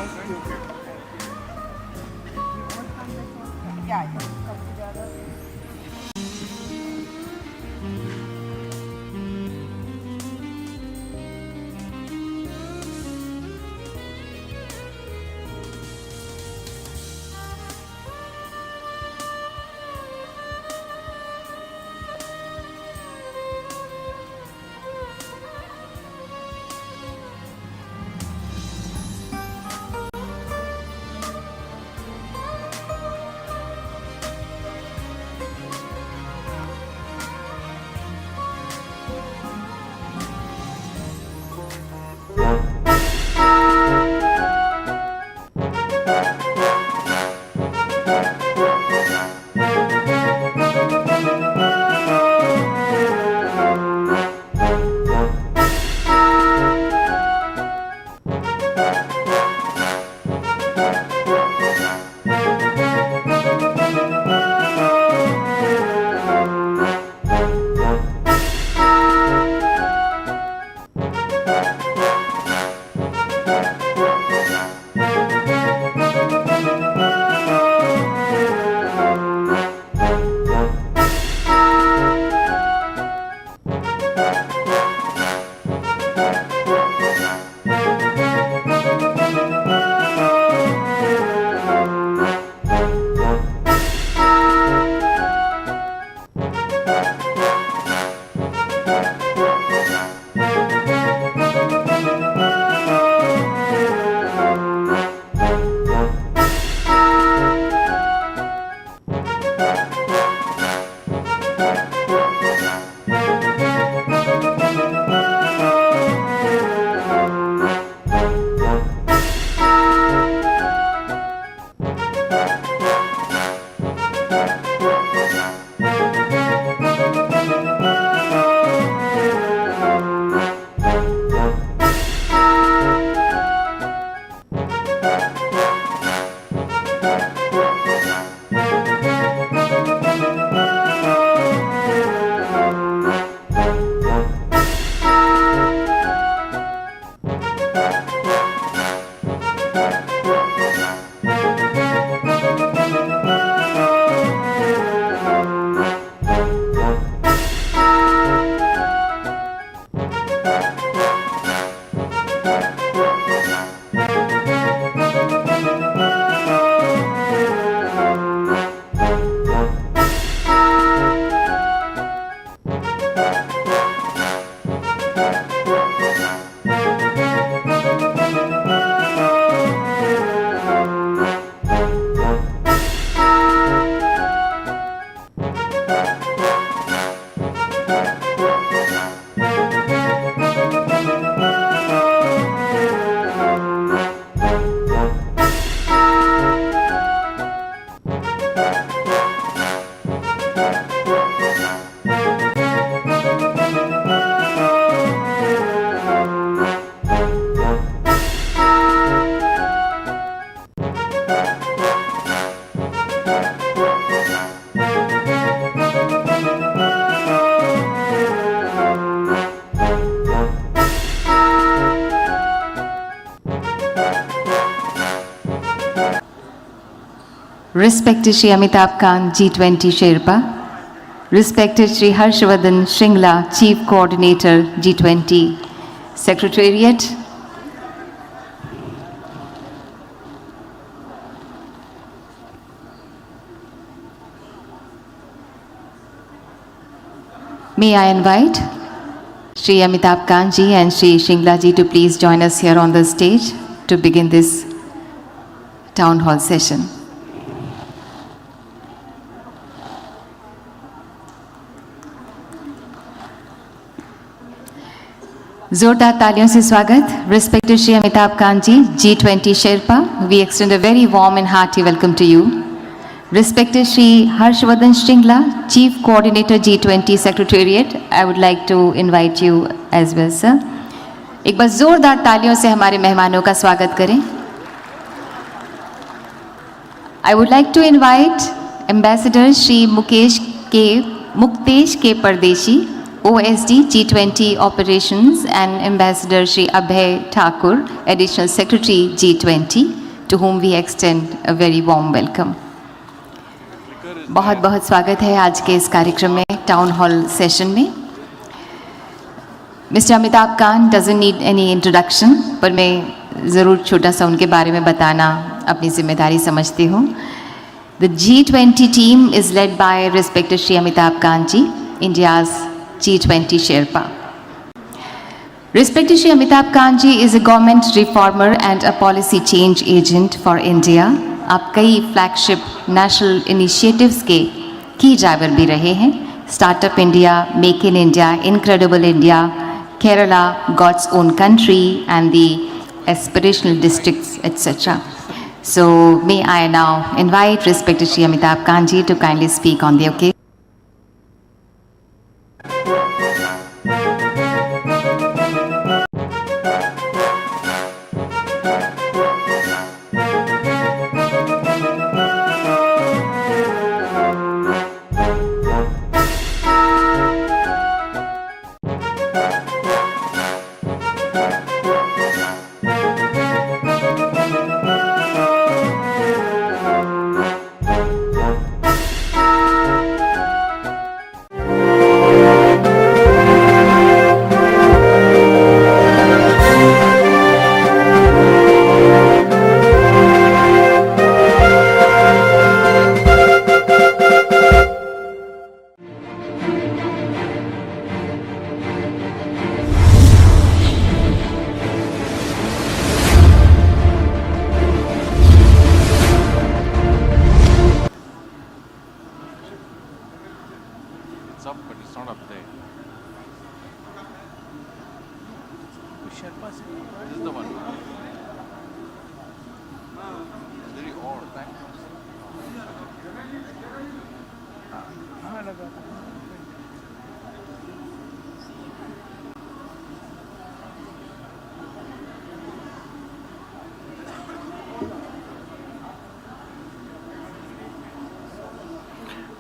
Respected Shri Amitabh Khan, G20 Sherpa. Respected Shri Harshvardhan Shringla, Chief Coordinator, G20 Secretariat. May I invite Shri Amitabh Khan ji and Shri Shringla ji to please join us here on the stage to begin this town hall session. जोरदार तालियों से स्वागत. Respected Shri Amitabh Khan ji, G20 Sherpa, we extend a very warm and hearty welcome to you. Respected Shri Harshvardhan Shringla, Chief Coordinator G20 Secretariat, I would like to invite you as well, sir. एक बार जोरदार तालियों से हमारे मेहमानों का स्वागत करें. I would like to invite Ambassador Shri Muktesh K. Pardeshi, OSD G20 Operations, and Ambassador Shri Abhay Thakur, Additional Secretary G20, to whom we extend a very warm welcome. बहुत बहुत स्वागत है आज के इस कार्यक्रम में, टाउन हॉल सेशन में. Mister Amitabh Kant doesn't need any introduction, पर मैं ज़रूर छोटा सा उनके बारे में बताना अपनी जिम्मेदारी समझती हूँ. The G20 team is led by respected Shri Amitabh Kant ji, India's G20 Sherpa. Respected Shri Amitabh Khan ji is a government reformer and a policy change agent for India. आप कई flagship national initiatives के key driver भी रहे हैं. Startup India, Make in India, Incredible India, Kerala, God's Own Country, and the aspirational districts, etc. So may I now invite respected Shri Amitabh Khan ji to kindly speak on the occasion.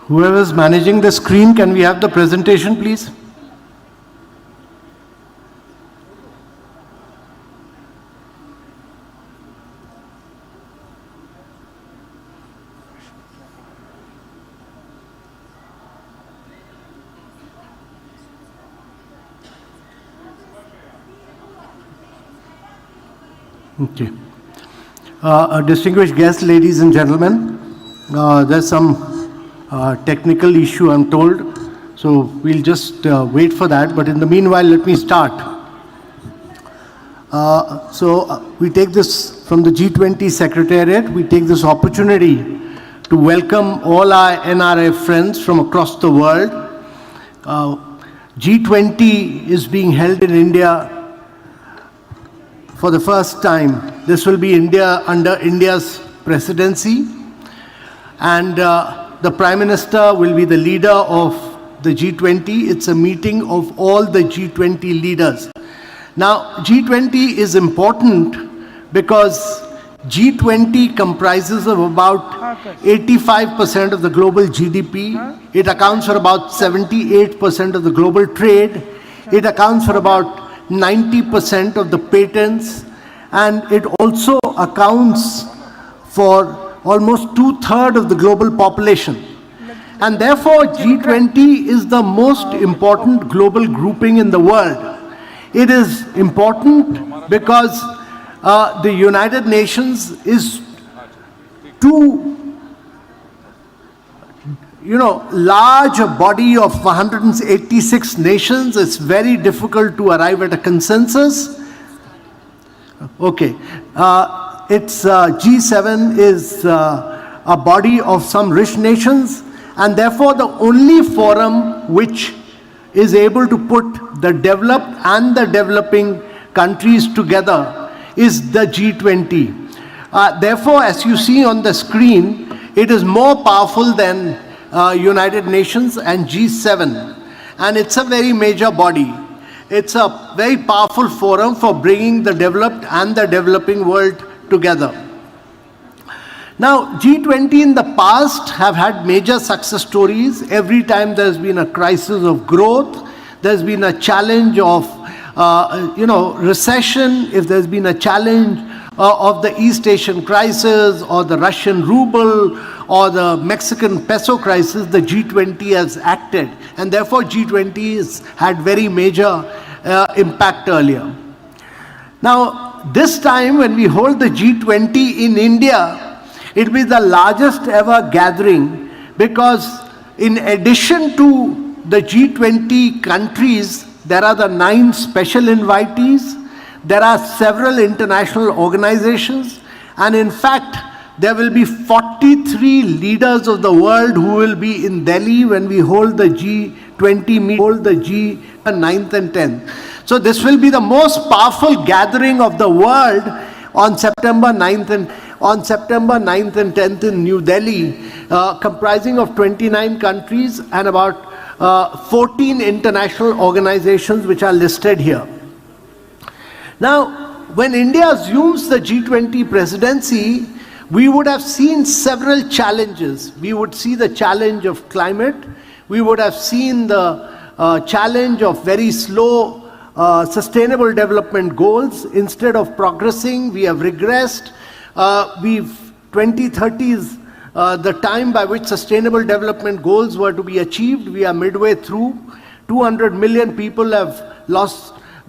Whoever is managing the screen, can we have the presentation, please? Okay. Distinguished guests, ladies and gentlemen, there's some technical issue, I'm told, so we'll just wait for that. But in the meanwhile, let me start. We take this from the G20 Secretariat. We take this opportunity to welcome all our NRI friends from across the world. G20 is being held in India for the first time. This will be under India's presidency, and the Prime Minister will be the leader of the G20. It's a meeting of all the G20 leaders. Now, G20 is important because G20 comprises of about 85% of the global GDP. It accounts for about 78% of the global trade. It accounts for about 90% of the patents, and it also accounts for almost 2/3 of the global population. And therefore, G20 is the most important global grouping in the world. It is important because the United Nations is too large a body of 186 nations. It's very difficult to arrive at a consensus. Okay. It's G7 is a body of some rich nations, and therefore the only forum which is able to put the developed and the developing countries together is the G20. Therefore, as you see on the screen, it is more powerful than United Nations and G7, and it's a very major body. It's a very powerful forum for bringing the developed and the developing world together. Now, G20 in the past have had major success stories. Every time there's been a crisis of growth, there's been a challenge of recession, if there's been a challenge of the East Asian crisis or the Russian ruble or the Mexican peso crisis, the G20 has acted, and therefore G20 has had very major impact earlier. Now, this time when we hold the G20 in India, it will be the largest ever gathering, because in addition to the G20 countries, there are the 9 special invitees, there are several international organizations, and in fact, there will be 43 leaders of the world who will be in Delhi when we hold the G20 meet, hold the G 9th and 10th. So this will be the most powerful gathering of the world on September 9th and 10th in New Delhi, comprising of 29 countries and about 14 international organizations which are listed here. Now, when India assumes the G20 presidency, we would have seen several challenges. We would see the challenge of climate. We would have seen the challenge of very slow sustainable development goals. Instead of progressing, we have regressed. 2030 is the time by which sustainable development goals were to be achieved. We are midway through. 200 million people have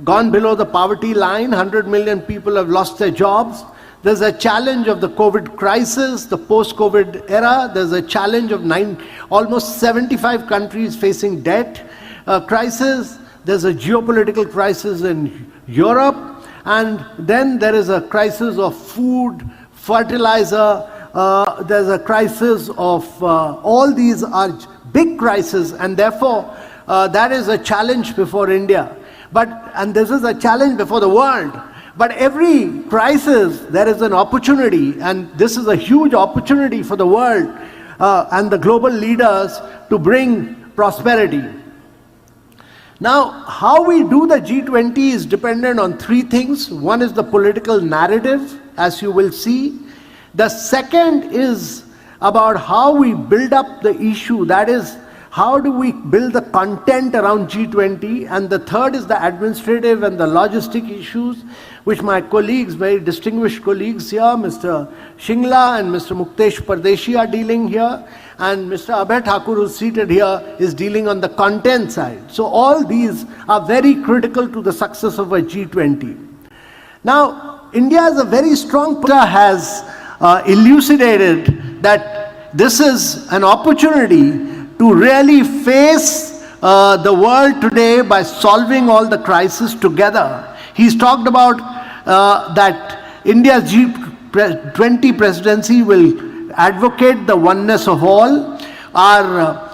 gone below the poverty line. 100 million people have lost their jobs. There's a challenge of the COVID crisis, the post-COVID era. There's a challenge of almost 75 countries facing debt crisis. There's a geopolitical crisis in Europe. And then there is a crisis of food, fertilizer. There's a crisis of all these are big crises, and therefore that is a challenge before India. And this is a challenge before the world. But every crisis, there is an opportunity, and this is a huge opportunity for the world. and the global leaders to bring prosperity. Now, how we do the G20 is dependent on three things. One is the political narrative, as you will see. The second is about how we build up the issue, that is, how do we build the content around G20, and the third is the administrative and the logistic issues, which my colleagues, very distinguished colleagues here, Mr. Shingla and Mr. Muktesh Pardeshi are dealing here, and Mr. Abhay Thakur, who's seated here, is dealing on the content side. So all these are very critical to the success of a G20. Now, India is a very strong player, has elucidated that this is an opportunity to really face the world today by solving all the crises together. He's talked about that India's G20 presidency will advocate the oneness of all. Our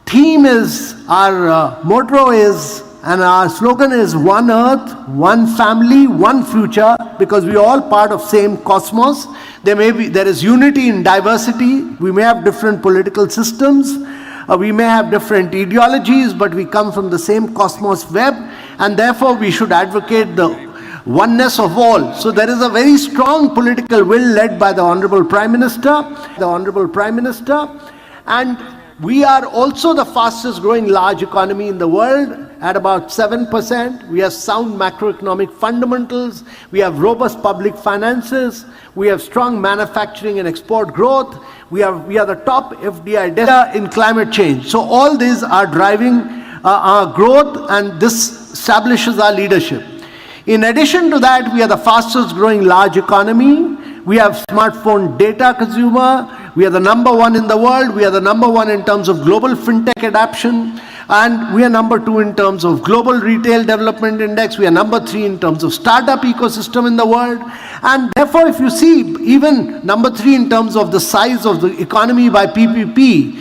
theme is, our motto is, and our slogan is one earth, one family, one future, because we are all part of same cosmos. There is unity in diversity. We may have different political systems, we may have different ideologies, but we come from the same cosmos web, and therefore we should advocate the oneness of all. So there is a very strong political will led by the Honorable Prime Minister, and we are also the fastest growing large economy in the world at about 7%. We have sound macroeconomic fundamentals. We have robust public finances. We have strong manufacturing and export growth. We are the top FDI in climate change. So all these are driving our growth, and this establishes our leadership. In addition to that, we are the fastest growing large economy. We have smartphone data consumer. We are the number one in the world. We are the number one in terms of global fintech adoption. And we are number 2 in terms of global retail development index. We are number 3 in terms of startup ecosystem in the world. And therefore, if you see, even number 3 in terms of the size of the economy by PPP,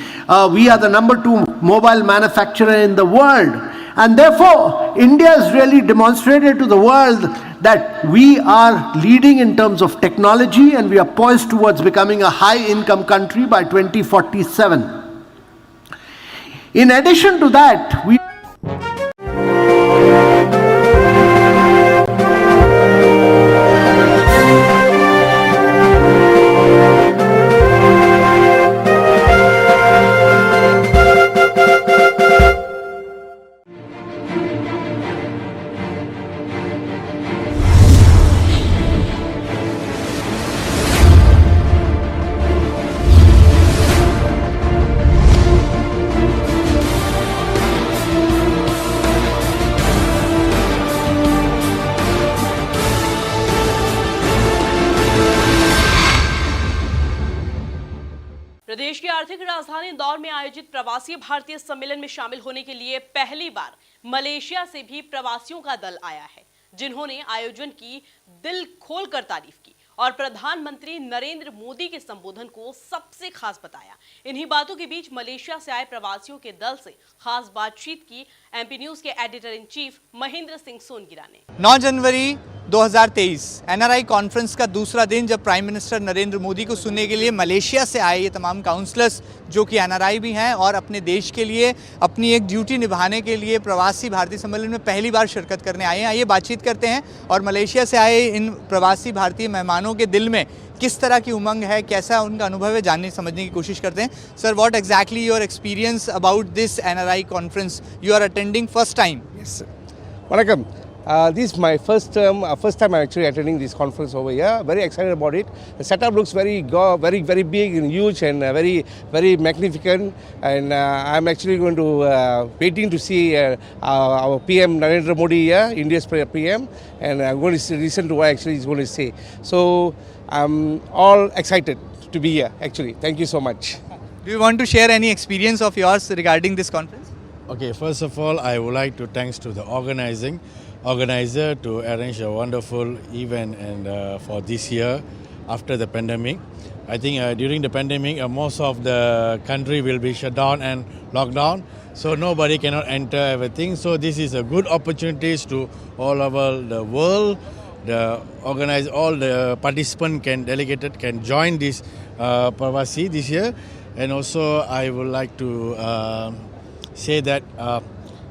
we are the number 2 mobile manufacturer in the world. And therefore, India has really demonstrated to the world that we are leading in terms of technology, and we are poised towards becoming a high-income country by 2047. In addition to that, we प्रदेश की आर्थिक राजधानी इंदौर में आयोजित प्रवासी भारतीय सम्मेलन में शामिल होने के लिए पहली बार मलेशिया से भी प्रवासियों का दल आया है, जिन्होंने आयोजन की दिल खोलकर तारीफ की और प्रधानमंत्री नरेंद्र मोदी के संबोधन को सबसे खास बताया। इन्हीं बातों के बीच मलेशिया से आए प्रवासियों के दल से खास बातचीत की एमपी न्यूज के editor in chief Mahendra Singh Songira ने। 9 जनवरी 2023 एनआरआई कॉन्फ्रेंस का दूसरा दिन, जब प्राइम मिनिस्टर नरेंद्र मोदी को सुनने के लिए मलेशिया से आए ये तमाम काउंसलर्स जो कि एनआरआई भी हैं और अपने देश के लिए अपनी एक ड्यूटी निभाने के लिए प्रवासी भारतीय सम्मेलन में पहली बार शिरकत करने आए हैं। आइए बातचीत करते हैं और मलेशिया से आए इन प्रवासी भारतीय मेहमानों के दिल में किस तरह की उमंग है, कैसा उनका अनुभव है, जानने समझने की कोशिश करते हैं। Sir, what exactly your experience about this NRI conference? You are attending first time? Yes. Welcome. This is my first time I'm actually attending this conference over here. Very excited about it. The setup looks very big and huge and very magnificent. And I'm actually going to waiting to see our PM Narendra Modi here, India's PM, and I'm going to listen to what actually he's going to say. So I'm all excited to be here. Actually, thank you so much. Do you want to share any experience of yours regarding this conference? Okay, first of all, I would like to thanks to the organizer to arrange a wonderful event and for this year after the pandemic. I think during the pandemic, most of the country will be shut down and locked down, so nobody cannot enter everything. So this is a good opportunities to all over the world. All the participants can join this Pravasi this year, and also I would like to say that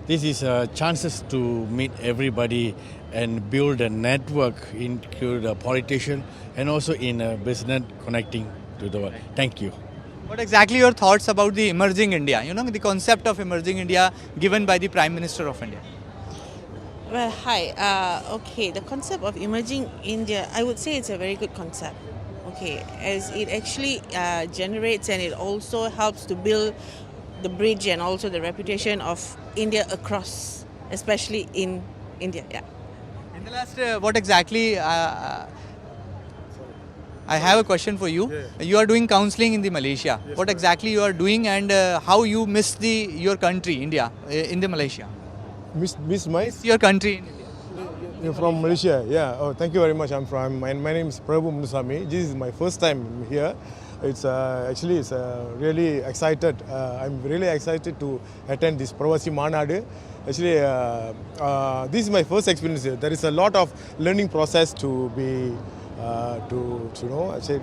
this is chances to meet everybody and build a network into the politician and also in business connecting to the world. Thank you. What exactly your thoughts about the emerging India? You know, the concept of emerging India given by the Prime Minister of India. Well, hi. Okay, the concept of emerging India, I would say it's a very good concept. Okay, as it actually generates and it also helps to build the bridge and also the reputation of India across, especially in India. Yeah. In the last, what exactly? I have a question for you. You are doing counseling in the Malaysia. Yes, what exactly you are doing and how you miss your country, India, in the Malaysia? Miss my? Your country in India. You're from Malaysia, yeah. Oh, thank you very much. My name is Prabhu Munusami. This is my first time here. It's actually it's really excited. I'm really excited to attend this Pravasi Manadu. Actually, this is my first experience here. There is a lot of learning process to be to know. Actually,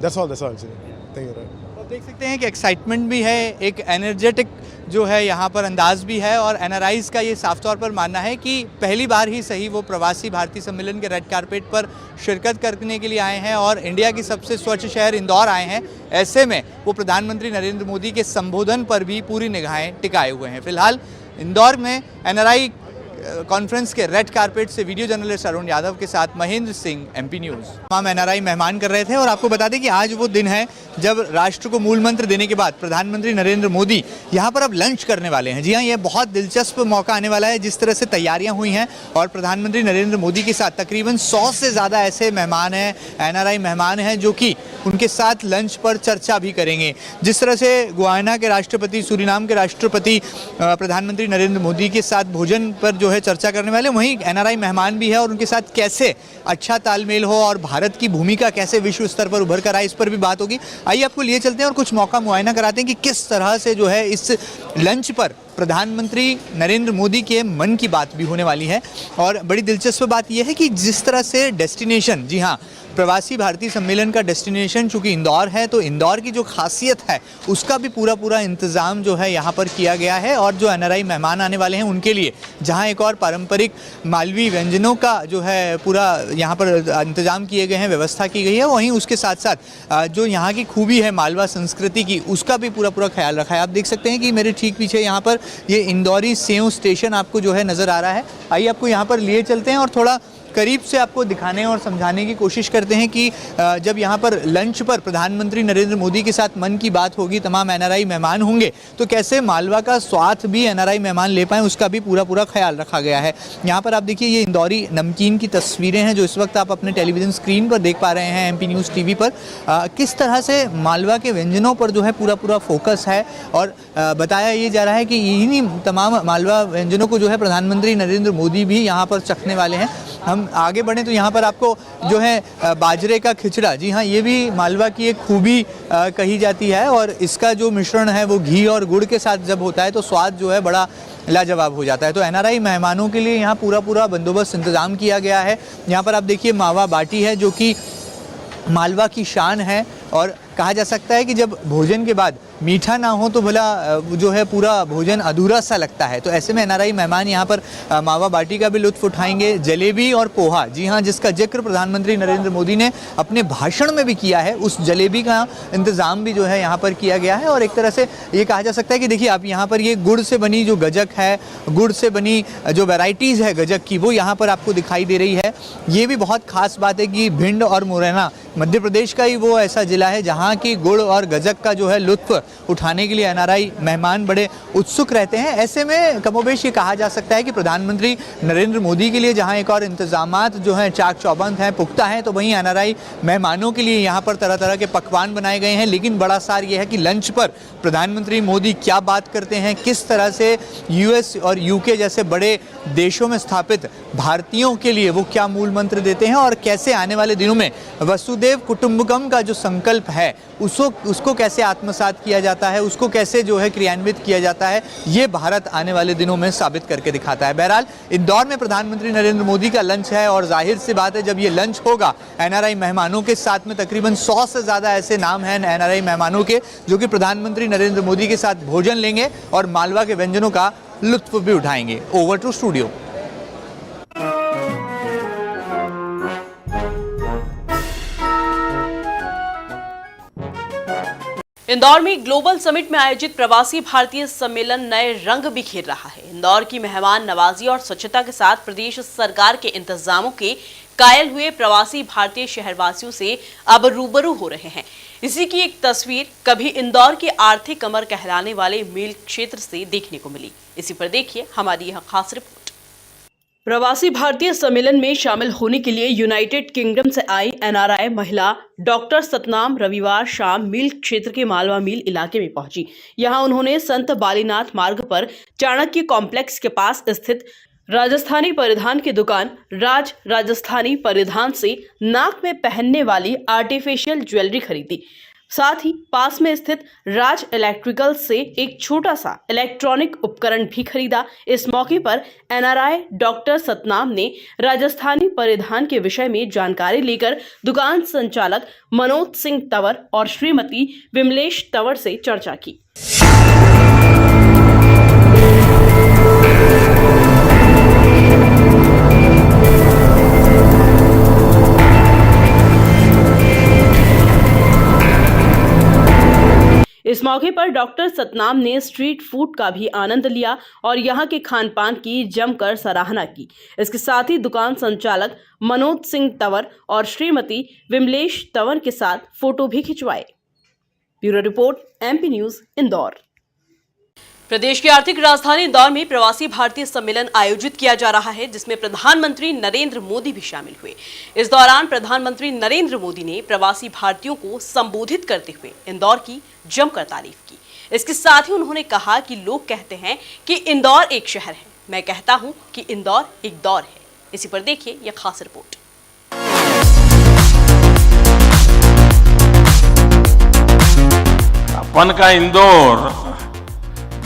that's all. Actually, thank you. आप देख सकते हैं कि एक्साइटमेंट भी है, एक एनर्जेटिक जो है यहाँ पर अंदाज भी है और एनआरआईज़ का ये साफ तौर पर मानना है कि पहली बार ही सही वो प्रवासी भारतीय सम्मेलन के रेड कारपेट पर शिरकत करने के लिए आए हैं और इंडिया की सबसे स्वच्छ शहर इंदौर आए हैं। ऐसे में वो प्रधानमंत्री नरेंद्र मोदी के संबोधन पर भी पूरी निगाहें टिकाए हुए हैं। फिलहाल इंदौर में एनआरआई कॉन्फ्रेंस के रेड कारपेट से वीडियो जर्नलिस्ट अरुण यादव के साथ महेंद्र सिंह, एमपी न्यूज़। तमाम एनआरआई मेहमान कर रहे थे और आपको बता दें कि आज वो दिन है जब राष्ट्र को मूल मंत्र देने के बाद प्रधानमंत्री नरेंद्र मोदी यहाँ पर अब लंच करने वाले हैं। जी हाँ, ये बहुत दिलचस्प मौका आने वाला है। जिस तरह से तैयारियाँ हुई हैं और प्रधानमंत्री नरेंद्र मोदी के साथ तकरीबन 100 से ज़्यादा ऐसे मेहमान हैं, एनआरआई मेहमान हैं जो कि उनके साथ लंच पर चर्चा भी करेंगे। जिस तरह से गुयाना के राष्ट्रपति, सूरीनाम के राष्ट्रपति प्रधानमंत्री नरेंद्र मोदी के साथ भोजन पर जो है चर्चा करने वाले, वहीं एनआरआई मेहमान भी है और उनके साथ कैसे अच्छा तालमेल हो और भारत की भूमिका कैसे विश्व स्तर पर उभर कर आए, इस पर भी बात होगी। आइए आपको लिए चलते हैं और कुछ मौका मुआयना कराते हैं कि किस तरह से जो है इस लंच पर प्रधानमंत्री नरेंद्र मोदी के मन की बात भी होने वाली है। और बड़ी दिलचस्प बात यह है कि जिस तरह से डेस्टिनेशन, जी हाँ, प्रवासी भारतीय सम्मेलन का डेस्टिनेशन चूँकि इंदौर है, तो इंदौर की जो खासियत है उसका भी पूरा इंतज़ाम जो है यहाँ पर किया गया है। और जो एनआरआई मेहमान आने वाले हैं उनके लिए जहाँ एक और पारंपरिक मालवी व्यंजनों का जो है पूरा यहाँ पर इंतज़ाम किए गए हैं, व्यवस्था की गई है, वहीं उसके साथ साथ जो यहाँ की खूबी है मालवा संस्कृति की, उसका भी पूरा ख्याल रखा है। आप देख सकते हैं कि मेरे ठीक पीछे यहाँ पर ये इंदौरी सेव स्टेशन आपको जो है नज़र आ रहा है। आइए आपको यहाँ पर लिए चलते हैं और थोड़ा करीब से आपको दिखाने और समझाने की कोशिश करते हैं कि जब यहाँ पर लंच पर प्रधानमंत्री नरेंद्र मोदी के साथ मन की बात होगी, तमाम एनआरआई मेहमान होंगे, तो कैसे मालवा का स्वाद भी एनआरआई मेहमान ले पाएँ, उसका भी पूरा ख्याल रखा गया है। यहाँ पर आप देखिए ये इंदौरी नमकीन की तस्वीरें हैं जो इस वक्त आप अपने टेलीविज़न स्क्रीन पर देख पा रहे हैं, एमपी न्यूज़ टीवी पर। किस तरह से मालवा के व्यंजनों पर जो है पूरा फोकस है और बताया ये जा रहा है कि इन्हीं तमाम मालवा व्यंजनों को जो है प्रधानमंत्री नरेंद्र मोदी भी यहाँ पर चखने वाले हैं। हम आगे बढ़ें तो यहाँ पर आपको जो है बाजरे का खिचड़ा, जी हाँ, ये भी मालवा की एक खूबी कही जाती है और इसका जो मिश्रण है वो घी और गुड़ के साथ जब होता है तो स्वाद जो है बड़ा लाजवाब हो जाता है। तो एनआरआई मेहमानों के लिए यहाँ पूरा बंदोबस्त इंतज़ाम किया गया है। यहाँ पर आप देखिए मावा बाटी है जो कि मालवा की शान है और कहा जा सकता है कि जब भोजन के बाद मीठा ना हो तो भला जो है पूरा भोजन अधूरा सा लगता है। तो ऐसे में एनआरआई मेहमान यहाँ पर मावा बाटी का भी लुत्फ़ उठाएंगे। जलेबी और पोहा, जी हाँ, जिसका जिक्र प्रधानमंत्री नरेंद्र मोदी ने अपने भाषण में भी किया है, उस जलेबी का इंतज़ाम भी जो है यहाँ पर किया गया है। और एक तरह से ये कहा जा सकता है कि देखिए आप यहाँ पर ये गुड़ से बनी जो गजक है, गुड़ से बनी जो वैरायटीज़ है गजक की, वो यहाँ पर आपको दिखाई दे रही है। ये भी बहुत ख़ास बात है कि भिंड और मुरैना मध्य प्रदेश का ही वो ऐसा ज़िला है जहाँ की गुड़ और गजक का जो है लुत्फ़ उठाने के लिए एनआरआई मेहमान बड़े उत्सुक रहते हैं। ऐसे में कमोबेश ये कहा जा सकता है कि प्रधानमंत्री नरेंद्र मोदी के लिए जहां एक और इंतजामात जो हैं चाक चौबंद हैं, पुख्ता हैं, तो वहीं एनआरआई मेहमानों के लिए यहां पर तरह के पकवान बनाए गए हैं। लेकिन बड़ा सार ये है कि लंच पर प्रधानमंत्री मोदी क्या बात करते हैं, किस तरह से यूएस और यूके जैसे बड़े देशों में स्थापित भारतीयों के लिए वो क्या मूल मंत्र देते हैं और कैसे आने वाले दिनों में वसुधैव वसुदेव कुटुंबकम का जो संकल्प है उसको कैसे आत्मसात किया जाता है, उसको कैसे जो है क्रियान्वित किया जाता है, ये भारत आने वाले दिनों में साबित करके दिखाता है। बहरहाल इंदौर में प्रधानमंत्री नरेंद्र मोदी का लंच है और जाहिर सी बात है जब ये लंच होगा एनआरआई मेहमानों के साथ में, तकरीबन 100 से ज़्यादा ऐसे नाम हैं एनआरआई मेहमानों के जो कि प्रधानमंत्री नरेंद्र मोदी के साथ भोजन लेंगे और मालवा के व्यंजनों का लुत्फ भी उठाएंगे। Over to studio. इंदौर में ग्लोबल समिट में आयोजित प्रवासी भारतीय सम्मेलन नए रंग बिखेर रहा है। इंदौर की मेहमान नवाजी और स्वच्छता के साथ प्रदेश सरकार के इंतजामों के कायल हुए प्रवासी भारतीय शहरवासियों से अब रूबरू हो रहे हैं। इसी की एक तस्वीर कभी इंदौर की आर्थिक कमर कहलाने वाले मील क्षेत्र से देखने को मिली। इसी पर देखिए हमारी यह खास रिपोर्ट। प्रवासी भारतीय सम्मेलन में शामिल होने के लिए यूनाइटेड किंगडम से आई एनआरआई महिला डॉक्टर सतनाम रविवार शाम मील क्षेत्र के मालवा मील इलाके में पहुंची। यहां उन्होंने संत बालीनाथ मार्ग पर चाणक्य कॉम्प्लेक्स के पास स्थित राजस्थानी परिधान की दुकान राजस्थानी परिधान से नाक में पहनने वाली आर्टिफिशियल ज्वेलरी खरीदी। साथ ही पास में स्थित राज इलेक्ट्रिकल से एक छोटा सा इलेक्ट्रॉनिक उपकरण भी खरीदा। इस मौके पर एनआरआई डॉक्टर सतनाम ने राजस्थानी परिधान के विषय में जानकारी लेकर दुकान संचालक मनोज सिंह तंवर और श्रीमती विमलेश तंवर से चर्चा की। इस मौके पर डॉक्टर सतनाम ने स्ट्रीट फूड का भी आनंद लिया और यहां के खान पान की जमकर सराहना की। इसके साथ ही दुकान संचालक मनोज सिंह तंवर और श्रीमती विमलेश तंवर के साथ फोटो भी खिंचवाए। Bureau report, MP news, Indore. प्रदेश की आर्थिक राजधानी इंदौर में प्रवासी भारतीय सम्मेलन आयोजित किया जा रहा है, जिसमें प्रधानमंत्री नरेंद्र मोदी भी शामिल हुए। इस दौरान प्रधानमंत्री नरेंद्र मोदी ने प्रवासी भारतीयों को संबोधित करते हुए इंदौर की जमकर तारीफ की। इसके साथ ही उन्होंने कहा कि लोग कहते हैं कि इंदौर एक शहर है, मैं कहता हूं कि इंदौर एक दौर है। इसी पर देखिए यह खास रिपोर्ट। अपन का इंदौर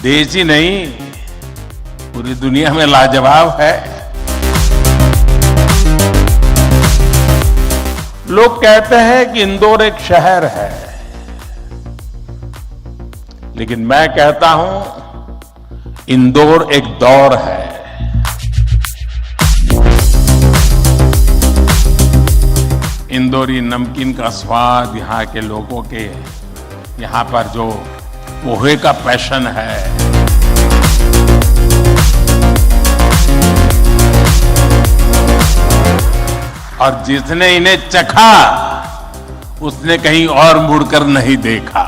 देश ही नहीं पूरी दुनिया में लाजवाब है। लोग कहते हैं कि इंदौर एक शहर है, लेकिन मैं कहता हूं इंदौर एक दौर है। इंदौरी नमकीन का स्वाद, यहाँ के लोगों के यहाँ पर जो पोहे का पैशन है, और जिसने इन्हें चखा उसने कहीं और मुड़कर नहीं देखा।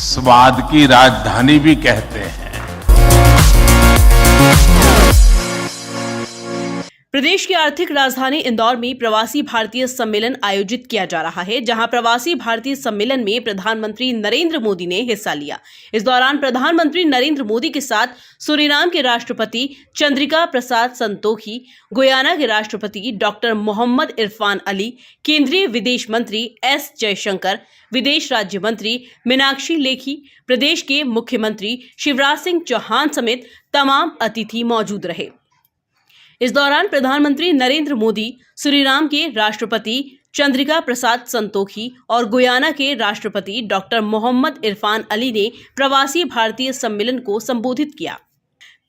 स्वाद की राजधानी भी कहते हैं। प्रदेश की आर्थिक राजधानी इंदौर में प्रवासी भारतीय सम्मेलन आयोजित किया जा रहा है, जहां प्रवासी भारतीय सम्मेलन में प्रधानमंत्री नरेंद्र मोदी ने हिस्सा लिया। इस दौरान प्रधानमंत्री नरेंद्र मोदी के साथ सूरीनाम के राष्ट्रपति चंद्रिका प्रसाद संतोखी, गुयाना के राष्ट्रपति डॉक्टर मोहम्मद इरफान अली, केंद्रीय विदेश मंत्री एस जयशंकर, विदेश राज्य मंत्री मीनाक्षी लेखी, प्रदेश के मुख्यमंत्री शिवराज सिंह चौहान समेत तमाम अतिथि मौजूद रहे। इस दौरान प्रधानमंत्री नरेंद्र मोदी सूरीनाम के राष्ट्रपति चंद्रिका प्रसाद संतोखी और गुयाना के राष्ट्रपति डॉक्टर मोहम्मद इरफान अली ने प्रवासी भारतीय सम्मेलन को संबोधित किया।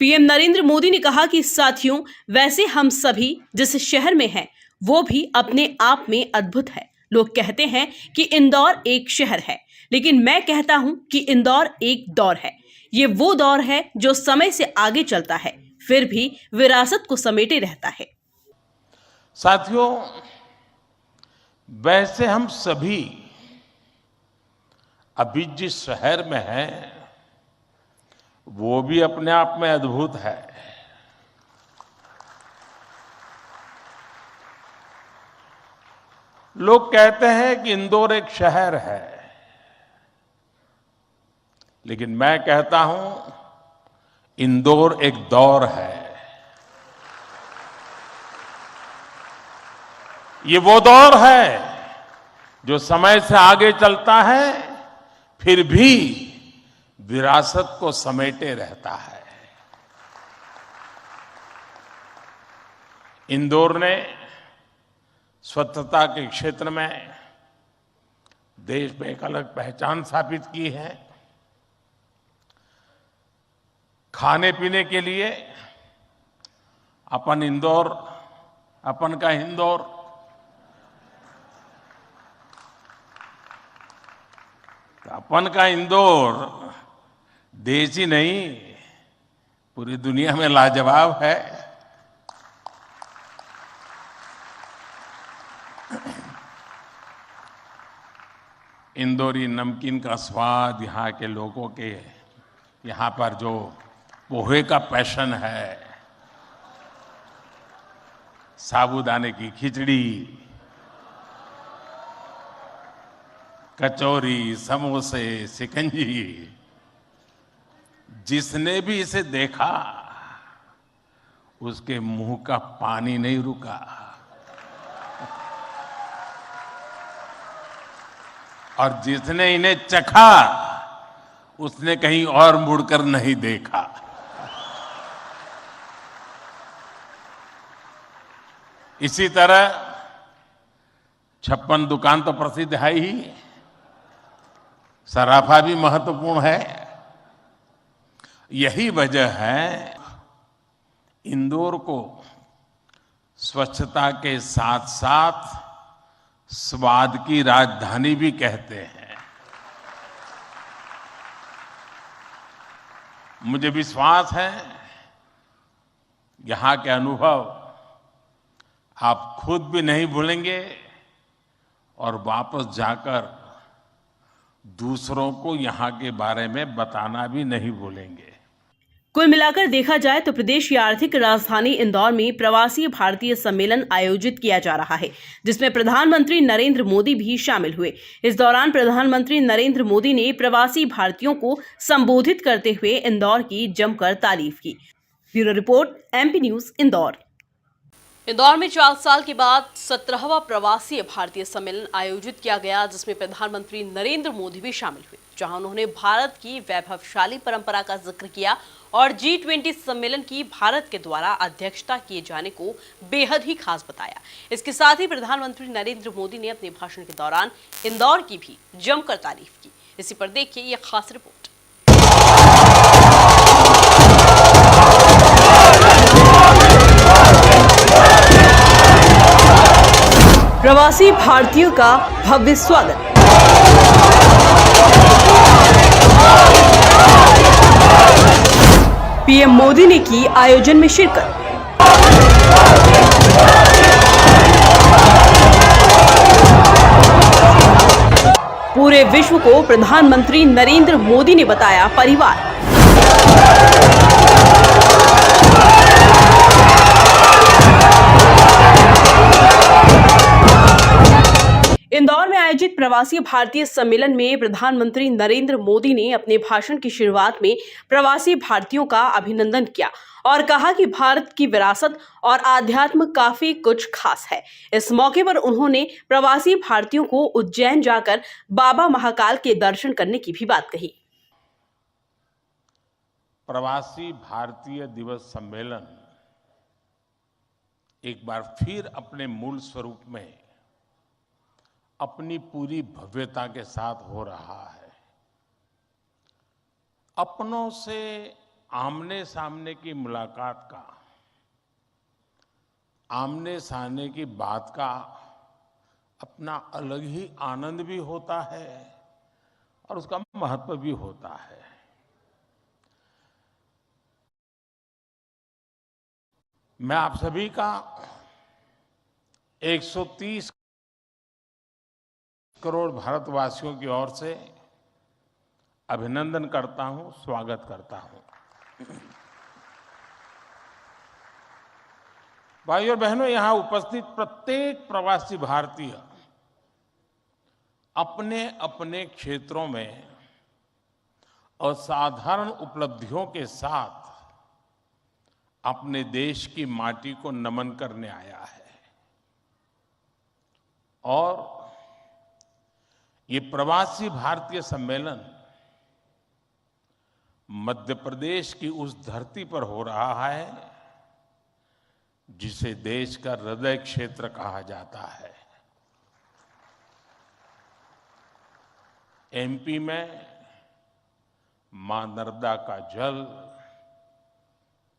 पीएम नरेंद्र मोदी ने कहा कि साथियों, वैसे हम सभी जिस शहर में हैं वो भी अपने आप में अद्भुत है। लोग कहते हैं कि इंदौर एक शहर है, लेकिन मैं कहता हूं कि इंदौर एक दौर है। ये वो दौर है जो समय से आगे चलता है, फिर भी विरासत को समेटे रहता है। साथियों, वैसे हम सभी अभी जिस शहर में हैं वो भी अपने आप में अद्भुत है। लोग कहते हैं कि इंदौर एक शहर है, लेकिन मैं कहता हूं इंदौर एक दौर है। ये वो दौर है जो समय से आगे चलता है फिर भी विरासत को समेटे रहता है। इंदौर ने स्वच्छता के क्षेत्र में देश में एक अलग पहचान स्थापित की है। खाने पीने के लिए अपन इंदौर, अपन का इंदौर अपन का इंदौर देश ही नहीं पूरी दुनिया में लाजवाब है। इंदौरी नमकीन का स्वाद, यहाँ के लोगों के यहाँ पर जो पोहे का पैशन है, साबूदाने की खिचड़ी, कचौरी, समोसे, शिकंजी, जिसने भी इसे देखा उसके मुंह का पानी नहीं रुका। और जिसने इन्हें चखा उसने कहीं और मुड़कर नहीं देखा। इसी तरह 56 दुकान तो प्रसिद्ध है ही, सराफा भी महत्वपूर्ण है। यही वजह है इंदौर को स्वच्छता के साथ साथ स्वाद की राजधानी भी कहते हैं। मुझे विश्वास है यहाँ के अनुभव आप खुद भी नहीं भूलेंगे और वापस जाकर दूसरों को यहाँ के बारे में बताना भी नहीं भूलेंगे। कुल मिलाकर देखा जाए तो प्रदेश की आर्थिक राजधानी इंदौर में प्रवासी भारतीय सम्मेलन आयोजित किया जा रहा है, जिसमें प्रधानमंत्री नरेंद्र मोदी भी शामिल हुए। इस दौरान प्रधानमंत्री नरेंद्र मोदी ने प्रवासी भारतीयों को संबोधित करते हुए इंदौर की जमकर तारीफ की। Bureau report, MP news, Indore. Indore में 4 साल के बाद 17वां प्रवासी भारतीय सम्मेलन आयोजित किया गया, जिसमें प्रधानमंत्री नरेंद्र मोदी भी शामिल हुए, जहां उन्होंने भारत की वैभवशाली परंपरा का जिक्र किया और G20 सम्मेलन की भारत के द्वारा अध्यक्षता किए जाने को बेहद ही खास बताया। इसके साथ ही प्रधानमंत्री नरेंद्र मोदी ने अपने भाषण के दौरान इंदौर की भी जमकर तारीफ की। इसी पर देखिए यह खास रिपोर्ट। प्रवासी भारतीयों का भव्य स्वागत। पीएम मोदी ने की आयोजन में शिरकत। पूरे विश्व को प्रधानमंत्री नरेंद्र मोदी ने बताया परिवार। इंदौर में आयोजित प्रवासी भारतीय सम्मेलन में प्रधानमंत्री नरेंद्र मोदी ने अपने भाषण की शुरुआत में प्रवासी भारतीयों का अभिनंदन किया और कहा कि भारत की विरासत और आध्यात्म काफी कुछ खास है। इस मौके पर उन्होंने प्रवासी भारतीयों को उज्जैन जाकर बाबा महाकाल के दर्शन करने की भी बात कही। प्रवासी भारतीय दिवस सम्मेलन एक बार फिर अपने मूल स्वरूप में अपनी पूरी भव्यता के साथ हो रहा है। अपनों से आमने सामने की मुलाकात का, आमने सामने की बात का अपना अलग ही आनंद भी होता है और उसका महत्व भी होता है। मैं आप सभी का 130 करोड़ भारतवासियों की ओर से अभिनंदन करता हूं, स्वागत करता हूं। भाइयों और बहनों, यहां उपस्थित प्रत्येक प्रवासी भारतीय अपने अपने क्षेत्रों में असाधारण उपलब्धियों के साथ अपने देश की माटी को नमन करने आया है। और ये प्रवासी भारतीय सम्मेलन मध्य प्रदेश की उस धरती पर हो रहा है जिसे देश का हृदय क्षेत्र कहा जाता है। एमपी में मां नर्मदा का जल,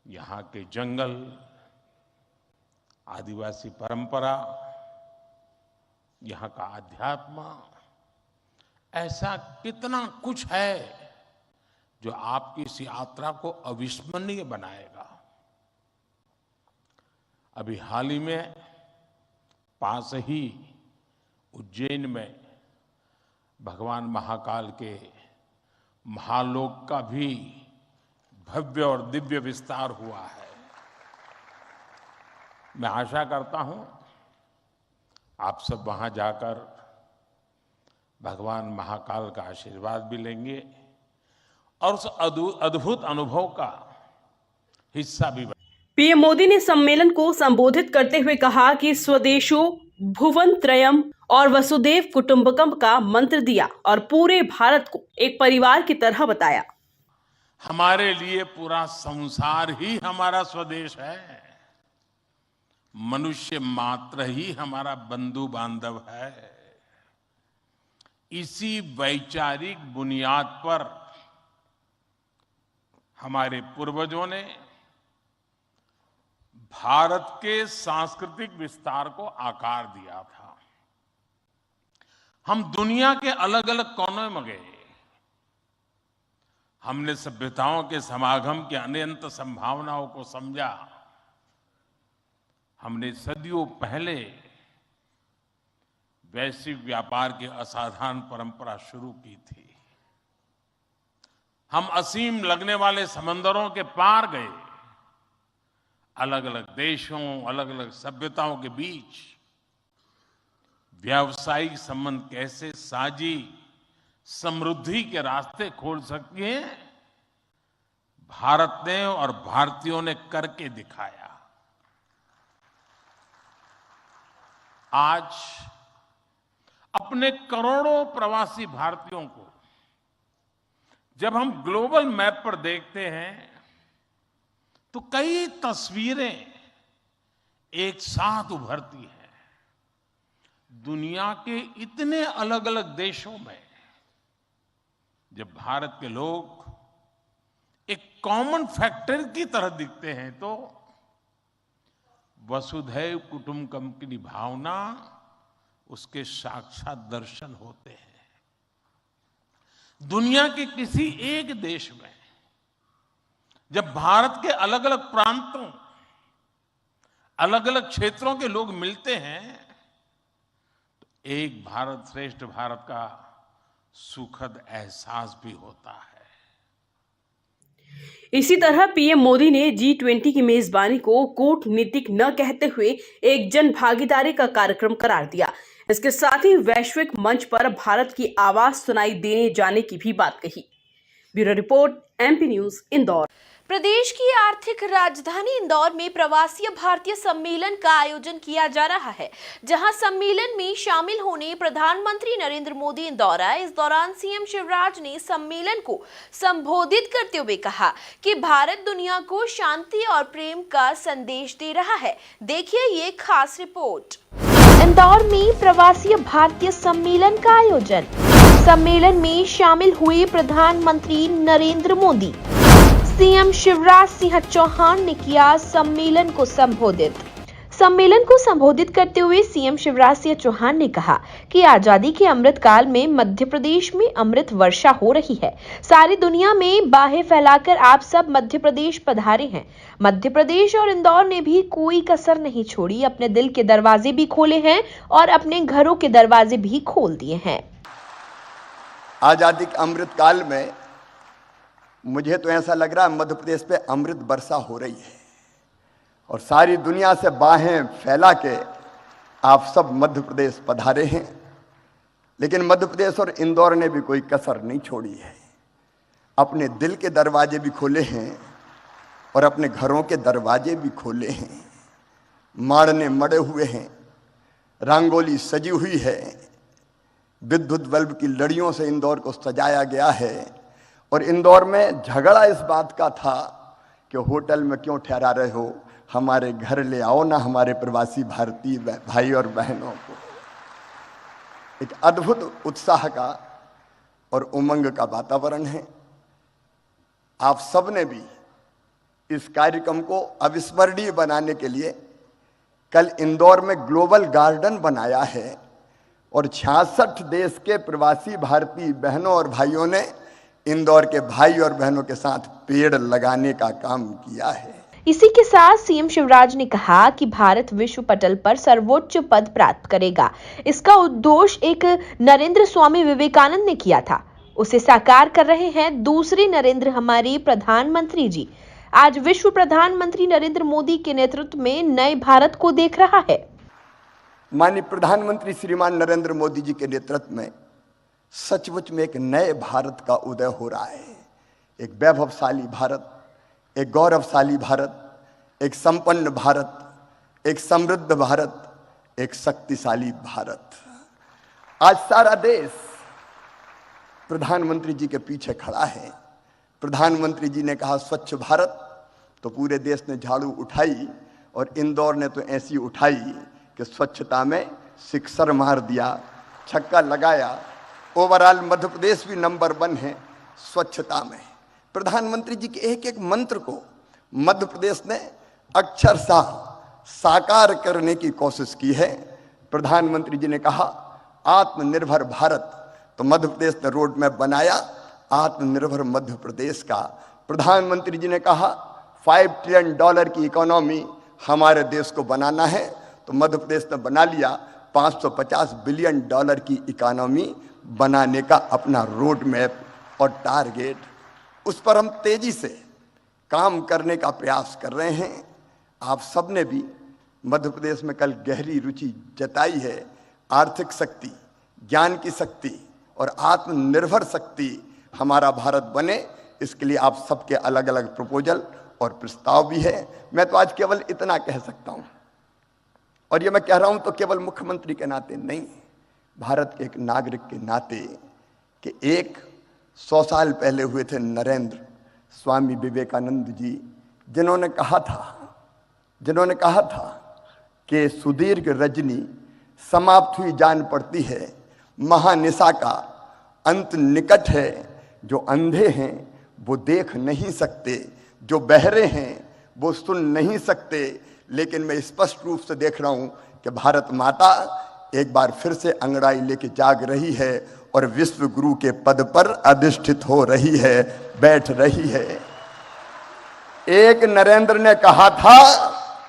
यहाँ के जंगल, आदिवासी परंपरा, यहाँ का अध्यात्म, ऐसा कितना कुछ है जो आपकी इस यात्रा को अविस्मरणीय बनाएगा। अभी हाल ही में पास ही उज्जैन में भगवान महाकाल के महालोक का भी भव्य और दिव्य विस्तार हुआ है। मैं आशा करता हूं आप सब वहां जाकर भगवान महाकाल का आशीर्वाद भी लेंगे और उस अद्भुत अनुभव का हिस्सा भी बनेंगे। पीएम मोदी ने सम्मेलन को संबोधित करते हुए कहा कि स्वदेशो भुवन त्रयम और वसुदेव कुटुंबकम का मंत्र दिया और पूरे भारत को एक परिवार की तरह बताया। हमारे लिए पूरा संसार ही हमारा स्वदेश है। मनुष्य मात्र ही हमारा बंधु बांधव है। इसी वैचारिक बुनियाद पर हमारे पूर्वजों ने भारत के सांस्कृतिक विस्तार को आकार दिया था। हम दुनिया के अलग अलग कोनों में गए। हमने सभ्यताओं के समागम की अनंत संभावनाओं को समझा। हमने सदियों पहले वैश्विक व्यापार की असाधारण परंपरा शुरू की थी। हम असीम लगने वाले समंदरों के पार गए। अलग अलग देशों, अलग अलग सभ्यताओं के बीच व्यावसायिक संबंध कैसे साझी समृद्धि के रास्ते खोल सकती हैं, भारत ने और भारतीयों ने करके दिखाया। आज अपने करोड़ों प्रवासी भारतीयों को जब हम ग्लोबल मैप पर देखते हैं तो कई तस्वीरें एक साथ उभरती हैं। दुनिया के इतने अलग अलग देशों में जब भारत के लोग एक कॉमन फैक्टर की तरह दिखते हैं तो वसुधैव कुटुंबकम की भावना उसके साक्षात दर्शन होते हैं। दुनिया के किसी एक देश में जब भारत के अलग अलग प्रांतों, अलग अलग क्षेत्रों के लोग मिलते हैं तो एक भारत श्रेष्ठ भारत का सुखद एहसास भी होता है। इसी तरह पीएम मोदी ने G20 की मेजबानी को कूटनीतिक न कहते हुए एक जन भागीदारी का कार्यक्रम करार दिया। इसके साथ ही वैश्विक मंच पर भारत की आवाज सुनाई देने जाने की भी बात कही। Bureau report, MP news, Indore. प्रदेश की आर्थिक राजधानी इंदौर में प्रवासी भारतीय सम्मेलन का आयोजन किया जा रहा है, जहां सम्मेलन में शामिल होने प्रधानमंत्री नरेंद्र मोदी इंदौर आए। इस दौरान सीएम शिवराज ने सम्मेलन को संबोधित करते हुए कहा कि भारत दुनिया को शांति और प्रेम का संदेश दे रहा है। देखिए ये खास रिपोर्ट। इंदौर में प्रवासी भारतीय सम्मेलन का आयोजन। सम्मेलन में शामिल हुए प्रधानमंत्री नरेंद्र मोदी। सीएम शिवराज सिंह चौहान ने किया सम्मेलन को संबोधित। सम्मेलन को संबोधित करते हुए सीएम शिवराज सिंह चौहान ने कहा कि आजादी के अमृत काल में मध्य प्रदेश में अमृत वर्षा हो रही है। सारी दुनिया में बाहें फैलाकर आप सब मध्य प्रदेश पधारे हैं। मध्य प्रदेश और इंदौर ने भी कोई कसर नहीं छोड़ी। अपने दिल के दरवाजे भी खोले हैं और अपने घरों के दरवाजे भी खोल दिए हैं। आजादी के अमृत काल में मुझे तो ऐसा लग रहा है मध्य प्रदेश पे अमृत वर्षा हो रही है और सारी दुनिया से बाहें फैला के आप सब मध्य प्रदेश पधारे हैं। लेकिन मध्य प्रदेश और इंदौर ने भी कोई कसर नहीं छोड़ी है। अपने दिल के दरवाजे भी खोले हैं और अपने घरों के दरवाजे भी खोले हैं। माड़ने मड़े हुए हैं, रंगोली सजी हुई है, विद्युत बल्ब की लड़ियों से इंदौर को सजाया गया है। और इंदौर में झगड़ा इस बात का था कि होटल में क्यों ठहरा रहे हो, हमारे घर ले आओ ना हमारे प्रवासी भारतीय भाई और बहनों को। एक अद्भुत उत्साह का और उमंग का वातावरण है। आप सब ने भी इस कार्यक्रम को अविस्मरणीय बनाने के लिए कल इंदौर में ग्लोबल गार्डन बनाया है और 66 देश के प्रवासी भारतीय बहनों और भाइयों ने इंदौर के भाई और बहनों के साथ पेड़ लगाने का काम किया है। इसी के साथ सीएम शिवराज ने कहा कि भारत विश्व पटल पर सर्वोच्च पद प्राप्त करेगा। इसका उद्घोष एक नरेंद्र स्वामी विवेकानंद ने किया था, उसे साकार कर रहे हैं दूसरे नरेंद्र हमारे प्रधानमंत्री जी। आज विश्व प्रधानमंत्री नरेंद्र मोदी के नेतृत्व में नए भारत को देख रहा है। माननीय प्रधानमंत्री श्रीमान नरेंद्र मोदी जी के नेतृत्व में सचमुच में एक नए भारत का उदय हो रहा है। एक वैभवशाली भारत, एक गौरवशाली भारत, एक संपन्न भारत, एक समृद्ध भारत, एक शक्तिशाली भारत। आज सारा देश प्रधानमंत्री जी के पीछे खड़ा है। प्रधानमंत्री जी ने कहा स्वच्छ भारत, तो पूरे देश ने झाड़ू उठाई और इंदौर ने तो ऐसी उठाई कि स्वच्छता में सिक्सर मार दिया, छक्का लगाया। ओवरऑल मध्य प्रदेश भी नंबर 1 है स्वच्छता में। प्रधानमंत्री जी के एक एक मंत्र को मध्य प्रदेश ने अक्षरशः साकार करने की कोशिश की है। प्रधानमंत्री जी ने कहा आत्मनिर्भर भारत, तो मध्य प्रदेश ने रोड मैप बनाया आत्मनिर्भर मध्य प्रदेश का। प्रधानमंत्री जी ने कहा $5 ट्रिलियन की इकोनॉमी हमारे देश को बनाना है, तो मध्य प्रदेश ने बना लिया $550 बिलियन की इकोनॉमी बनाने का अपना रोड मैप और टारगेट। उस पर हम तेजी से काम करने का प्रयास कर रहे हैं। आप सब ने भी मध्य प्रदेश में कल गहरी रुचि जताई है। आर्थिक शक्ति, ज्ञान की शक्ति और आत्मनिर्भर शक्ति हमारा भारत बने, इसके लिए आप सबके अलग अलग प्रपोजल और प्रस्ताव भी है। मैं तो आज केवल इतना कह सकता हूं, और ये मैं कह रहा हूं तो केवल मुख्यमंत्री के नाते नहीं, भारत के एक नागरिक के नाते, कि 100 साल पहले हुए थे नरेंद्र स्वामी विवेकानंद जी, जिन्होंने कहा था कि सुदीर्घ रजनी समाप्त हुई जान पड़ती है, महानिशा का अंत निकट है। जो अंधे हैं वो देख नहीं सकते, जो बहरे हैं वो सुन नहीं सकते, लेकिन मैं स्पष्ट रूप से देख रहा हूं कि भारत माता एक बार फिर से अंगड़ाई लेके जाग रही है और विश्व गुरु के पद पर अधिष्ठित हो रही है, बैठ रही है। एक नरेंद्र ने कहा था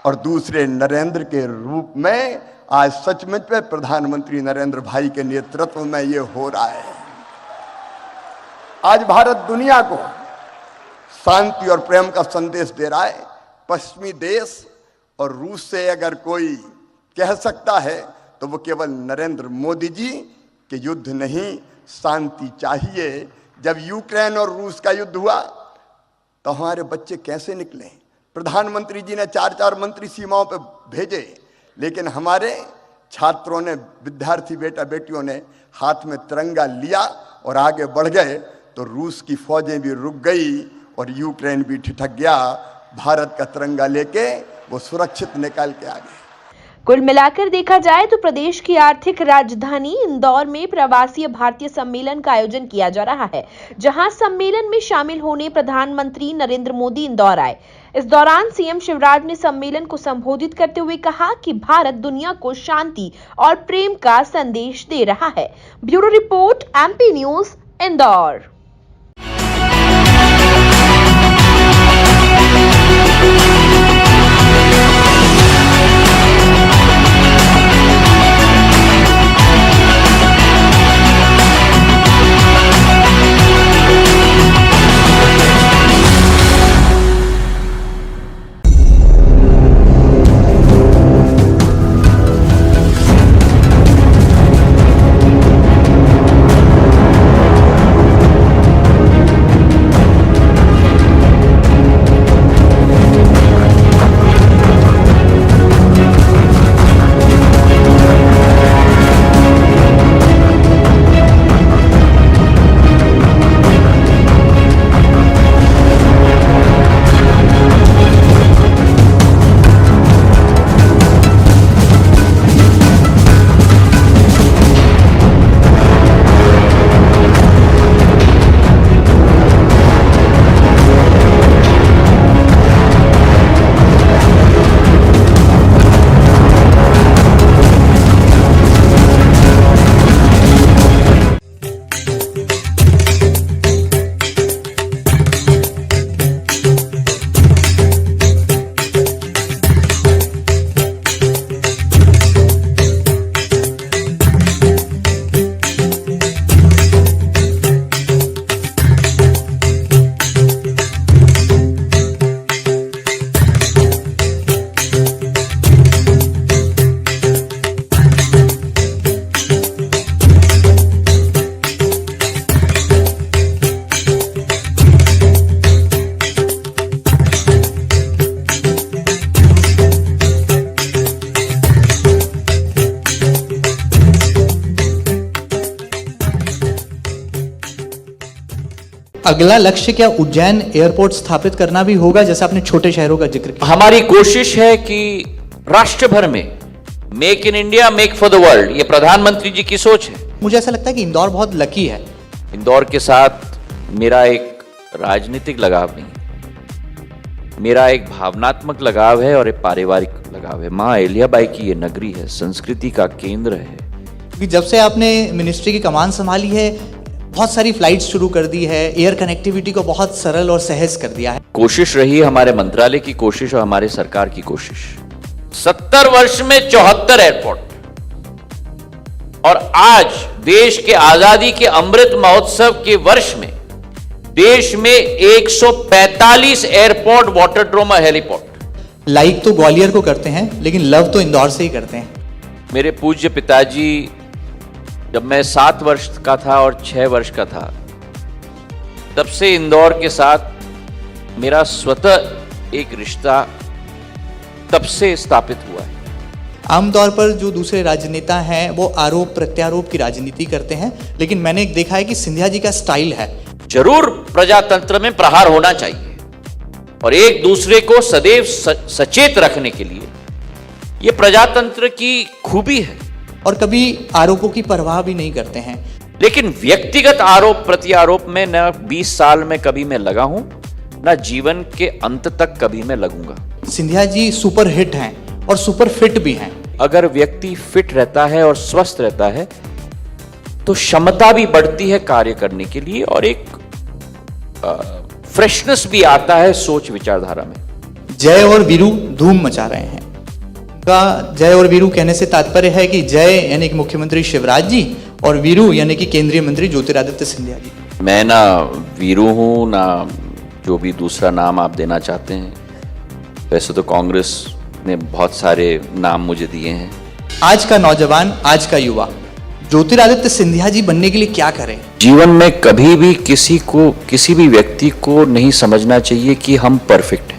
और दूसरे नरेंद्र के रूप में आज सचमुच में प्रधानमंत्री नरेंद्र भाई के नेतृत्व में ये हो रहा है। आज भारत दुनिया को शांति और प्रेम का संदेश दे रहा है। पश्चिमी देश और रूस से अगर कोई कह सकता है तो वो केवल नरेंद्र मोदी जी के युद्ध नहीं, शांति चाहिए। जब यूक्रेन और रूस का युद्ध हुआ तो हमारे बच्चे कैसे निकले? प्रधानमंत्री जी ने 4-4 मंत्री सीमाओं पर भेजे, लेकिन हमारे छात्रों ने, विद्यार्थी बेटा बेटियों ने हाथ में तिरंगा लिया और आगे बढ़ गए, तो रूस की फौजें भी रुक गई और यूक्रेन भी ठिठक गया। भारत का तिरंगा लेके वो सुरक्षित निकल के आ गए। कुल मिलाकर देखा जाए तो प्रदेश की आर्थिक राजधानी इंदौर में प्रवासी भारतीय सम्मेलन का आयोजन किया जा रहा है, जहां सम्मेलन में शामिल होने प्रधानमंत्री नरेंद्र मोदी इंदौर आए। इस दौरान सीएम शिवराज ने सम्मेलन को संबोधित करते हुए कहा कि भारत दुनिया को शांति और प्रेम का संदेश दे रहा है। Bureau report, MP news, Indore. अगला लक्ष्य क्या उज्जैन एयरपोर्ट स्थापित करना भी होगा, जैसे आपने छोटे शहरों का जिक्र किया? हमारी कोशिश है कि राष्ट्र भर में make in India make for the world, ये प्रधानमंत्री जी की सोच है। मुझे ऐसा लगता है कि इंदौर बहुत लकी है। इंदौर के साथ मेरा एक राजनीतिक लगाव नहीं, मेरा एक भावनात्मक लगाव है और एक पारिवारिक लगाव है। माँ अहिल्याबाई की ये नगरी है, संस्कृति का केंद्र है। कि जब से आपने मिनिस्ट्री की कमान संभाली है, बहुत सारी फ्लाइट्स शुरू कर दी है, एयर कनेक्टिविटी को बहुत सरल और सहज कर दिया है। कोशिश रही हमारे मंत्रालय की कोशिश और हमारे सरकार की कोशिश। 70 वर्ष में 74 एयरपोर्ट, और आज देश के आजादी के अमृत महोत्सव के वर्ष में देश में 145 एयरपोर्ट, वाटरड्रोम और हेलीपोर्ट। लाइक तो ग्वालियर को करते हैं, लेकिन लव तो इंदौर से ही करते हैं। मेरे पूज्य पिताजी, जब मैं 7 वर्ष का था और 6 वर्ष का था, तब से इंदौर के साथ मेरा स्वतः एक रिश्ता तब से स्थापित हुआ है। आमतौर पर जो दूसरे राजनेता हैं वो आरोप प्रत्यारोप की राजनीति करते हैं, लेकिन मैंने देखा है कि सिंधिया जी का स्टाइल है। जरूर प्रजातंत्र में प्रहार होना चाहिए और एक दूसरे को सदैव सचेत रखने के लिए ये प्रजातंत्र की खूबी है। और कभी आरोपों की परवाह भी नहीं करते हैं। लेकिन व्यक्तिगत आरोप प्रत्यारोप में न 20 साल में कभी मैं लगा हूं, न जीवन के अंत तक कभी मैं लगूंगा। सिंधिया जी सुपर हिट हैं और सुपर फिट भी हैं। अगर व्यक्ति फिट रहता है और स्वस्थ रहता है तो क्षमता भी बढ़ती है कार्य करने के लिए और एक फ्रेशनेस भी आता है सोच विचारधारा में। जय और वीरू धूम मचा रहे हैं। का जय और वीरू कहने से तात्पर्य है कि जय यानी कि मुख्यमंत्री शिवराज जी और वीरू यानी कि केंद्रीय मंत्री ज्योतिरादित्य सिंधिया जी। मैं ना वीरू हूं, ना जो भी दूसरा नाम आप देना चाहते हैं। वैसे तो कांग्रेस ने बहुत सारे नाम मुझे दिए हैं। आज का नौजवान, आज का युवा ज्योतिरादित्य सिंधिया जी बनने के लिए क्या करें? जीवन में कभी भी किसी भी व्यक्ति को नहीं समझना चाहिए कि हम परफेक्ट हैं।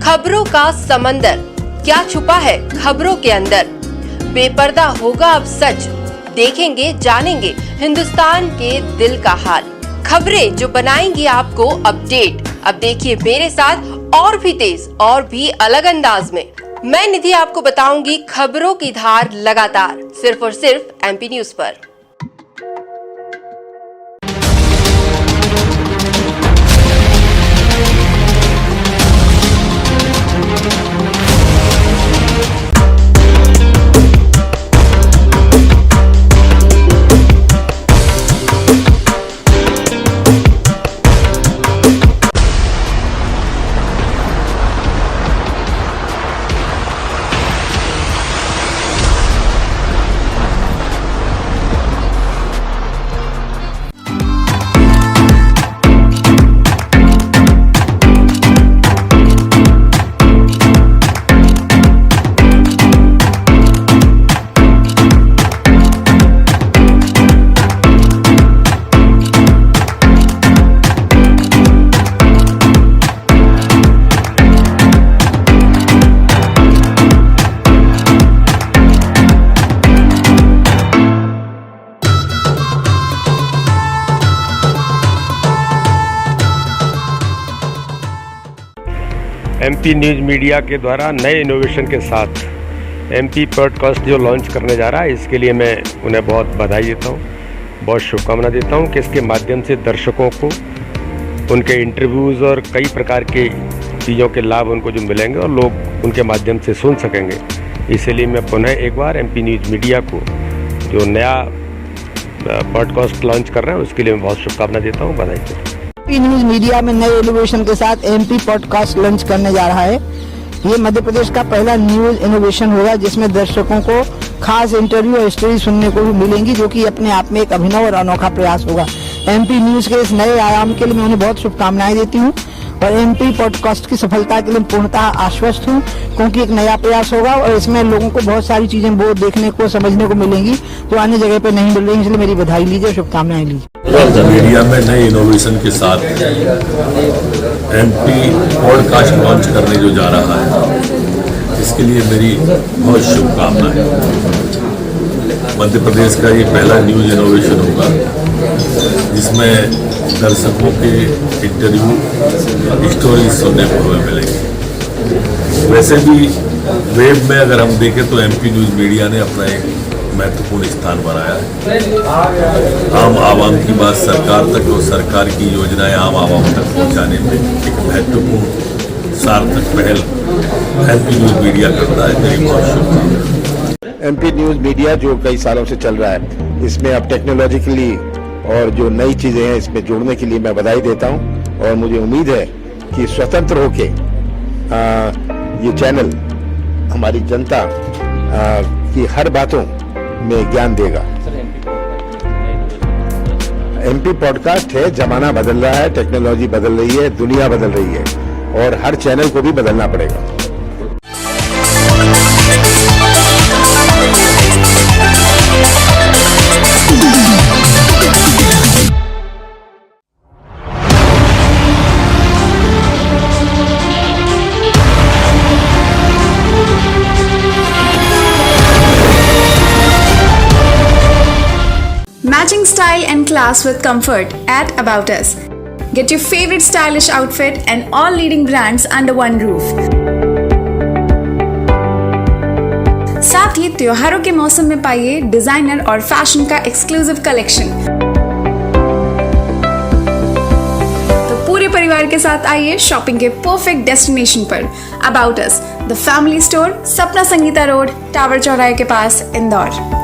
खबरों का समंदर, क्या छुपा है खबरों के अंदर? बेपर्दा होगा अब सच, देखेंगे जानेंगे हिंदुस्तान के दिल का हाल। खबरें जो बनाएंगी आपको अपडेट। अब देखिए मेरे साथ और भी तेज और भी अलग अंदाज में मैं निधि आपको बताऊंगी खबरों की धार लगातार, सिर्फ और सिर्फ एमपी न्यूज पर। एमपी न्यूज़ मीडिया के द्वारा नए इनोवेशन के साथ एमपी पॉडकास्ट जो लॉन्च करने जा रहा है, इसके लिए मैं उन्हें बहुत बधाई देता हूँ, बहुत शुभकामना देता हूँ कि इसके माध्यम से दर्शकों को उनके इंटरव्यूज़ और कई प्रकार के चीज़ों के लाभ उनको जो मिलेंगे और लोग उनके माध्यम से सुन सकेंगे। इसलिए मैं पुनः एक बार एमपी न्यूज़ मीडिया को जो नया पॉडकास्ट लॉन्च कर रहे हैं उसके लिए मैं बहुत शुभकामना देता हूँ, बधाई देता हूँ। एमपी न्यूज़ मीडिया में नए इनोवेशन के साथ एमपी पॉडकास्ट लॉन्च करने जा रहा है। ये मध्य प्रदेश का पहला न्यूज़ इनोवेशन होगा जिसमें दर्शकों को खास इंटरव्यू और स्टोरी सुनने को भी मिलेंगी, जो कि अपने आप में एक अभिनव और अनोखा प्रयास होगा। एमपी न्यूज़ के इस नए आयाम के लिए मैं उन्हें बहुत शुभकामनाएं देती हूँ और एमपी पॉडकास्ट की सफलता के लिए पूर्णतः आश्वस्त हूँ, क्योंकि एक नया प्रयास होगा और इसमें लोगों को बहुत सारी चीजें वो देखने को समझने को मिलेंगी जो अन्य जगह पे नहीं मिल रही। इसलिए मेरी बधाई लीजिए, शुभकामनाएं लीजिए। मीडिया में नए इनोवेशन के साथ एमपी पॉडकास्ट लॉन्च करने जो जा रहा है, इसके लिए मेरी बहुत शुभकामनाएं। मध्य प्रदेश का ये पहला न्यूज़ इनोवेशन होगा जिसमें दर्शकों के इंटरव्यू स्टोरी सुनने को हमें मिलेगी। वैसे भी वेब में अगर हम देखें तो एमपी न्यूज़ मीडिया ने अपना एक महत्वपूर्ण स्थान बनाया है। आम आवाम की बात सरकार तक और सरकार की योजनाएं आम आवाम तक पहुंचाने में एक महत्वपूर्ण सार्थक पहल एमपी न्यूज़ मीडिया करता है। मेरी बहुत शुभकामनाएं। एमपी न्यूज़ मीडिया जो कई सालों से चल रहा है, इसमें अब टेक्नोलॉजिकली और जो नई चीज़ें हैं इसमें जोड़ने के लिए मैं बधाई देता हूं और मुझे उम्मीद है कि स्वतंत्र होके ये चैनल हमारी जनता की हर बातों में ज्ञान देगा। एमपी पॉडकास्ट है, जमाना बदल रहा है, टेक्नोलॉजी बदल रही है, दुनिया बदल रही है और हर चैनल को भी बदलना पड़ेगा। Matching style and class with comfort at About Us. Get your favorite stylish outfit and all leading brands under one roof. साथ ही त्योहारों के मौसम में पाइए डिजाइनर और फैशन का एक्सक्लूसिव कलेक्शन। तो पूरे परिवार के साथ आइए शॉपिंग के परफेक्ट डेस्टिनेशन पर। About Us, the family store, Sapna Sangeeta road, tower चौराहे के पास, इंदौर।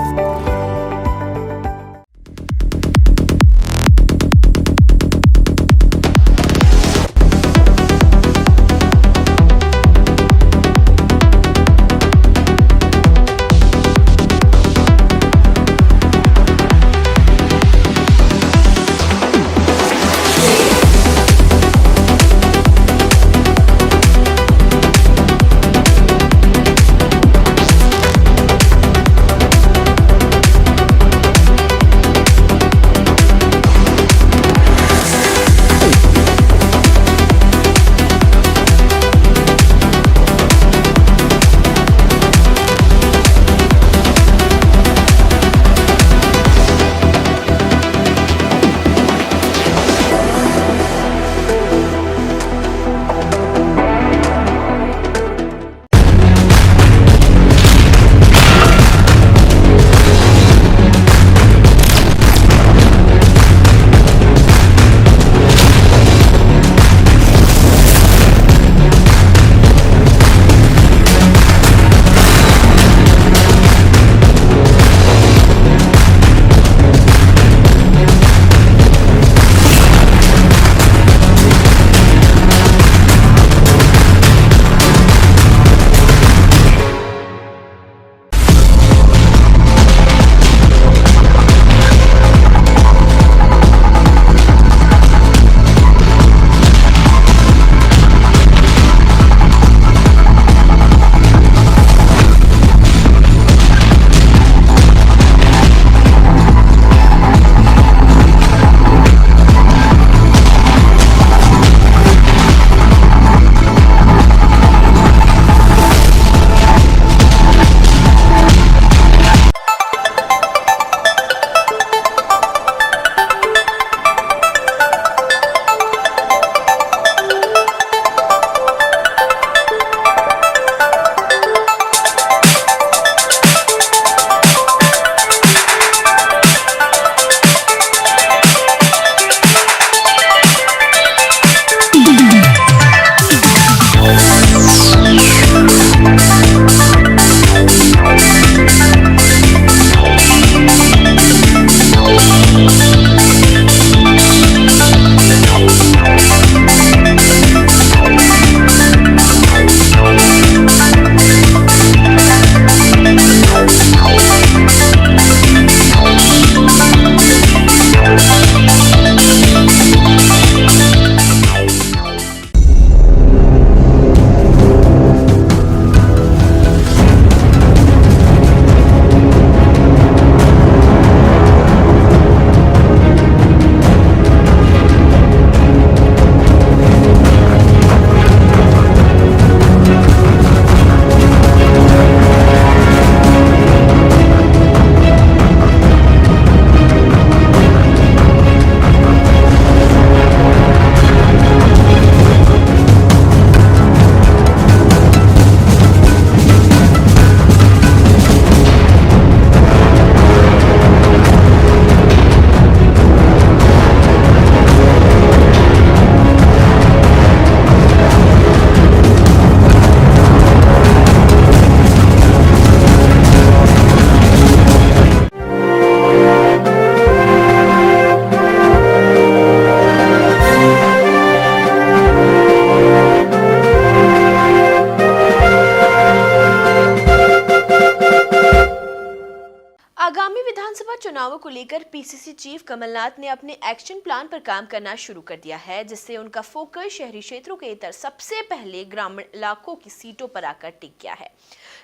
विधानसभा चुनावों को लेकर पीसीसी चीफ कमलनाथ ने अपने एक्शन प्लान पर काम करना शुरू कर दिया है, जिससे उनका फोकस शहरी क्षेत्रों के इतर सबसे पहले ग्रामीण इलाकों की सीटों पर आकर टिक गया है,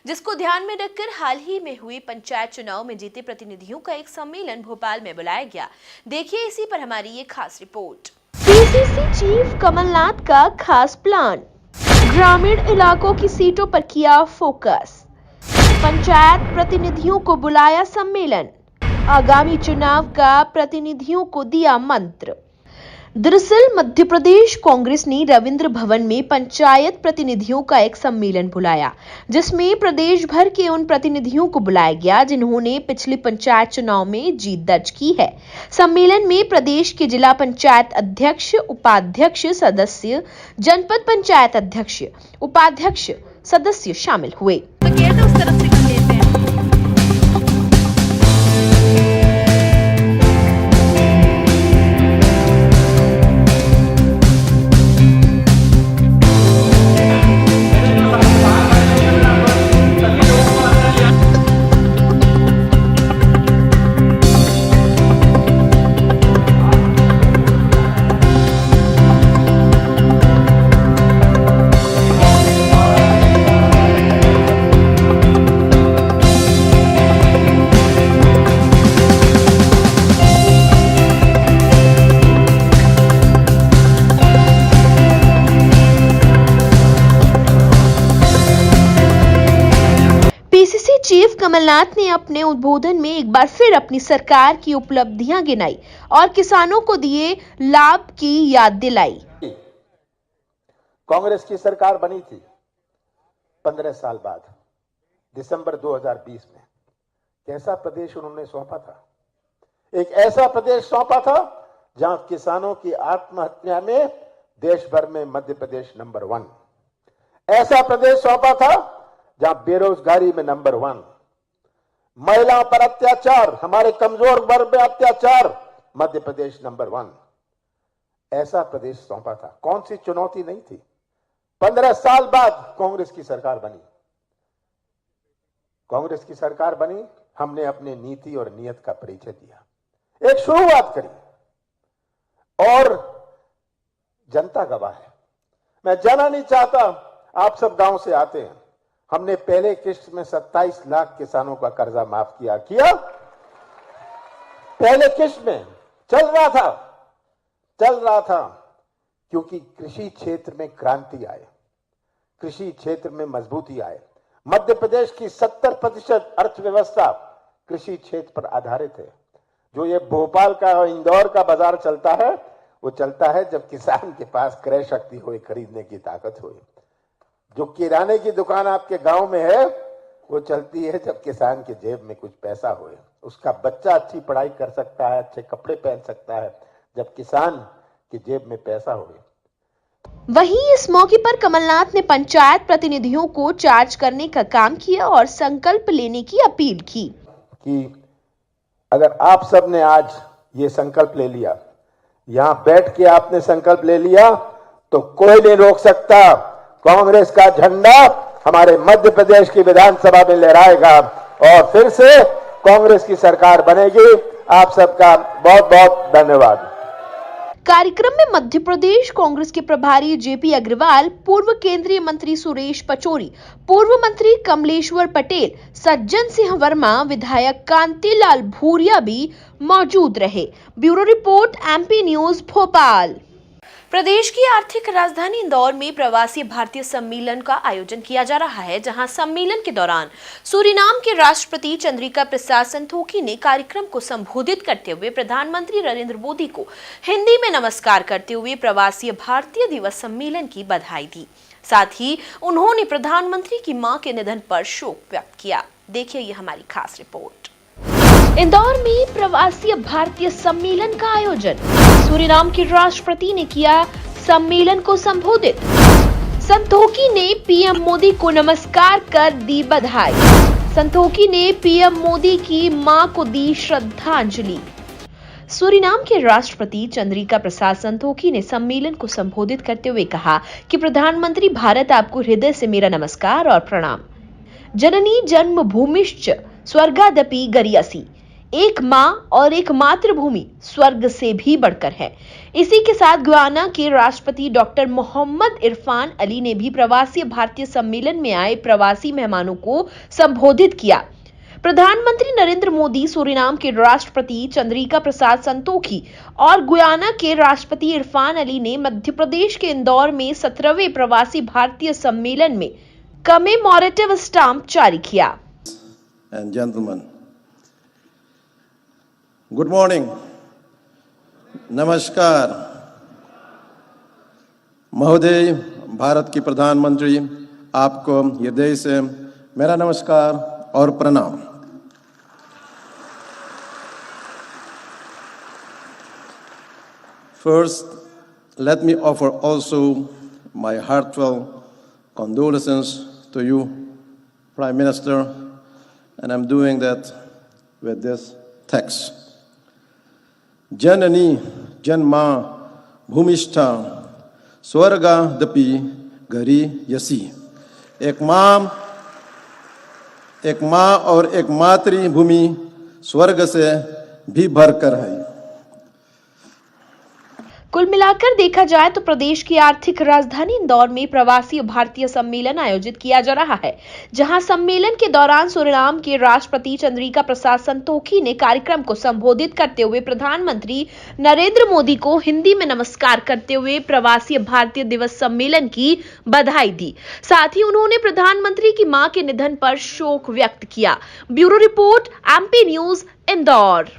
जिसको ध्यान में रखकर हाल ही में हुई पंचायत चुनाव में जीते प्रतिनिधियों का एक सम्मेलन भोपाल में बुलाया गया। देखिए इसी पर हमारी ये खास रिपोर्ट। पीसीसी चीफ कमलनाथ का खास प्लान, ग्रामीण इलाकों की सीटों पर किया फोकस, पंचायत प्रतिनिधियों को बुलाया सम्मेलन, आगामी चुनाव का प्रतिनिधियों को दिया मंत्र। दरअसल मध्य प्रदेश कांग्रेस ने रविंद्र भवन में पंचायत प्रतिनिधियों का एक सम्मेलन बुलाया, जिसमें प्रदेश भर के उन प्रतिनिधियों को बुलाया गया जिन्होंने पिछले पंचायत चुनाव में जीत दर्ज की है। सम्मेलन में प्रदेश के जिला पंचायत अध्यक्ष, उपाध्यक्ष, सदस्य, जनपद पंचायत अध्यक्ष, उपाध्यक्ष, सदस्य शामिल हुए। चीफ कमलनाथ ने अपने उद्बोधन में एक बार फिर अपनी सरकार की उपलब्धियां गिनाई और किसानों को दिए लाभ की याद दिलाई। कांग्रेस की सरकार बनी थी 15 साल बाद दिसंबर 2020 में। कैसा प्रदेश उन्होंने सौंपा था? एक ऐसा प्रदेश सौंपा था जहां किसानों की आत्महत्या में देश भर में मध्य प्रदेश नंबर 1। ऐसा प्रदेश सौंपा था जहां बेरोजगारी में नंबर 1, महिलाओं पर अत्याचार, हमारे कमजोर वर्ग में अत्याचार, मध्य प्रदेश नंबर 1। ऐसा प्रदेश सौंपा था। कौन सी चुनौती नहीं थी? 15 साल बाद कांग्रेस की सरकार बनी। कांग्रेस की सरकार बनी, हमने अपने नीति और नियत का परिचय दिया, एक शुरुआत करी और जनता गवाह है। मैं जाना नहीं चाहता, आप सब गांव से आते हैं। हमने पहले किस्त में 27 लाख किसानों का कर्जा माफ किया पहले किस्त में चल रहा था क्योंकि कृषि क्षेत्र में क्रांति आए, कृषि क्षेत्र में मजबूती आए। मध्य प्रदेश की 70% अर्थव्यवस्था कृषि क्षेत्र पर आधारित है। जो ये भोपाल का और इंदौर का बाजार चलता है, वो चलता है जब किसान के पास क्रय शक्ति हो, खरीदने की ताकत हो। जो किराने की दुकान आपके गांव में है, वो चलती है जब किसान के जेब में कुछ पैसा हो, उसका बच्चा अच्छी पढ़ाई कर सकता है, अच्छे कपड़े पहन सकता है, जब किसान के जेब में पैसा हो। वहीं इस मौके पर कमलनाथ ने पंचायत प्रतिनिधियों को चार्ज करने का काम किया और संकल्प लेने की अपील की कि अगर आप सब ने आज ये संकल्प ले लिया, यहां बैठ के आपने संकल्प ले लिया, तो कोई नहीं रोक सकता। कांग्रेस का झंडा हमारे मध्य प्रदेश की विधानसभा में लहराएगा और फिर से कांग्रेस की सरकार बनेगी। आप सबका बहुत बहुत धन्यवाद। कार्यक्रम में मध्य प्रदेश कांग्रेस के प्रभारी जेपी अग्रवाल, पूर्व केंद्रीय मंत्री सुरेश पचौरी, पूर्व मंत्री कमलेश्वर पटेल, सज्जन सिंह वर्मा, विधायक कांतिलाल भूरिया भी मौजूद रहे। Bureau report, MP news, Bhopal. प्रदेश की आर्थिक राजधानी इंदौर में प्रवासी भारतीय सम्मेलन का आयोजन किया जा रहा है, जहां सम्मेलन के दौरान सूरीनाम के राष्ट्रपति चंद्रिका प्रसाद संतोखी ने कार्यक्रम को संबोधित करते हुए प्रधानमंत्री नरेंद्र मोदी को हिंदी में नमस्कार करते हुए प्रवासी भारतीय दिवस सम्मेलन की बधाई दी। साथ ही उन्होंने प्रधानमंत्री की मां के निधन पर शोक व्यक्त किया। देखिए ये हमारी खास रिपोर्ट। इंदौर में प्रवासी भारतीय सम्मेलन का आयोजन, सूरीनाम के राष्ट्रपति ने किया सम्मेलन को संबोधित। संतोखी ने पीएम मोदी को नमस्कार कर दी बधाई। संतोखी ने पीएम मोदी की मां को दी श्रद्धांजलि। सूरीनाम के राष्ट्रपति चंद्रिका प्रसाद संतोखी ने सम्मेलन को संबोधित करते हुए कहा कि प्रधानमंत्री भारत, आपको हृदय से मेरा नमस्कार और प्रणाम। जननी जन्मभूमिश्च स्वर्गादपि गरियसी, एक मां और एक मातृभूमि स्वर्ग से भी बढ़कर है। इसी के साथ गुयाना के राष्ट्रपति डॉक्टर मोहम्मद इरफान अली ने भी प्रवासी भारतीय सम्मेलन में आए प्रवासी मेहमानों को संबोधित किया। प्रधानमंत्री नरेंद्र मोदी, सूरीनाम के राष्ट्रपति चंद्रिका प्रसाद संतोखी और गुयाना के राष्ट्रपति इरफान अली ने मध्य प्रदेश के इंदौर में 17वें प्रवासी भारतीय सम्मेलन में कमेमोरेटिव स्टाम्प जारी किया। And gentlemen, good morning, नमस्कार। महोदय, भारत की प्रधानमंत्री, आपको हृदय से मेरा नमस्कार और प्रणाम। First, let me offer also my heartfelt condolences to you, Prime Minister, and I'm doing that with this text. Janani janma bhumishta swargadpi gari yasi. एक माँ और एक मातृभूमि स्वर्ग से भी भरकर है। कुल मिलाकर देखा जाए तो प्रदेश की आर्थिक राजधानी इंदौर में प्रवासी भारतीय सम्मेलन आयोजित किया जा रहा है, जहां सम्मेलन के दौरान सूरीनाम के राष्ट्रपति चंद्रिका प्रसाद संतोखी ने कार्यक्रम को संबोधित करते हुए प्रधानमंत्री नरेंद्र मोदी को हिंदी में नमस्कार करते हुए प्रवासी भारतीय दिवस सम्मेलन की बधाई दी। साथ ही उन्होंने प्रधानमंत्री की मां के निधन पर शोक व्यक्त किया। Bureau report, MP news, Indore.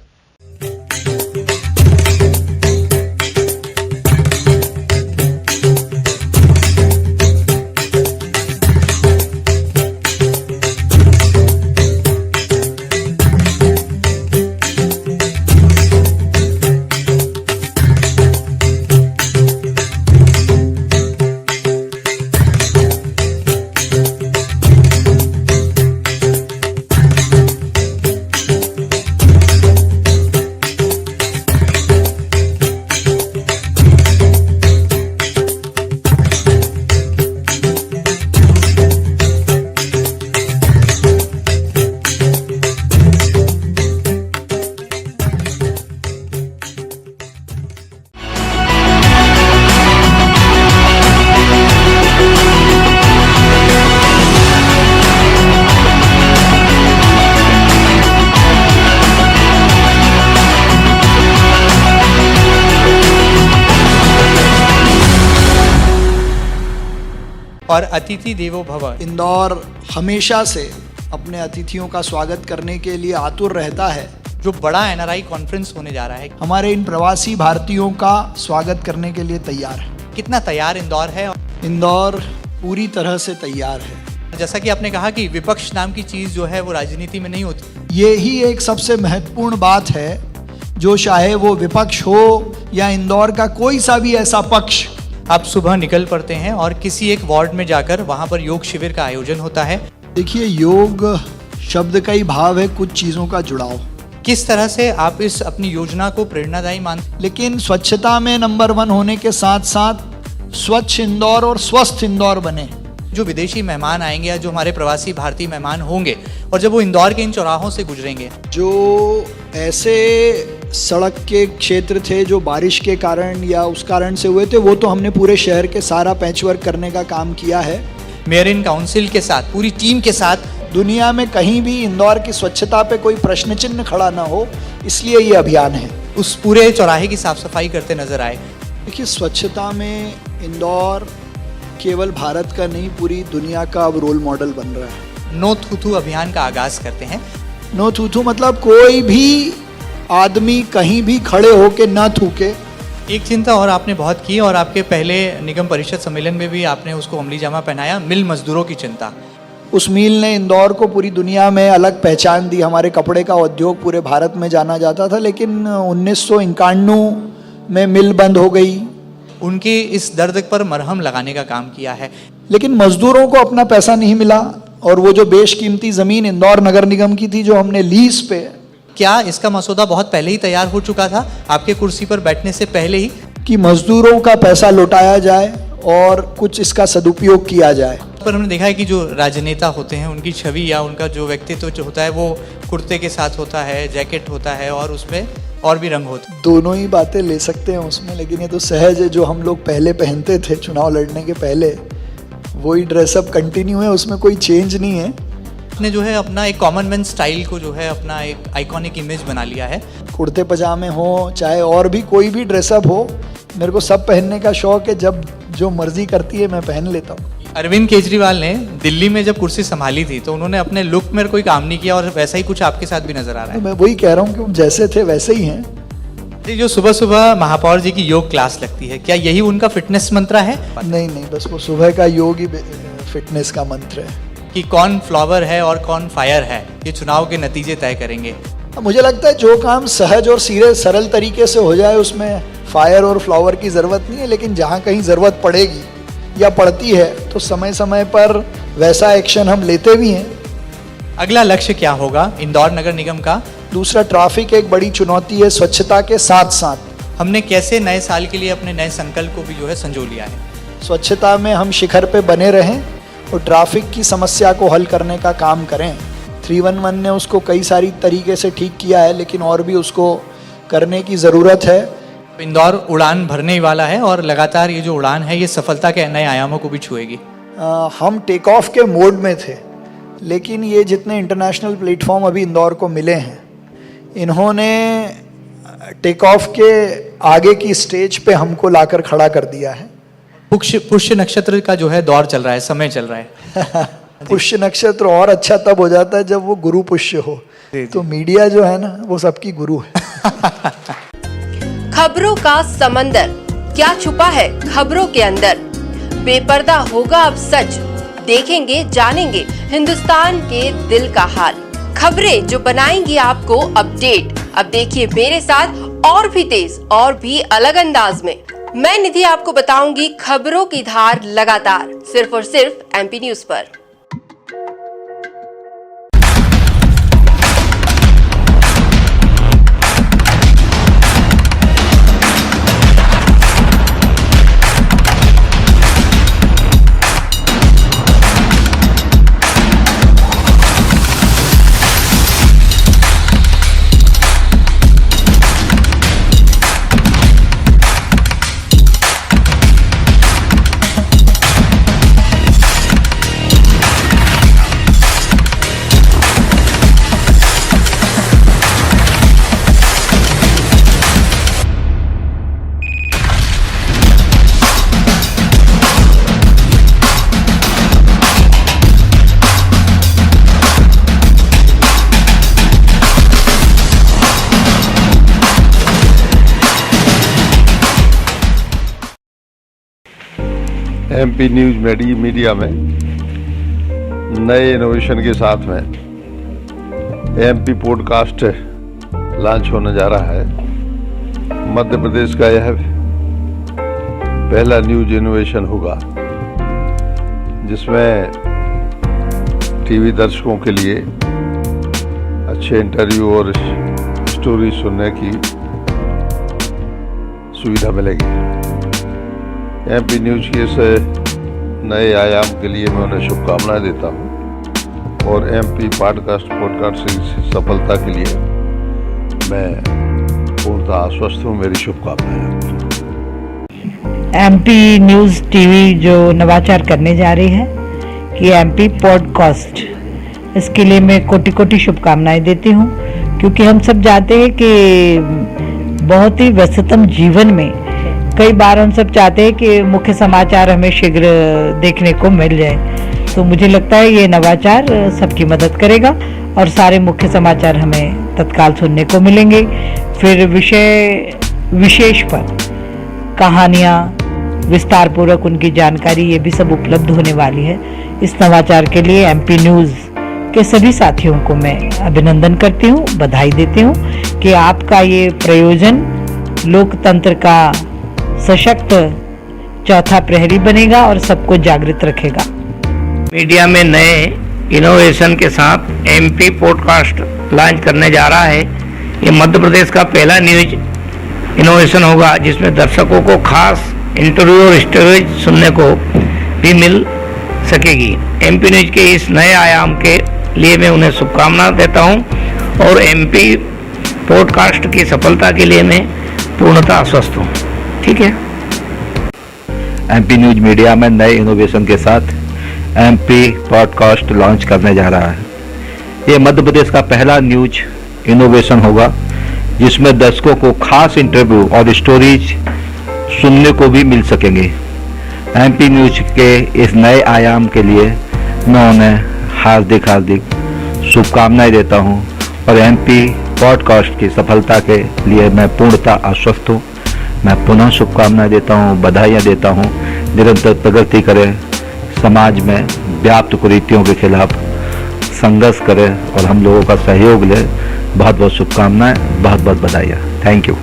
और अतिथि देवो भव। इंदौर हमेशा से अपने अतिथियों का स्वागत करने के लिए आतुर रहता है। जो बड़ा एनआरआई कॉन्फ्रेंस होने जा रहा है, हमारे इन प्रवासी भारतीयों का स्वागत करने के लिए तैयार है। कितना तैयार इंदौर है? इंदौर पूरी तरह से तैयार है। जैसा कि आपने कहा कि विपक्ष नाम की चीज जो है वो राजनीति में नहीं होती। ये ही एक सबसे महत्वपूर्ण बात है, जो चाहे वो विपक्ष हो या इंदौर का कोई सा भी ऐसा पक्ष। आप सुबह निकल पड़ते हैं और किसी एक वार्ड में जाकर वहां पर योग शिविर का आयोजन होता है। देखिए, योग शब्द का ही भाव है कुछ चीजों का जुड़ाव। किस तरह से आप इस अपनी योजना को प्रेरणादायी मानते? लेकिन स्वच्छता में नंबर 1 होने के साथ साथ स्वच्छ इंदौर और स्वस्थ इंदौर बने। जो विदेशी मेहमान आएंगे या जो हमारे प्रवासी भारतीय मेहमान होंगे और जब वो इंदौर के इन चौराहों से गुजरेंगे, जो ऐसे सड़क के क्षेत्र थे जो बारिश के कारण या उस कारण से हुए थे, वो तो हमने पूरे शहर के सारा पैचवर्क करने का काम किया है। मेयर इन काउंसिल के साथ, पूरी टीम के साथ। दुनिया में कहीं भी इंदौर की स्वच्छता पे कोई प्रश्न चिन्ह खड़ा ना हो, इसलिए ये अभियान है। उस पूरे चौराहे की साफ सफाई करते नजर आए। देखिए, स्वच्छता में इंदौर केवल भारत का नहीं, पूरी दुनिया का अब रोल मॉडल बन रहा है। नो थूथू अभियान का आगाज करते हैं। नो थूथू मतलब कोई भी आदमी कहीं भी खड़े होके ना थूके। एक चिंता और आपने बहुत की, और आपके पहले निगम परिषद सम्मेलन में भी आपने उसको अमली जामा पहनाया, मिल मजदूरों की चिंता। उस मील ने इंदौर को पूरी दुनिया में अलग पहचान दी। हमारे कपड़े का उद्योग पूरे भारत में जाना जाता था, लेकिन 1991 में मिल बंद हो गई। उनके इस दर्द पर मरहम लगाने का काम किया है। लेकिन मजदूरों को अपना पैसा नहीं मिला, और वो जो बेशकीमती जमीन इंदौर नगर निगम की थी जो हमने लीज पे, क्या इसका मसौदा बहुत पहले ही तैयार हो चुका था आपके कुर्सी पर बैठने से पहले ही, कि मजदूरों का पैसा लौटाया जाए और कुछ इसका सदुपयोग किया जाए? पर हमने देखा है कि जो राजनेता होते हैं उनकी छवि या उनका जो व्यक्तित्व जो होता है वो कुर्ते के साथ होता है, जैकेट होता है और उसमें और भी रंग होते हैं। दोनों ही बातें ले सकते हैं उसमें, लेकिन ये तो सहज है जो हम लोग पहले पहनते थे चुनाव लड़ने के पहले, वही ड्रेसअप कंटिन्यू है, उसमें कोई चेंज नहीं है। ने जो है अपना एक कॉमन मैन स्टाइल को जो है अपना एक आइकॉनिक इमेज बना लिया है। कुर्ते पजामे हो चाहे और भी कोई भी ड्रेसअप हो, मेरे को सब पहनने का शौक है, जब जो मर्जी करती है मैं पहन लेता हूँ। अरविंद केजरीवाल ने दिल्ली में जब कुर्सी संभाली थी तो उन्होंने अपने लुक में कोई काम नहीं किया और वैसा ही कुछ आपके साथ भी नजर आ रहा है। तो मैं वही कह रहा हूँ कि जैसे थे वैसे ही हैं। जो सुबह सुबह महापौर जी की योग क्लास लगती है, क्या यही उनका फिटनेस मंत्र है? नहीं, बस वो सुबह का योग ही फिटनेस का मंत्र है। कि कौन फ्लावर है और कौन फायर है, ये चुनाव के नतीजे तय करेंगे। मुझे लगता है जो काम सहज और सीधे सरल तरीके से हो जाए उसमें फायर और फ्लावर की ज़रूरत नहीं है, लेकिन जहाँ कहीं ज़रूरत पड़ेगी या पड़ती है तो समय समय पर वैसा एक्शन हम लेते भी हैं। अगला लक्ष्य क्या होगा इंदौर नगर निगम का? दूसरा, ट्रैफिक एक बड़ी चुनौती है, स्वच्छता के साथ साथ हमने कैसे नए साल के लिए अपने नए संकल्प को भी जो है संजो लिया है। स्वच्छता में हम शिखर पे बने रहें और ट्रैफिक की समस्या को हल करने का काम करें। 311 ने उसको कई सारी तरीके से ठीक किया है, लेकिन और भी उसको करने की ज़रूरत है। इंदौर उड़ान भरने वाला है और लगातार ये जो उड़ान है ये सफलता के नए आयामों को भी छुएगी। हम टेक ऑफ के मोड में थे, लेकिन ये जितने इंटरनेशनल प्लेटफॉर्म अभी इंदौर को मिले हैं, इन्होंने टेक ऑफ के आगे की स्टेज पे हमको लाकर खड़ा कर दिया है। पुष्य नक्षत्र का जो है दौर चल रहा है, समय चल रहा है। पुष्य नक्षत्र और अच्छा तब हो जाता है जब वो गुरु पुष्य हो। तो मीडिया जो है ना वो सबकी गुरु है। खबरों का समंदर, क्या छुपा है खबरों के अंदर? बेपर्दा होगा अब सच, देखेंगे जानेंगे हिंदुस्तान के दिल का हाल। खबरें जो बनाएंगी आपको अपडेट। अब देखिए मेरे साथ और भी तेज और भी अलग अंदाज में मैं निधि आपको बताऊंगी खबरों की धार लगातार, सिर्फ और सिर्फ एमपी न्यूज पर। एमपी न्यूज मीडिया में नए इनोवेशन के साथ में एमपी पॉडकास्ट लॉन्च होने जा रहा है। मध्य प्रदेश का यह पहला न्यूज इनोवेशन होगा जिसमें टीवी दर्शकों के लिए अच्छे इंटरव्यू और स्टोरी सुनने की सुविधा मिलेगी। एमपी न्यूज के इस नए आयाम के लिए मैं उन्हें शुभकामनाएं देता हूं और एमपी पॉडकास्ट की सफलता के लिए मैं पूर्णतः आश्वस्त हूं। मेरी शुभकामनाएं। एमपी न्यूज़ टीवी जो नवाचार करने जा रही है कि एमपी पॉडकास्ट, इसके लिए मैं कोटि कोटि शुभकामनाएं देती हूं, क्योंकि हम सब जानते हैं कि बहुत ही व्यस्ततम जीवन में कई बार हम सब चाहते हैं कि मुख्य समाचार हमें शीघ्र देखने को मिल जाए। तो मुझे लगता है ये नवाचार सबकी मदद करेगा और सारे मुख्य समाचार हमें तत्काल सुनने को मिलेंगे। फिर विषय विशेष पर कहानियाँ, विस्तार पूर्वक उनकी जानकारी, ये भी सब उपलब्ध होने वाली है। इस नवाचार के लिए एमपी न्यूज़ के सभी साथियों को मैं अभिनंदन करती हूँ, बधाई देती हूँ कि आपका ये प्रयोजन लोकतंत्र का सशक्त चौथा प्रहरी बनेगा और सबको जागृत रखेगा। मीडिया में नए इनोवेशन के साथ एमपी पॉडकास्ट लॉन्च करने जा रहा है। ये मध्य प्रदेश का पहला न्यूज इनोवेशन होगा जिसमें दर्शकों को खास इंटरव्यू और स्टोरीज सुनने को भी मिल सकेगी। एमपी न्यूज के इस नए आयाम के लिए मैं उन्हें शुभकामनाएं देता हूं और एमपी पॉडकास्ट की सफलता के लिए मैं पूर्णतः आश्वस्त हूं। ठीक है। एमपी न्यूज मीडिया में नए इनोवेशन के साथ एमपी पॉडकास्ट लॉन्च करने जा रहा है। ये मध्य प्रदेश का पहला न्यूज इनोवेशन होगा जिसमें दर्शकों को खास इंटरव्यू और स्टोरीज सुनने को भी मिल सकेंगे। एमपी न्यूज के इस नए आयाम के लिए मैं उन्हें हार्दिक शुभकामनाएं देता हूं और एमपी पॉडकास्ट की सफलता के लिए मैं पूर्णतः आश्वस्त हूं। मैं पुनः शुभकामनाएं देता हूं, बधाइयां देता हूं। निरंतर प्रगति करें, समाज में व्याप्त कुरीतियों के खिलाफ संघर्ष करें और हम लोगों का सहयोग लें। बहुत बहुत शुभकामनाएं, बहुत बहुत बधाइयाँ। Thank you.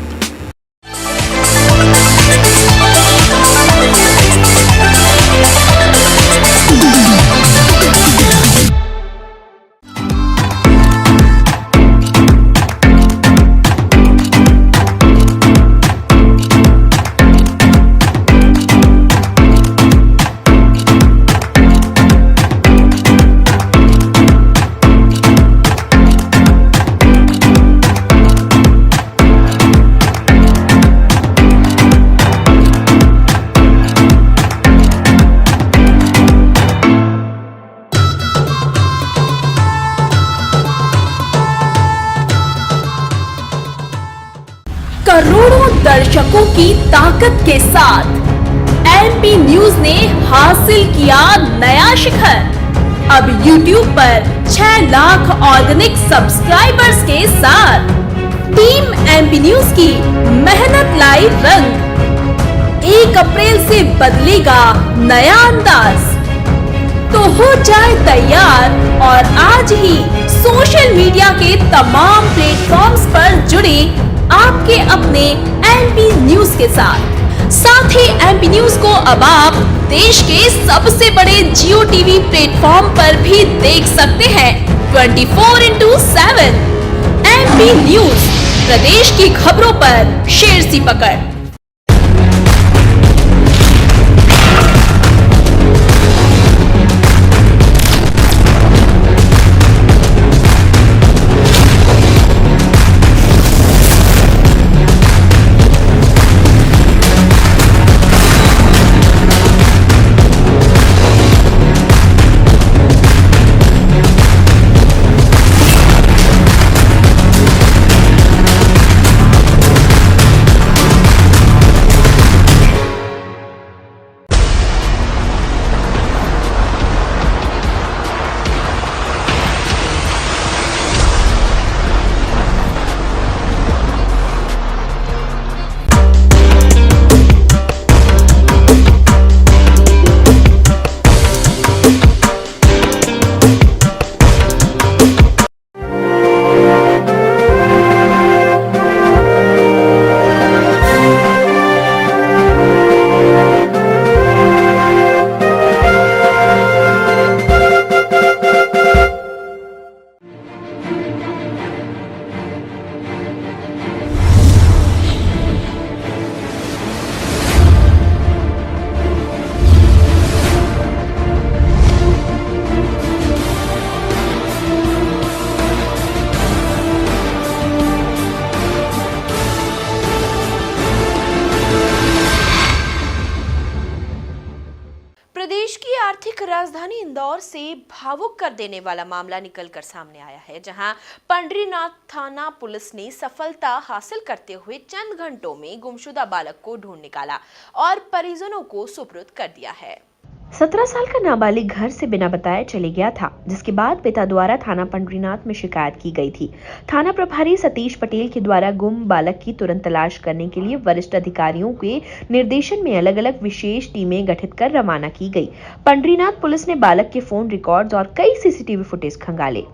करोड़ों दर्शकों की ताकत के साथ एमपी न्यूज ने हासिल किया नया शिखर। अब YouTube पर 6 लाख ऑर्गेनिक सब्सक्राइबर्स के साथ टीम एमपी न्यूज की मेहनत लाई रंग। 1 अप्रैल से बदलेगा नया अंदाज। तो हो जाए तैयार और आज ही सोशल मीडिया के तमाम प्लेटफॉर्म्स पर जुड़े आपके अपने एमपी न्यूज के साथ ही एमपी न्यूज को अब आप देश के सबसे बड़े जियो टीवी प्लेटफॉर्म पर भी देख सकते हैं 24/7। एमपी न्यूज, प्रदेश की खबरों पर शेर सी पकड़। प्रदेश की आर्थिक राजधानी इंदौर से भावुक कर देने वाला मामला निकलकर सामने आया है, जहां पंडरीनाथ थाना पुलिस ने सफलता हासिल करते हुए चंद घंटों में गुमशुदा बालक को ढूंढ निकाला और परिजनों को सुपुर्द कर दिया है। 17 साल का नाबालिग घर से बिना बताए चले गया था, जिसके बाद पिता द्वारा थाना पंडरीनाथ में शिकायत की गई थी। थाना प्रभारी सतीश पटेल के द्वारा गुम बालक की तुरंत तलाश करने के लिए वरिष्ठ अधिकारियों के निर्देशन में अलग अलग विशेष टीमें गठित कर रवाना की गई। पंडरीनाथ पुलिस ने बालक के फोन रिकॉर्ड्स और कई सीसीटीवी फुटेज खंगाले।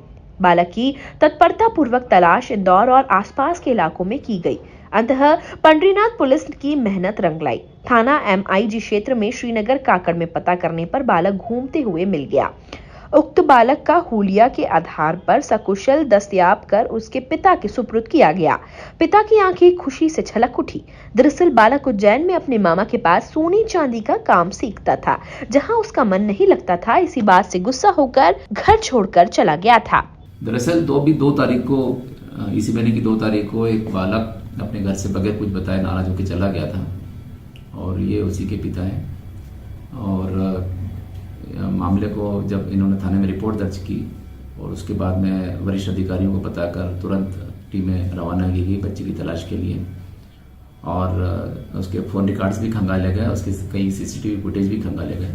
बालक की तत्परता पूर्वक तलाश इंदौर और आसपास के इलाकों में की गई। अंततः पंडरीनाथ पुलिस की मेहनत रंग लाई। थाना MIG क्षेत्र में श्रीनगर काकड़ में पता करने पर बालक घूमते हुए मिल गया। उक्त बालक का हुलिया के आधार पर सकुशल दस्तयाब कर उसके पिता के सुपुर्द किया गया। पिता की आंखें खुशी से छलक उठी। दरअसल बालक उज्जैन में अपने मामा के पास सोने चांदी का काम सीखता था, जहां उसका मन नहीं लगता था। इसी बात से गुस्सा होकर घर छोड़कर चला गया था। दरअसल 2 तारीख को, इसी महीने की 2 तारीख को एक बालक अपने घर से बगैर कुछ बताए नाराज होकर चला गया था और ये उसी के पिता हैं। और मामले को जब इन्होंने थाने में रिपोर्ट दर्ज की और उसके बाद में वरिष्ठ अधिकारियों को बताकर तुरंत टीमें रवाना की गई बच्चे की तलाश के लिए और उसके फ़ोन रिकॉर्ड्स भी खंगाले गए, उसके कई CCTV फुटेज भी खंगाले गए।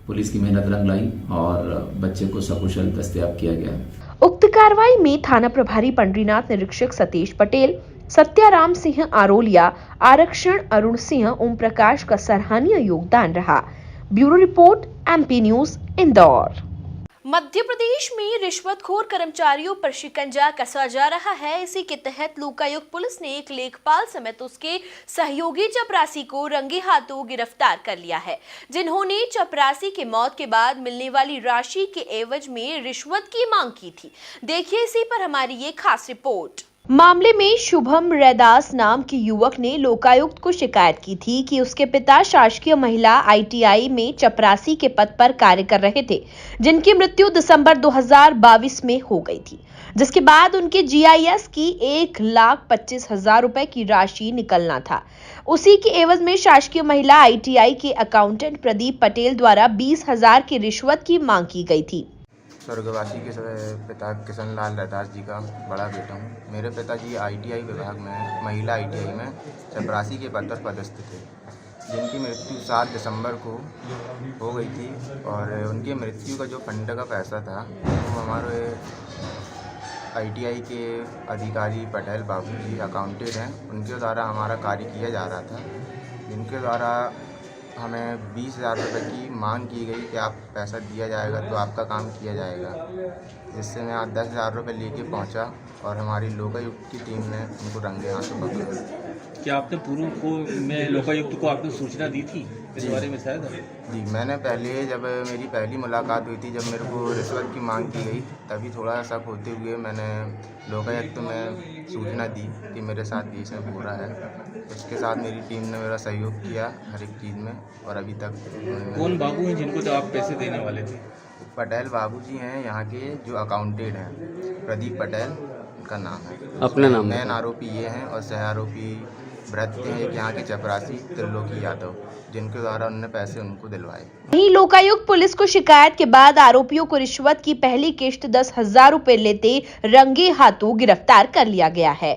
पुलिस की मेहनत रंग लाई और बच्चे को सकुशल दस्तयाब किया गया। उक्त कार्रवाई में थाना प्रभारी पंडरीनाथ निरीक्षक सतीश पटेल, सत्याराम सिंह आरोलिया, आरक्षण अरुण सिंह, ओम प्रकाश का सराहनीय योगदान रहा। Bureau report, MP news, Indore. Madhya Pradesh में रिश्वतखोर कर्मचारियों पर शिकंजा कसा जा रहा है। इसी के तहत लोकायुक्त पुलिस ने एक लेखपाल समेत उसके सहयोगी चपरासी को रंगे हाथों गिरफ्तार कर लिया है, जिन्होंने चपरासी के मौत के बाद मिलने वाली राशि के एवज में रिश्वत की मांग की थी। देखिए इसी पर हमारी ये खास रिपोर्ट। मामले में शुभम रैदास नाम के युवक ने लोकायुक्त को शिकायत की थी कि उसके पिता शासकीय महिला ITI में चपरासी के पद पर कार्य कर रहे थे, जिनकी मृत्यु दिसंबर 2022 में हो गई थी, जिसके बाद उनके GIS की 1,25,000 रुपए की राशि निकलना था। उसी के एवज में शासकीय महिला ITI के अकाउंटेंट प्रदीप पटेल द्वारा 20,000 की रिश्वत की मांग की गई थी। स्वर्गवासी के पिता किशनलाल रैदास जी का बड़ा बेटा हूँ। मेरे पिताजी ITI विभाग में, महिला ITI में चपरासी के पद पर पदस्थ थे, जिनकी मृत्यु 7 दिसंबर को हो गई थी और उनकी मृत्यु का जो फंड का पैसा था वो हमारे ITI के अधिकारी पटेल बाबू जी अकाउंटेंट हैं, उनके द्वारा हमारा कार्य किया जा रहा था, जिनके द्वारा हमें 20,000 रुपये की मांग की गई कि आप पैसा दिया जाएगा तो आपका काम किया जाएगा, जिससे मैं आज 10,000 रुपये लेके पहुंचा और हमारी लोकायुक्त की टीम ने उनको रंगे हाथों पकड़ा। क्या आपने पूर्व को में लोकायुक्त को आपने सूचना दी थी इस बारे में? शायद जी, मैंने पहले जब मेरी पहली मुलाकात हुई थी, जब मेरे को रिश्वत की मांग की गई, तभी थोड़ा शक होते हुए मैंने लोकायुक्त में सूचना दी कि मेरे साथ ये सब हो रहा है। उसके साथ मेरी टीम ने मेरा सहयोग किया हर एक चीज़ में और अभी तक। कौन बाबू हैं जिनको तो आप पैसे देने वाले थे? पटेल बाबू जी हैं यहाँ के, जो अकाउंटेंट हैं, प्रदीप पटेल का नाम है। अपने नाम? मेन आरोपी ये हैं और सह आरोपी भ्रत्य हैं, एक यहाँ के चपरासी त्रिलोकी यादव, जिनके द्वारा उन्होंने पैसे उनको दिलवाए। वहीं लोकायुक्त पुलिस को शिकायत के बाद आरोपियों को रिश्वत की पहली किश्त 10,000 रुपए लेते रंगे हाथों गिरफ्तार कर लिया गया है।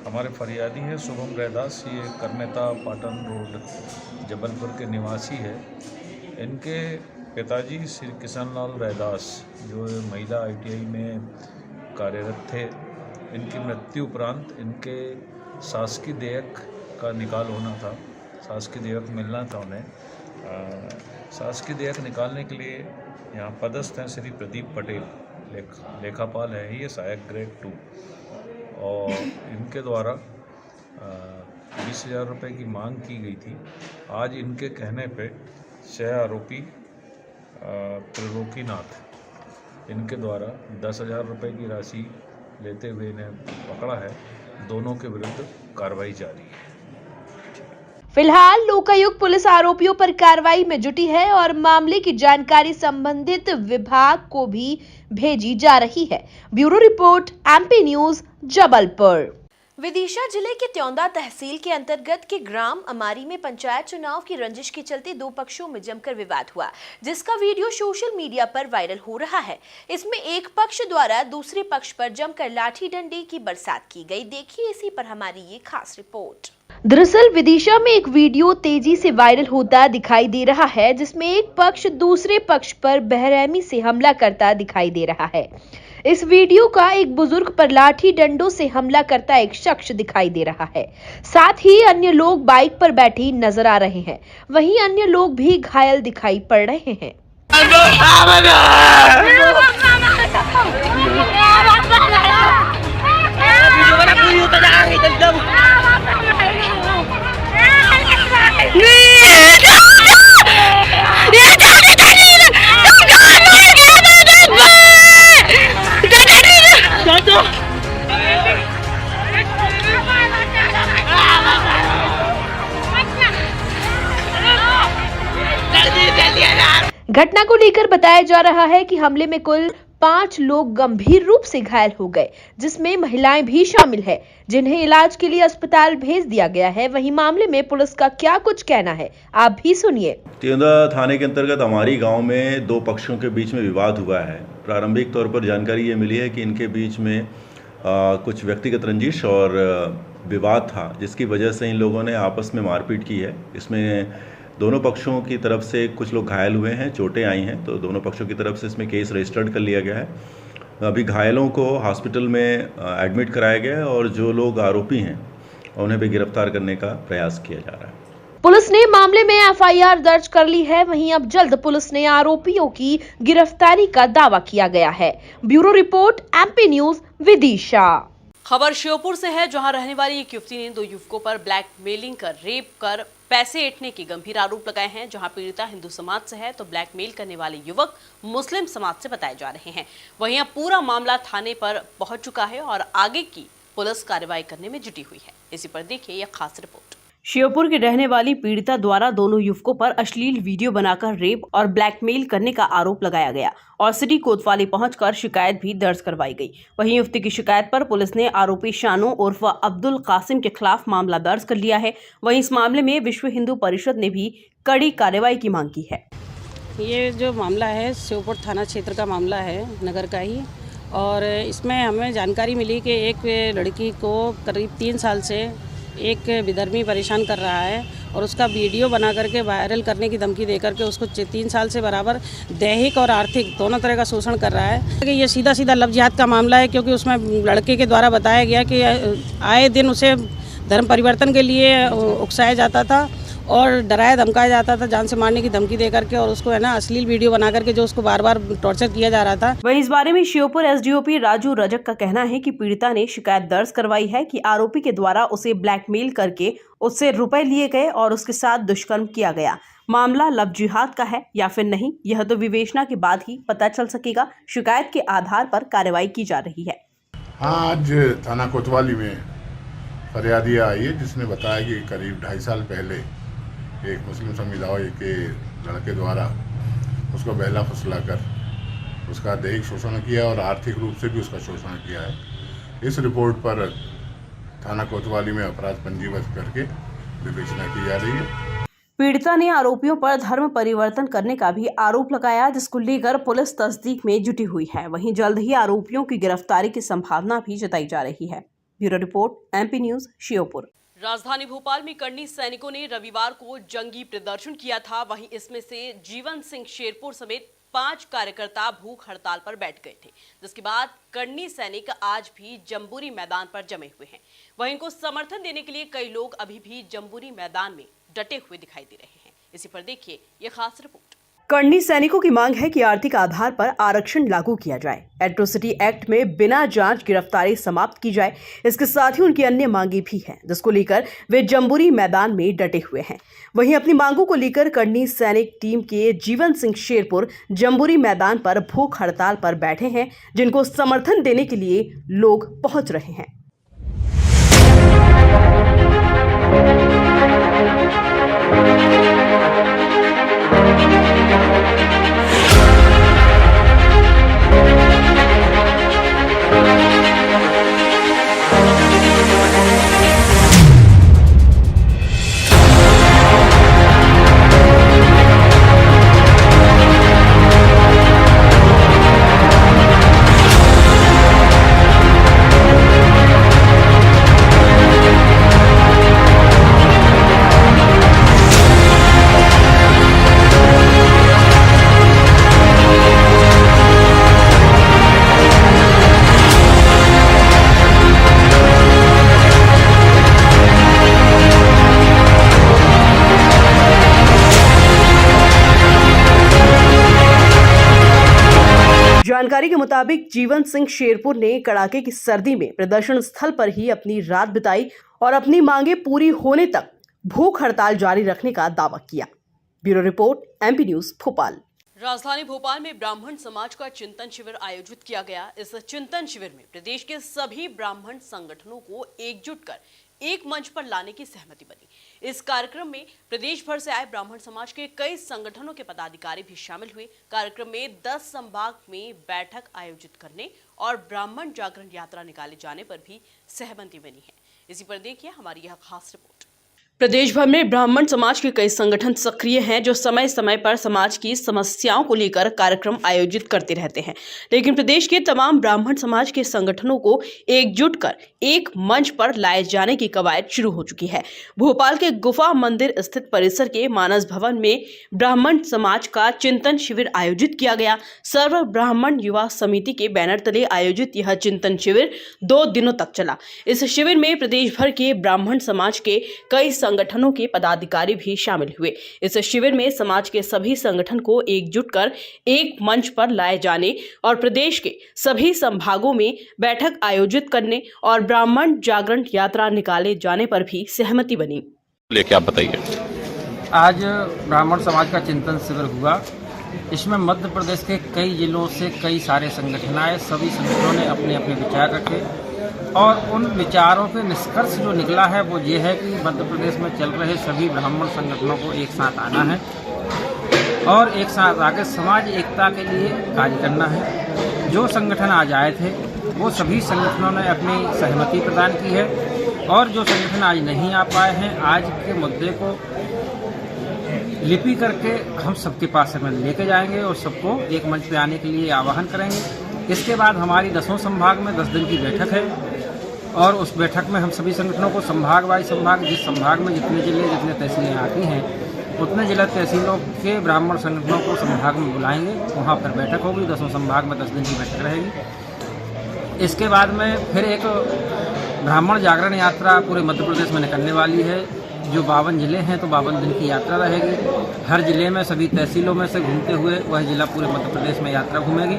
हमारे फरियादी है शुभम रैदास, ये करनेता पाटन रोड जबलपुर के निवासी है। इनके पिताजी श्री किशनलाल रैदास जो महिला ITI में कार्यरत थे, इनकी मृत्यु उपरांत इनके शासकीय देयक का निकाल होना था, शासकीय देयक मिलना था उन्हें। शासकीय देयक निकालने के लिए यहाँ पदस्थ हैं श्री प्रदीप पटेल, लेखापाल है ये, सहायक ग्रेड 2, और इनके द्वारा 20,000 रुपये की मांग की गई थी। आज इनके कहने पे सह आरोपी त्रिलोकीनाथ इनके द्वारा 10,000 रुपये की राशि लेते हुए इन्हें पकड़ा है। दोनों के विरुद्ध कार्रवाई जारी है। फिलहाल लोकायुक्त पुलिस आरोपियों पर कार्रवाई में जुटी है और मामले की जानकारी संबंधित विभाग को भी भेजी जा रही है। Bureau report, MP news, Jabalpur. Vidisha जिले के त्योंदा तहसील के अंतर्गत के ग्राम अमारी में पंचायत चुनाव की रंजिश के चलते दो पक्षों में जमकर विवाद हुआ, जिसका वीडियो सोशल मीडिया पर वायरल हो रहा है। इसमें एक पक्ष द्वारा दूसरे पक्ष पर जमकर लाठी डंडे की बरसात की गई। देखिए इसी पर हमारी ये खास रिपोर्ट। दरअसल विदिशा में एक वीडियो तेजी से वायरल होता दिखाई दे रहा है, जिसमें एक पक्ष दूसरे पक्ष पर बेरहमी से हमला करता दिखाई दे रहा है। इस वीडियो का एक बुजुर्ग पर लाठी डंडों से हमला करता एक शख्स दिखाई दे रहा है। साथ ही अन्य लोग बाइक पर बैठे नजर आ रहे हैं। वहीं अन्य लोग भी घायल दिखाई पड़ रहे हैं। घटना को लेकर बताया जा रहा है कि हमले में कुल 5 लोग गंभीर रूप से घायल हो गए, जिसमें महिलाएं भी शामिल है, जिन्हें इलाज के लिए अस्पताल भेज दिया गया है। वहीं मामले में पुलिस का क्या कुछ कहना है, आप भी सुनिए। तियोंदा थाने के अंतर्गत हमारी गांव में 2 पक्षों के बीच में विवाद हुआ है। प्रारंभिक तौर पर जानकारी ये मिली है कि इनके बीच में कुछ व्यक्तिगत रंजिश और विवाद था, जिसकी वजह से इन लोगों ने आपस में मारपीट की है। इसमें दोनों पक्षों की तरफ से कुछ लोग घायल हुए हैं, चोटें आई हैं, तो दोनों पक्षों की तरफ से इसमें केस रजिस्टर्ड कर लिया गया है। अभी घायलों को हॉस्पिटल में एडमिट कराया गया है और जो लोग आरोपी हैं उन्हें भी गिरफ्तार करने का प्रयास किया जा रहा है। पुलिस ने मामले में एफआईआर दर्ज कर ली है। वहीं अब जल्द पुलिस ने आरोपियों की गिरफ्तारी का दावा किया गया है। Bureau report, MP news, Vidisha. खबर श्योपुर से है, जहां रहने वाली एक युवती ने 2 युवकों पर ब्लैकमेलिंग कर रेप कर पैसे ऐंठने के गंभीर आरोप लगाए हैं। जहां पीड़िता हिंदू समाज से है तो ब्लैकमेल करने वाले युवक मुस्लिम समाज से बताए जा रहे हैं। वहीं अब पूरा मामला थाने पर पहुंच चुका है और आगे की पुलिस कार्रवाई करने में जुटी हुई है। इसी पर देखिए यह खास रिपोर्ट। श्योपुर के रहने वाली पीड़िता द्वारा दोनों युवकों पर अश्लील वीडियो बनाकर रेप और ब्लैकमेल करने का आरोप लगाया गया और सिटी कोतवाली पहुंचकर शिकायत भी दर्ज करवाई गई। वहीं युवती की शिकायत पर पुलिस ने आरोपी शानू उर्फ अब्दुल कासिम के खिलाफ मामला दर्ज कर लिया है। वहीं इस मामले में विश्व हिंदू परिषद ने भी कड़ी कार्रवाई की मांग की है। ये जो मामला है श्योपुर थाना क्षेत्र का मामला है, नगर का ही, और इसमें हमें जानकारी मिली कि एक लड़की को करीब 3 साल से एक विधर्मी परेशान कर रहा है और उसका वीडियो बना करके वायरल करने की धमकी दे करके उसको 3 साल से बराबर दैहिक और आर्थिक दोनों तरह का शोषण कर रहा है। कि ये सीधा सीधा लव जिहाद का मामला है, क्योंकि उसमें लड़के के द्वारा बताया गया कि आए दिन उसे धर्म परिवर्तन के लिए उकसाया जाता था और डराया धमकाया जाता था, जान से मारने की धमकी दे करके, और उसको है ना अश्लील वीडियो बना करके जो उसको बार बार टॉर्चर किया जा रहा था। वहीं इस बारे में श्योपुर एसडीओपी राजू रजक का कहना है कि पीड़िता ने शिकायत दर्ज करवाई है कि आरोपी के द्वारा उसे ब्लैकमेल करके उससे रुपए लिए गए और उसके साथ दुष्कर्म किया गया। मामला लव जिहाद का है या फिर नहीं, यह तो विवेचना के बाद ही पता चल सकेगा। शिकायत के आधार पर कार्रवाई की जा रही है। हाँ, आज थाना कोतवाली में फरियादिया आई है जिसने बताया कि करीब 2.5 साल पहले एक मुस्लिम समुदाय के लड़के द्वारा उसको बहला फुसला कर उसका दैहिक शोषण किया और आर्थिक रूप से भी उसका शोषण किया है। इस रिपोर्ट पर थाना कोतवाली में अपराध पंजीबद्ध करके विवेचना की जा रही है। पीड़िता ने आरोपियों पर धर्म परिवर्तन करने का भी आरोप लगाया, जिसको लेकर पुलिस तस्दीक में जुटी हुई है। वहीं जल्द ही आरोपियों की गिरफ्तारी की संभावना भी जताई जा रही है। Bureau report, MP news, Sheopur. राजधानी भोपाल में करनी सैनिकों ने रविवार को जंगी प्रदर्शन किया था। वहीं इसमें से जीवन सिंह शेरपुर समेत 5 कार्यकर्ता भूख हड़ताल पर बैठ गए थे, जिसके बाद करनी सैनिक आज भी जम्बूरी मैदान पर जमे हुए हैं। वहीं इनको समर्थन देने के लिए कई लोग अभी भी जम्बूरी मैदान में डटे हुए दिखाई दे रहे हैं। इसी पर देखिए यह खास रिपोर्ट। करनी सैनिकों की मांग है कि आर्थिक आधार पर आरक्षण लागू किया जाए, एट्रोसिटी एक्ट में बिना जांच गिरफ्तारी समाप्त की जाए। इसके साथ ही उनकी अन्य मांगे भी हैं, जिसको लेकर वे जम्बूरी मैदान में डटे हुए हैं। वहीं अपनी मांगों को लेकर करनी सैनिक टीम के जीवन सिंह शेरपुर जम्बूरी मैदान पर भूख हड़ताल पर बैठे हैं, जिनको समर्थन देने के लिए लोग पहुंच रहे हैं। जानकारी के मुताबिक जीवन सिंह शेरपुर ने कड़ाके की सर्दी में प्रदर्शन स्थल पर ही अपनी रात बिताई और अपनी मांगे पूरी होने तक भूख हड़ताल जारी रखने का दावा किया। Bureau report, MP news, Bhopal. राजधानी भोपाल में ब्राह्मण समाज का चिंतन शिविर आयोजित किया गया। इस चिंतन शिविर में प्रदेश के सभी ब्राह्मण संगठनों को एकजुट कर एक मंच पर लाने की सहमति बनी। इस कार्यक्रम में प्रदेश भर से आए ब्राह्मण समाज के कई संगठनों के पदाधिकारी भी शामिल हुए। कार्यक्रम में 10 संभाग में बैठक आयोजित करने और ब्राह्मण जागरण यात्रा निकाले जाने पर भी सहमति बनी है। इसी पर देखिए हमारी यह खास रिपोर्ट। प्रदेश भर में ब्राह्मण समाज के कई संगठन सक्रिय हैं जो समय समय पर समाज की समस्याओं को लेकर कार्यक्रम आयोजित करते रहते हैं, लेकिन प्रदेश के तमाम ब्राह्मण समाज के संगठनों को एकजुट कर एक मंच पर लाए जाने की कवायद शुरू हो चुकी है। भोपाल के गुफा मंदिर स्थित परिसर के मानस भवन में ब्राह्मण समाज का चिंतन शिविर आयोजित किया गया। सर्व ब्राह्मण युवा समिति के बैनर तले आयोजित यह चिंतन शिविर 2 दिनों तक चला। इस शिविर में प्रदेश भर के ब्राह्मण समाज के कई संगठनों के पदाधिकारी भी शामिल हुए। इस शिविर में समाज के सभी संगठन को एकजुट कर एक मंच पर लाए जाने और प्रदेश के सभी संभागों में बैठक आयोजित करने और ब्राह्मण जागरण यात्रा निकाले जाने पर भी सहमति बनी। लेके आप बताइए। आज ब्राह्मण समाज का चिंतन शिविर हुआ। इसमें मध्य प्रदेश के कई जिलों से कई सारे संगठन आए। सभी संगठनों ने अपने अपने विचार रखे और उन विचारों के निष्कर्ष जो निकला है वो ये है कि मध्य प्रदेश में चल रहे सभी ब्राह्मण संगठनों को एक साथ आना है और एक साथ आकर समाज एकता के लिए कार्य करना है। जो संगठन आज आए थे वो सभी संगठनों ने अपनी सहमति प्रदान की है और जो संगठन आज नहीं आ पाए हैं, आज के मुद्दे को लिपि करके हम सबके पास में लेके जाएंगे और सबको एक मंच पे आने के लिए आह्वान करेंगे। इसके बाद हमारी 10 संभाग में 10 दिन की बैठक है और उस बैठक में हम सभी संगठनों को संभाग वाइज संभाग, जिस संभाग में जितने जिले जितने तहसीलें आती हैं उतने जिला तहसीलों के ब्राह्मण संगठनों को संभाग में बुलाएंगे। वहाँ पर बैठक होगी। 10 संभाग में 10 दिन की बैठक रहेगी। इसके बाद में फिर एक ब्राह्मण जागरण यात्रा पूरे मध्य प्रदेश में निकलने वाली है। जो 52 जिले हैं तो 52 दिन की यात्रा रहेगी। हर जिले में सभी तहसीलों में से घूमते हुए वह जिला पूरे मध्य प्रदेश में यात्रा घूमेगी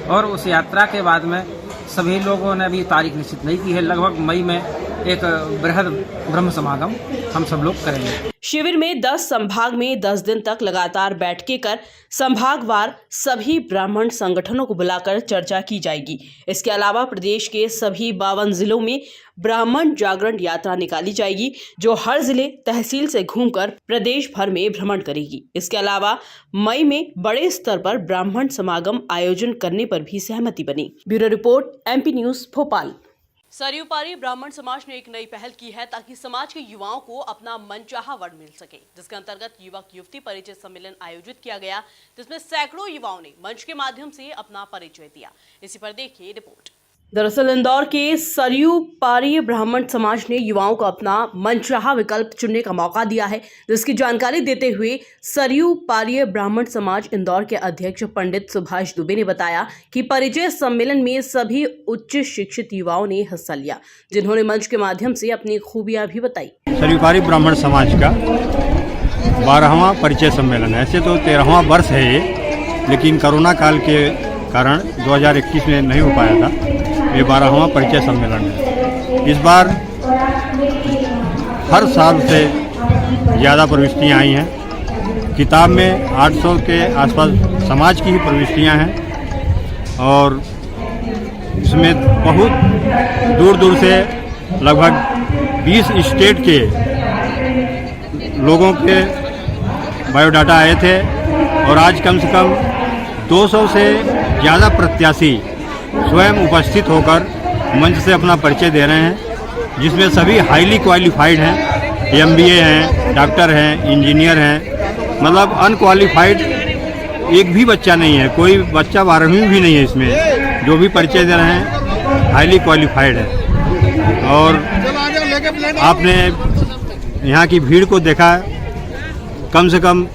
और उस यात्रा के बाद में सभी लोगों ने अभी तारीख निश्चित नहीं की है। लगभग मई में एक बृहद ब्रह्म समागम हम सब लोग करेंगे। शिविर में 10 संभाग में 10 दिन तक लगातार बैठकें कर संभागवार सभी ब्राह्मण संगठनों को बुलाकर चर्चा की जाएगी। इसके अलावा प्रदेश के सभी 52 जिलों में ब्राह्मण जागरण यात्रा निकाली जाएगी जो हर जिले तहसील से घूमकर प्रदेश भर में भ्रमण करेगी। इसके अलावा मई में बड़े स्तर पर ब्राह्मण समागम आयोजन करने पर भी सहमति बनी। Bureau report, MP news, Bhopal. Saryu पारी ब्राह्मण समाज ने एक नई पहल की है ताकि समाज के युवाओं को अपना मनचाहा वर्ण मिल सके, जिसके अंतर्गत युवक युवती परिचय सम्मेलन आयोजित किया गया, जिसमें सैकड़ों युवाओं ने मंच के माध्यम से अपना परिचय दिया। इसी पर देखिए रिपोर्ट। दरअसल इंदौर के सरयू पारी ब्राह्मण समाज ने युवाओं को अपना मनचाहा विकल्प चुनने का मौका दिया है, जिसकी जानकारी देते हुए सरयू पारी ब्राह्मण समाज इंदौर के अध्यक्ष पंडित सुभाष दुबे ने बताया कि परिचय सम्मेलन में सभी उच्च शिक्षित युवाओं ने हिस्सा लिया, जिन्होंने मंच के माध्यम से अपनी खूबियां भी बताई। सरयू पारी ब्राह्मण समाज का 12वां परिचय सम्मेलन है। ऐसे तो 13वां वर्ष है ये, लेकिन कोरोना काल के कारण 2021 में नहीं हो पाया था। ये 12वां परिचय सम्मेलन है। इस बार हर साल से ज़्यादा प्रविष्टियाँ आई हैं। किताब में 800 के आसपास समाज की ही प्रविष्टियाँ हैं और इसमें बहुत दूर दूर से लगभग 20 स्टेट के लोगों के बायोडाटा आए थे और आज कम से कम 200 से ज़्यादा प्रत्याशी स्वयं उपस्थित होकर मंच से अपना परिचय दे रहे हैं, जिसमें सभी हाईली क्वालिफाइड हैं। MBA हैं, डॉक्टर हैं, इंजीनियर हैं, मतलब अनक्वालिफाइड एक भी बच्चा नहीं है। कोई बच्चा 12वीं भी नहीं है इसमें। जो भी परिचय दे रहे हैं हाईली क्वालिफाइड है। और आपने यहाँ की भीड़ को देखा, कम से कम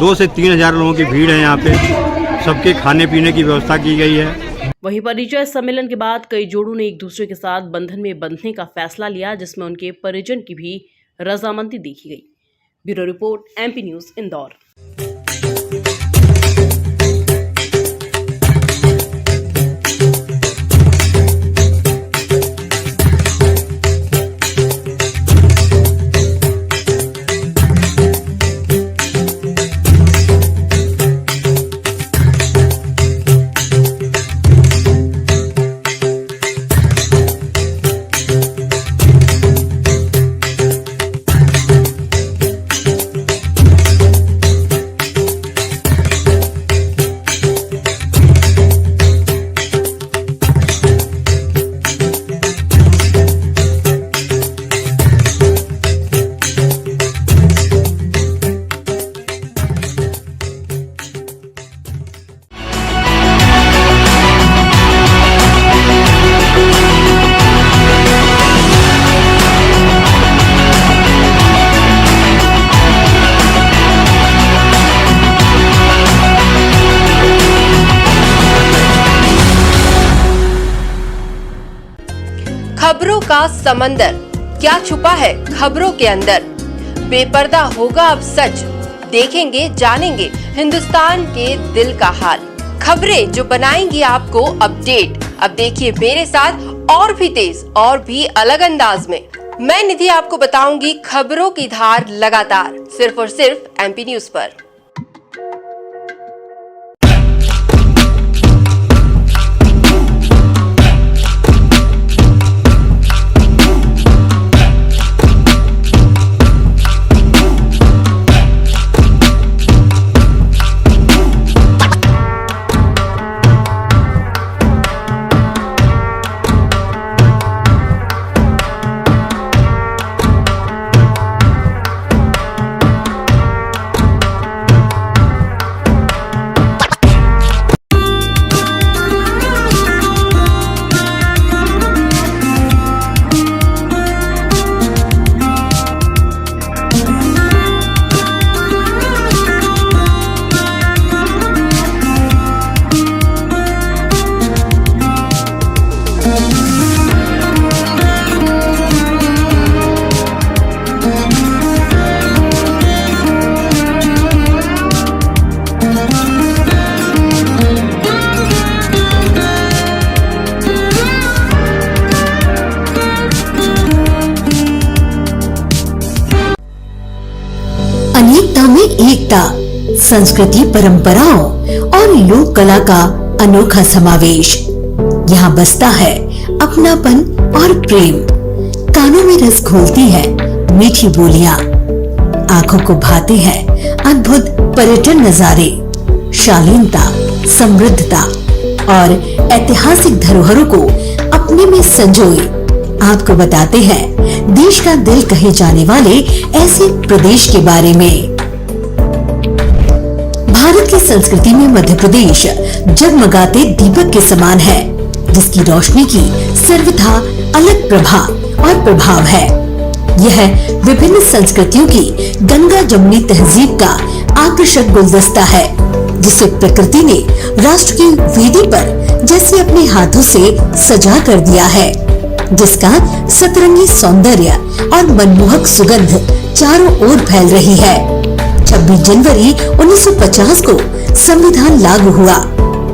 2 से 3 हज़ार लोगों की भीड़ है यहाँ पे। सबके खाने पीने की व्यवस्था की गई है। वहीं परिचय सम्मेलन के बाद कई जोड़ों ने एक दूसरे के साथ बंधन में बंधने का फैसला लिया, जिसमें उनके परिजन की भी रजामंदी देखी गई। Bureau report, MP news, Indore. खबरों का समंदर, क्या छुपा है खबरों के अंदर। बेपर्दा होगा अब सच, देखेंगे जानेंगे हिंदुस्तान के दिल का हाल। खबरें जो बनाएंगी आपको अपडेट। अब देखिए मेरे साथ और भी तेज और भी अलग अंदाज में मैं निधि आपको बताऊंगी खबरों की धार लगातार, सिर्फ और सिर्फ एमपी न्यूज पर। एकता, संस्कृति, परंपराओं और लोक कला का अनोखा समावेश। यहाँ बसता है अपनापन और प्रेम। कानों में रस घोलती है मीठी बोलियां, आंखों को भाते हैं अद्भुत पर्यटन नजारे। शालीनता, समृद्धता और ऐतिहासिक धरोहरों को अपने में संजोए आपको बताते हैं देश का दिल कहे जाने वाले ऐसे प्रदेश के बारे में। भारत की संस्कृति में मध्य प्रदेश जगमगाते दीपक के समान है, जिसकी रोशनी की सर्वथा अलग प्रभा और प्रभाव है। यह विभिन्न संस्कृतियों की गंगा जमुनी तहजीब का आकर्षक गुलदस्ता है, जिसे प्रकृति ने राष्ट्र की वेदी पर जैसे अपने हाथों से सजा कर दिया है, जिसका सतरंगी सौंदर्य और मनमोहक सुगंध चारों ओर फैल रही है। 26 जनवरी 1950 को संविधान लागू हुआ।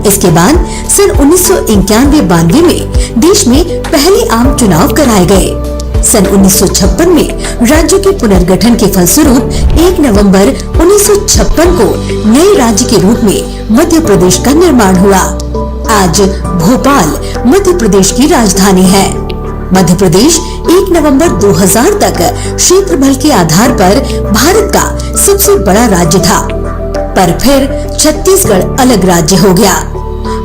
इसके बाद सन 1991-92 में देश में पहले आम चुनाव कराए गए। सन 1956 में राज्यों के पुनर्गठन के फलस्वरूप 1 नवंबर 1956 को नए राज्य के रूप में मध्य प्रदेश का निर्माण हुआ। आज भोपाल मध्य प्रदेश की राजधानी है। मध्य प्रदेश 1 नवंबर 2000 तक क्षेत्रफल के आधार पर भारत का सबसे बड़ा राज्य था, पर फिर छत्तीसगढ़ अलग राज्य हो गया।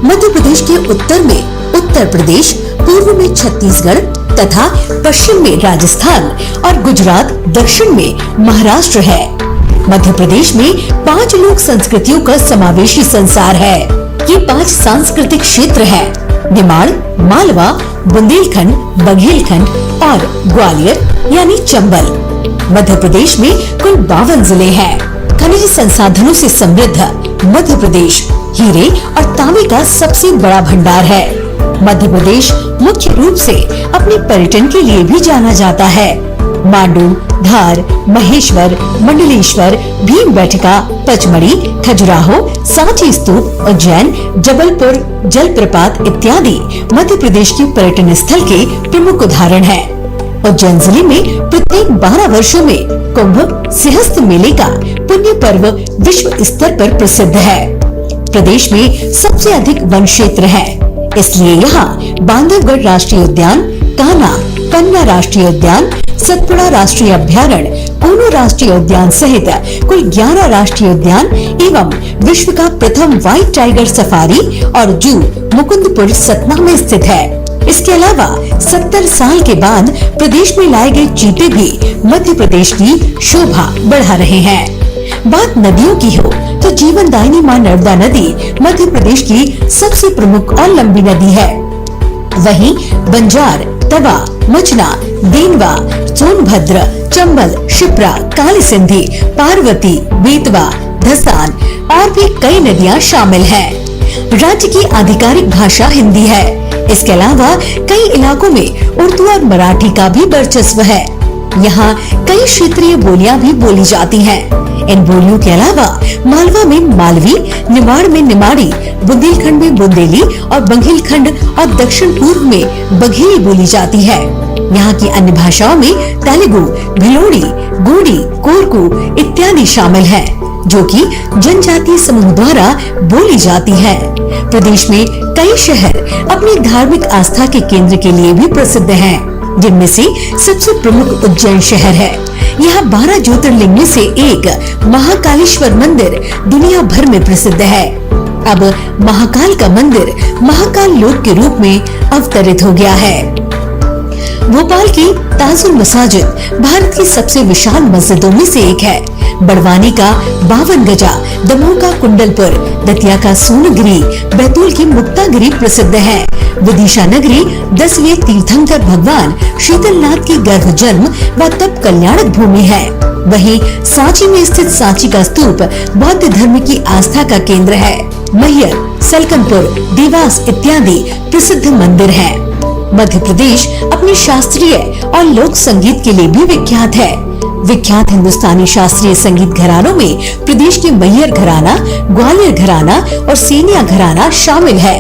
मध्य प्रदेश के उत्तर में उत्तर प्रदेश, पूर्व में छत्तीसगढ़ तथा पश्चिम में राजस्थान और गुजरात, दक्षिण में महाराष्ट्र है। मध्य प्रदेश में 5 लोक संस्कृतियों का समावेशी संसार है। ये 5 सांस्कृतिक क्षेत्र है: निमाड़, मालवा, बुंदेलखंड, बघेलखंड और ग्वालियर यानी चंबल। मध्य प्रदेश में कुल 52 जिले हैं। खनिज संसाधनों से समृद्ध मध्य प्रदेश हीरे और तांबे का सबसे बड़ा भंडार है। मध्य प्रदेश मुख्य रूप से अपने पर्यटन के लिए भी जाना जाता है। मांडू, धार, महेश्वर, मंडलेश्वर, भीमबेटका, पचमढ़ी, खजुराहो, सांची स्तूप, उज्जैन, जबलपुर जलप्रपात इत्यादि मध्य प्रदेश के पर्यटन स्थल के प्रमुख उदाहरण हैं। उज्जैन जिले में प्रत्येक 12 वर्षों में कुंभ सिंहस्थ मेले का पुण्य पर्व विश्व स्तर पर प्रसिद्ध है। प्रदेश में सबसे अधिक वन क्षेत्र है, इसलिए यहाँ बांधवगढ़ राष्ट्रीय उद्यान, कान्हा, पन्ना राष्ट्रीय उद्यान, सतपुड़ा राष्ट्रीय अभ्यारण्य, ऊनो राष्ट्रीय उद्यान सहित कुल 11 राष्ट्रीय उद्यान एवं विश्व का प्रथम व्हाइट टाइगर सफारी और जू मुकुंदपुर सतना में स्थित है। इसके अलावा 70 साल के बाद प्रदेश में लाए गए चीते भी मध्य प्रदेश की शोभा बढ़ा रहे हैं। बात नदियों की हो तो जीवनदायिनी मां नर्मदा नदी मध्य प्रदेश की सबसे प्रमुख और लंबी नदी है। वहीं बंजार, तवा, मचना, देनवा, सोनभद्र, चंबल, शिप्रा, काली सिंधी, पार्वती, बेतवा, धसान और भी कई नदियां शामिल हैं। राज्य की आधिकारिक भाषा हिंदी है। इसके अलावा कई इलाकों में उर्दू और मराठी का भी वर्चस्व है। यहाँ कई क्षेत्रीय बोलियां भी बोली जाती हैं। इन बोलियों के अलावा मालवा में मालवी, निमाड़ में निमाड़ी, बुंदेलखंड में बुंदेली और बघेलखंड और दक्षिण पूर्व में बघेली बोली जाती है। यहाँ की अन्य भाषाओं में तेलुगु, भिलोड़ी, गोंडी, कोरकू इत्यादि शामिल हैं, जो कि जनजातीय समूह द्वारा बोली जाती है। प्रदेश में कई शहर अपनी धार्मिक आस्था के केंद्र के लिए भी प्रसिद्ध हैं, जिनमें से सबसे प्रमुख उज्जैन शहर है। यहाँ 12 ज्योतिर्लिंग में से एक महाकालेश्वर मंदिर दुनिया भर में प्रसिद्ध है। अब महाकाल का मंदिर महाकाल लोक के रूप में अवतरित हो गया है। भोपाल की ताजुल मसाजिद भारत की सबसे विशाल मस्जिदों में से एक है। बड़वानी का 52 गजा, दमोह का कुंडलपुर, दतिया का सोनगिरी, बैतूल की मुक्तागिरी प्रसिद्ध है। विदिशा नगरी 10वें तीर्थंकर भगवान शीतलनाथ की गर्भ जन्म व तप कल्याणक भूमि है। वहीं सांची में स्थित सांची का स्तूप बौद्ध धर्म की आस्था का केंद्र है। मैहर, सलकनपुर, देवास इत्यादि प्रसिद्ध मंदिर हैं। मध्य प्रदेश अपने शास्त्रीय और लोक संगीत के लिए भी विख्यात है। विख्यात हिंदुस्तानी शास्त्रीय संगीत घरानों में प्रदेश के मैहर घराना, ग्वालियर घराना और सेनिया घराना शामिल है।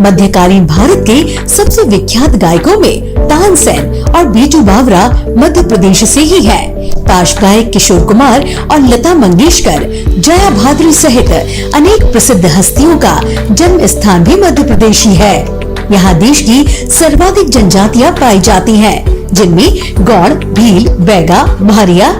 मध्यकालीन भारत के सबसे विख्यात गायकों में तानसेन और बीजू बावरा मध्य प्रदेश से ही है। पार्श्व गायक किशोर कुमार और लता मंगेशकर, जया भाद्री सहित अनेक प्रसिद्ध हस्तियों का जन्म स्थान भी मध्य प्रदेश ही है। यहाँ देश की सर्वाधिक जनजातियाँ पाई जाती हैं, जिनमें गौड़, भील, बैगा, भारिया,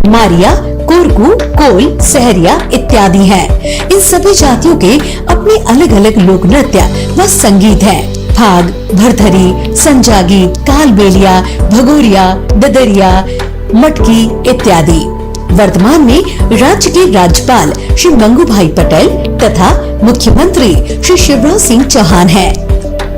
मारिया, कोरकू, कोल, सहरिया इत्यादि हैं। इन सभी जातियों के अपने अलग अलग लोक नृत्य व संगीत है। फाग, भरथरी, संजागी, कालबेलिया, भगोरिया, ददरिया, मटकी इत्यादि। वर्तमान में राज्य के राज्यपाल श्री मंगू भाई पटेल तथा मुख्यमंत्री श्री शिवराज सिंह चौहान हैं।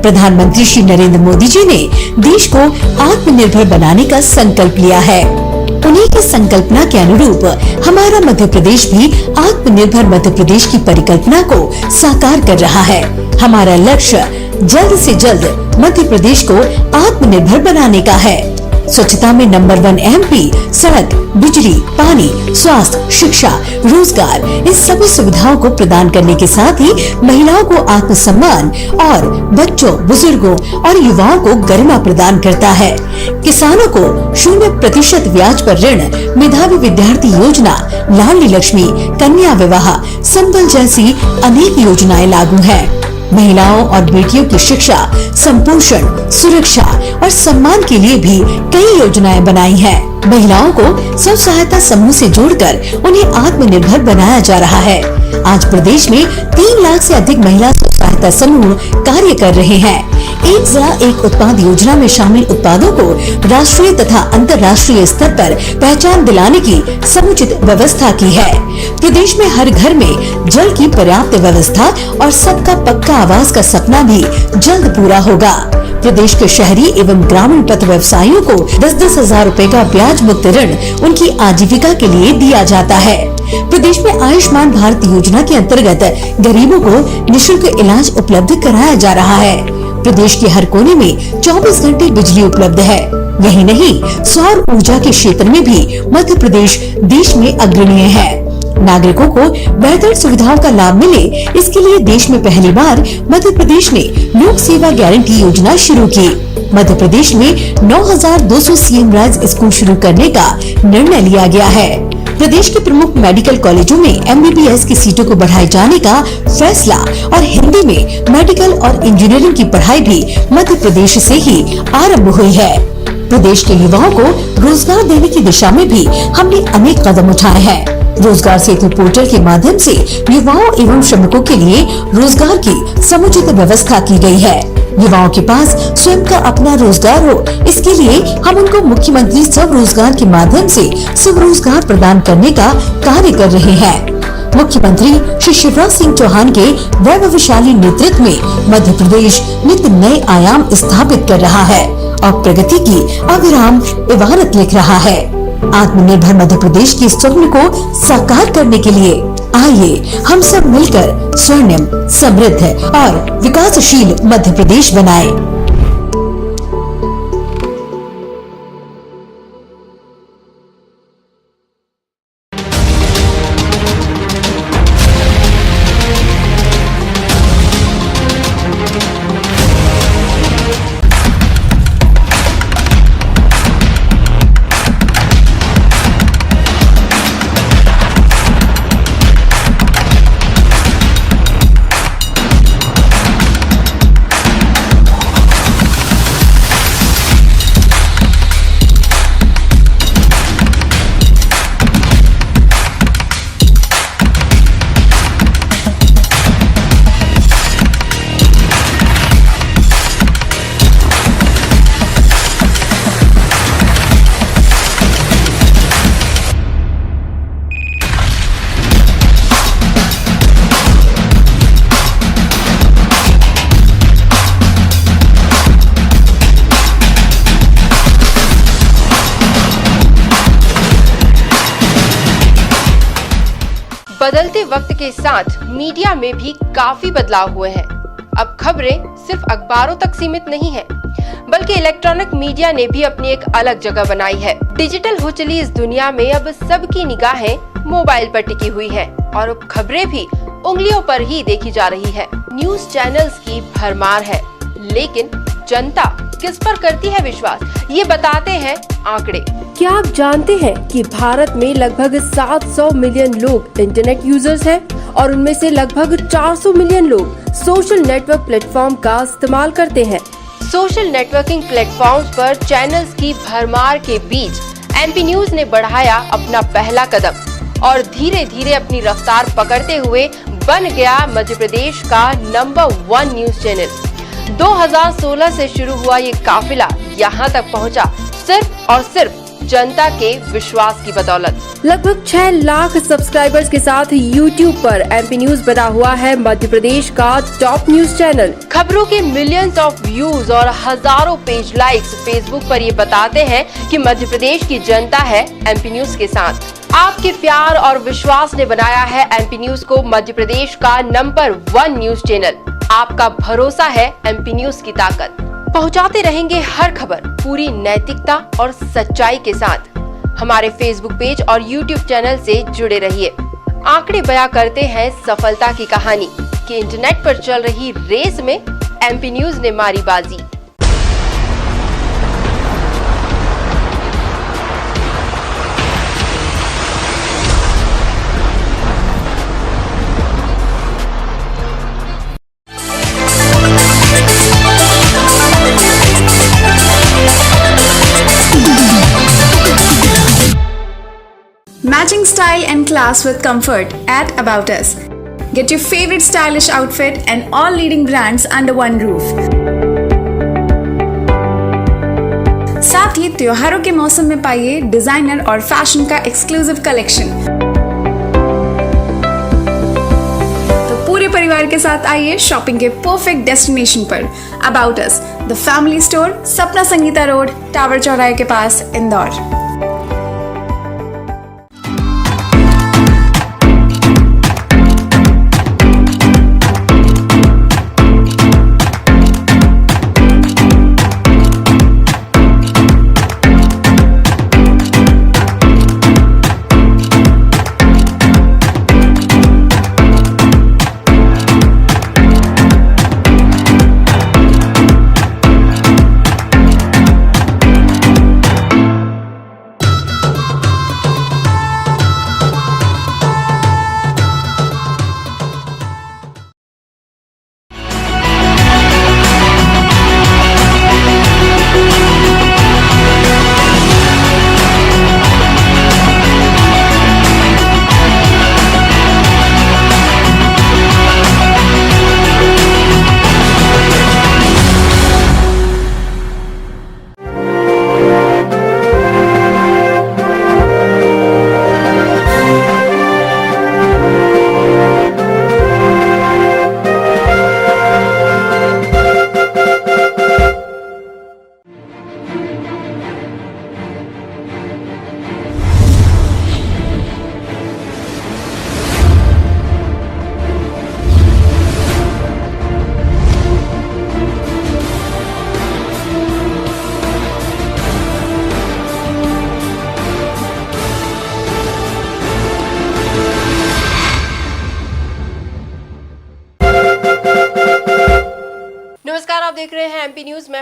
प्रधानमंत्री श्री नरेंद्र मोदी जी ने देश को आत्मनिर्भर बनाने का संकल्प लिया है। उन्हीं की संकल्पना के अनुरूप हमारा मध्य प्रदेश भी आत्मनिर्भर मध्य प्रदेश की परिकल्पना को साकार कर रहा है। हमारा लक्ष्य जल्द से जल्द मध्य प्रदेश को आत्मनिर्भर बनाने का है। स्वच्छता में नंबर 1 एमपी, सड़क, बिजली, पानी, स्वास्थ्य, शिक्षा, रोजगार इन सभी सुविधाओं को प्रदान करने के साथ ही महिलाओं को आत्मसम्मान और बच्चों, बुजुर्गों और युवाओं को गरिमा प्रदान करता है। किसानों को 0% ब्याज पर ऋण, मेधावी विद्यार्थी योजना, लाडली लक्ष्मी, कन्या विवाह, संबल जैसी अनेक योजनाएं लागू हैं। महिलाओं और बेटियों की शिक्षा, संपोषण, सुरक्षा और सम्मान के लिए भी कई योजनाएं बनाई हैं। महिलाओं को स्व सहायता समूह से जोड़कर उन्हें आत्मनिर्भर बनाया जा रहा है। आज प्रदेश में 3 लाख से अधिक महिला स्व सहायता समूह कार्य कर रहे हैं। एक जिला एक उत्पाद योजना में शामिल उत्पादों को राष्ट्रीय तथा अंतर्राष्ट्रीय स्तर पर पहचान दिलाने की समुचित व्यवस्था की है। प्रदेश में हर घर में जल की पर्याप्त व्यवस्था और सबका पक्का आवास का सपना भी जल्द पूरा होगा। प्रदेश के शहरी एवं ग्रामीण पथ व्यवसायियों को 10-10 हजार रूपए का ब्याज मुक्त ऋण उनकी आजीविका के लिए दिया जाता है। प्रदेश में आयुष्मान भारत योजना के अंतर्गत गरीबों को निःशुल्क इलाज उपलब्ध कराया जा रहा है। प्रदेश के हर कोने में 24 घंटे बिजली उपलब्ध है। यही नहीं, सौर ऊर्जा के क्षेत्र में भी मध्य प्रदेश देश में अग्रणीय है। नागरिकों को बेहतर सुविधाओं का लाभ मिले, इसके लिए देश में पहली बार मध्य प्रदेश ने लोक सेवा गारंटी योजना शुरू की। मध्य प्रदेश में 9200 सीएम राज स्कूल शुरू करने का निर्णय लिया गया है। प्रदेश के प्रमुख मेडिकल कॉलेजों में MBBS की सीटों को बढ़ाए जाने का फैसला और हिंदी में मेडिकल और इंजीनियरिंग की पढ़ाई भी मध्य प्रदेश से ही आरंभ हुई है। प्रदेश के युवाओं को रोजगार देने की दिशा में भी हमने अनेक कदम उठाए हैं। रोजगार सेतु पोर्टल के माध्यम से युवाओं एवं श्रमिकों के लिए रोजगार की समुचित व्यवस्था की गई है। युवाओं के पास स्वयं का अपना रोजगार हो, इसके लिए हम उनको मुख्यमंत्री स्वरोजगार के माध्यम से स्वरोजगार प्रदान करने का कार्य कर रहे हैं। मुख्यमंत्री श्री शिवराज सिंह चौहान के वैभवशाली नेतृत्व में मध्य प्रदेश नित्य नए आयाम स्थापित कर रहा है और प्रगति की अविराम इबारत लिख रहा है। आत्मनिर्भर मध्य प्रदेश के स्वप्न को साकार करने के लिए आइए हम सब मिलकर स्वर्णिम, समृद्ध और विकासशील मध्य प्रदेश बनाएं। बदलते वक्त के साथ मीडिया में भी काफी बदलाव हुए हैं। अब खबरें सिर्फ अखबारों तक सीमित नहीं है, बल्कि इलेक्ट्रॉनिक मीडिया ने भी अपनी एक अलग जगह बनाई है। डिजिटल हो चली इस दुनिया में अब सबकी निगाहें मोबाइल पर टिकी हुई है और अब खबरें भी उंगलियों पर ही देखी जा रही है। न्यूज चैनल्स की भरमार है, लेकिन जनता किस पर करती है विश्वास, ये बताते हैं आंकड़े। क्या आप जानते हैं कि भारत में लगभग 700 मिलियन लोग इंटरनेट यूजर्स हैं और उनमें से लगभग 400 मिलियन लोग सोशल नेटवर्क प्लेटफॉर्म का इस्तेमाल करते हैं। सोशल नेटवर्किंग प्लेटफॉर्म्स पर चैनल्स की भरमार के बीच एमपी न्यूज ने बढ़ाया अपना पहला कदम और धीरे धीरे अपनी रफ्तार पकड़ते हुए बन गया मध्य प्रदेश का नंबर 1 न्यूज चैनल। 2016 से शुरू हुआ ये काफिला यहाँ तक पहुँचा सिर्फ और सिर्फ जनता के विश्वास की बदौलत। लगभग 6 लाख सब्सक्राइबर्स के साथ YouTube पर एमपी न्यूज बना हुआ है मध्य प्रदेश का टॉप न्यूज चैनल। खबरों के मिलियंस ऑफ व्यूज और हजारों पेज लाइक्स फेसबुक पर ये बताते हैं कि मध्य प्रदेश की जनता है एमपी न्यूज के साथ। आपके प्यार और विश्वास ने बनाया है एमपी न्यूज को मध्य प्रदेश का नंबर 1 न्यूज चैनल। आपका भरोसा है एमपी न्यूज की ताकत। पहुंचाते रहेंगे हर खबर पूरी नैतिकता और सच्चाई के साथ। हमारे फेसबुक पेज और यूट्यूब चैनल से जुड़े रहिए। आंकड़े बयां करते हैं सफलता की कहानी कि इंटरनेट पर चल रही रेस में एमपी न्यूज ने मारी बाजी। Matching style and class with comfort at About Us. Get your favorite stylish outfit and all leading brands under one roof. साथ ही त्योहारों के मौसम में पाइए डिजाइनर और फैशन का एक्सक्लूसिव कलेक्शन। तो पूरे परिवार के साथ आइए शॉपिंग के परफेक्ट डेस्टिनेशन पर About Us, the family store, Sapna Sangeeta road, tower चौराहे के पास, इंदौर।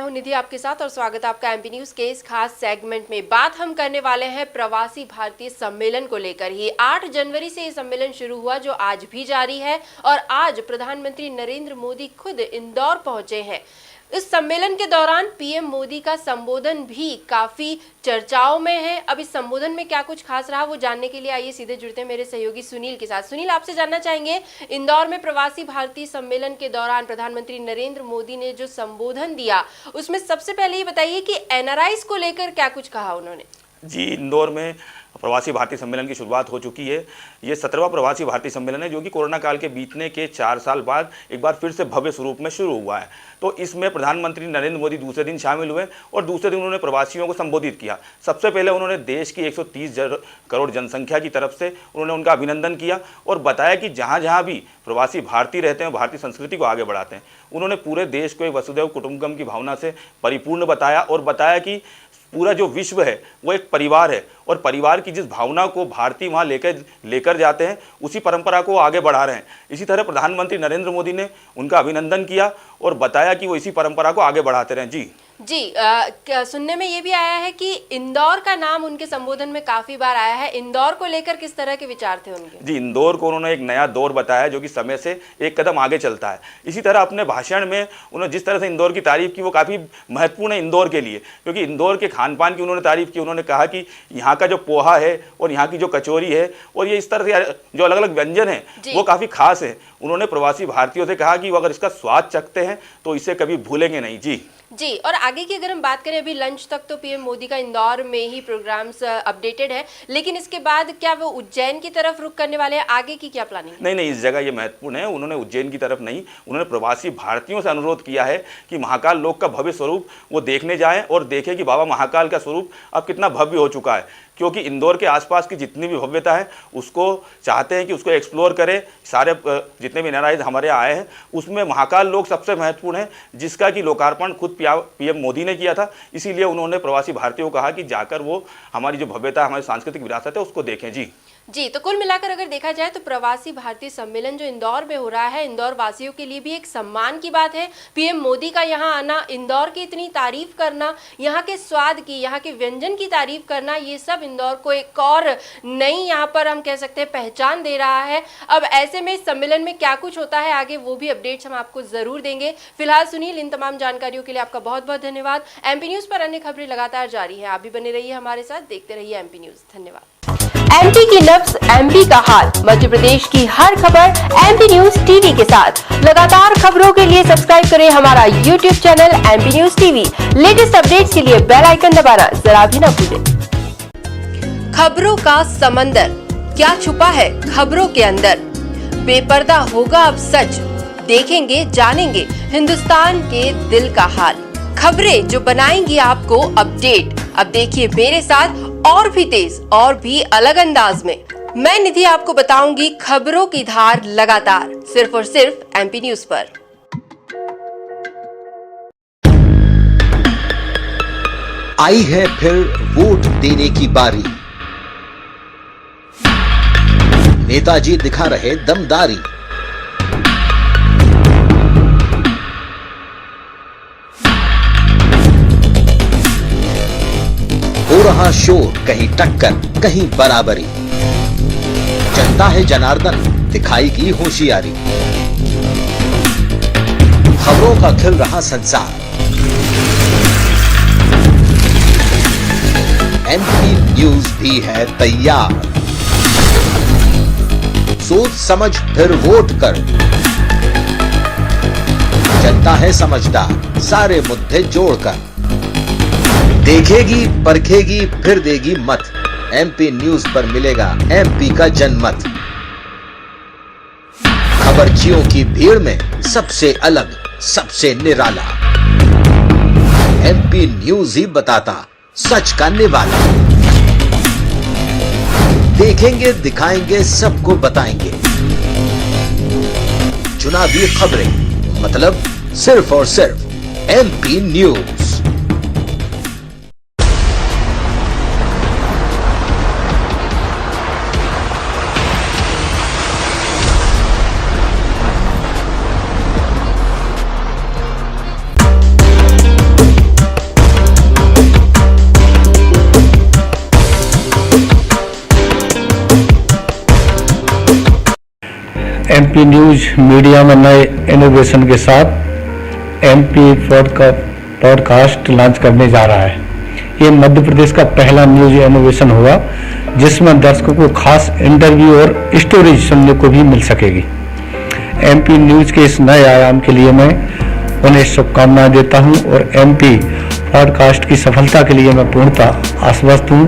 हूं निधि आपके साथ और स्वागत है आपका एमपी न्यूज के इस खास सेगमेंट में। बात हम करने वाले हैं प्रवासी भारतीय सम्मेलन को लेकर ही। 8 जनवरी से ये सम्मेलन शुरू हुआ जो आज भी जारी है और आज प्रधानमंत्री नरेंद्र मोदी खुद इंदौर पहुंचे हैं। इस सम्मेलन के दौरान पीएम मोदी का संबोधन भी काफी चर्चाओं में है। अब इस संबोधन में क्या कुछ खास रहा वो जानने के लिए आइए सीधे जुड़ते हैं मेरे सहयोगी सुनील के साथ। सुनील, आपसे जानना चाहेंगे, इंदौर में प्रवासी भारतीय सम्मेलन के दौरान प्रधानमंत्री नरेंद्र मोदी ने जो संबोधन दिया उसमें सबसे पहले ये बताइए कि एनआरआईज को लेकर क्या कुछ कहा उन्होंने। जी, इंदौर में प्रवासी भारतीय सम्मेलन की शुरुआत हो चुकी है। ये 17वां प्रवासी भारतीय सम्मेलन है जो कि कोरोना काल के बीतने के 4 साल बाद एक बार फिर से भव्य स्वरूप में शुरू हुआ है। तो इसमें प्रधानमंत्री नरेंद्र मोदी दूसरे दिन शामिल हुए और दूसरे दिन उन्होंने प्रवासियों को संबोधित किया। सबसे पहले उन्होंने देश की 130 करोड़ जनसंख्या की तरफ से उन्होंने उनका अभिनंदन किया और बताया कि जहाँ जहाँ भी प्रवासी भारतीय रहते हैं भारतीय संस्कृति को आगे बढ़ाते हैं। उन्होंने पूरे देश को एक वसुधैव कुटुंबकम की भावना से परिपूर्ण बताया और बताया कि पूरा जो विश्व है वो एक परिवार है और परिवार की जिस भावना को भारतीय वहाँ लेकर जाते हैं उसी परंपरा को आगे बढ़ा रहे हैं। इसी तरह प्रधानमंत्री नरेंद्र मोदी ने उनका अभिनंदन किया और बताया कि वो इसी परंपरा को आगे बढ़ाते रहें। जी, सुनने में ये भी आया है कि इंदौर का नाम उनके संबोधन में काफी बार आया है। इंदौर को लेकर किस तरह के विचार थे उनके? जी, इंदौर को उन्होंने एक नया दौर बताया जो कि समय से एक कदम आगे चलता है। इसी तरह अपने भाषण में उन्होंने जिस तरह से इंदौर की तारीफ की वो काफ़ी महत्वपूर्ण है इंदौर के लिए, क्योंकि इंदौर के खान पान की उन्होंने तारीफ की। उन्होंने कहा कि यहाँ का जो पोहा है और यहाँ की जो कचौरी है और ये इस तरह से जो अलग अलग व्यंजन है वो काफ़ी खास है। उन्होंने प्रवासी भारतीयों से कहा कि वो अगर इसका स्वाद चखते हैं तो इसे कभी भूलेंगे नहीं। जी, और आगे की अगर हम बात करें, अभी लंच तक तो पीएम मोदी का इंदौर में ही प्रोग्राम्स अपडेटेड है, लेकिन इसके बाद क्या वो उज्जैन की तरफ रुख करने वाले हैं? आगे की क्या प्लानिंग? नहीं, इस जगह ये महत्वपूर्ण है। उन्होंने उज्जैन की तरफ नहीं, उन्होंने प्रवासी भारतीयों से अनुरोध किया है कि महाकाल लोक का भव्य स्वरूप वो देखने जाएं और देखें कि बाबा महाकाल का स्वरूप अब कितना भव्य हो चुका है, क्योंकि इंदौर के आसपास की जितनी भी भव्यता है उसको चाहते हैं कि उसको एक्सप्लोर करें। सारे जितने भी एनआरआईज हमारे आए हैं उसमें महाकाल लोक सबसे महत्वपूर्ण है, जिसका कि लोकार्पण खुद पीएम मोदी ने किया था। इसीलिए उन्होंने प्रवासी भारतीयों को कहा कि जाकर वो हमारी जो भव्यता, हमारी सांस्कृतिक विरासत है उसको देखें। जी, तो कुल मिलाकर अगर देखा जाए तो प्रवासी भारतीय सम्मेलन जो इंदौर में हो रहा है, इंदौर वासियों के लिए भी एक सम्मान की बात है। पीएम मोदी का यहाँ आना, इंदौर की इतनी तारीफ करना, यहाँ के स्वाद की, यहाँ के व्यंजन की तारीफ करना, ये सब इंदौर को एक और नई यहाँ पर हम कह सकते हैं पहचान दे रहा है। अब ऐसे में इस सम्मेलन में क्या कुछ होता है आगे, वो भी अपडेट्स हम आपको जरूर देंगे। फिलहाल सुनील, इन तमाम जानकारियों के लिए आपका बहुत बहुत धन्यवाद। एमपी न्यूज पर अन्य खबरें लगातार जारी है, आप भी बने रहिए हमारे साथ, देखते रहिए एमपी न्यूज। धन्यवाद। एमपी की नब्ज, एमपी का हाल, मध्य प्रदेश की हर खबर एमपी न्यूज टीवी के साथ। लगातार खबरों के लिए सब्सक्राइब करें हमारा YouTube channel MP news TV. Latest updates के लिए बेल आइकन दबाना जरा भी न भूलें। खबरों का समंदर, क्या छुपा है खबरों के अंदर? बेपर्दा होगा अब सच, देखेंगे जानेंगे हिंदुस्तान के दिल का हाल। खबरें जो बनाएंगी आपको अपडेट। अब देखिए मेरे साथ और भी तेज और भी अलग अंदाज में मैं निधि आपको बताऊंगी खबरों की धार लगातार, सिर्फ और सिर्फ एमपी न्यूज पर। आई है फिर वोट देने की बारी, नेताजी दिखा रहे दमदारी। हो रहा शोर, कहीं टक्कर कहीं बराबरी। जनता है जनार्दन, दिखाएगी होशियारी। खबरों का खिल रहा संसार, एमपी न्यूज भी है तैयार। सोच समझ फिर वोट कर, जनता है समझदार, सारे मुद्दे जोड़कर देखेगी परखेगी फिर देगी मत। एमपी न्यूज पर मिलेगा एमपी का जनमत। खबरचियों की भीड़ में सबसे अलग, सबसे निराला, एमपी न्यूज ही बताता सच का निवाला। देखेंगे दिखाएंगे सबको बताएंगे, चुनावी खबरें मतलब सिर्फ और सिर्फ MP news. MP news media में नए इनोवेशन के साथ एमपी पॉडकास्ट लॉन्च करने जा रहा है। ये मध्य प्रदेश का पहला न्यूज इनोवेशन होगा जिसमें दर्शकों को खास इंटरव्यू और स्टोरीज सुनने को भी मिल सकेगी। एमपी न्यूज के इस नए आयाम के लिए मैं उन्हें शुभकामनाएं देता हूं और एमपी पॉडकास्ट की सफलता के लिए मैं पूर्णतः आश्वस्त हूं।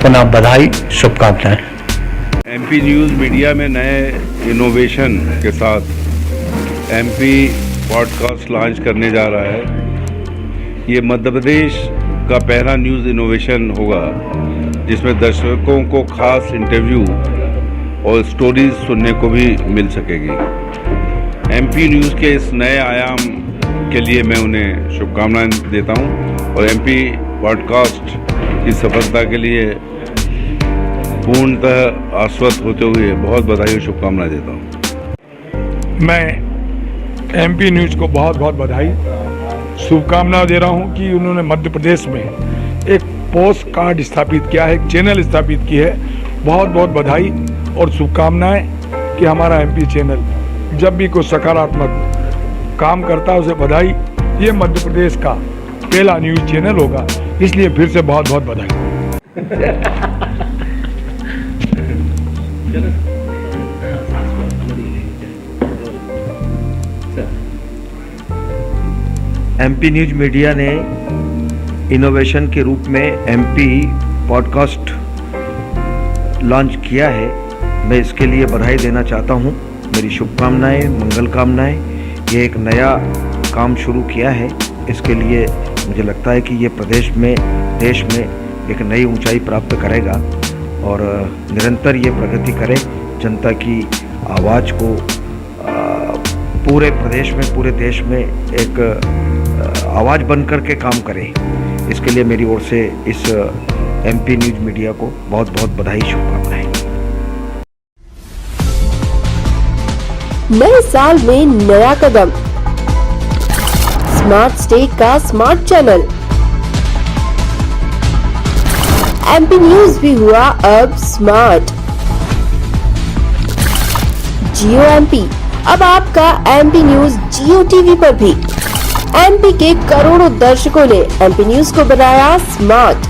पुनः बधाई, शुभकामनाएं। एमपी न्यूज़ मीडिया में नए इनोवेशन के साथ एमपी पॉडकास्ट लॉन्च करने जा रहा है। ये मध्य प्रदेश का पहला न्यूज़ इनोवेशन होगा जिसमें दर्शकों को खास इंटरव्यू और स्टोरीज सुनने को भी मिल सकेगी। एमपी न्यूज़ के इस नए आयाम के लिए मैं उन्हें शुभकामनाएं देता हूं और एमपी पॉडकास्ट की सफलता के लिए पूर्णतः आश्वस्त होते हुए बहुत बधाई और शुभकामनाएं देता हूं। मैं एमपी न्यूज़ को बहुत बहुत बधाई शुभकामनाएं दे रहा हूं कि उन्होंने मध्य प्रदेश में एक पोस्ट कार्ड स्थापित किया है, एक चैनल स्थापित की है। बहुत बहुत बधाई और शुभकामनाएं कि हमारा एमपी चैनल जब भी कोई सकारात्मक काम करता है उसे बधाई। ये मध्य प्रदेश का पहला न्यूज़ चैनल होगा, इसलिए फिर से बहुत बहुत बधाई। एमपी न्यूज मीडिया ने इनोवेशन के रूप में एमपी पॉडकास्ट लॉन्च किया है। मैं इसके लिए बधाई देना चाहता हूं। मेरी शुभकामनाएं, मंगल कामनाएं। ये एक नया काम शुरू किया है, इसके लिए मुझे लगता है कि ये प्रदेश में, देश में एक नई ऊंचाई प्राप्त करेगा और निरंतर ये प्रगति करे, जनता की आवाज़ को पूरे प्रदेश में, पूरे देश में एक आवाज़ बनकर के काम करे। इसके लिए मेरी ओर से इस एमपी न्यूज़ मीडिया को बहुत बहुत बधाई, शुभकामनाएं। नए साल में नया कदम, स्मार्ट स्टेट का स्मार्ट चैनल एमपी न्यूज भी हुआ अब स्मार्ट। जियो एमपी, अब आपका एमपी न्यूज जियो टीवी पर भी। एमपी के करोड़ों दर्शकों ने एमपी न्यूज को बनाया स्मार्ट।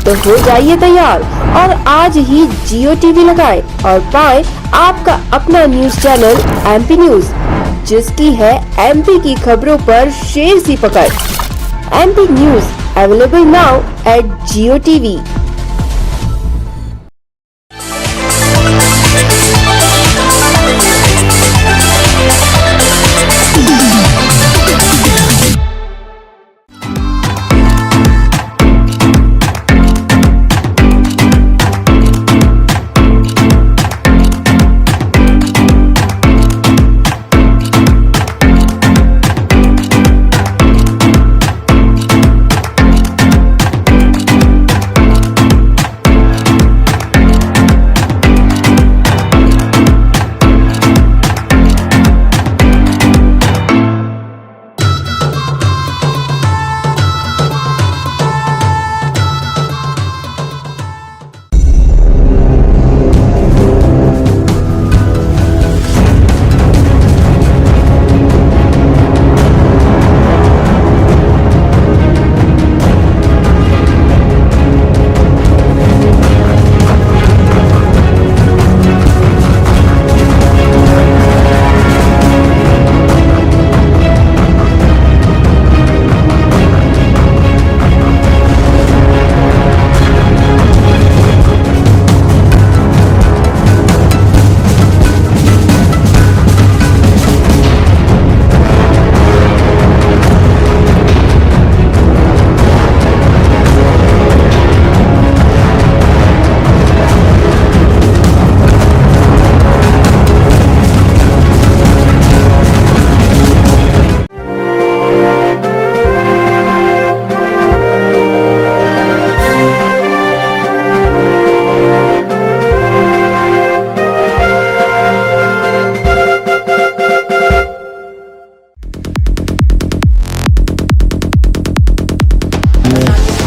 तो हो जाइए तैयार और आज ही जियो टीवी लगाएं और पाएं आपका अपना न्यूज चैनल एमपी न्यूज, जिसकी है एमपी की खबरों पर शेर सी पकड़। MP news available now at Jio TV.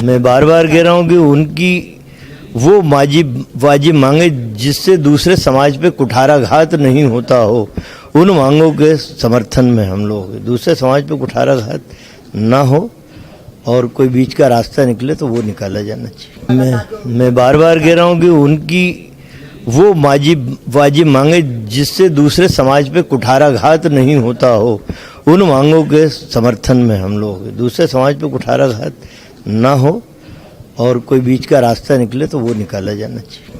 मैं बार बार कह रहा हूँ कि उनकी वो वाजिब मांगे जिससे दूसरे समाज पे कुठाराघात नहीं होता हो, उन मांगों के समर्थन में हम लोग दूसरे समाज पे कुठाराघात ना हो और कोई बीच का रास्ता निकले तो वो निकाला जाना चाहिए। मैं बार बार कह रहा हूँ कि उनकी वो वाजिब मांगे जिससे दूसरे समाज पे कुठाराघात नहीं होता हो, उन मांगों के समर्थन में हम लोग दूसरे समाज पे कुठाराघात ना हो और कोई बीच का रास्ता निकले तो वो निकाला जाना चाहिए।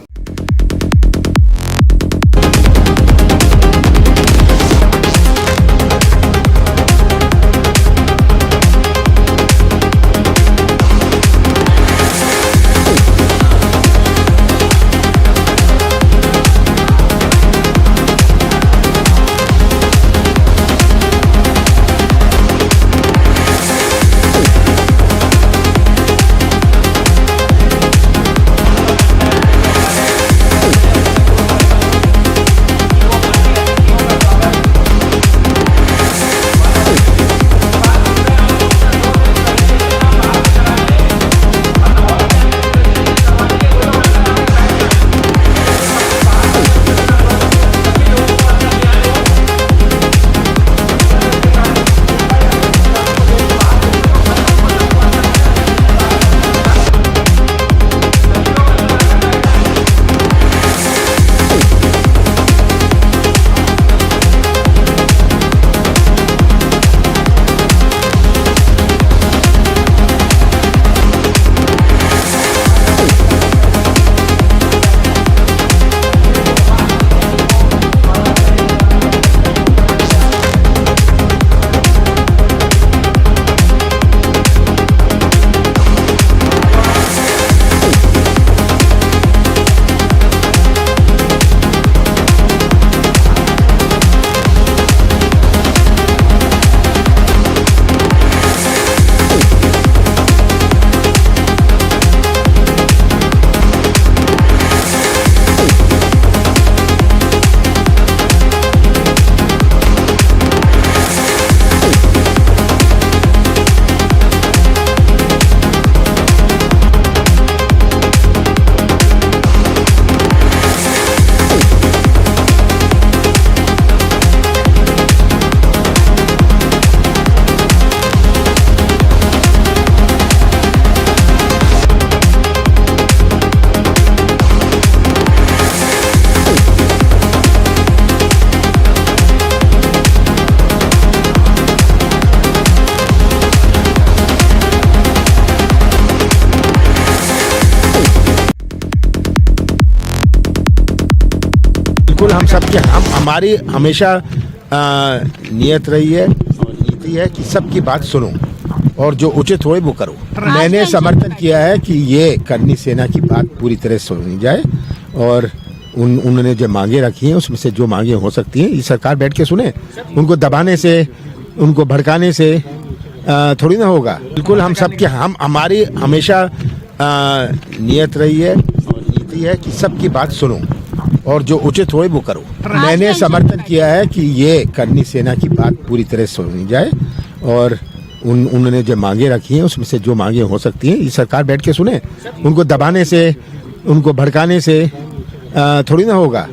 बिल्कुल हम सबके हमारी हमेशा नियत रही है और नीति है कि सबकी बात सुनो और जो उचित हो वो करो। मैंने समर्थन किया है कि ये करनी सेना की बात पूरी तरह सुनी जाए और उन्होंने जो मांगे रखी हैं उसमें से जो मांगे हो सकती हैं ये सरकार बैठ के सुने। उनको दबाने से उनको भड़काने से थोड़ी ना होगा। बिल्कुल हम सबके हमारी हमेशा नियत रही है और नीति है कि सबकी बात सुनो और जो उचित हो वो करो। मैंने समर्थन किया है कि ये करनी सेना की बात पूरी तरह सुनी जाए और उन्होंने जो मांगे रखी हैं उसमें से जो मांगे हो सकती हैं ये सरकार बैठ के सुने। उनको दबाने से उनको भड़काने से थोड़ी ना होगा।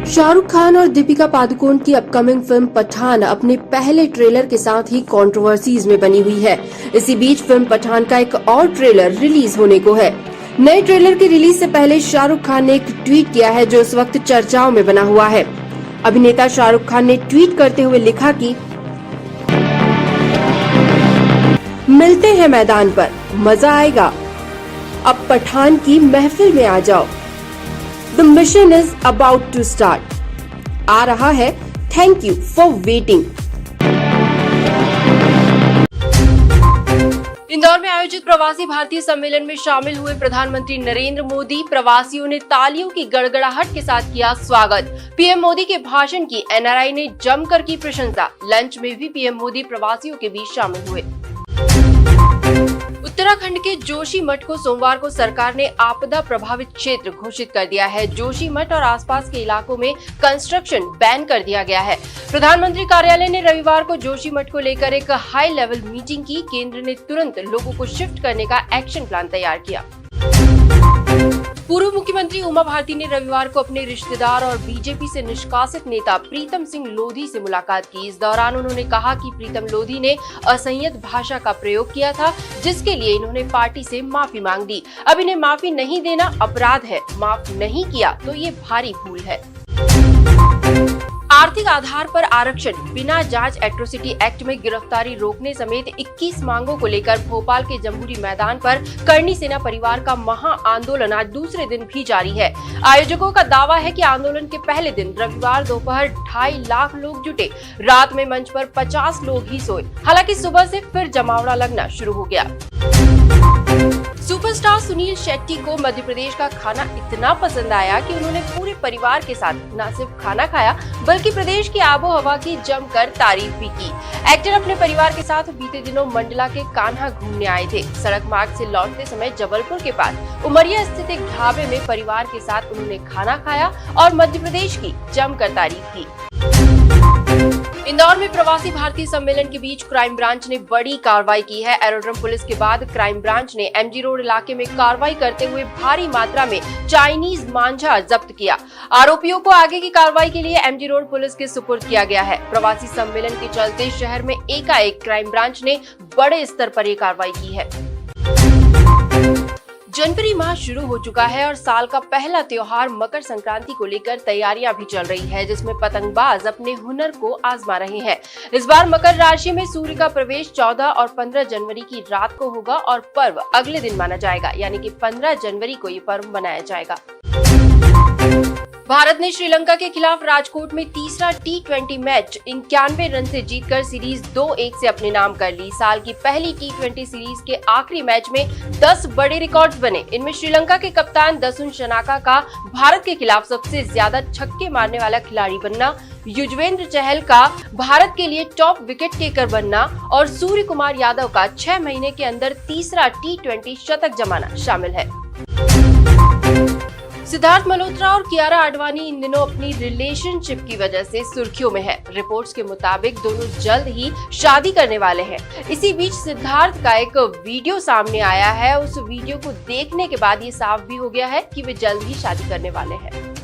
शाहरुख खान और दीपिका पादुकोण की अपकमिंग फिल्म पठान अपने पहले ट्रेलर के साथ ही कंट्रोवर्सीज में बनी हुई है। इसी बीच फिल्म पठान का एक और ट्रेलर रिलीज होने को है। नए ट्रेलर की रिलीज से पहले शाहरुख खान ने एक ट्वीट किया है जो इस वक्त चर्चाओं में बना हुआ है। अभिनेता शाहरुख खान ने ट्वीट करते हुए लिखा कि मिलते हैं मैदान पर, मजा आएगा, अब पठान की महफिल में आ जाओ। The mission is about to start. आ रहा है, thank you for waiting. Indore में आयोजित प्रवासी भारतीय सम्मेलन में शामिल हुए प्रधानमंत्री नरेंद्र मोदी। प्रवासियों ने तालियों की गड़गड़ाहट के साथ किया स्वागत। पीएम मोदी के भाषण की एनआरआई ने जमकर की प्रशंसा। लंच में भी पीएम मोदी प्रवासियों के बीच शामिल हुए। उत्तराखंड के जोशी मठ को सोमवार को सरकार ने आपदा प्रभावित क्षेत्र घोषित कर दिया है। जोशी मठ और आसपास के इलाकों में कंस्ट्रक्शन बैन कर दिया गया है। प्रधानमंत्री कार्यालय ने रविवार को जोशी मठ को लेकर एक हाई लेवल मीटिंग की। केंद्र ने तुरंत लोगों को शिफ्ट करने का एक्शन प्लान तैयार किया। पूर्व मुख्यमंत्री उमा भारती ने रविवार को अपने रिश्तेदार और बीजेपी से निष्कासित नेता प्रीतम सिंह लोधी से मुलाकात की। इस दौरान उन्होंने कहा कि प्रीतम लोधी ने असंयत भाषा का प्रयोग किया था, जिसके लिए इन्होंने पार्टी से माफी मांग दी। अब इन्हें माफी नहीं देना अपराध है, माफ नहीं किया तो ये भारी भूल है। आर्थिक आधार पर आरक्षण, बिना जांच एट्रोसिटी एक्ट में गिरफ्तारी रोकने समेत 21 मांगों को लेकर भोपाल के जम्बूरी मैदान पर करणी सेना परिवार का महा आंदोलन आज दूसरे दिन भी जारी है। आयोजकों का दावा है कि आंदोलन के पहले दिन रविवार दोपहर 2.5 लाख लोग जुटे। रात में मंच पर 50 लोग ही सोए। हालांकि सुबह से फिर जमावड़ा लगना शुरू हो गया। सुपरस्टार सुनील शेट्टी को मध्य प्रदेश का खाना इतना पसंद आया कि उन्होंने पूरे परिवार के साथ न सिर्फ खाना खाया बल्कि प्रदेश की आबो हवा की जमकर तारीफ भी की। एक्टर अपने परिवार के साथ बीते दिनों मंडला के कान्हा घूमने आए थे। सड़क मार्ग से लौटते समय जबलपुर के पास उमरिया स्थित एक ढाबे में परिवार के साथ उन्होंने खाना खाया और मध्य प्रदेश की जमकर तारीफ की। इंदौर में प्रवासी भारतीय सम्मेलन के बीच क्राइम ब्रांच ने बड़ी कार्रवाई की है। एरोड्रम पुलिस के बाद क्राइम ब्रांच ने एमजी रोड इलाके में कार्रवाई करते हुए भारी मात्रा में चाइनीज मांझा जब्त किया। आरोपियों को आगे की कार्रवाई के लिए एमजी रोड पुलिस के सुपुर्द किया गया है। प्रवासी सम्मेलन के चलते शहर में एकाएक क्राइम ब्रांच ने बड़े स्तर पर ये कार्रवाई की है। जनवरी माह शुरू हो चुका है और साल का पहला त्योहार मकर संक्रांति को लेकर तैयारियां भी चल रही है, जिसमें पतंगबाज अपने हुनर को आजमा रहे हैं। इस बार मकर राशि में सूर्य का प्रवेश 14 और 15 जनवरी की रात को होगा और पर्व अगले दिन माना जाएगा, यानी कि 15 जनवरी को ये पर्व मनाया जाएगा। भारत ने श्रीलंका के खिलाफ राजकोट में तीसरा T20 मैच 91 रन से जीतकर सीरीज 2-1 से अपने नाम कर ली। साल की पहली T20 सीरीज के आखिरी मैच में 10 बड़े रिकॉर्ड्स बने। इनमें श्रीलंका के कप्तान दसुन शनाका का भारत के खिलाफ सबसे ज्यादा छक्के मारने वाला खिलाड़ी बनना, युजवेंद्र चहल का भारत के लिए टॉप विकेट टेकर बनना और सूर्य कुमार यादव का 6 महीने के अंदर तीसरा T20 शतक जमाना शामिल है। सिद्धार्थ मल्होत्रा और कियारा आडवाणी इन दिनों अपनी रिलेशनशिप की वजह से सुर्खियों में है। रिपोर्ट्स के मुताबिक दोनों जल्द ही शादी करने वाले हैं। इसी बीच सिद्धार्थ का एक वीडियो सामने आया है। उस वीडियो को देखने के बाद ये साफ भी हो गया है कि वे जल्द ही शादी करने वाले हैं।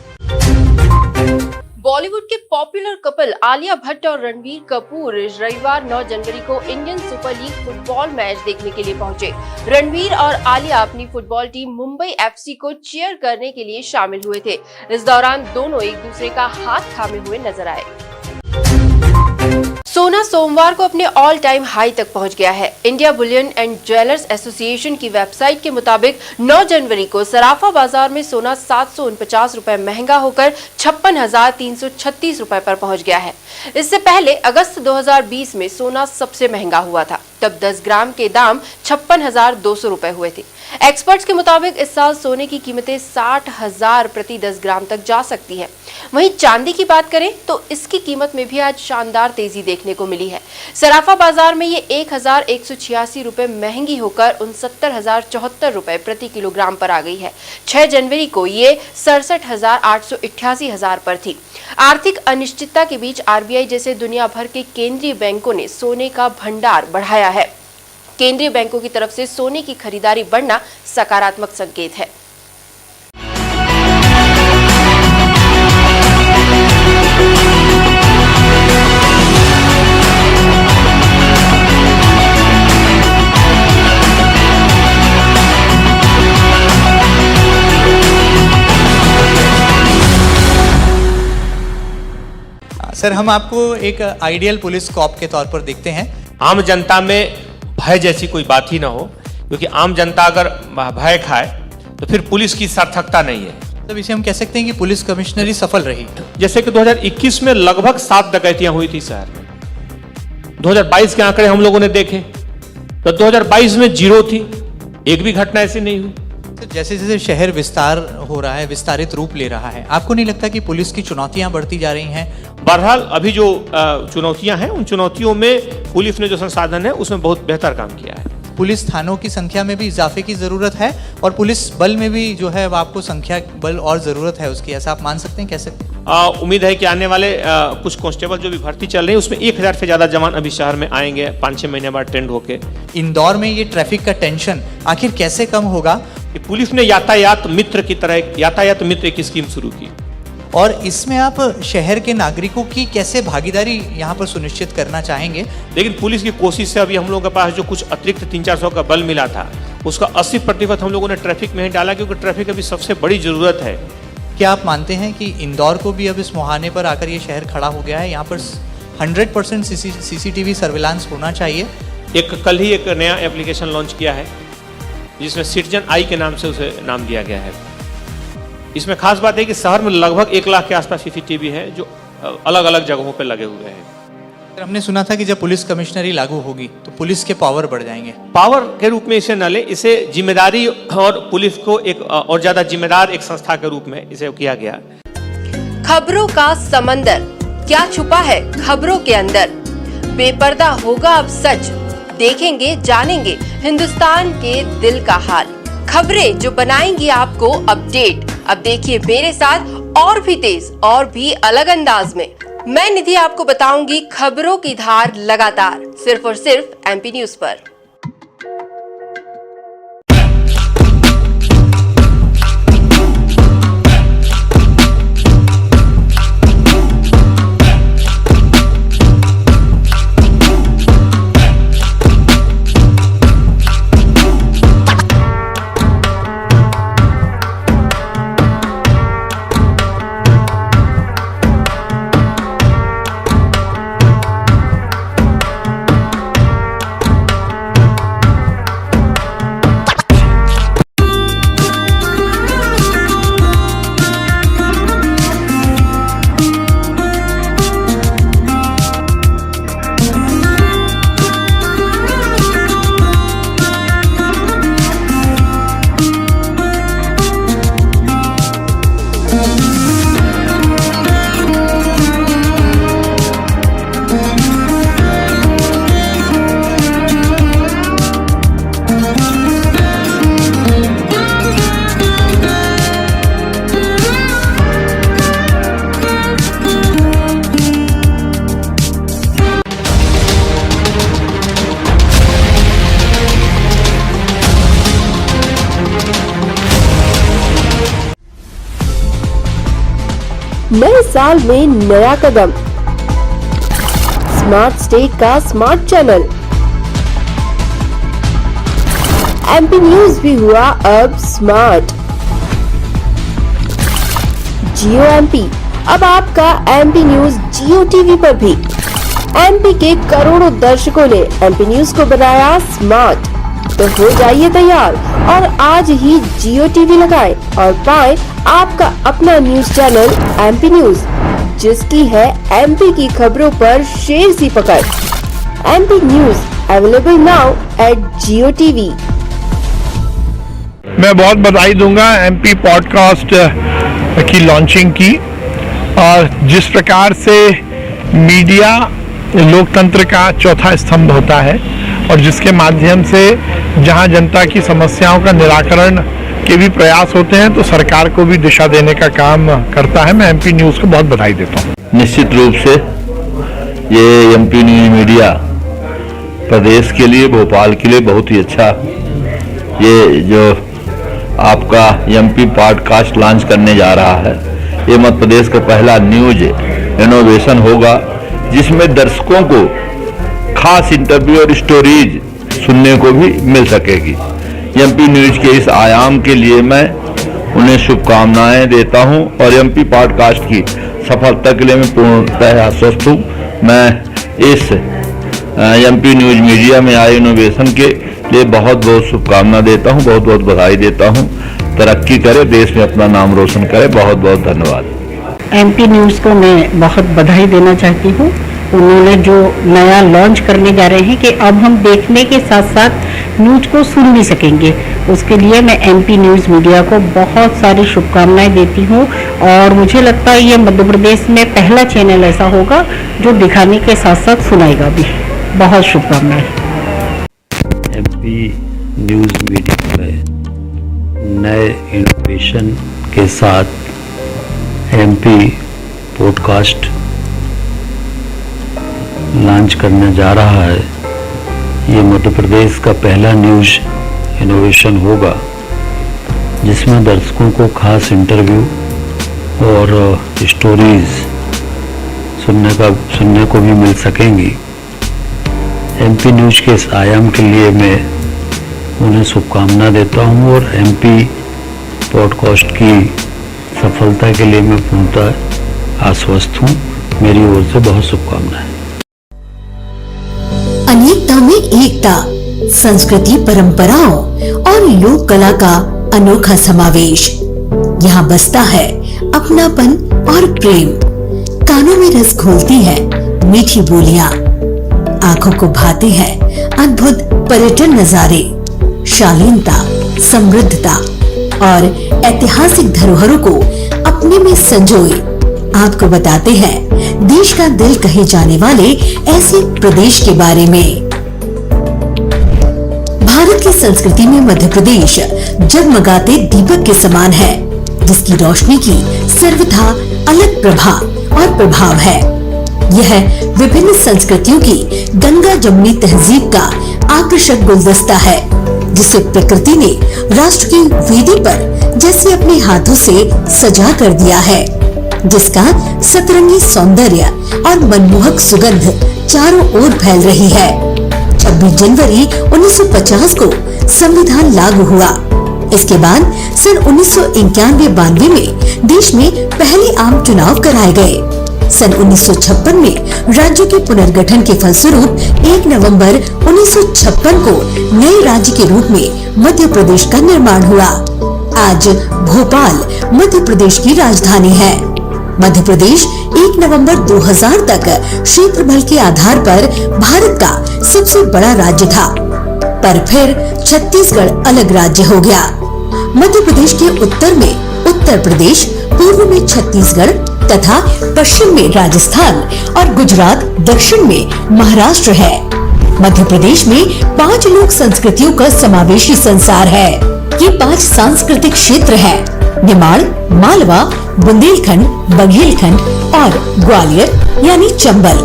बॉलीवुड के पॉपुलर कपल आलिया भट्ट और रणबीर कपूर रविवार 9 जनवरी को Indian super league football match देखने के लिए पहुंचे। रणबीर और आलिया अपनी फुटबॉल टीम मुंबई FC को चीयर करने के लिए शामिल हुए थे। इस दौरान दोनों एक दूसरे का हाथ थामे हुए नजर आए। सोना सोमवार को अपने ऑल टाइम हाई तक पहुंच गया है। India Boolean and jewellers association की वेबसाइट के मुताबिक 9 जनवरी को सराफा बाजार में सोना 749 रुपए महंगा होकर 56,336 रुपए पर पहुंच गया है। इससे पहले अगस्त 2020 में सोना सबसे महंगा हुआ था, तब 10 ग्राम के दाम 56,200 रुपए हुए थे। एक्सपर्ट्स के मुताबिक इस साल सोने की कीमतें 60,000 प्रति 10 ग्राम तक जा सकती हैं। वहीं चांदी की बात करें तो इसकी कीमत में भी आज शानदार तेजी देखने को मिली है। सराफा बाजार में ये 1,186 रुपए महंगी होकर 69,074 रुपए प्रति किलोग्राम पर आ गई है। 6 जनवरी को ये 67,888 पर थी। आर्थिक अनिश्चितता के बीच RBI जैसे दुनिया भर के केंद्रीय बैंकों ने सोने का भंडार बढ़ाया है। केंद्रीय बैंकों की तरफ से सोने की खरीदारी बढ़ना सकारात्मक संकेत है। सर, हम आपको एक आइडियल पुलिस कॉप के तौर पर देखते हैं। आम जनता में भय जैसी कोई बात ही ना हो, क्योंकि आम जनता अगर भय खाए तो फिर पुलिस की सार्थकता नहीं है। तब इसे हम कह सकते हैं कि पुलिस कमिश्नरी सफल रही। जैसे कि 2021 में लगभग 7 डकैतियां हुई थी शहर में। 2022 के आंकड़े हम लोगों ने देखे तो 2022 में 0 थी, एक भी घटना ऐसी नहीं हुई। जैसे जैसे शहर विस्तार हो रहा है, विस्तारित रूप ले रहा है, आपको नहीं लगता कि पुलिस की चुनौतियां बढ़ती जा रही हैं? बहरहाल अभी जो चुनौतियां हैं, उन चुनौतियों में पुलिस ने जो संसाधन है उसमें बहुत बेहतर काम किया है। पुलिस थानों की संख्या में भी इजाफे की जरूरत है और पुलिस बल में भी जो है आपको संख्या बल और जरूरत है उसकी, ऐसा आप मान सकते हैं? कैसे? उम्मीद है कि आने वाले कुछ कांस्टेबल जो भी भर्ती चल रही है उसमें 1000 से ज्यादा जवान अभी शहर में आएंगे 5-6 महीने बाद ट्रेंड होके। इंदौर में ये ट्रैफिक का टेंशन आखिर कैसे कम होगा? कि पुलिस ने यातायात मित्र की तरह यातायात मित्र की स्कीम शुरू की। और इसमें आप शहर के नागरिकों की कैसे भागीदारी यहाँ पर सुनिश्चित करना चाहेंगे? लेकिन पुलिस की कोशिश से अभी हम लोगों के पास जो कुछ अतिरिक्त 300-400 का बल मिला था उसका 80% हम लोगों ने ट्रैफिक में ही डाला, क्योंकि ट्रैफिक अभी सबसे बड़ी जरूरत है। क्या आप मानते हैं कि इंदौर को भी अब इस मुहाने पर आकर ये शहर खड़ा हो गया है, यहाँ पर 100% CCTV सर्विलांस होना चाहिए? कल ही एक नया एप्लीकेशन लॉन्च किया है जिसमें सिटीजन आई के नाम से उसे नाम दिया गया है। इसमें खास बात है कि शहर में लगभग 1 लाख के आसपास CCTV है जो अलग अलग जगहों पर लगे हुए हैं। हमने सुना था कि जब पुलिस कमिश्नरी लागू होगी तो पुलिस के पावर बढ़ जाएंगे। पावर के रूप में इसे न ले, इसे जिम्मेदारी और पुलिस को एक और ज्यादा जिम्मेदार एक संस्था के रूप में इसे किया गया। खबरों का समंदर, क्या छुपा है खबरों के अंदर? बेपर्दा होगा अब सच, देखेंगे जानेंगे हिंदुस्तान के दिल का हाल। खबरें जो बनाएंगी आपको अपडेट। अब देखिए मेरे साथ और भी तेज और भी अलग अंदाज में मैं निधि आपको बताऊंगी खबरों की धार लगातार, सिर्फ और सिर्फ MP न्यूज पर। नए साल में नया कदम, स्मार्ट स्टेट का स्मार्ट चैनल MP न्यूज भी हुआ अब स्मार्ट। जियो MP, अब आपका MP न्यूज जियो TV पर भी। MP के करोड़ों दर्शकों ने MP न्यूज को बनाया स्मार्ट, तो हो जाइए तैयार और आज ही जियो TV लगाएं और पाएं आपका अपना न्यूज चैनल MP न्यूज, जिसकी है MP की खबरों पर शेर सी पकड़। MP news available now at Jio TV। मैं बहुत बधाई दूंगा MP पॉडकास्ट की लॉन्चिंग की, और जिस प्रकार से मीडिया लोकतंत्र का चौथा स्तंभ होता है और जिसके माध्यम से जहां जनता की समस्याओं का निराकरण के भी प्रयास होते हैं तो सरकार को भी दिशा देने का काम करता है। मैं MP न्यूज को बहुत बधाई देता हूँ। निश्चित रूप से ये MP न्यूज मीडिया प्रदेश के लिए, भोपाल के लिए बहुत ही अच्छा, ये जो आपका MP पॉडकास्ट लॉन्च करने जा रहा है, ये मध्य प्रदेश का पहला न्यूज इनोवेशन होगा जिसमें दर्शकों को खास इंटरव्यू और स्टोरीज सुनने को भी मिल सकेगी। MP न्यूज के इस आयाम के लिए मैं उन्हें शुभकामनाएं देता हूं और MP पॉडकास्ट की सफलता के लिए मैं पूर्णतः आश्वस्त हूं। मैं इस MP न्यूज मीडिया में आए इनोवेशन के लिए बहुत बहुत शुभकामना देता हूं, बहुत बहुत बधाई देता हूं। तरक्की करे, देश में अपना नाम रोशन करे। बहुत बहुत धन्यवाद। MP न्यूज को मैं बहुत बधाई देना चाहती हूँ। उन्होंने जो नया लॉन्च करने जा रहे हैं कि अब हम देखने के साथ साथ न्यूज को सुन भी सकेंगे, उसके लिए मैं MP न्यूज मीडिया को बहुत सारी शुभकामनाएं देती हूँ। और मुझे लगता है ये मध्य प्रदेश में पहला चैनल ऐसा होगा जो दिखाने के साथ साथ सुनाएगा भी। बहुत शुभकामनाएं। MP न्यूज मीडिया में नए इनोवेशन के साथ MP पॉडकास्ट लॉन्च करने जा रहा है। ये मध्य प्रदेश का पहला न्यूज इनोवेशन होगा जिसमें दर्शकों को खास इंटरव्यू और स्टोरीज सुनने को भी मिल सकेंगी। एमपी न्यूज के इस आयाम के लिए मैं उन्हें शुभकामना देता हूं और एमपी पॉडकास्ट की सफलता के लिए मैं पूर्णतः आश्वस्त हूं। मेरी ओर से बहुत शुभकामनाएं। अनेकता में एकता, संस्कृति, परंपराओं और लोक कला का अनोखा समावेश। यहाँ बसता है अपनापन और प्रेम। कानों में रस घोलती है मीठी बोलियां, आंखों को भाते हैं अद्भुत पर्यटन नजारे, शालीनता, समृद्धता और ऐतिहासिक धरोहरों को अपने में संजोए आपको बताते हैं देश का दिल कहे जाने वाले ऐसे प्रदेश के बारे में। भारत की संस्कृति में मध्य प्रदेश जगमगाते दीपक के समान है, जिसकी रोशनी की सर्वथा अलग प्रभा और प्रभाव है। यह विभिन्न संस्कृतियों की गंगा जमुनी तहजीब का आकर्षक गुलदस्ता है, जिसे प्रकृति ने राष्ट्र की वेदी पर जैसे अपने हाथों से सजा कर दिया है, जिसका सतरंगी सौंदर्य और मनमोहक सुगंध चारों ओर फैल रही है। 26 जनवरी 1950 को संविधान लागू हुआ। इसके बाद सन 1991-92 में देश में पहले आम चुनाव कराए गए। सन 1956 में राज्यों के पुनर्गठन के फलस्वरूप 1 नवंबर 1956 को नए राज्य के रूप में मध्य प्रदेश का निर्माण हुआ। आज भोपाल मध्य प्रदेश की राजधानी है। मध्य प्रदेश 1 नवंबर 2000 तक क्षेत्रफल के आधार पर भारत का सबसे बड़ा राज्य था, पर फिर छत्तीसगढ़ अलग राज्य हो गया। मध्य प्रदेश के उत्तर में उत्तर प्रदेश, पूर्व में छत्तीसगढ़ तथा पश्चिम में राजस्थान और गुजरात, दक्षिण में महाराष्ट्र है। मध्य प्रदेश में 5 लोक संस्कृतियों का समावेशी संसार है। ये 5 सांस्कृतिक क्षेत्र है: निमाड़, मालवा, बुंदेलखंड, बघेलखंड और ग्वालियर यानी चंबल।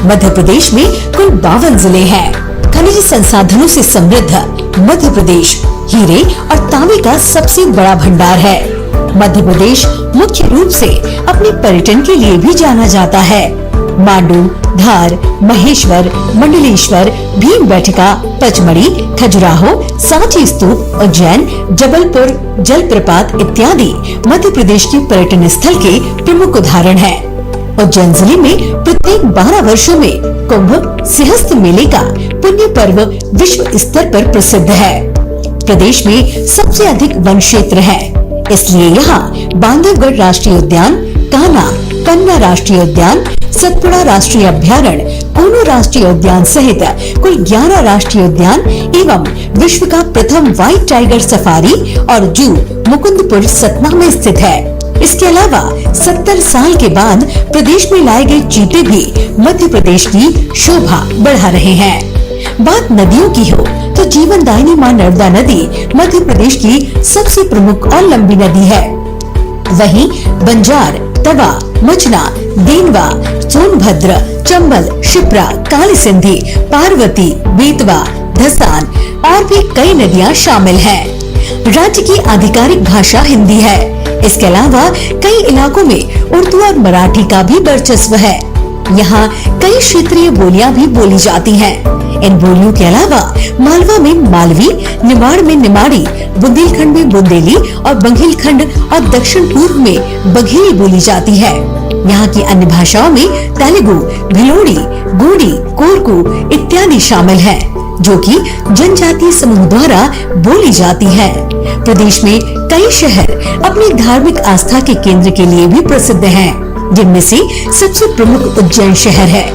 मध्य प्रदेश में कुल 52 जिले हैं। खनिज संसाधनों से समृद्ध मध्य प्रदेश हीरे और तांबे का सबसे बड़ा भंडार है। मध्य प्रदेश मुख्य रूप से अपने पर्यटन के लिए भी जाना जाता है। मांडू, धार, महेश्वर, मंडलेश्वर, भीमबेटका, पचमढ़ी, खजुराहो, सांची स्तूप, उज्जैन, जबलपुर, जलप्रपात इत्यादि मध्य प्रदेश के पर्यटन स्थल के प्रमुख उदाहरण हैं। उज्जैन जिले में प्रत्येक 12 वर्षों में कुंभ सिंहस्थ मेले का पुण्य पर्व विश्व स्तर पर प्रसिद्ध है। प्रदेश में सबसे अधिक वन क्षेत्र है, इसलिए यहाँ बांधवगढ़ राष्ट्रीय उद्यान, कान्हा, पन्ना राष्ट्रीय उद्यान, सतपुड़ा राष्ट्रीय अभ्यारण्य, कूनो राष्ट्रीय उद्यान सहित कुल 11 राष्ट्रीय उद्यान एवं विश्व का प्रथम व्हाइट टाइगर सफारी और जू मुकुंदपुर सतना में स्थित है। इसके अलावा 70 साल के बाद प्रदेश में लाए गए चीते भी मध्य प्रदेश की शोभा बढ़ा रहे हैं। बात नदियों की हो तो जीवनदायिनी मां नर्मदा नदी मध्य प्रदेश की सबसे प्रमुख और लंबी नदी है। वहीं बंजार, तवा, मचना, देनवा, सोनभद्र, चंबल, शिप्रा, काली सिंधी, पार्वती, बेतवा, धसान और भी कई नदियां शामिल हैं। राज्य की आधिकारिक भाषा हिंदी है। इसके अलावा कई इलाकों में उर्दू और मराठी का भी वर्चस्व है। यहाँ कई क्षेत्रीय बोलियां भी बोली जाती हैं। इन बोलियों के अलावा मालवा में मालवी, निमाड़ में निमाड़ी, बुंदेलखंड में बुंदेली और बघेलखंड और दक्षिण पूर्व में बघेली बोली जाती है। यहाँ की अन्य भाषाओं में तेलुगु, भिलोड़ी, गोड़ी, कोरकू इत्यादि शामिल हैं, जो कि जनजातीय समूह द्वारा बोली जाती है। प्रदेश में कई शहर अपनी धार्मिक आस्था के केंद्र के लिए भी प्रसिद्ध हैं, जिनमें से सबसे प्रमुख उज्जैन शहर है।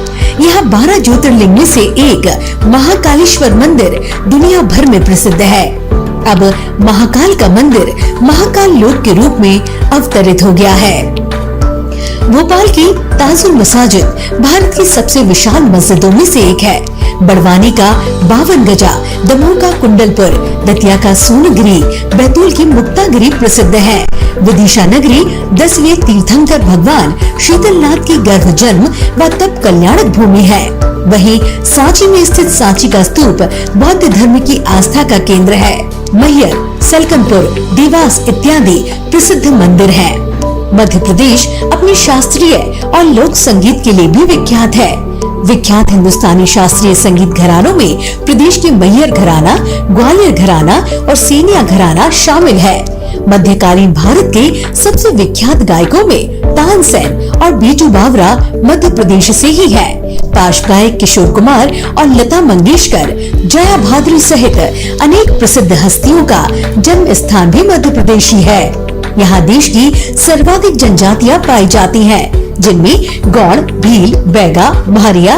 यहाँ 12 ज्योतिर्लिंग में से एक महाकालेश्वर मंदिर दुनिया भर में प्रसिद्ध है। अब महाकाल का मंदिर महाकाल लोक के रूप में अवतरित हो गया है। भोपाल की ताजुल मसाजिद भारत की सबसे विशाल मस्जिदों में से एक है। बड़वानी का 52 गजा, दमोह का कुंडलपुर, दतिया का सोनगिरी, बैतूल की मुक्तागिरी प्रसिद्ध है। विदिशा नगरी 10वें तीर्थंकर भगवान शीतलनाथ की गर्भ जन्म व तप कल्याणक भूमि है। वहीं सांची में स्थित सांची का स्तूप बौद्ध धर्म की आस्था का केंद्र है। मैहर, सलकनपुर, देवास इत्यादि प्रसिद्ध मंदिर हैं। मध्य प्रदेश अपने शास्त्रीय और लोक संगीत के लिए भी विख्यात है। विख्यात हिंदुस्तानी शास्त्रीय संगीत घरानों में प्रदेश के मैहर घराना, ग्वालियर घराना और सेनिया घराना शामिल है। मध्यकालीन भारत के सबसे विख्यात गायकों में तानसेन और बीजू बावरा मध्य प्रदेश से ही है। पार्श्व गायक किशोर कुमार और लता मंगेशकर, जया भाद्री सहित अनेक प्रसिद्ध हस्तियों का जन्म स्थान भी मध्य प्रदेश ही है। यहाँ देश की सर्वाधिक जनजातियाँ पाई जाती हैं, जिनमें गौड़, भील, बैगा, भारिया,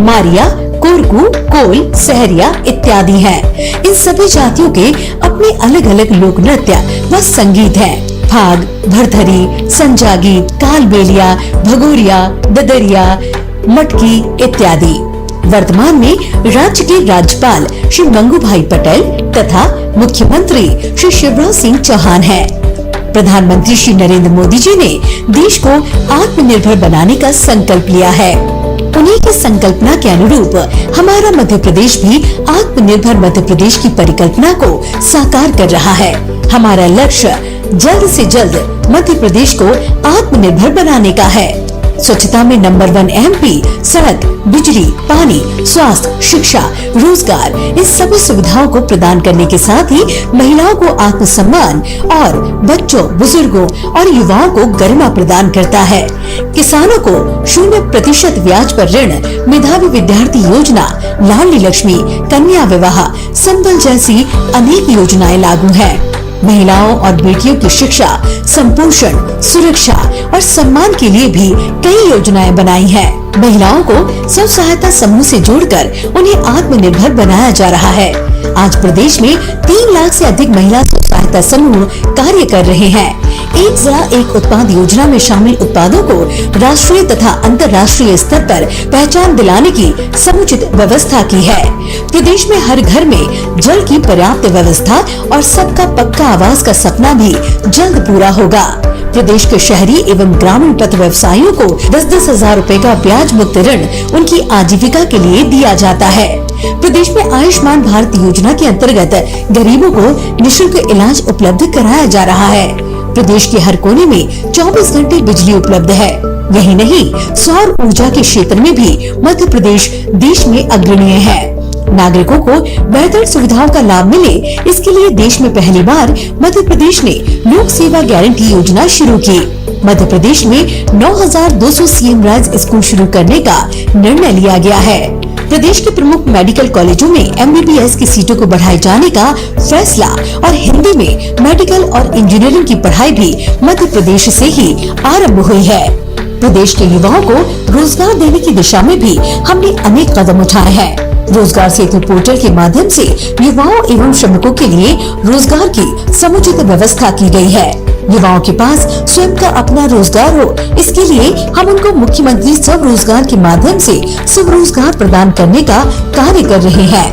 मारिया, कोरकू, कोल, सहरिया इत्यादि हैं। इन सभी जातियों के अपने अलग अलग लोक नृत्य व संगीत हैं। फाग, भरथरी, संजा गीत, कालबेलिया, भगोरिया, ददरिया, मटकी इत्यादि। वर्तमान में राज्य के राज्यपाल श्री मंगू भाई पटेल तथा मुख्यमंत्री श्री शिवराज सिंह चौहान हैं। प्रधानमंत्री श्री नरेंद्र मोदी जी ने देश को आत्मनिर्भर बनाने का संकल्प लिया है। उन्हीं की संकल्पना के अनुरूप हमारा मध्य प्रदेश भी आत्मनिर्भर मध्य प्रदेश की परिकल्पना को साकार कर रहा है। हमारा लक्ष्य जल्द से जल्द मध्य प्रदेश को आत्मनिर्भर बनाने का है। स्वच्छता में नंबर 1 एमपी, सड़क, बिजली, पानी, स्वास्थ्य, शिक्षा, रोजगार इन सभी सुविधाओं को प्रदान करने के साथ ही महिलाओं को आत्मसम्मान और बच्चों, बुजुर्गों और युवाओं को गरिमा प्रदान करता है। किसानों को 0% ब्याज पर ऋण, मेधावी विद्यार्थी योजना, लाडली लक्ष्मी, कन्या विवाह, संबल जैसी अनेक योजनाएं लागू हैं। महिलाओं और बेटियों की शिक्षा, संपोषण, सुरक्षा और सम्मान के लिए भी कई योजनाएं बनाई हैं। महिलाओं को स्व सहायता समूह से जोड़कर उन्हें आत्मनिर्भर बनाया जा रहा है। आज प्रदेश में 3 लाख से अधिक महिला स्व सहायता समूह कार्य कर रहे हैं। एक जिला एक उत्पाद योजना में शामिल उत्पादों को राष्ट्रीय तथा अंतर्राष्ट्रीय स्तर पर पहचान दिलाने की समुचित व्यवस्था की है। प्रदेश में हर घर में जल की पर्याप्त व्यवस्था और सबका पक्का आवास का सपना भी जल्द पूरा होगा। प्रदेश के शहरी एवं ग्रामीण पथ व्यवसायियों को 10-10 हजार रूपए का ब्याज मुक्त ऋण उनकी आजीविका के लिए दिया जाता है। प्रदेश में आयुष्मान भारत योजना के अंतर्गत गरीबों को निःशुल्क इलाज उपलब्ध कराया जा रहा है। प्रदेश के हर कोने में 24 घंटे बिजली उपलब्ध है। यही नहीं, सौर ऊर्जा के क्षेत्र में भी मध्य प्रदेश देश में अग्रणीय है। नागरिकों को बेहतर सुविधाओं का लाभ मिले, इसके लिए देश में पहली बार मध्य प्रदेश ने लोक सेवा गारंटी योजना शुरू की। मध्य प्रदेश में 9,200 शिवराज स्कूल शुरू करने का निर्णय लिया गया है। प्रदेश के प्रमुख मेडिकल कॉलेजों में MBBS की सीटों को बढ़ाए जाने का फैसला और हिंदी में मेडिकल और इंजीनियरिंग की पढ़ाई भी मध्य प्रदेश से ही आरंभ हुई है। प्रदेश के युवाओं को रोजगार देने की दिशा में भी हमने अनेक कदम उठाए हैं। रोजगार सेतु पोर्टल के माध्यम से युवाओं एवं श्रमिकों के लिए रोजगार की समुचित व्यवस्था की गई है। युवाओं के पास स्वयं का अपना रोजगार हो, इसके लिए हम उनको मुख्यमंत्री स्वरोजगार के माध्यम से स्वरोजगार प्रदान करने का कार्य कर रहे हैं।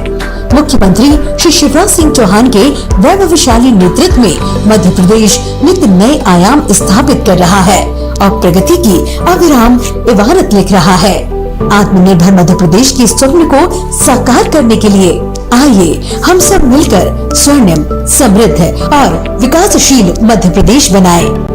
मुख्यमंत्री श्री शिवराज सिंह चौहान के वैभवशाली नेतृत्व में मध्य प्रदेश नित्य नए आयाम स्थापित कर रहा है और प्रगति की अविराम इबारत लिख रहा है। आत्मनिर्भर मध्य प्रदेश के स्वप्न को साकार करने के लिए आइए हम सब मिलकर स्वर्णिम, समृद्ध और विकासशील मध्य प्रदेश बनाएं।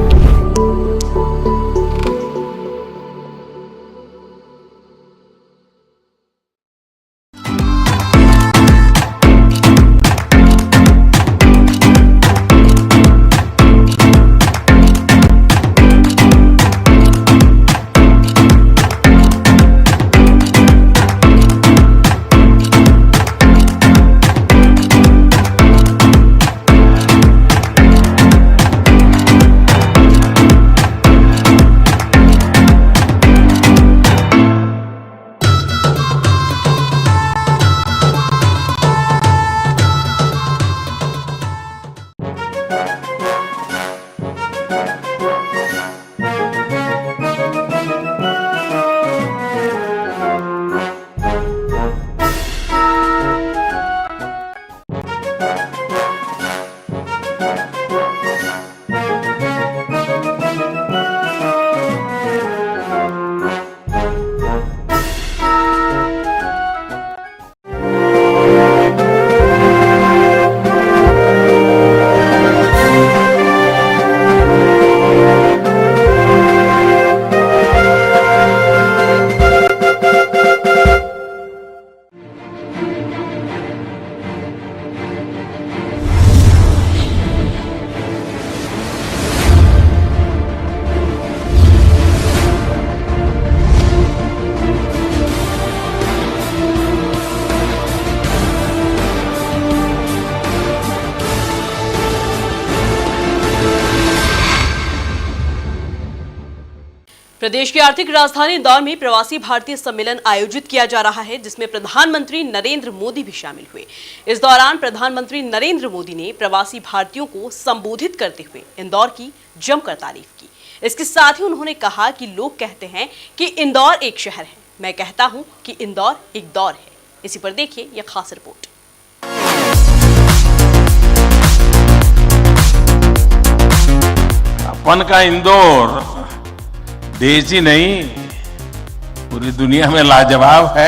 प्रदेश की आर्थिक राजधानी इंदौर में प्रवासी भारतीय सम्मेलन आयोजित किया जा रहा है, जिसमें प्रधानमंत्री नरेंद्र मोदी भी शामिल हुए। इस दौरान प्रधानमंत्री नरेंद्र मोदी ने प्रवासी भारतीयों को संबोधित करते हुए इंदौर की जमकर तारीफ की। इसके साथ ही उन्होंने कहा कि लोग कहते हैं कि इंदौर एक शहर है, मैं कहता हूं कि इंदौर एक दौर है। इसी पर देखिए यह खास रिपोर्ट। अपन का इंदौर देश ही नहीं, पूरी दुनिया में लाजवाब है।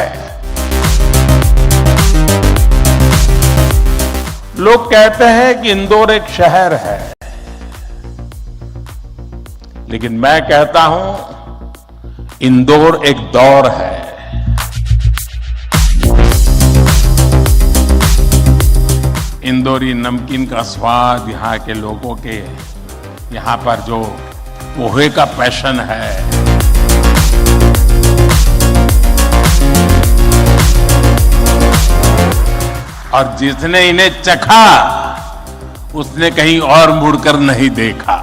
लोग कहते हैं कि इंदौर एक शहर है, लेकिन मैं कहता हूं इंदौर एक दौर है। इंदौरी नमकीन का स्वाद, यहाँ के लोगों के यहाँ पर जो पोहे का पैशन है, और जिसने इन्हें चखा उसने कहीं और मुड़कर नहीं देखा।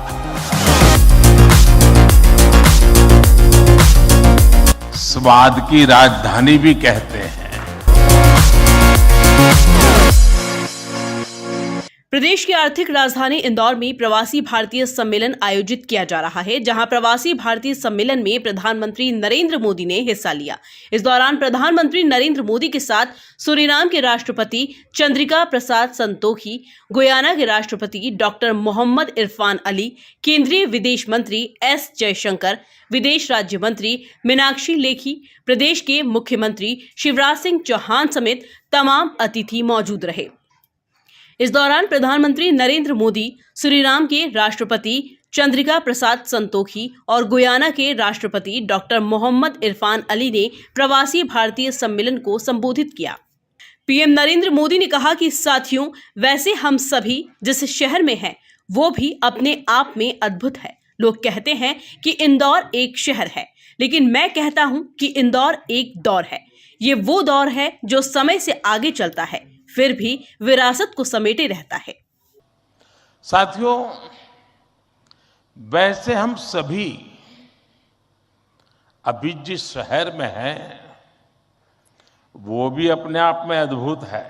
स्वाद की राजधानी भी कहते हैं। प्रदेश की आर्थिक राजधानी इंदौर में प्रवासी भारतीय सम्मेलन आयोजित किया जा रहा है, जहां प्रवासी भारतीय सम्मेलन में प्रधानमंत्री नरेंद्र मोदी ने हिस्सा लिया। इस दौरान प्रधानमंत्री नरेंद्र मोदी के साथ सूरीनाम के राष्ट्रपति चंद्रिका प्रसाद संतोखी, गुयाना के राष्ट्रपति डॉक्टर मोहम्मद इरफान अली, केंद्रीय विदेश मंत्री एस जयशंकर, विदेश राज्य मंत्री मीनाक्षी लेखी, प्रदेश के मुख्यमंत्री शिवराज सिंह चौहान समेत तमाम अतिथि मौजूद रहे। इस दौरान प्रधानमंत्री नरेंद्र मोदी, सूरीनाम के राष्ट्रपति चंद्रिका प्रसाद संतोखी और गुयाना के राष्ट्रपति डॉक्टर मोहम्मद इरफान अली ने प्रवासी भारतीय सम्मेलन को संबोधित किया। पीएम नरेंद्र मोदी ने कहा कि साथियों, वैसे हम सभी जिस शहर में हैं, वो भी अपने आप में अद्भुत है। लोग कहते हैं कि इंदौर एक शहर है, लेकिन मैं कहता हूं कि इंदौर एक दौर है। ये वो दौर है जो समय से आगे चलता है, फिर भी विरासत को समेटे रहता है। साथियों, वैसे हम सभी अभी जिस शहर में हैं, वो भी अपने आप में अद्भुत है।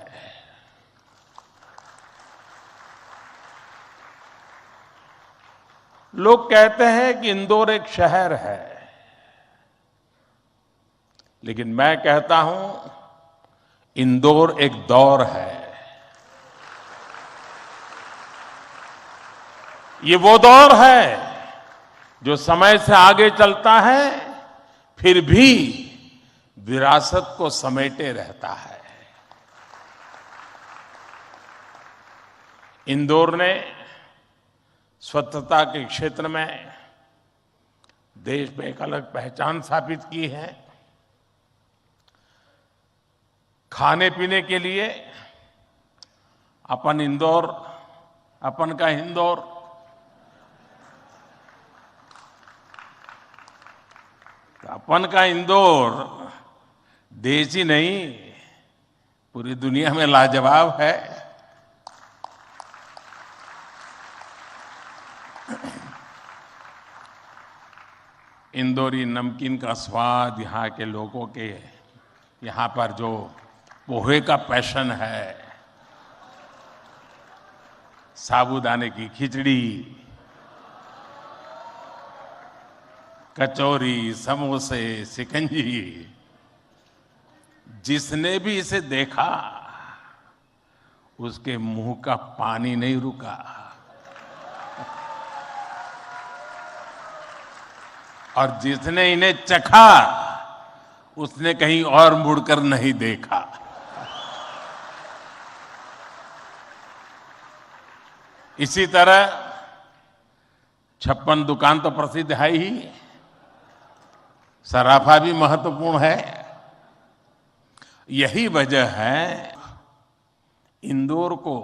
लोग कहते हैं कि इंदौर एक शहर है, लेकिन मैं कहता हूं इंदौर एक दौर है। ये वो दौर है जो समय से आगे चलता है, फिर भी विरासत को समेटे रहता है। इंदौर ने स्वच्छता के क्षेत्र में देश में एक अलग पहचान स्थापित की है। खाने पीने के लिए अपन इंदौर, अपन का इंदौर, अपन का इंदौर देश ही नहीं, पूरी दुनिया में लाजवाब है। इंदौरी नमकीन का स्वाद, यहाँ के लोगों के यहाँ पर जो पोहे का पैशन है, साबूदाने की खिचड़ी, कचौरी, समोसे, शिकंजी, जिसने भी इसे देखा उसके मुंह का पानी नहीं रुका। और जिसने इन्हें चखा उसने कहीं और मुड़कर नहीं देखा। इसी तरह 56 दुकान तो प्रसिद्ध है ही, सराफा भी महत्वपूर्ण है। यही वजह है इंदौर को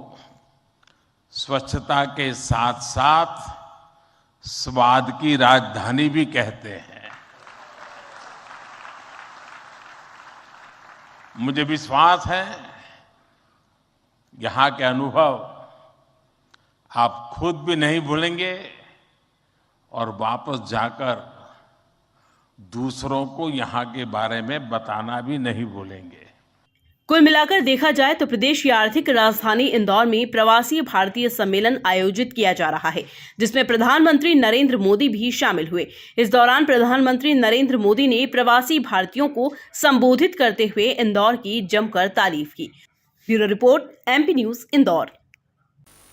स्वच्छता के साथ साथ स्वाद की राजधानी भी कहते हैं। मुझे विश्वास है यहाँ के अनुभव आप खुद भी नहीं भूलेंगे और वापस जाकर दूसरों को यहाँ के बारे में बताना भी नहीं भूलेंगे। कुल मिलाकर देखा जाए तो प्रदेश की आर्थिक राजधानी इंदौर में प्रवासी भारतीय सम्मेलन आयोजित किया जा रहा है, जिसमें प्रधानमंत्री नरेंद्र मोदी भी शामिल हुए। इस दौरान प्रधानमंत्री नरेंद्र मोदी ने प्रवासी भारतीयों को संबोधित करते हुए इंदौर की जमकर तारीफ की। Bureau report, MP news, Indore.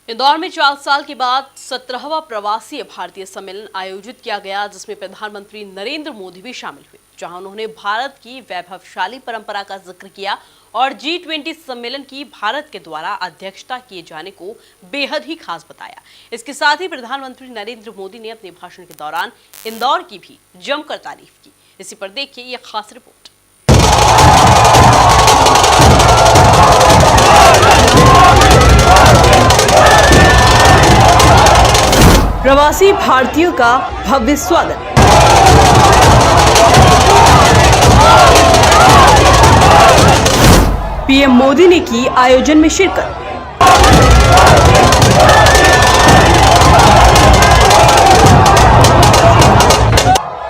Indore में 4 साल के बाद 17वां प्रवासी भारतीय सम्मेलन आयोजित किया गया, जिसमें प्रधानमंत्री नरेंद्र मोदी भी शामिल हुए, जहां उन्होंने भारत की वैभवशाली परंपरा का जिक्र किया और G20 सम्मेलन की भारत के द्वारा अध्यक्षता किए जाने को बेहद ही खास बताया। इसके साथ ही प्रधानमंत्री नरेंद्र मोदी ने अपने भाषण के दौरान इंदौर की भी जमकर तारीफ की। इसी पर देखिए यह खास रिपोर्ट। प्रवासी भारतीयों का भव्य स्वागत। पीएम मोदी ने की आयोजन में शिरकत।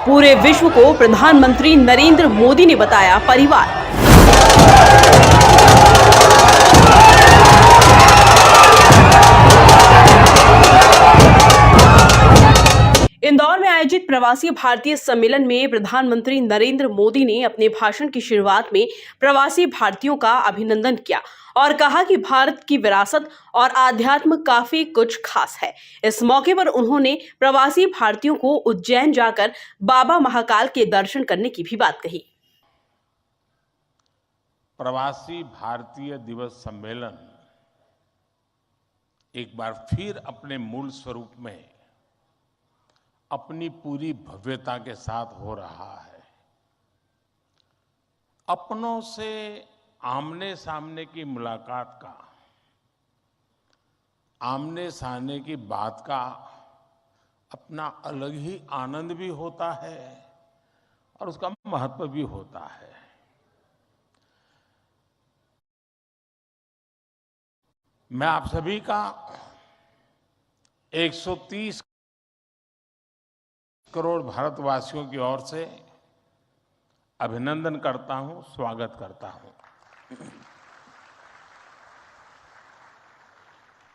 पूरे विश्व को प्रधानमंत्री नरेंद्र मोदी ने बताया परिवार। इंदौर में आयोजित प्रवासी भारतीय सम्मेलन में प्रधानमंत्री नरेंद्र मोदी ने अपने भाषण की शुरुआत में प्रवासी भारतीयों का अभिनंदन किया और कहा कि भारत की विरासत और आध्यात्म काफी कुछ खास है। इस मौके पर उन्होंने प्रवासी भारतीयों को उज्जैन जाकर बाबा महाकाल के दर्शन करने की भी बात कही। प्रवासी भारतीय दिवस सम्मेलन एक बार फिर अपने मूल स्वरूप में अपनी पूरी भव्यता के साथ हो रहा है। अपनों से आमने सामने की मुलाकात का, आमने सामने की बात का अपना अलग ही आनंद भी होता है और उसका महत्व भी होता है। मैं आप सभी का 130 करोड़ भारतवासियों की ओर से अभिनंदन करता हूं, स्वागत करता हूं।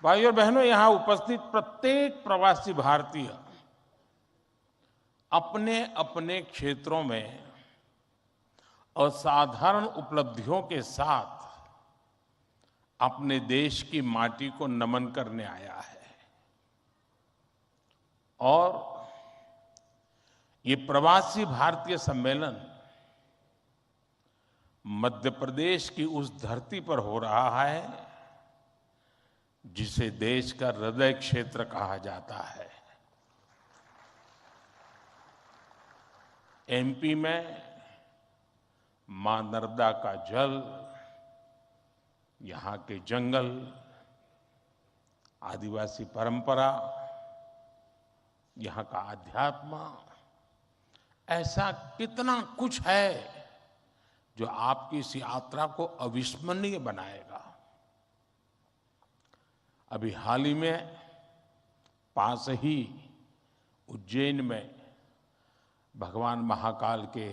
भाइयों और बहनों, यहां उपस्थित प्रत्येक प्रवासी भारतीय अपने अपने क्षेत्रों में असाधारण उपलब्धियों के साथ अपने देश की माटी को नमन करने आया है और ये प्रवासी भारतीय सम्मेलन मध्य प्रदेश की उस धरती पर हो रहा है जिसे देश का हृदय क्षेत्र कहा जाता है। एमपी में मां नर्मदा का जल, यहाँ के जंगल, आदिवासी परंपरा, यहाँ का अध्यात्म, ऐसा कितना कुछ है जो आपकी इस यात्रा को अविस्मरणीय बनाएगा। अभी हाल ही में पास ही उज्जैन में भगवान महाकाल के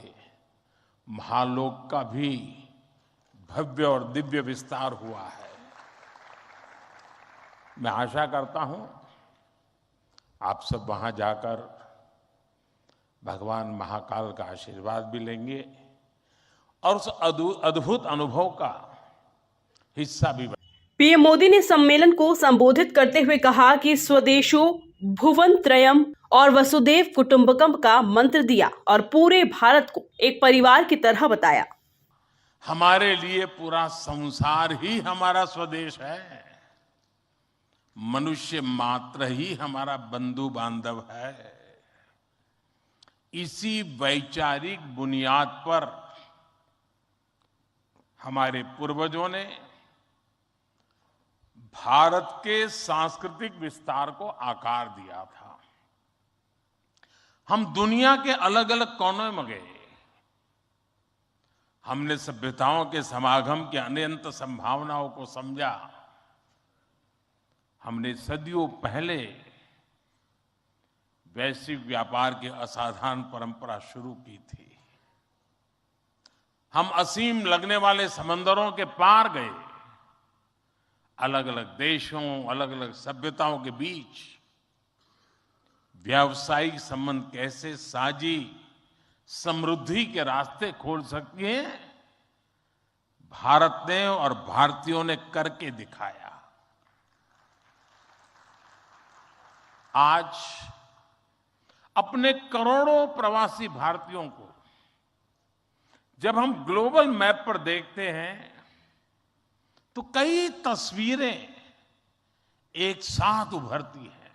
महालोक का भी भव्य और दिव्य विस्तार हुआ है। मैं आशा करता हूं आप सब वहां जाकर भगवान महाकाल का आशीर्वाद भी लेंगे और उस अद्भुत अनुभव का हिस्सा भी। पीएम मोदी ने सम्मेलन को संबोधित करते हुए कहा कि स्वदेशो भुवन त्रयम और वसुदेव कुटुंबकम का मंत्र दिया और पूरे भारत को एक परिवार की तरह बताया। हमारे लिए पूरा संसार ही हमारा स्वदेश है। मनुष्य मात्र ही हमारा बंधु बांधव है। इसी वैचारिक बुनियाद पर हमारे पूर्वजों ने भारत के सांस्कृतिक विस्तार को आकार दिया था। हम दुनिया के अलग अलग कोनों में गए। हमने सभ्यताओं के समागम की अनंत संभावनाओं को समझा। हमने सदियों पहले वैश्विक व्यापार की असाधारण परंपरा शुरू की थी। हम असीम लगने वाले समंदरों के पार गए, अलग अलग देशों, अलग अलग सभ्यताओं के बीच व्यावसायिक संबंध कैसे साझी समृद्धि के रास्ते खोल सकती हैं, भारत ने और भारतीयों ने करके दिखाया। आज अपने करोड़ों प्रवासी भारतीयों को जब हम ग्लोबल मैप पर देखते हैं तो कई तस्वीरें एक साथ उभरती हैं।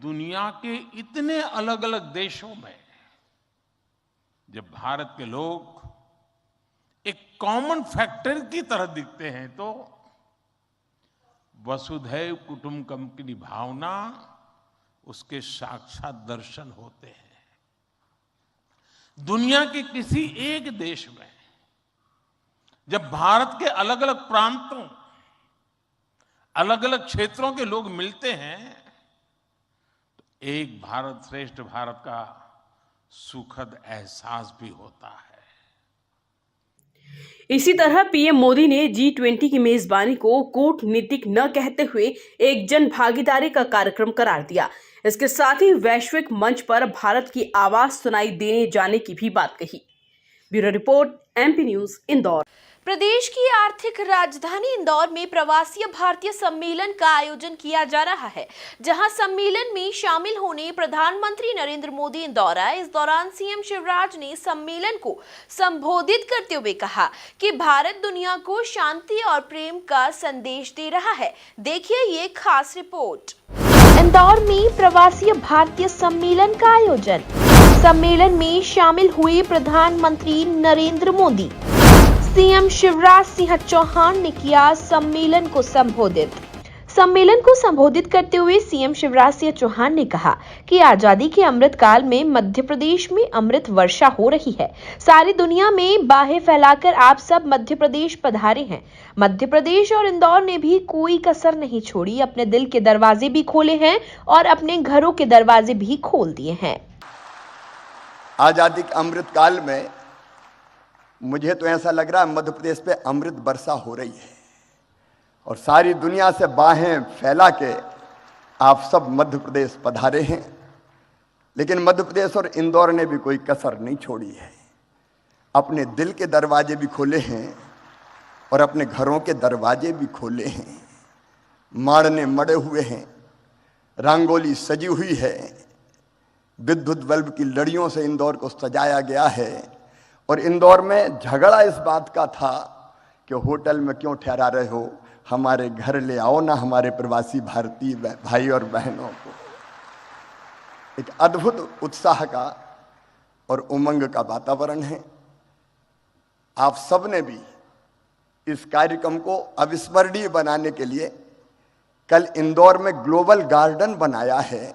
दुनिया के इतने अलग अलग देशों में जब भारत के लोग एक कॉमन फैक्टर की तरह दिखते हैं तो वसुधैव कुटुंबकम की भावना उसके साक्षात दर्शन होते हैं। दुनिया के किसी एक देश में जब भारत के अलग अलग प्रांतों, अलग अलग क्षेत्रों के लोग मिलते हैं तो एक भारत श्रेष्ठ भारत का सुखद एहसास भी होता है। इसी तरह पीएम मोदी ने G20 की मेजबानी को कूटनीतिक न कहते हुए एक जन भागीदारी का कार्यक्रम करार दिया। इसके साथ ही वैश्विक मंच पर भारत की आवाज सुनाई देने जाने की भी बात कही। Bureau report, MP news, Indore. प्रदेश की आर्थिक राजधानी इंदौर में प्रवासी भारतीय सम्मेलन का आयोजन किया जा रहा है, जहां सम्मेलन में शामिल होने प्रधानमंत्री नरेंद्र मोदी इंदौर आए। इस दौरान सीएम शिवराज ने सम्मेलन को संबोधित करते हुए कहा कि भारत दुनिया को शांति और प्रेम का संदेश दे रहा है। देखिए ये खास रिपोर्ट। इंदौर में प्रवासी भारतीय सम्मेलन का आयोजन। सम्मेलन में शामिल हुए प्रधानमंत्री नरेंद्र मोदी। सीएम शिवराज सिंह चौहान ने किया सम्मेलन को संबोधित। सम्मेलन को संबोधित करते हुए सीएम शिवराज सिंह चौहान ने कहा कि आजादी के अमृत काल में मध्य प्रदेश में अमृत वर्षा हो रही है। सारी दुनिया में बाहें फैलाकर आप सब मध्य प्रदेश पधारे हैं। मध्य प्रदेश और इंदौर ने भी कोई कसर नहीं छोड़ी, अपने दिल के दरवाजे भी खोले हैं और अपने घरों के दरवाजे भी खोल दिए हैं। आजादी के अमृत काल में मुझे तो ऐसा लग रहा है मध्य प्रदेश पे अमृत वर्षा हो रही है और सारी दुनिया से बाहें फैला के आप सब मध्य प्रदेश पधारे हैं। लेकिन मध्य प्रदेश और इंदौर ने भी कोई कसर नहीं छोड़ी है, अपने दिल के दरवाजे भी खोले हैं और अपने घरों के दरवाजे भी खोले हैं। माड़ने मड़े हुए हैं, रंगोली सजी हुई है, विद्युत बल्ब की लड़ियों से इंदौर को सजाया गया है। और इंदौर में झगड़ा इस बात का था कि होटल में क्यों ठहरा रहे हो, हमारे घर ले आओ ना हमारे प्रवासी भारतीय भाई और बहनों को। एक अद्भुत उत्साह का और उमंग का वातावरण है। आप सबने भी इस कार्यक्रम को अविस्मरणीय बनाने के लिए कल इंदौर में ग्लोबल गार्डन बनाया है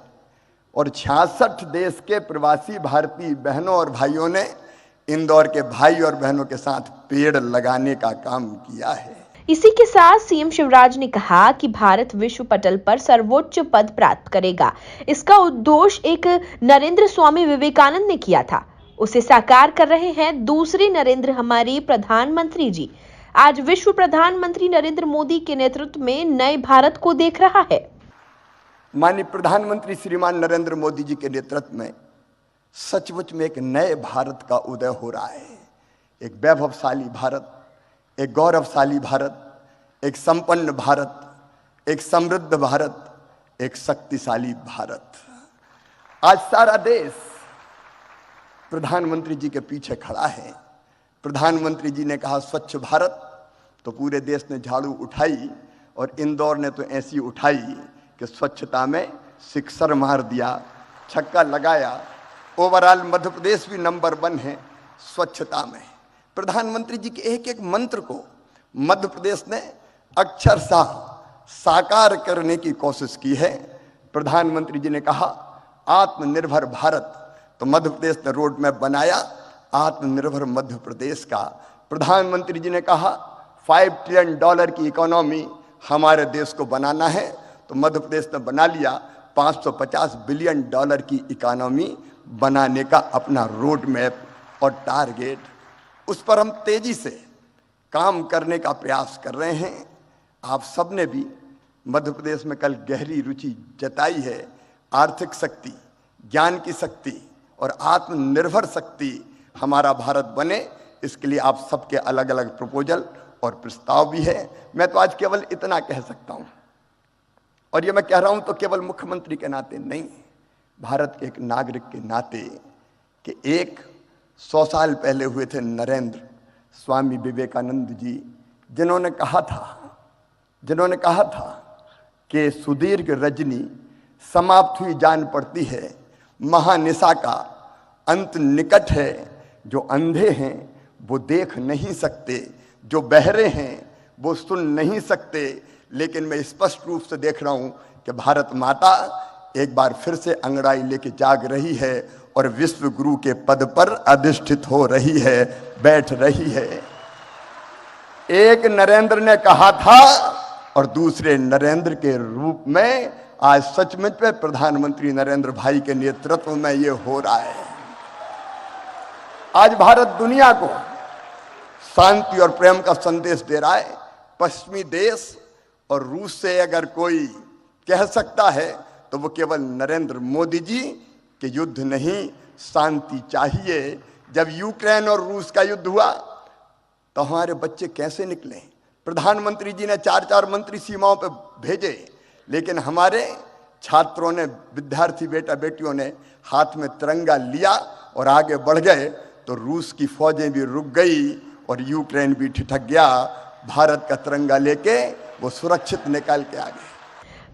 और 66 देश के प्रवासी भारतीय बहनों और भाइयों ने इंदौर के भाई और बहनों के साथ पेड़ लगाने का काम किया है। इसी के साथ सीएम शिवराज ने कहा कि भारत विश्व पटल पर सर्वोच्च पद प्राप्त करेगा। इसका उद्घोष एक नरेंद्र स्वामी विवेकानंद ने किया था, उसे साकार कर रहे हैं दूसरे नरेंद्र, हमारे प्रधानमंत्री जी। आज विश्व प्रधानमंत्री नरेंद्र मोदी के नेतृत्व में नए भारत को देख रहा है। माननीय प्रधानमंत्री श्रीमान नरेंद्र मोदी जी के नेतृत्व में सचमुच में एक नए भारत का उदय हो रहा है। एक वैभवशाली भारत, एक गौरवशाली भारत, एक संपन्न भारत, एक समृद्ध भारत, एक शक्तिशाली भारत। आज सारा देश प्रधानमंत्री जी के पीछे खड़ा है। प्रधानमंत्री जी ने कहा स्वच्छ भारत, तो पूरे देश ने झाड़ू उठाई और इंदौर ने तो ऐसी उठाई कि स्वच्छता में सिक्सर मार दिया, छक्का लगाया। ओवरऑल मध्य प्रदेश भी नंबर 1 है स्वच्छता में। प्रधानमंत्री जी के एक एक मंत्र को मध्य प्रदेश ने अक्षरशः साकार करने की कोशिश की है। प्रधानमंत्री जी ने कहा आत्मनिर्भर भारत, तो मध्य प्रदेश ने रोड मैप बनाया आत्मनिर्भर मध्य प्रदेश का। प्रधानमंत्री जी ने कहा $5 ट्रिलियन की इकोनॉमी हमारे देश को बनाना है, तो मध्य प्रदेश ने बना लिया $550 बिलियन की इकोनॉमी बनाने का अपना रोड मैप और टारगेट, उस पर हम तेजी से काम करने का प्रयास कर रहे हैं। आप सबने भी मध्य प्रदेश में कल गहरी रुचि जताई है। आर्थिक शक्ति, ज्ञान की शक्ति और आत्मनिर्भर शक्ति हमारा भारत बने, इसके लिए आप सबके अलग अलग प्रपोजल और प्रस्ताव भी है। मैं तो आज केवल इतना कह सकता हूं, और ये मैं कह रहा हूं तो केवल मुख्यमंत्री के नाते नहीं, भारत के एक नागरिक के नाते, कि 100 साल पहले हुए थे नरेंद्र स्वामी विवेकानंद जी, जिन्होंने कहा था कि सुदीर्घ रजनी समाप्त हुई जान पड़ती है, महानिशा का अंत निकट है। जो अंधे हैं वो देख नहीं सकते, जो बहरे हैं वो सुन नहीं सकते, लेकिन मैं स्पष्ट रूप से देख रहा हूं कि भारत माता एक बार फिर से अंगड़ाई लेके जाग रही है और विश्व गुरु के पद पर अधिष्ठित हो रही है, बैठ रही है। एक नरेंद्र ने कहा था और दूसरे नरेंद्र के रूप में आज सचमुच में प्रधानमंत्री नरेंद्र भाई के नेतृत्व में ये हो रहा है। आज भारत दुनिया को शांति और प्रेम का संदेश दे रहा है। पश्चिमी देश और रूस से अगर कोई कह सकता है तो वो केवल नरेंद्र मोदी जी कि युद्ध नहीं, शांति चाहिए। जब यूक्रेन और रूस का युद्ध हुआ तो हमारे बच्चे कैसे निकले? प्रधानमंत्री जी ने 4 मंत्री सीमाओं पर भेजे, लेकिन हमारे छात्रों ने, विद्यार्थी बेटा बेटियों ने हाथ में तिरंगा लिया और आगे बढ़ गए, तो रूस की फौजें भी रुक गई और यूक्रेन भी ठिठक गया। भारत का तिरंगा लेके वो सुरक्षित निकल के आ गए।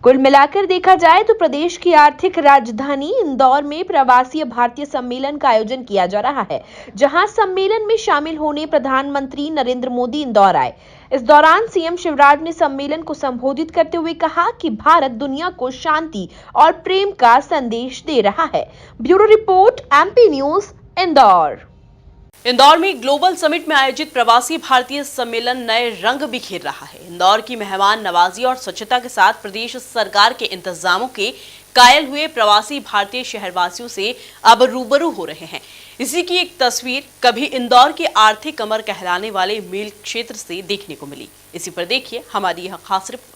कुल मिलाकर देखा जाए तो प्रदेश की आर्थिक राजधानी इंदौर में प्रवासी भारतीय सम्मेलन का आयोजन किया जा रहा है, जहां सम्मेलन में शामिल होने प्रधानमंत्री नरेंद्र मोदी इंदौर आए। इस दौरान सीएम शिवराज ने सम्मेलन को संबोधित करते हुए कहा कि भारत दुनिया को शांति और प्रेम का संदेश दे रहा है। Bureau report, MP news, Indore. Indore में ग्लोबल समिट में आयोजित प्रवासी भारतीय सम्मेलन नए रंग बिखेर रहा है। इंदौर की मेहमान नवाजी और स्वच्छता के साथ प्रदेश सरकार के इंतजामों के कायल हुए प्रवासी भारतीय शहरवासियों से अब रूबरू हो रहे हैं। इसी की एक तस्वीर कभी इंदौर की आर्थिक कमर कहलाने वाले मील क्षेत्र से देखने को मिली। इसी पर देखिए हमारी यह खास रिपोर्ट।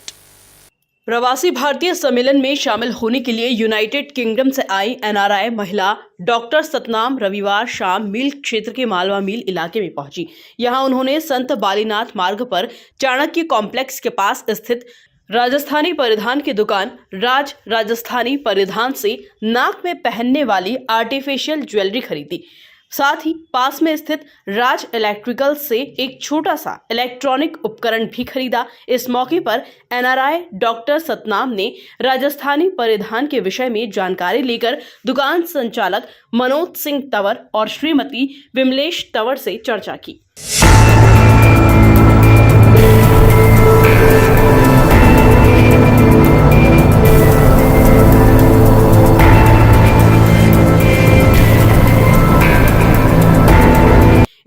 प्रवासी भारतीय सम्मेलन में शामिल होने के लिए यूनाइटेड किंगडम से आई एनआरआई महिला डॉक्टर सतनाम रविवार शाम मील क्षेत्र के मालवा मील इलाके में पहुंची। यहां उन्होंने संत बालीनाथ मार्ग पर चाणक्य कॉम्प्लेक्स के पास स्थित राजस्थानी परिधान की दुकान राजस्थानी परिधान से नाक में पहनने वाली आर्टिफिशियल ज्वेलरी खरीदी। साथ ही पास में स्थित राज इलेक्ट्रिकल से एक छोटा सा इलेक्ट्रॉनिक उपकरण भी खरीदा। इस मौके पर एनआरआई डॉक्टर सतनाम ने राजस्थानी परिधान के विषय में जानकारी लेकर दुकान संचालक मनोज सिंह तंवर और श्रीमती विमलेश तंवर से चर्चा की।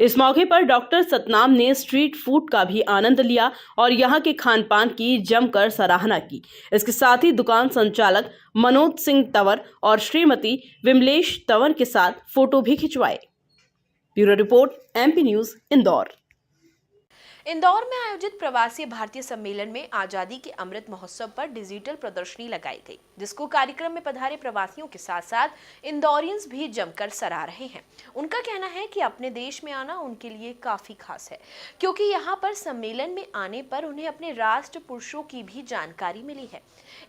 इस मौके पर डॉक्टर सतनाम ने स्ट्रीट फूड का भी आनंद लिया और यहां के खान पान की जमकर सराहना की। इसके साथ ही दुकान संचालक मनोज सिंह तंवर और श्रीमती विमलेश तंवर के साथ फोटो भी खिंचवाए। Bureau report, MP news, Indore. Indore में आयोजित प्रवासी भारतीय सम्मेलन में आजादी के अमृत महोत्सव पर डिजिटल प्रदर्शनी लगाई गई, जिसको कार्यक्रम में पधारे प्रवासियों के साथ साथ इंदौरियंस भी जमकर सराह रहे हैं। उनका कहना है कि अपने देश में आना उनके लिए काफी खास है, क्योंकि यहाँ पर सम्मेलन में आने पर उन्हें अपने राष्ट्र पुरुषों की भी जानकारी मिली है।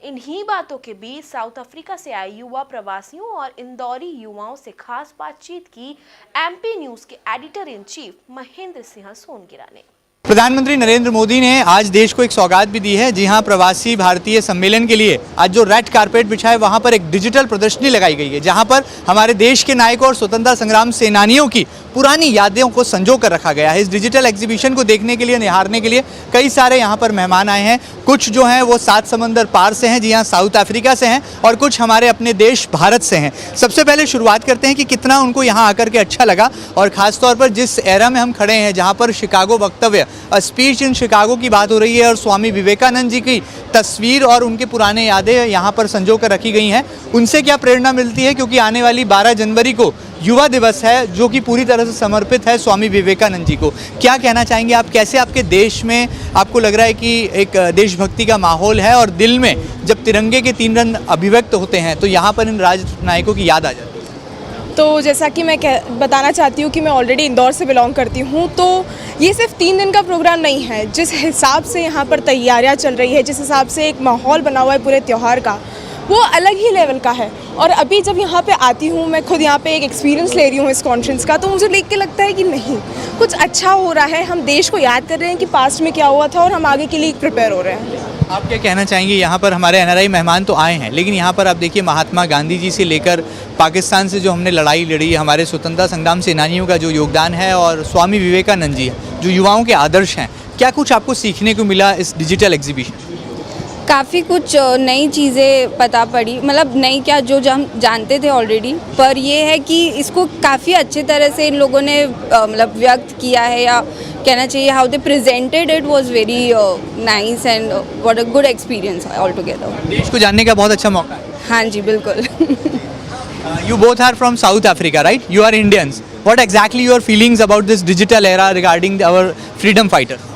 इन्हीं बातों के बीच साउथ अफ्रीका से आए युवा प्रवासियों और इंदौरी युवाओं से खास बातचीत की एमपी न्यूज के editor in chief Mahendra Singh Songira ने। प्रधानमंत्री नरेंद्र मोदी ने आज देश को एक सौगात भी दी है। जी हां, प्रवासी भारतीय सम्मेलन के लिए आज जो रेड कारपेट बिछा है वहां पर एक डिजिटल प्रदर्शनी लगाई गई है, जहां पर हमारे देश के नायकों और स्वतंत्रता संग्राम सेनानियों की पुरानी यादों को संजो कर रखा गया है। इस डिजिटल एग्जीबिशन को देखने के लिए, निहारने के लिए कई सारे यहाँ पर मेहमान आए हैं। कुछ जो हैं वो 7 समंदर पार से हैं, जी हाँ, साउथ अफ्रीका से हैं, और कुछ हमारे अपने देश भारत से हैं। सबसे पहले शुरुआत करते हैं कि कितना उनको यहाँ आकर के अच्छा लगा, और ख़ासतौर पर जिस एरा में हम खड़े हैं जहाँ पर शिकागो वक्तव्य स्पीच इन शिकागो की बात हो रही है और स्वामी विवेकानंद जी की तस्वीर और उनके पुराने यादें यहाँ पर संजो कर रखी गई हैं। उनसे क्या प्रेरणा मिलती है, क्योंकि आने वाली 12 जनवरी को युवा दिवस है जो कि पूरी तरह से समर्पित है स्वामी विवेकानंद जी को। क्या कहना चाहेंगे आप, कैसे आपके देश में आपको लग रहा है कि एक देशभक्ति का माहौल है और दिल में जब तिरंगे के 3 रंग अभिव्यक्त होते हैं तो यहाँ पर इन राजनायकों की याद आ जाती है? तो जैसा कि मैं बताना चाहती हूँ कि मैं ऑलरेडी इंदौर से बिलोंग करती हूँ, तो ये सिर्फ 3 दिन का प्रोग्राम नहीं है। जिस हिसाब से यहाँ पर तैयारियाँ चल रही है, जिस हिसाब से एक माहौल बना हुआ है पूरे त्यौहार का, वो अलग ही लेवल का है। और अभी जब यहाँ पे आती हूँ, मैं खुद यहाँ पे एक एक्सपीरियंस ले रही हूँ इस कॉन्फ्रेंस का, तो मुझे देख के लगता है कि नहीं, कुछ अच्छा हो रहा है। हम देश को याद कर रहे हैं कि पास्ट में क्या हुआ था और हम आगे के लिए प्रिपेयर हो रहे हैं। आप क्या कहना चाहेंगे, यहाँ पर हमारे एनआरआई मेहमान तो आए हैं, लेकिन यहाँ पर आप देखिए महात्मा गांधी जी से लेकर पाकिस्तान से जो हमने लड़ाई लड़ी, हमारे स्वतंत्रता संग्राम सेनानियों का जो योगदान है और स्वामी विवेकानंद जी जो युवाओं के आदर्श हैं, क्या कुछ आपको सीखने को मिला इस डिजिटल एग्जीबिशन? काफ़ी कुछ नई चीज़ें पता पड़ी, मतलब नई क्या, जो हम जानते थे ऑलरेडी, पर ये है कि इसको काफ़ी अच्छे तरह से इन लोगों ने मतलब व्यक्त किया है, या कहना चाहिए how they presented it was very nice and what a good experience all together. देश को जानने का बहुत अच्छा मौका है। हाँ जी, बिल्कुल। You both are from South Africa, right? You are Indians. What exactly your feelings about this digital era regarding our freedom fighters?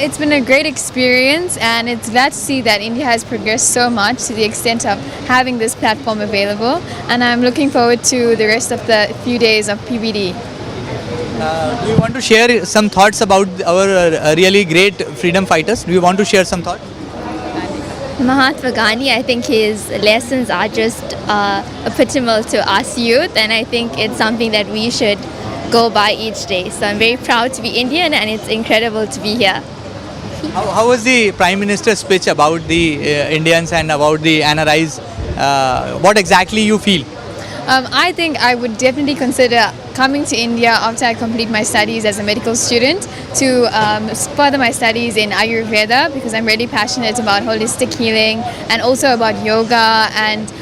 It's been a great experience, and it's glad to see that India has progressed so much to the extent of having this platform available, and I'm looking forward to the rest of the few days of PBD. Do you want to share some thoughts about our really great freedom fighters? Do you want to share some thoughts? Mahatma Gandhi, I think his lessons are just epitomal to us youth, and I think it's something that we should go by each day. So I'm very proud to be Indian, and it's incredible to be here. How was the Prime Minister's speech about the Indians and about the NRIs? What exactly you feel? I think I would definitely consider coming to India after I complete my studies as a medical student to further my studies in Ayurveda, because I'm really passionate about holistic healing and also about yoga and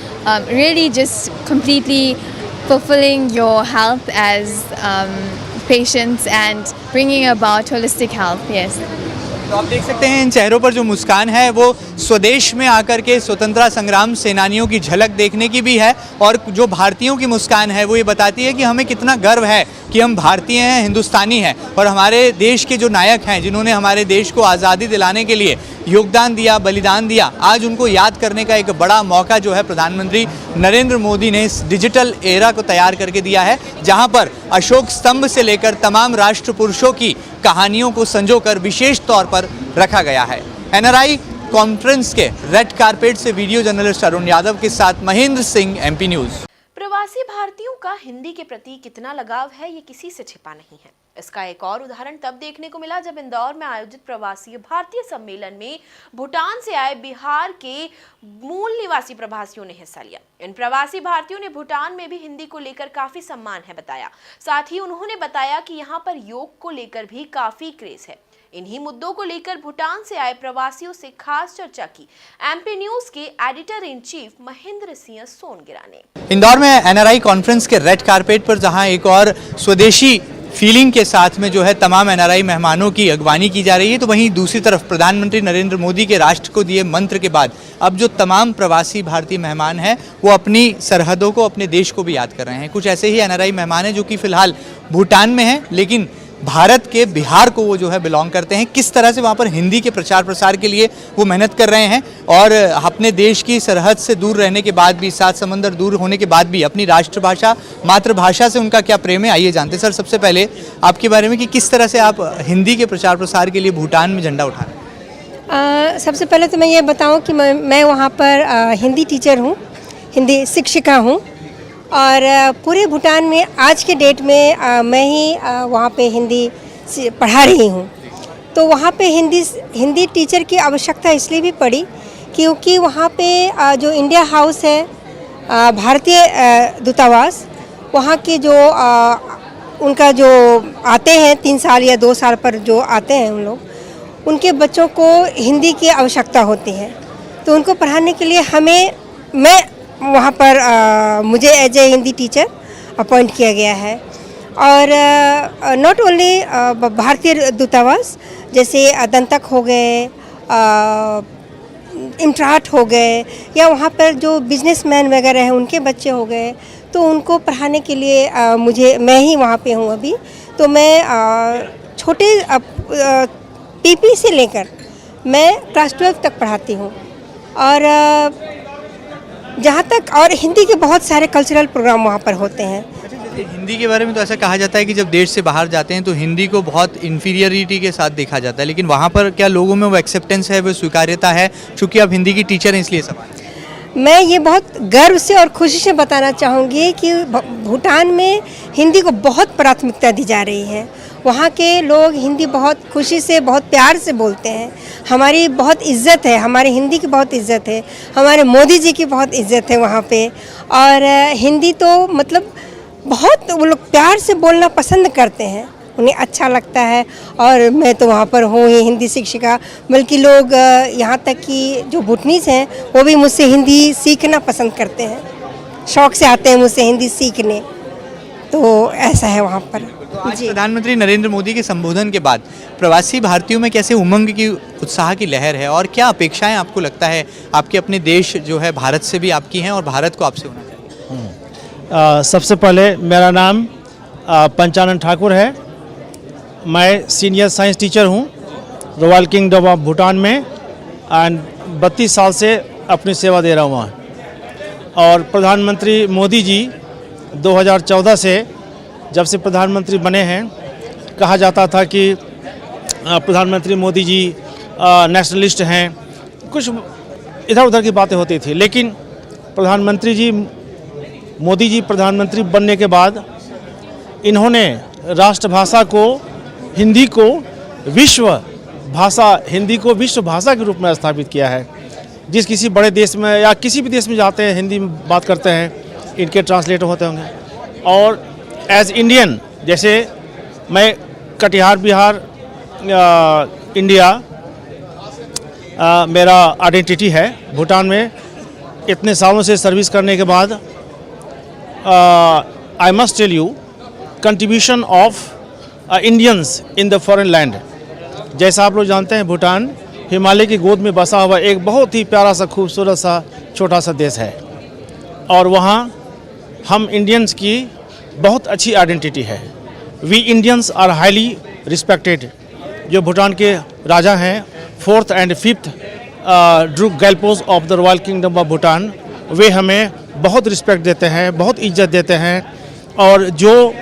really just completely fulfilling your health as patients and bringing about holistic health. Yes. तो आप देख सकते हैं इन चेहरों पर जो मुस्कान है वो स्वदेश में आकर के स्वतंत्रता संग्राम सेनानियों की झलक देखने की भी है, और जो भारतीयों की मुस्कान है वो ये बताती है कि हमें कितना गर्व है कि हम भारतीय हैं, हिंदुस्तानी हैं, और हमारे देश के जो नायक हैं जिन्होंने हमारे देश को आज़ादी दिलाने के लिए योगदान दिया, बलिदान दिया, आज उनको याद करने का एक बड़ा मौका जो है प्रधानमंत्री नरेंद्र मोदी ने इस डिजिटल एरा को तैयार करके दिया है, जहां पर अशोक स्तंभ से लेकर तमाम राष्ट्र पुरुषों की कहानियों को संजोकर विशेष तौर पर रखा गया है। एनआरआई कॉन्फ्रेंस के रेड कारपेट से वीडियो जर्नलिस्ट अरुण यादव के साथ महेंद्र सिंह, एमपी न्यूज। प्रवासी भारतीयों का हिंदी के प्रति कितना लगाव है ये किसी से छिपा नहीं है। इसका एक और उदाहरण तब देखने को मिला जब इंदौर में आयोजित प्रवासी भारतीय सम्मेलन में भूटान से आए बिहार के मूल निवासी प्रवासियों ने हिस्सा लिया। इन प्रवासी भारतीयों ने भूटान में भी हिंदी को लेकर काफी सम्मान है बताया। साथ ही उन्होंने बताया कि यहाँ पर योग को लेकर भी काफी क्रेज है। इन्हीं मुद्दों को लेकर भूटान से आए प्रवासियों से खास चर्चा की एमपी न्यूज के editor in chief Mahendra Singh Songira ने। इंदौर में एनआरआई कॉन्फ्रेंस के रेड कारपेट पर जहां एक और स्वदेशी फीलिंग के साथ में जो है तमाम एनआरआई मेहमानों की अगवानी की जा रही है, तो वहीं दूसरी तरफ प्रधानमंत्री नरेंद्र मोदी के राष्ट्र को दिए मंत्र के बाद अब जो तमाम प्रवासी भारतीय मेहमान हैं वो अपनी सरहदों को, अपने देश को भी याद कर रहे हैं। कुछ ऐसे ही एनआरआई मेहमान हैं जो कि फिलहाल भूटान में हैं, लेकिन भारत के बिहार को वो जो है बिलोंग करते हैं। किस तरह से वहाँ पर हिंदी के प्रचार प्रसार के लिए वो मेहनत कर रहे हैं और अपने देश की सरहद से दूर रहने के बाद भी, 7 समंदर दूर होने के बाद भी अपनी राष्ट्रभाषा, मातृभाषा से उनका क्या प्रेम है, आइए जानते हैं। सर, सबसे पहले आपके बारे में कि किस तरह से आप हिंदी के प्रचार प्रसार के लिए भूटान में झंडा उठा रहे हैं? सबसे पहले तो मैं ये बताऊँ कि मैं वहाँ पर हिंदी टीचर हूँ, हिंदी शिक्षिका हूँ, और पूरे भूटान में आज के डेट में मैं ही वहाँ पे हिंदी पढ़ा रही हूँ। तो वहाँ पे हिंदी टीचर की आवश्यकता इसलिए भी पड़ी क्योंकि वहाँ पे जो इंडिया हाउस है, भारतीय दूतावास, वहाँ के जो उनका जो आते हैं 3 साल या 2 साल पर जो आते हैं उन लोग, उनके बच्चों को हिंदी की आवश्यकता होती है। तो उनको पढ़ाने के लिए मैं वहाँ पर मुझे as a Hindi teacher appoint किया गया है। और नॉट ओनली भारतीय दूतावास, जैसे दंतक हो गए, इम्ट्राट हो गए, या वहाँ पर जो बिजनेसमैन वगैरह हैं उनके बच्चे हो गए, तो उनको पढ़ाने के लिए मैं ही वहाँ पे हूँ अभी। तो मैं छोटे पीपी से लेकर मैं क्लास 12 तक पढ़ाती हूँ। और जहाँ तक और हिंदी के बहुत सारे कल्चरल प्रोग्राम वहाँ पर होते हैं। हिंदी के बारे में तो ऐसा कहा जाता है कि जब देश से बाहर जाते हैं तो हिंदी को बहुत इन्फीरियरिटी के साथ देखा जाता है, लेकिन वहाँ पर क्या लोगों में वो एक्सेप्टेंस है, वो स्वीकार्यता है? चूँकि आप हिंदी की टीचर हैं इसलिए सवाल। मैं ये बहुत गर्व से और खुशी से बताना चाहूँगी कि भूटान में हिंदी को बहुत प्राथमिकता दी जा रही है। वहाँ के लोग हिंदी बहुत खुशी से, बहुत प्यार से बोलते हैं। हमारी बहुत इज्जत है, हमारे हिंदी की बहुत इज्जत है, हमारे मोदी जी की बहुत इज्जत है वहाँ पे। और हिंदी तो मतलब बहुत वो लोग प्यार से बोलना पसंद करते हैं, उन्हें अच्छा लगता है। और मैं तो वहाँ पर हूँ ही हिंदी शिक्षिका, बल्कि लोग यहाँ तक कि जो भूटनीज हैं वो भी मुझसे हिंदी सीखना पसंद करते हैं, शौक से आते हैं मुझसे हिंदी सीखने। तो ऐसा है वहाँ पर। तो आज प्रधानमंत्री नरेंद्र मोदी के संबोधन के बाद प्रवासी भारतीयों में कैसे उमंग की, उत्साह की लहर है, और क्या अपेक्षाएं आपको लगता है आपके अपने देश जो है भारत से भी आपकी हैं और भारत को आपसे होना चाहिए? सबसे पहले मेरा नाम पंचानन ठाकुर है। मैं सीनियर साइंस टीचर हूँ रॉयल किंगडम ऑफ भूटान में, एंड 32 साल से अपनी सेवा दे रहा हूँ वहाँ। और प्रधानमंत्री मोदी जी 2014 से जब से प्रधानमंत्री बने हैं, कहा जाता था कि प्रधानमंत्री मोदी जी नेशनलिस्ट हैं, कुछ इधर उधर की बातें होती थी। लेकिन मोदी जी प्रधानमंत्री बनने के बाद इन्होंने राष्ट्रभाषा को, हिंदी को विश्व भाषा के रूप में स्थापित किया है। जिस किसी बड़े देश में या किसी भी देश में जाते हैं हिंदी में बात करते हैं, इनके ट्रांसलेटर होते होंगे। और एज इंडियन, जैसे मैं कटिहार बिहार इंडिया मेरा आइडेंटिटी है। भूटान में इतने सालों से सर्विस करने के बाद I must tell you contribution of Indians in the foreign land. जैसा आप लोग जानते हैं, भूटान हिमालय की गोद में बसा हुआ एक बहुत ही प्यारा सा, खूबसूरत सा, छोटा सा देश है। और वहाँ हम इंडियंस की बहुत अच्छी आइडेंटिटी है। We Indians are highly respected. जो भूटान के राजा हैं, 4th and 5th Druk Gyalpos of the royal kingdom of Bhutan, वे हमें बहुत रिस्पेक्ट देते हैं, बहुत इज्जत देते हैं। और जो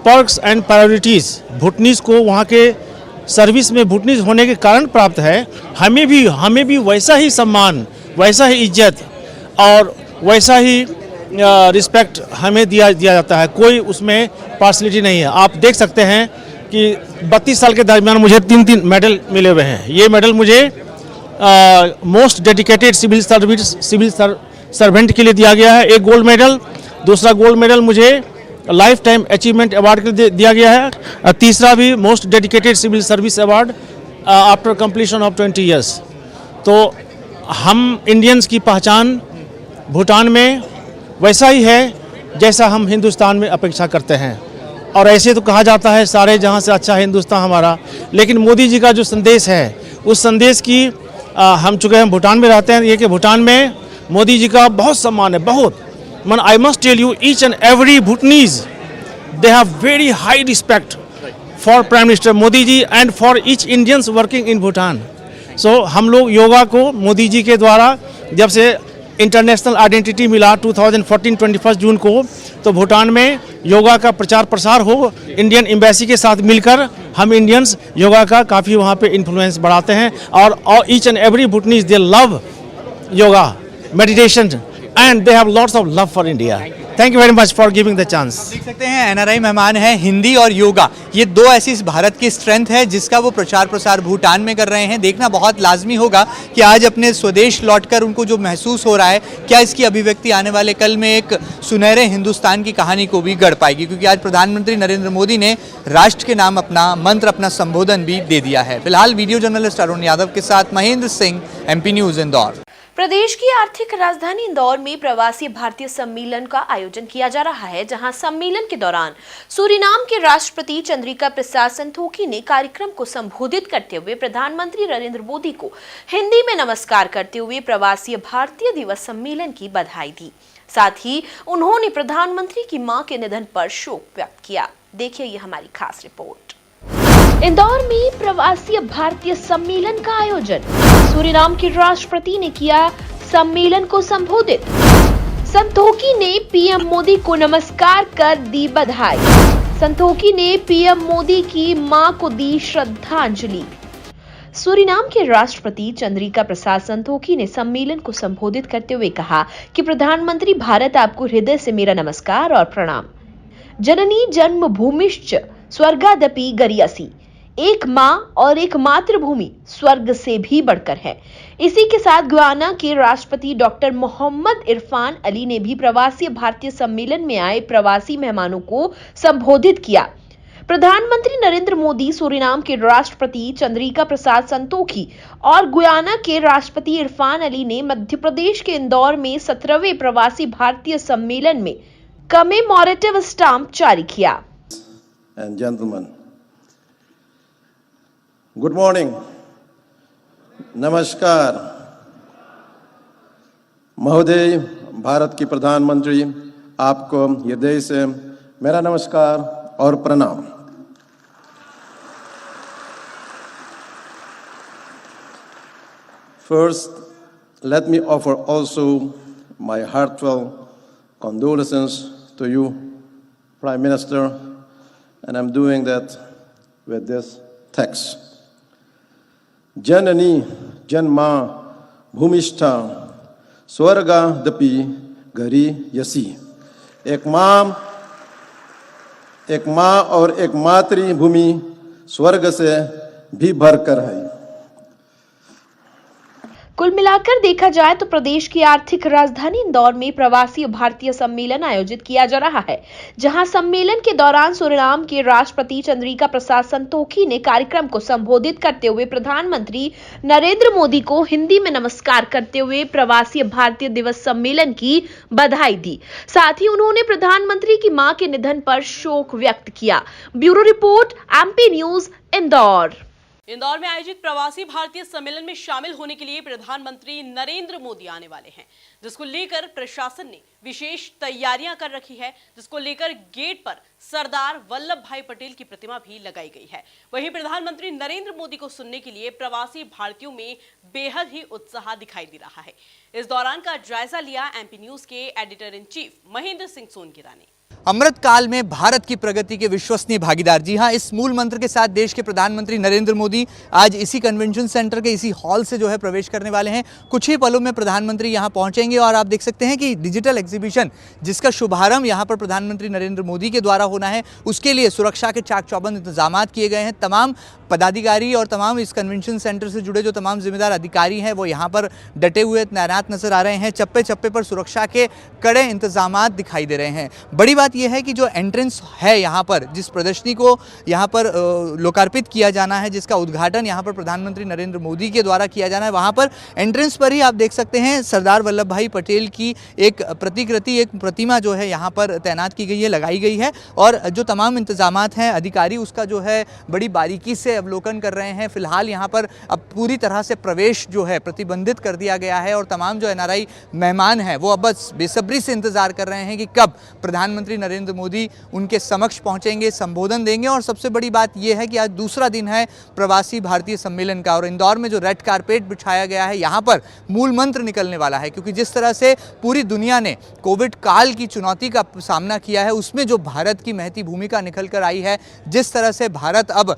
पर्क्स एंड प्रायोरिटीज़ भूटनीज को वहाँ के सर्विस में भूटनीज होने के कारण प्राप्त है, हमें भी वैसा ही सम्मान, वैसा ही इज्जत और वैसा ही रिस्पेक्ट हमें दिया जाता है। कोई उसमें पार्शलिटी नहीं है। आप देख सकते हैं कि 32 साल के दरमियान मुझे 3 मेडल मिले हुए हैं। ये मेडल मुझे मोस्ट डेडिकेटेड सिविल सर्वेंट के लिए दिया गया है, एक गोल्ड मेडल। दूसरा गोल्ड मेडल मुझे लाइफ टाइम अचीवमेंट अवार्ड के लिए दिया गया है, और तीसरा भी most dedicated civil service award after completion of 20 years. तो हम इंडियंस की पहचान भूटान में वैसा ही है जैसा हम हिंदुस्तान में अपेक्षा करते हैं। और ऐसे तो कहा जाता है सारे जहां से अच्छा हिंदुस्तान हमारा, लेकिन मोदी जी का जो संदेश है, उस संदेश की हम चूँकि हम भूटान में रहते हैं, ये कि भूटान में मोदी जी का बहुत सम्मान है, बहुत। I must tell you, each and every Bhutanese, they have very high respect for Prime Minister Modi ji and for each Indians working in Bhutan. So हम लोग योगा को मोदी जी के द्वारा जब से इंटरनेशनल आइडेंटिटी मिला 2014 21 जून को, तो भूटान में योगा का प्रचार प्रसार हो, इंडियन एम्बेसी के साथ मिलकर हम इंडियंस योगा का काफ़ी वहाँ पे इन्फ्लुएंस बढ़ाते हैं। और each and every Bhutanese they love yoga, meditation, and they have lots of love for India. Thank you very much for giving the chance. देख सकते हैं एनआरआई मेहमान हैं। हिंदी और योगा, ये दो ऐसी इस भारत की स्ट्रेंथ है जिसका वो प्रचार प्रसार भूटान में कर रहे हैं। देखना बहुत लाजमी होगा कि आज अपने स्वदेश लौटकर उनको जो महसूस हो रहा है, क्या इसकी अभिव्यक्ति आने वाले कल में एक सुनहरे हिंदुस्तान की कहानी को भी गढ़ पाएगी। क्योंकि आज प्रधानमंत्री नरेंद्र मोदी ने राष्ट्र के नाम अपना मंत्र, अपना संबोधन भी दे दिया है। फिलहाल वीडियो जर्नलिस्ट अरुण यादव के साथ महेंद्र सिंह, MP न्यूज़ इंदौर। प्रदेश की आर्थिक राजधानी इंदौर में प्रवासी भारतीय सम्मेलन का आयोजन किया जा रहा है, जहां सम्मेलन के दौरान सूरीनाम के राष्ट्रपति चंद्रिका प्रसाद संतोखी ने कार्यक्रम को संबोधित करते हुए प्रधानमंत्री नरेंद्र मोदी को हिंदी में नमस्कार करते हुए प्रवासी भारतीय दिवस सम्मेलन की बधाई दी। साथ ही उन्होंने प्रधानमंत्री की मां के निधन पर शोक व्यक्त किया। देखिए ये हमारी खास रिपोर्ट। इंदौर में प्रवासी भारतीय सम्मेलन का आयोजन, सूरीनाम के राष्ट्रपति ने किया सम्मेलन को संबोधित। संतोखी ने पीएम मोदी को नमस्कार कर दी बधाई। संतोखी ने पीएम मोदी की मां को दी श्रद्धांजलि। सूरीनाम के राष्ट्रपति चंद्रिका प्रसाद संतोखी ने सम्मेलन को संबोधित करते हुए कहा कि प्रधानमंत्री भारत, आपको हृदय से मेरा नमस्कार और प्रणाम। जननी जन्मभूमिश्च स्वर्गादपि गरियसी, एक मां और एक मातृभूमि स्वर्ग से भी बढ़कर है। इसी के साथ गुयाना के राष्ट्रपति डॉक्टर मोहम्मद इरफान अली ने भी प्रवासी भारतीय सम्मेलन में आए प्रवासी मेहमानों को संबोधित किया। प्रधानमंत्री नरेंद्र मोदी, सूरीनाम के राष्ट्रपति चंद्रिका प्रसाद संतोखी और गुयाना के राष्ट्रपति इरफान अली ने मध्य प्रदेश के इंदौर में 17वें प्रवासी भारतीय सम्मेलन में कमेमोरेटिव स्टाम्प जारी किया। And gentlemen, good morning, नमस्कार। महोदय, भारत की प्रधानमंत्री, आपको हृदय से मेरा नमस्कार और प्रणाम। First, let me offer also my heartfelt condolences to you, Prime Minister, and I'm doing that with this text. Janani janma bhumishta swargadpi gari yasi. एक माँ और एक मातृभूमि स्वर्ग से भी भरकर है। कुल मिलाकर देखा जाए तो प्रदेश की आर्थिक राजधानी इंदौर में प्रवासी भारतीय सम्मेलन आयोजित किया जा रहा है, जहां सम्मेलन के दौरान सूरीनाम के राष्ट्रपति चंद्रिका प्रसाद संतोखी ने कार्यक्रम को संबोधित करते हुए प्रधानमंत्री नरेंद्र मोदी को हिंदी में नमस्कार करते हुए प्रवासी भारतीय दिवस सम्मेलन की बधाई दी। साथ ही उन्होंने प्रधानमंत्री की मां के निधन पर शोक व्यक्त किया। Bureau report, MP news, Indore. Indore में आयोजित प्रवासी भारतीय सम्मेलन में शामिल होने के लिए प्रधानमंत्री नरेंद्र मोदी आने वाले हैं, जिसको लेकर प्रशासन ने विशेष तैयारियां कर रखी है, जिसको लेकर गेट पर सरदार वल्लभ भाई पटेल की प्रतिमा भी लगाई गई है। वहीं प्रधानमंत्री नरेंद्र मोदी को सुनने के लिए प्रवासी भारतीयों में बेहद ही उत्साह दिखाई दे रहा है। इस दौरान का जायजा लिया एमपी न्यूज के editor in chief Mahendra Singh Songira ने। अमृत काल में भारत की प्रगति के विश्वसनीय भागीदार, जी हां, इस मूल मंत्र के साथ देश के प्रधानमंत्री नरेंद्र मोदी आज इसी कन्वेंशन सेंटर के इसी हॉल से जो है प्रवेश करने वाले हैं। कुछ ही पलों में प्रधानमंत्री यहां पहुंचेंगे और आप देख सकते हैं कि डिजिटल एग्जीबिशन जिसका शुभारंभ यहां पर प्रधानमंत्री नरेंद्र मोदी के द्वारा होना है, उसके लिए सुरक्षा के चाक चौबंद इंतजाम किए गए हैं। तमाम पदाधिकारी और तमाम इस कन्वेंशन सेंटर से जुड़े जो तमाम जिम्मेदार अधिकारी हैं वो यहाँ पर डटे हुए तैनात नजर आ रहे हैं। चप्पे चप्पे पर सुरक्षा के कड़े इंतजाम दिखाई दे रहे हैं। बड़ी बात यह है कि जो एंट्रेंस है यहाँ पर, जिस प्रदर्शनी को यहाँ पर लोकार्पित किया जाना है, जिसका उद्घाटन यहाँ पर प्रधानमंत्री नरेंद्र मोदी के द्वारा किया जाना है, वहाँ पर एंट्रेंस पर ही आप देख सकते हैं सरदार वल्लभ भाई पटेल की एक प्रतिकृति, एक प्रतिमा जो है यहाँ पर तैनात की गई है, लगाई गई है। और जो तमाम इंतजाम हैं अधिकारी उसका जो है बड़ी बारीकी से अवलोकन कर रहे हैं। फिलहाल यहाँ पर अब पूरी तरह से प्रवेश जो है प्रतिबंधित कर दिया गया है और तमाम जो एनआरआई मेहमान हैं वो अब बस बेसब्री से इंतजार कर रहे हैं कि कब प्रधानमंत्री नरेंद्र मोदी उनके समक्ष पहुंचेंगे, संबोधन देंगे। और सबसे बड़ी बात यह है कि आज दूसरा दिन है प्रवासी भारतीय सम्मेलन का और इंदौर में जो रेड कारपेट बिछाया गया है यहाँ पर मूल मंत्र निकलने वाला है, क्योंकि जिस तरह से पूरी दुनिया ने कोविड काल की चुनौती का सामना किया है उसमें जो भारत की महती भूमिका निकल कर आई है, जिस तरह से भारत अब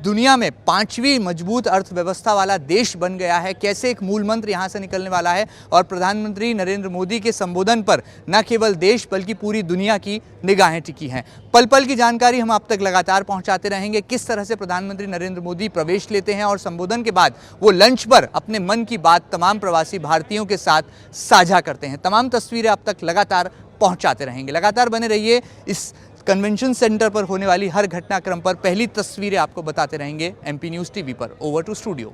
दुनिया में 5वीं मजबूत अर्थव्यवस्था वाला देश बन गया है, कैसे एक मूल मंत्र यहाँ से निकलने वाला है। और प्रधानमंत्री नरेंद्र मोदी के संबोधन पर न केवल देश बल्कि पूरी दुनिया की निगाहें टिकी हैं। पल पल की जानकारी हम आप तक लगातार पहुंचाते रहेंगे, किस तरह से प्रधानमंत्री नरेंद्र मोदी प्रवेश लेते हैं और संबोधन के बाद वो लंच पर अपने मन की बात तमाम प्रवासी भारतीयों के साथ साझा करते हैं। तमाम तस्वीरें आप तक लगातार पहुंचाते रहेंगे। लगातार बने रहिए इस कन्वेंशन सेंटर पर होने वाली हर घटनाक्रम पर पहली तस्वीरें आपको बताते रहेंगे एमपी न्यूज़ टीवी पर। Over to studio.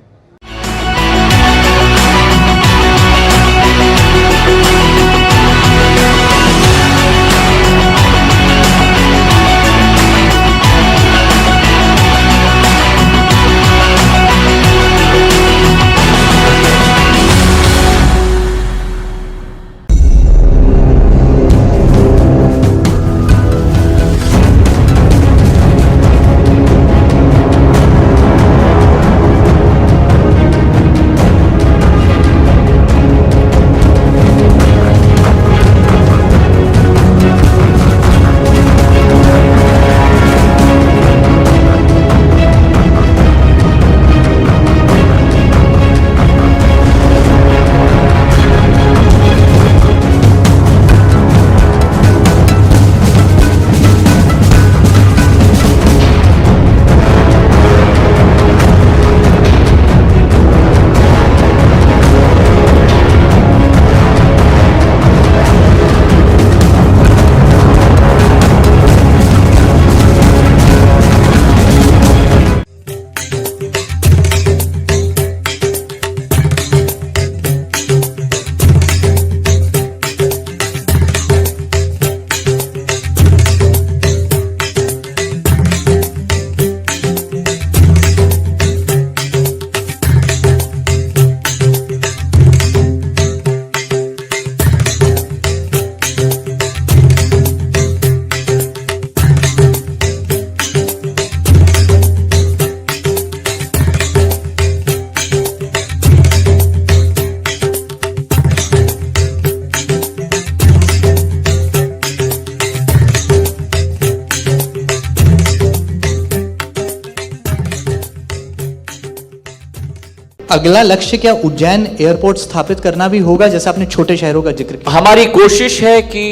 अगला लक्ष्य क्या उज्जैन एयरपोर्ट स्थापित करना भी होगा, जैसे आपने छोटे शहरों का जिक्र किया? हमारी कोशिश है कि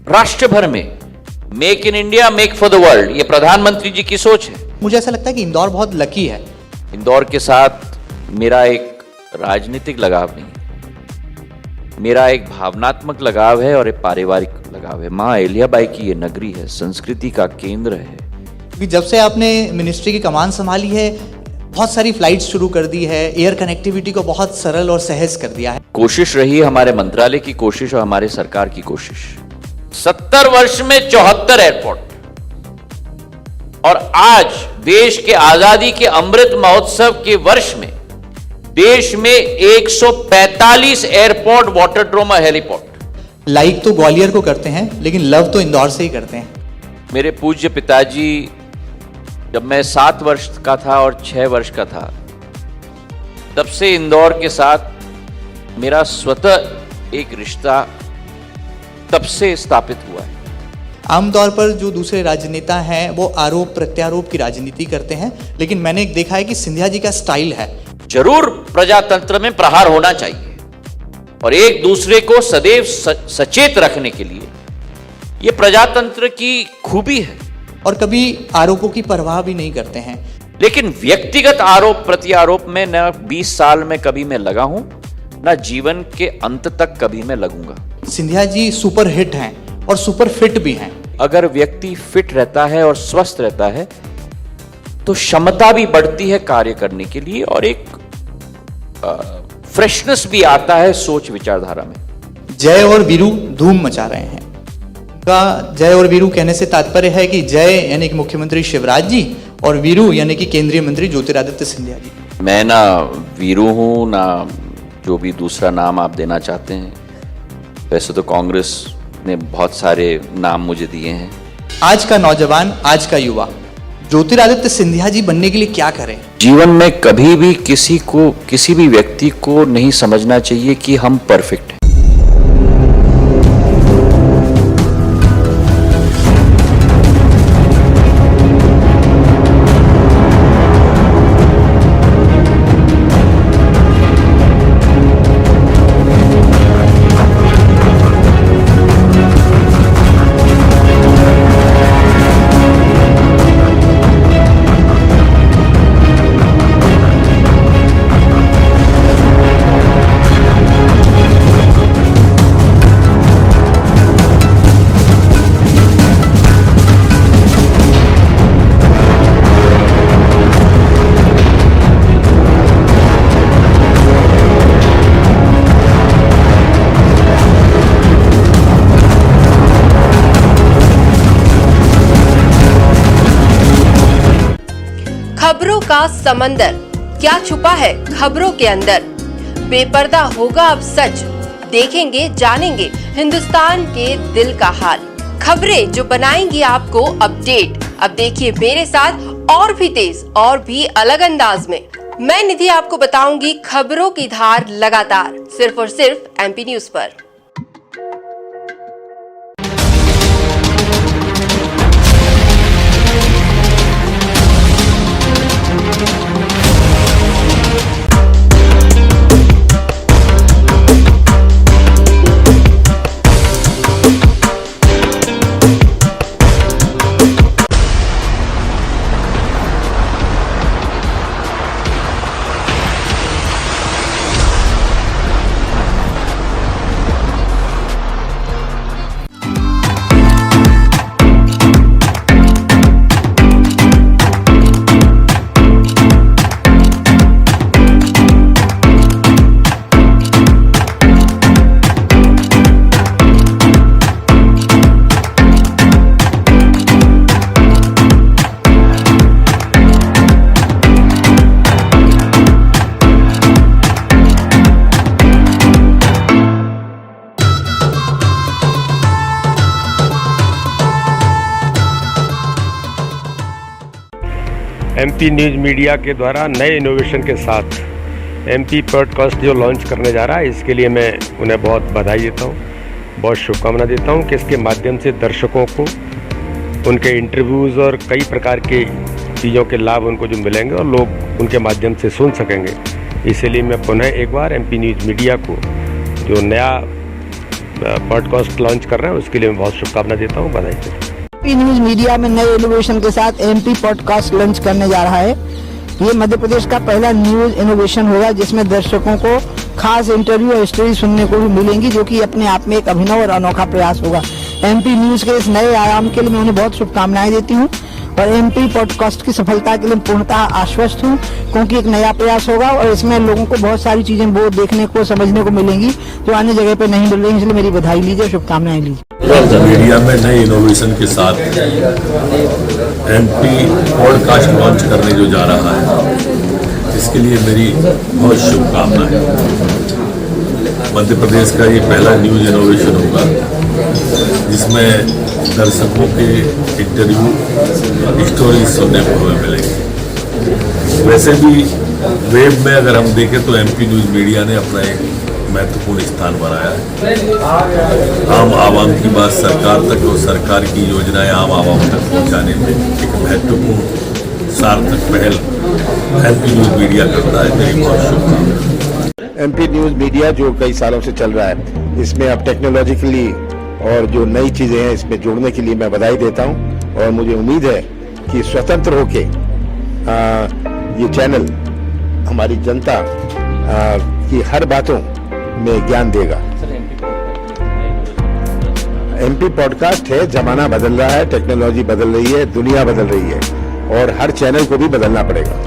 राष्ट्र भर में make in India, make for the world, ये प्रधानमंत्री जी की सोच है। मुझे ऐसा लगता है कि इंदौर बहुत लकी है। इंदौर के साथ मेरा एक राजनीतिक लगाव नहीं, मेरा एक भावनात्मक लगाव है और एक पारिवारिक लगाव है। माँ अहिल्याबाई की ये नगरी है, संस्कृति का केंद्र है। क्योंकि जब से आपने मिनिस्ट्री की कमान संभाली है, बहुत सारी फ्लाइट्स शुरू कर दी है, एयर कनेक्टिविटी को बहुत सरल और सहज कर दिया है। कोशिश रही है हमारे मंत्रालय की कोशिश और हमारे सरकार की कोशिश। 70 वर्ष में 74 एयरपोर्ट, और आज देश के आजादी के अमृत महोत्सव के वर्ष में देश में 145 एयरपोर्ट, वाटरड्रोम और हेलीपोर्ट। लाइक तो ग्वालियर को करते हैं, लेकिन लव तो इंदौर से ही करते हैं। मेरे पूज्य पिताजी, जब मैं 7 वर्ष का था और 6 वर्ष का था, तब से इंदौर के साथ मेरा स्वतः एक रिश्ता तब से स्थापित हुआ है। आमतौर पर जो दूसरे राजनेता हैं वो आरोप प्रत्यारोप की राजनीति करते हैं, लेकिन मैंने देखा है कि सिंधिया जी का स्टाइल है। जरूर प्रजातंत्र में प्रहार होना चाहिए और एक दूसरे को सदैव सचेत रखने के लिए ये प्रजातंत्र की खूबी है। और कभी आरोपों की परवाह भी नहीं करते हैं। लेकिन व्यक्तिगत आरोप प्रत्यारोप में न 20 साल में कभी मैं लगा हूं, न जीवन के अंत तक कभी मैं लगूंगा। सिंधिया जी सुपर हिट हैं और सुपर फिट भी हैं। अगर व्यक्ति फिट रहता है और स्वस्थ रहता है तो क्षमता भी बढ़ती है कार्य करने के लिए और एक फ्रेशनेस भी आता है सोच विचारधारा में। जय और वीरू धूम मचा रहे हैं। का जय और वीरू कहने से तात्पर्य है कि जय यानी कि मुख्यमंत्री शिवराज जी और वीरू यानी कि केंद्रीय मंत्री ज्योतिरादित्य सिंधिया जी। मैं ना वीरू हूं, ना जो भी दूसरा नाम आप देना चाहते हैं। वैसे तो कांग्रेस ने बहुत सारे नाम मुझे दिए हैं। आज का नौजवान, आज का युवा ज्योतिरादित्य सिंधिया जी बनने के लिए क्या करें? जीवन में कभी भी किसी भी व्यक्ति को नहीं समझना चाहिए कि हम परफेक्ट हैं। खबरों का समंदर, क्या छुपा है खबरों के अंदर? बेपर्दा होगा अब सच, देखेंगे जानेंगे हिंदुस्तान के दिल का हाल। खबरें जो बनाएंगी आपको अपडेट। अब देखिए मेरे साथ और भी तेज और भी अलग अंदाज में मैं निधि आपको बताऊंगी खबरों की धार लगातार, सिर्फ और सिर्फ एमपी न्यूज पर। एमपी न्यूज़ मीडिया के द्वारा नए इनोवेशन के साथ एमपी पॉडकास्ट जो लॉन्च करने जा रहा है, इसके लिए मैं उन्हें बहुत बधाई देता हूँ, बहुत शुभकामना देता हूँ कि इसके माध्यम से दर्शकों को उनके इंटरव्यूज़ और कई प्रकार के चीज़ों के लाभ उनको जो मिलेंगे और लोग उनके माध्यम से सुन सकेंगे। इसीलिए मैं पुनः एक बार एमपी न्यूज़ मीडिया को जो नया पॉडकास्ट लॉन्च कर रहे हैं उसके लिए मैं बहुत शुभकामना देता हूँ, बधाई देता हूँ। एमपी न्यूज़ मीडिया में नए इनोवेशन के साथ एमपी पॉडकास्ट लॉन्च करने जा रहा है। ये मध्य प्रदेश का पहला न्यूज इनोवेशन होगा जिसमें दर्शकों को खास इंटरव्यू और स्टोरी सुनने को भी मिलेंगी, जो कि अपने आप में एक अभिनव और अनोखा प्रयास होगा। एमपी न्यूज के इस नए आयाम के लिए मैं उन्हें बहुत शुभकामनाएं देती हूँ और एमपी पॉडकास्ट की सफलता के लिए पूर्णतः आश्वस्त हूँ, क्योंकि एक नया प्रयास होगा और इसमें लोगों को बहुत सारी चीजें वो देखने को समझने को मिलेंगी जो अन्य जगह पे नहीं मिल रही, इसलिए मेरी बधाई लीजिए, शुभकामनाएं लीजिए। मीडिया में नए इनोवेशन के साथ एमपी पॉडकास्ट लॉन्च करने जो जा रहा है, इसके लिए मेरी बहुत शुभकामनाएं। मध्य प्रदेश का ये पहला न्यूज इनोवेशन होगा जिसमें दर्शकों के इंटरव्यू स्टोरी सुनने को हमें मिलेंगे। वैसे भी वेब में अगर हम देखें तो एमपी न्यूज मीडिया ने अपना एक महत्वपूर्ण स्थान बनाया है। आम आवाम की बात सरकार तक और सरकार की योजनाएं आम आवाम तक पहुंचाने में एक महत्वपूर्ण सार्थक पहल एमपी न्यूज मीडिया करता है। मेरी बहुत शुभकामनाएं। एमपी न्यूज मीडिया जो कई सालों से चल रहा है, इसमें अब टेक्नोलॉजिकली और जो नई चीजें हैं इसमें जोड़ने के लिए मैं बधाई देता हूं और मुझे उम्मीद है कि स्वतंत्र होके ये चैनल हमारी जनता की हर बातों में ज्ञान देगा। एमपी पॉडकास्ट है, जमाना बदल रहा है, टेक्नोलॉजी बदल रही है, दुनिया बदल रही है और हर चैनल को भी बदलना पड़ेगा।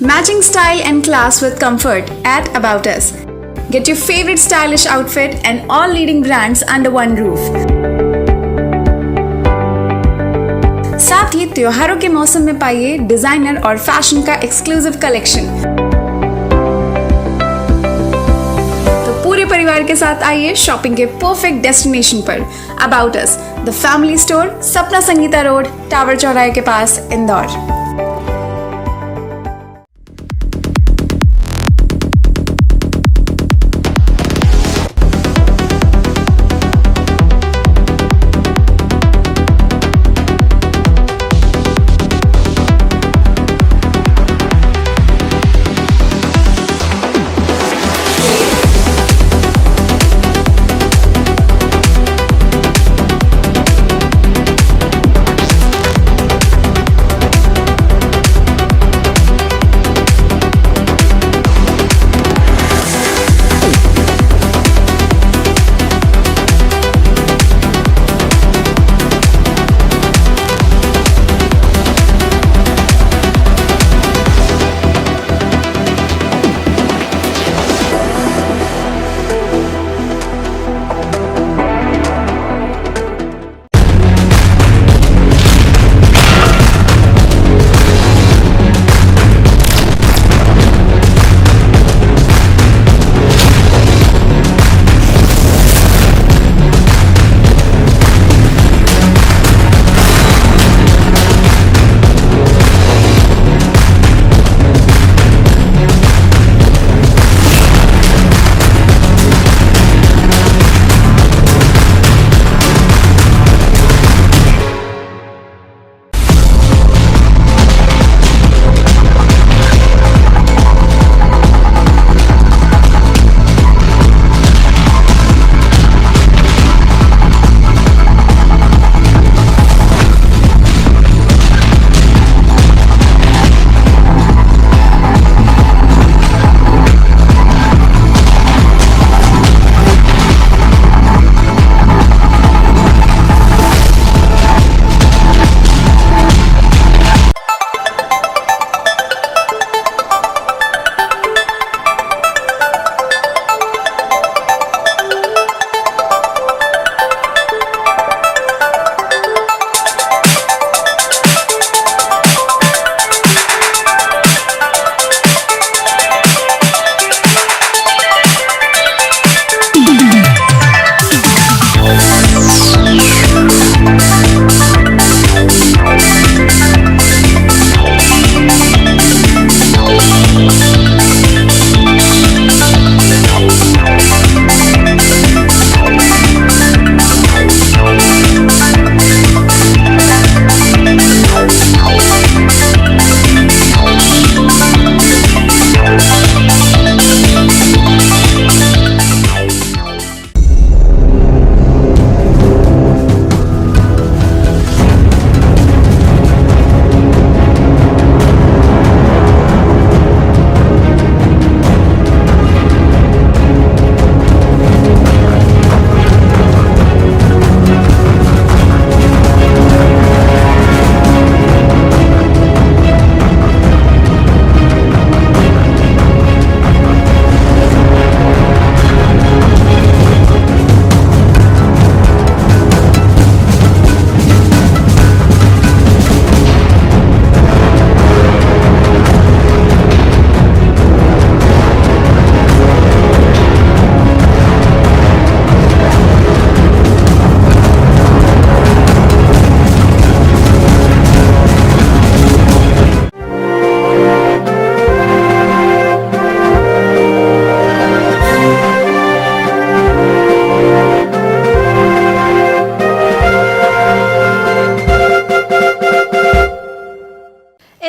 Matching style and class with comfort at About Us. Get your favorite stylish outfit and all leading brands under one roof. साथ ही त्योहारों के मौसम में पाइए डिजाइनर और फैशन का एक्सक्लूसिव कलेक्शन। तो पूरे परिवार के साथ आइए शॉपिंग के परफेक्ट डेस्टिनेशन पर। About Us, the family store, Sapna Sangeeta road, tower चौराहे के पास, इंदौर।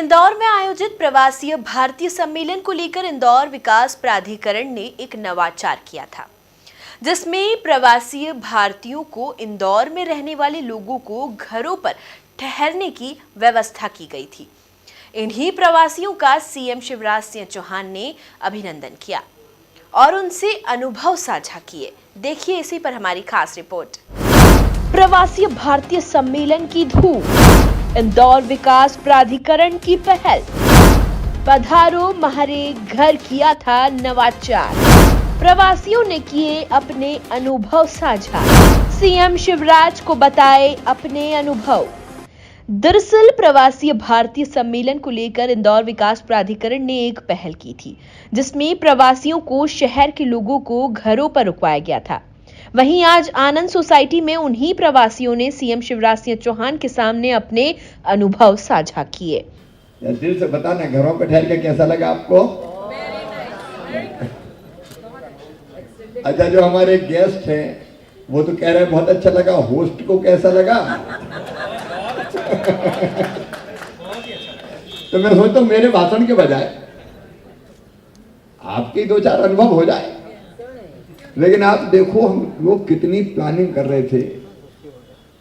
इंदौर में आयोजित प्रवासी भारतीय सम्मेलन को लेकर इंदौर विकास प्राधिकरण ने एक नवाचार किया था, जिसमें प्रवासी भारतीयों को इंदौर में रहने वाले लोगों को घरों पर ठहरने की व्यवस्था की गई थी। इन्हीं प्रवासियों का सीएम शिवराज सिंह चौहान ने अभिनंदन किया और उनसे अनुभव साझा किए। देखिए इसी पर हमारी खास रिपोर्ट। प्रवासी भारतीय सम्मेलन की धूम, इंदौर विकास प्राधिकरण की पहल, पधारो म्हारे घर किया था नवाचार, प्रवासियों ने किए अपने अनुभव साझा, सीएम शिवराज को बताए अपने अनुभव। दरअसल प्रवासी भारतीय सम्मेलन को लेकर इंदौर विकास प्राधिकरण ने एक पहल की थी, जिसमें प्रवासियों को शहर के लोगों को घरों पर रुकवाया गया था। वहीं आज आनंद सोसाइटी में उन्हीं प्रवासियों ने सीएम शिवराज सिंह चौहान के सामने अपने अनुभव साझा किए। दिल से बताना, घरों पर ठहर के कैसा लगा आपको? अच्छा, जो हमारे गेस्ट हैं वो तो कह रहे हैं बहुत अच्छा लगा, होस्ट को कैसा लगा? तो मैं सोचता हूं मेरे भाषण के बजाय आपके 2-4 अनुभव हो जाए। लेकिन आप देखो हम लोग कितनी प्लानिंग कर रहे थे।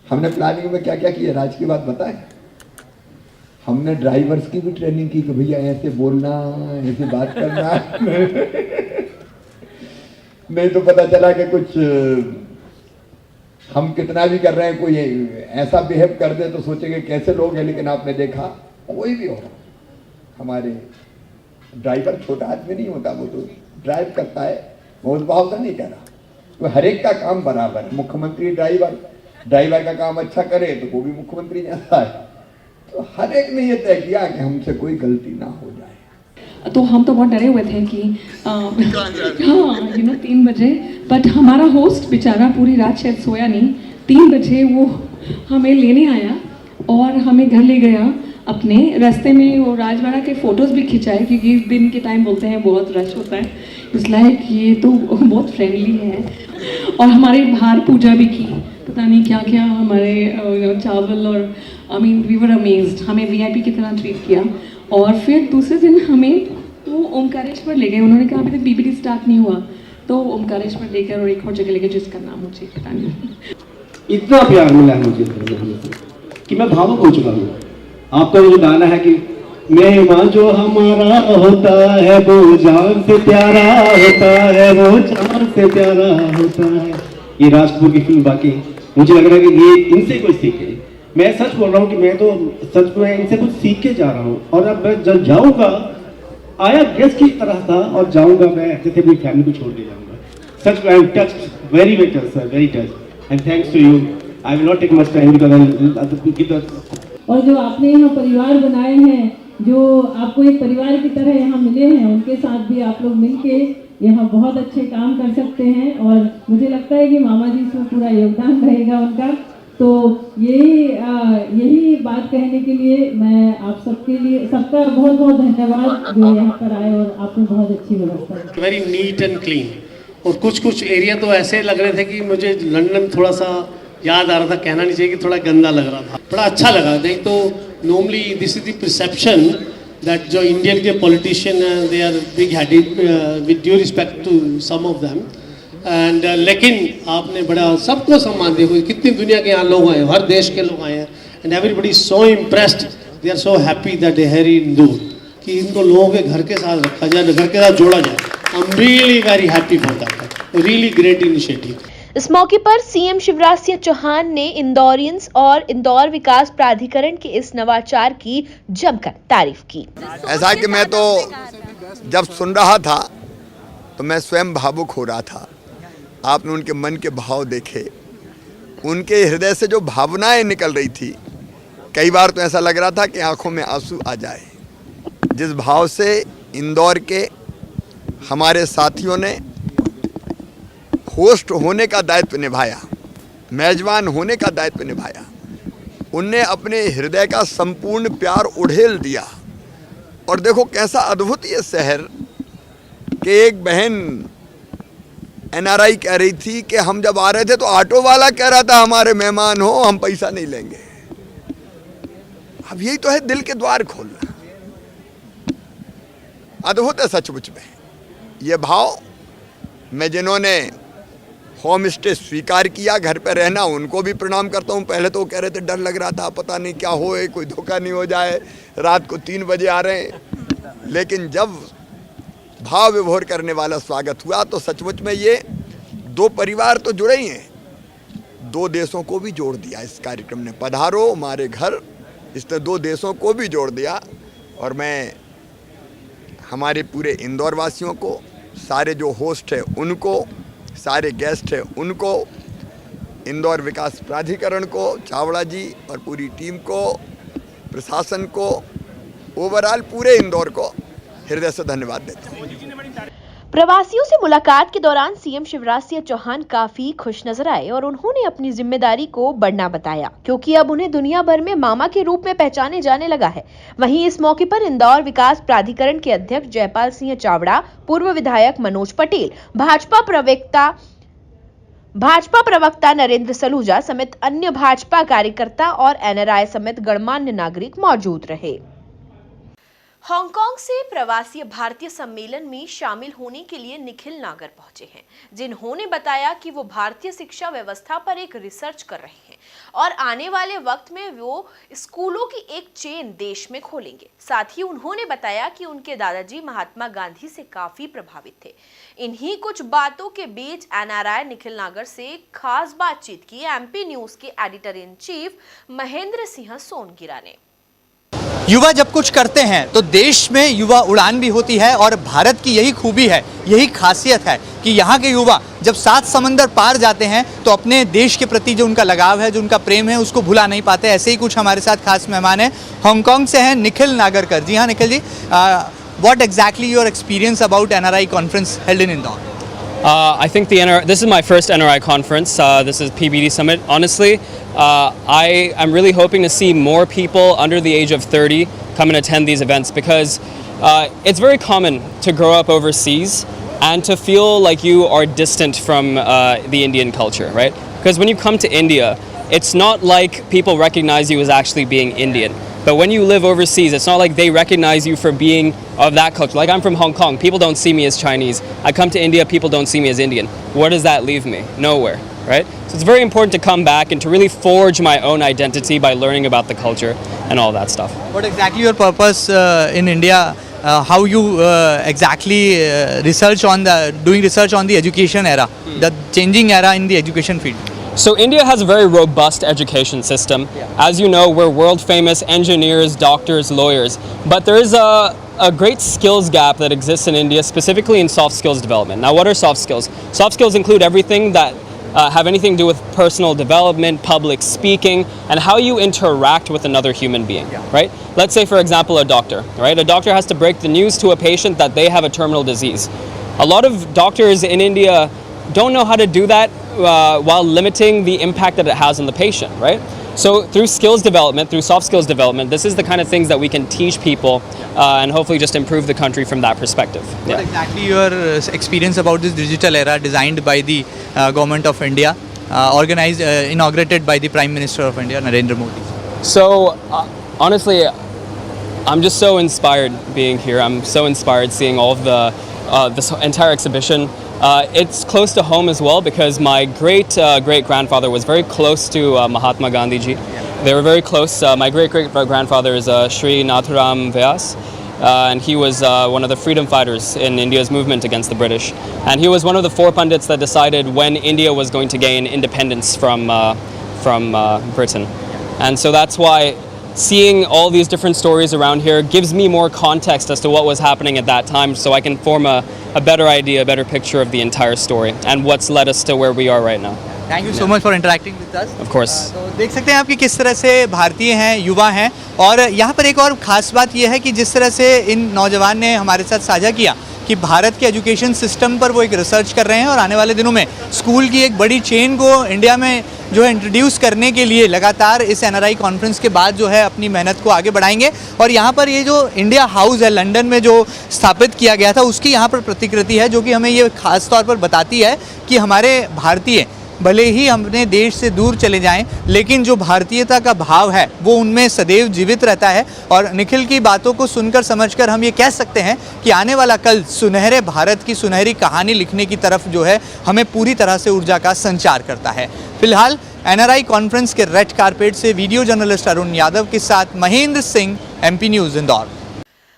हमने प्लानिंग में क्या क्या किया, राज की बात बताएं। हमने ड्राइवर्स की भी ट्रेनिंग की कि भैया ऐसे बोलना, ऐसे बात करना। नहीं तो पता चला कि कुछ हम कितना भी कर रहे हैं, कोई ऐसा बिहेव कर दे तो सोचेंगे कैसे लोग हैं। लेकिन आपने देखा कोई भी हो, हमारे ड्राइवर छोटा आदमी नहीं होता, वो तो ड्राइव करता है, बहुत भाव से नहीं कह रहा, तो हर एक का काम बराबर है। मुख्यमंत्री ड्राइवर का काम अच्छा करे तो वो भी मुख्यमंत्री जैसा है। तो हर एक ने ये तय किया कि हमसे कोई गलती ना हो जाए। तो हम तो बहुत डरे हुए थे कि हाँ 3 बजे, बट हमारा होस्ट बेचारा पूरी रात शायद सोया नहीं। 3 बजे वो हमें लेने आया और हमें घर ले गया। अपने रास्ते में वो राजवाड़ा के फ़ोटोज़ भी खिंचाए, क्योंकि दिन के टाइम बोलते हैं बहुत रश होता है, इसलिए ये तो बहुत फ्रेंडली है। और हमारे बाहर पूजा भी की, पता नहीं क्या क्या, हमारे चावल और I mean we were amazed. हमें वीआईपी की तरह ट्रीट किया। और फिर दूसरे दिन हमें वो ओमकारेश्वर ले गए। उन्होंने कहा अभी तक बीबीडी स्टार्ट नहीं हुआ, तो ओमकारेश्वर लेकर और एक और जगह लेकर जिसका नाम मुझे पता नहीं। इतना प्यार मिला है मुझे कि मैं भावुक हो चुका हूँ। आपका जो गाना है कि मेहमान जो हमारा होता है वो जान से प्यारा होता है, वो जान से प्यारा होता है, ये राज कपूर की फिल्म। बाकी मुझे लग रहा है कि ये इनसे कोई सीखे। मैं सच बोल रहा हूँ कि मैं तो सच में इनसे कुछ सीख के जा रहा हूँ। और अब मैं जब जाऊँगा, आया गेस्ट की तरह था और जाऊँगा मैं ऐसे अपनी फैमिली को छोड़ के जाऊँगा। सच में I am touched, very very touched sir, very touched, and thanks to you. I will not take much time because और जो आपने यहाँ परिवार बनाए हैं, जो आपको एक परिवार की तरह यहाँ मिले हैं, उनके साथ भी आप लोग मिलके यहाँ बहुत अच्छे काम कर सकते हैं। और मुझे लगता है कि मामा जी इसमें पूरा योगदान रहेगा उनका। तो यही बात कहने के लिए मैं आप सबके लिए सबका बहुत बहुत धन्यवाद जो यहाँ पर आए और आपने बहुत अच्छी व्यवस्था की। Very neat and clean. और कुछ एरिया तो ऐसे लग रहे थे कि मुझे लंदन थोड़ा सा याद आ रहा था, कहना नहीं चाहिए कि थोड़ा गंदा लग रहा था, बड़ा अच्छा लगा। नहीं तो normally this is the perception that जो इंडियन के politician they are big headed, with due respect to some of them, and लेकिन आपने बड़ा सबको सम्मान दिया। कितनी दुनिया के यहाँ लोग आए, हर देश के लोग आए हैं, and everybody so impressed, they are so happy that they are in Indore, कि इनको लोगों के घर के साथ रखा जाए, घर के साथ जोड़ा जाए। I am really very happy for that, really great initiative. इस मौके पर सीएम शिवराज सिंह चौहान ने इंदौरियंस और इंदौर विकास प्राधिकरण के इस नवाचार की जमकर तारीफ की। ऐसा कि मैं तो जब सुन रहा था तो मैं स्वयं भावुक हो रहा था। आपने उनके मन के भाव देखे, उनके हृदय से जो भावनाएं निकल रही थी, कई बार तो ऐसा लग रहा था कि आंखों में आंसू आ जाए। जिस भाव से इंदौर के हमारे साथियों ने होस्ट होने का दायित्व निभाया, मेजबान होने का दायित्व निभाया, उनने अपने हृदय का संपूर्ण प्यार उड़ेल दिया। और देखो कैसा अद्भुत ये शहर कि एक बहन एनआरआई कह रही थी कि हम जब आ रहे थे तो ऑटो वाला कह रहा था हमारे मेहमान हो, हम पैसा नहीं लेंगे। अब यही तो है दिल के द्वार खोलना। अद्भुत है सचमुच में। ये भाव मैं जिन्होंने होम स्टे स्वीकार किया, घर पे रहना, उनको भी प्रणाम करता हूँ। पहले तो वो कह रहे थे डर लग रहा था, पता नहीं क्या हो, कोई धोखा नहीं हो जाए, रात को 3 बजे आ रहे हैं। लेकिन जब भाव विभोर करने वाला स्वागत हुआ तो सचमुच में ये 2 परिवार तो जुड़े ही हैं, 2 देशों को भी जोड़ दिया इस कार्यक्रम ने। पधारो हमारे घर, इसने 2 देशों को भी जोड़ दिया। और मैं हमारे पूरे इंदौर वासियों को, सारे जो होस्ट है उनको, सारे गेस्ट है उनको, इंदौर विकास प्राधिकरण को, चावड़ा जी और पूरी टीम को, प्रशासन को, ओवरऑल पूरे इंदौर को हृदय से धन्यवाद देता हूँ। प्रवासियों से मुलाकात के दौरान सीएम शिवराज सिंह चौहान काफी खुश नजर आए और उन्होंने अपनी जिम्मेदारी को बढ़ना बताया, क्योंकि अब उन्हें दुनिया भर में मामा के रूप में पहचाने जाने लगा है। वहीं इस मौके पर इंदौर विकास प्राधिकरण के अध्यक्ष जयपाल सिंह चावड़ा, पूर्व विधायक मनोज पटेल, भाजपा प्रवक्ता नरेंद्र सलूजा समेत अन्य भाजपा कार्यकर्ता और एनआरआई समेत गणमान्य नागरिक मौजूद रहे। हांगकांग से प्रवासी भारतीय सम्मेलन में शामिल होने के लिए निखिल नागर पहुंचे हैं, जिन्होंने बताया कि वो भारतीय शिक्षा व्यवस्था पर एक रिसर्च कर रहे हैं और आने वाले वक्त में वो स्कूलों की एक चेन देश में खोलेंगे। साथ ही उन्होंने बताया कि उनके दादाजी महात्मा गांधी से काफी प्रभावित थे। इन्हीं कुछ बातों के बीच एनआरआई निखिल नागर से खास बातचीत की एमपी न्यूज के editor in chief Mahendra Singh Songira ने। युवा जब कुछ करते हैं तो देश में युवा उड़ान भी होती है और भारत की यही खूबी है, यही खासियत है कि यहाँ के युवा जब 7 समंदर पार जाते हैं तो अपने देश के प्रति जो उनका लगाव है, जो उनका प्रेम है, उसको भुला नहीं पाते। ऐसे ही कुछ हमारे साथ खास मेहमान हैं, हांगकांग से हैं निखिल नागरकर। जी हाँ Nikhil ji, what exactly your experience about NRI conference held in Indore? I think this is my first NRI conference. This is PBD Summit. Honestly, I am really hoping to see more people under the age of 30 come and attend these events, because it's very common to grow up overseas and to feel like you are distant from the Indian culture, right? Because when you come to India, it's not like people recognize you as actually being Indian. But when you live overseas, it's not like they recognize you for being of that culture. Like I'm from Hong Kong, people don't see me as Chinese. I come to India, people don't see me as Indian. Where does that leave me? Nowhere, right? So it's very important to come back and to really forge my own identity by learning about the culture and all that stuff. What exactly your purpose in India? How you exactly doing research on the education era, the changing era in the education field? So India has a very robust education system. As you know, we're world famous engineers, doctors, lawyers. But there is a great skills gap that exists in India, specifically in soft skills development. Now, what are soft skills? Soft skills include everything that have anything to do with personal development, public speaking, and how you interact with another human being, right? Let's say, for example, a doctor, right? A doctor has to break the news to a patient that they have a terminal disease. A lot of doctors in India don't know how to do that while limiting the impact that it has on the patient, right? So through skills development, through soft skills development, this is the kind of things that we can teach people and hopefully just improve the country from that perspective. What exactly your experience about this digital era designed by the government of India, inaugurated by the Prime Minister of India, Narendra Modi? So honestly, I'm just so inspired being here. I'm so inspired seeing all of this entire exhibition. It's close to home as well, because my great grandfather was very close to Mahatma Gandhi ji. They were very close. My great grandfather is Shri Nathuram Vyas, and he was one of the freedom fighters in India's movement against the British. And he was one of the 4 pundits that decided when India was going to gain independence from Britain. And so that's why seeing all these different stories around here gives me more context as to what was happening at that time, so I can form a better idea, a better picture of the entire story and what's led us to where we are right now. Thank you so much for interacting with us. Of course. तो देख सकते हैं आप कि किस तरह से भारतीय हैं, युवा हैं, और यहाँ पर एक और ख़ास बात यह है कि जिस तरह से इन नौजवान ने हमारे साथ साझा किया कि भारत के एजुकेशन सिस्टम पर वो एक रिसर्च कर रहे हैं और आने वाले दिनों में स्कूल की एक बड़ी चेन को इंडिया में जो है इंट्रोड्यूस करने के लिए लगातार इस एनआरआई कॉन्फ्रेंस के बाद जो है अपनी मेहनत को आगे बढ़ाएंगे। और यहाँ पर ये जो इंडिया हाउस है लंदन में जो स्थापित किया गया था, उसकी यहाँ पर प्रतिकृति है जो कि हमें ये खास तौर पर बताती है कि हमारे भारतीय भले ही अपने देश से दूर चले जाएं, लेकिन जो भारतीयता का भाव है वो उनमें सदैव जीवित रहता है। और निखिल की बातों को सुनकर समझकर हम ये कह सकते हैं कि आने वाला कल सुनहरे भारत की सुनहरी कहानी लिखने की तरफ जो है हमें पूरी तरह से ऊर्जा का संचार करता है। फिलहाल NRI कॉन्फ्रेंस के रेड कारपेट से वीडियो जर्नलिस्ट अरुण यादव के साथ महेंद्र सिंह, MP न्यूज़, इंदौर।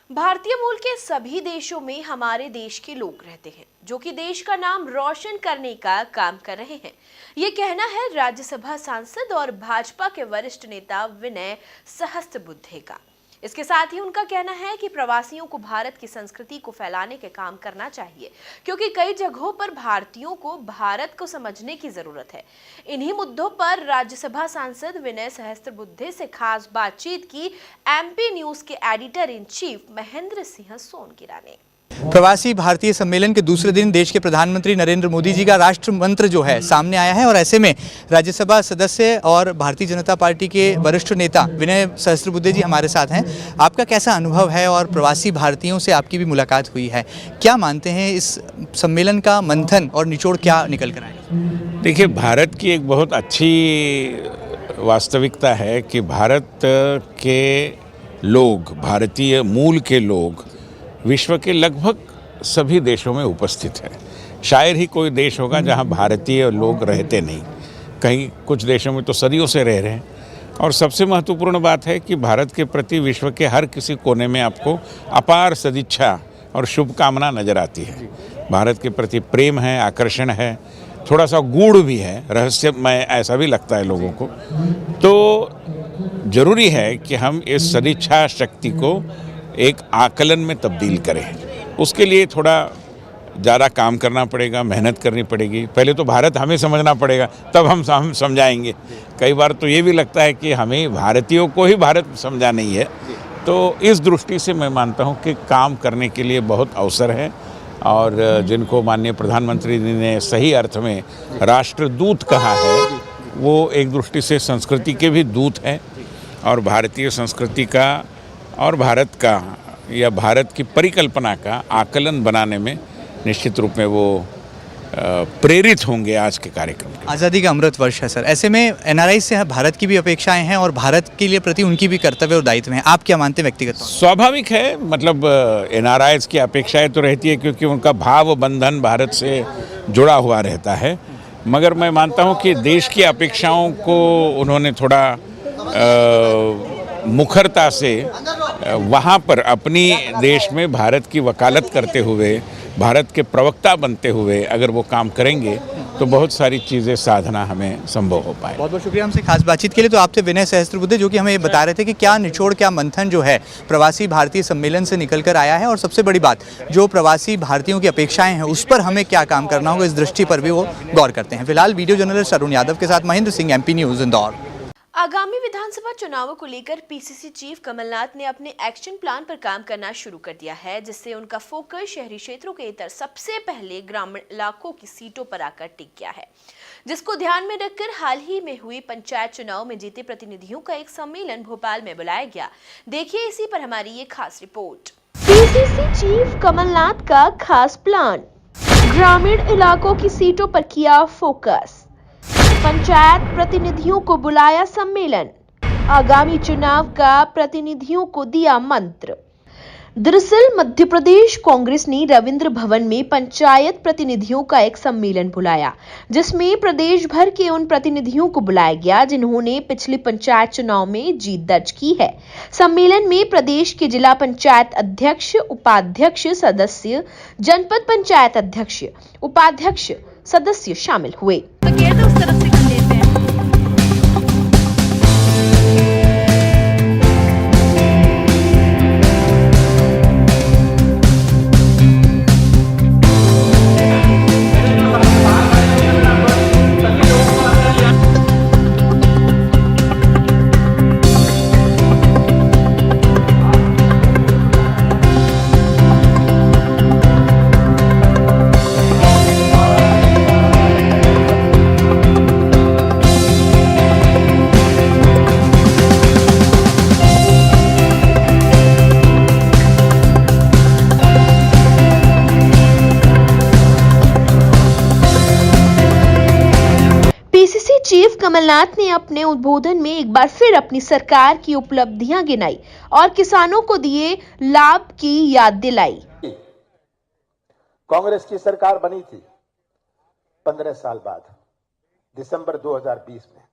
भारतीय मूल के सभी देशों में हमारे देश के लोग रहते हैं जो कि देश का नाम रोशन करने का काम कर रहे हैं। ये कहना है राज्यसभा सांसद और भाजपा के वरिष्ठ नेता विनय सहस्त्रबुद्धे का। इसके साथ ही उनका कहना है कि प्रवासियों को भारत की संस्कृति को फैलाने के काम करना चाहिए, क्योंकि कई जगहों पर भारतीयों को भारत को समझने की जरूरत है। इन्हीं मुद्दों पर राज्यसभा सांसद विनय सहस्त्रबुद्धे से खास बातचीत की MP न्यूज़ के editor in chief Mahendra Singh Sonkira ने। प्रवासी भारतीय सम्मेलन के दूसरे दिन देश के प्रधानमंत्री नरेंद्र मोदी जी का राष्ट्र मंत्र जो है सामने आया है और ऐसे में राज्यसभा सदस्य और भारतीय जनता पार्टी के वरिष्ठ नेता विनय सहस्त्रबुद्धे जी हमारे साथ हैं। आपका कैसा अनुभव है और प्रवासी भारतीयों से आपकी भी मुलाकात हुई है, क्या मानते हैं इस सम्मेलन का मंथन और निचोड़ क्या निकल कर आएगा? देखिए, भारत की एक बहुत अच्छी वास्तविकता है कि भारत के लोग, भारतीय मूल के लोग विश्व के लगभग सभी देशों में उपस्थित है। शायद ही कोई देश होगा जहां भारतीय लोग रहते नहीं, कहीं कुछ देशों में तो सदियों से रह रहे हैं। और सबसे महत्वपूर्ण बात है कि भारत के प्रति विश्व के हर किसी कोने में आपको अपार सदिच्छा और शुभकामना नज़र आती है। भारत के प्रति प्रेम है, आकर्षण है, थोड़ा सा गूढ़ भी है, रहस्यमय ऐसा भी लगता है लोगों को। तो ज़रूरी है कि हम इस सदिच्छा शक्ति को एक आकलन में तब्दील करें। उसके लिए थोड़ा ज़्यादा काम करना पड़ेगा, मेहनत करनी पड़ेगी। पहले तो भारत हमें समझना पड़ेगा, तब हम समझाएंगे। कई बार तो ये भी लगता है कि हमें भारतीयों को ही भारत समझा नहीं है। तो इस दृष्टि से मैं मानता हूँ कि काम करने के लिए बहुत अवसर है और जिनको माननीय प्रधानमंत्री जी ने सही अर्थ में राष्ट्रदूत कहा है, वो एक दृष्टि से संस्कृति के भी दूत हैं और भारतीय संस्कृति का और भारत का या भारत की परिकल्पना का आकलन बनाने में निश्चित रूप में वो प्रेरित होंगे आज के कार्यक्रम। आज़ादी का अमृत वर्ष है सर, ऐसे में NRI से भारत की भी अपेक्षाएं हैं और भारत के लिए प्रति उनकी भी कर्तव्य और दायित्व हैं। आप क्या मानते हैं व्यक्तिगत? स्वाभाविक है, मतलब NRIs की अपेक्षाएं तो रहती है क्योंकि उनका भाव बंधन भारत से जुड़ा हुआ रहता है। मगर मैं मानता हूँ कि देश की अपेक्षाओं को उन्होंने थोड़ा मुखरता से वहाँ पर अपनी देश में भारत की वकालत करते हुए, भारत के प्रवक्ता बनते हुए अगर वो काम करेंगे तो बहुत सारी चीज़ें साधना हमें संभव हो पाए। बहुत बहुत शुक्रिया हमसे खास बातचीत के लिए। तो आपसे विनय सहस्त्रबुद्धे जो कि हमें ये बता रहे थे कि क्या निचोड़, क्या मंथन जो है प्रवासी भारतीय सम्मेलन से निकल कर आया है और सबसे बड़ी बात जो प्रवासी भारतीयों की अपेक्षाएं हैं उस पर हमें क्या काम करना होगा, इस दृष्टि पर भी वो गौर करते हैं। फिलहाल वीडियो जर्नलिस्ट अरुण यादव के साथ महेंद्र सिंह, MP न्यूज़, इंदौर। आगामी विधानसभा चुनावों को लेकर PCC चीफ कमलनाथ ने अपने एक्शन प्लान पर काम करना शुरू कर दिया है, जिससे उनका फोकस शहरी क्षेत्रों के इतर सबसे पहले ग्रामीण इलाकों की सीटों पर आकर टिक गया है, जिसको ध्यान में रखकर हाल ही में हुई पंचायत चुनाव में जीते प्रतिनिधियों का एक सम्मेलन भोपाल में बुलाया गया। देखिए इसी पर हमारी ये खास रिपोर्ट। PCC चीफ कमलनाथ का खास प्लान, ग्रामीण इलाकों की सीटों पर किया फोकस, पंचायत प्रतिनिधियों को बुलाया सम्मेलन, आगामी चुनाव का प्रतिनिधियों को दिया मंत्र। दरअसल मध्य प्रदेश कांग्रेस ने रविंद्र भवन में पंचायत प्रतिनिधियों का एक सम्मेलन बुलाया, जिसमें प्रदेश भर के उन प्रतिनिधियों को बुलाया गया जिन्होंने पिछले पंचायत चुनाव में जीत दर्ज की है। सम्मेलन में प्रदेश के जिला पंचायत अध्यक्ष, उपाध्यक्ष, सदस्य, जनपद पंचायत अध्यक्ष, उपाध्यक्ष, सदस्य शामिल हुए। कमलनाथ ने अपने उद्बोधन में एक बार फिर अपनी सरकार की उपलब्धियां गिनाई और किसानों को दिए लाभ की याद दिलाई। कांग्रेस की सरकार बनी थी 15 साल बाद दिसंबर 2020 में।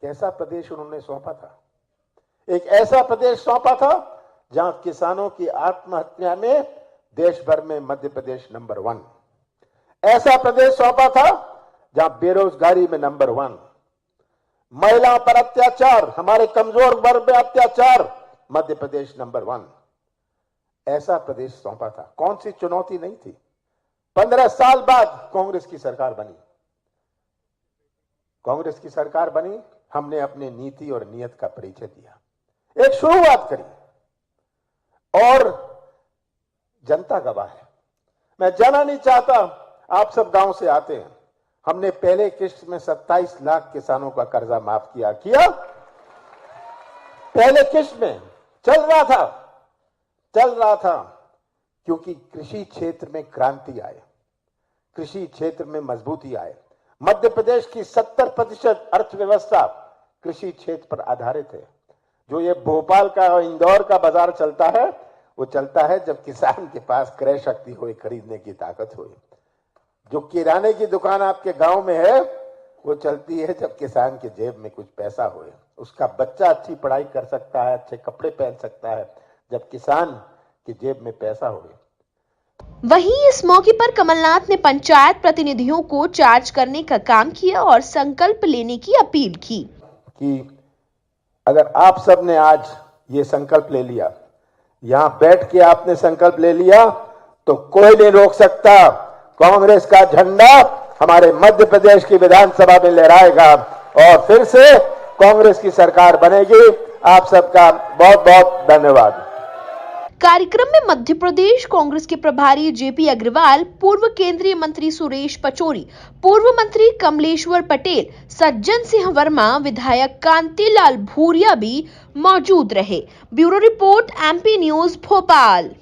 कैसा प्रदेश उन्होंने सौंपा था? एक ऐसा प्रदेश सौंपा था जहां किसानों की आत्महत्या में देश भर में मध्य प्रदेश नंबर 1। ऐसा प्रदेश सौंपा था जहां बेरोजगारी में नंबर 1, महिलाओं पर अत्याचार, हमारे कमजोर वर्ग में अत्याचार, मध्य प्रदेश नंबर 1। ऐसा प्रदेश सौंपा था। कौन सी चुनौती नहीं थी? 15 साल बाद कांग्रेस की सरकार बनी। कांग्रेस की सरकार बनी, हमने अपने नीति और नियत का परिचय दिया, एक शुरुआत करी और जनता गवाह है। मैं जाना नहीं चाहता, आप सब गांव से आते हैं। हमने पहले किस्त में 27 लाख किसानों का कर्जा माफ किया। पहले किस्त में चल रहा था क्योंकि कृषि क्षेत्र में क्रांति आए, कृषि क्षेत्र में मजबूती आए। मध्य प्रदेश की 70% अर्थव्यवस्था कृषि क्षेत्र पर आधारित है। जो ये भोपाल का और इंदौर का बाजार चलता है, वो चलता है जब किसान के पास क्रय शक्ति हो, खरीदने की ताकत हो। जो किराने की दुकान आपके गांव में है, वो चलती है जब किसान के जेब में कुछ पैसा हो। उसका बच्चा अच्छी पढ़ाई कर सकता है, अच्छे कपड़े पहन सकता है, जब किसान की जेब में पैसा हो। वहीं इस मौके पर कमलनाथ ने पंचायत प्रतिनिधियों को चार्ज करने का काम किया और संकल्प लेने की अपील की कि अगर आप सब ने आज ये संकल्प ले लिया, यहां बैठ के आपने संकल्प ले लिया, तो कोई नहीं रोक सकता। कांग्रेस का झंडा हमारे मध्य प्रदेश की विधानसभा में लहराएगा और फिर से कांग्रेस की सरकार बनेगी। आप सबका बहुत बहुत धन्यवाद। कार्यक्रम में मध्य प्रदेश कांग्रेस के प्रभारी जेपी अग्रवाल, पूर्व केंद्रीय मंत्री सुरेश पचौरी, पूर्व मंत्री कमलेश्वर पटेल, सज्जन सिंह वर्मा, विधायक कांतिलाल भूरिया भी मौजूद रहे। Bureau report, MP news, Bhopal.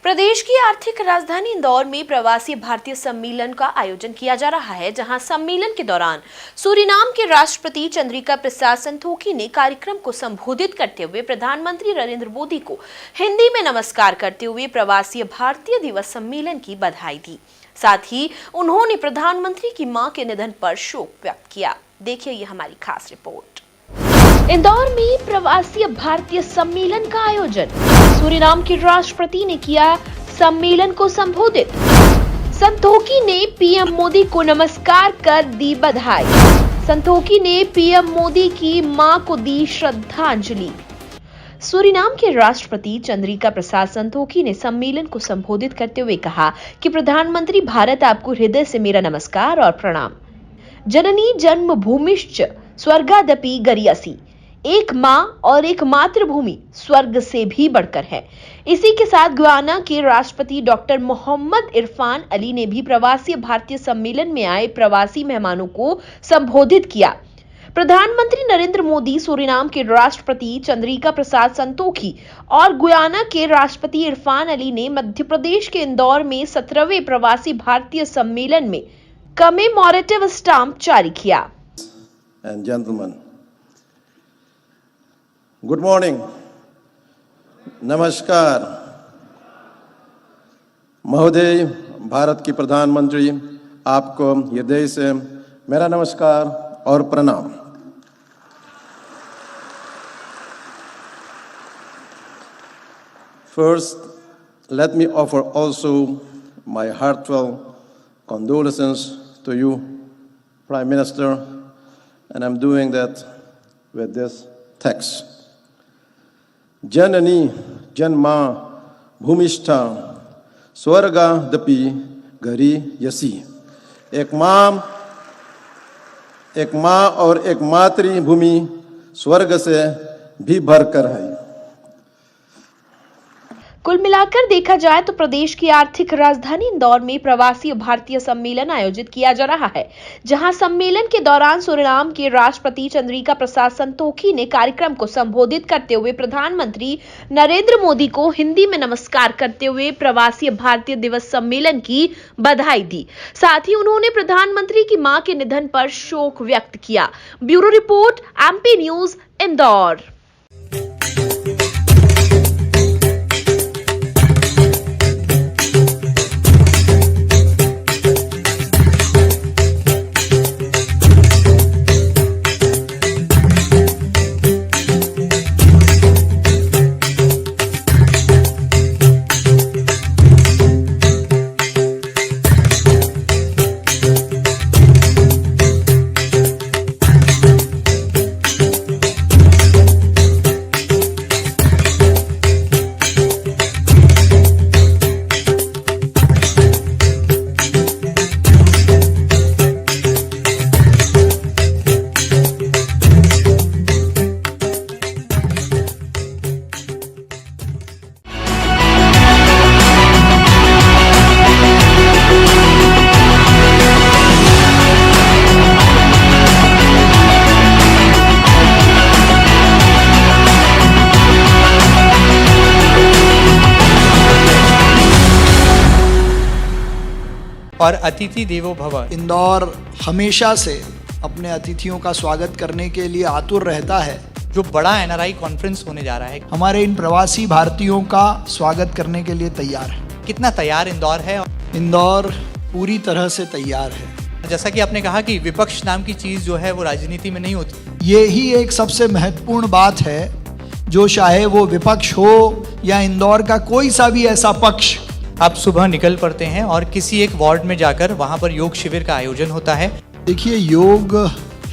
प्रदेश की आर्थिक राजधानी इंदौर में प्रवासी भारतीय सम्मेलन का आयोजन किया जा रहा है, जहां सम्मेलन के दौरान सूरीनाम के राष्ट्रपति चंद्रिका प्रसाद संतोखी ने कार्यक्रम को संबोधित करते हुए प्रधानमंत्री नरेंद्र मोदी को हिंदी में नमस्कार करते हुए प्रवासी भारतीय दिवस सम्मेलन की बधाई दी। साथ ही उन्होंने प्रधानमंत्री की मां के निधन पर शोक व्यक्त किया। देखिए ये हमारी खास रिपोर्ट। इंदौर में प्रवासी भारतीय सम्मेलन का आयोजन, सूरीनाम के राष्ट्रपति ने किया सम्मेलन को संबोधित। संतोखी ने पीएम मोदी को नमस्कार कर दी बधाई। संतोखी ने पीएम मोदी की मां को दी श्रद्धांजलि। सूरीनाम के राष्ट्रपति चंद्रिका प्रसाद संतोखी ने सम्मेलन को संबोधित करते हुए कहा कि प्रधानमंत्री भारत, आपको हृदय से मेरा नमस्कार और प्रणाम। जननी जन्मभूमिश्च स्वर्गादपि गरीयसी, एक मां और एक मातृभूमि स्वर्ग से भी बढ़कर है। इसी के साथ गुयाना के राष्ट्रपति डॉक्टर मोहम्मद इरफान अली ने भी प्रवासी भारतीय सम्मेलन में आए प्रवासी मेहमानों को संबोधित किया। प्रधानमंत्री नरेंद्र मोदी, सूरीनाम के राष्ट्रपति चंद्रिका प्रसाद संतोखी और गुयाना के राष्ट्रपति इरफान अली ने मध्य प्रदेश के इंदौर में 17वें प्रवासी भारतीय सम्मेलन में कमेमोरेटिव स्टाम्प जारी किया। And gentlemen, good morning, नमस्कार। महोदय, भारत की प्रधानमंत्री, आपको हृदय से मेरा नमस्कार और प्रणाम। First, let me offer also my heartfelt condolences to you, Prime Minister, and I'm doing that with this text. Janani janma bhumishta swargadapि गरीयसी। एक माँ और एक मातृभूमि स्वर्ग से भी बढ़कर है। कुल मिलाकर देखा जाए तो प्रदेश की आर्थिक राजधानी इंदौर में प्रवासी भारतीय सम्मेलन आयोजित किया जा रहा है, जहां सम्मेलन के दौरान सूरीनाम के राष्ट्रपति चंद्रिका प्रसाद संतोखी ने कार्यक्रम को संबोधित करते हुए प्रधानमंत्री नरेंद्र मोदी को हिंदी में नमस्कार करते हुए प्रवासी भारतीय दिवस सम्मेलन की बधाई दी। साथ ही उन्होंने प्रधानमंत्री की मां के निधन पर शोक व्यक्त किया। Bureau report, MP news, Indore. और अतिथि देवो भव। इंदौर हमेशा से अपने अतिथियों का स्वागत करने के लिए आतुर रहता है। जो बड़ा एनआरआई कॉन्फ्रेंस होने जा रहा है, हमारे इन प्रवासी भारतीयों का स्वागत करने के लिए तैयार है। कितना तैयार इंदौर है? इंदौर पूरी तरह से तैयार है। जैसा कि आपने कहा कि विपक्ष नाम की चीज जो है वो राजनीति में नहीं होती। ये ही एक सबसे महत्वपूर्ण बात है, जो चाहे वो विपक्ष हो या इंदौर का कोई सा भी ऐसा पक्ष। आप सुबह निकल पड़ते हैं और किसी एक वार्ड में जाकर वहां पर योग शिविर का आयोजन होता है। देखिए, योग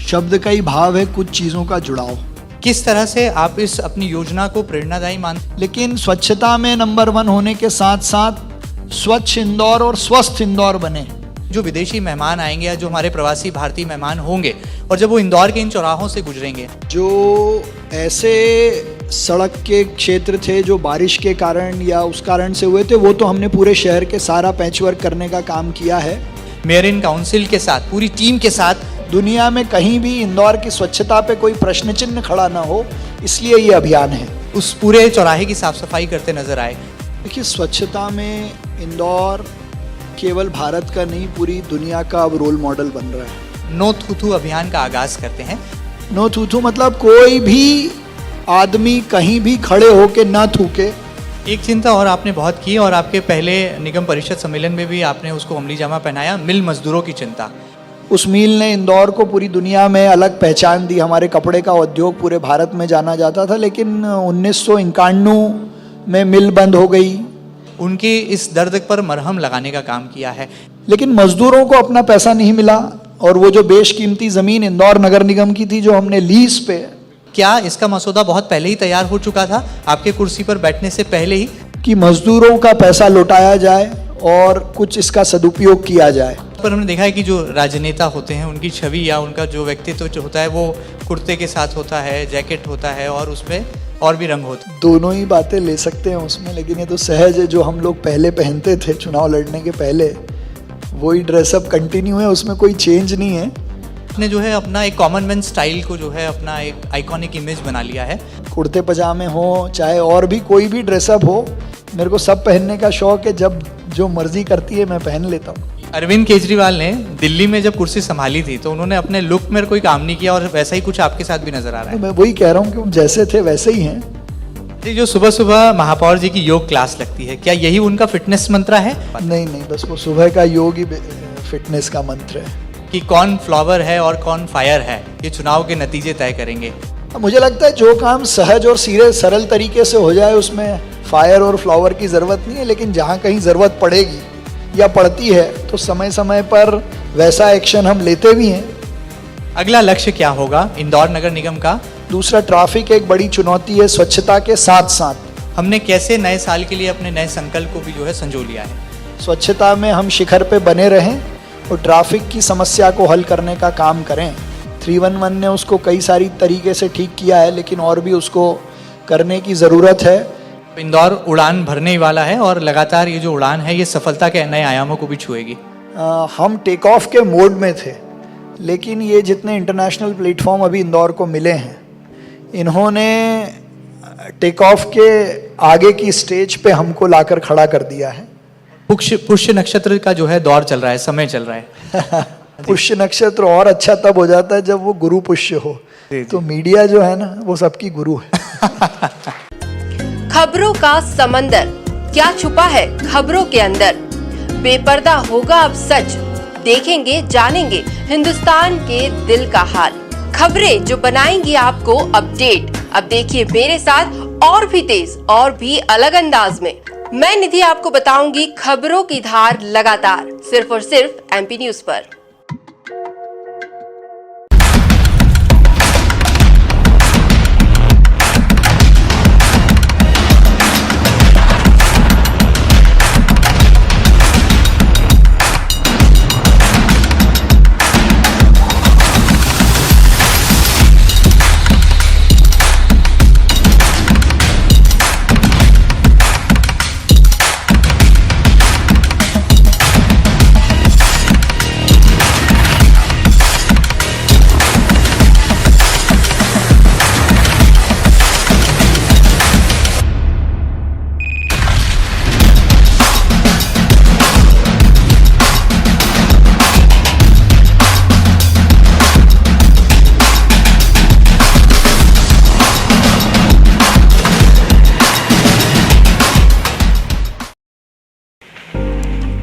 शब्द का ही भाव है कुछ चीजों का जुड़ाव। किस तरह से आप इस अपनी योजना को प्रेरणादायी मानते? लेकिन स्वच्छता में नंबर 1 होने के साथ साथ स्वच्छ इंदौर और स्वस्थ इंदौर बने। जो विदेशी मेहमान आएंगे या जो हमारे प्रवासी भारतीय मेहमान होंगे और जब वो इंदौर के इन चौराहों से गुजरेंगे, जो ऐसे सड़क के क्षेत्र थे जो बारिश के कारण या उस कारण से हुए थे, वो तो हमने पूरे शहर के सारा पैचवर्क करने का काम किया है। मेयर इन काउंसिल के साथ, पूरी टीम के साथ। दुनिया में कहीं भी इंदौर की स्वच्छता पे कोई प्रश्न चिन्ह खड़ा ना हो, इसलिए ये अभियान है। उस पूरे चौराहे की साफ सफाई करते नजर आए। देखिए, स्वच्छता में इंदौर केवल भारत का नहीं, पूरी दुनिया का अब रोल मॉडल बन रहा है। नो थूथू अभियान का आगाज करते हैं। नो थूथू मतलब कोई भी आदमी कहीं भी खड़े होके ना थूके। एक चिंता और आपने बहुत की, और आपके पहले निगम परिषद सम्मेलन में भी आपने उसको अमली जामा पहनाया, मिल मजदूरों की चिंता। उस मील ने इंदौर को पूरी दुनिया में अलग पहचान दी। हमारे कपड़े का उद्योग पूरे भारत में जाना जाता था, लेकिन 1991 में मिल बंद हो गई। उनके इस दर्द पर मरहम लगाने का काम किया है। लेकिन मजदूरों को अपना पैसा नहीं मिला, और वो जो बेशकीमती ज़मीन इंदौर नगर निगम की थी जो हमने लीज पे। क्या इसका मसौदा बहुत पहले ही तैयार हो चुका था, आपके कुर्सी पर बैठने से पहले ही, कि मजदूरों का पैसा लौटाया जाए और कुछ इसका सदुपयोग किया जाए? पर हमने देखा है कि जो राजनेता होते हैं उनकी छवि या उनका जो व्यक्तित्व जो होता है वो कुर्ते के साथ होता है, जैकेट होता है और उसमें और भी रंग होते हैं। दोनों ही बातें ले सकते हैं उसमें, लेकिन ये तो सहज है। जो हम लोग पहले पहनते थे चुनाव लड़ने के पहले, वही ड्रेसअप कंटिन्यू है, उसमें कोई चेंज नहीं है। आपने जो है अपना एक कॉमन मैन स्टाइल को जो है अपना एक आइकॉनिक इमेज बना लिया है। कुर्ते पजामे हो चाहे और भी कोई भी ड्रेसअप हो, मेरे को सब पहनने का शौक है। जब जो मर्जी करती है मैं पहन लेता हूँ। अरविंद केजरीवाल ने दिल्ली में जब कुर्सी संभाली थी तो उन्होंने अपने लुक में कोई काम नहीं किया, और वैसा ही कुछ आपके साथ भी नजर आ रहा है। मैं वही कह रहा हूँ कि जैसे थे वैसे ही हैं। जो सुबह सुबह महापौर जी की योग क्लास लगती है, क्या यही उनका फिटनेस मंत्र है? नहीं, बस वो सुबह का योग ही फिटनेस का मंत्र है। कि कौन फ्लावर है और कौन फायर है, ये चुनाव के नतीजे तय करेंगे। मुझे लगता है जो काम सहज और सरल तरीके से हो जाए उसमें फायर और फ्लावर की ज़रूरत नहीं है, लेकिन जहाँ कहीं ज़रूरत पड़ेगी या पड़ती है तो समय समय पर वैसा एक्शन हम लेते भी हैं। अगला लक्ष्य क्या होगा इंदौर नगर निगम का? दूसरा, ट्रैफिक एक बड़ी चुनौती है। स्वच्छता के साथ साथ हमने कैसे नए साल के लिए अपने नए संकल्प को भी जो है संजो लिया है। स्वच्छता में हम शिखर पे बने रहें और ट्रैफिक की समस्या को हल करने का काम करें। 311 ने उसको कई सारी तरीके से ठीक किया है, लेकिन और भी उसको करने की ज़रूरत है। इंदौर उड़ान भरने ही वाला है और लगातार ये जो उड़ान है ये सफलता के नए आयामों को भी छुएगी। हम टेक ऑफ के मोड में थे, लेकिन ये जितने इंटरनेशनल प्लेटफॉर्म अभी इंदौर को मिले हैं, इन्होंने टेक ऑफ के आगे की स्टेज पे हमको लाकर खड़ा कर दिया है। पुष्य नक्षत्र का जो है दौर चल रहा है, समय चल रहा है। पुष्य नक्षत्र और अच्छा तब हो जाता है जब वो गुरु पुष्य हो। तो मीडिया जो है ना, वो सबकी गुरु है। खबरों का समंदर, क्या छुपा है खबरों के अंदर? बेपर्दा होगा अब सच, देखेंगे जानेंगे हिंदुस्तान के दिल का हाल। खबरें जो बनाएंगी आपको अपडेट। अब देखिए मेरे साथ और भी तेज और भी अलग अंदाज में मैं निधि आपको बताऊंगी खबरों की धार लगातार, सिर्फ और सिर्फ एमपी न्यूज पर।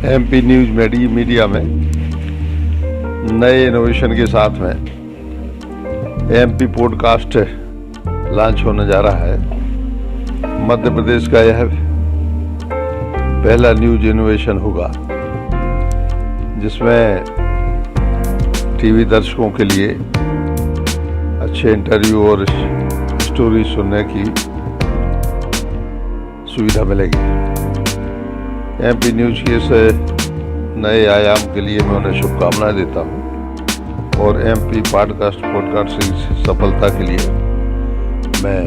एमपी न्यूज मीडिया में नए इनोवेशन के साथ में एमपी पॉडकास्ट लॉन्च होने जा रहा है। मध्य प्रदेश का यह पहला न्यूज इनोवेशन होगा जिसमें टीवी दर्शकों के लिए अच्छे इंटरव्यू और स्टोरी सुनने की सुविधा मिलेगी। एमपी न्यूज के इस नए आयाम के लिए मैं उन्हें शुभकामनाएं देता हूं और एमपी पॉडकास्ट की सफलता के लिए मैं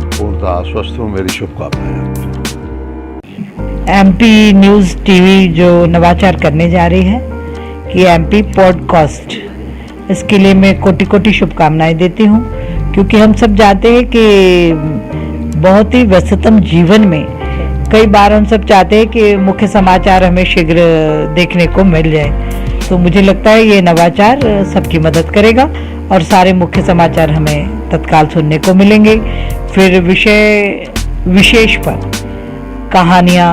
पूर्णतः आश्वस्त हूं। मेरी शुभकामनाएं। एमपी न्यूज़ टीवी जो नवाचार करने जा रही है कि एमपी पॉडकास्ट, इसके लिए मैं कोटि कोटि शुभकामनाएं देती हूं, क्योंकि हम सब जानते हैं कि बहुत ही व्यस्ततम जीवन में कई बार हम सब चाहते हैं कि मुख्य समाचार हमें शीघ्र देखने को मिल जाए। तो मुझे लगता है ये नवाचार सबकी मदद करेगा और सारे मुख्य समाचार हमें तत्काल सुनने को मिलेंगे। फिर विषय विशेष पर कहानियाँ,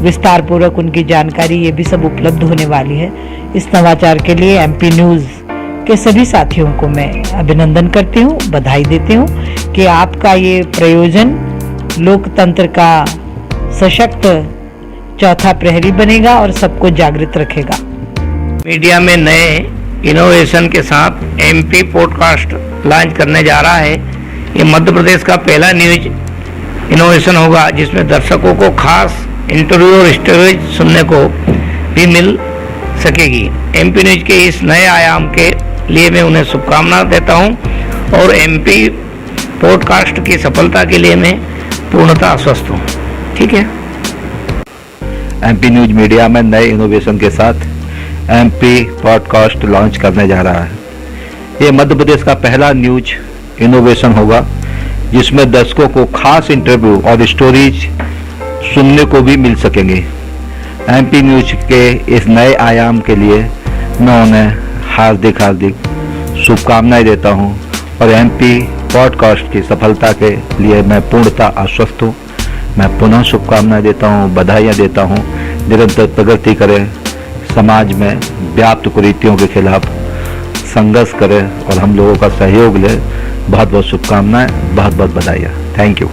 विस्तार पूर्वक उनकी जानकारी, ये भी सब उपलब्ध होने वाली है। इस नवाचार के लिए एमपी न्यूज़ के सभी साथियों को मैं अभिनंदन करती हूँ, बधाई देती हूँ कि आपका ये प्रयोजन लोकतंत्र का सशक्त चौथा प्रहरी बनेगा और सबको जागृत रखेगा। मीडिया में नए इनोवेशन के साथ एमपी पॉडकास्ट लॉन्च करने जा रहा है। ये मध्य प्रदेश का पहला न्यूज इनोवेशन होगा जिसमें दर्शकों को खास इंटरव्यू और स्टोरीज सुनने को भी मिल सकेगी। एमपी न्यूज के इस नए आयाम के लिए मैं उन्हें शुभकामनाएं देता हूं और एमपी पॉडकास्ट की सफलता के लिए मैं पूर्णतः आश्वस्त हूं। ठीक है। एमपी न्यूज मीडिया में नए इनोवेशन के साथ एमपी पॉडकास्ट लॉन्च करने जा रहा है। ये मध्य प्रदेश का पहला न्यूज इनोवेशन होगा जिसमें दर्शकों को खास इंटरव्यू और स्टोरीज सुनने को भी मिल सकेंगे। एमपी न्यूज के इस नए आयाम के लिए मैं उन्हें हार्दिक शुभकामनाएं देता हूं और एमपी पॉडकास्ट की सफलता के लिए मैं पूर्णतः आश्वस्त हूं। मैं पुनः शुभकामनाएं देता हूं, बधाइयां देता हूं। निरंतर प्रगति करें, समाज में व्याप्त कुरीतियों के खिलाफ संघर्ष करें और हम लोगों का सहयोग लें। बहुत बहुत शुभकामनाएं, बहुत बहुत बधाइयां। Thank you.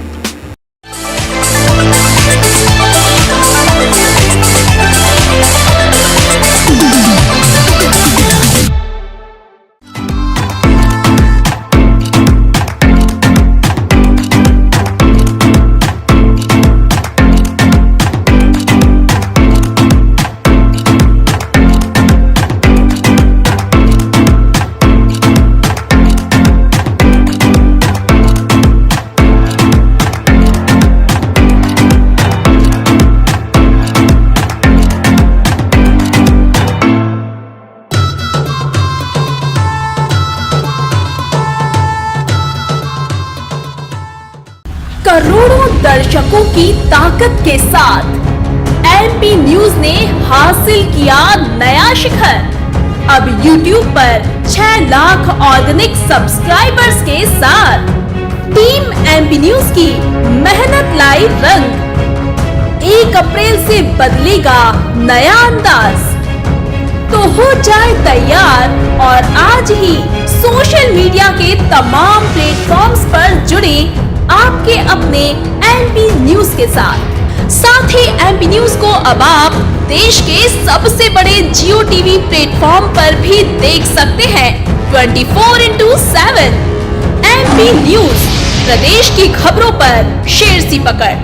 दर्शकों की ताकत के साथ एमपी न्यूज ने हासिल किया नया शिखर। अब YouTube पर 6 लाख ऑर्गेनिक सब्सक्राइबर्स के साथ टीम एमपी न्यूज की मेहनत लाई रंग। 1 अप्रैल से बदलेगा नया अंदाज, तो हो जाए तैयार और आज ही सोशल मीडिया के तमाम प्लेटफॉर्म्स पर जुड़े आपके अपने एमपी न्यूज के साथ ही एमपी न्यूज को अब आप देश के सबसे बड़े जियो टीवी प्लेटफॉर्म पर भी देख सकते हैं 24/7। एमपी न्यूज, प्रदेश की खबरों पर शेर सी पकड़।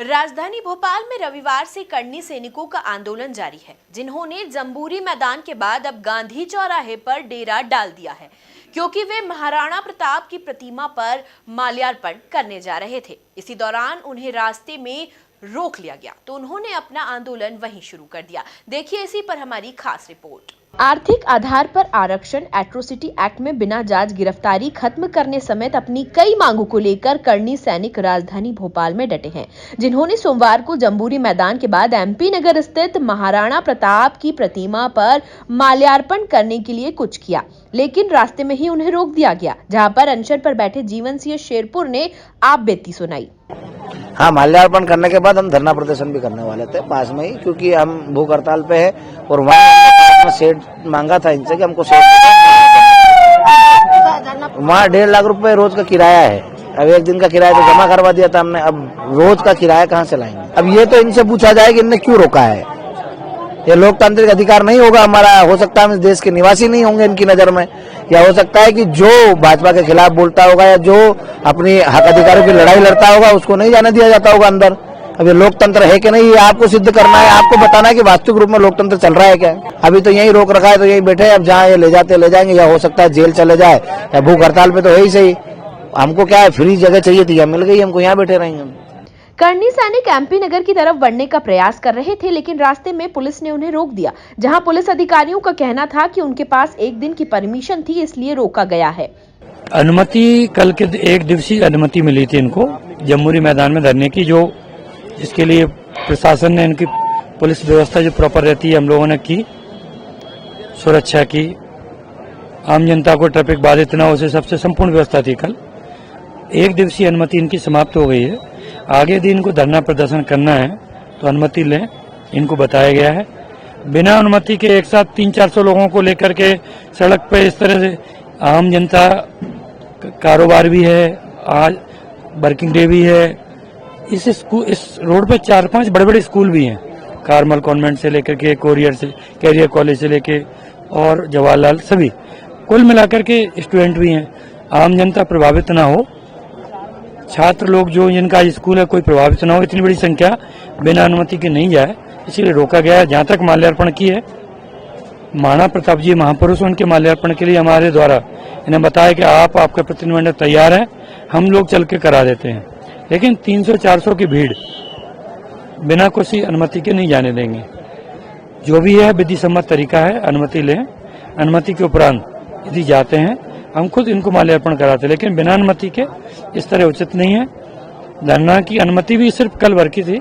राजधानी भोपाल में रविवार से करनी सैनिकों का आंदोलन जारी है, जिन्होंने जंबूरी मैदान के बाद अब गांधी चौराहे पर डेरा डाल दिया है, क्योंकि वे महाराणा प्रताप की प्रतिमा पर माल्यार्पण करने जा रहे थे। इसी दौरान उन्हें रास्ते में रोक लिया गया, तो उन्होंने अपना आंदोलन वहीं शुरू कर दिया। देखिए इसी पर हमारी खास रिपोर्ट। आर्थिक आधार पर आरक्षण, एट्रोसिटी एक्ट में बिना जांच गिरफ्तारी खत्म करने समेत अपनी कई मांगों को लेकर करनी सैनिक राजधानी भोपाल में डटे हैं, जिन्होंने सोमवार को जंबूरी मैदान के बाद एमपी नगर स्थित महाराणा प्रताप की प्रतिमा पर माल्यार्पण करने के लिए कुछ किया, लेकिन रास्ते में ही उन्हें रोक दिया गया, जहां पर अनशन पर बैठे जीवन सिंह शेरपुर ने आप बीती सुनाई। हाँ, माल्यार्पण करने के बाद हम धरना प्रदर्शन भी करने वाले थे पास में ही, क्योंकि हम भूख हड़ताल पे है और वहाँ सेट मांगा था इनसे कि हमको सेट, वहाँ 1.5 लाख रुपए रोज का किराया है। अब 1 दिन का किराया तो जमा करवा दिया था हमने, अब रोज का किराया कहाँ से लाएंगे? अब ये तो इनसे पूछा जाए कि इनने क्यों रोका है। ये लोकतांत्रिक अधिकार नहीं होगा हमारा। हो सकता है हम इस देश के निवासी नहीं होंगे इनकी नजर में, या हो सकता है कि जो भाजपा के खिलाफ बोलता होगा या जो अपनी हक अधिकारों की लड़ाई लड़ता होगा उसको नहीं जाने दिया जाता होगा अंदर। अब ये लोकतंत्र है कि नहीं, ये आपको सिद्ध करना है, आपको बताना है कि वास्तविक रूप में लोकतंत्र चल रहा है क्या। अभी तो यही रोक रखा है, तो यही बैठे, अब जहाँ ये ले जाते ले जाएंगे, या हो सकता है जेल चले जाए, या भूख हड़ताल पे तो है ही सही। हमको क्या है, फ्री जगह चाहिए थी, मिल गई, हमको यहाँ बैठे रहेंगे। करनी सैनिक एमपी नगर की तरफ बढ़ने का प्रयास कर रहे थे, लेकिन रास्ते में पुलिस ने उन्हें रोक दिया, जहां पुलिस अधिकारियों का कहना था कि उनके पास 1 दिन की परमिशन थी, इसलिए रोका गया है। अनुमति कल के 1 दिवसीय अनुमति मिली थी इनको जम्बूरी मैदान में धरने की, जो जिसके लिए प्रशासन ने इनकी पुलिस व्यवस्था जो प्रॉपर रहती है हम लोगों ने की, सुरक्षा की, आम जनता को ट्रैफिक बाधित न हो, उसे सबसे संपूर्ण व्यवस्था थी। कल 1 दिवसीय अनुमति इनकी समाप्त हो गई है। आगे दिन को धरना प्रदर्शन करना है तो अनुमति लें, इनको बताया गया है। बिना अनुमति के एक साथ 300-400 लोगों को लेकर के सड़क पे इस तरह से आम जनता, कारोबार भी है, आज वर्किंग डे भी है, इस रोड पे 4-5 बड़े-बड़े स्कूल भी हैं, कार्मल कॉन्वेंट से लेकर के कैरियर कॉलेज से लेके और जवाहरलाल, सभी कुल मिलाकर के स्टूडेंट भी हैं। आम जनता प्रभावित ना हो, छात्र लोग जो जिनका स्कूल है कोई प्रभावित ना हो, इतनी बड़ी संख्या बिना अनुमति के नहीं जाए, इसीलिए रोका गया है। जहाँ तक माल्यार्पण की है महाराणा प्रताप जी महापुरुष, उनके माल्यार्पण के लिए हमारे द्वारा इन्हें बताया कि आप आपका प्रतिनिधिमंडल तैयार है, हम लोग चल के करा देते हैं, लेकिन 300-400 की भीड़ बिना किसी अनुमति के नहीं जाने देंगे। जो भी है विधि सम्मत तरीका है, अनुमति लें, अनुमति के उपरांत यदि जाते हैं हम खुद इनको माल्यार्पण कराते, लेकिन बिना अनुमति के इस तरह उचित नहीं है। धरना की अनुमति भी सिर्फ कल भर की थी,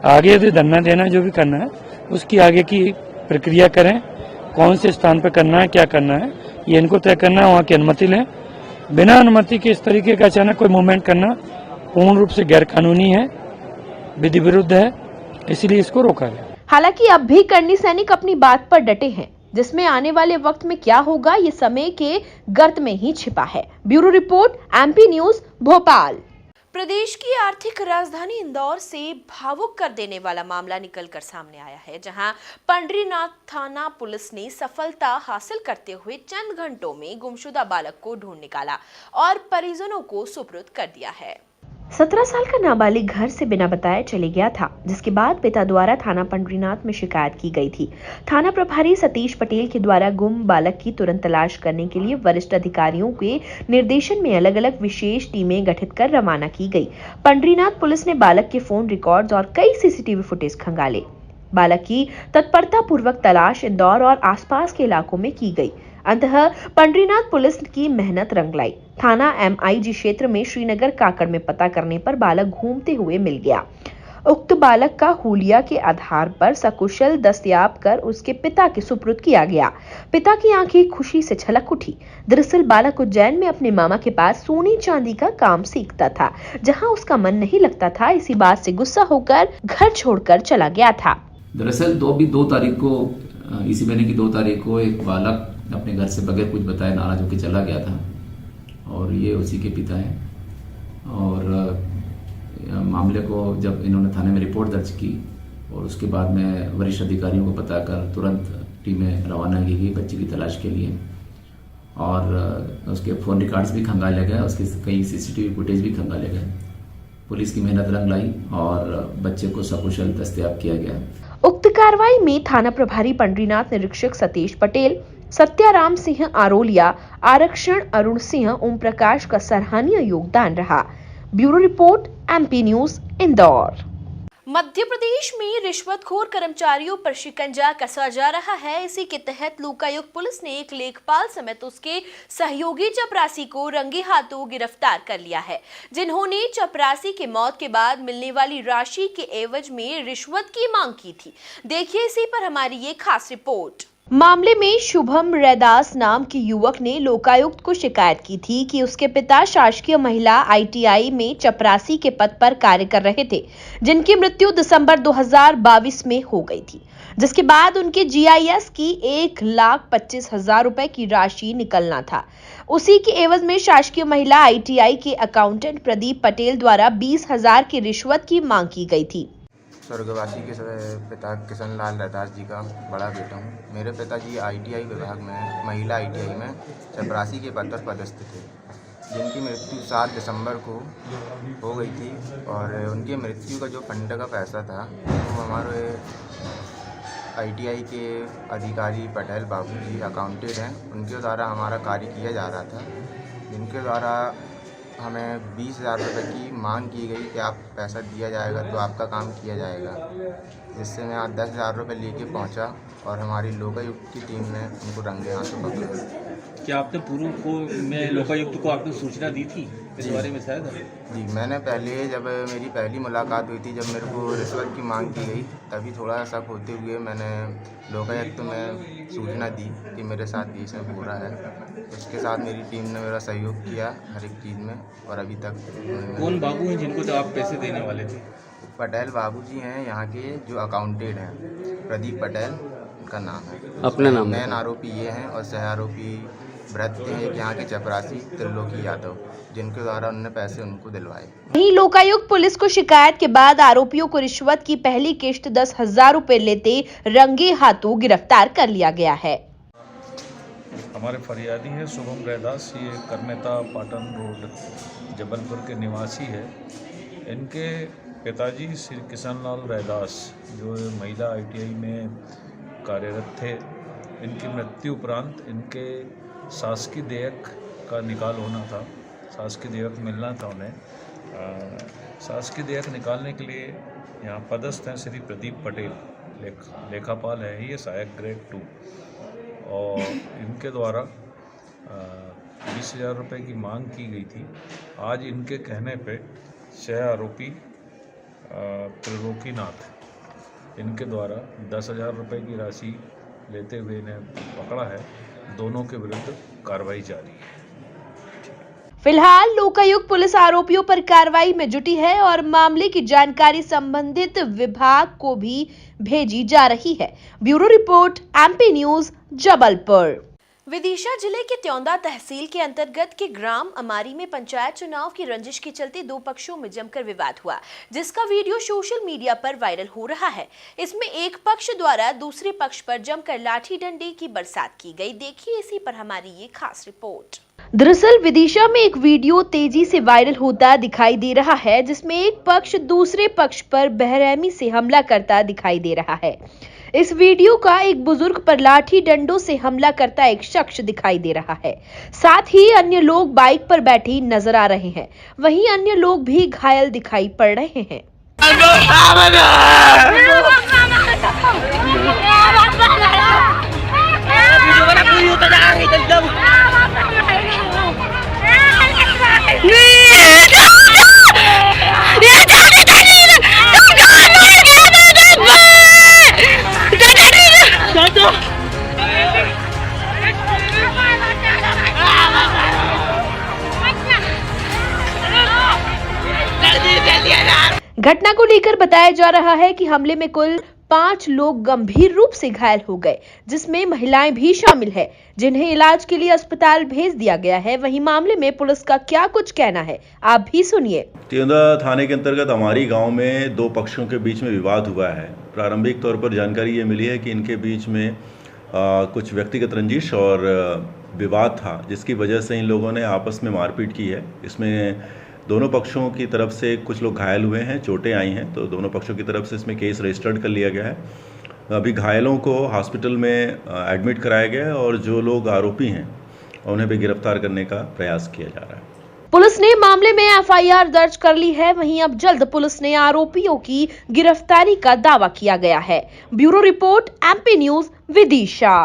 आगे यदि धरना देना जो भी करना है उसकी आगे की प्रक्रिया करें, कौन से स्थान पर करना है, क्या करना है, ये इनको तय करना है, वहाँ की अनुमति लें। बिना अनुमति के इस तरीके का अचानक कोई मूवमेंट करना पूर्ण रूप से गैर कानूनी है, विधि विरुद्ध है, इसलिए इसको रोका गया। हालांकि अब भी करनी सैनिक अपनी बात पर डटे हैं, जिसमें आने वाले वक्त में क्या होगा ये समय के गर्त में ही छिपा है। Bureau report, MP news, Bhopal. प्रदेश की आर्थिक राजधानी इंदौर से भावुक कर देने वाला मामला निकलकर सामने आया है, जहां पंडरीनाथ थाना पुलिस ने सफलता हासिल करते हुए चंद घंटों में गुमशुदा बालक को ढूंढ निकाला और परिजनों को सुपुर्द कर दिया है। 17 साल का नाबालिग घर से बिना बताए चले गया था, जिसके बाद पिता द्वारा थाना पंडरीनाथ में शिकायत की गई थी। थाना प्रभारी सतीश पटेल के द्वारा गुम बालक की तुरंत तलाश करने के लिए वरिष्ठ अधिकारियों के निर्देशन में अलग अलग विशेष टीमें गठित कर रवाना की गई। पंडरीनाथ पुलिस ने बालक के फोन रिकॉर्ड्स और कई सीसीटीवी फुटेज खंगाले। बालक की तत्परता पूर्वक तलाश इंदौर और आसपास के इलाकों में की गई। अंततः पंडरीनाथ पुलिस की मेहनत रंग लाई। थाना MIG क्षेत्र में श्रीनगर काकड़ में पता करने पर बालक घूमते हुए मिल गया। उक्त बालक का हुलिया के आधार पर सकुशल दस्तयाब कर उसके पिता के सुपुर्द किया गया। पिता की आंखें खुशी से छलक उठी। दरअसल बालक उज्जैन में अपने मामा के पास सोने चांदी का काम सीखता था, जहां उसका मन नहीं लगता था। इसी बात से गुस्सा होकर घर छोड़कर चला गया था। दरअसल 2 तारीख को, इसी महीने की 2 तारीख को एक बालक अपने घर से बगैर कुछ बताए नाराज होकर चला गया था और ये उसी के पिता हैं। और मामले को जब इन्होंने थाने में रिपोर्ट दर्ज की और उसके बाद में वरिष्ठ अधिकारियों को पता कर तुरंत टीमें रवाना की गई बच्चे की तलाश के लिए और उसके फ़ोन रिकॉर्ड्स भी खंगाले गए, उसके कई CCTV फुटेज भी खंगाले गए। पुलिस की मेहनत रंग लाई और बच्चे को सकुशल दस्तयाब किया गया। उक्त कार्रवाई में थाना प्रभारी पंडरीनाथ निरीक्षक सतीश पटेल, सत्याराम सिंह आरोलिया, आरक्षण अरुण सिंह, ओम प्रकाश का सराहनीय योगदान रहा। Bureau report, MP news, Indore. Madhya Pradesh में रिश्वतखोर कर्मचारियों पर शिकंजा कसा जा रहा है। इसी के तहत लोकायुक्त पुलिस ने एक लेखपाल समेत उसके सहयोगी चपरासी को रंगे हाथों गिरफ्तार कर लिया है, जिन्होंने चपरासी के मौत के बाद मिलने वाली राशि के एवज में रिश्वत की मांग की थी। देखिए इसी पर हमारी ये खास रिपोर्ट। मामले में शुभम रैदास नाम के युवक ने लोकायुक्त को शिकायत की थी कि उसके पिता शासकीय महिला ITI में चपरासी के पद पर कार्य कर रहे थे, जिनकी मृत्यु दिसंबर 2022 में हो गई थी, जिसके बाद उनके GIS की 1,25,000 रुपए की राशि निकलना था। उसी के एवज में शासकीय महिला ITI के अकाउंटेंट प्रदीप पटेल द्वारा 20,000 की रिश्वत की मांग की गई थी। स्वर्गवासी के पिता किशन लाल रैदास जी का बड़ा बेटा हूँ। मेरे पिताजी ITI विभाग में, महिला ITI में चपरासी के पद पर पदस्थ थे, जिनकी मृत्यु 7 दिसंबर को हो गई थी और उनकी मृत्यु का जो फंड का पैसा था वो हमारे ITI के अधिकारी पटेल बाबू जी अकाउंटेंट हैं, उनके द्वारा हमारा कार्य किया जा रहा था, जिनके द्वारा हमें 20,000 रुपये की मांग की गई कि आप पैसा दिया जाएगा तो आपका काम किया जाएगा, जिससे मैं आज 10,000 रुपये लेके पहुंचा और हमारी लोकायुक्त की टीम ने उनको रंगे हाथों पकड़ा। क्या आपने पूर्व को में लोकायुक्त को आपने सूचना दी थी इस बारे में? शायद जी, मैंने पहले जब मेरी पहली मुलाकात हुई थी, जब मेरे को रिश्वत की मांग की गई, तभी थोड़ा शक होते हुए मैंने लोकायुक्त में सूचना दी कि मेरे साथ ये सब हो रहा है। उसके साथ मेरी टीम ने मेरा सहयोग किया हर एक चीज़ में और अभी तक। कौन बाबू हैं जिनको तो आप पैसे देने वाले थे? पटेल बाबूजी हैं यहाँ के, जो अकाउंटेंट हैं, प्रदीप पटेल का नाम है। अपना नाम? मेन आरोपी ये हैं और सह आरोपी भ्रत्य हैं एक यहाँ के चपरासी त्रिलोकी यादव, जिनके द्वारा उन्होंने पैसे उनको दिलवाए। वहीं लोकायुक्त पुलिस को शिकायत के बाद आरोपियों को रिश्वत की पहली किश्त 10,000 रुपए लेते रंगे हाथों गिरफ्तार कर लिया गया है। हमारे फरियादी है शुभम रैदास, ये करनेता पाटन रोड जबलपुर के निवासी है। इनके पिताजी श्री किशन लाल रैदास जो महिला ITI में कार्यरत थे, इनकी मृत्यु उपरांत इनके शासकीय देयक का निकाल होना था, शासकीय देयक मिलना था उन्हें। शासकीय देयक निकालने के लिए यहाँ पदस्थ हैं श्री प्रदीप पटेल, लेखापाल है ये, सहायक ग्रेड 2, और इनके द्वारा 20,000 रुपये की मांग की गई थी। आज इनके कहने पे 6 आरोपी त्रिलोकीनाथ इनके द्वारा 10,000 रुपये की राशि लेते हुए इन्हें पकड़ा है। दोनों के विरुद्ध कार्रवाई जारी है। फिलहाल लोकायुक्त पुलिस आरोपियों पर कार्रवाई में जुटी है और मामले की जानकारी संबंधित विभाग को भी भेजी जा रही है। Bureau report, MP news, Jabalpur. Vidisha जिले के त्योंदा तहसील के अंतर्गत के ग्राम अमारी में पंचायत चुनाव की रंजिश के चलते दो पक्षों में जमकर विवाद हुआ, जिसका वीडियो सोशल मीडिया पर वायरल हो रहा है। इसमें एक पक्ष द्वारा दूसरे पक्ष पर जमकर लाठी डंडे की बरसात की गई। देखिए इसी पर हमारी ये खास रिपोर्ट। दरअसल विदिशा में एक वीडियो तेजी से वायरल होता दिखाई दे रहा है, जिसमें एक पक्ष दूसरे पक्ष पर बेरहमी से हमला करता दिखाई दे रहा है। इस वीडियो का एक बुजुर्ग पर लाठी डंडों से हमला करता एक शख्स दिखाई दे रहा है। साथ ही अन्य लोग बाइक पर बैठे नजर आ रहे हैं। वहीं अन्य लोग भी घायल दिखाई पड़ रहे हैं। घटना को लेकर बताया जा रहा है कि हमले में कुल 5 लोग गंभीर रूप से घायल हो गए, जिसमें महिलाएं भी शामिल है, जिन्हें इलाज के लिए अस्पताल भेज दिया गया है। वहीं मामले में पुलिस का क्या कुछ कहना है, आप भी सुनिए। त्योंदा थाने के अंतर्गत अमारी गांव में दो पक्षों के बीच में विवाद हुआ है। प्रारंभिक तौर पर जानकारी ये मिली है कि इनके बीच में कुछ व्यक्तिगत रंजिश और विवाद था, जिसकी वजह से इन लोगों ने आपस में मारपीट की है। इसमें दोनों पक्षों की तरफ से कुछ लोग घायल हुए हैं, चोटें आई हैं, तो दोनों पक्षों की तरफ से इसमें केस रजिस्टर्ड कर लिया गया है। अभी घायलों को हॉस्पिटल में एडमिट कराया गया है और जो लोग आरोपी हैं उन्हें भी गिरफ्तार करने का प्रयास किया जा रहा है। पुलिस ने मामले में एफआईआर दर्ज कर ली है। वहीं अब जल्द पुलिस ने आरोपियों की गिरफ्तारी का दावा किया गया है। Bureau report, MP news, Vidisha.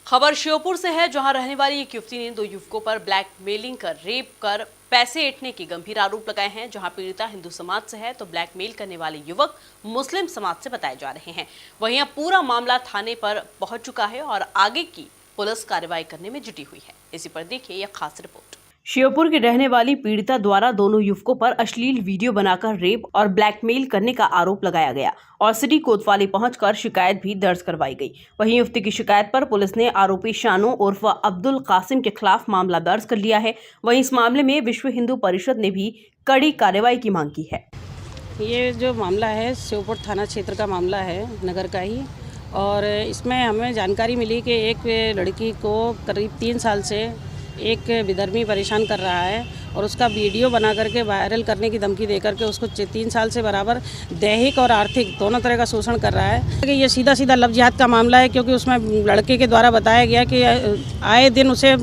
खबर श्योपुर से है, जहां रहने वाली एक युवती ने 2 युवकों पर ब्लैकमेलिंग कर रेप कर पैसे ऐंठने के गंभीर आरोप लगाए हैं। जहां पीड़िता हिंदू समाज से है तो ब्लैकमेल करने वाले युवक मुस्लिम समाज से बताए जा रहे हैं। वहीं अब पूरा मामला थाने पर पहुंच चुका है और आगे की पुलिस कार्रवाई करने में जुटी हुई है। इसी पर देखिए यह खास रिपोर्ट। श्योपुर की रहने वाली पीड़िता द्वारा दोनों युवकों पर अश्लील वीडियो बनाकर रेप और ब्लैकमेल करने का आरोप लगाया गया और सिटी कोतवाली पहुंचकर शिकायत भी दर्ज करवाई गई। वहीं युवती की शिकायत पर पुलिस ने आरोपी शानू उर्फ अब्दुल कासिम के खिलाफ मामला दर्ज कर लिया है। वहीं इस मामले में विश्व हिंदू परिषद ने भी कड़ी कार्रवाई की मांग की है। ये जो मामला है श्योपुर थाना क्षेत्र का मामला है, नगर का ही, और इसमें हमें जानकारी मिली कि एक लड़की को करीब 3 साल से एक विधर्मी परेशान कर रहा है और उसका वीडियो बना करके वायरल करने की धमकी देकर के उसको 3 साल से बराबर दैहिक और आर्थिक दोनों तरह का शोषण कर रहा है। कि ये सीधा सीधा लव जिहाद का मामला है, क्योंकि उसमें लड़के के द्वारा बताया गया कि आए दिन उसे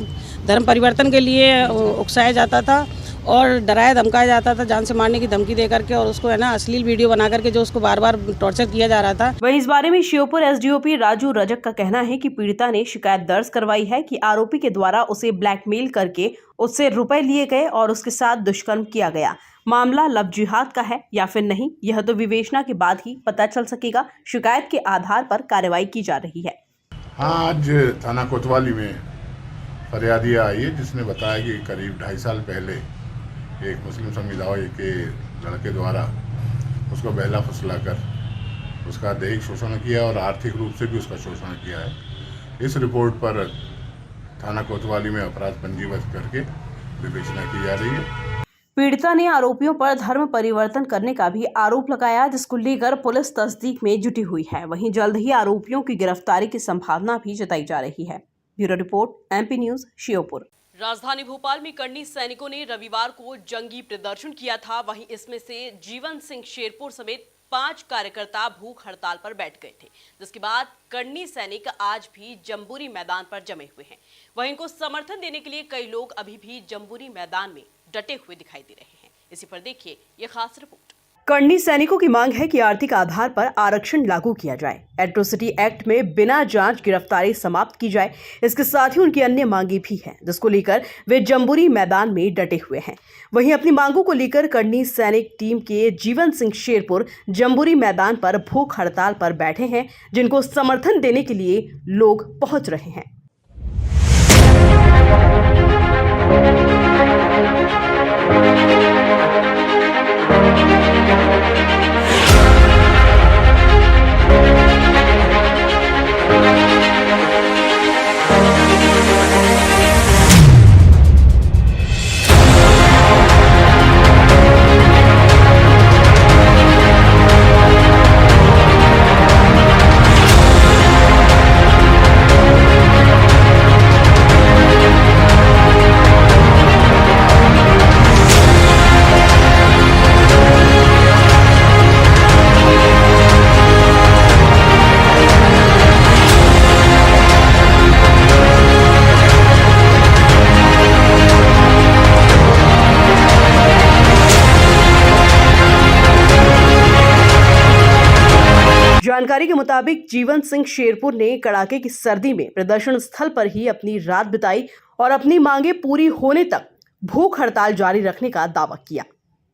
धर्म परिवर्तन के लिए उकसाया जाता था और डराया धमकाया जाता था, जान से मारने की धमकी दे करके, और उसको है ना अश्लील वीडियो बना करके जो उसको बार बार टॉर्चर किया जा रहा था। वहीं इस बारे में श्योपुर एसडीओपी राजू रजक का कहना है कि पीड़िता ने शिकायत दर्ज करवाई है कि आरोपी के द्वारा उसे ब्लैकमेल करके उससे रुपए लिए गए और उसके साथ दुष्कर्म किया गया। मामला लव जिहाद का है या फिर नहीं, यह तो विवेचना के बाद ही पता चल सकेगा। शिकायत के आधार पर कार्रवाई की जा रही है। हाँ, आज थाना कोतवाली में फरियादिया आई है जिसने बताया कि करीब 2.5 साल पहले एक मुस्लिम समुदाय के लड़के द्वारा उसको बहला फुसला कर उसका दैहिक शोषण किया और आर्थिक रूप से भी उसका शोषण किया है। इस रिपोर्ट पर थाना कोतवाली में अपराध पंजीबद्ध करके विवेचना की जा रही है। पीड़िता ने आरोपियों पर धर्म परिवर्तन करने का भी आरोप लगाया, जिसको लेकर पुलिस तस्दीक में जुटी हुई है। वहीं जल्द ही आरोपियों की गिरफ्तारी की संभावना भी जताई जा रही है। Bureau report, MP news, Sheopur. राजधानी भोपाल में करनी सैनिकों ने रविवार को जंगी प्रदर्शन किया था। वहीं इसमें से जीवन सिंह शेरपुर समेत 5 कार्यकर्ता भूख हड़ताल पर बैठ गए थे, जिसके बाद करनी सैनिक आज भी जम्बूरी मैदान पर जमे हुए हैं। वहीं इनको समर्थन देने के लिए कई लोग अभी भी जम्बूरी मैदान में डटे हुए दिखाई दे रहे हैं। इसी पर देखिए ये खास रिपोर्ट। करनी सैनिकों की मांग है कि आर्थिक आधार पर आरक्षण लागू किया जाए, एट्रोसिटी एक्ट में बिना जांच गिरफ्तारी समाप्त की जाए। इसके साथ ही उनकी अन्य मांगे भी हैं, जिसको लेकर वे जम्बूरी मैदान में डटे हुए हैं। वहीं अपनी मांगों को लेकर करनी सैनिक टीम के जीवन सिंह शेरपुर जम्बूरी मैदान पर भूख हड़ताल पर बैठे हैं, जिनको समर्थन देने के लिए लोग पहुंच रहे हैं। जानकारी के मुताबिक जीवन सिंह शेरपुर ने कड़ाके की सर्दी में प्रदर्शन स्थल पर ही अपनी रात बिताई और अपनी मांगे पूरी होने तक भूख हड़ताल जारी रखने का दावा किया।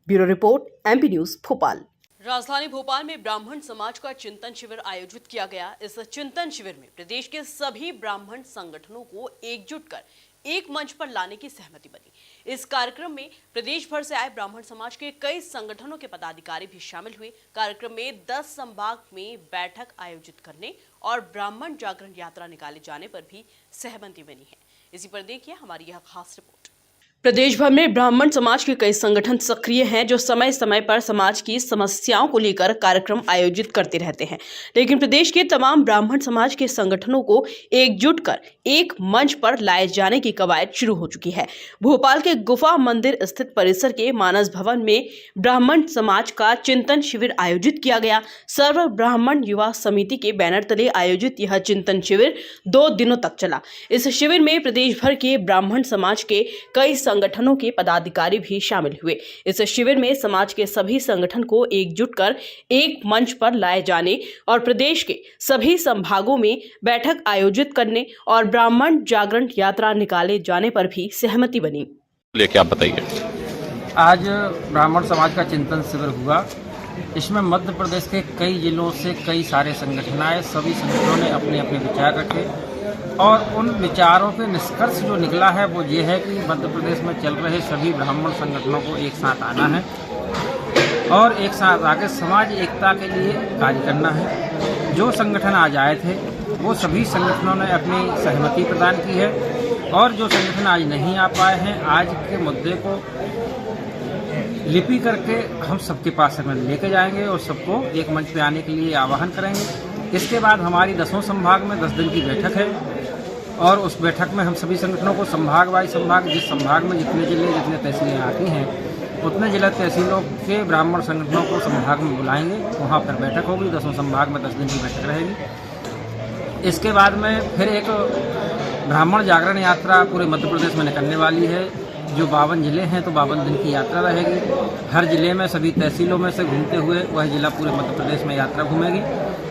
Bureau report, MP news Bhopal. राजधानी भोपाल में ब्राह्मण समाज का चिंतन शिविर आयोजित किया गया। इस चिंतन शिविर में प्रदेश के सभी ब्राह्मण संगठनों को एकजुट कर एक मंच पर लाने की सहमति बनी। इस कार्यक्रम में प्रदेश भर से आए ब्राह्मण समाज के कई संगठनों के पदाधिकारी भी शामिल हुए। कार्यक्रम में 10 संभाग में बैठक आयोजित करने और ब्राह्मण जागरण यात्रा निकाले जाने पर भी सहमति बनी है। इसी पर देखिए हमारी यह खास रिपोर्ट। प्रदेश भर में ब्राह्मण समाज के कई संगठन सक्रिय हैं, जो समय समय पर समाज की समस्याओं को लेकर कार्यक्रम आयोजित करते रहते हैं। लेकिन प्रदेश के तमाम ब्राह्मण समाज के संगठनों को एकजुट कर एक मंच पर लाए जाने की कवायद शुरू हो चुकी है। भोपाल के गुफा मंदिर स्थित परिसर के मानस भवन में ब्राह्मण समाज का चिंतन शिविर आयोजित किया गया। सर्व ब्राह्मण युवा समिति के बैनर तले आयोजित यह चिंतन शिविर 2 दिनों तक चला। इस शिविर में प्रदेश भर के ब्राह्मण समाज के कई संगठनों के पदाधिकारी भी शामिल हुए। इस शिविर में समाज के सभी संगठन को एकजुट कर एक मंच पर लाए जाने और प्रदेश के सभी संभागों में बैठक आयोजित करने और ब्राह्मण जागरण यात्रा निकाले जाने पर भी सहमति बनी। लेके आप बताइए। आज ब्राह्मण समाज का चिंतन शिविर हुआ। इसमें मध्य प्रदेश के कई जिलों से कई सारे संगठन आए। सभी संगठनों ने अपने अपने विचार रखे और उन विचारों के निष्कर्ष जो निकला है वो ये है कि मध्य प्रदेश में चल रहे सभी ब्राह्मण संगठनों को एक साथ आना है और एक साथ आकर समाज एकता के लिए कार्य करना है। जो संगठन आज आए थे वो सभी संगठनों ने अपनी सहमति प्रदान की है और जो संगठन आज नहीं आ पाए हैं, आज के मुद्दे को लिपि करके हम सबके पास लेके जाएंगे और सबको एक मंच पे आने के लिए आह्वान करेंगे। इसके बाद हमारी 10 संभाग में 10 दिन की बैठक है और उस बैठक में हम सभी संगठनों को संभाग वाई संभाग, जिस संभाग में जितने जिले जितने तहसीलें आती हैं उतने जिला तहसीलों के ब्राह्मण संगठनों को संभाग में बुलाएंगे। वहाँ पर बैठक होगी। 10 संभाग में 10 दिन की बैठक रहेगी। इसके बाद में फिर एक ब्राह्मण जागरण यात्रा पूरे मध्य प्रदेश में निकलने वाली है। जो 52 जिले हैं तो 52 दिन की यात्रा रहेगी। हर जिले में सभी तहसीलों में से घूमते हुए वह जिला पूरे मध्य प्रदेश में यात्रा घूमेगी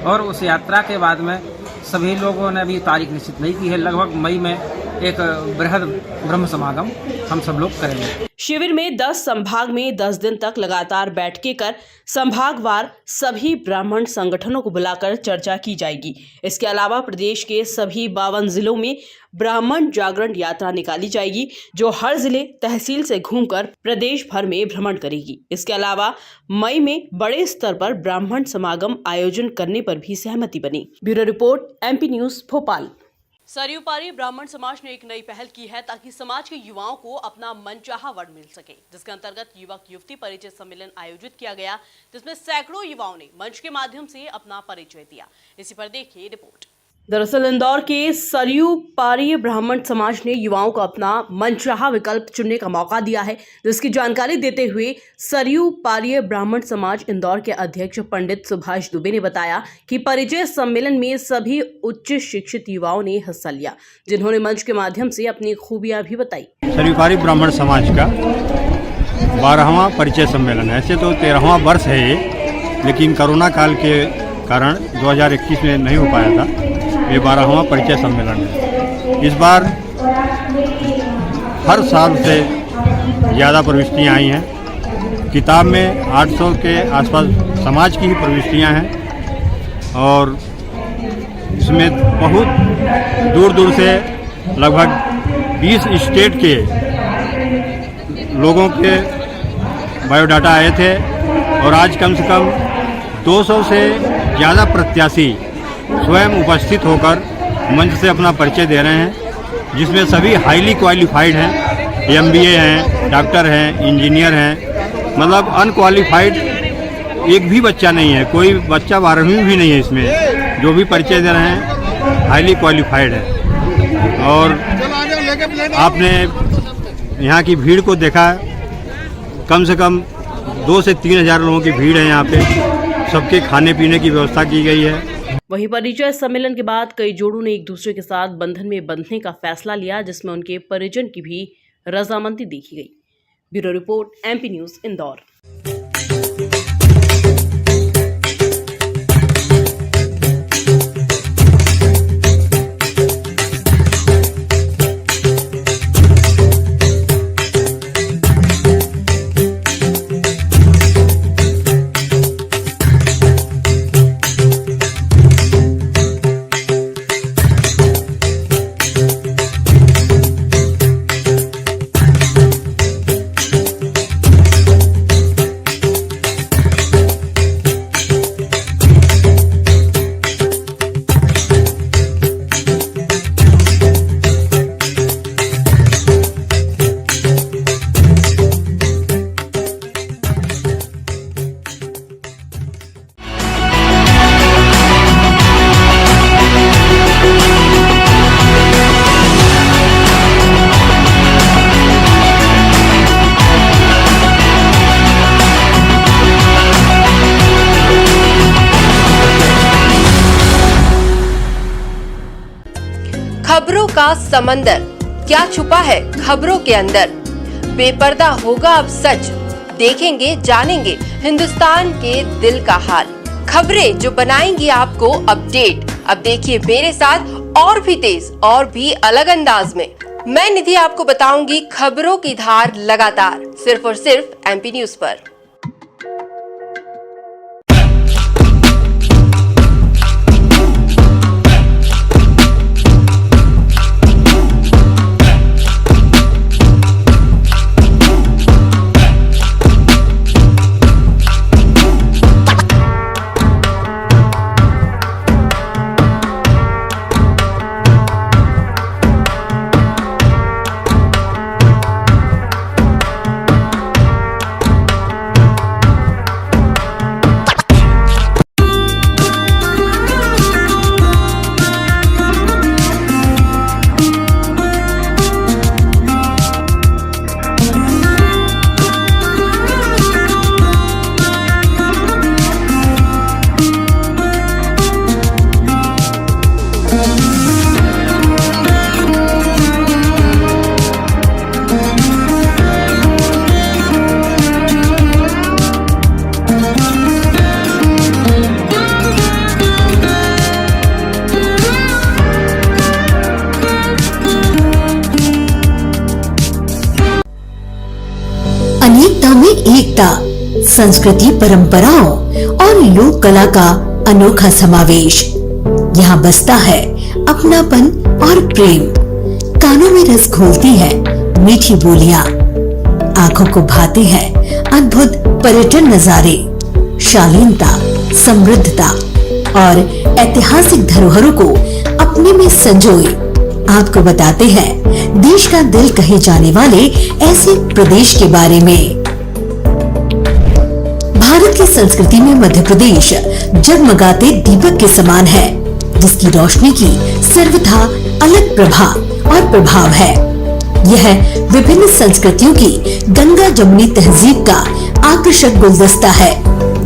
और उस यात्रा के बाद में सभी लोगों ने अभी तारीख निश्चित नहीं की है। लगभग मई में एक बृहद ब्रह्म समागम हम सब लोग करेंगे। शिविर में 10 संभाग में 10 दिन तक लगातार बैठकें कर संभागवार सभी ब्राह्मण संगठनों को बुलाकर चर्चा की जाएगी। इसके अलावा प्रदेश के सभी 52 जिलों में ब्राह्मण जागरण यात्रा निकाली जाएगी, जो हर जिले तहसील से घूमकर प्रदेश भर में भ्रमण करेगी। इसके अलावा मई में बड़े स्तर पर ब्राह्मण समागम आयोजन करने पर भी सहमति बनी। Bureau report, MP news Bhopal. Saryu पारी ब्राह्मण समाज ने एक नई पहल की है ताकि समाज के युवाओं को अपना मनचाहा वर्ण मिल सके, जिसके अंतर्गत युवक युवती परिचय सम्मेलन आयोजित किया गया, जिसमें सैकड़ों युवाओं ने मंच के माध्यम से अपना परिचय दिया। इसी पर देखिए रिपोर्ट। दरअसल इंदौर के सरयू पारीय ब्राह्मण समाज ने युवाओं को अपना मनचाहा विकल्प चुनने का मौका दिया है, जिसकी जानकारी देते हुए सरयू पारीय ब्राह्मण समाज इंदौर के अध्यक्ष पंडित सुभाष दुबे ने बताया कि परिचय सम्मेलन में सभी उच्च शिक्षित युवाओं ने हिस्सा लिया, जिन्होंने मंच के माध्यम से अपनी खूबियां भी बताई। सरयू पारीय ब्राह्मण समाज का 12वां परिचय सम्मेलन है। ऐसे तो 13वां वर्ष है ये, लेकिन कोरोना काल के कारण 2021 में नहीं हो पाया था। ये 12वां परिचय सम्मेलन है। इस बार हर साल से ज़्यादा प्रविष्टियाँ आई हैं। किताब में 800 के आसपास समाज की ही प्रविष्टियाँ हैं और इसमें बहुत दूर दूर से लगभग 20 स्टेट के लोगों के बायोडाटा आए थे और आज कम से कम 200 से ज़्यादा प्रत्याशी स्वयं उपस्थित होकर मंच से अपना परिचय दे रहे हैं, जिसमें सभी हाईली क्वालिफाइड हैं, MBA हैं, डॉक्टर हैं, इंजीनियर हैं, मतलब अनक्वालिफाइड एक भी बच्चा नहीं है, कोई बच्चा 12वीं भी नहीं है इसमें। जो भी परिचय दे रहे हैं हाईली क्वालिफाइड है। और आपने यहाँ की भीड़ को देखा, कम से कम 2 से 3 हज़ार लोगों की भीड़ है यहाँ पे। सबके खाने पीने की व्यवस्था की गई है। वहीं परिचय सम्मेलन के बाद कई जोड़ों ने एक दूसरे के साथ बंधन में बंधने का फैसला लिया, जिसमें उनके परिजन की भी रजामंदी देखी गई। Bureau report, MP news, Indore. खबरों का समंदर, क्या छुपा है खबरों के अंदर? बेपर्दा होगा अब सच, देखेंगे जानेंगे हिंदुस्तान के दिल का हाल। खबरें जो बनाएंगी आपको अपडेट। अब देखिए मेरे साथ और भी तेज और भी अलग अंदाज में मैं निधि आपको बताऊंगी खबरों की धार लगातार, सिर्फ और सिर्फ MP न्यूज पर। अनेकता में एकता, संस्कृति, परंपराओं और लोक कला का अनोखा समावेश। यहाँ बसता है अपनापन और प्रेम। कानों में रस घोलती है मीठी बोलियां, आंखों को भाते हैं अद्भुत पर्यटन नजारे। शालीनता, समृद्धता और ऐतिहासिक धरोहरों को अपने में संजोए आपको बताते हैं देश का दिल कहे जाने वाले ऐसे प्रदेश के बारे में। भारत की संस्कृति में मध्य प्रदेश जगमगाते दीपक के समान है। जिसकी रोशनी की सर्वथा अलग प्रभा और प्रभाव है। यह विभिन्न संस्कृतियों की गंगा जमुनी तहजीब का आकर्षक गुलदस्ता है,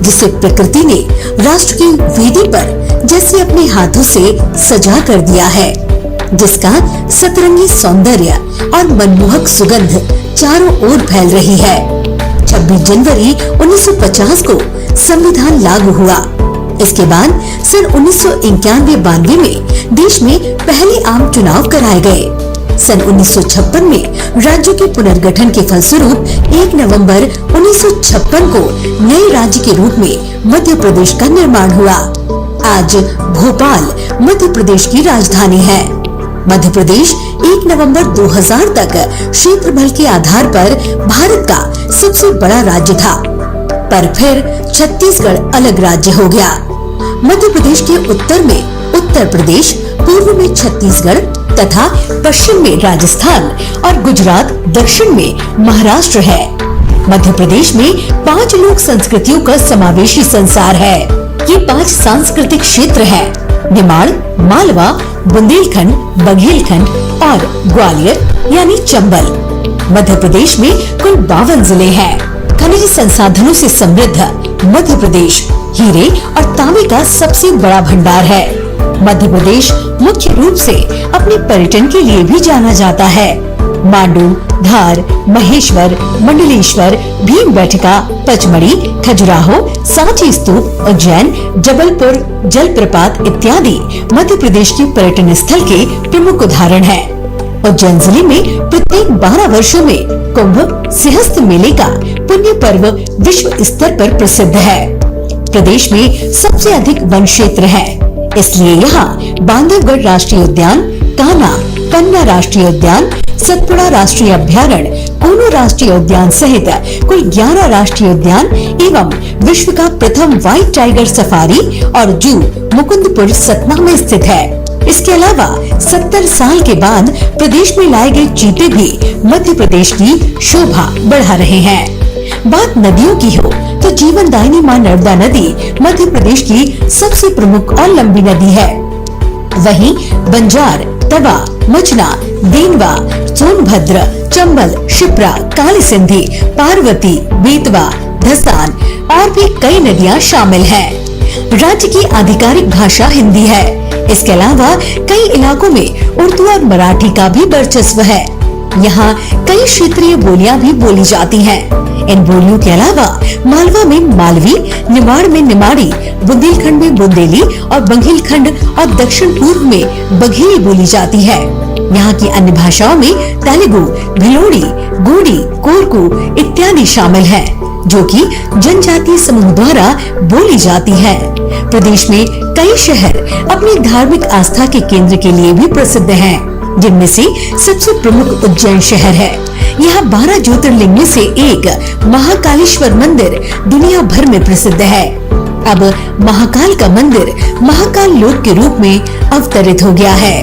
जिसे प्रकृति ने राष्ट्र की वेदी पर जैसे अपने हाथों से सजा कर दिया है, जिसका सतरंगी सौंदर्य और मनमोहक सुगंध चारों ओर फैल रही है। 26 जनवरी 1950 को संविधान लागू हुआ। इसके बाद सन 1991-92 में देश में पहले आम चुनाव कराए गए। सन 1956 में राज्यों के पुनर्गठन के फलस्वरूप 1 नवंबर 1956 को नए राज्य के रूप में मध्य प्रदेश का निर्माण हुआ। आज भोपाल मध्य प्रदेश की राजधानी है। मध्य प्रदेश 1 नवंबर 2000 तक क्षेत्रफल के आधार पर भारत का सबसे बड़ा राज्य था, पर फिर छत्तीसगढ़ अलग राज्य हो गया। मध्य प्रदेश के उत्तर में उत्तर प्रदेश, पूर्व में छत्तीसगढ़ तथा पश्चिम में राजस्थान और गुजरात, दक्षिण में महाराष्ट्र है। मध्य प्रदेश में 5 लोक संस्कृतियों का समावेशी संसार है। ये 5 सांस्कृतिक क्षेत्र है: निमाड़, मालवा, बुंदेलखंड, बघेलखंड और ग्वालियर यानी चंबल। मध्य प्रदेश में कुल 52 जिले हैं। खनिज संसाधनों से समृद्ध मध्य प्रदेश हीरे और तांबे का सबसे बड़ा भंडार है। मध्य प्रदेश मुख्य रूप से अपने पर्यटन के लिए भी जाना जाता है। मांडू, धार, महेश्वर, मंडलेश्वर, भीमबेटका, पचमढ़ी, खजुराहो, सांची स्तूप, उज्जैन, जबलपुर जलप्रपात इत्यादि मध्य प्रदेश के पर्यटन स्थल के प्रमुख उदाहरण हैं। उज्जैन जिले में प्रत्येक 12 वर्षों में कुंभ सिंहस्थ मेले का पुण्य पर्व विश्व स्तर पर प्रसिद्ध है। प्रदेश में सबसे अधिक वन क्षेत्र है, इसलिए यहाँ बांधवगढ़ राष्ट्रीय उद्यान, कान्हा, कन्या राष्ट्रीय उद्यान, सतपुड़ा राष्ट्रीय अभ्यारण्य, कूनो राष्ट्रीय उद्यान सहित कुल 11 राष्ट्रीय उद्यान एवं विश्व का प्रथम व्हाइट टाइगर सफारी और जू मुकुंदपुर सतना में स्थित है। इसके अलावा 70 साल के बाद प्रदेश में लाए गए चीते भी मध्य प्रदेश की शोभा बढ़ा रहे हैं। बात नदियों की हो तो जीवनदायिनी मां नर्मदा नदी मध्य प्रदेश की सबसे प्रमुख और लंबी नदी है। वहीं बंजार, तवा, मचना, देनवा, सोनभद्र, चंबल, शिप्रा, काली सिंधी, पार्वती, बेतवा, धसान और भी कई नदियां शामिल हैं। राज्य की आधिकारिक भाषा हिंदी है। इसके अलावा कई इलाकों में उर्दू और मराठी का भी वर्चस्व है। यहाँ कई क्षेत्रीय बोलियां भी बोली जाती हैं। इन बोलियों के अलावा मालवा में मालवी, निमाड़ में निमाड़ी, बुंदेलखंड में बुंदेली और बघेलखंड और दक्षिण पूर्व में बघेली बोली जाती है। यहाँ की अन्य भाषाओं में तेलुगु, भिलोड़ी, गोडी, कोरकू इत्यादि शामिल हैं, जो कि जनजातीय समूह द्वारा बोली जाती है। प्रदेश में कई शहर अपनी धार्मिक आस्था के केंद्र के लिए भी प्रसिद्ध हैं, जिनमें से सबसे प्रमुख उज्जैन शहर है। यहाँ 12 ज्योतिर्लिंग में से एक महाकालेश्वर मंदिर दुनिया भर में प्रसिद्ध है। अब महाकाल का मंदिर महाकाल लोक के रूप में अवतरित हो गया है।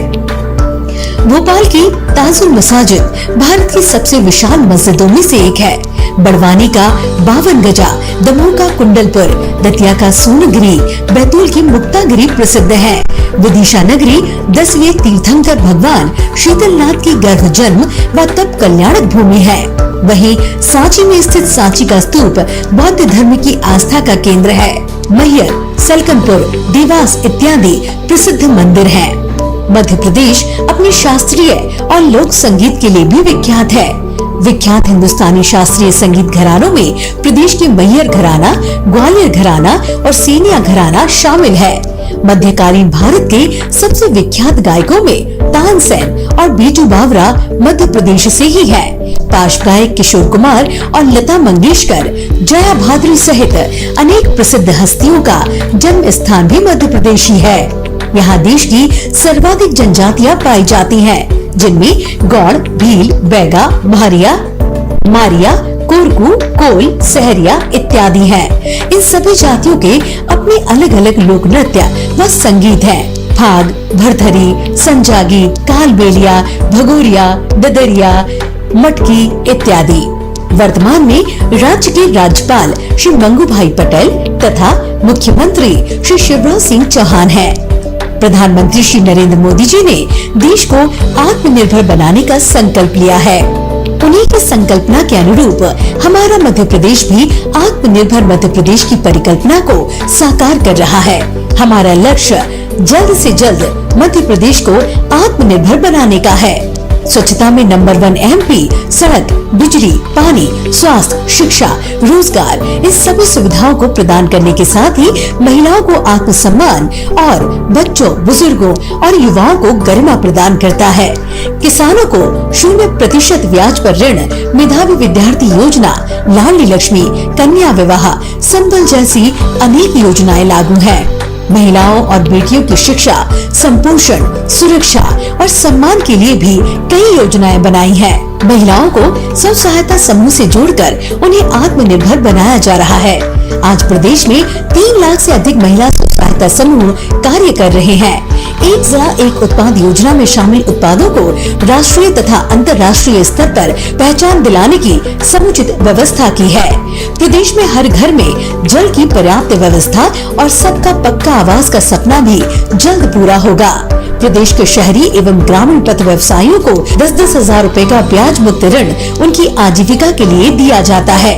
भोपाल की ताजुल मसाजिद भारत की सबसे विशाल मस्जिदों में से एक है। बड़वानी का 52 गजा, दमोह का कुंडलपुर, दतिया का सोनगिरी, बैतूल की मुक्तागिरी प्रसिद्ध है। विदिशा नगरी 10वें तीर्थंकर भगवान शीतलनाथ की गर्भ जन्म व तप कल्याणक भूमि है। वहीं सांची में स्थित सांची का स्तूप बौद्ध धर्म की आस्था का केंद्र है। मैहर, सलकनपुर, देवास इत्यादि प्रसिद्ध मंदिर हैं। मध्य प्रदेश अपने शास्त्रीय और लोक संगीत के लिए भी विख्यात है। विख्यात हिंदुस्तानी शास्त्रीय संगीत घरानों में प्रदेश के मैहर घराना, ग्वालियर घराना और सेनिया घराना शामिल है। मध्यकालीन भारत के सबसे विख्यात गायकों में तानसेन और बीजू बावरा मध्य प्रदेश से ही है। पार्श्व गायक किशोर कुमार और लता मंगेशकर, जया भाद्री सहित अनेक प्रसिद्ध हस्तियों का जन्म स्थान भी मध्य प्रदेश ही है। यहाँ देश की सर्वाधिक जनजातियाँ पाई जाती हैं, जिनमें गौड़, भील, बैगा, भारिया, मारिया, कोरकू, कोल, सहरिया इत्यादि हैं। इन सभी जातियों के अपने अलग अलग लोक नृत्य व संगीत हैं। फाग, भरथरी, संजागी, कालबेलिया, भगोरिया, ददरिया, मटकी इत्यादि। वर्तमान में राज्य के राज्यपाल श्री मंगू भाई पटेल तथा मुख्यमंत्री श्री शिवराज सिंह चौहान हैं। प्रधानमंत्री श्री नरेंद्र मोदी जी ने देश को आत्मनिर्भर बनाने का संकल्प लिया है। उन्हीं की संकल्पना के अनुरूप हमारा मध्य प्रदेश भी आत्मनिर्भर मध्य प्रदेश की परिकल्पना को साकार कर रहा है। हमारा लक्ष्य जल्द से जल्द मध्य प्रदेश को आत्मनिर्भर बनाने का है। स्वच्छता में नंबर 1 एमपी, सड़क, बिजली, पानी, स्वास्थ्य, शिक्षा, रोजगार, इन सभी सुविधाओं को प्रदान करने के साथ ही महिलाओं को आत्मसम्मान और बच्चों, बुजुर्गों और युवाओं को गरिमा प्रदान करता है। किसानों को 0% ब्याज पर ऋण, मेधावी विद्यार्थी योजना, लाडली लक्ष्मी, कन्या विवाह, संबल जैसी अनेक योजनाएं लागू हैं। महिलाओं और बेटियों की शिक्षा, संपोषण, सुरक्षा और सम्मान के लिए भी कई योजनाएं बनाई हैं। महिलाओं को स्व सहायता समूह से जोड़कर उन्हें आत्मनिर्भर बनाया जा रहा है। आज प्रदेश में 3 लाख से अधिक महिला स्व सहायता समूह कार्य कर रहे हैं। एक जिला एक उत्पाद योजना में शामिल उत्पादों को राष्ट्रीय तथा अंतर्राष्ट्रीय स्तर पर पहचान दिलाने की समुचित व्यवस्था की है। प्रदेश में हर घर में जल की पर्याप्त व्यवस्था और सबका पक्का आवास का सपना भी जल्द पूरा होगा। प्रदेश के शहरी एवं ग्रामीण पथ व्यवसायियों को 10-10 हजार रूपए का ब्याज मुक्त ऋण उनकी आजीविका के लिए दिया जाता है।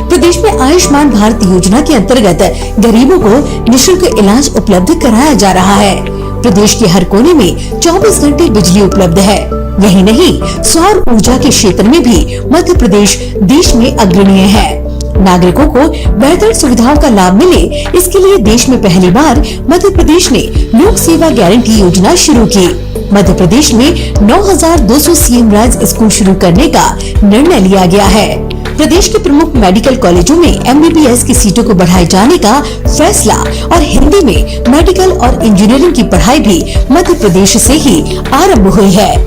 प्रदेश में आयुष्मान भारत योजना के अंतर्गत गरीबों को निःशुल्क इलाज उपलब्ध कराया जा रहा है। प्रदेश के हर कोने में 24 घंटे बिजली उपलब्ध है। यही नहीं, सौर ऊर्जा के क्षेत्र में भी मध्य प्रदेश देश में अग्रणीय है। नागरिकों को बेहतर सुविधाओं का लाभ मिले, इसके लिए देश में पहली बार मध्य प्रदेश ने लोक सेवा गारंटी योजना शुरू की। मध्य प्रदेश में 9,200 शिवराज स्कूल शुरू करने का निर्णय लिया गया है। प्रदेश के प्रमुख मेडिकल कॉलेजों में MBBS की सीटों को बढ़ाए जाने का फैसला और हिंदी में मेडिकल और इंजीनियरिंग की पढ़ाई भी मध्य प्रदेश से ही आरंभ हुई है।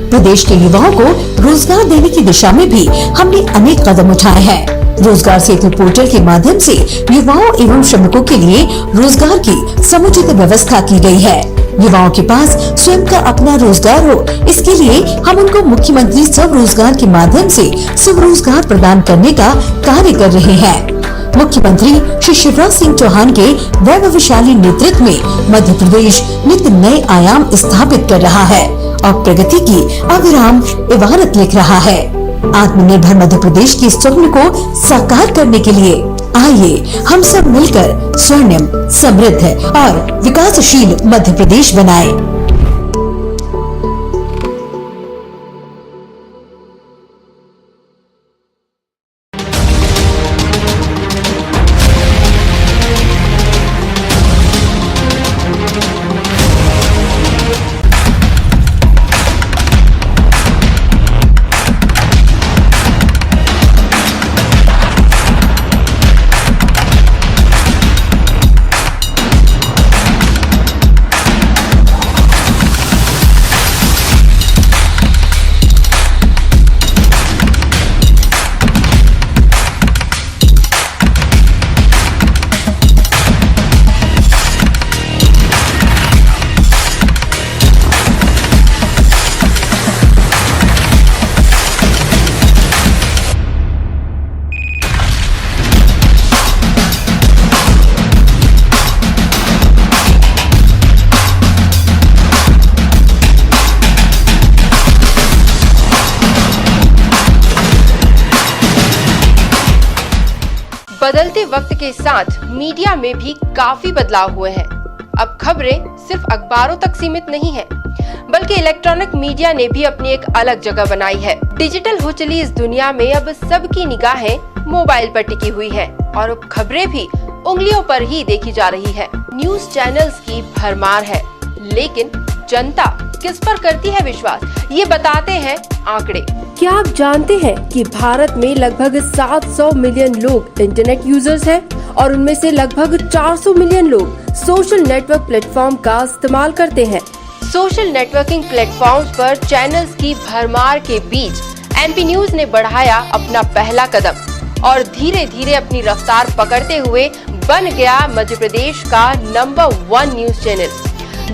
प्रदेश के युवाओं को रोजगार देने की दिशा में भी हमने अनेक कदम उठाए हैं। रोजगार सेतु पोर्टल के माध्यम से युवाओं एवं श्रमिकों के लिए रोजगार की समुचित व्यवस्था की गई है। युवाओं के पास स्वयं का अपना रोजगार हो, इसके लिए हम उनको मुख्यमंत्री स्वरोजगार के माध्यम से स्वरोजगार प्रदान करने का कार्य कर रहे हैं। मुख्यमंत्री श्री शिवराज सिंह चौहान के वैभवशाली नेतृत्व में मध्य प्रदेश नित्य नए आयाम स्थापित कर रहा है और प्रगति की अविराम इबारत लिख रहा है। आत्मनिर्भर मध्य प्रदेश के स्वप्न को साकार करने के लिए आइए हम सब मिलकर स्वर्णिम, समृद्ध और विकासशील मध्य प्रदेश बनाएं। बदलते वक्त के साथ मीडिया में भी काफी बदलाव हुए हैं। अब खबरें सिर्फ अखबारों तक सीमित नहीं है, बल्कि इलेक्ट्रॉनिक मीडिया ने भी अपनी एक अलग जगह बनाई है। डिजिटल हो चली इस दुनिया में अब सबकी निगाहें मोबाइल पर टिकी हुई है और अब खबरें भी उंगलियों पर ही देखी जा रही है। न्यूज चैनल्स की भरमार है, लेकिन जनता किस पर करती है विश्वास, ये बताते हैं आंकड़े। क्या आप जानते हैं कि भारत में लगभग 700 मिलियन लोग इंटरनेट यूजर्स हैं और उनमें से लगभग 400 मिलियन लोग सोशल नेटवर्क प्लेटफॉर्म का इस्तेमाल करते हैं। सोशल नेटवर्किंग प्लेटफॉर्म्स पर चैनल्स की भरमार के बीच MP न्यूज ने बढ़ाया अपना पहला कदम और धीरे धीरे अपनी रफ्तार पकड़ते हुए बन गया मध्य प्रदेश का नंबर 1 न्यूज चैनल।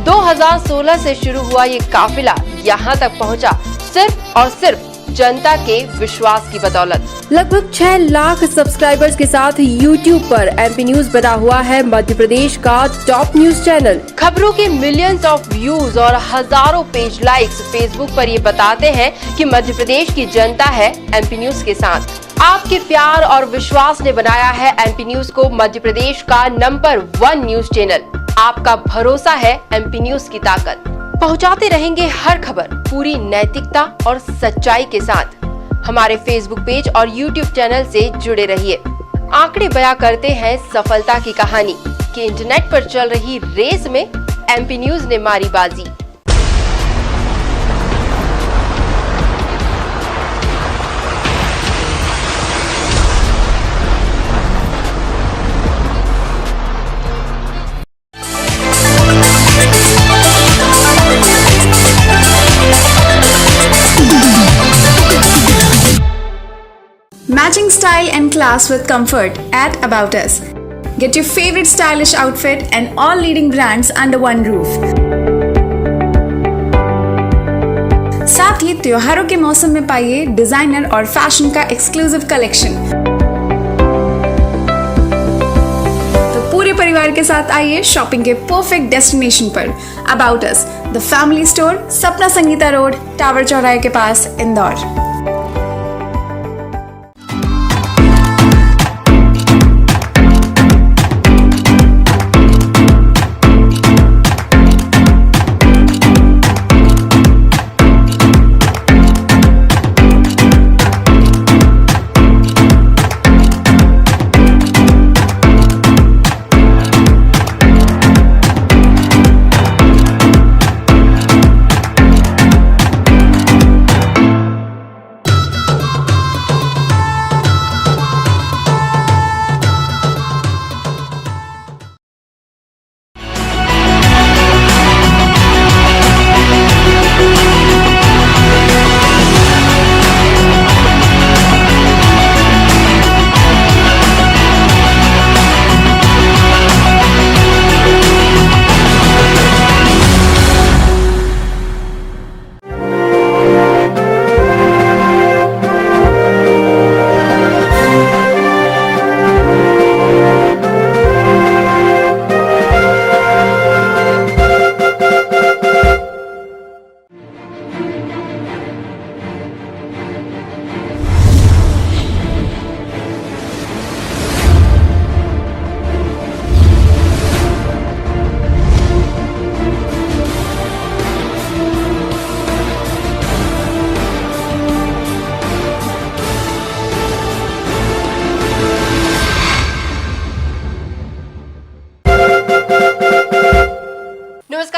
2016 से शुरू हुआ ये काफिला यहाँ तक पहुँचा सिर्फ और सिर्फ जनता के विश्वास की बदौलत। लगभग 6 लाख सब्सक्राइबर्स के साथ YouTube पर MP न्यूज बना हुआ है मध्य प्रदेश का टॉप न्यूज चैनल। खबरों के मिलियंस ऑफ व्यूज और हजारों पेज लाइक्स फेसबुक पर ये बताते हैं कि मध्य प्रदेश की जनता है MP न्यूज के साथ। आपके प्यार और विश्वास ने बनाया है MP न्यूज को मध्य प्रदेश का नंबर 1 न्यूज चैनल। आपका भरोसा है MP न्यूज की ताकत। पहुंचाते रहेंगे हर खबर पूरी नैतिकता और सच्चाई के साथ। हमारे फेसबुक पेज और YouTube चैनल से जुड़े रहिए। आंकड़े बयां करते हैं सफलता की कहानी कि इंटरनेट पर चल रही रेस में MP न्यूज ने मारी बाजी। Matching style and class with comfort at About Us. Get your favorite stylish outfit and all leading brands under one roof. साथ ही त्योहारों के मौसम में पाइए डिजाइनर और फैशन का एक्सक्लूसिव कलेक्शन। तो पूरे परिवार के साथ आइए शॉपिंग के परफेक्ट डेस्टिनेशन पर About Us, the family store, Sapna Sangeeta road, tower चौराहे के पास, इंदौर।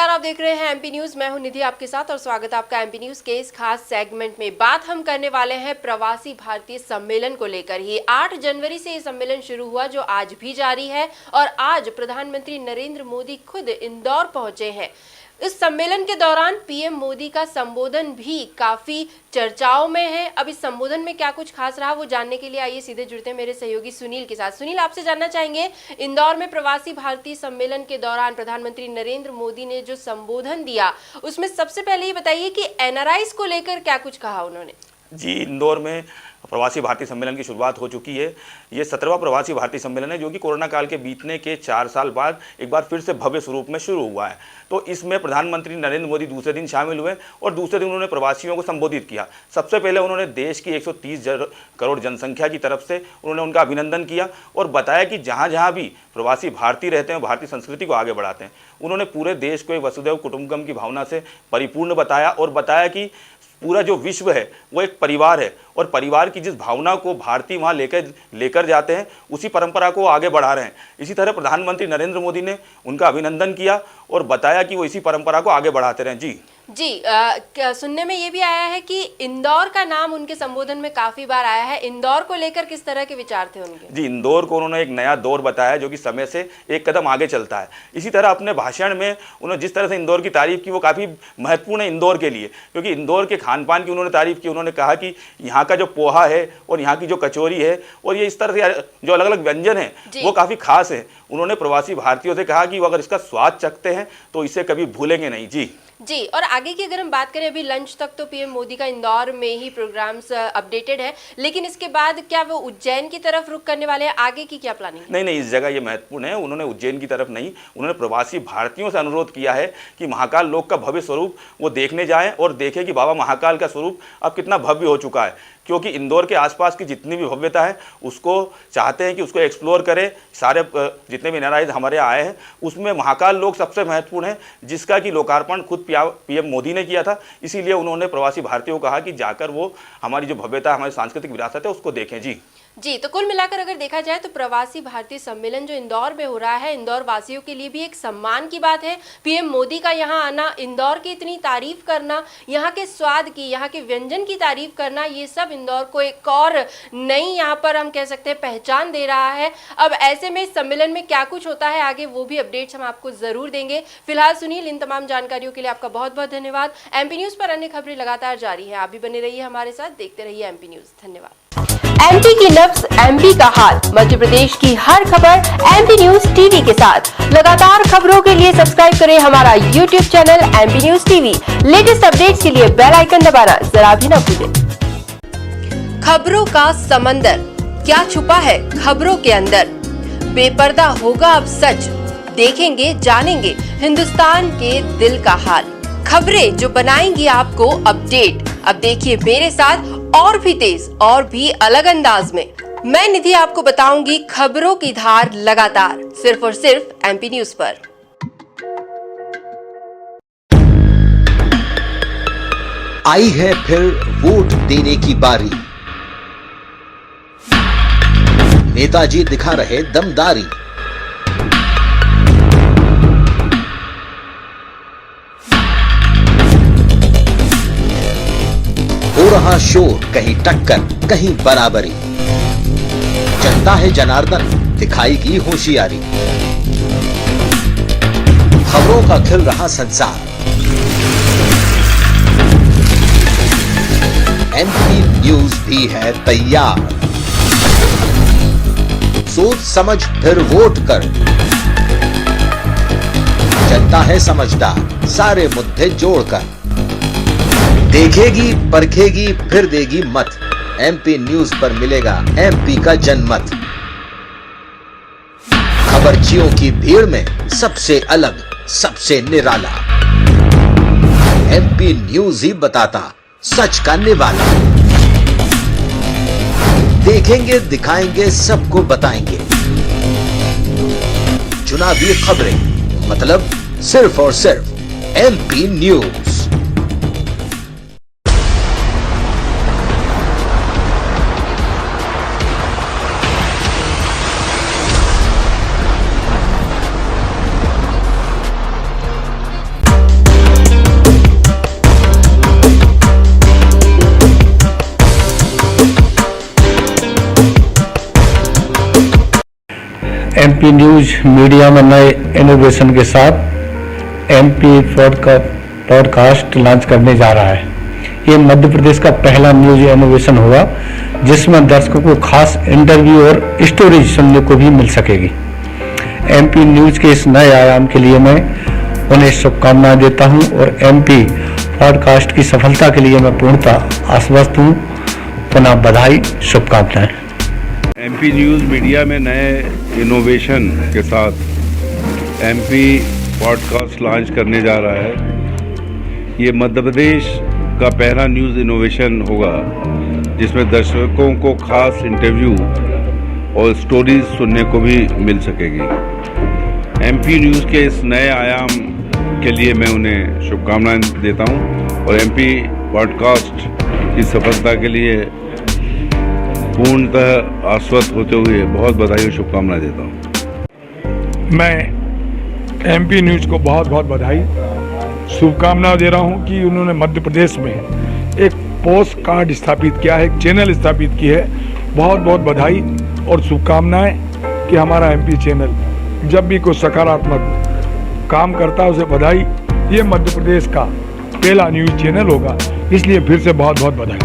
आप देख रहे हैं एमपी न्यूज। मैं हूं निधि आपके साथ और स्वागत है आपका एमपी न्यूज के इस खास सेगमेंट में। बात हम करने वाले हैं प्रवासी भारतीय सम्मेलन को लेकर ही। 8 जनवरी से ये सम्मेलन शुरू हुआ जो आज भी जारी है और आज प्रधानमंत्री नरेंद्र मोदी खुद इंदौर पहुंचे हैं। इस सम्मेलन के दौरान पीएम मोदी का संबोधन भी काफी चर्चाओं में है। अब इस संबोधन में क्या कुछ खास रहा वो जानने के लिए आइए सीधे जुड़ते हैं मेरे सहयोगी सुनील के साथ। सुनील, आपसे जानना चाहेंगे इंदौर में प्रवासी भारतीय सम्मेलन के दौरान प्रधानमंत्री नरेंद्र मोदी ने जो संबोधन दिया उसमें सबसे पहले ये बताइए कि एनआरआईज को लेकर क्या कुछ कहा उन्होंने। जी, इंदौर में प्रवासी भारतीय सम्मेलन की शुरुआत हो चुकी है। ये 17वां प्रवासी भारतीय सम्मेलन है जो कि कोरोना काल के बीतने के 4 साल बाद एक बार फिर से भव्य स्वरूप में शुरू हुआ है। तो इसमें प्रधानमंत्री नरेंद्र मोदी दूसरे दिन शामिल हुए और दूसरे दिन उन्होंने प्रवासियों को संबोधित किया। सबसे पहले उन्होंने देश की 130 करोड़ जनसंख्या की तरफ से उन्होंने उनका अभिनंदन किया और बताया कि जहाँ जहाँ भी प्रवासी भारतीय रहते हैं भारतीय संस्कृति को आगे बढ़ाते हैं। उन्होंने पूरे देश को एक वसुधैव कुटुंबकम की भावना से परिपूर्ण बताया और बताया कि पूरा जो विश्व है वो एक परिवार है और परिवार की जिस भावना को भारतीय वहाँ लेकर जाते हैं उसी परंपरा को आगे बढ़ा रहे हैं। इसी तरह प्रधानमंत्री नरेंद्र मोदी ने उनका अभिनंदन किया और बताया कि वो इसी परंपरा को आगे बढ़ाते रहें। जी, सुनने में ये भी आया है कि इंदौर का नाम उनके संबोधन में काफी बार आया है। इंदौर को लेकर किस तरह के विचार थे उनके? जी, इंदौर को उन्होंने एक नया दौर बताया जो कि समय से एक कदम आगे चलता है। इसी तरह अपने भाषण में उन्होंने जिस तरह से इंदौर की तारीफ की वो काफ़ी महत्वपूर्ण है इंदौर के लिए, क्योंकि इंदौर के खान पान की उन्होंने तारीफ की। उन्होंने कहा कि यहाँ का जो पोहा है और यहाँ की जो कचौरी है और ये इस तरह से जो अलग अलग व्यंजन है वो काफ़ी खास है। उन्होंने प्रवासी भारतीयों से कहा कि वो अगर इसका स्वाद चखते हैं तो इसे कभी भूलेंगे नहीं। जी, और आगे की अगर हम बात करें, अभी लंच तक तो पीएम मोदी का इंदौर में ही प्रोग्राम्स अपडेटेड है, लेकिन इसके बाद क्या वो उज्जैन की तरफ रुख करने वाले हैं? आगे की क्या प्लानिंग है? नहीं, इस जगह ये महत्वपूर्ण है। उन्होंने उज्जैन की तरफ नहीं, उन्होंने प्रवासी भारतीयों से अनुरोध किया है कि महाकाल लोक का भव्य स्वरूप वो देखने जाएं और देखें कि बाबा महाकाल का स्वरूप अब कितना भव्य हो चुका है, क्योंकि इंदौर के आसपास की जितनी भी भव्यता है उसको चाहते हैं कि उसको एक्सप्लोर करें। सारे जितने भी नाराज हमारे आए हैं उसमें महाकाल लोक सबसे महत्वपूर्ण है, जिसका कि लोकार्पण खुद पीएम मोदी ने किया था। इसीलिए उन्होंने प्रवासी भारतीयों को कहा कि जाकर वो हमारी जो भव्यता, हमारी सांस्कृतिक विरासत है उसको देखें। जी, तो कुल मिलाकर अगर देखा जाए तो प्रवासी भारतीय सम्मेलन जो इंदौर में हो रहा है, इंदौर वासियों के लिए भी एक सम्मान की बात है। पीएम मोदी का यहाँ आना, इंदौर की इतनी तारीफ करना, यहाँ के स्वाद की, यहाँ के व्यंजन की तारीफ करना, ये सब इंदौर को एक और नई, यहाँ पर हम कह सकते हैं, पहचान दे रहा है। अब ऐसे में इस सम्मेलन में क्या कुछ होता है आगे, वो भी अपडेट्स हम आपको जरूर देंगे। फिलहाल सुनील, इन तमाम जानकारियों के लिए आपका बहुत बहुत धन्यवाद। एमपी न्यूज पर अन्य खबरें लगातार जारी है, आप भी बने रहिए हमारे साथ, देखते रहिए एमपी न्यूज। धन्यवाद। एमपी की नब्ज, एमपी का हाल, मध्य प्रदेश की हर खबर एमपी न्यूज टीवी के साथ। लगातार खबरों के लिए सब्सक्राइब करें हमारा YouTube channel MP news TV. Latest updates के लिए बेल आइकन दबाना जरा भी न भूलें। खबरों का समंदर, क्या छुपा है खबरों के अंदर? बेपर्दा होगा अब सच, देखेंगे जानेंगे हिंदुस्तान के दिल का हाल। खबरें जो बनाएंगी आपको अपडेट। अब देखिए मेरे साथ और भी तेज और भी अलग अंदाज में मैं निधि आपको बताऊंगी खबरों की धार लगातार, सिर्फ और सिर्फ एमपी न्यूज पर। आई है फिर वोट देने की बारी, नेताजी दिखा रहे दमदारी। हो रहा शोर, कहीं टक्कर कहीं बराबरी। जनता है जनार्दन, दिखाएगी होशियारी। खबरों का खिल रहा संसार, एमपी न्यूज भी है तैयार। सोच समझ फिर वोट कर, जनता है समझदार, सारे मुद्दे जोड़कर देखेगी परखेगी फिर देगी मत। एमपी न्यूज पर मिलेगा एमपी का जनमत। खबरचियों की भीड़ में सबसे अलग, सबसे निराला, एमपी न्यूज ही बताता सच का निवाला। देखेंगे दिखाएंगे सबको बताएंगे, चुनावी खबरें मतलब सिर्फ और सिर्फ MP news. MP news media में नए इनोवेशन के साथ एमपी पॉडकास्ट लॉन्च करने जा रहा है। ये मध्य प्रदेश का पहला न्यूज इनोवेशन होगा जिसमें दर्शकों को खास इंटरव्यू और स्टोरीज सुनने को भी मिल सकेगी। एमपी न्यूज के इस नए आयाम के लिए मैं उन्हें शुभकामनाएं देता हूं और एमपी पॉडकास्ट की सफलता के लिए मैं पूर्णतः आश्वस्त हूं। पुनः बधाई, शुभकामनाएं। एमपी न्यूज़ मीडिया में नए इनोवेशन के साथ एमपी पॉडकास्ट लॉन्च करने जा रहा है। ये मध्य प्रदेश का पहला न्यूज़ इनोवेशन होगा जिसमें दर्शकों को खास इंटरव्यू और स्टोरीज सुनने को भी मिल सकेगी। एमपी न्यूज़ के इस नए आयाम के लिए मैं उन्हें शुभकामनाएं देता हूं और एमपी पॉडकास्ट की सफलता के लिए पूर्णतः आश्वस्त होते हुए बहुत बधाई और शुभकामनाएं देता हूं। मैं एमपी न्यूज़ को बहुत बहुत बधाई शुभकामनाएं दे रहा हूं कि उन्होंने मध्य प्रदेश में एक पोस्ट कार्ड स्थापित किया है, एक चैनल स्थापित की है। बहुत बहुत बधाई और शुभकामनाएं कि हमारा एमपी चैनल जब भी कोई सकारात्मक काम करता है उसे बधाई। ये मध्य प्रदेश का पहला न्यूज़ चैनल होगा, इसलिए फिर से बहुत बहुत बधाई।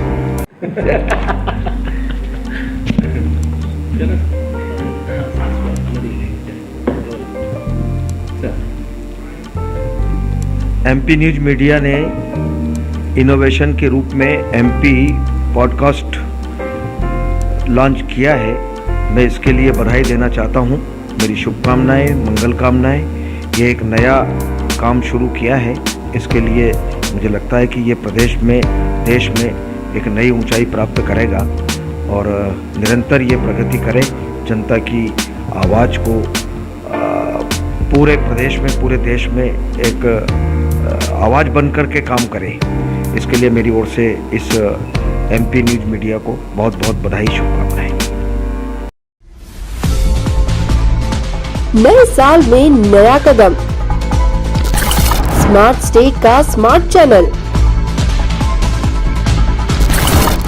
एमपी न्यूज मीडिया ने इनोवेशन के रूप में एमपी पॉडकास्ट लॉन्च किया है। मैं इसके लिए बधाई देना चाहता हूं। मेरी शुभकामनाएं, मंगल कामनाएं। ये एक नया काम शुरू किया है, इसके लिए मुझे लगता है कि ये प्रदेश में, देश में एक नई ऊंचाई प्राप्त करेगा और निरंतर ये प्रगति करे, जनता की आवाज़ को पूरे प्रदेश में, पूरे देश में एक आवाज़ बनकर के काम करे। इसके लिए मेरी ओर से इस एमपी न्यूज मीडिया को बहुत बहुत बधाई, शुभकामनाएं। नए साल में नया कदम, स्मार्ट स्टेट का स्मार्ट चैनल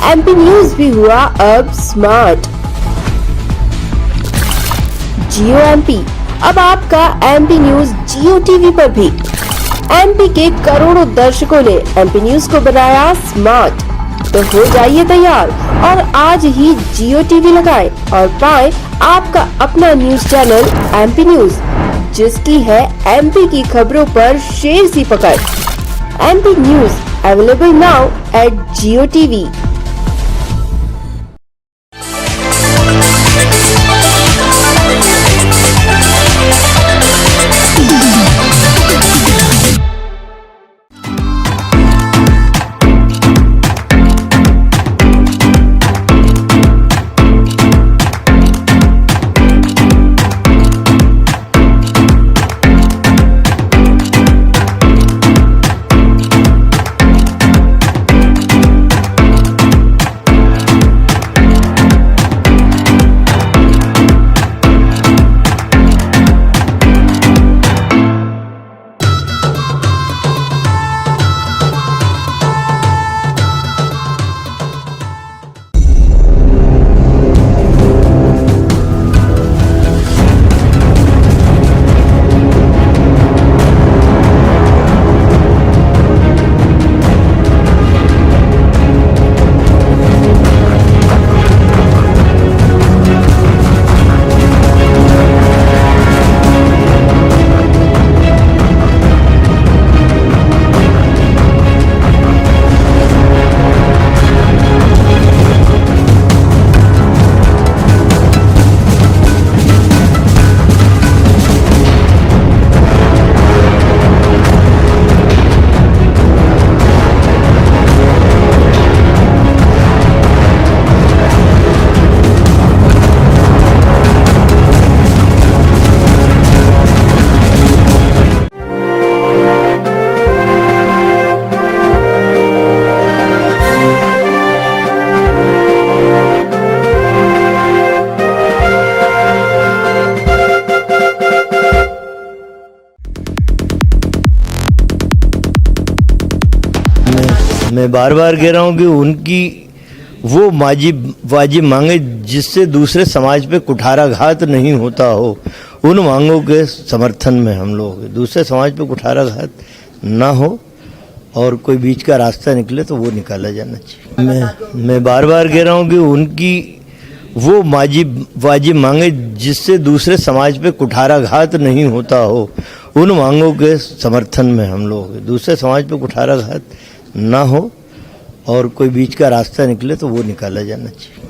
एमपी न्यूज भी हुआ अब स्मार्ट। जियो एमपी, अब आपका एमपी न्यूज जियो टीवी पर भी। एमपी के करोड़ों दर्शकों ने एमपी न्यूज को बनाया स्मार्ट, तो हो जाइए तैयार और आज ही जियो टीवी लगाएं और पाएं आपका अपना न्यूज चैनल एमपी न्यूज, जिसकी है एमपी की खबरों पर शेर सी पकड़। MP news available now at Jio TV. मैं बार बार कह रहा हूँ कि उनकी वो वाजिब मांगे जिससे दूसरे समाज पे कुठाराघात नहीं होता हो, उन मांगों के समर्थन में हम लोग, दूसरे समाज पे कुठाराघात ना हो और कोई बीच का रास्ता निकले तो वो निकाला जाना चाहिए। मैं बार बार कह रहा हूँ कि उनकी वो वाजिब मांगे जिससे दूसरे समाज पे कुठाराघात नहीं होता हो, उन मांगों के समर्थन में हम लोग, दूसरे समाज पे कुठाराघात ना हो और कोई बीच का रास्ता निकले तो वो निकाला जाना चाहिए।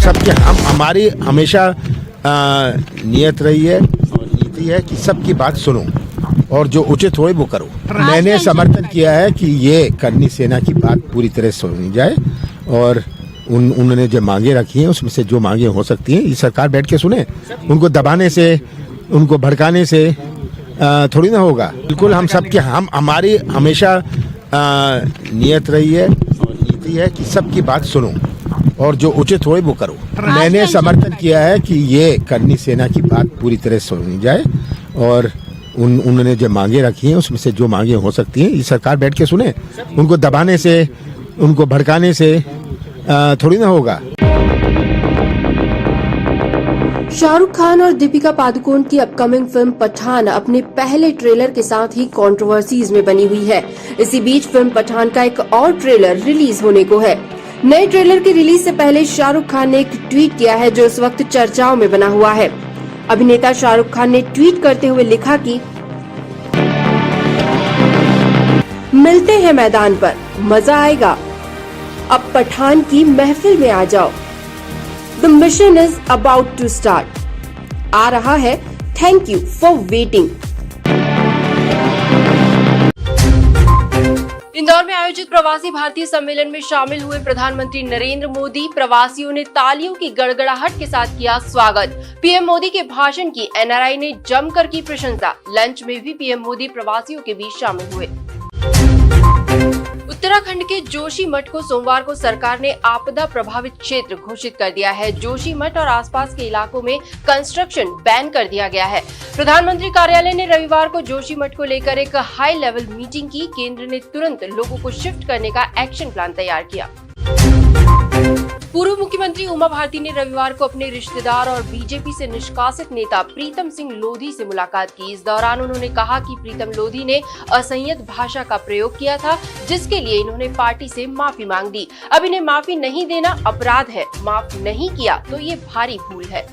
हमारी हमेशा नियत रही है और नीति है कि सबकी बात सुनो और जो उचित हो वो करो। मैंने समर्थन किया है कि ये करनी सेना की बात पूरी तरह सुनी जाए और उन्होंने जो मांगे रखी हैं उसमें से जो मांगे हो सकती हैं ये सरकार बैठ के सुने। उनको दबाने से, उनको भड़काने से थोड़ी ना होगा। बिल्कुल हमारी हमेशा नियत रही है और नीति है कि सबकी बात सुनो और जो उचित हो वो करो। मैंने समर्थन किया है कि ये करनी सेना की बात पूरी तरह सुनी जाए और उन्होंने जो मांगे रखी हैं उसमें से जो मांगे हो सकती हैं ये सरकार बैठ के सुने। उनको दबाने से, उनको भड़काने से थोड़ी ना होगा। शाहरुख खान और दीपिका पादुकोण की अपकमिंग फिल्म पठान अपने पहले ट्रेलर के साथ ही कंट्रोवर्सीज में बनी हुई है। इसी बीच फिल्म पठान का एक और ट्रेलर रिलीज होने को है। नए ट्रेलर की रिलीज से पहले शाहरुख खान ने एक ट्वीट किया है जो इस वक्त चर्चाओं में बना हुआ है। अभिनेता शाहरुख खान ने ट्वीट करते हुए लिखा कि मिलते हैं मैदान पर, मजा आएगा, अब पठान की महफिल में आ जाओ। The mission is about to start, आ रहा है, thank you for waiting. Indore में आयोजित प्रवासी भारतीय सम्मेलन में शामिल हुए प्रधानमंत्री नरेंद्र मोदी, प्रवासियों ने तालियों की गड़गड़ाहट के साथ किया स्वागत। पीएम मोदी के भाषण की एनआरआई ने जमकर की प्रशंसा। लंच में भी पीएम मोदी प्रवासियों के बीच शामिल हुए। उत्तराखंड के जोशीमठ को सोमवार को सरकार ने आपदा प्रभावित क्षेत्र घोषित कर दिया है। जोशीमठ और आसपास के इलाकों में कंस्ट्रक्शन बैन कर दिया गया है। प्रधानमंत्री कार्यालय ने रविवार को जोशीमठ को लेकर एक हाई लेवल मीटिंग की। केंद्र ने तुरंत लोगों को शिफ्ट करने का एक्शन प्लान तैयार किया। पूर्व मुख्यमंत्री उमा भारती ने रविवार को अपने रिश्तेदार और बीजेपी से निष्कासित नेता प्रीतम सिंह लोधी से मुलाकात की। इस दौरान उन्होंने कहा कि प्रीतम लोधी ने असंयत भाषा का प्रयोग किया था, जिसके लिए इन्होंने पार्टी से माफी मांग दी। अब इन्हें माफी नहीं देना अपराध है, माफ नहीं किया तो ये भारी भूल है।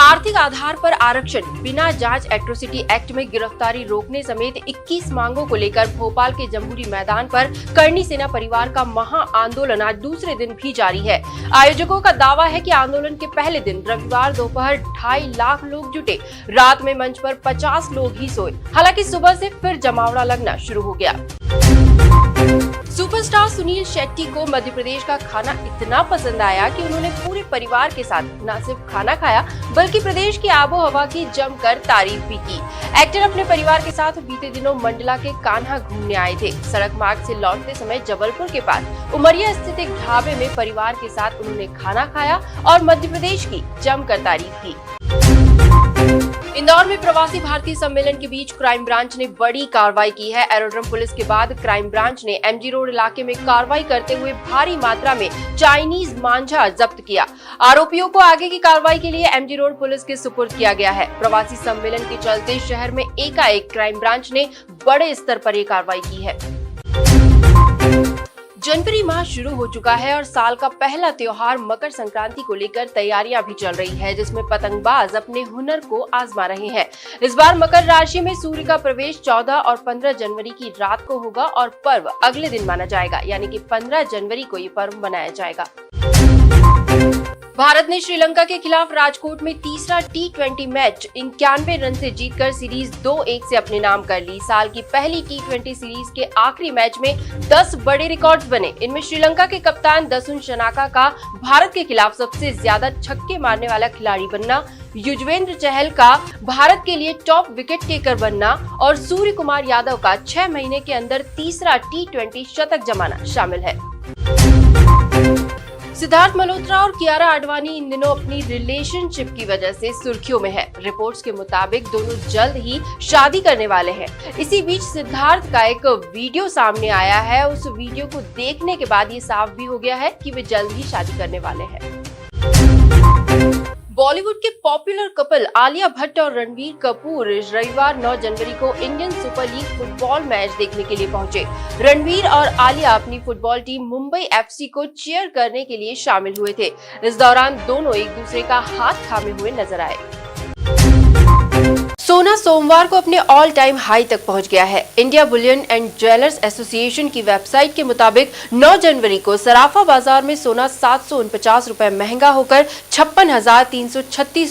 आर्थिक आधार पर आरक्षण, बिना जांच एट्रोसिटी एक्ट में गिरफ्तारी रोकने समेत 21 मांगों को लेकर भोपाल के जम्बूरी मैदान पर करनी सेना परिवार का महा आंदोलन आज दूसरे दिन भी जारी है। आयोजकों का दावा है कि आंदोलन के पहले दिन रविवार दोपहर 2.5 लाख लोग जुटे। रात में मंच पर 50 लोग ही सोए। हालांकि सुबह से फिर जमावड़ा लगना शुरू हो गया। सुपरस्टार सुनील शेट्टी को मध्य प्रदेश का खाना इतना पसंद आया कि उन्होंने पूरे परिवार के साथ न सिर्फ खाना खाया बल्कि प्रदेश की आबो हवा की जमकर तारीफ भी की। एक्टर अपने परिवार के साथ बीते दिनों मंडला के कान्हा घूमने आए थे। सड़क मार्ग से लौटते समय जबलपुर के पास उमरिया स्थित एक ढाबे में परिवार के साथ उन्होंने खाना खाया और मध्य प्रदेश की जमकर तारीफ की। इंदौर में प्रवासी भारतीय सम्मेलन के बीच क्राइम ब्रांच ने बड़ी कार्रवाई की है। एरोड्रम पुलिस के बाद क्राइम ब्रांच ने एमजी रोड इलाके में कार्रवाई करते हुए भारी मात्रा में चाइनीज मांझा जब्त किया। आरोपियों को आगे की कार्रवाई के लिए एमजी रोड पुलिस के सुपुर्द किया गया है। प्रवासी सम्मेलन के चलते शहर में एकाएक क्राइम ब्रांच ने बड़े स्तर पर ये कार्रवाई की है। जनवरी माह शुरू हो चुका है और साल का पहला त्योहार मकर संक्रांति को लेकर तैयारियां भी चल रही है, जिसमें पतंगबाज अपने हुनर को आजमा रहे हैं। इस बार मकर राशि में सूर्य का प्रवेश 14 और 15 जनवरी की रात को होगा और पर्व अगले दिन माना जाएगा, यानी कि 15 जनवरी को ये पर्व मनाया जाएगा। भारत ने श्रीलंका के खिलाफ राजकोट में तीसरा T20 मैच 91 रन से जीतकर सीरीज 2-1 से अपने नाम कर ली। साल की पहली T20 सीरीज के आखिरी मैच में 10 बड़े रिकॉर्ड्स बने। इनमें श्रीलंका के कप्तान दसुन शनाका का भारत के खिलाफ सबसे ज्यादा छक्के मारने वाला खिलाड़ी बनना, युजवेंद्र चहल का भारत के लिए टॉप विकेट टेकर बनना और सूर्य कुमार यादव का 6 महीने के अंदर तीसरा T20 शतक जमाना शामिल है। सिद्धार्थ मल्होत्रा और कियारा आडवाणी इन दिनों अपनी रिलेशनशिप की वजह से सुर्खियों में है। रिपोर्ट्स के मुताबिक दोनों जल्द ही शादी करने वाले हैं। इसी बीच सिद्धार्थ का एक वीडियो सामने आया है। उस वीडियो को देखने के बाद ये साफ भी हो गया है कि वे जल्द ही शादी करने वाले हैं। बॉलीवुड के पॉपुलर कपल आलिया भट्ट और रणबीर कपूर रविवार 9 जनवरी को Indian super league football match देखने के लिए पहुंचे। रणबीर और आलिया अपनी फुटबॉल टीम मुंबई FC को चीयर करने के लिए शामिल हुए थे। इस दौरान दोनों एक दूसरे का हाथ थामे हुए नजर आए। सोना सोमवार को अपने ऑल टाइम हाई तक पहुंच गया है। India Boolean and jewellers association की वेबसाइट के मुताबिक 9 जनवरी को सराफा बाजार में सोना 749 रुपए महंगा होकर 56,336